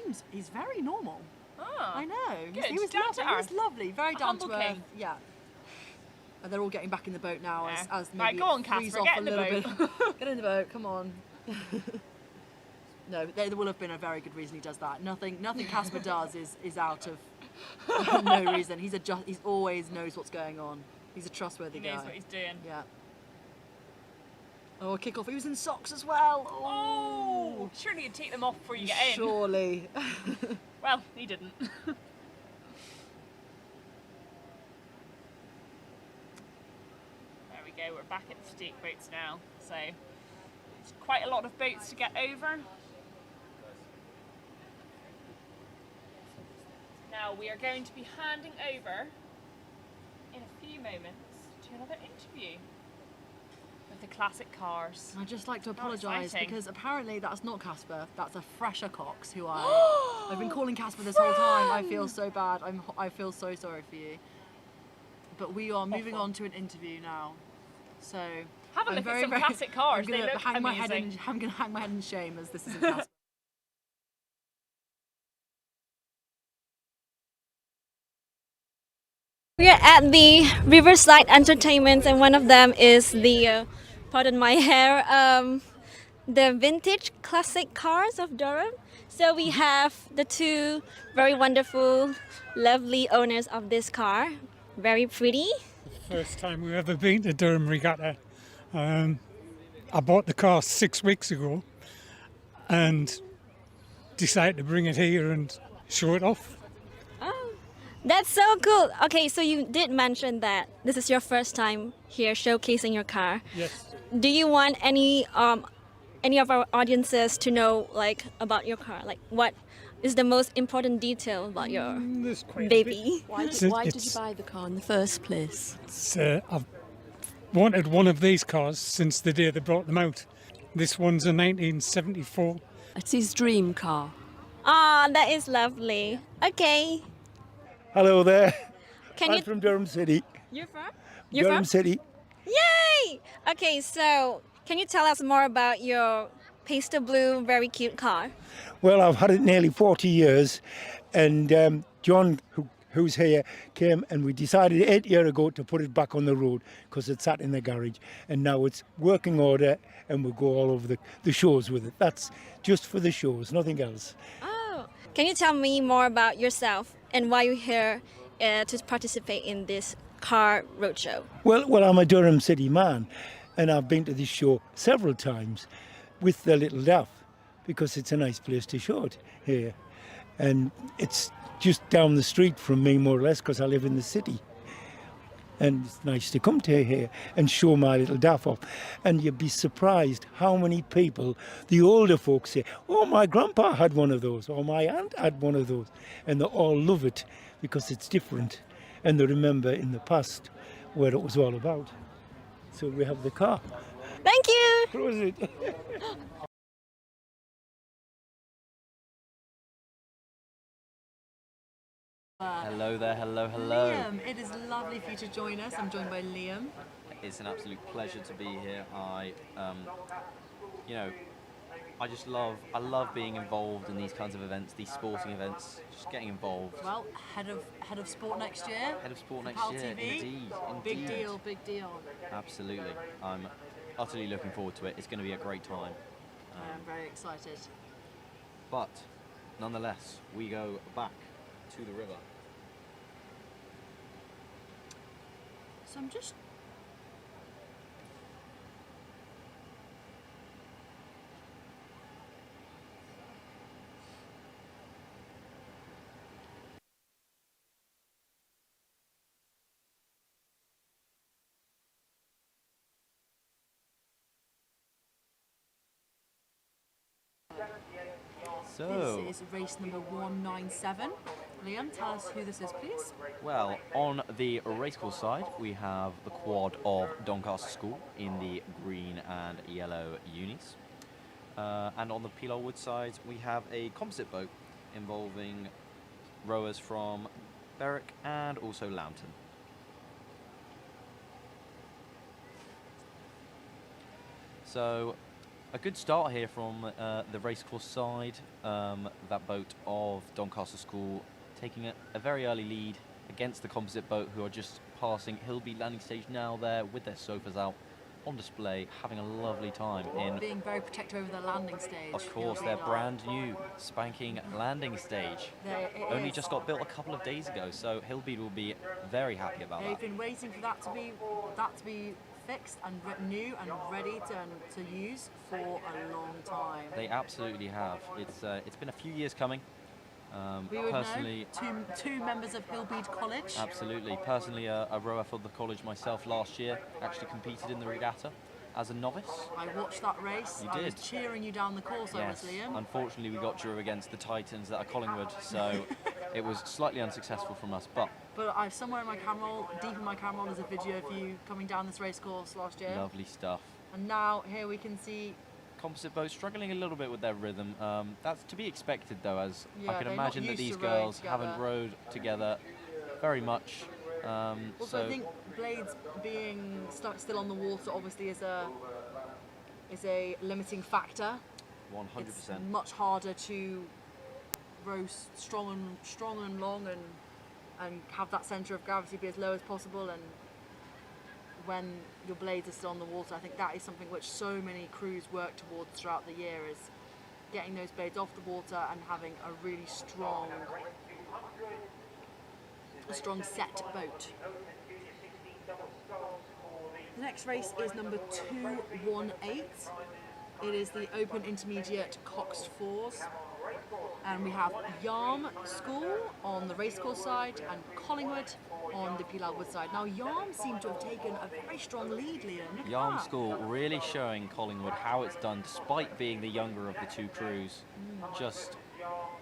very normal. Oh, I know. Good. He was Down lovely. to He was earth. lovely. Very A down to humble earth. king. Yeah. And they're all getting back in the boat now as maybe Right, go on, it frees Casper, off get a in the little boat. bit. Get in the boat. Come on. No, there will have been a very good reason he does that. Nothing Casper does is out of no reason. He's always knows what's going on. He's a trustworthy guy. He knows what he's doing. Yeah. Oh, a kick-off. He was in socks as well. Oh, surely you'd take them off before you get in. Surely. Well, he didn't. There we go, we're back at the stake boats now. So it's quite a lot of boats to get over. Now we are going to be handing over in a few moments to another interview with the classic cars. I'd just like to How apologise exciting. because apparently that's not Casper, that's a fresher Cox who I've been calling Casper this whole time. I feel so bad. I feel so sorry for you. But we are moving on to an interview now. So Have a I'm look very, at some very- classic cars. I'm They gonna look hang my head amazing. I'm gonna hang my head in shame as this isn't Casper. We are at the Riverside Entertainment, and one of them is the, pardon my hair, the vintage classic cars of Durham. So we have the two very wonderful, lovely owners of this car. Very pretty. First time we've ever been to Durham Regatta. I bought the car 6 weeks ago and decided to bring it here and show it off. Oh, that's so cool. Okay, so you did mention that this is your first time here showcasing your car. Yes. Do you want any of our audiences to know like about your car? Like what is the most important detail about your baby? Why did you buy the car in the first place? I've wanted one of these cars since the day they brought them out. This one's a 1974. It's his dream car. Ah, that is lovely. Okay. Hello there. Can I'm you? from Durham City. You're from? Durham City. Yay! Okay, so can you tell us more about your pastel blue, very cute car? Well, I've had it nearly 40 years, and John, who's here, came and we decided 8 years ago to put it back on the road because it sat in the garage, and now it's working order, and we'll go all over the shows with it. That's just for the shows, nothing else. Oh, can you tell me more about yourself and why you're here to participate in this car roadshow? Well, I'm a Durham City man, and I've been to this show several times with the little Daff because it's a nice place to show it here. And it's just down the street from me, more or less, because I live in the city. And it's nice to come to here and show my little Daff off. And you'd be surprised how many people, the older folks, say, oh, my grandpa had one of those, or my aunt had one of those. And they all love it because it's different. And they remember in the past where it was all about. So we have the car. Thank you. Prosit. Hello there, hello. Liam, it is lovely for you to join us. I'm joined by Liam. It's an absolute pleasure to be here. I love being involved in these kinds of events, these sporting events, just getting involved. Well, head of sport next year. Head of sport next PalTV. year, indeed. Big deal, big deal. Absolutely. I'm utterly looking forward to it. It's going to be a great time. I am very excited. But nonetheless, we go back to the river. So I'm just So, This is race number 197. Liam, tell us who this is, please. well, on the racecourse side, we have the quad of Doncaster School in the green and yellow unis. And on the Pilar Wood side, we have a composite boat involving rowers from Berwick and also Lambton. So, a good start here from the racecourse side. That boat of Doncaster School taking a very early lead against the composite boat, who are just passing Hillby landing stage now there with their sofas out on display, having a lovely time in. Being very protective over the landing stage. Of course, their brand new spanking landing stage. It Only is. just got built a couple of days ago, so Hillby will be very happy about They've that. been waiting for that to be fixed and new and ready to use for a long time. They absolutely have. It's been a few years coming, We would Personally, know two members of Hillbead College. absolutely. Personally, a rower for the college myself last year, actually competed in the regatta as a novice. I watched that race. You I was did. cheering you down the course, Yes. Liam. Unfortunately, we got drew against the Titans that are Collingwood, so it was slightly unsuccessful from us, but But I've somewhere in my camera roll, deep in my camera roll, is a video of you coming down this race course last year. lovely stuff. And now here we can see. Composite boats struggling a little bit with their rhythm. That's to be expected, though, as Yeah, I can they're not imagine that used these to rowing girls haven't together. rowed together very much. Also, So I think blades being stuck still on the water obviously is a limiting factor. 100%. It's much harder to row strong and long and have that centre of gravity be as low as possible. And when your blades are still on the water, I think that is something which so many crews work towards throughout the year, is getting those blades off the water and having a really strong set boat. The next race is number 218. It is the Open Intermediate Coxed Fours. And we have Yarm School on the racecourse side and Collingwood on the Pilar Wood side. Now Yarm seem to have taken a very strong lead, Liam. Look at Yarm that. School really showing Collingwood how it's done, despite being the younger of the two crews. Just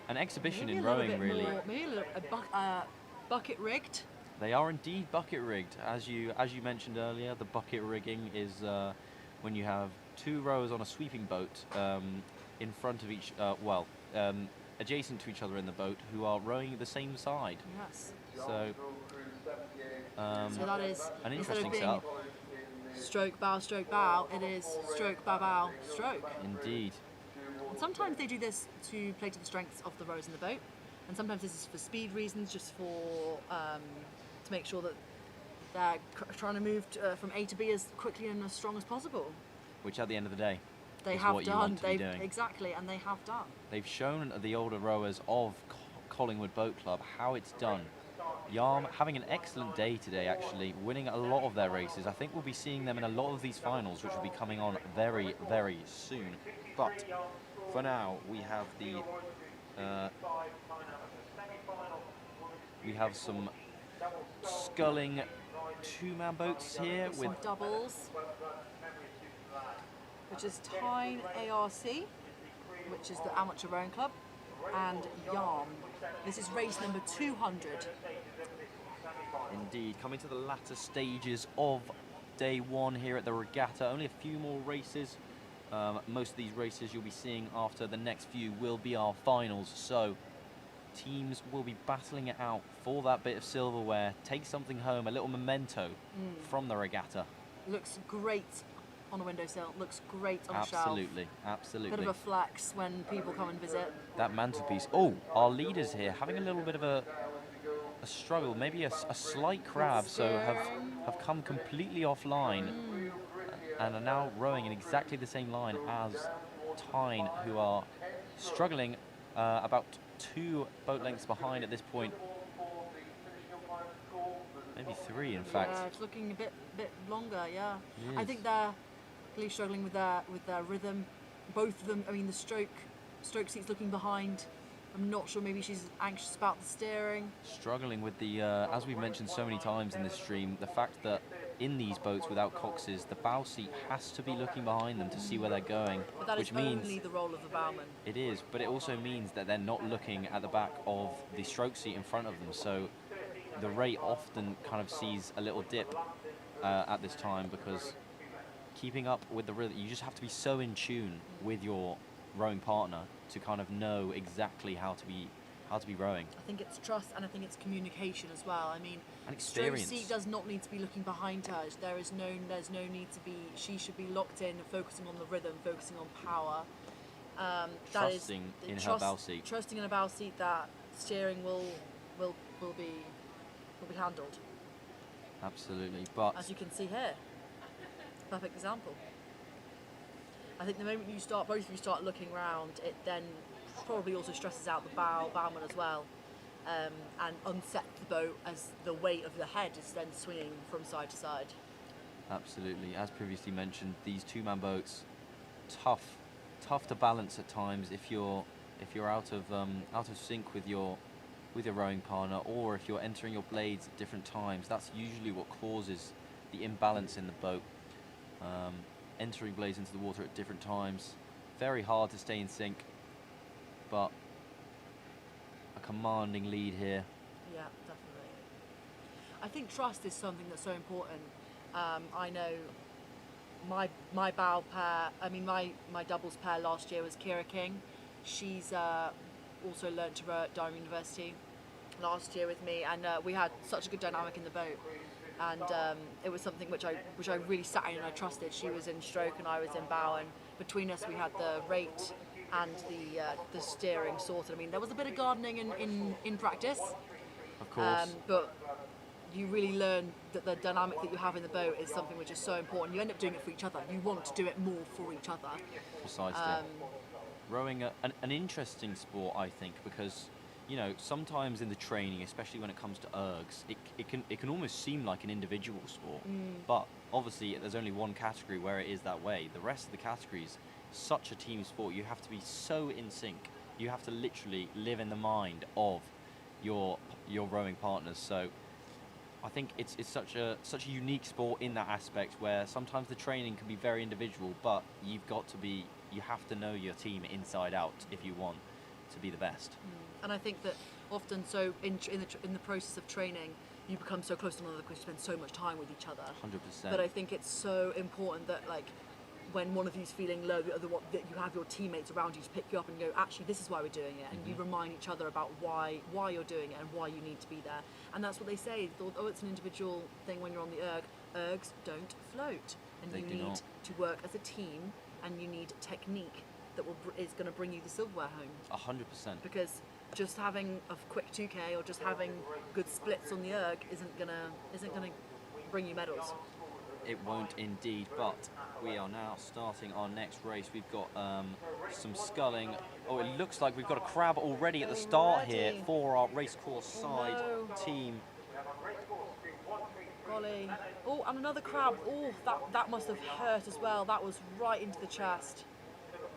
an exhibition Maybe in a little rowing, bit really. more- maybe a little bucket rigged. They are indeed bucket rigged, as you mentioned earlier. The bucket rigging is when you have two rowers on a sweeping boat in front of each, adjacent to each other in the boat, who are rowing the same side. Yes. So So that is an instead of interesting being setup. stroke, bow, it is stroke, bow, stroke. Indeed. And sometimes they do this to play to the strengths of the rowers in the boat, and sometimes this is for speed reasons, just for to make sure that they're trying to move from A to B as quickly and as strong as possible. Which at the end of the day, They is have what you done. want to be They've doing. exactly, and they have done. They've shown the older rowers of Collingwood Boat Club how it's done. Yarm having an excellent day today, actually, winning a lot of their races. I think we'll be seeing them in a lot of these finals, which will be coming on very, very soon. But for now, we have some sculling two-man boats here Some with doubles, which is Tyne ARC, which is the amateur rowing club, and Yarm. This is race number 200. Indeed, coming to the latter stages of day one here at the regatta. Only a few more races. Most of these races you'll be seeing after the next few will be our finals. So teams will be battling it out for that bit of silverware. Take something home, a little memento from the regatta. Looks great on a windowsill. Looks great on a shelf. Absolutely, absolutely. Bit of a flex when people come and visit. That mantelpiece. Oh, our leaders here having a little bit of a struggle, maybe a slight crab, so have come completely offline and are now rowing in exactly the same line as Tyne, who are struggling about 2 boat lengths behind at this point. Maybe 3, in fact. Yeah, it's looking a bit longer. Yeah, It I is. think they're really struggling with their rhythm. Both of them. I mean, the stroke seat's looking behind. I'm not sure. Maybe she's anxious about the steering. Struggling with the, as we've mentioned so many times in this stream, the fact that in these boats without coxes, the bow seat has to be looking behind them to see where they're going, But that which is means only the role of the bowman. it is, but it also means that they're not looking at the back of the stroke seat in front of them. So the rate often kind of sees a little dip at this time, because keeping up with the rhythm, you just have to be so in tune with your rowing partner to kind of know exactly how to be rowing. I think it's trust, and I think it's communication as well. I mean, And stroke experience. seat does not need to be looking behind her. There's no need to be. She should be locked in, focusing on the rhythm, focusing on power. That is Trusting the in her bow seat. Trusting in a bow seat that steering will be handled. Absolutely, but As you can see here, perfect example. I think the moment both of you start looking round, it then probably also stresses out the bowman as well, and unsets the boat as the weight of the head is then swinging from side to side. absolutely, as previously mentioned, these two-man boats, tough to balance at times if you're if you're out of sync with your rowing partner, or if you're entering your blades at different times, that's usually what causes the imbalance in the boat. Entering blades into the water at different times, very hard to stay in sync, but a commanding lead here. Yeah, definitely. I think trust is something that's so important. I know my bow pair, my doubles pair last year was Kira King. She's also learnt to row at Durham University last year with me, and we had such a good dynamic in the boat. And it was something which I really sat in and I trusted. She was in stroke and I was in bow, and between us we had the rate and the steering sorted. I mean, there was a bit of gardening in practice, Of course. but you really learn that the dynamic that you have in the boat is something which is so important. You end up doing it for each other. You want to do it more for each other. Precisely. Rowing an interesting sport, I think, because sometimes in the training, especially when it comes to ergs, it can almost seem like an individual sport. But obviously there's only one category where it is that way. The rest of the categories, such a team sport, you have to be so in sync. You have to literally live in the mind of your rowing partners. So I think it's such a unique sport in that aspect, where sometimes the training can be very individual, but you have to know your team inside out if you want to be the best. And I think that often, so in the process of training, you become so close to one another because you spend so much time with each other. 100%. But I think it's so important that, like, when one of you's feeling low, the other one, that you have your teammates around you to pick you up and go, actually, this is why we're doing it, and you remind each other about why you're doing it and why you need to be there. And that's what they say. Although it's an individual thing when you're on the erg, ergs don't float, and They you do need not. to work as a team, and you need technique that is going to bring you the silverware home. 100%. Because just having a quick 2K or just having good splits on the erg isn't gonna bring you medals. It won't indeed, but we are now starting our next race. We've got some sculling. Oh, it looks like we've got a crab already at the start here for our racecourse side team. Golly. Oh, and another crab. Oh, that must have hurt as well. That was right into the chest.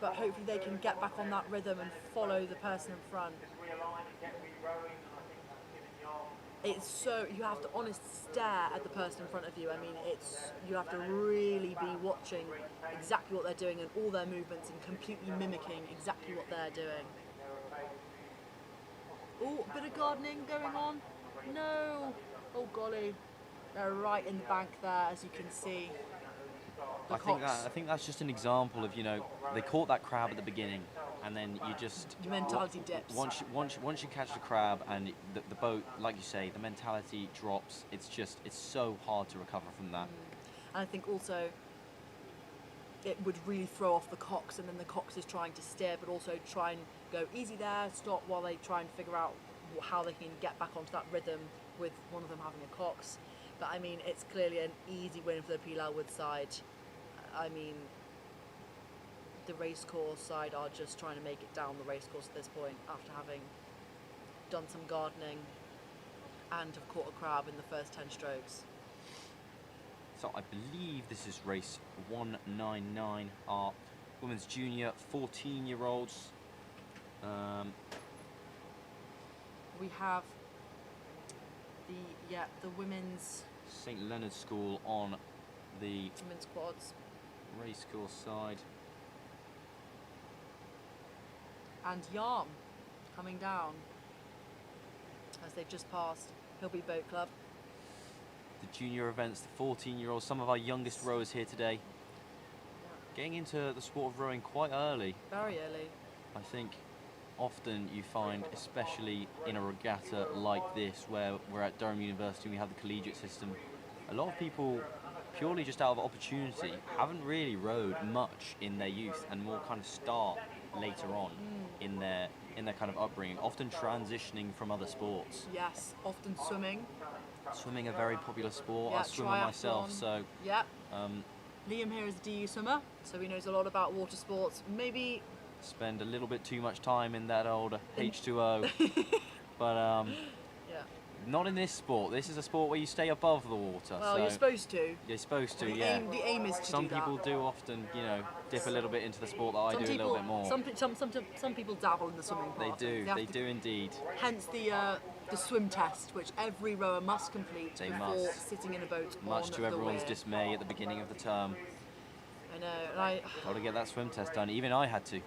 But hopefully they can get back on that rhythm and follow the person in front. It's so, you have to honestly stare at the person in front of you. I mean, you have to really be watching exactly what they're doing and all their movements and completely mimicking exactly what they're doing. Oh, a bit of gardening going on. No. Oh, golly. They're right in the bank there, as you can see. I think that's just an example of, they caught that crab at the beginning, and then you just... Your mentality dips. Once you catch the crab and the boat, like you say, the mentality drops. It's so hard to recover from that. And I think also it would really throw off the cox, and then the cox is trying to steer, but also try and go easy there, stop while they try and figure out how they can get back onto that rhythm with one of them having a cox. But I mean, it's clearly an easy win for the Pilar Wood side. I mean, the racecourse side are just trying to make it down the racecourse at this point after having done some gardening and have caught a crab in the first 10 strokes. So I believe this is race 199, our women's junior 14-year-olds. We have the women's St Leonard's School on the women's quads racecourse side. And Yarm coming down as they've just passed Hillby Boat Club. The junior events, the 14-year-olds, some of our youngest rowers here today. Getting into the sport of rowing quite early. Very early. I think often you find, especially in a regatta like this, where we're at Durham University and we have the collegiate system, a lot of people, purely just out of opportunity, haven't really rowed much in their youth and more kind of start later on in their kind of upbringing, often transitioning from other sports. Yes, often swimming. Swimming, a very popular sport. Yeah, I swim myself, so... Yeah. Liam here is a DU swimmer, so he knows a lot about water sports. Maybe... spend a little bit too much time in that old H2O. But yeah. Not in this sport. This is a sport where you stay above the water. Well, so you're supposed to. You're supposed to, The yeah. aim is to Some do that. people do often, you know, dip a little bit into the sport that I Some do a little bit more. Some people dabble in the swimming They part. do. have They to- do indeed. Hence the swim test, which every rower must complete They before must. sitting in a boat Much on to the everyone's weir. dismay at the beginning of the term. I know, and Got to get that swim test done. Even I had to.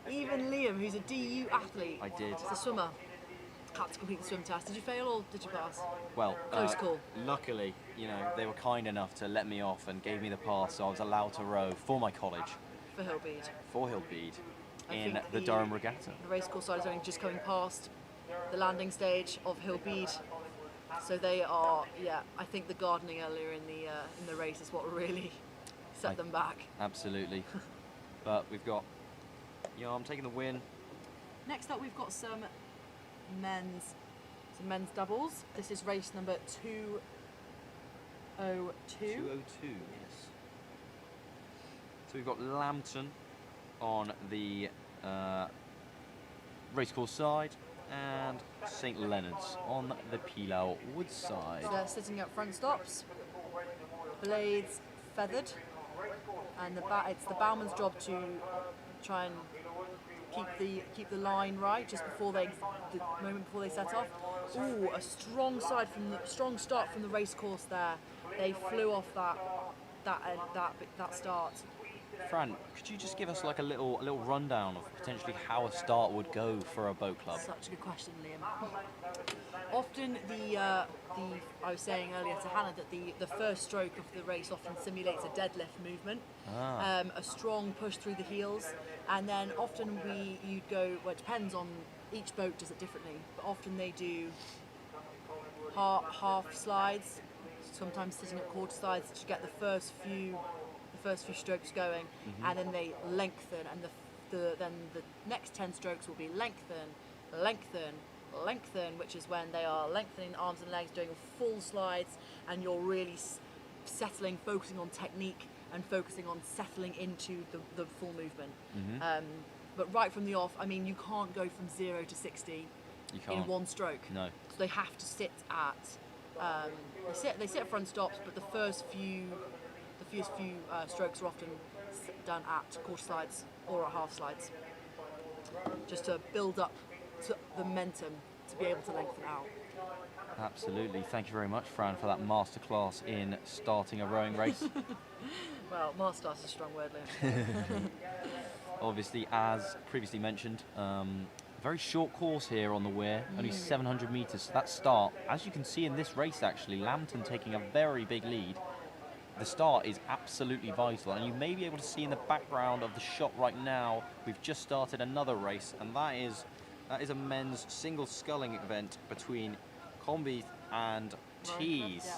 even Liam, who's a DU athlete, I did. he's a swimmer, had to complete the swim test. Did you fail or did you pass? Well, Close call. luckily, you know, they were kind enough to let me off and gave me the pass, so I was allowed to row for my college, For Hillbead. for Hillbead, I in think the Durham Regatta. The racecourse side is only just coming past the landing stage of Hillbead. So they are, yeah, I think the gardening earlier in the race is what really set them back. Absolutely. But we've got, I'm taking the win. Next up, we've got some men's doubles. This is race number 202. 202, yes. So we've got Lambton on the racecourse side and St Leonard's on the Pilau Woods side. So they're sitting at front stops, blades feathered, and it's the bowman's job to try and keep the line right just before the moment before they set off. Ooh, a strong start from the racecourse there. They flew off that start. Fran, could you just give us like a little rundown of potentially how a start would go for a boat club? Such a good question, Liam. Often I was saying earlier to Hannah that the first stroke of the race often simulates a deadlift movement, a strong push through the heels, and then often you'd go. Well, it depends on each boat does it differently, but often they do half slides, sometimes sitting at quarter slides to get the first few strokes going, and then they lengthen, and then the next 10 strokes will be lengthen, which is when they are lengthening arms and legs, doing full slides, and you're really settling, focusing on technique and focusing on settling into the full movement. But right from the off, I mean, you can't go from 0 to 60 in one stroke. No. So they have to sit at they sit at front stops, but the first few strokes are often done at quarter slides or at half slides, just to build up to the momentum to be able to lengthen out. Absolutely. Thank you very much, Fran, for that masterclass in starting a rowing race. Well, masterclass is a strong word, Liam. Obviously, as previously mentioned, very short course here on the weir, only 700 metres. So that start, as you can see in this race actually, Lambton taking a very big lead. The start is absolutely vital, and you may be able to see in the background of the shot right now, we've just started another race, and that is a men's single sculling event between Combi and Tees. Yeah.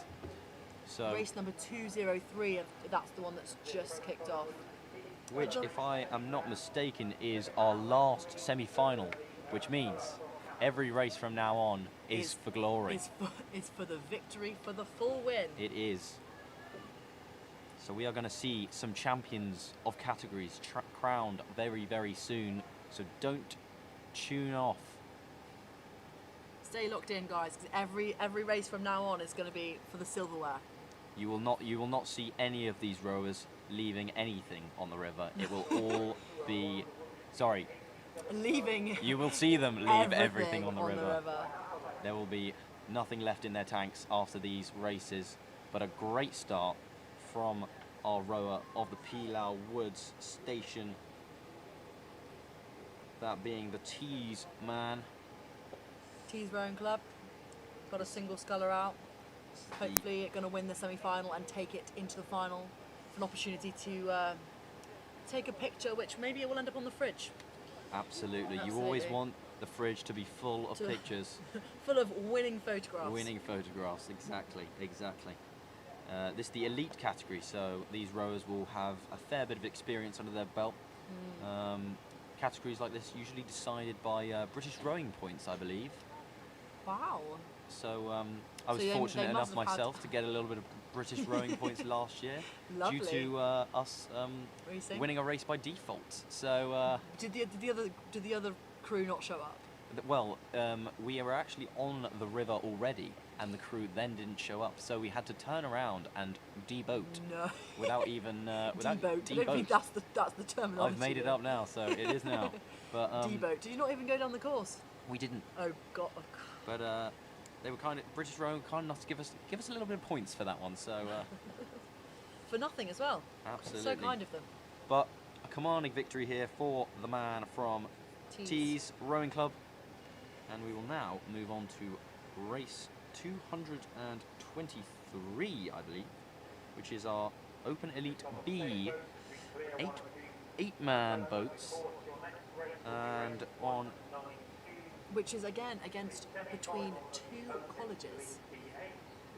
So Race number 203, that's the one that's just kicked off. Which, if I am not mistaken, is our last semi-final, which means every race from now on is for glory. It's for the victory, for the full win. It is. So we are going to see some champions of categories crowned very, very soon. So don't tune off. Stay locked in, guys, because every race from now on is going to be for the silverware. You will not see any of these rowers leaving anything on the river. It will all be, sorry. Leaving. You will see them leave everything on the river. river. There will be nothing left in their tanks after these races, but a great start from our rower of the Pilau Woods station, that being the Tees man. Tees Rowing Club, got a single sculler out. Hopefully going to win the semi-final and take it into the final for an opportunity to take a picture, which maybe it will end up on the fridge. Absolutely. You always want the fridge to be full of pictures. Full of winning photographs. Winning photographs, exactly. This is the elite category, so these rowers will have a fair bit of experience under their belt. Categories like this usually decided by British rowing points, I believe. Wow. So I was fortunate enough myself to get a little bit of British rowing points last year. Lovely. Due to us winning a race by default. So did the other crew not show up? Well, we were actually on the river already, and the crew then didn't show up, so we had to turn around and deboat. No. Without even without Deboat. I don't think that's the terminology. I've made it up now, so it is now. But Deboat. Did you not even go down the course? we didn't. Oh God. But they were British Rowing kind enough to give us a little bit of points for that one. So For nothing as well. absolutely. So kind of them. But a commanding victory here for the man from Tees Rowing Club. And we will now move on to race 223, I believe, which is our Open Elite B, eight-man boats, and on. Which is again against between two colleges.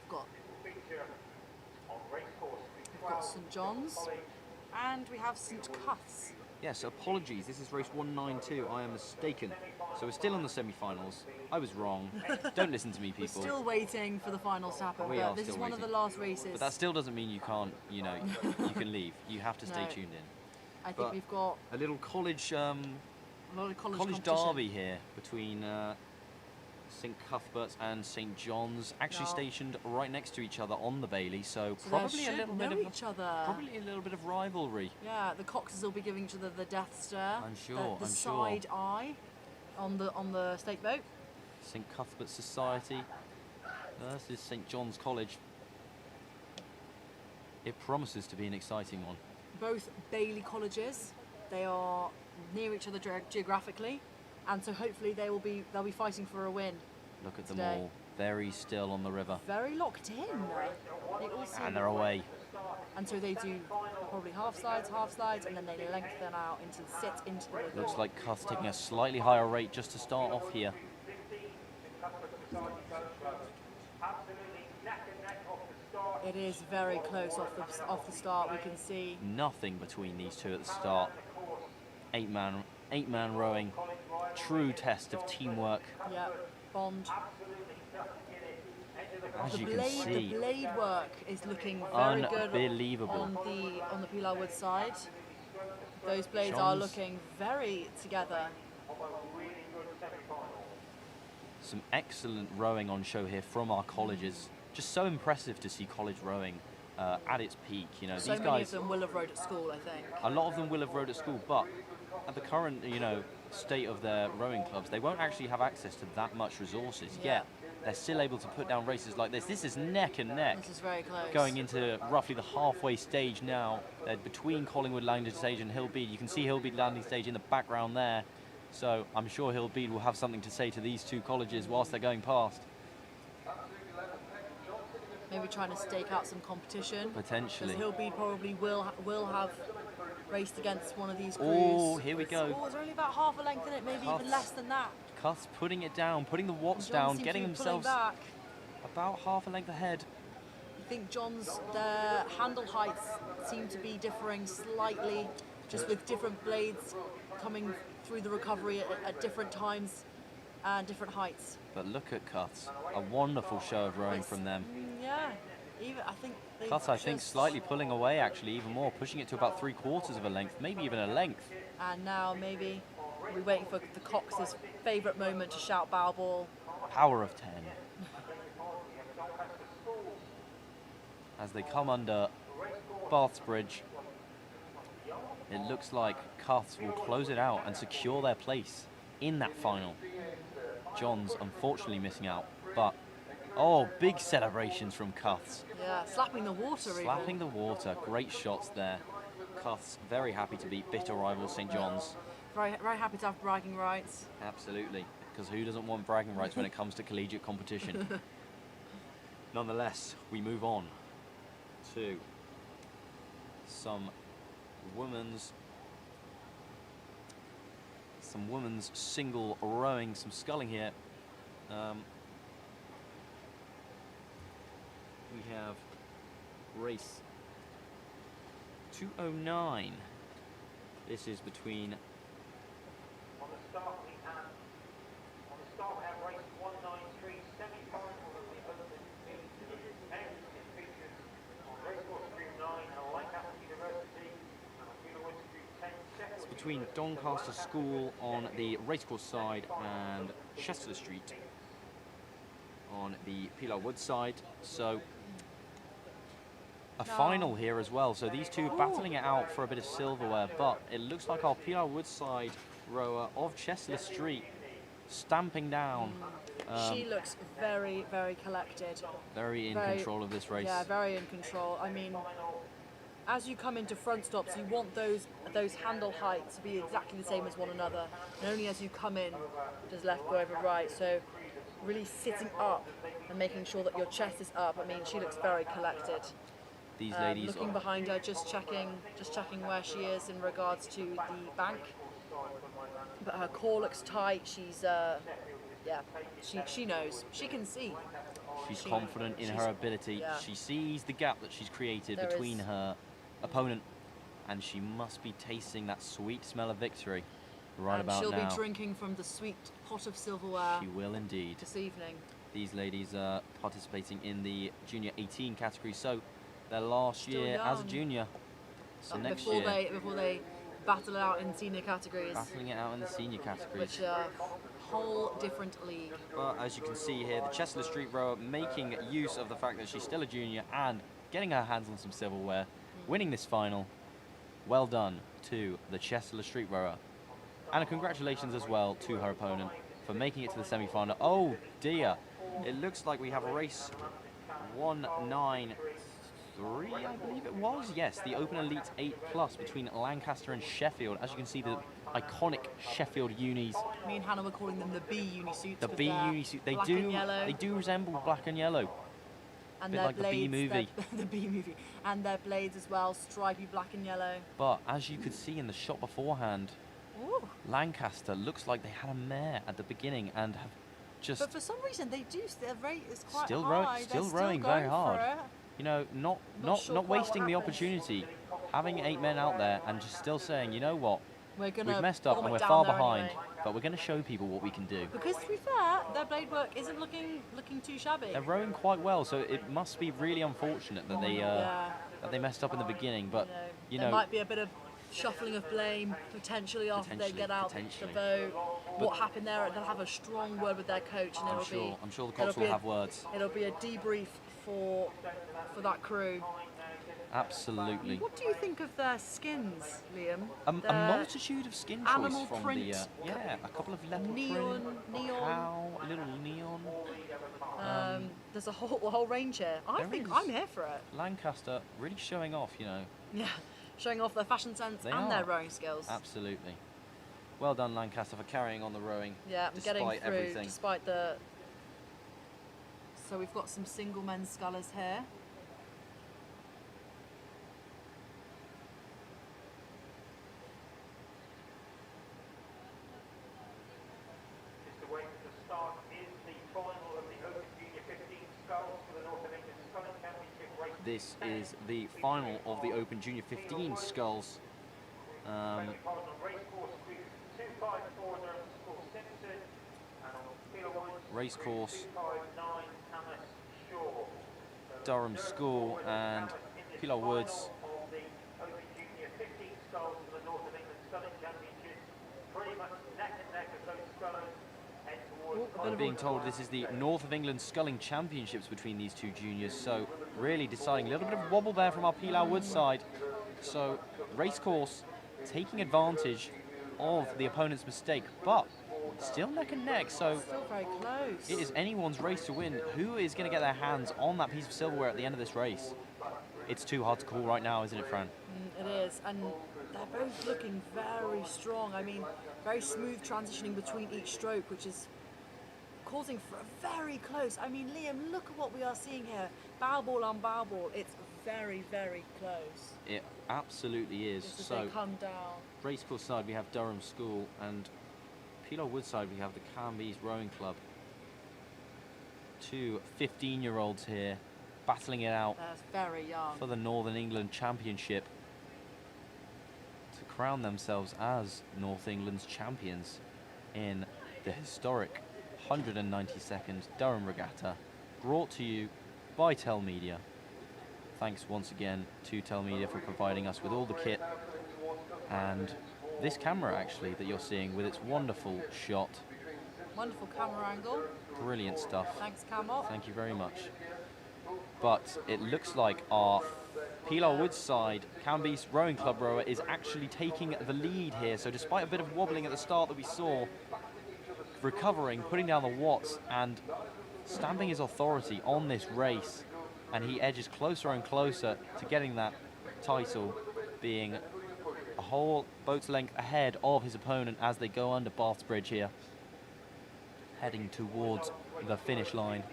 We've got St John's, and we have St Cuth's. Yes, apologies. This is race 192. I am mistaken. So we're still in the semi-finals. I was wrong. Don't listen to me, people. We're still waiting for the finals to happen. But this is one of the last races. But that still doesn't mean you can't. You can leave. You have to stay tuned in. I think we've got a little college. A lot of college derby here between St Cuthbert's and St John's, actually stationed right next to each other on the Bailey, so probably a little bit of probably a little bit of rivalry. Yeah, the Coxes will be giving each other the death stare. I'm sure. The side eye on the stake boat. St Cuthbert's Society versus St John's College. It promises to be an exciting one. Both Bailey colleges. They are near each other geographically, and so hopefully they'll be fighting for a win. Look at them all, very still on the river. Very locked in. And they're away. And so they do probably half slides, and then they lengthen out into the river. Looks like Cuth's taking a slightly higher rate just to start off here. It is very close off the start. We can see nothing between these two at the start. Eight-man rowing, true test of teamwork. Yeah, bond. As you can see, the blade work is looking very good unbelievable on the Pilar Wood side. Those blades are looking very together. Some excellent rowing on show here from our colleges. Just so impressive to see college rowing at its peak. You know, so these many guys. of them will have rowed at school, I think. A lot of them will have rowed at school, but at the current, state of their rowing clubs, they won't actually have access to that much resources. Yet they're still able to put down races like this. This is neck and neck. This is very close. Going into roughly the halfway stage now, between Collingwood landing stage and Hillbead. You can see Hillbead landing stage in the background there. So I'm sure Hillbead will have something to say to these two colleges whilst they're going past. Maybe trying to stake out some competition. Potentially. Because Hillbead probably will have raced against one of these crews. Oh, here we go. Oh, there's only about half a length in it, maybe even less than that. Cuth's putting it down, putting the watts down, getting themselves about half a length ahead. I think John's, their handle heights seem to be differing slightly, just with different blades coming through the recovery at different times and different heights. But look at Cuth's, a wonderful show of rowing from them. Yeah, even I think Cuth's, I think, slightly pulling away actually, even more, pushing it to about 3/4 of a length, maybe even a length. And now maybe we're waiting for the Cox's favourite moment to shout bow ball. Power of 10. As they come under Bath's Bridge, it looks like Cuth's will close it out and secure their place in that final. John's unfortunately missing out, but big celebrations from Cuth's. Yeah, slapping the water Slapping the water, great shots there. Cuth's very happy to beat bitter rival St John's. Very, very happy to have bragging rights. Absolutely, because who doesn't want bragging rights when it comes to collegiate competition? Nonetheless, we move on to some women's single rowing, some sculling here. We have race 209. This is between On the start we have race 193 semi-final of the Open Elite features on racecourse Stream 9 and Lancaster University and Wheeler Stream 10 second. between Doncaster School on the racecourse side and Chester Street on the Pilar Wood side. So a final here as well. So these two battling it out for a bit of silverware, but it looks like our Pilar Wood side rower of Chester Street stamping down. She looks very, very collected. Very in control of this race. Yeah, very in control. I mean, as you come into front stops, you want those handle heights to be exactly the same as one another. And only as you come in does left go over right. So really sitting up and making sure that your chest is up. I mean, she looks very collected. These ladies looking behind her, just checking where she is in regards to the bank. But her core looks tight. She's yeah, she knows. She can see. She's confident in her ability. Yeah. She sees the gap that she's created between her opponent, and she must be tasting that sweet smell of victory right and about she'll now. be drinking from the sweet pot of silverware. She will indeed. This evening. These ladies are participating in the Junior 18 category, so their last year as a junior. So next before year, before they battle it out in senior categories. battling it out in the senior categories. Which are a whole different league. But as you can see here, the Chester Street rower making use of the fact that she's still a junior and getting her hands on some silverware, winning this final. Well done to the Chester Street rower. And congratulations as well to her opponent for making it to the semi-final. Oh dear, it looks like we have a race 193, I believe it was. Yes, the Open Elite 8+ between Lancaster and Sheffield. As you can see, the iconic Sheffield unis. Me and Hannah were calling them the B uni suits. The B uni suit. They do resemble black and yellow. And bit their like blades, the B movie. the B movie. And their blades as well, stripy black and yellow. But as you could see in the shot beforehand, Ooh. Lancaster looks like they had a mare at the beginning and have just But for some reason they do. Their rate is quite still high. still They're rowing going very hard. for it. You know, not sure quite wasting what the happens. opportunity, having 8 men out there and just still saying, you know what, We're gonna we've messed up bomb and it we're down far there behind, anyway. but we're going to show people what we can do. Because to be fair, their blade work isn't looking too shabby. They're rowing quite well, so it must be really unfortunate that they messed up in the beginning. But you there know, might be a bit of shuffling of blame potentially after they get out the vote. What happened there? They'll have a strong word with their coach, and I'm sure the cops will have words. It'll be a debrief for that crew. Absolutely. What do you think of their skins, Liam? A multitude of skin choice animal from print, the a couple of leopard neon, print, cow, a little neon. There's a whole range here. I think I'm here for it. Lancaster really showing off, you know. Yeah, showing off their fashion sense their rowing skills. Absolutely. Well done, Lancaster, for carrying on the rowing. Yeah, getting through everything. despite the. So we've got some single men's scullers here. Just awaiting the start is the final of the Open Junior 15 sculls for the North of England Sculling Championship race. This is the final of the Open Junior 15 sculls. Racecourse, Durham School and Pilar Woods. I'm being told this is the North of England Sculling Championships between these two juniors, so really deciding a little bit of wobble there from our Pilar Woods side. So Racecourse taking advantage of the opponent's mistake, but still neck and neck, so still very close. It is anyone's race to win. Who is going to get their hands on that piece of silverware at the end of this race? It's too hard to call right now, isn't it, Fran? It is, and they're both looking very strong. I mean, very smooth transitioning between each stroke, which is causing for a very close. I mean, Liam, look at what we are seeing here. Bow ball on bow ball. It's very, very close. It absolutely is. Just as So they come down. Racecourse side, we have Durham School, and Pilar Woods side, we have the Canby's Rowing Club. Two 15-year-olds here battling it out very young for the Northern England Championship to crown themselves as North England's champions in the historic 192nd Durham Regatta, brought to you by Tel Media. Thanks once again to Tel Media for providing us with all the kit and this camera actually that you're seeing with its wonderful shot. Wonderful camera angle. Brilliant stuff. Thanks, Camo. Thank you very much. But it looks like our Pilar Woodside Cambeast Rowing Club rower is actually taking the lead here. So despite a bit of wobbling at the start that we saw, recovering, putting down the watts and stamping his authority on this race, and he edges closer and closer to getting that title, being a whole boat's length ahead of his opponent as they go under Bath's Bridge here, heading towards the finish line.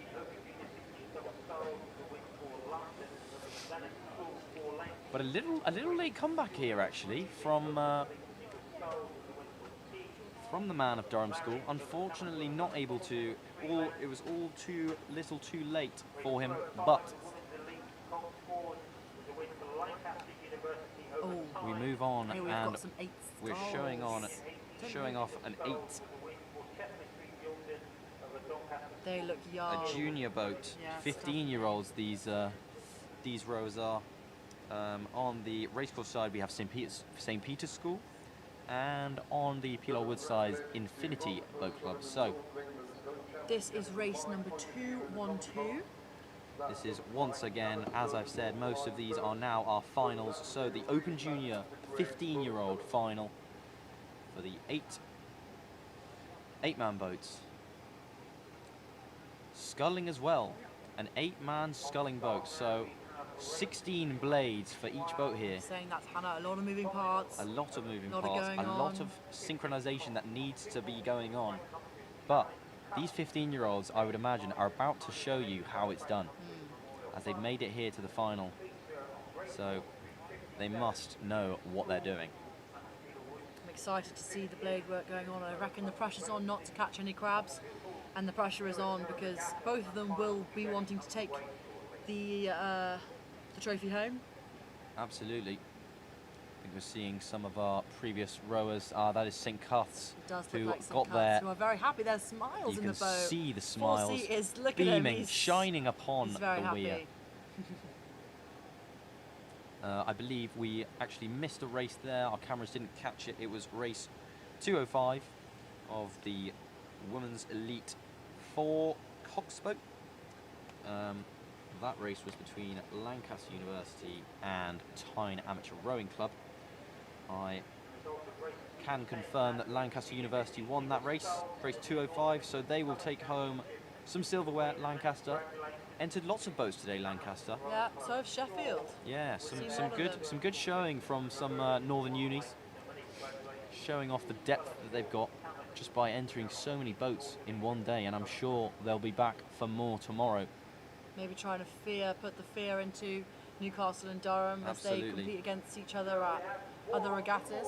But a little late comeback here actually from the man of Durham School. Unfortunately not able to, it was all too little too late for him, but we move on Here we've and got some 8 we're showing off an 8. They look young. A junior boat, Yeah, 15-year-olds these rowers are. On the racecourse side we have St. Peter's School, and on the Pilar Woodside Infinity Boat Club. So this is race number 212. this is once again, as I've said, most of these are now our finals. So the Open Junior 15-year-old final for the 8-man boats. Sculling as well, an 8-man sculling boat. So 16 blades for each boat here. Saying that's Hannah, a lot of moving parts. A lot of moving lot parts, of a lot of synchronization that needs to be going on. But these 15-year-olds, I would imagine, are about to show you how it's done, as they've made it here to the final. So they must know what they're doing. I'm excited to see the blade work going on. I reckon the pressure's on not to catch any crabs, and the pressure is on because both of them will be wanting to take the trophy home. Absolutely. I think we're seeing some of our previous rowers. That is St. Cuth's, It does who look like St. got Cuth's, there. who are very happy. There's smiles You in the can boat. see the smiles Forsey is, look at him, beaming, he's- shining upon he's very the weir. happy. I believe we actually missed a race there. Our cameras didn't catch it. It was race 205 of the Women's Elite 4 Cox boat. That race was between Lancaster University and Tyne Amateur Rowing Club. I can confirm that Lancaster University won that race 205, so they will take home some silverware. Lancaster entered lots of boats today, Lancaster. Yeah, so have Sheffield. Yeah, Seen a lot of them. some good showing from some northern unis, showing off the depth that they've got just by entering so many boats in one day, and I'm sure they'll be back for more tomorrow. Maybe trying to put the fear into Newcastle and Durham as they Absolutely. compete against each other at other regattas.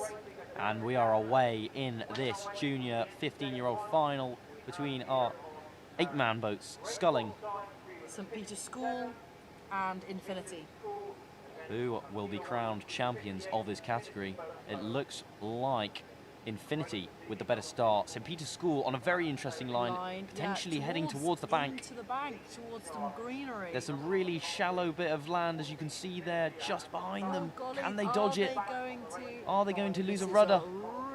And we are away in this junior 15-year-old final between our 8-man boats, Sculling, St. Peter's School and Infinity. who will be crowned champions of this category. It looks like Infinity with the better start. St. Peter's School on a very interesting line, potentially heading towards the bank. Into the bank, towards some greenery. There's some really shallow bit of land, as you can see there, just behind them. golly, Can they dodge it? Are they going to lose a This is rudder?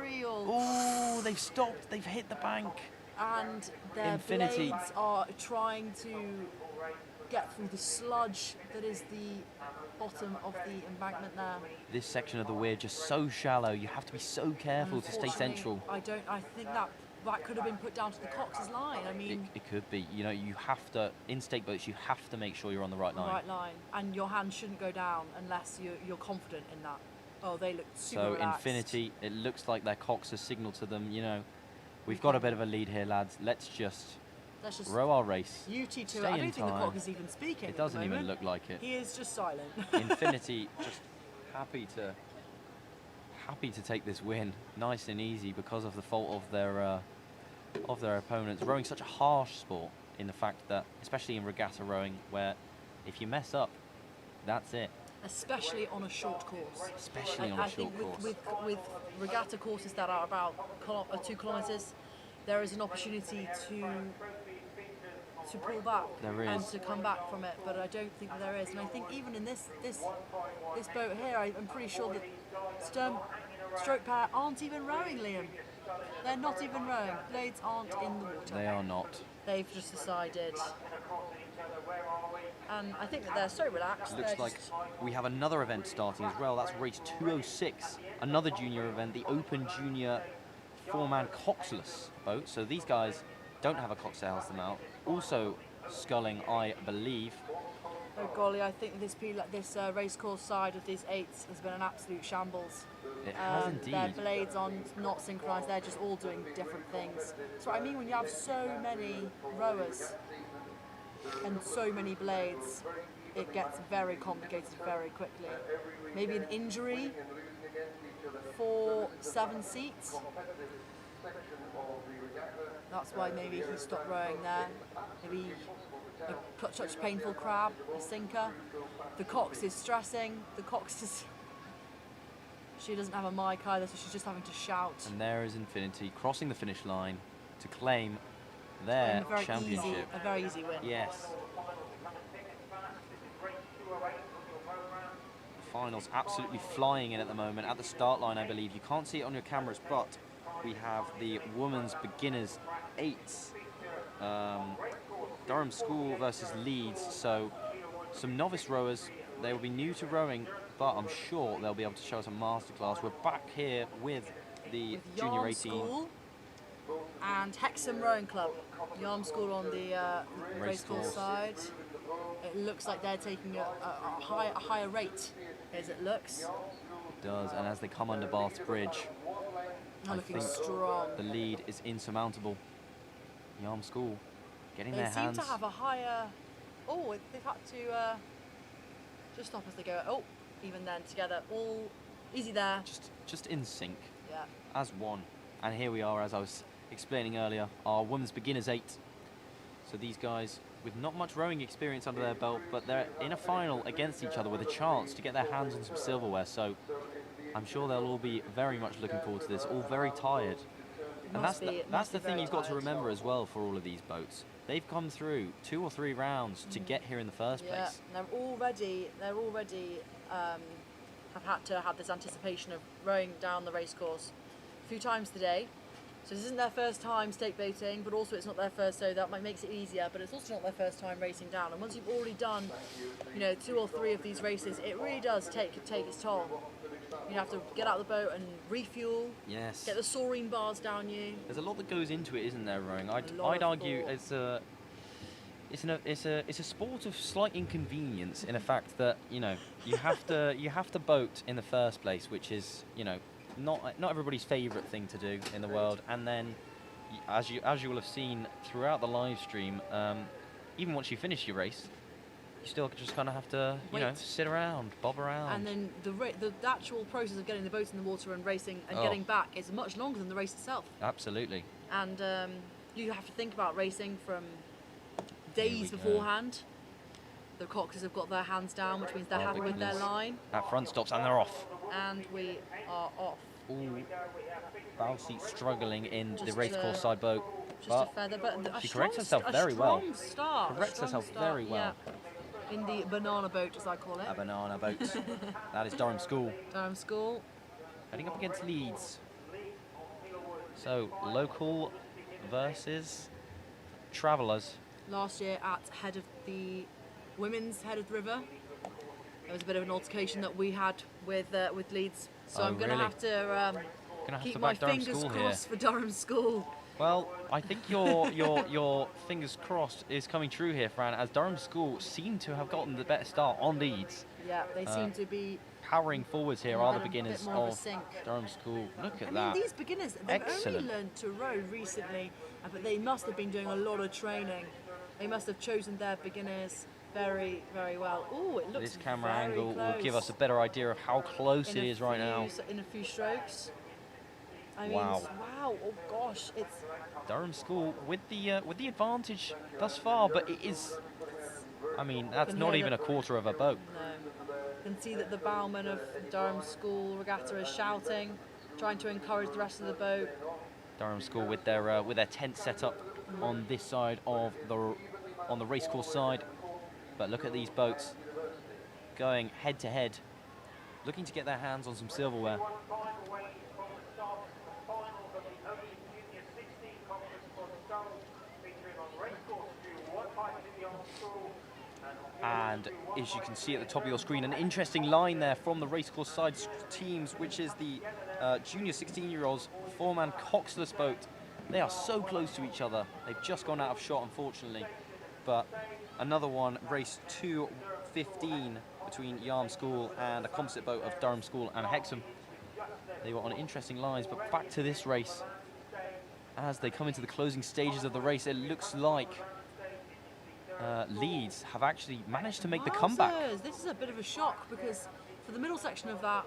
Real. Oh, they've stopped. They've hit the bank. And their Infinity. blades are trying to get through the sludge that is the bottom of the embankment there. This section of the weir just so shallow. You have to be so careful to stay Unfortunately, central. I think that could have been put down to the Cox's line. I mean, It could be. You know, you have to, in stake boats, you have to make sure you're on the right the line. right line, and your hand shouldn't go down unless you're confident in that. Oh, they look super So relaxed. Infinity, it looks like their Cox has signalled to them, you know, we've got a bit of a lead here, lads. Let's just row our race. UT to it. Stay I don't in think the time. Cox is even speaking. It doesn't at the even moment. look like it. He is just silent. Infinity just happy to take this win, nice and easy, because of the fault of their opponents. Rowing such a harsh sport, in the fact that, especially in regatta rowing, where if you mess up, that's it. Especially on a short course. Especially on a I short think course. with regatta courses that are about 2 kilometres, there is an opportunity to pull back There and is. to come back from it, but I don't think that there is. And I think even in this boat here, I'm pretty sure that Sturm stroke pair aren't even rowing, Liam. They're not even rowing. Blades aren't in the water. They are not. They've just decided. And I think that they're so relaxed. Looks They're like just- we have another event starting as well. That's race 206, another junior event, the Open Junior 4-man coxless boat. So these guys don't have a cox to help them out. Also sculling, I believe. Oh golly, I think this race course side of these 8s has been an absolute shambles. It has indeed. Their blades are not synchronised, they're just all doing different things. That's what I mean when you have so many rowers and so many blades, it gets very complicated very quickly. Maybe an injury for 7 seats. That's why maybe he stopped rowing there. Maybe such a painful crab, a sinker. The cox is stressing. The cox is... She doesn't have a mic either, so she's just having to shout. And there is Infinity crossing the finish line to claim their championship. A very easy win. Yes. The finals absolutely flying in at the moment. At the start line, I believe. You can't see it on your cameras, but we have the women's beginners 8s. Durham School versus Leeds. So some novice rowers. They will be new to rowing, but I'm sure they'll be able to show us a masterclass. We're back here with the Junior 18. School and Hexham Rowing Club. Yarm School on the racecourse side. It looks like they're taking a higher rate, as it looks. It does, and as they come under Bath's Bridge, They're I looking think strong. the lead is insurmountable. Yarm School getting They their seem hands. to have a higher... Oh, they've had to just stop as they go. Oh, even then, together. All easy there. Just in sync. Yeah. As one. And here we are, as I was explaining earlier, our women's beginners 8. So these guys with not much rowing experience under their belt, but they're in a final against each other with a chance to get their hands on some silverware. So I'm sure they'll all be very much looking forward to this, all very tired. And that's the thing you've got to remember as well for all of these boats. They've come through 2 or 3 rounds to get here in the first place. Yeah, they're already have had to have this anticipation of rowing down the racecourse a few times today. So this isn't their first time stake boating, but also it's not their first, so that makes it easier, but it's also not their first time racing down. And once you've already done, 2 or 3 of these races, it really does take its toll. You have to get out of the boat and refuel. Yes. Get the saurine bars down you. There's a lot that goes into it, isn't there, rowing? I'd argue it's a sport of slight inconvenience in the fact that you have to boat in the first place, which is not everybody's favourite thing to do in the world. And then, as you will have seen throughout the live stream, even once you finish your race, you still just kind of have to sit around, bob around. And then the actual process of getting the boat in the water and racing and getting back is much longer than the race itself. Absolutely. And you have to think about racing from days beforehand. The coxes have got their hands down, which means they're happy with their line. That front stops and they're off. And we are off. Ooh, bow seat struggling in the racecourse side boat. Just a feather, but she corrects herself very well. Corrects herself very well. Yeah. In the banana boat, as I call it. A banana boat. That is Durham School. Durham School. Heading up against Leeds. So, local versus travellers. Last year at head of the women's head of the river, there was a bit of an altercation that we had with Leeds. So I'm going to have to keep my fingers crossed for Durham School. Well, I think your fingers crossed is coming true here, Fran, as Durham School seem to have gotten the better start on Leeds. Yeah, they seem to be powering forwards here. Are the beginners of sync. Durham School? Look at I that. mean, these beginners, they've only learned to row recently, but they must have been doing a lot of training. They must have chosen their beginners very, very well. Oh, it looks This camera very angle close. will give us a better idea of how close it is right now. In a few strokes. I mean, wow. Oh gosh, it's Durham School with the advantage thus far, but it is. I mean, that's not even a quarter of a boat. No. You can see that the bowman of Durham School Regatta is shouting, trying to encourage the rest of the boat. Durham School with their tent set up on this side of the racecourse side, but look at these boats going head to head, looking to get their hands on some silverware. And as you can see at the top of your screen, an interesting line there from the racecourse side teams, which is the junior 16-year-olds, four-man coxless boat. They are so close to each other. They've just gone out of shot, unfortunately. But another one, race 2:15 between Yarm School and a composite boat of Durham School and Hexham. They were on interesting lines, but back to this race. As they come into the closing stages of the race, it looks like Leeds have actually managed to make the comeback. Wowzers, this is a bit of a shock because for the middle section of that,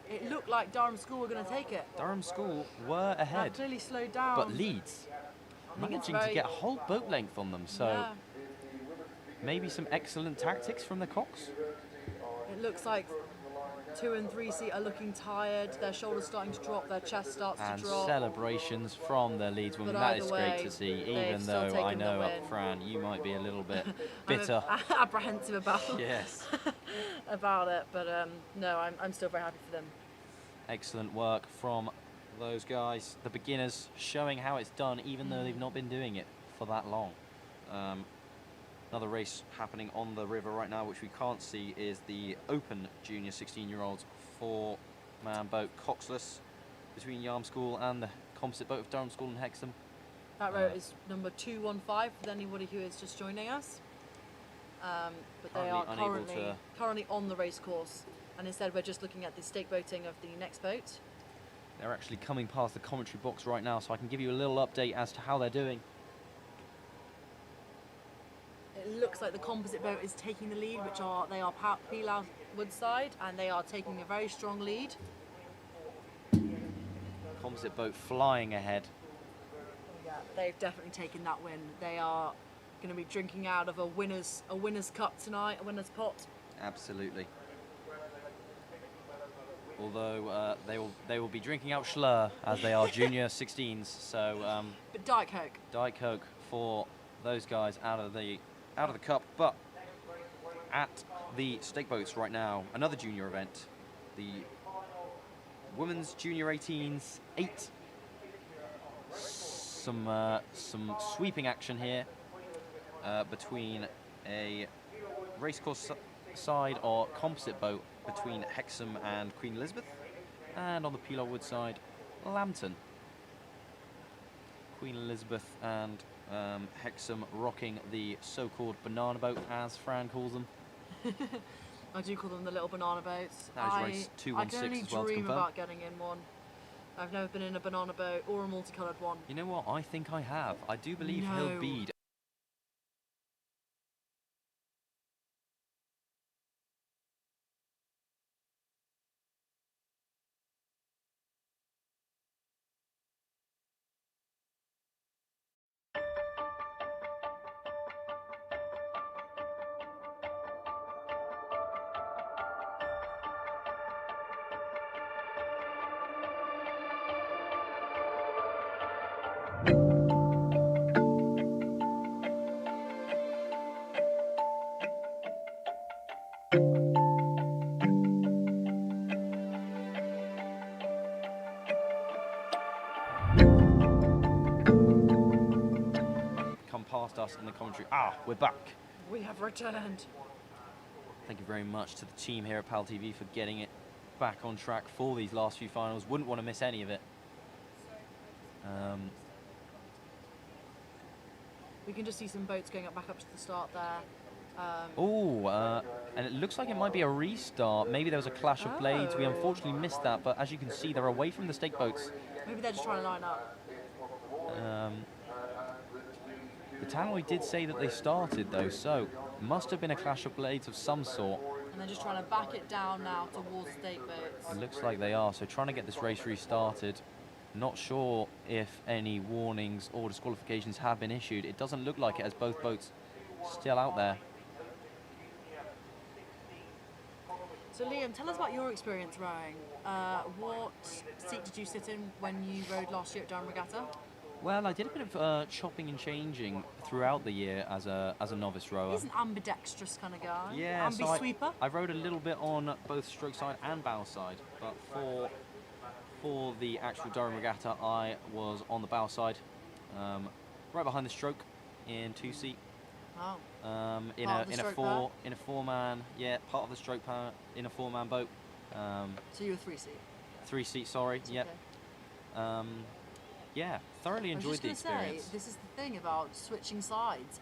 it looked like Durham School were going to take it. Durham School were ahead. That clearly slowed down. But Leeds managing to get a whole boat length on them, so yeah. maybe some excellent tactics from the Cox. It looks like 2 and 3 seat are looking tired, their shoulders starting to drop, their chest starts And to drop. celebrations from the Leeds women. But That is either great way, to see, they've even still though I taken the know, win. Fran, you might be a little bit I'm bitter. apprehensive about Yes. about it, but no, I'm still very happy for them. Excellent work from those guys, the beginners, showing how it's done, even though they've not been doing it for that long. Another race happening on the river right now, which we can't see, is the Open Junior 16-year-olds four-man boat Coxless between Yarm School and the composite boat of Durham School and Hexham. That route is number 215 for anybody who is just joining us. But they are currently on the race course, and instead we're just looking at the stake boating of the next boat. They're actually coming past the commentary box right now, so I can give you a little update as to how they're doing. It looks like the composite boat is taking the lead, they are Pilau Woodside, and they are taking a very strong lead. Composite boat flying ahead. Yeah, they've definitely taken that win. They are going to be drinking out of a winner's cup tonight, a winner's pot. Absolutely. Although they will be drinking out Schlur as they are junior 16s. So. But Diet Coke. Diet Coke for those guys out of the cup. But at the stake boats right now, another junior event, the women's junior 18s 8. Some sweeping action here between a racecourse side or composite boat between Hexham and Queen Elizabeth, and on the Pilar Wood side, Lambton. Queen Elizabeth and Hexham rocking the so-called banana boat, as Fran calls them. I do call them the little banana boats. That is race 216 I can only as well to dream confirm. about getting in one. I've never been in a banana boat or a multicoloured one. You know what? I think I have. I do believe No. Hill Bede. Come past us in the commentary. We're back. We have returned. Thank you very much to the team here at PalTV for getting it back on track for these last few finals. Wouldn't want to miss any of it. We can just see some boats going back up to the start there. And it looks like it might be a restart. Maybe there was a clash of blades. We unfortunately missed that, but as you can see, they're away from the stake boats. Maybe they're just trying to line up. The tannoy did say that they started, though, so must have been a clash of blades of some sort. And they're just trying to back it down now towards stake boats. It looks like they are, so trying to get this race restarted. Not sure if any warnings or disqualifications have been issued. It doesn't look like it, as both boats still out there. So Liam, tell us about your experience rowing. What seat did you sit in when you rowed last year at Durham Regatta? Well, I did a bit of chopping and changing throughout the year as a novice rower. He's an ambidextrous kind of guy. Yeah, so Ambi-sweeper. I rowed a little bit on both stroke side and bow side, but for the actual Durham Regatta, I was on the bow side, right behind the stroke in 2 seat. Oh. in Part of the a stroke four-man, part of the stroke power in a four-man boat. So you were 3-seat. 3-seat, sorry. It's Yep. okay. Yeah, thoroughly enjoyed the I was just going to experience. say, this is the thing about switching sides.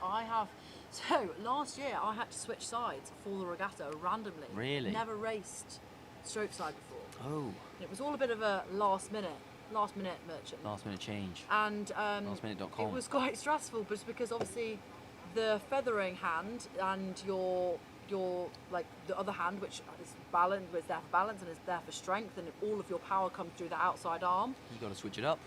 So last year I had to switch sides for the regatta randomly. Really? Never raced stroke side before. Oh. It was all a bit of a last minute merchant. Last minute change. And Lastminute.com. it was quite stressful, but because obviously the feathering hand and your like the other hand, which is balance, was there for balance and is there for strength, and all of your power comes through the outside arm. You've got to switch it up.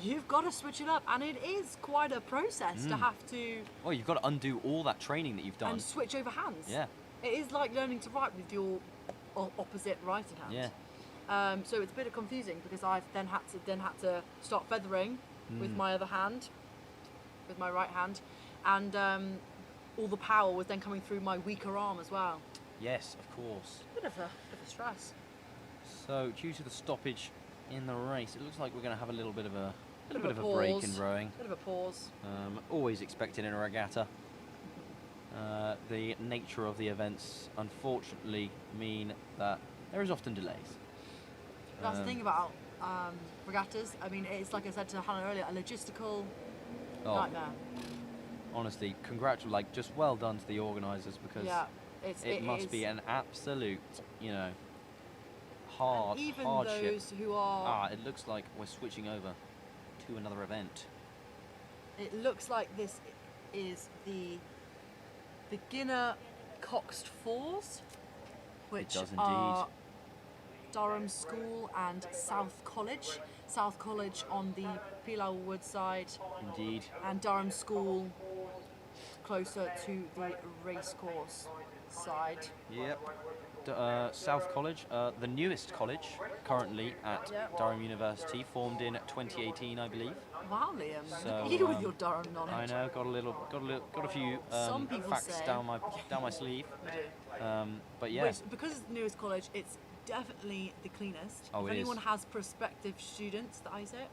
You've got to switch it up, and it is quite a process to have to. Well, you've got to undo all that training that you've done. And switch over hands. Yeah. It is like learning to write with your opposite writing hand. Yeah. So it's a bit confusing because I've then had to start feathering with my other hand, with my right hand, and all the power was then coming through my weaker arm as well. Yes, of course. Bit of a stress. So, due to the stoppage in the race, it looks like we're going to have a little bit of a pause. break in rowing. Bit of a pause. Always expected in a regatta. The nature of the events, unfortunately, mean that there is often delays. That's the thing about regattas. I mean, it's like I said to Hannah earlier, a logistical nightmare. Honestly, just well done to the organisers, because it must be an absolute, hard, and even hardship. those who are... it looks like we're switching over to another event. It looks like this is the beginner coxed fours, which are Durham School and South College. South College on the Pilar Wood side. Indeed. And Durham School closer to the racecourse side. Yep. South College, the newest college currently at Durham University, formed in 2018, I believe. Wow, Liam! So, look at you with your Durham knowledge. I know, got a few Some people facts say, down my sleeve. But yeah, because it's the newest college, it's definitely the cleanest. Oh, if it anyone is. has prospective students,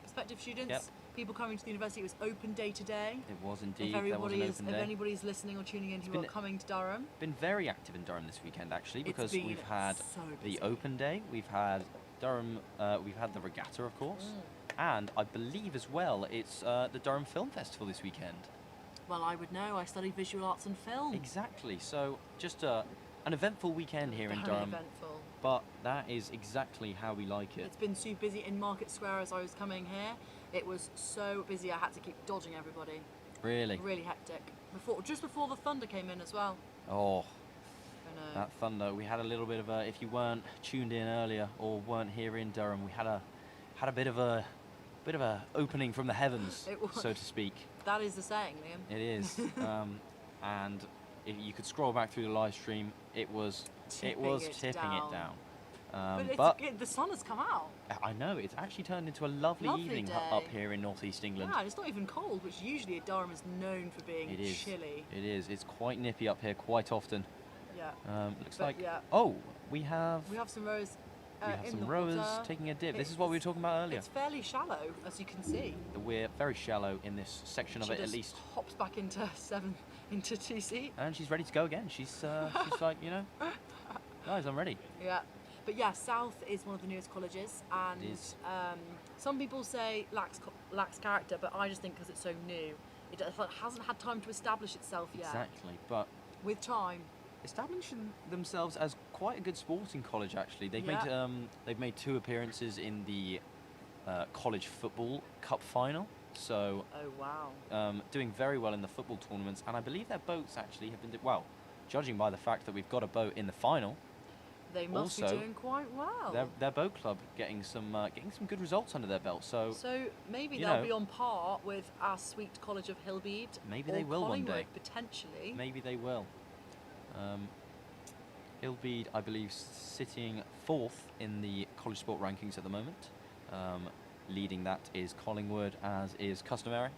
prospective students, people coming to the university, it was open day today. It was indeed. If anybody's listening or tuning in who are coming to Durham, been very active in Durham this weekend actually, because we've had so the open day, we've had Durham, we've had the regatta, of course, and I believe as well it's the Durham Film Festival this weekend. Well, I would know. I studied visual arts and film. Exactly. So just an eventful weekend here in Very Durham. eventful. But that is exactly how we like it. It's been so busy in Market Square as I was coming here. It was so busy I had to keep dodging everybody. Really? Really hectic. Just before the thunder came in as well. Oh, that thunder. We had a little bit of a, if you weren't tuned in earlier or weren't here in Durham, we had a bit of a opening from the heavens, so to speak. That is the saying, Liam. It is. And if you could scroll back through the live stream, it was tipping it down. But the sun has come out. I know, it's actually turned into a lovely evening day. up here in northeast England. Yeah, and it's not even cold, which usually Durham is known for being chilly. It is. It's quite nippy up here quite often. Yeah. Looks like. Yeah. Oh, we have some rowers. We have in some the rowers water. taking a dip. This is what we were talking about earlier. It's fairly shallow, as you can see. We're very shallow in this section of it, at least. Hops back into 2-seat. And she's ready to go again. She's like, guys, I'm ready. Yeah. But yeah, South is one of the newest colleges, and it is. Some people say lacks character, but I just think because it's so new, it hasn't had time to establish itself yet. Exactly, but with time, establishing themselves as quite a good sporting college. Actually, they've made 2 appearances in the college football cup final. So, doing very well in the football tournaments, and I believe their boats actually have been judging by the fact that we've got a boat in the final. They must be doing quite well. Their boat club getting some good results under their belt. So maybe they'll be on par with our sweet College of Hillbead. Maybe they will one day. Potentially. Maybe they will. Hillbead, I believe, sitting 4th in the college sport rankings at the moment. Leading that is Collingwood, as is customary.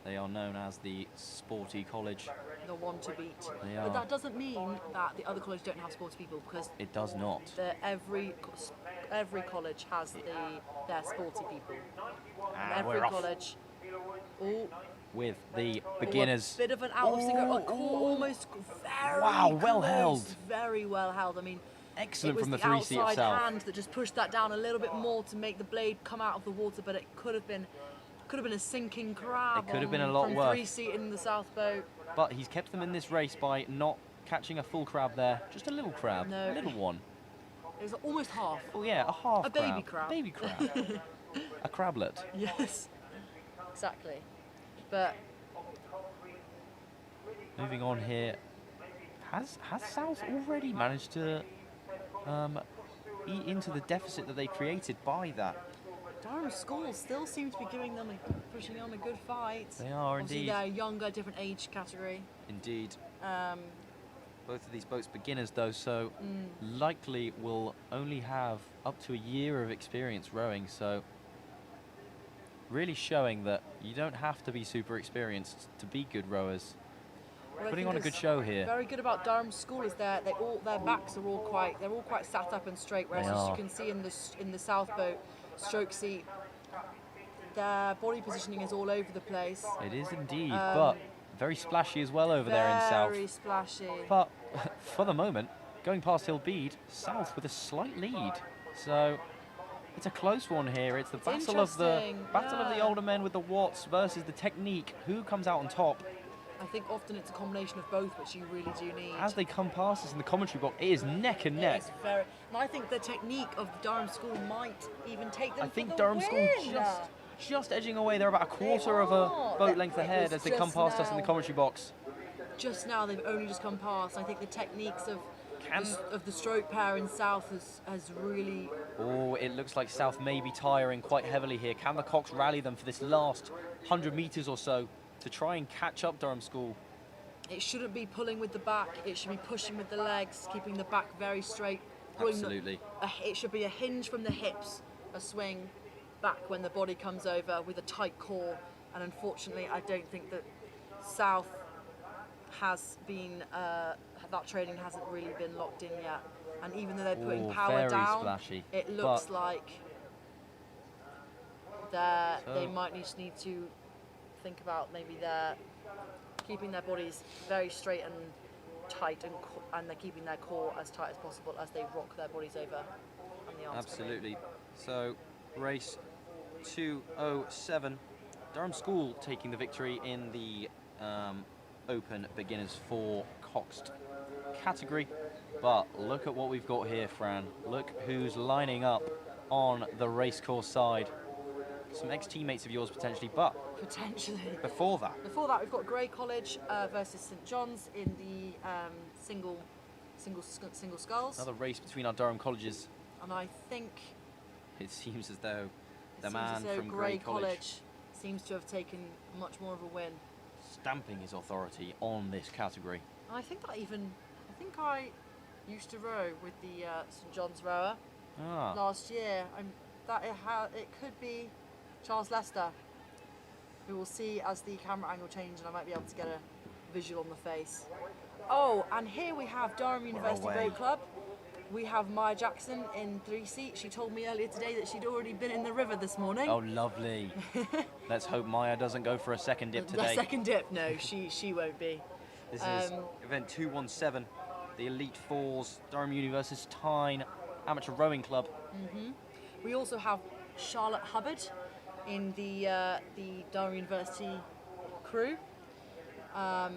They are known as the sporty college. The one to beat. They but are. that doesn't mean that the other colleges don't have sporty people, because it does not. Every college has their sporty people. And every college. Oh, with the beginners. A bit of an out of sync, almost very Wow, well close, held. very well held. I mean, Excellent it was from the the three-seat outside itself. hand that just pushed that down a little bit more to make the blade come out of the water, but it could have been a sinking crab. It could have been a lot from worse. Three-seat in the South Boat. But he's kept them in this race by not catching a full crab there, just a little crab, No. a little one. It was almost half. Oh yeah, a half A baby crab. Baby crab. A crablet. Yes, exactly. But Moving on here, has South already managed to eat into the deficit that they created by that? Durham School still seem to be pushing on a good fight. They are Obviously indeed. they're younger, different age category. Indeed. Um, Both of these boats beginners though, so likely will only have up to a year of experience rowing, so really showing that you don't have to be super experienced to be good rowers. what I Putting think on a is good show here. Very good about Durham School is their backs are all quite sat up and straight, whereas They as are. you can see in the South Boat stroke seat, their body positioning is all over the place. It is indeed, but very splashy as well over there in South. Very splashy. But for the moment, going past Hill Bead, South with a slight lead. So it's a close one here. It's the battle of the interesting, older men with the watts versus the technique. Who comes out on top? I think often it's a combination of both, which you really do need. As they come past us in the commentary box, it is neck and neck. It's very, and I think the technique of Durham School might even take them. I think for the Durham School win. just edging away. They're about a quarter of a boat length ahead as they come past us in the commentary box. Just now, they've only just come past. I think the techniques of the stroke pair in South has really. Oh, it looks like South may be tiring quite heavily here. Can the Cox rally them for this last 100 metres or so to try and catch up Durham School? It shouldn't be pulling with the back. It should be pushing with the legs, keeping the back very straight. Absolutely. It should be a hinge from the hips, a swing back when the body comes over with a tight core. And unfortunately, I don't think that South has been, that training hasn't really been locked in yet. And even though they're putting power very down, splashy, it looks but- like they So- might just need to think about maybe they're keeping their bodies very straight and tight, and they're keeping their core as tight as possible as they rock their bodies over on the arms. Absolutely. So, race 2:07. Durham School taking the victory in the Open Beginners 4 Coxed category. But look at what we've got here, Fran. Look who's lining up on the racecourse side. Some ex-teammates of yours potentially, but Potentially. before that, We've got Grey College versus St John's in the single sculls. another race between our Durham colleges. And I think It seems as though the it seems man as though from Grey College College seems to have taken much more of a win. stamping his authority on this category. And I think I used to row with the St John's rower Ah. last year. It could be Charles Lester, who we'll see as the camera angle changes, and I might be able to get a visual on the face. Oh, and here we have Durham University away. Boat Club. We have Maya Jackson in 3 seats. She told me earlier today that she'd already been in the river this morning. Oh, lovely. Let's hope Maya doesn't go for a second dip The today. second dip? No, she won't be. This is event 217, the Elite Fours, Durham University's Tyne Amateur Rowing Club. We also have Charlotte Hubbard in the Durham University crew. I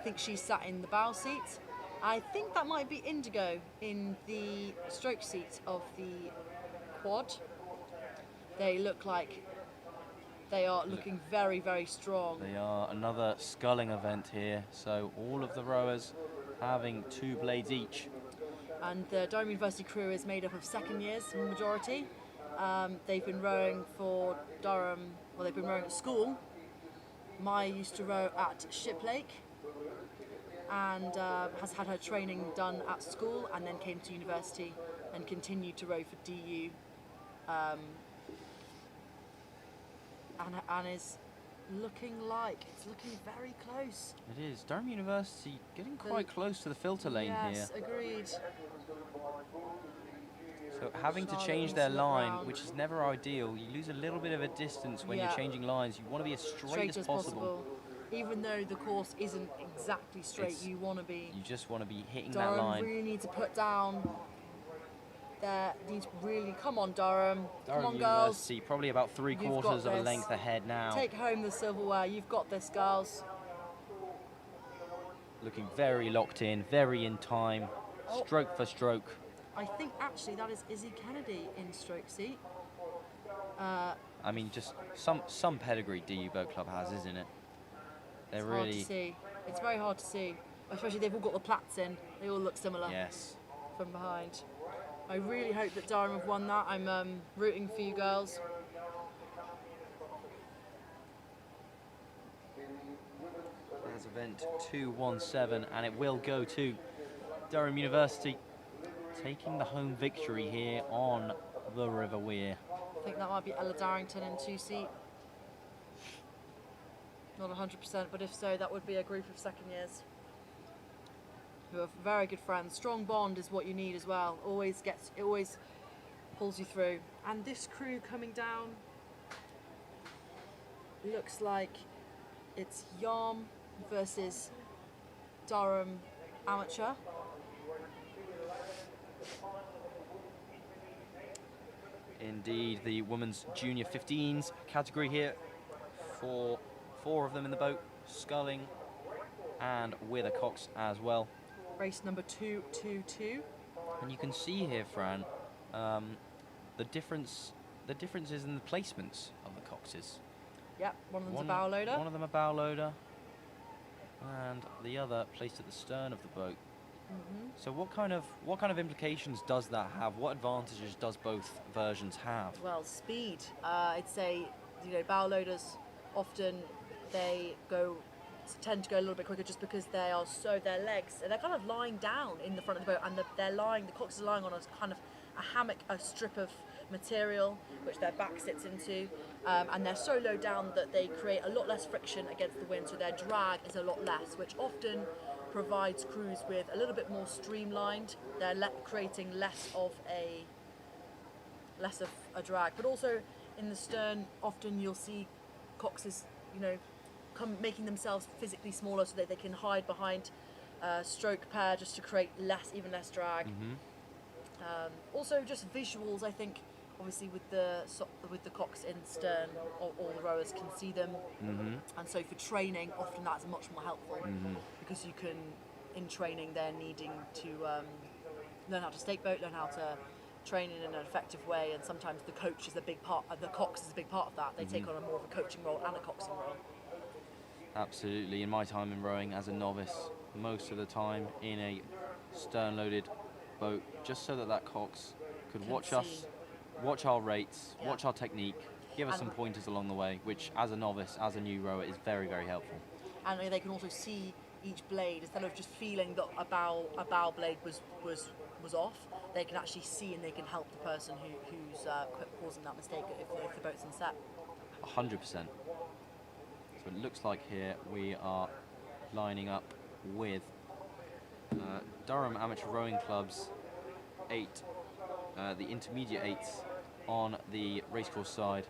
think she sat in the bow seat. I think that might be Indigo in the stroke seat of the quad. They look like they are looking very, very strong. They are another sculling event here, so all of the rowers having 2 blades each. And the Durham University crew is made up of second years, in the majority. They've been rowing for Durham, well, they've been rowing at school. Maya used to row at Shiplake and has had her training done at school and then came to university and continued to row for DU. And is looking very close. It is. Durham University getting quite close to the filter lane yes, here. Agreed. So having to Charlotte change needs their to look line, round. which is never ideal. You lose a little bit of a distance when Yeah. you're changing lines. You want to be as straight as possible. Even though the course isn't exactly straight, It's- you want to be. You just want to be hitting that Durham line. really need to put down. Need to really come on, Durham. Durham Come on, girls. University, probably about You've 3/4 got of a this. length ahead now. Take home the silverware. You've got this, girls. Looking very locked in, very in time, Oh. stroke for stroke. I think actually that is Izzy Kennedy in stroke seat. I mean, just some pedigree DU Boat Club has, isn't it? They're It's really hard to see. It's very hard to see, especially they've all got the plaits in. They all look similar. Yes. From behind. I really hope that Durham have won that. I'm rooting for you girls. There's event 217, and it will go to Durham University, taking the home victory here on the River Wear. I think that might be Ella Darrington in 2 seat. Not 100%, but if so, that would be a group of second years who are very good friends. Strong bond is what you need as well. It always pulls you through. And this crew coming down looks like it's Yarm versus Durham Amateur. Indeed, the women's junior 15s category here. Four of them in the boat, sculling and with a cox as well. Race number 222. And you can see here, Fran, the differences in the placements of the coxes. Yep, one of them's a bow loader. One of them a bow loader, and the other placed at the stern of the boat. Mm-hmm. So what kind of implications does that have? What advantages does both versions have? Well, speed. I'd say, bow loaders often tend to go a little bit quicker just because their legs, and they're kind of lying down in the front of the boat, and the coxes are lying on a kind of a hammock, a strip of material which their back sits into, and they're so low down that they create a lot less friction against the wind, so their drag is a lot less, which often provides crews with a little bit more streamlined. They're creating less of a drag, but also in the stern, often you'll see coxes, making themselves physically smaller so that they can hide behind stroke pair just to create even less drag. Mm-hmm. Also, just visuals. I think, obviously, with the cox in the stern, all the rowers can see them, and so for training, often that's much more helpful because you can, in training, they're needing to learn how to stake boat, learn how to train in an effective way, and sometimes the coach is a big part. The cox is a big part of that. They take on more of a coaching role and a coxing role. Absolutely. In my time in rowing as a novice, most of the time in a stern-loaded boat, just so that cox could watch us, watch our rates, watch our technique, give us some pointers along the way, which as a novice, as a new rower, is very, very helpful. And they can also see each blade instead of just feeling that a bow blade was off. They can actually see, and they can help the person who's causing that mistake if the boat's in set. 100%. So it looks like here we are lining up with Durham Amateur Rowing Club's 8, the intermediate 8s on the racecourse side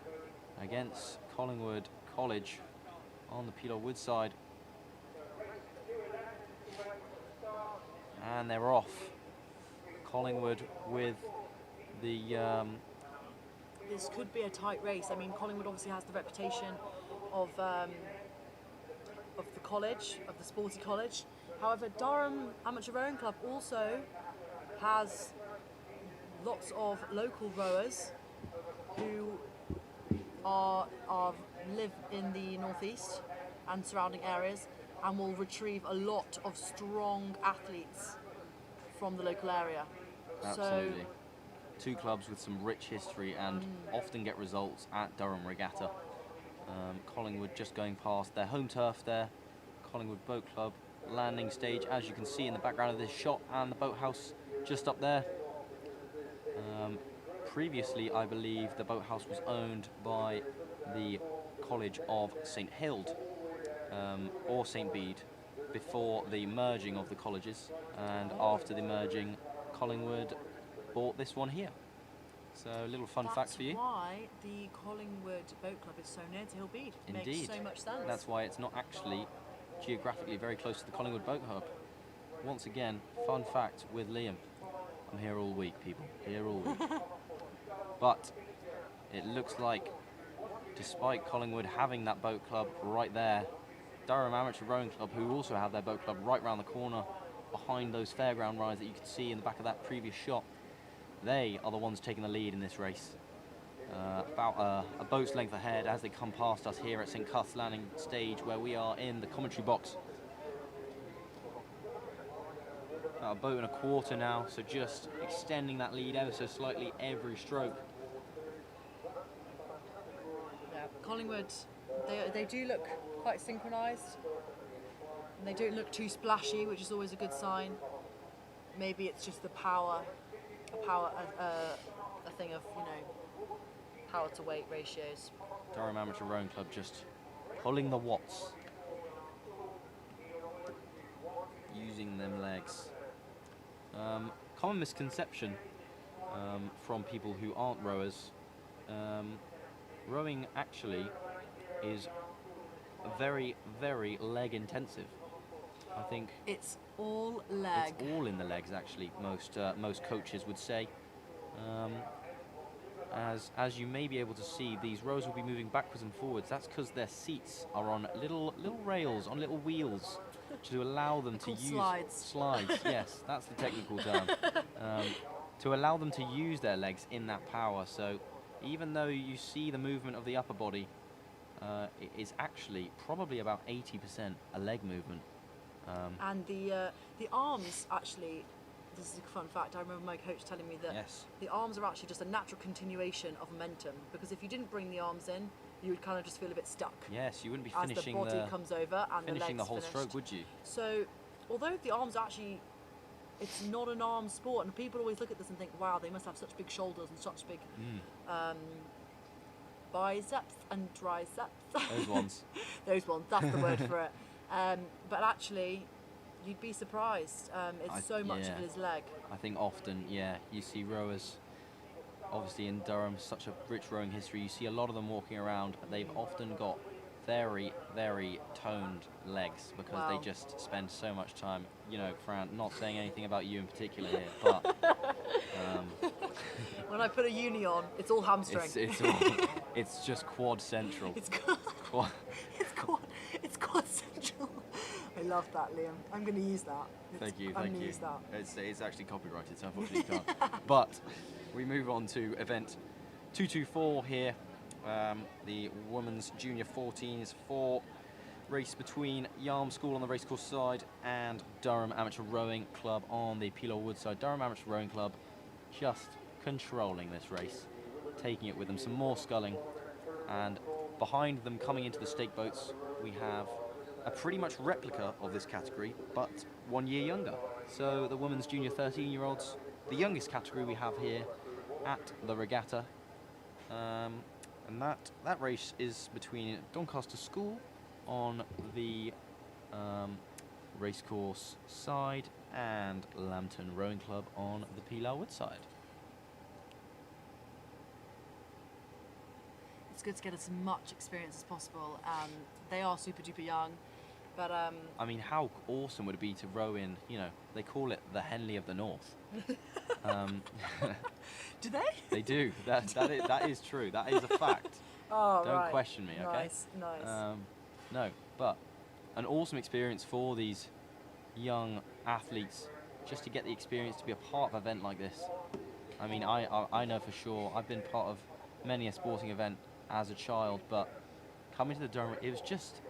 against Collingwood College on the Peeler Wood side. And they're off. Collingwood with the... This could be a tight race. I mean, Collingwood obviously has the reputation of the college, of the sporty college. However, Durham Amateur Rowing Club also has lots of local rowers who live in the northeast and surrounding areas, and will retrieve a lot of strong athletes from the local area. Absolutely. Two clubs with some rich history and often get results at Durham Regatta. Collingwood just going past their home turf there. Collingwood Boat Club landing stage, as you can see in the background of this shot, and the boathouse just up there. Previously, I believe the boathouse was owned by the College of St Hild or St Bede before the merging of the colleges, and after the merging, Collingwood bought this one here. So a little fun fact for you. That's why the Collingwood Boat Club is so near to Hillbead. Indeed. Makes so much sense. That's why it's not actually geographically very close to the Collingwood Boat Hub. Once again, fun fact with Liam. I'm here all week, people. Here all week. But it looks like, despite Collingwood having that boat club right there, Durham Amateur Rowing Club, who also have their boat club right round the corner behind those fairground rides that you could see in the back of that previous shot, they are the ones taking the lead in this race. About a boat's length ahead as they come past us here at St Cuth's Landing stage, where we are in the commentary box. About a boat and a quarter now, so just extending that lead ever so slightly every stroke. Yeah, Collingwood, they do look quite synchronised. And they don't look too splashy, which is always a good sign. Maybe it's just the power, a thing of, you know, power to weight ratios. Durham Amateur Rowing Club just pulling the watts. Using them legs. Common misconception from people who aren't rowers. Rowing actually is very, very leg intensive. I think it's all leg. It's all in the legs, actually. Most coaches would say. As you may be able to see, these rowers will be moving backwards and forwards. That's because their seats are on little rails, on little wheels, to allow them to use slides. Yes, that's the technical term. To allow them to use their legs in that power. So even though you see the movement of the upper body, it is actually probably about 80% a leg movement. And the arms, actually, this is a fun fact, I remember my coach telling me that the arms are actually just a natural continuation of momentum, because if you didn't bring the arms in, you would kind of just feel a bit stuck. Yes, you wouldn't be finishing as the body comes over and finishing the whole legs stroke, would you? So, although the arms actually, it's not an arm sport, and people always look at this and think, wow, they must have such big shoulders and such big biceps and triceps. Those ones. Those ones, that's the word for it. But actually, you'd be surprised. It's so much of his leg. I think often, you see rowers, obviously in Durham, such a rich rowing history, you see a lot of them walking around. They've often got very, very toned legs because they just spend so much time, you know, Fran, not saying anything about you in particular here, but... when I put a uni on, it's all hamstring. It's just quad central. It's quad central. I love that, Liam. I'm going to use that. Thank you. I'm going to use that. It's actually copyrighted, so unfortunately you can't. But we move on to event 224 here. The women's junior 14s for race between Yarm School on the racecourse side and Durham Amateur Rowing Club on the Peel Wood side. Durham Amateur Rowing Club just controlling this race, taking it with them. Some more sculling, and behind them coming into the stake boats we have a pretty much replica of this category, but 1 year younger. So the women's junior 13-year-olds, the youngest category we have here at the regatta. And that race is between Doncaster School on the racecourse side and Lambton Rowing Club on the Peel Wood side. It's good to get as much experience as possible. They are super duper young, but I mean, how awesome would it be to row in, you know, they call it the Henley of the North. Do they? They do. That is true. That is a fact. Oh, Don't question me, okay? Nice. No, but an awesome experience for these young athletes, just to get the experience to be a part of an event like this. I mean, I know for sure, I've been part of many a sporting event as a child, but coming to the Durham, it was just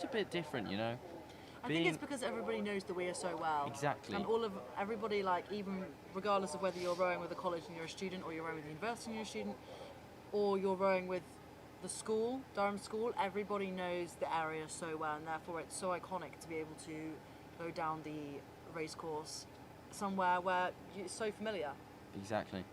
a bit different, you know. I think it's because everybody knows the weir so well. Exactly. And everybody, like, even regardless of whether you're rowing with a college and you're a student, or you're rowing with the university and you're a student, or you're rowing with the school, Durham School, everybody knows the area so well, and therefore it's so iconic to be able to go down the race course somewhere where it's so familiar. Exactly.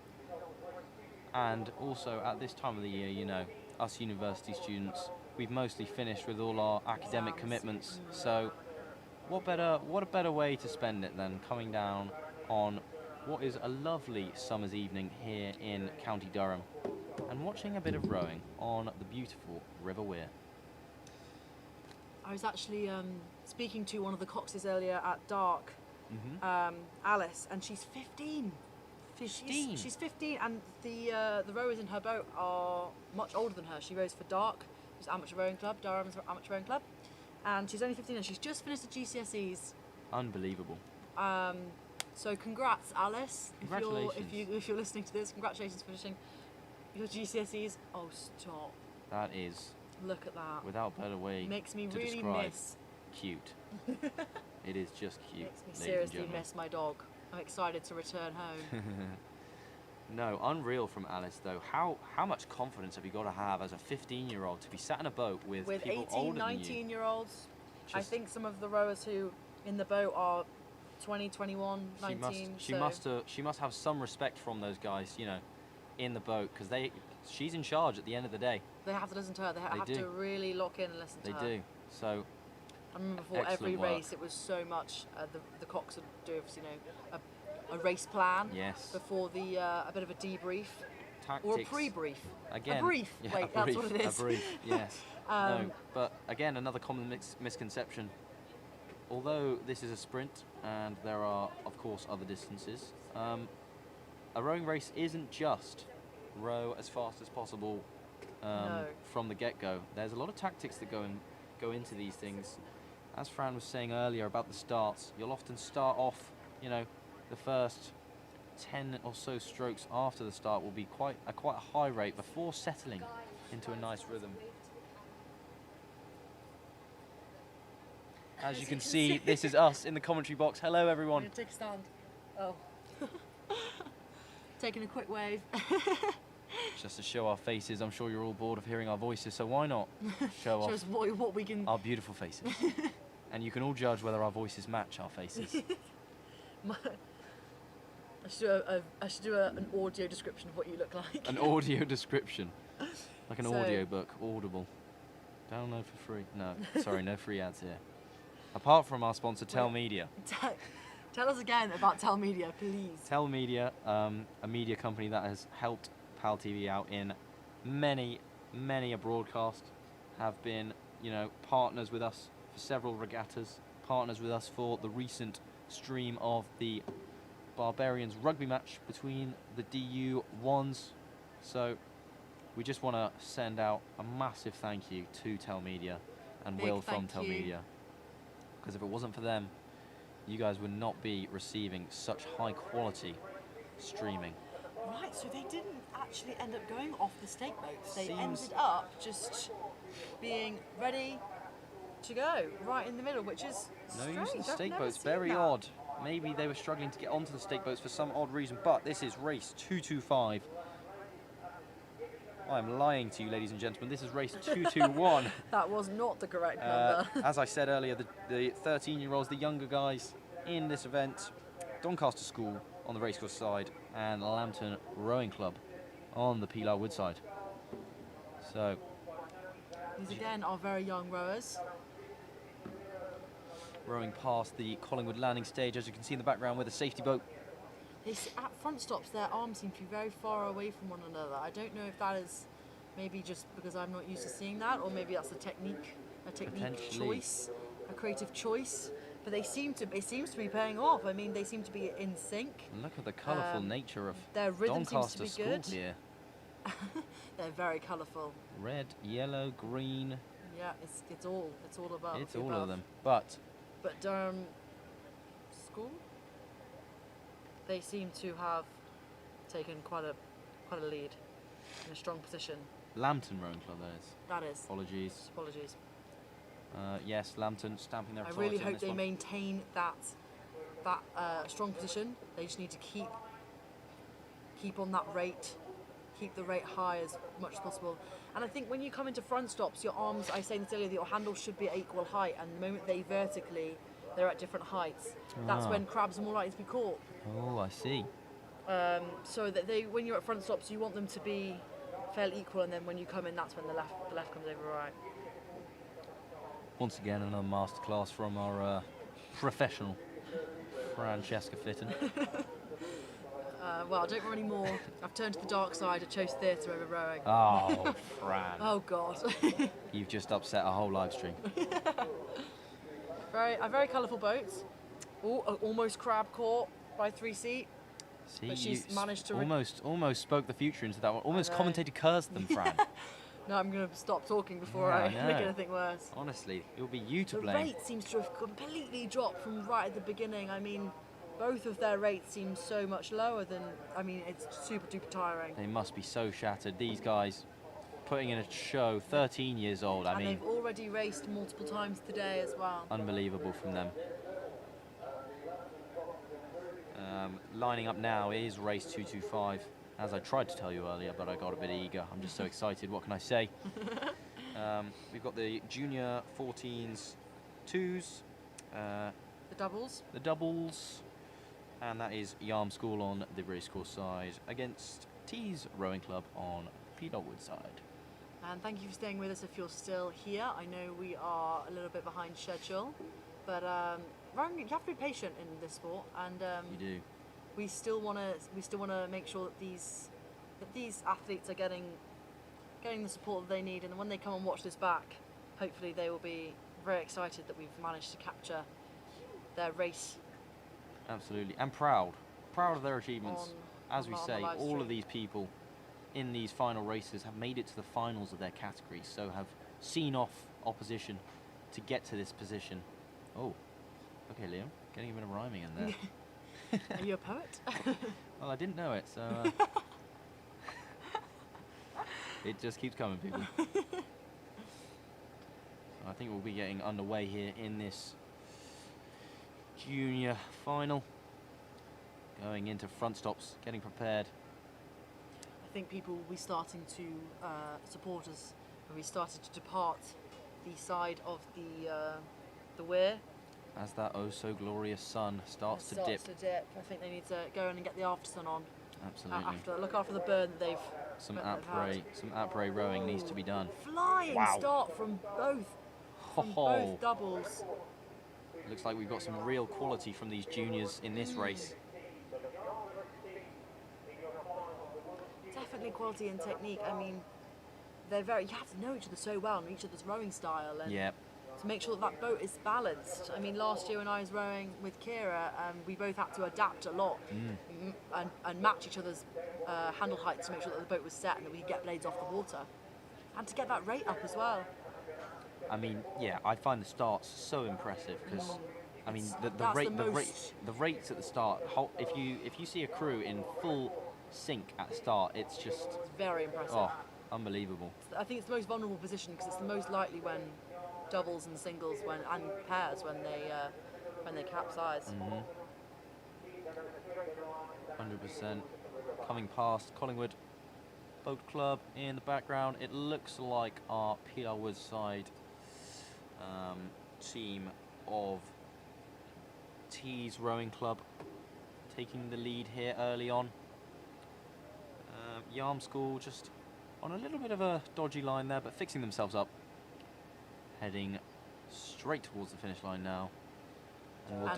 And also at this time of the year, you know, us university students, we've mostly finished with all our academic commitments. So what a better way to spend it than coming down on what is a lovely summer's evening here in County Durham and watching a bit of rowing on the beautiful River Wear. I was actually speaking to one of the coxes earlier at dark, Alice, and she's 15. 15? She's 15, and the rowers in her boat are much older than her. She rows for Dark, which is amateur rowing club, Durham's amateur rowing club, and she's only 15 and she's just finished the GCSEs. Unbelievable. So congrats, Alice. Congratulations. If you're listening to this, congratulations for finishing your GCSEs. Oh, stop. That is, Look at that. without better way Makes me to really describe, miss. cute. It is just cute. Makes me ladies and seriously gentlemen. miss my dog. I'm excited to return home. No, unreal from Alice though. How much confidence have you got to have as a 15-year-old to be sat in a boat with people 18, older than you? 19-year-olds. I Just- think some of the rowers who in the boat are 20, 21, 19. She must have some respect from those guys, you know, in the boat, because she's in charge at the end of the day. They have to listen to her. They have do. to really lock in and listen to They her. do. So I remember before every excellent work. race, it was so much. The cox would do, you know, a race plan. Yes. Before the a bit of a debrief. Or a Tactics. pre-brief. Again, A brief. yeah, Wait, a that's brief, what it is. A brief, yes. Um, No, but again, another common misconception. Although this is a sprint and there are, of course, other distances, a rowing race isn't just row as fast as possible No. from the get-go. There's a lot of tactics that go into these things. As Fran was saying earlier about the starts, you'll often start off, you know, the first 10 or so strokes after the start will be quite a high rate before settling into a nice rhythm. As you can see, this is us in the commentary box. Hello, everyone. I'm gonna take a stand. Oh. Taking a quick wave. Just to show our faces. I'm sure you're all bored of hearing our voices, so why not show Show us off what we can. our beautiful faces? And you can all judge whether our voices match our faces. I should do an audio description of what you look like. An audio description, like an So- audio book, Audible. Download for free. No, sorry, no free ads here. Apart from our sponsor, Tell Media. Tell us again about Tell Media, please. Tell Media, a media company that has helped PalTV out in many a broadcast, have been, you know, partners with us for several regattas, partners with us for the recent stream of the Barbarians rugby match between the DU1s. So we just want to send out a massive thank you to Tell Media and Big Will from thank Tell you. Media, because if it wasn't for them, you guys would not be receiving such high quality streaming. Right, so they didn't actually end up going off the stake boats. They Seems- ended up just being ready to go right in the middle, which is No strange. use of the I've stake never boats, seen very that. odd. Maybe they were struggling to get onto the stake boats for some odd reason, but this is race 225. I'm lying to you, ladies and gentlemen. This is race 221. That was not the correct number. As I said earlier, the 13-year-olds, the younger guys in this event, Doncaster School on the racecourse side and Lambton Rowing Club on the Pilar Wood side. So, These again are very young rowers. rowing past the Collingwood landing stage, as you can see in the background, with a safety boat. At front stops, their arms seem to be very far away from one another. I don't know if that is maybe just because I'm not used to seeing that, or maybe that's a technique Potentially. choice, a creative choice. But it seems to be paying off. I mean, they seem to be in sync. And look at the colourful nature of their rhythm seems to Doncaster be School good. here. They're very colourful. Red, yellow, green. Yeah, it's all about. It's the all above. of them. But But Durham School, they seem to have taken quite a lead in a strong position. Lambton Rowing Club, that is. That is. Apologies. Apologies. Yes, Lambton stamping their I authority really on hope this they one. maintain that strong position. They just need to keep on that rate, keep the rate high as much as possible. And I think when you come into front stops, your arms, I said this earlier, that your handles should be at equal height, and the moment they vertically, they're at different heights. That's Ah. when crabs are more likely to be caught. Oh, I see. So that when you're at front stops, you want them to be fairly equal, and then when you come in, that's when the left comes over right. Once again, another masterclass from our professional Francesca Fitton. Well, I don't row anymore. I've turned to the dark side. I chose theatre over rowing. Oh, Fran. Oh, God. You've just upset a whole live stream. Very colourful boats. Oh, almost crab caught by 3C. See, But she's managed to... almost spoke the future into that one. Almost commentated cursed them, Fran. No, I'm going to stop talking before I make anything worse. Honestly, it'll be you to The blame. rate seems to have completely dropped from right at the beginning. I mean, both of their rates seem so much lower than... I mean, it's super duper tiring. They must be so shattered. These guys putting in a show, 13 years old. I And mean, they've already raced multiple times today as well. unbelievable from them. Lining up now is race 225, as I tried to tell you earlier, but I got a bit eager. I'm just so excited. What can I say? We've got the junior 14s, 2s, the doubles, and that is Yarm School on the racecourse side against Tees Rowing Club on Peterwood side. And thank you for staying with us if you're still here. I know we are a little bit behind schedule, but you have to be patient in this sport, and You do. we still want to make sure that these athletes are getting the support that they need, and when they come and watch this back, hopefully they will be very excited that we've managed to capture their race. Absolutely, and proud of their achievements. As we on the say, live all stream. of these people in these final races have made it to the finals of their categories, so have seen off opposition to get to this position. Oh, okay, Liam, getting a bit of rhyming in there. Are you a poet? Well, I didn't know it, so it just keeps coming, people. I think we'll be getting underway here in this junior final. Going into front stops, getting prepared. I think people will be starting to support us when we started to depart the side of the weir. As that oh so glorious sun starts to dip. I think they need to go in and get the after sun on. Absolutely. Look after the burn that they've Some that they've had. après rowing needs to be done. Flying start from both doubles. Looks like we've got some real quality from these juniors in this race. Definitely quality and technique. I mean, you have to know each other so well and each other's rowing style, and to make sure that boat is balanced. I mean, last year when I was rowing with Kira, we both had to adapt a lot and match each other's handle heights to make sure that the boat was set and that we could get blades off the water, and to get that rate up as well. I mean, yeah, I find the starts so impressive because, I mean, the rates at the start. If you see a crew in full sync at the start, it's very impressive. Oh, unbelievable. I think it's the most vulnerable position because it's the most likely when doubles and singles and pairs when they capsize. 100%. Coming past Collingwood Boat Club in the background, it looks like our Peterwood side team of Tees Rowing Club taking the lead here early on. Yarm School just on a little bit of a dodgy line there, but fixing themselves up. Heading straight towards the finish line now. And we'll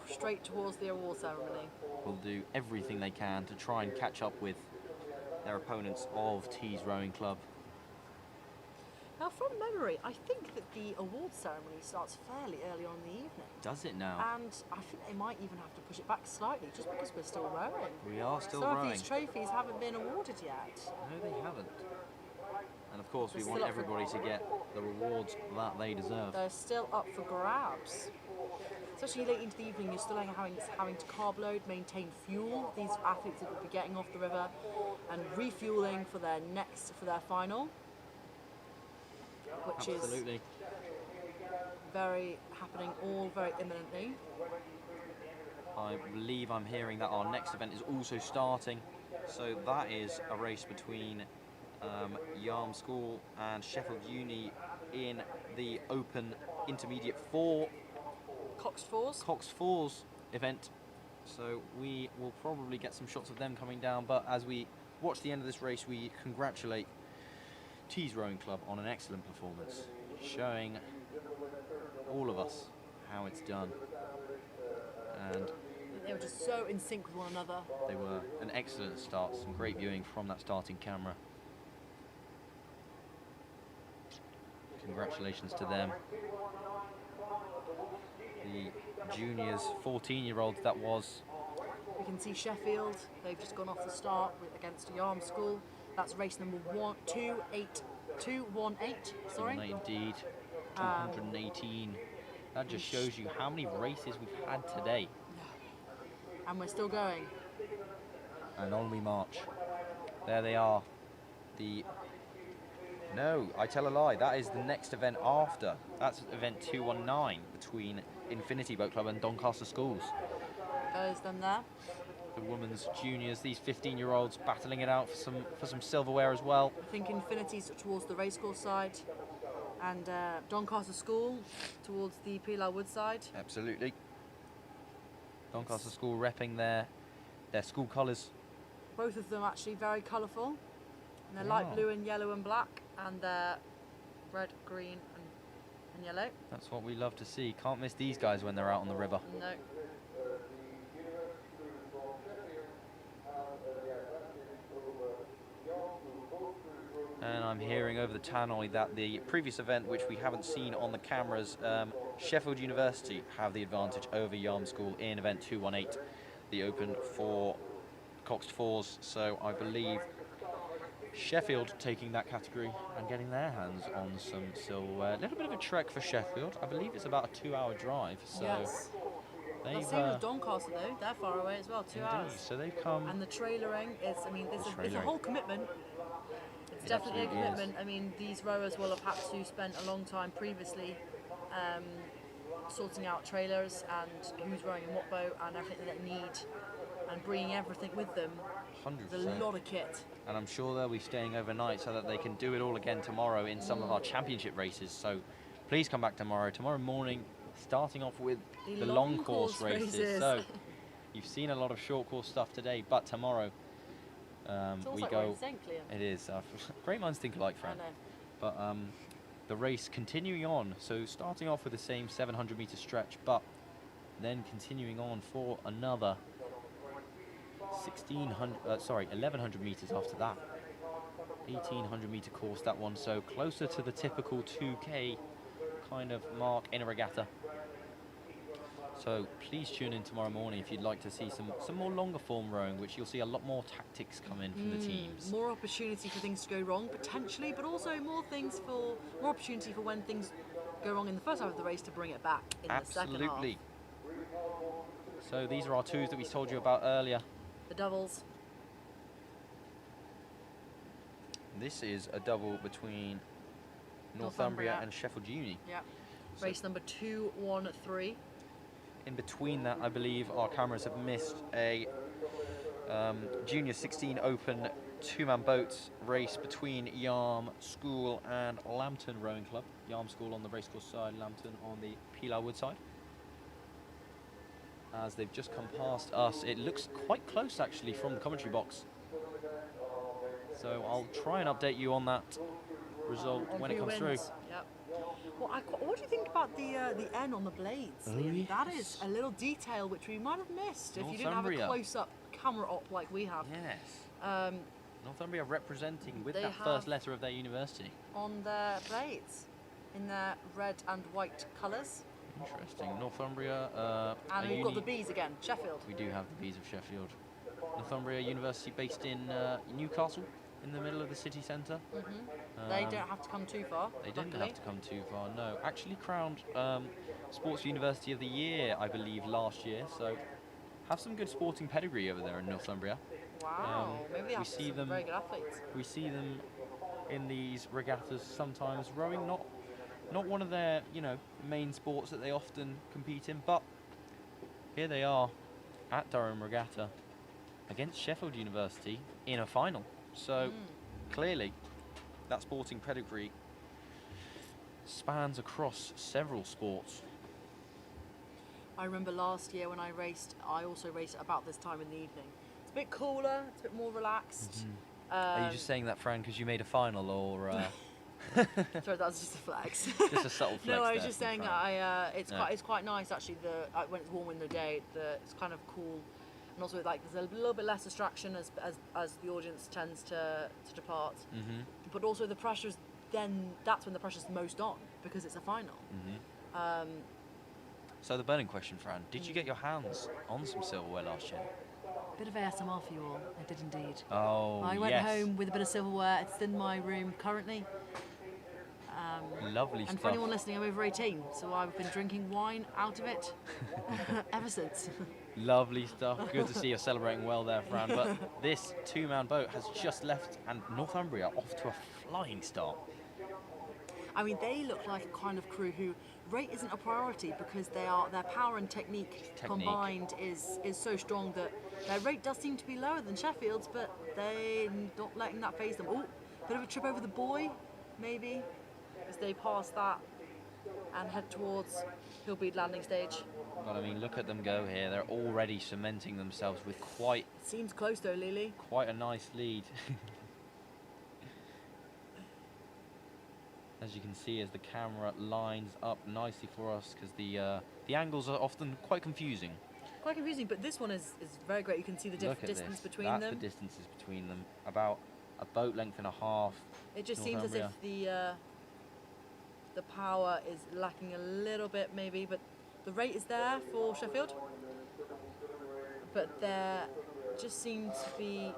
straight towards the award ceremony. Will do everything they can to try and catch up with their opponents of Tees Rowing Club. Now, from memory, I think that the award ceremony starts fairly early on in the evening. Does it now? And I think they might even have to push it back slightly, just because we're still rowing. We are still Some rowing. of these trophies haven't been awarded yet. No, they haven't. And of course, we want everybody to get the rewards that they deserve. They're still up for grabs. Especially late into the evening, you're still having to carb load, maintain fuel. These athletes that will be getting off the river and refueling for their final, which Absolutely. is happening all very imminently. I believe I'm hearing that our next event is also starting. So that is a race between Yarm School and Sheffield Uni in the Open Intermediate 4 Cox Fours event. So we will probably get some shots of them coming down, but as we watch the end of this race, we congratulate Tees Rowing Club on an excellent performance, showing all of us how it's done. And think they were just so in sync with one another. They were an excellent start, some great viewing from that starting camera. Congratulations to them. The juniors, 14-year-olds that was. We can see Sheffield, they've just gone off the start against Yarm School. That's race number 218, sorry. 218 indeed, 218. That just shows you how many races we've had today. And we're still going. And on we march. There they are. No, I tell a lie. That is the next event after. That's event 219 between Infinity Boat Club and Doncaster Schools. There's them there. The women's juniors, these 15-year-olds battling it out for some silverware as well. I think Infinity's towards the racecourse side, and Doncaster School towards the Pilar Wood side. Absolutely. Doncaster School repping their school colours. Both of them actually very colourful. And they're light blue and yellow and black, and they're red, green and yellow. That's what we love to see. Can't miss these guys when they're out on the river. No. And I'm hearing over the tannoy that the previous event, which we haven't seen on the cameras, Sheffield University have the advantage over Yarm School in event 218, the Open for Coxed Fours. So I believe Sheffield taking that category and getting their hands on some silverware. A little bit of a trek for Sheffield. I believe it's about a 2-hour drive. So yes. they've Same with Doncaster though. They're far away as well, 2 hours. So they've come. And the trailering is, I mean, it's a whole commitment. It's definitely a commitment. I mean, these rowers will have had to spend a long time previously sorting out trailers and who's rowing in what boat and everything that they need, and bringing everything with them. 100%. There's a lot of kit. And I'm sure they'll be staying overnight so that they can do it all again tomorrow in some of our championship races. So please come back tomorrow morning, starting off with the long course races. So you've seen a lot of short course stuff today, but tomorrow we go. It is. Great minds think alike, Fran. But the race continuing on. So starting off with the same 700-meter stretch, but then continuing on for another 1,100 meters after that. 1,800-meter course, that one. So closer to the typical 2K kind of mark in a regatta. So please tune in tomorrow morning if you'd like to see some more longer form rowing, which you'll see a lot more tactics come in from the teams. More opportunity for things to go wrong potentially, but also more opportunity for when things go wrong in the first half of the race to bring it back in the second half. Absolutely. So these are our twos that we told you about earlier. The doubles. This is a double between Northumbria and Sheffield Uni. Yeah. Race number 213. In between that, I believe our cameras have missed a Junior 16 Open two-man boats race between Yarm School and Lambton Rowing Club. Yarm School on the racecourse side, Lambton on the Pilar Wood side. As they've just come past us, it looks quite close actually from the commentary box. So I'll try and update you on that result when it comes through. Yep. Well, what do you think about the N on the blades? Liam? That is a little detail which we might have missed if you didn't have a close-up camera op like we have. Yes. Northumbria representing with that first letter of their university. On their blades, in their red and white colours. Interesting. Northumbria. And we've got the bees again, Sheffield. We do have the bees of Sheffield. Northumbria University based in Newcastle, in the middle of the city centre. They don't have to come too far. They didn't have to come too far, no. Actually crowned Sports University of the Year, I believe, last year. So have some good sporting pedigree over there in Northumbria. Wow, maybe they have some very good athletes. We see them in these regattas sometimes rowing, not one of their main sports that they often compete in, but here they are at Durham Regatta against Sheffield University in a final. So clearly that sporting pedigree spans across several sports. I remember last year when I raced, I also raced at about this time in the evening. It's a bit cooler, it's a bit more relaxed. Are you just saying that, Fran, because you made a final, or Sorry, that was just a flex. Just a subtle flex. No, I was there just from saying Fran. it's quite nice actually. When it's warm in the day, it's kind of cool, and also like there's a little bit less distraction as the audience tends to depart. Mhm. But also the pressure's that's when the pressure's most on because it's a final. Mhm. So the burning question, Fran, did you get your hands on some silverware last year? Bit of ASMR for you all. I did indeed. Oh, I went yes. home with a bit of silverware. It's in my room currently. Lovely and stuff. for anyone listening, I'm over 18, so I've been drinking wine out of it ever since. Lovely stuff. Good to see you're celebrating well there, Fran. But this two-man boat has just left, and Northumbria off to a flying start. I mean, they look like a kind of crew who rate isn't a priority because their power and technique combined is so strong that their rate does seem to be lower than Sheffield's, but they're not letting that faze them. Oh, bit of a trip over the buoy, maybe, as they pass that and head towards Hillbead landing stage. But I mean, look at them go here. They're already cementing themselves with quite Seems close though, Lily. quite a nice lead. As you can see, as the camera lines up nicely for us, because the angles are often quite confusing. Quite confusing, but this one is very great. You can see the Look at distance this. between That's them. the distances between them, about a boat length and a half. It just seems as if the power is lacking a little bit, maybe, but the rate is there for Sheffield. But there just seems to be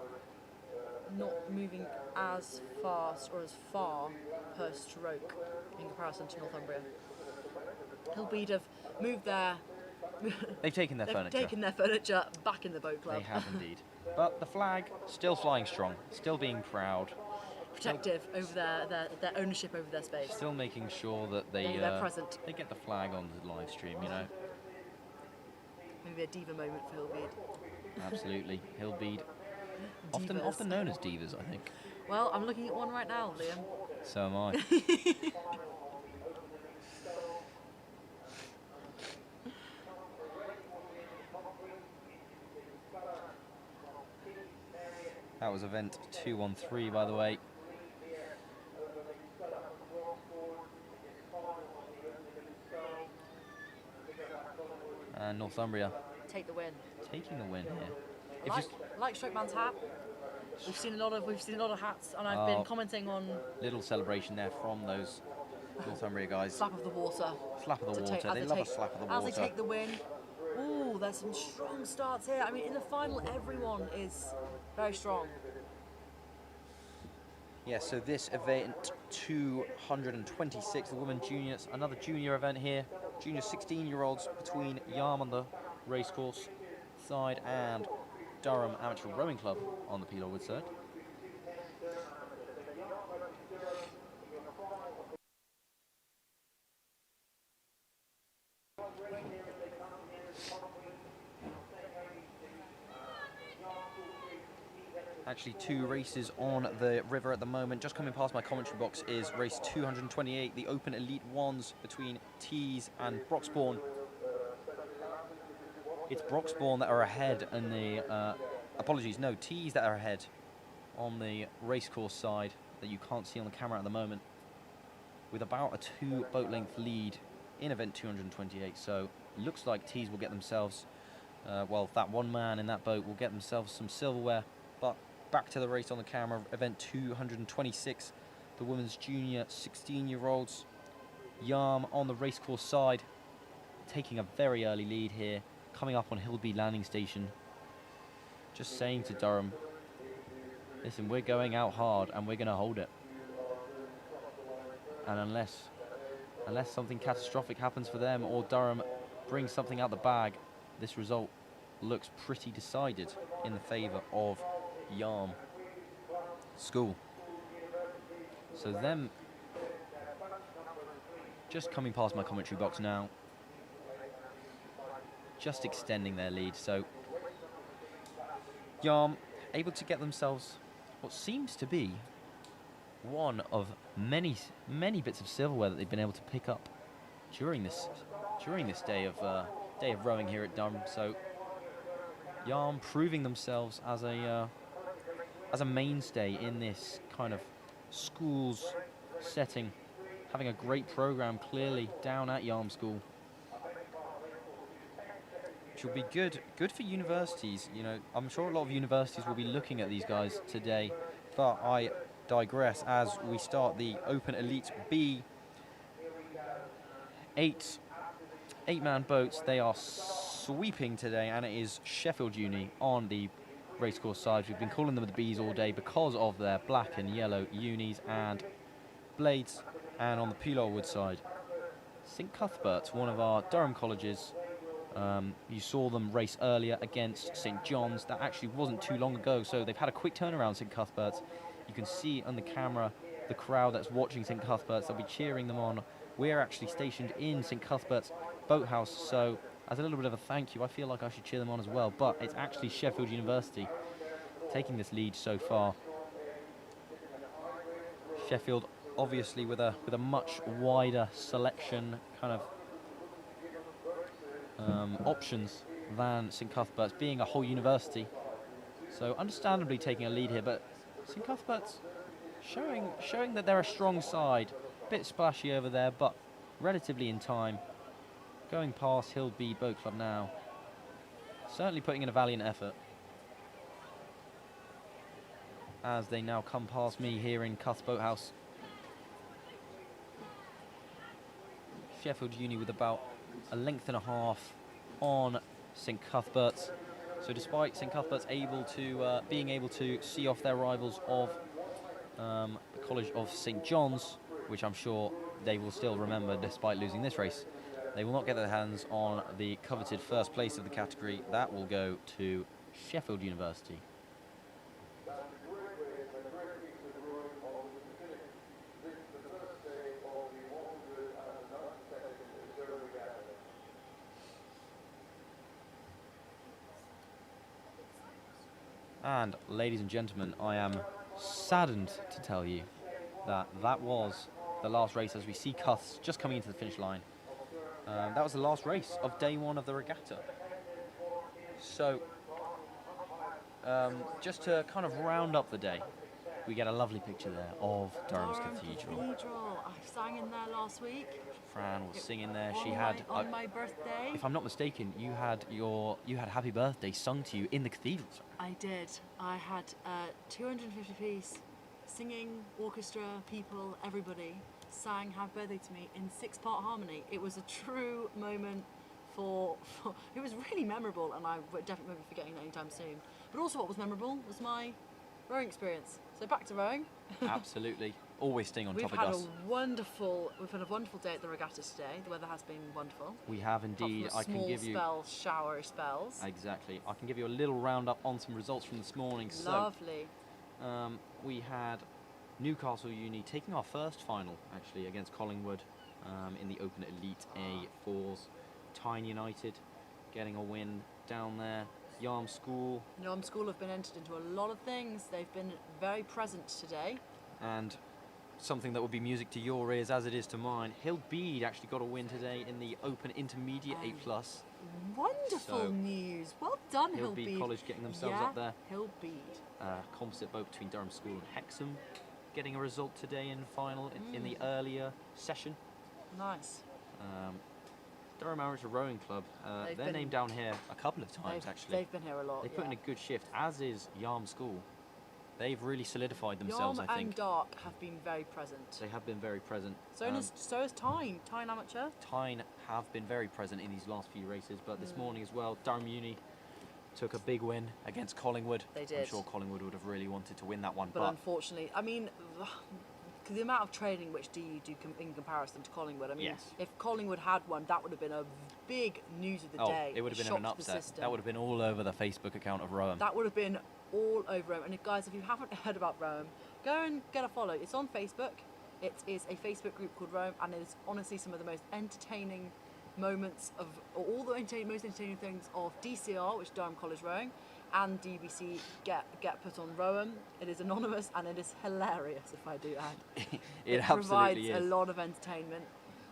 not moving as fast or as far per stroke in comparison to Northumbria. Hillbead have moved their They've taken their furniture. taken their furniture back in the boat club. They have indeed. But the flag still flying strong, still being proud. Protective over their ownership over their space. Still making sure that They're present. They get the flag on the live stream, you know. Maybe a diva moment for Hillbead. Absolutely. Hillbead. Divas. Often known as divas, I think. Well, I'm looking at one right now, Liam. So am I. That was event 213, by the way. And Northumbria Take the win. taking the win here. If Like Strokeman's hat. We've seen a lot of hats, and I've been commenting on little celebration there from those Northumbria guys. slap of the water. Slap of the water. They love a slap of the water. As they take the win. Ooh, there's some strong starts here. I mean, in the final, everyone is very strong. Yeah, so this event 226, the women juniors, another junior event here. Junior 16-year-olds between Yarm on the racecourse side and Durham Amateur Rowing Club on the Peel Wood side. Actually, two races on the river at the moment. Just coming past my commentary box is race 228, the Open Elite Ones between Tees and Broxbourne. It's Broxbourne that are ahead in the, Tees that are ahead on the racecourse side that you can't see on the camera at the moment, with about a 2 boat length lead in event 228. So looks like Tees will get themselves, that one man in that boat will get themselves some silverware. But back to the race on the camera, event 226, the women's junior 16-year-olds. Yarm on the racecourse side, taking a very early lead here, coming up on Hillbead landing station. Just saying to Durham, listen, we're going out hard and we're going to hold it. And unless something catastrophic happens for them or Durham brings something out the bag, this result looks pretty decided in the favour of Yarm School. So them just coming past my commentary box now, just extending their lead. So Yarm able to get themselves what seems to be one of many bits of silverware that they've been able to pick up during this day of rowing here at Durham. So Yarm proving themselves as a mainstay in this kind of schools having a great program clearly down at Yarm School. Which will be good for universities. You know, I'm sure a lot of universities will be looking at these guys today, but I digress as we start the Open Elite B. Eight-man boats. They are sweeping today, and it is Sheffield Uni on the racecourse side. We've been calling them the Bees all day because of their black and yellow unis and blades. And on the Pilar Wood side, St Cuthbert's, one of our Durham colleges. You saw them race earlier against St John's. That actually wasn't too long ago, so they've had a quick turnaround, St Cuthbert's. You can see on the camera the crowd that's watching St Cuthbert's. They'll be cheering them on. We're actually stationed in St Cuthbert's boathouse, so as a little bit of a thank you, I feel like I should cheer them on as well. But it's actually Sheffield University taking this lead so far. Sheffield, obviously, with a much wider selection, kind of options than St Cuthbert's, being a whole university. So understandably taking a lead here, but St Cuthbert's showing that they're a strong side. A bit splashy over there, but relatively in time. Going past Hill B Boat Club now. Certainly putting in a valiant effort. As they now come past me here in Cuth's Boathouse. Sheffield Uni with about a length and a half on St Cuthbert's. So despite St Cuthbert's being able to see off their rivals of the College of St John's, which I'm sure they will still remember despite losing this race, they will not get their hands on the coveted first place of the category. That will go to Sheffield University. And ladies and gentlemen, I am saddened to tell you that that was the last race, as we see Cuths just coming into the finish line. That was the last race of day one of the regatta. So, just to kind of round up the day, we get a lovely picture there of Durham's Cathedral. I sang in there last week. Fran was singing there. She On had on my birthday. if I'm not mistaken, you had Happy Birthday sung to you in the cathedral. I did. I had 250 piece singing orchestra, people, everybody sang Happy Birthday to me in 6-part harmony. It was a true moment for it was really memorable, and I definitely won't be forgetting it anytime soon. But also what was memorable was my rowing experience. So back to rowing. Absolutely. Always staying on top of We've had us. a wonderful day at the regatta today. The weather has been wonderful. We have indeed. Apart from I can give you shower spells. Exactly. I can give you a little roundup on some results from this morning. Lovely. So, we had Newcastle Uni taking our first final actually against Collingwood in the Open Elite A4s. Tyne United getting a win down there. Yarm School have been entered into a lot of things. They've been very present today. And something that would be music to your ears as it is to mine. Hill Bede actually got a win today in the Open Intermediate A+. Wonderful news. Well done, Hill Hill Bede Bede. College getting themselves yeah, up there. Hill Bede. Composite boat between Durham School and Hexham getting a result today in final in the earlier session. Nice. Durham Amateur Rowing Club, they're named down here a couple of times actually. They've been here a lot. They put in a good shift, as is Yarm School. They've really solidified themselves, Yarm I think. and Dark have been very present. They have been very present. So is Tyne Amateur. Tyne have been very present in these last few races, but this morning as well, Durham Uni took a big win against Collingwood. They did. I'm sure Collingwood would have really wanted to win that one, But unfortunately, I mean, the amount of training which DU do in comparison to Collingwood. I mean, Yes. if Collingwood had won, that would have been a big news of the day. It would have been an Shocked the upset. system. That would have been all over the Facebook account of Rowham. That would have been all over Rome. And guys, if you haven't heard about Rome, go and get a follow. It's on Facebook. It is a Facebook group called Rome, and it is honestly some of the most entertaining moments of all the most entertaining things of DCR, which is Durham College Rowing, and DBC get put on Rowham. It is anonymous and it is hilarious, if I do add. it provides absolutely is. a lot of entertainment,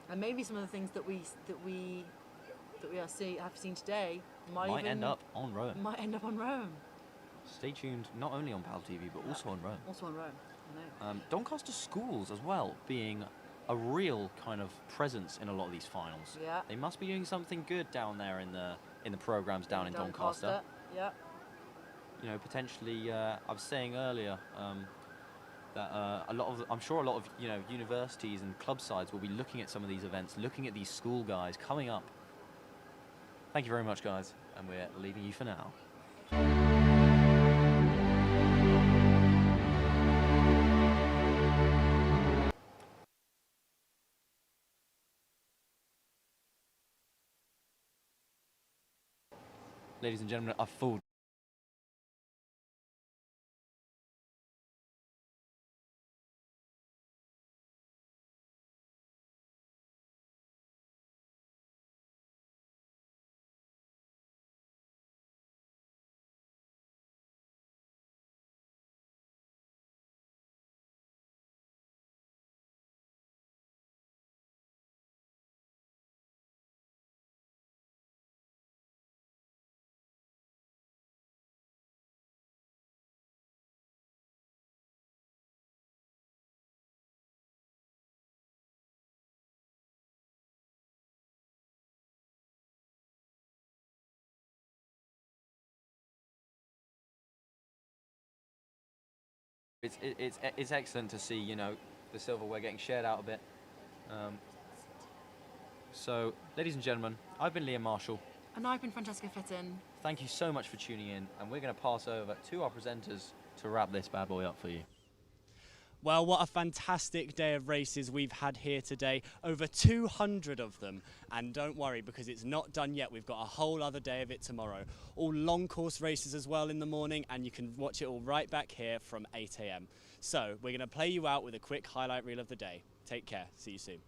and maybe some of the things that we have seen today might end up on Rowham. Might end up on Rowham. Stay tuned, not only on PalTV but also on Rowham. Also on Rowham. Doncaster schools as well being a real kind of presence in a lot of these finals. Yeah. They must be doing something good down there in the programs down in Doncaster. Yeah. You know, potentially, I was saying earlier that I'm sure a lot of universities and club sides will be looking at some of these events, looking at these school guys coming up. Thank you very much, guys, and we're leaving you for now. Ladies and gentlemen, a full It's excellent to see, you know, the silverware getting shared out a bit. So, ladies and gentlemen, I've been Liam Marshall. And I've been Francesca Fitton. Thank you so much for tuning in, and we're going to pass over to our presenters to wrap this bad boy up for you. Well, what a fantastic day of races we've had here today. Over 200 of them. And don't worry, because it's not done yet. We've got a whole other day of it tomorrow. All long course races as well in the morning, and you can watch it all right back here from 8 AM. So we're going to play you out with a quick highlight reel of the day. Take care. See you soon.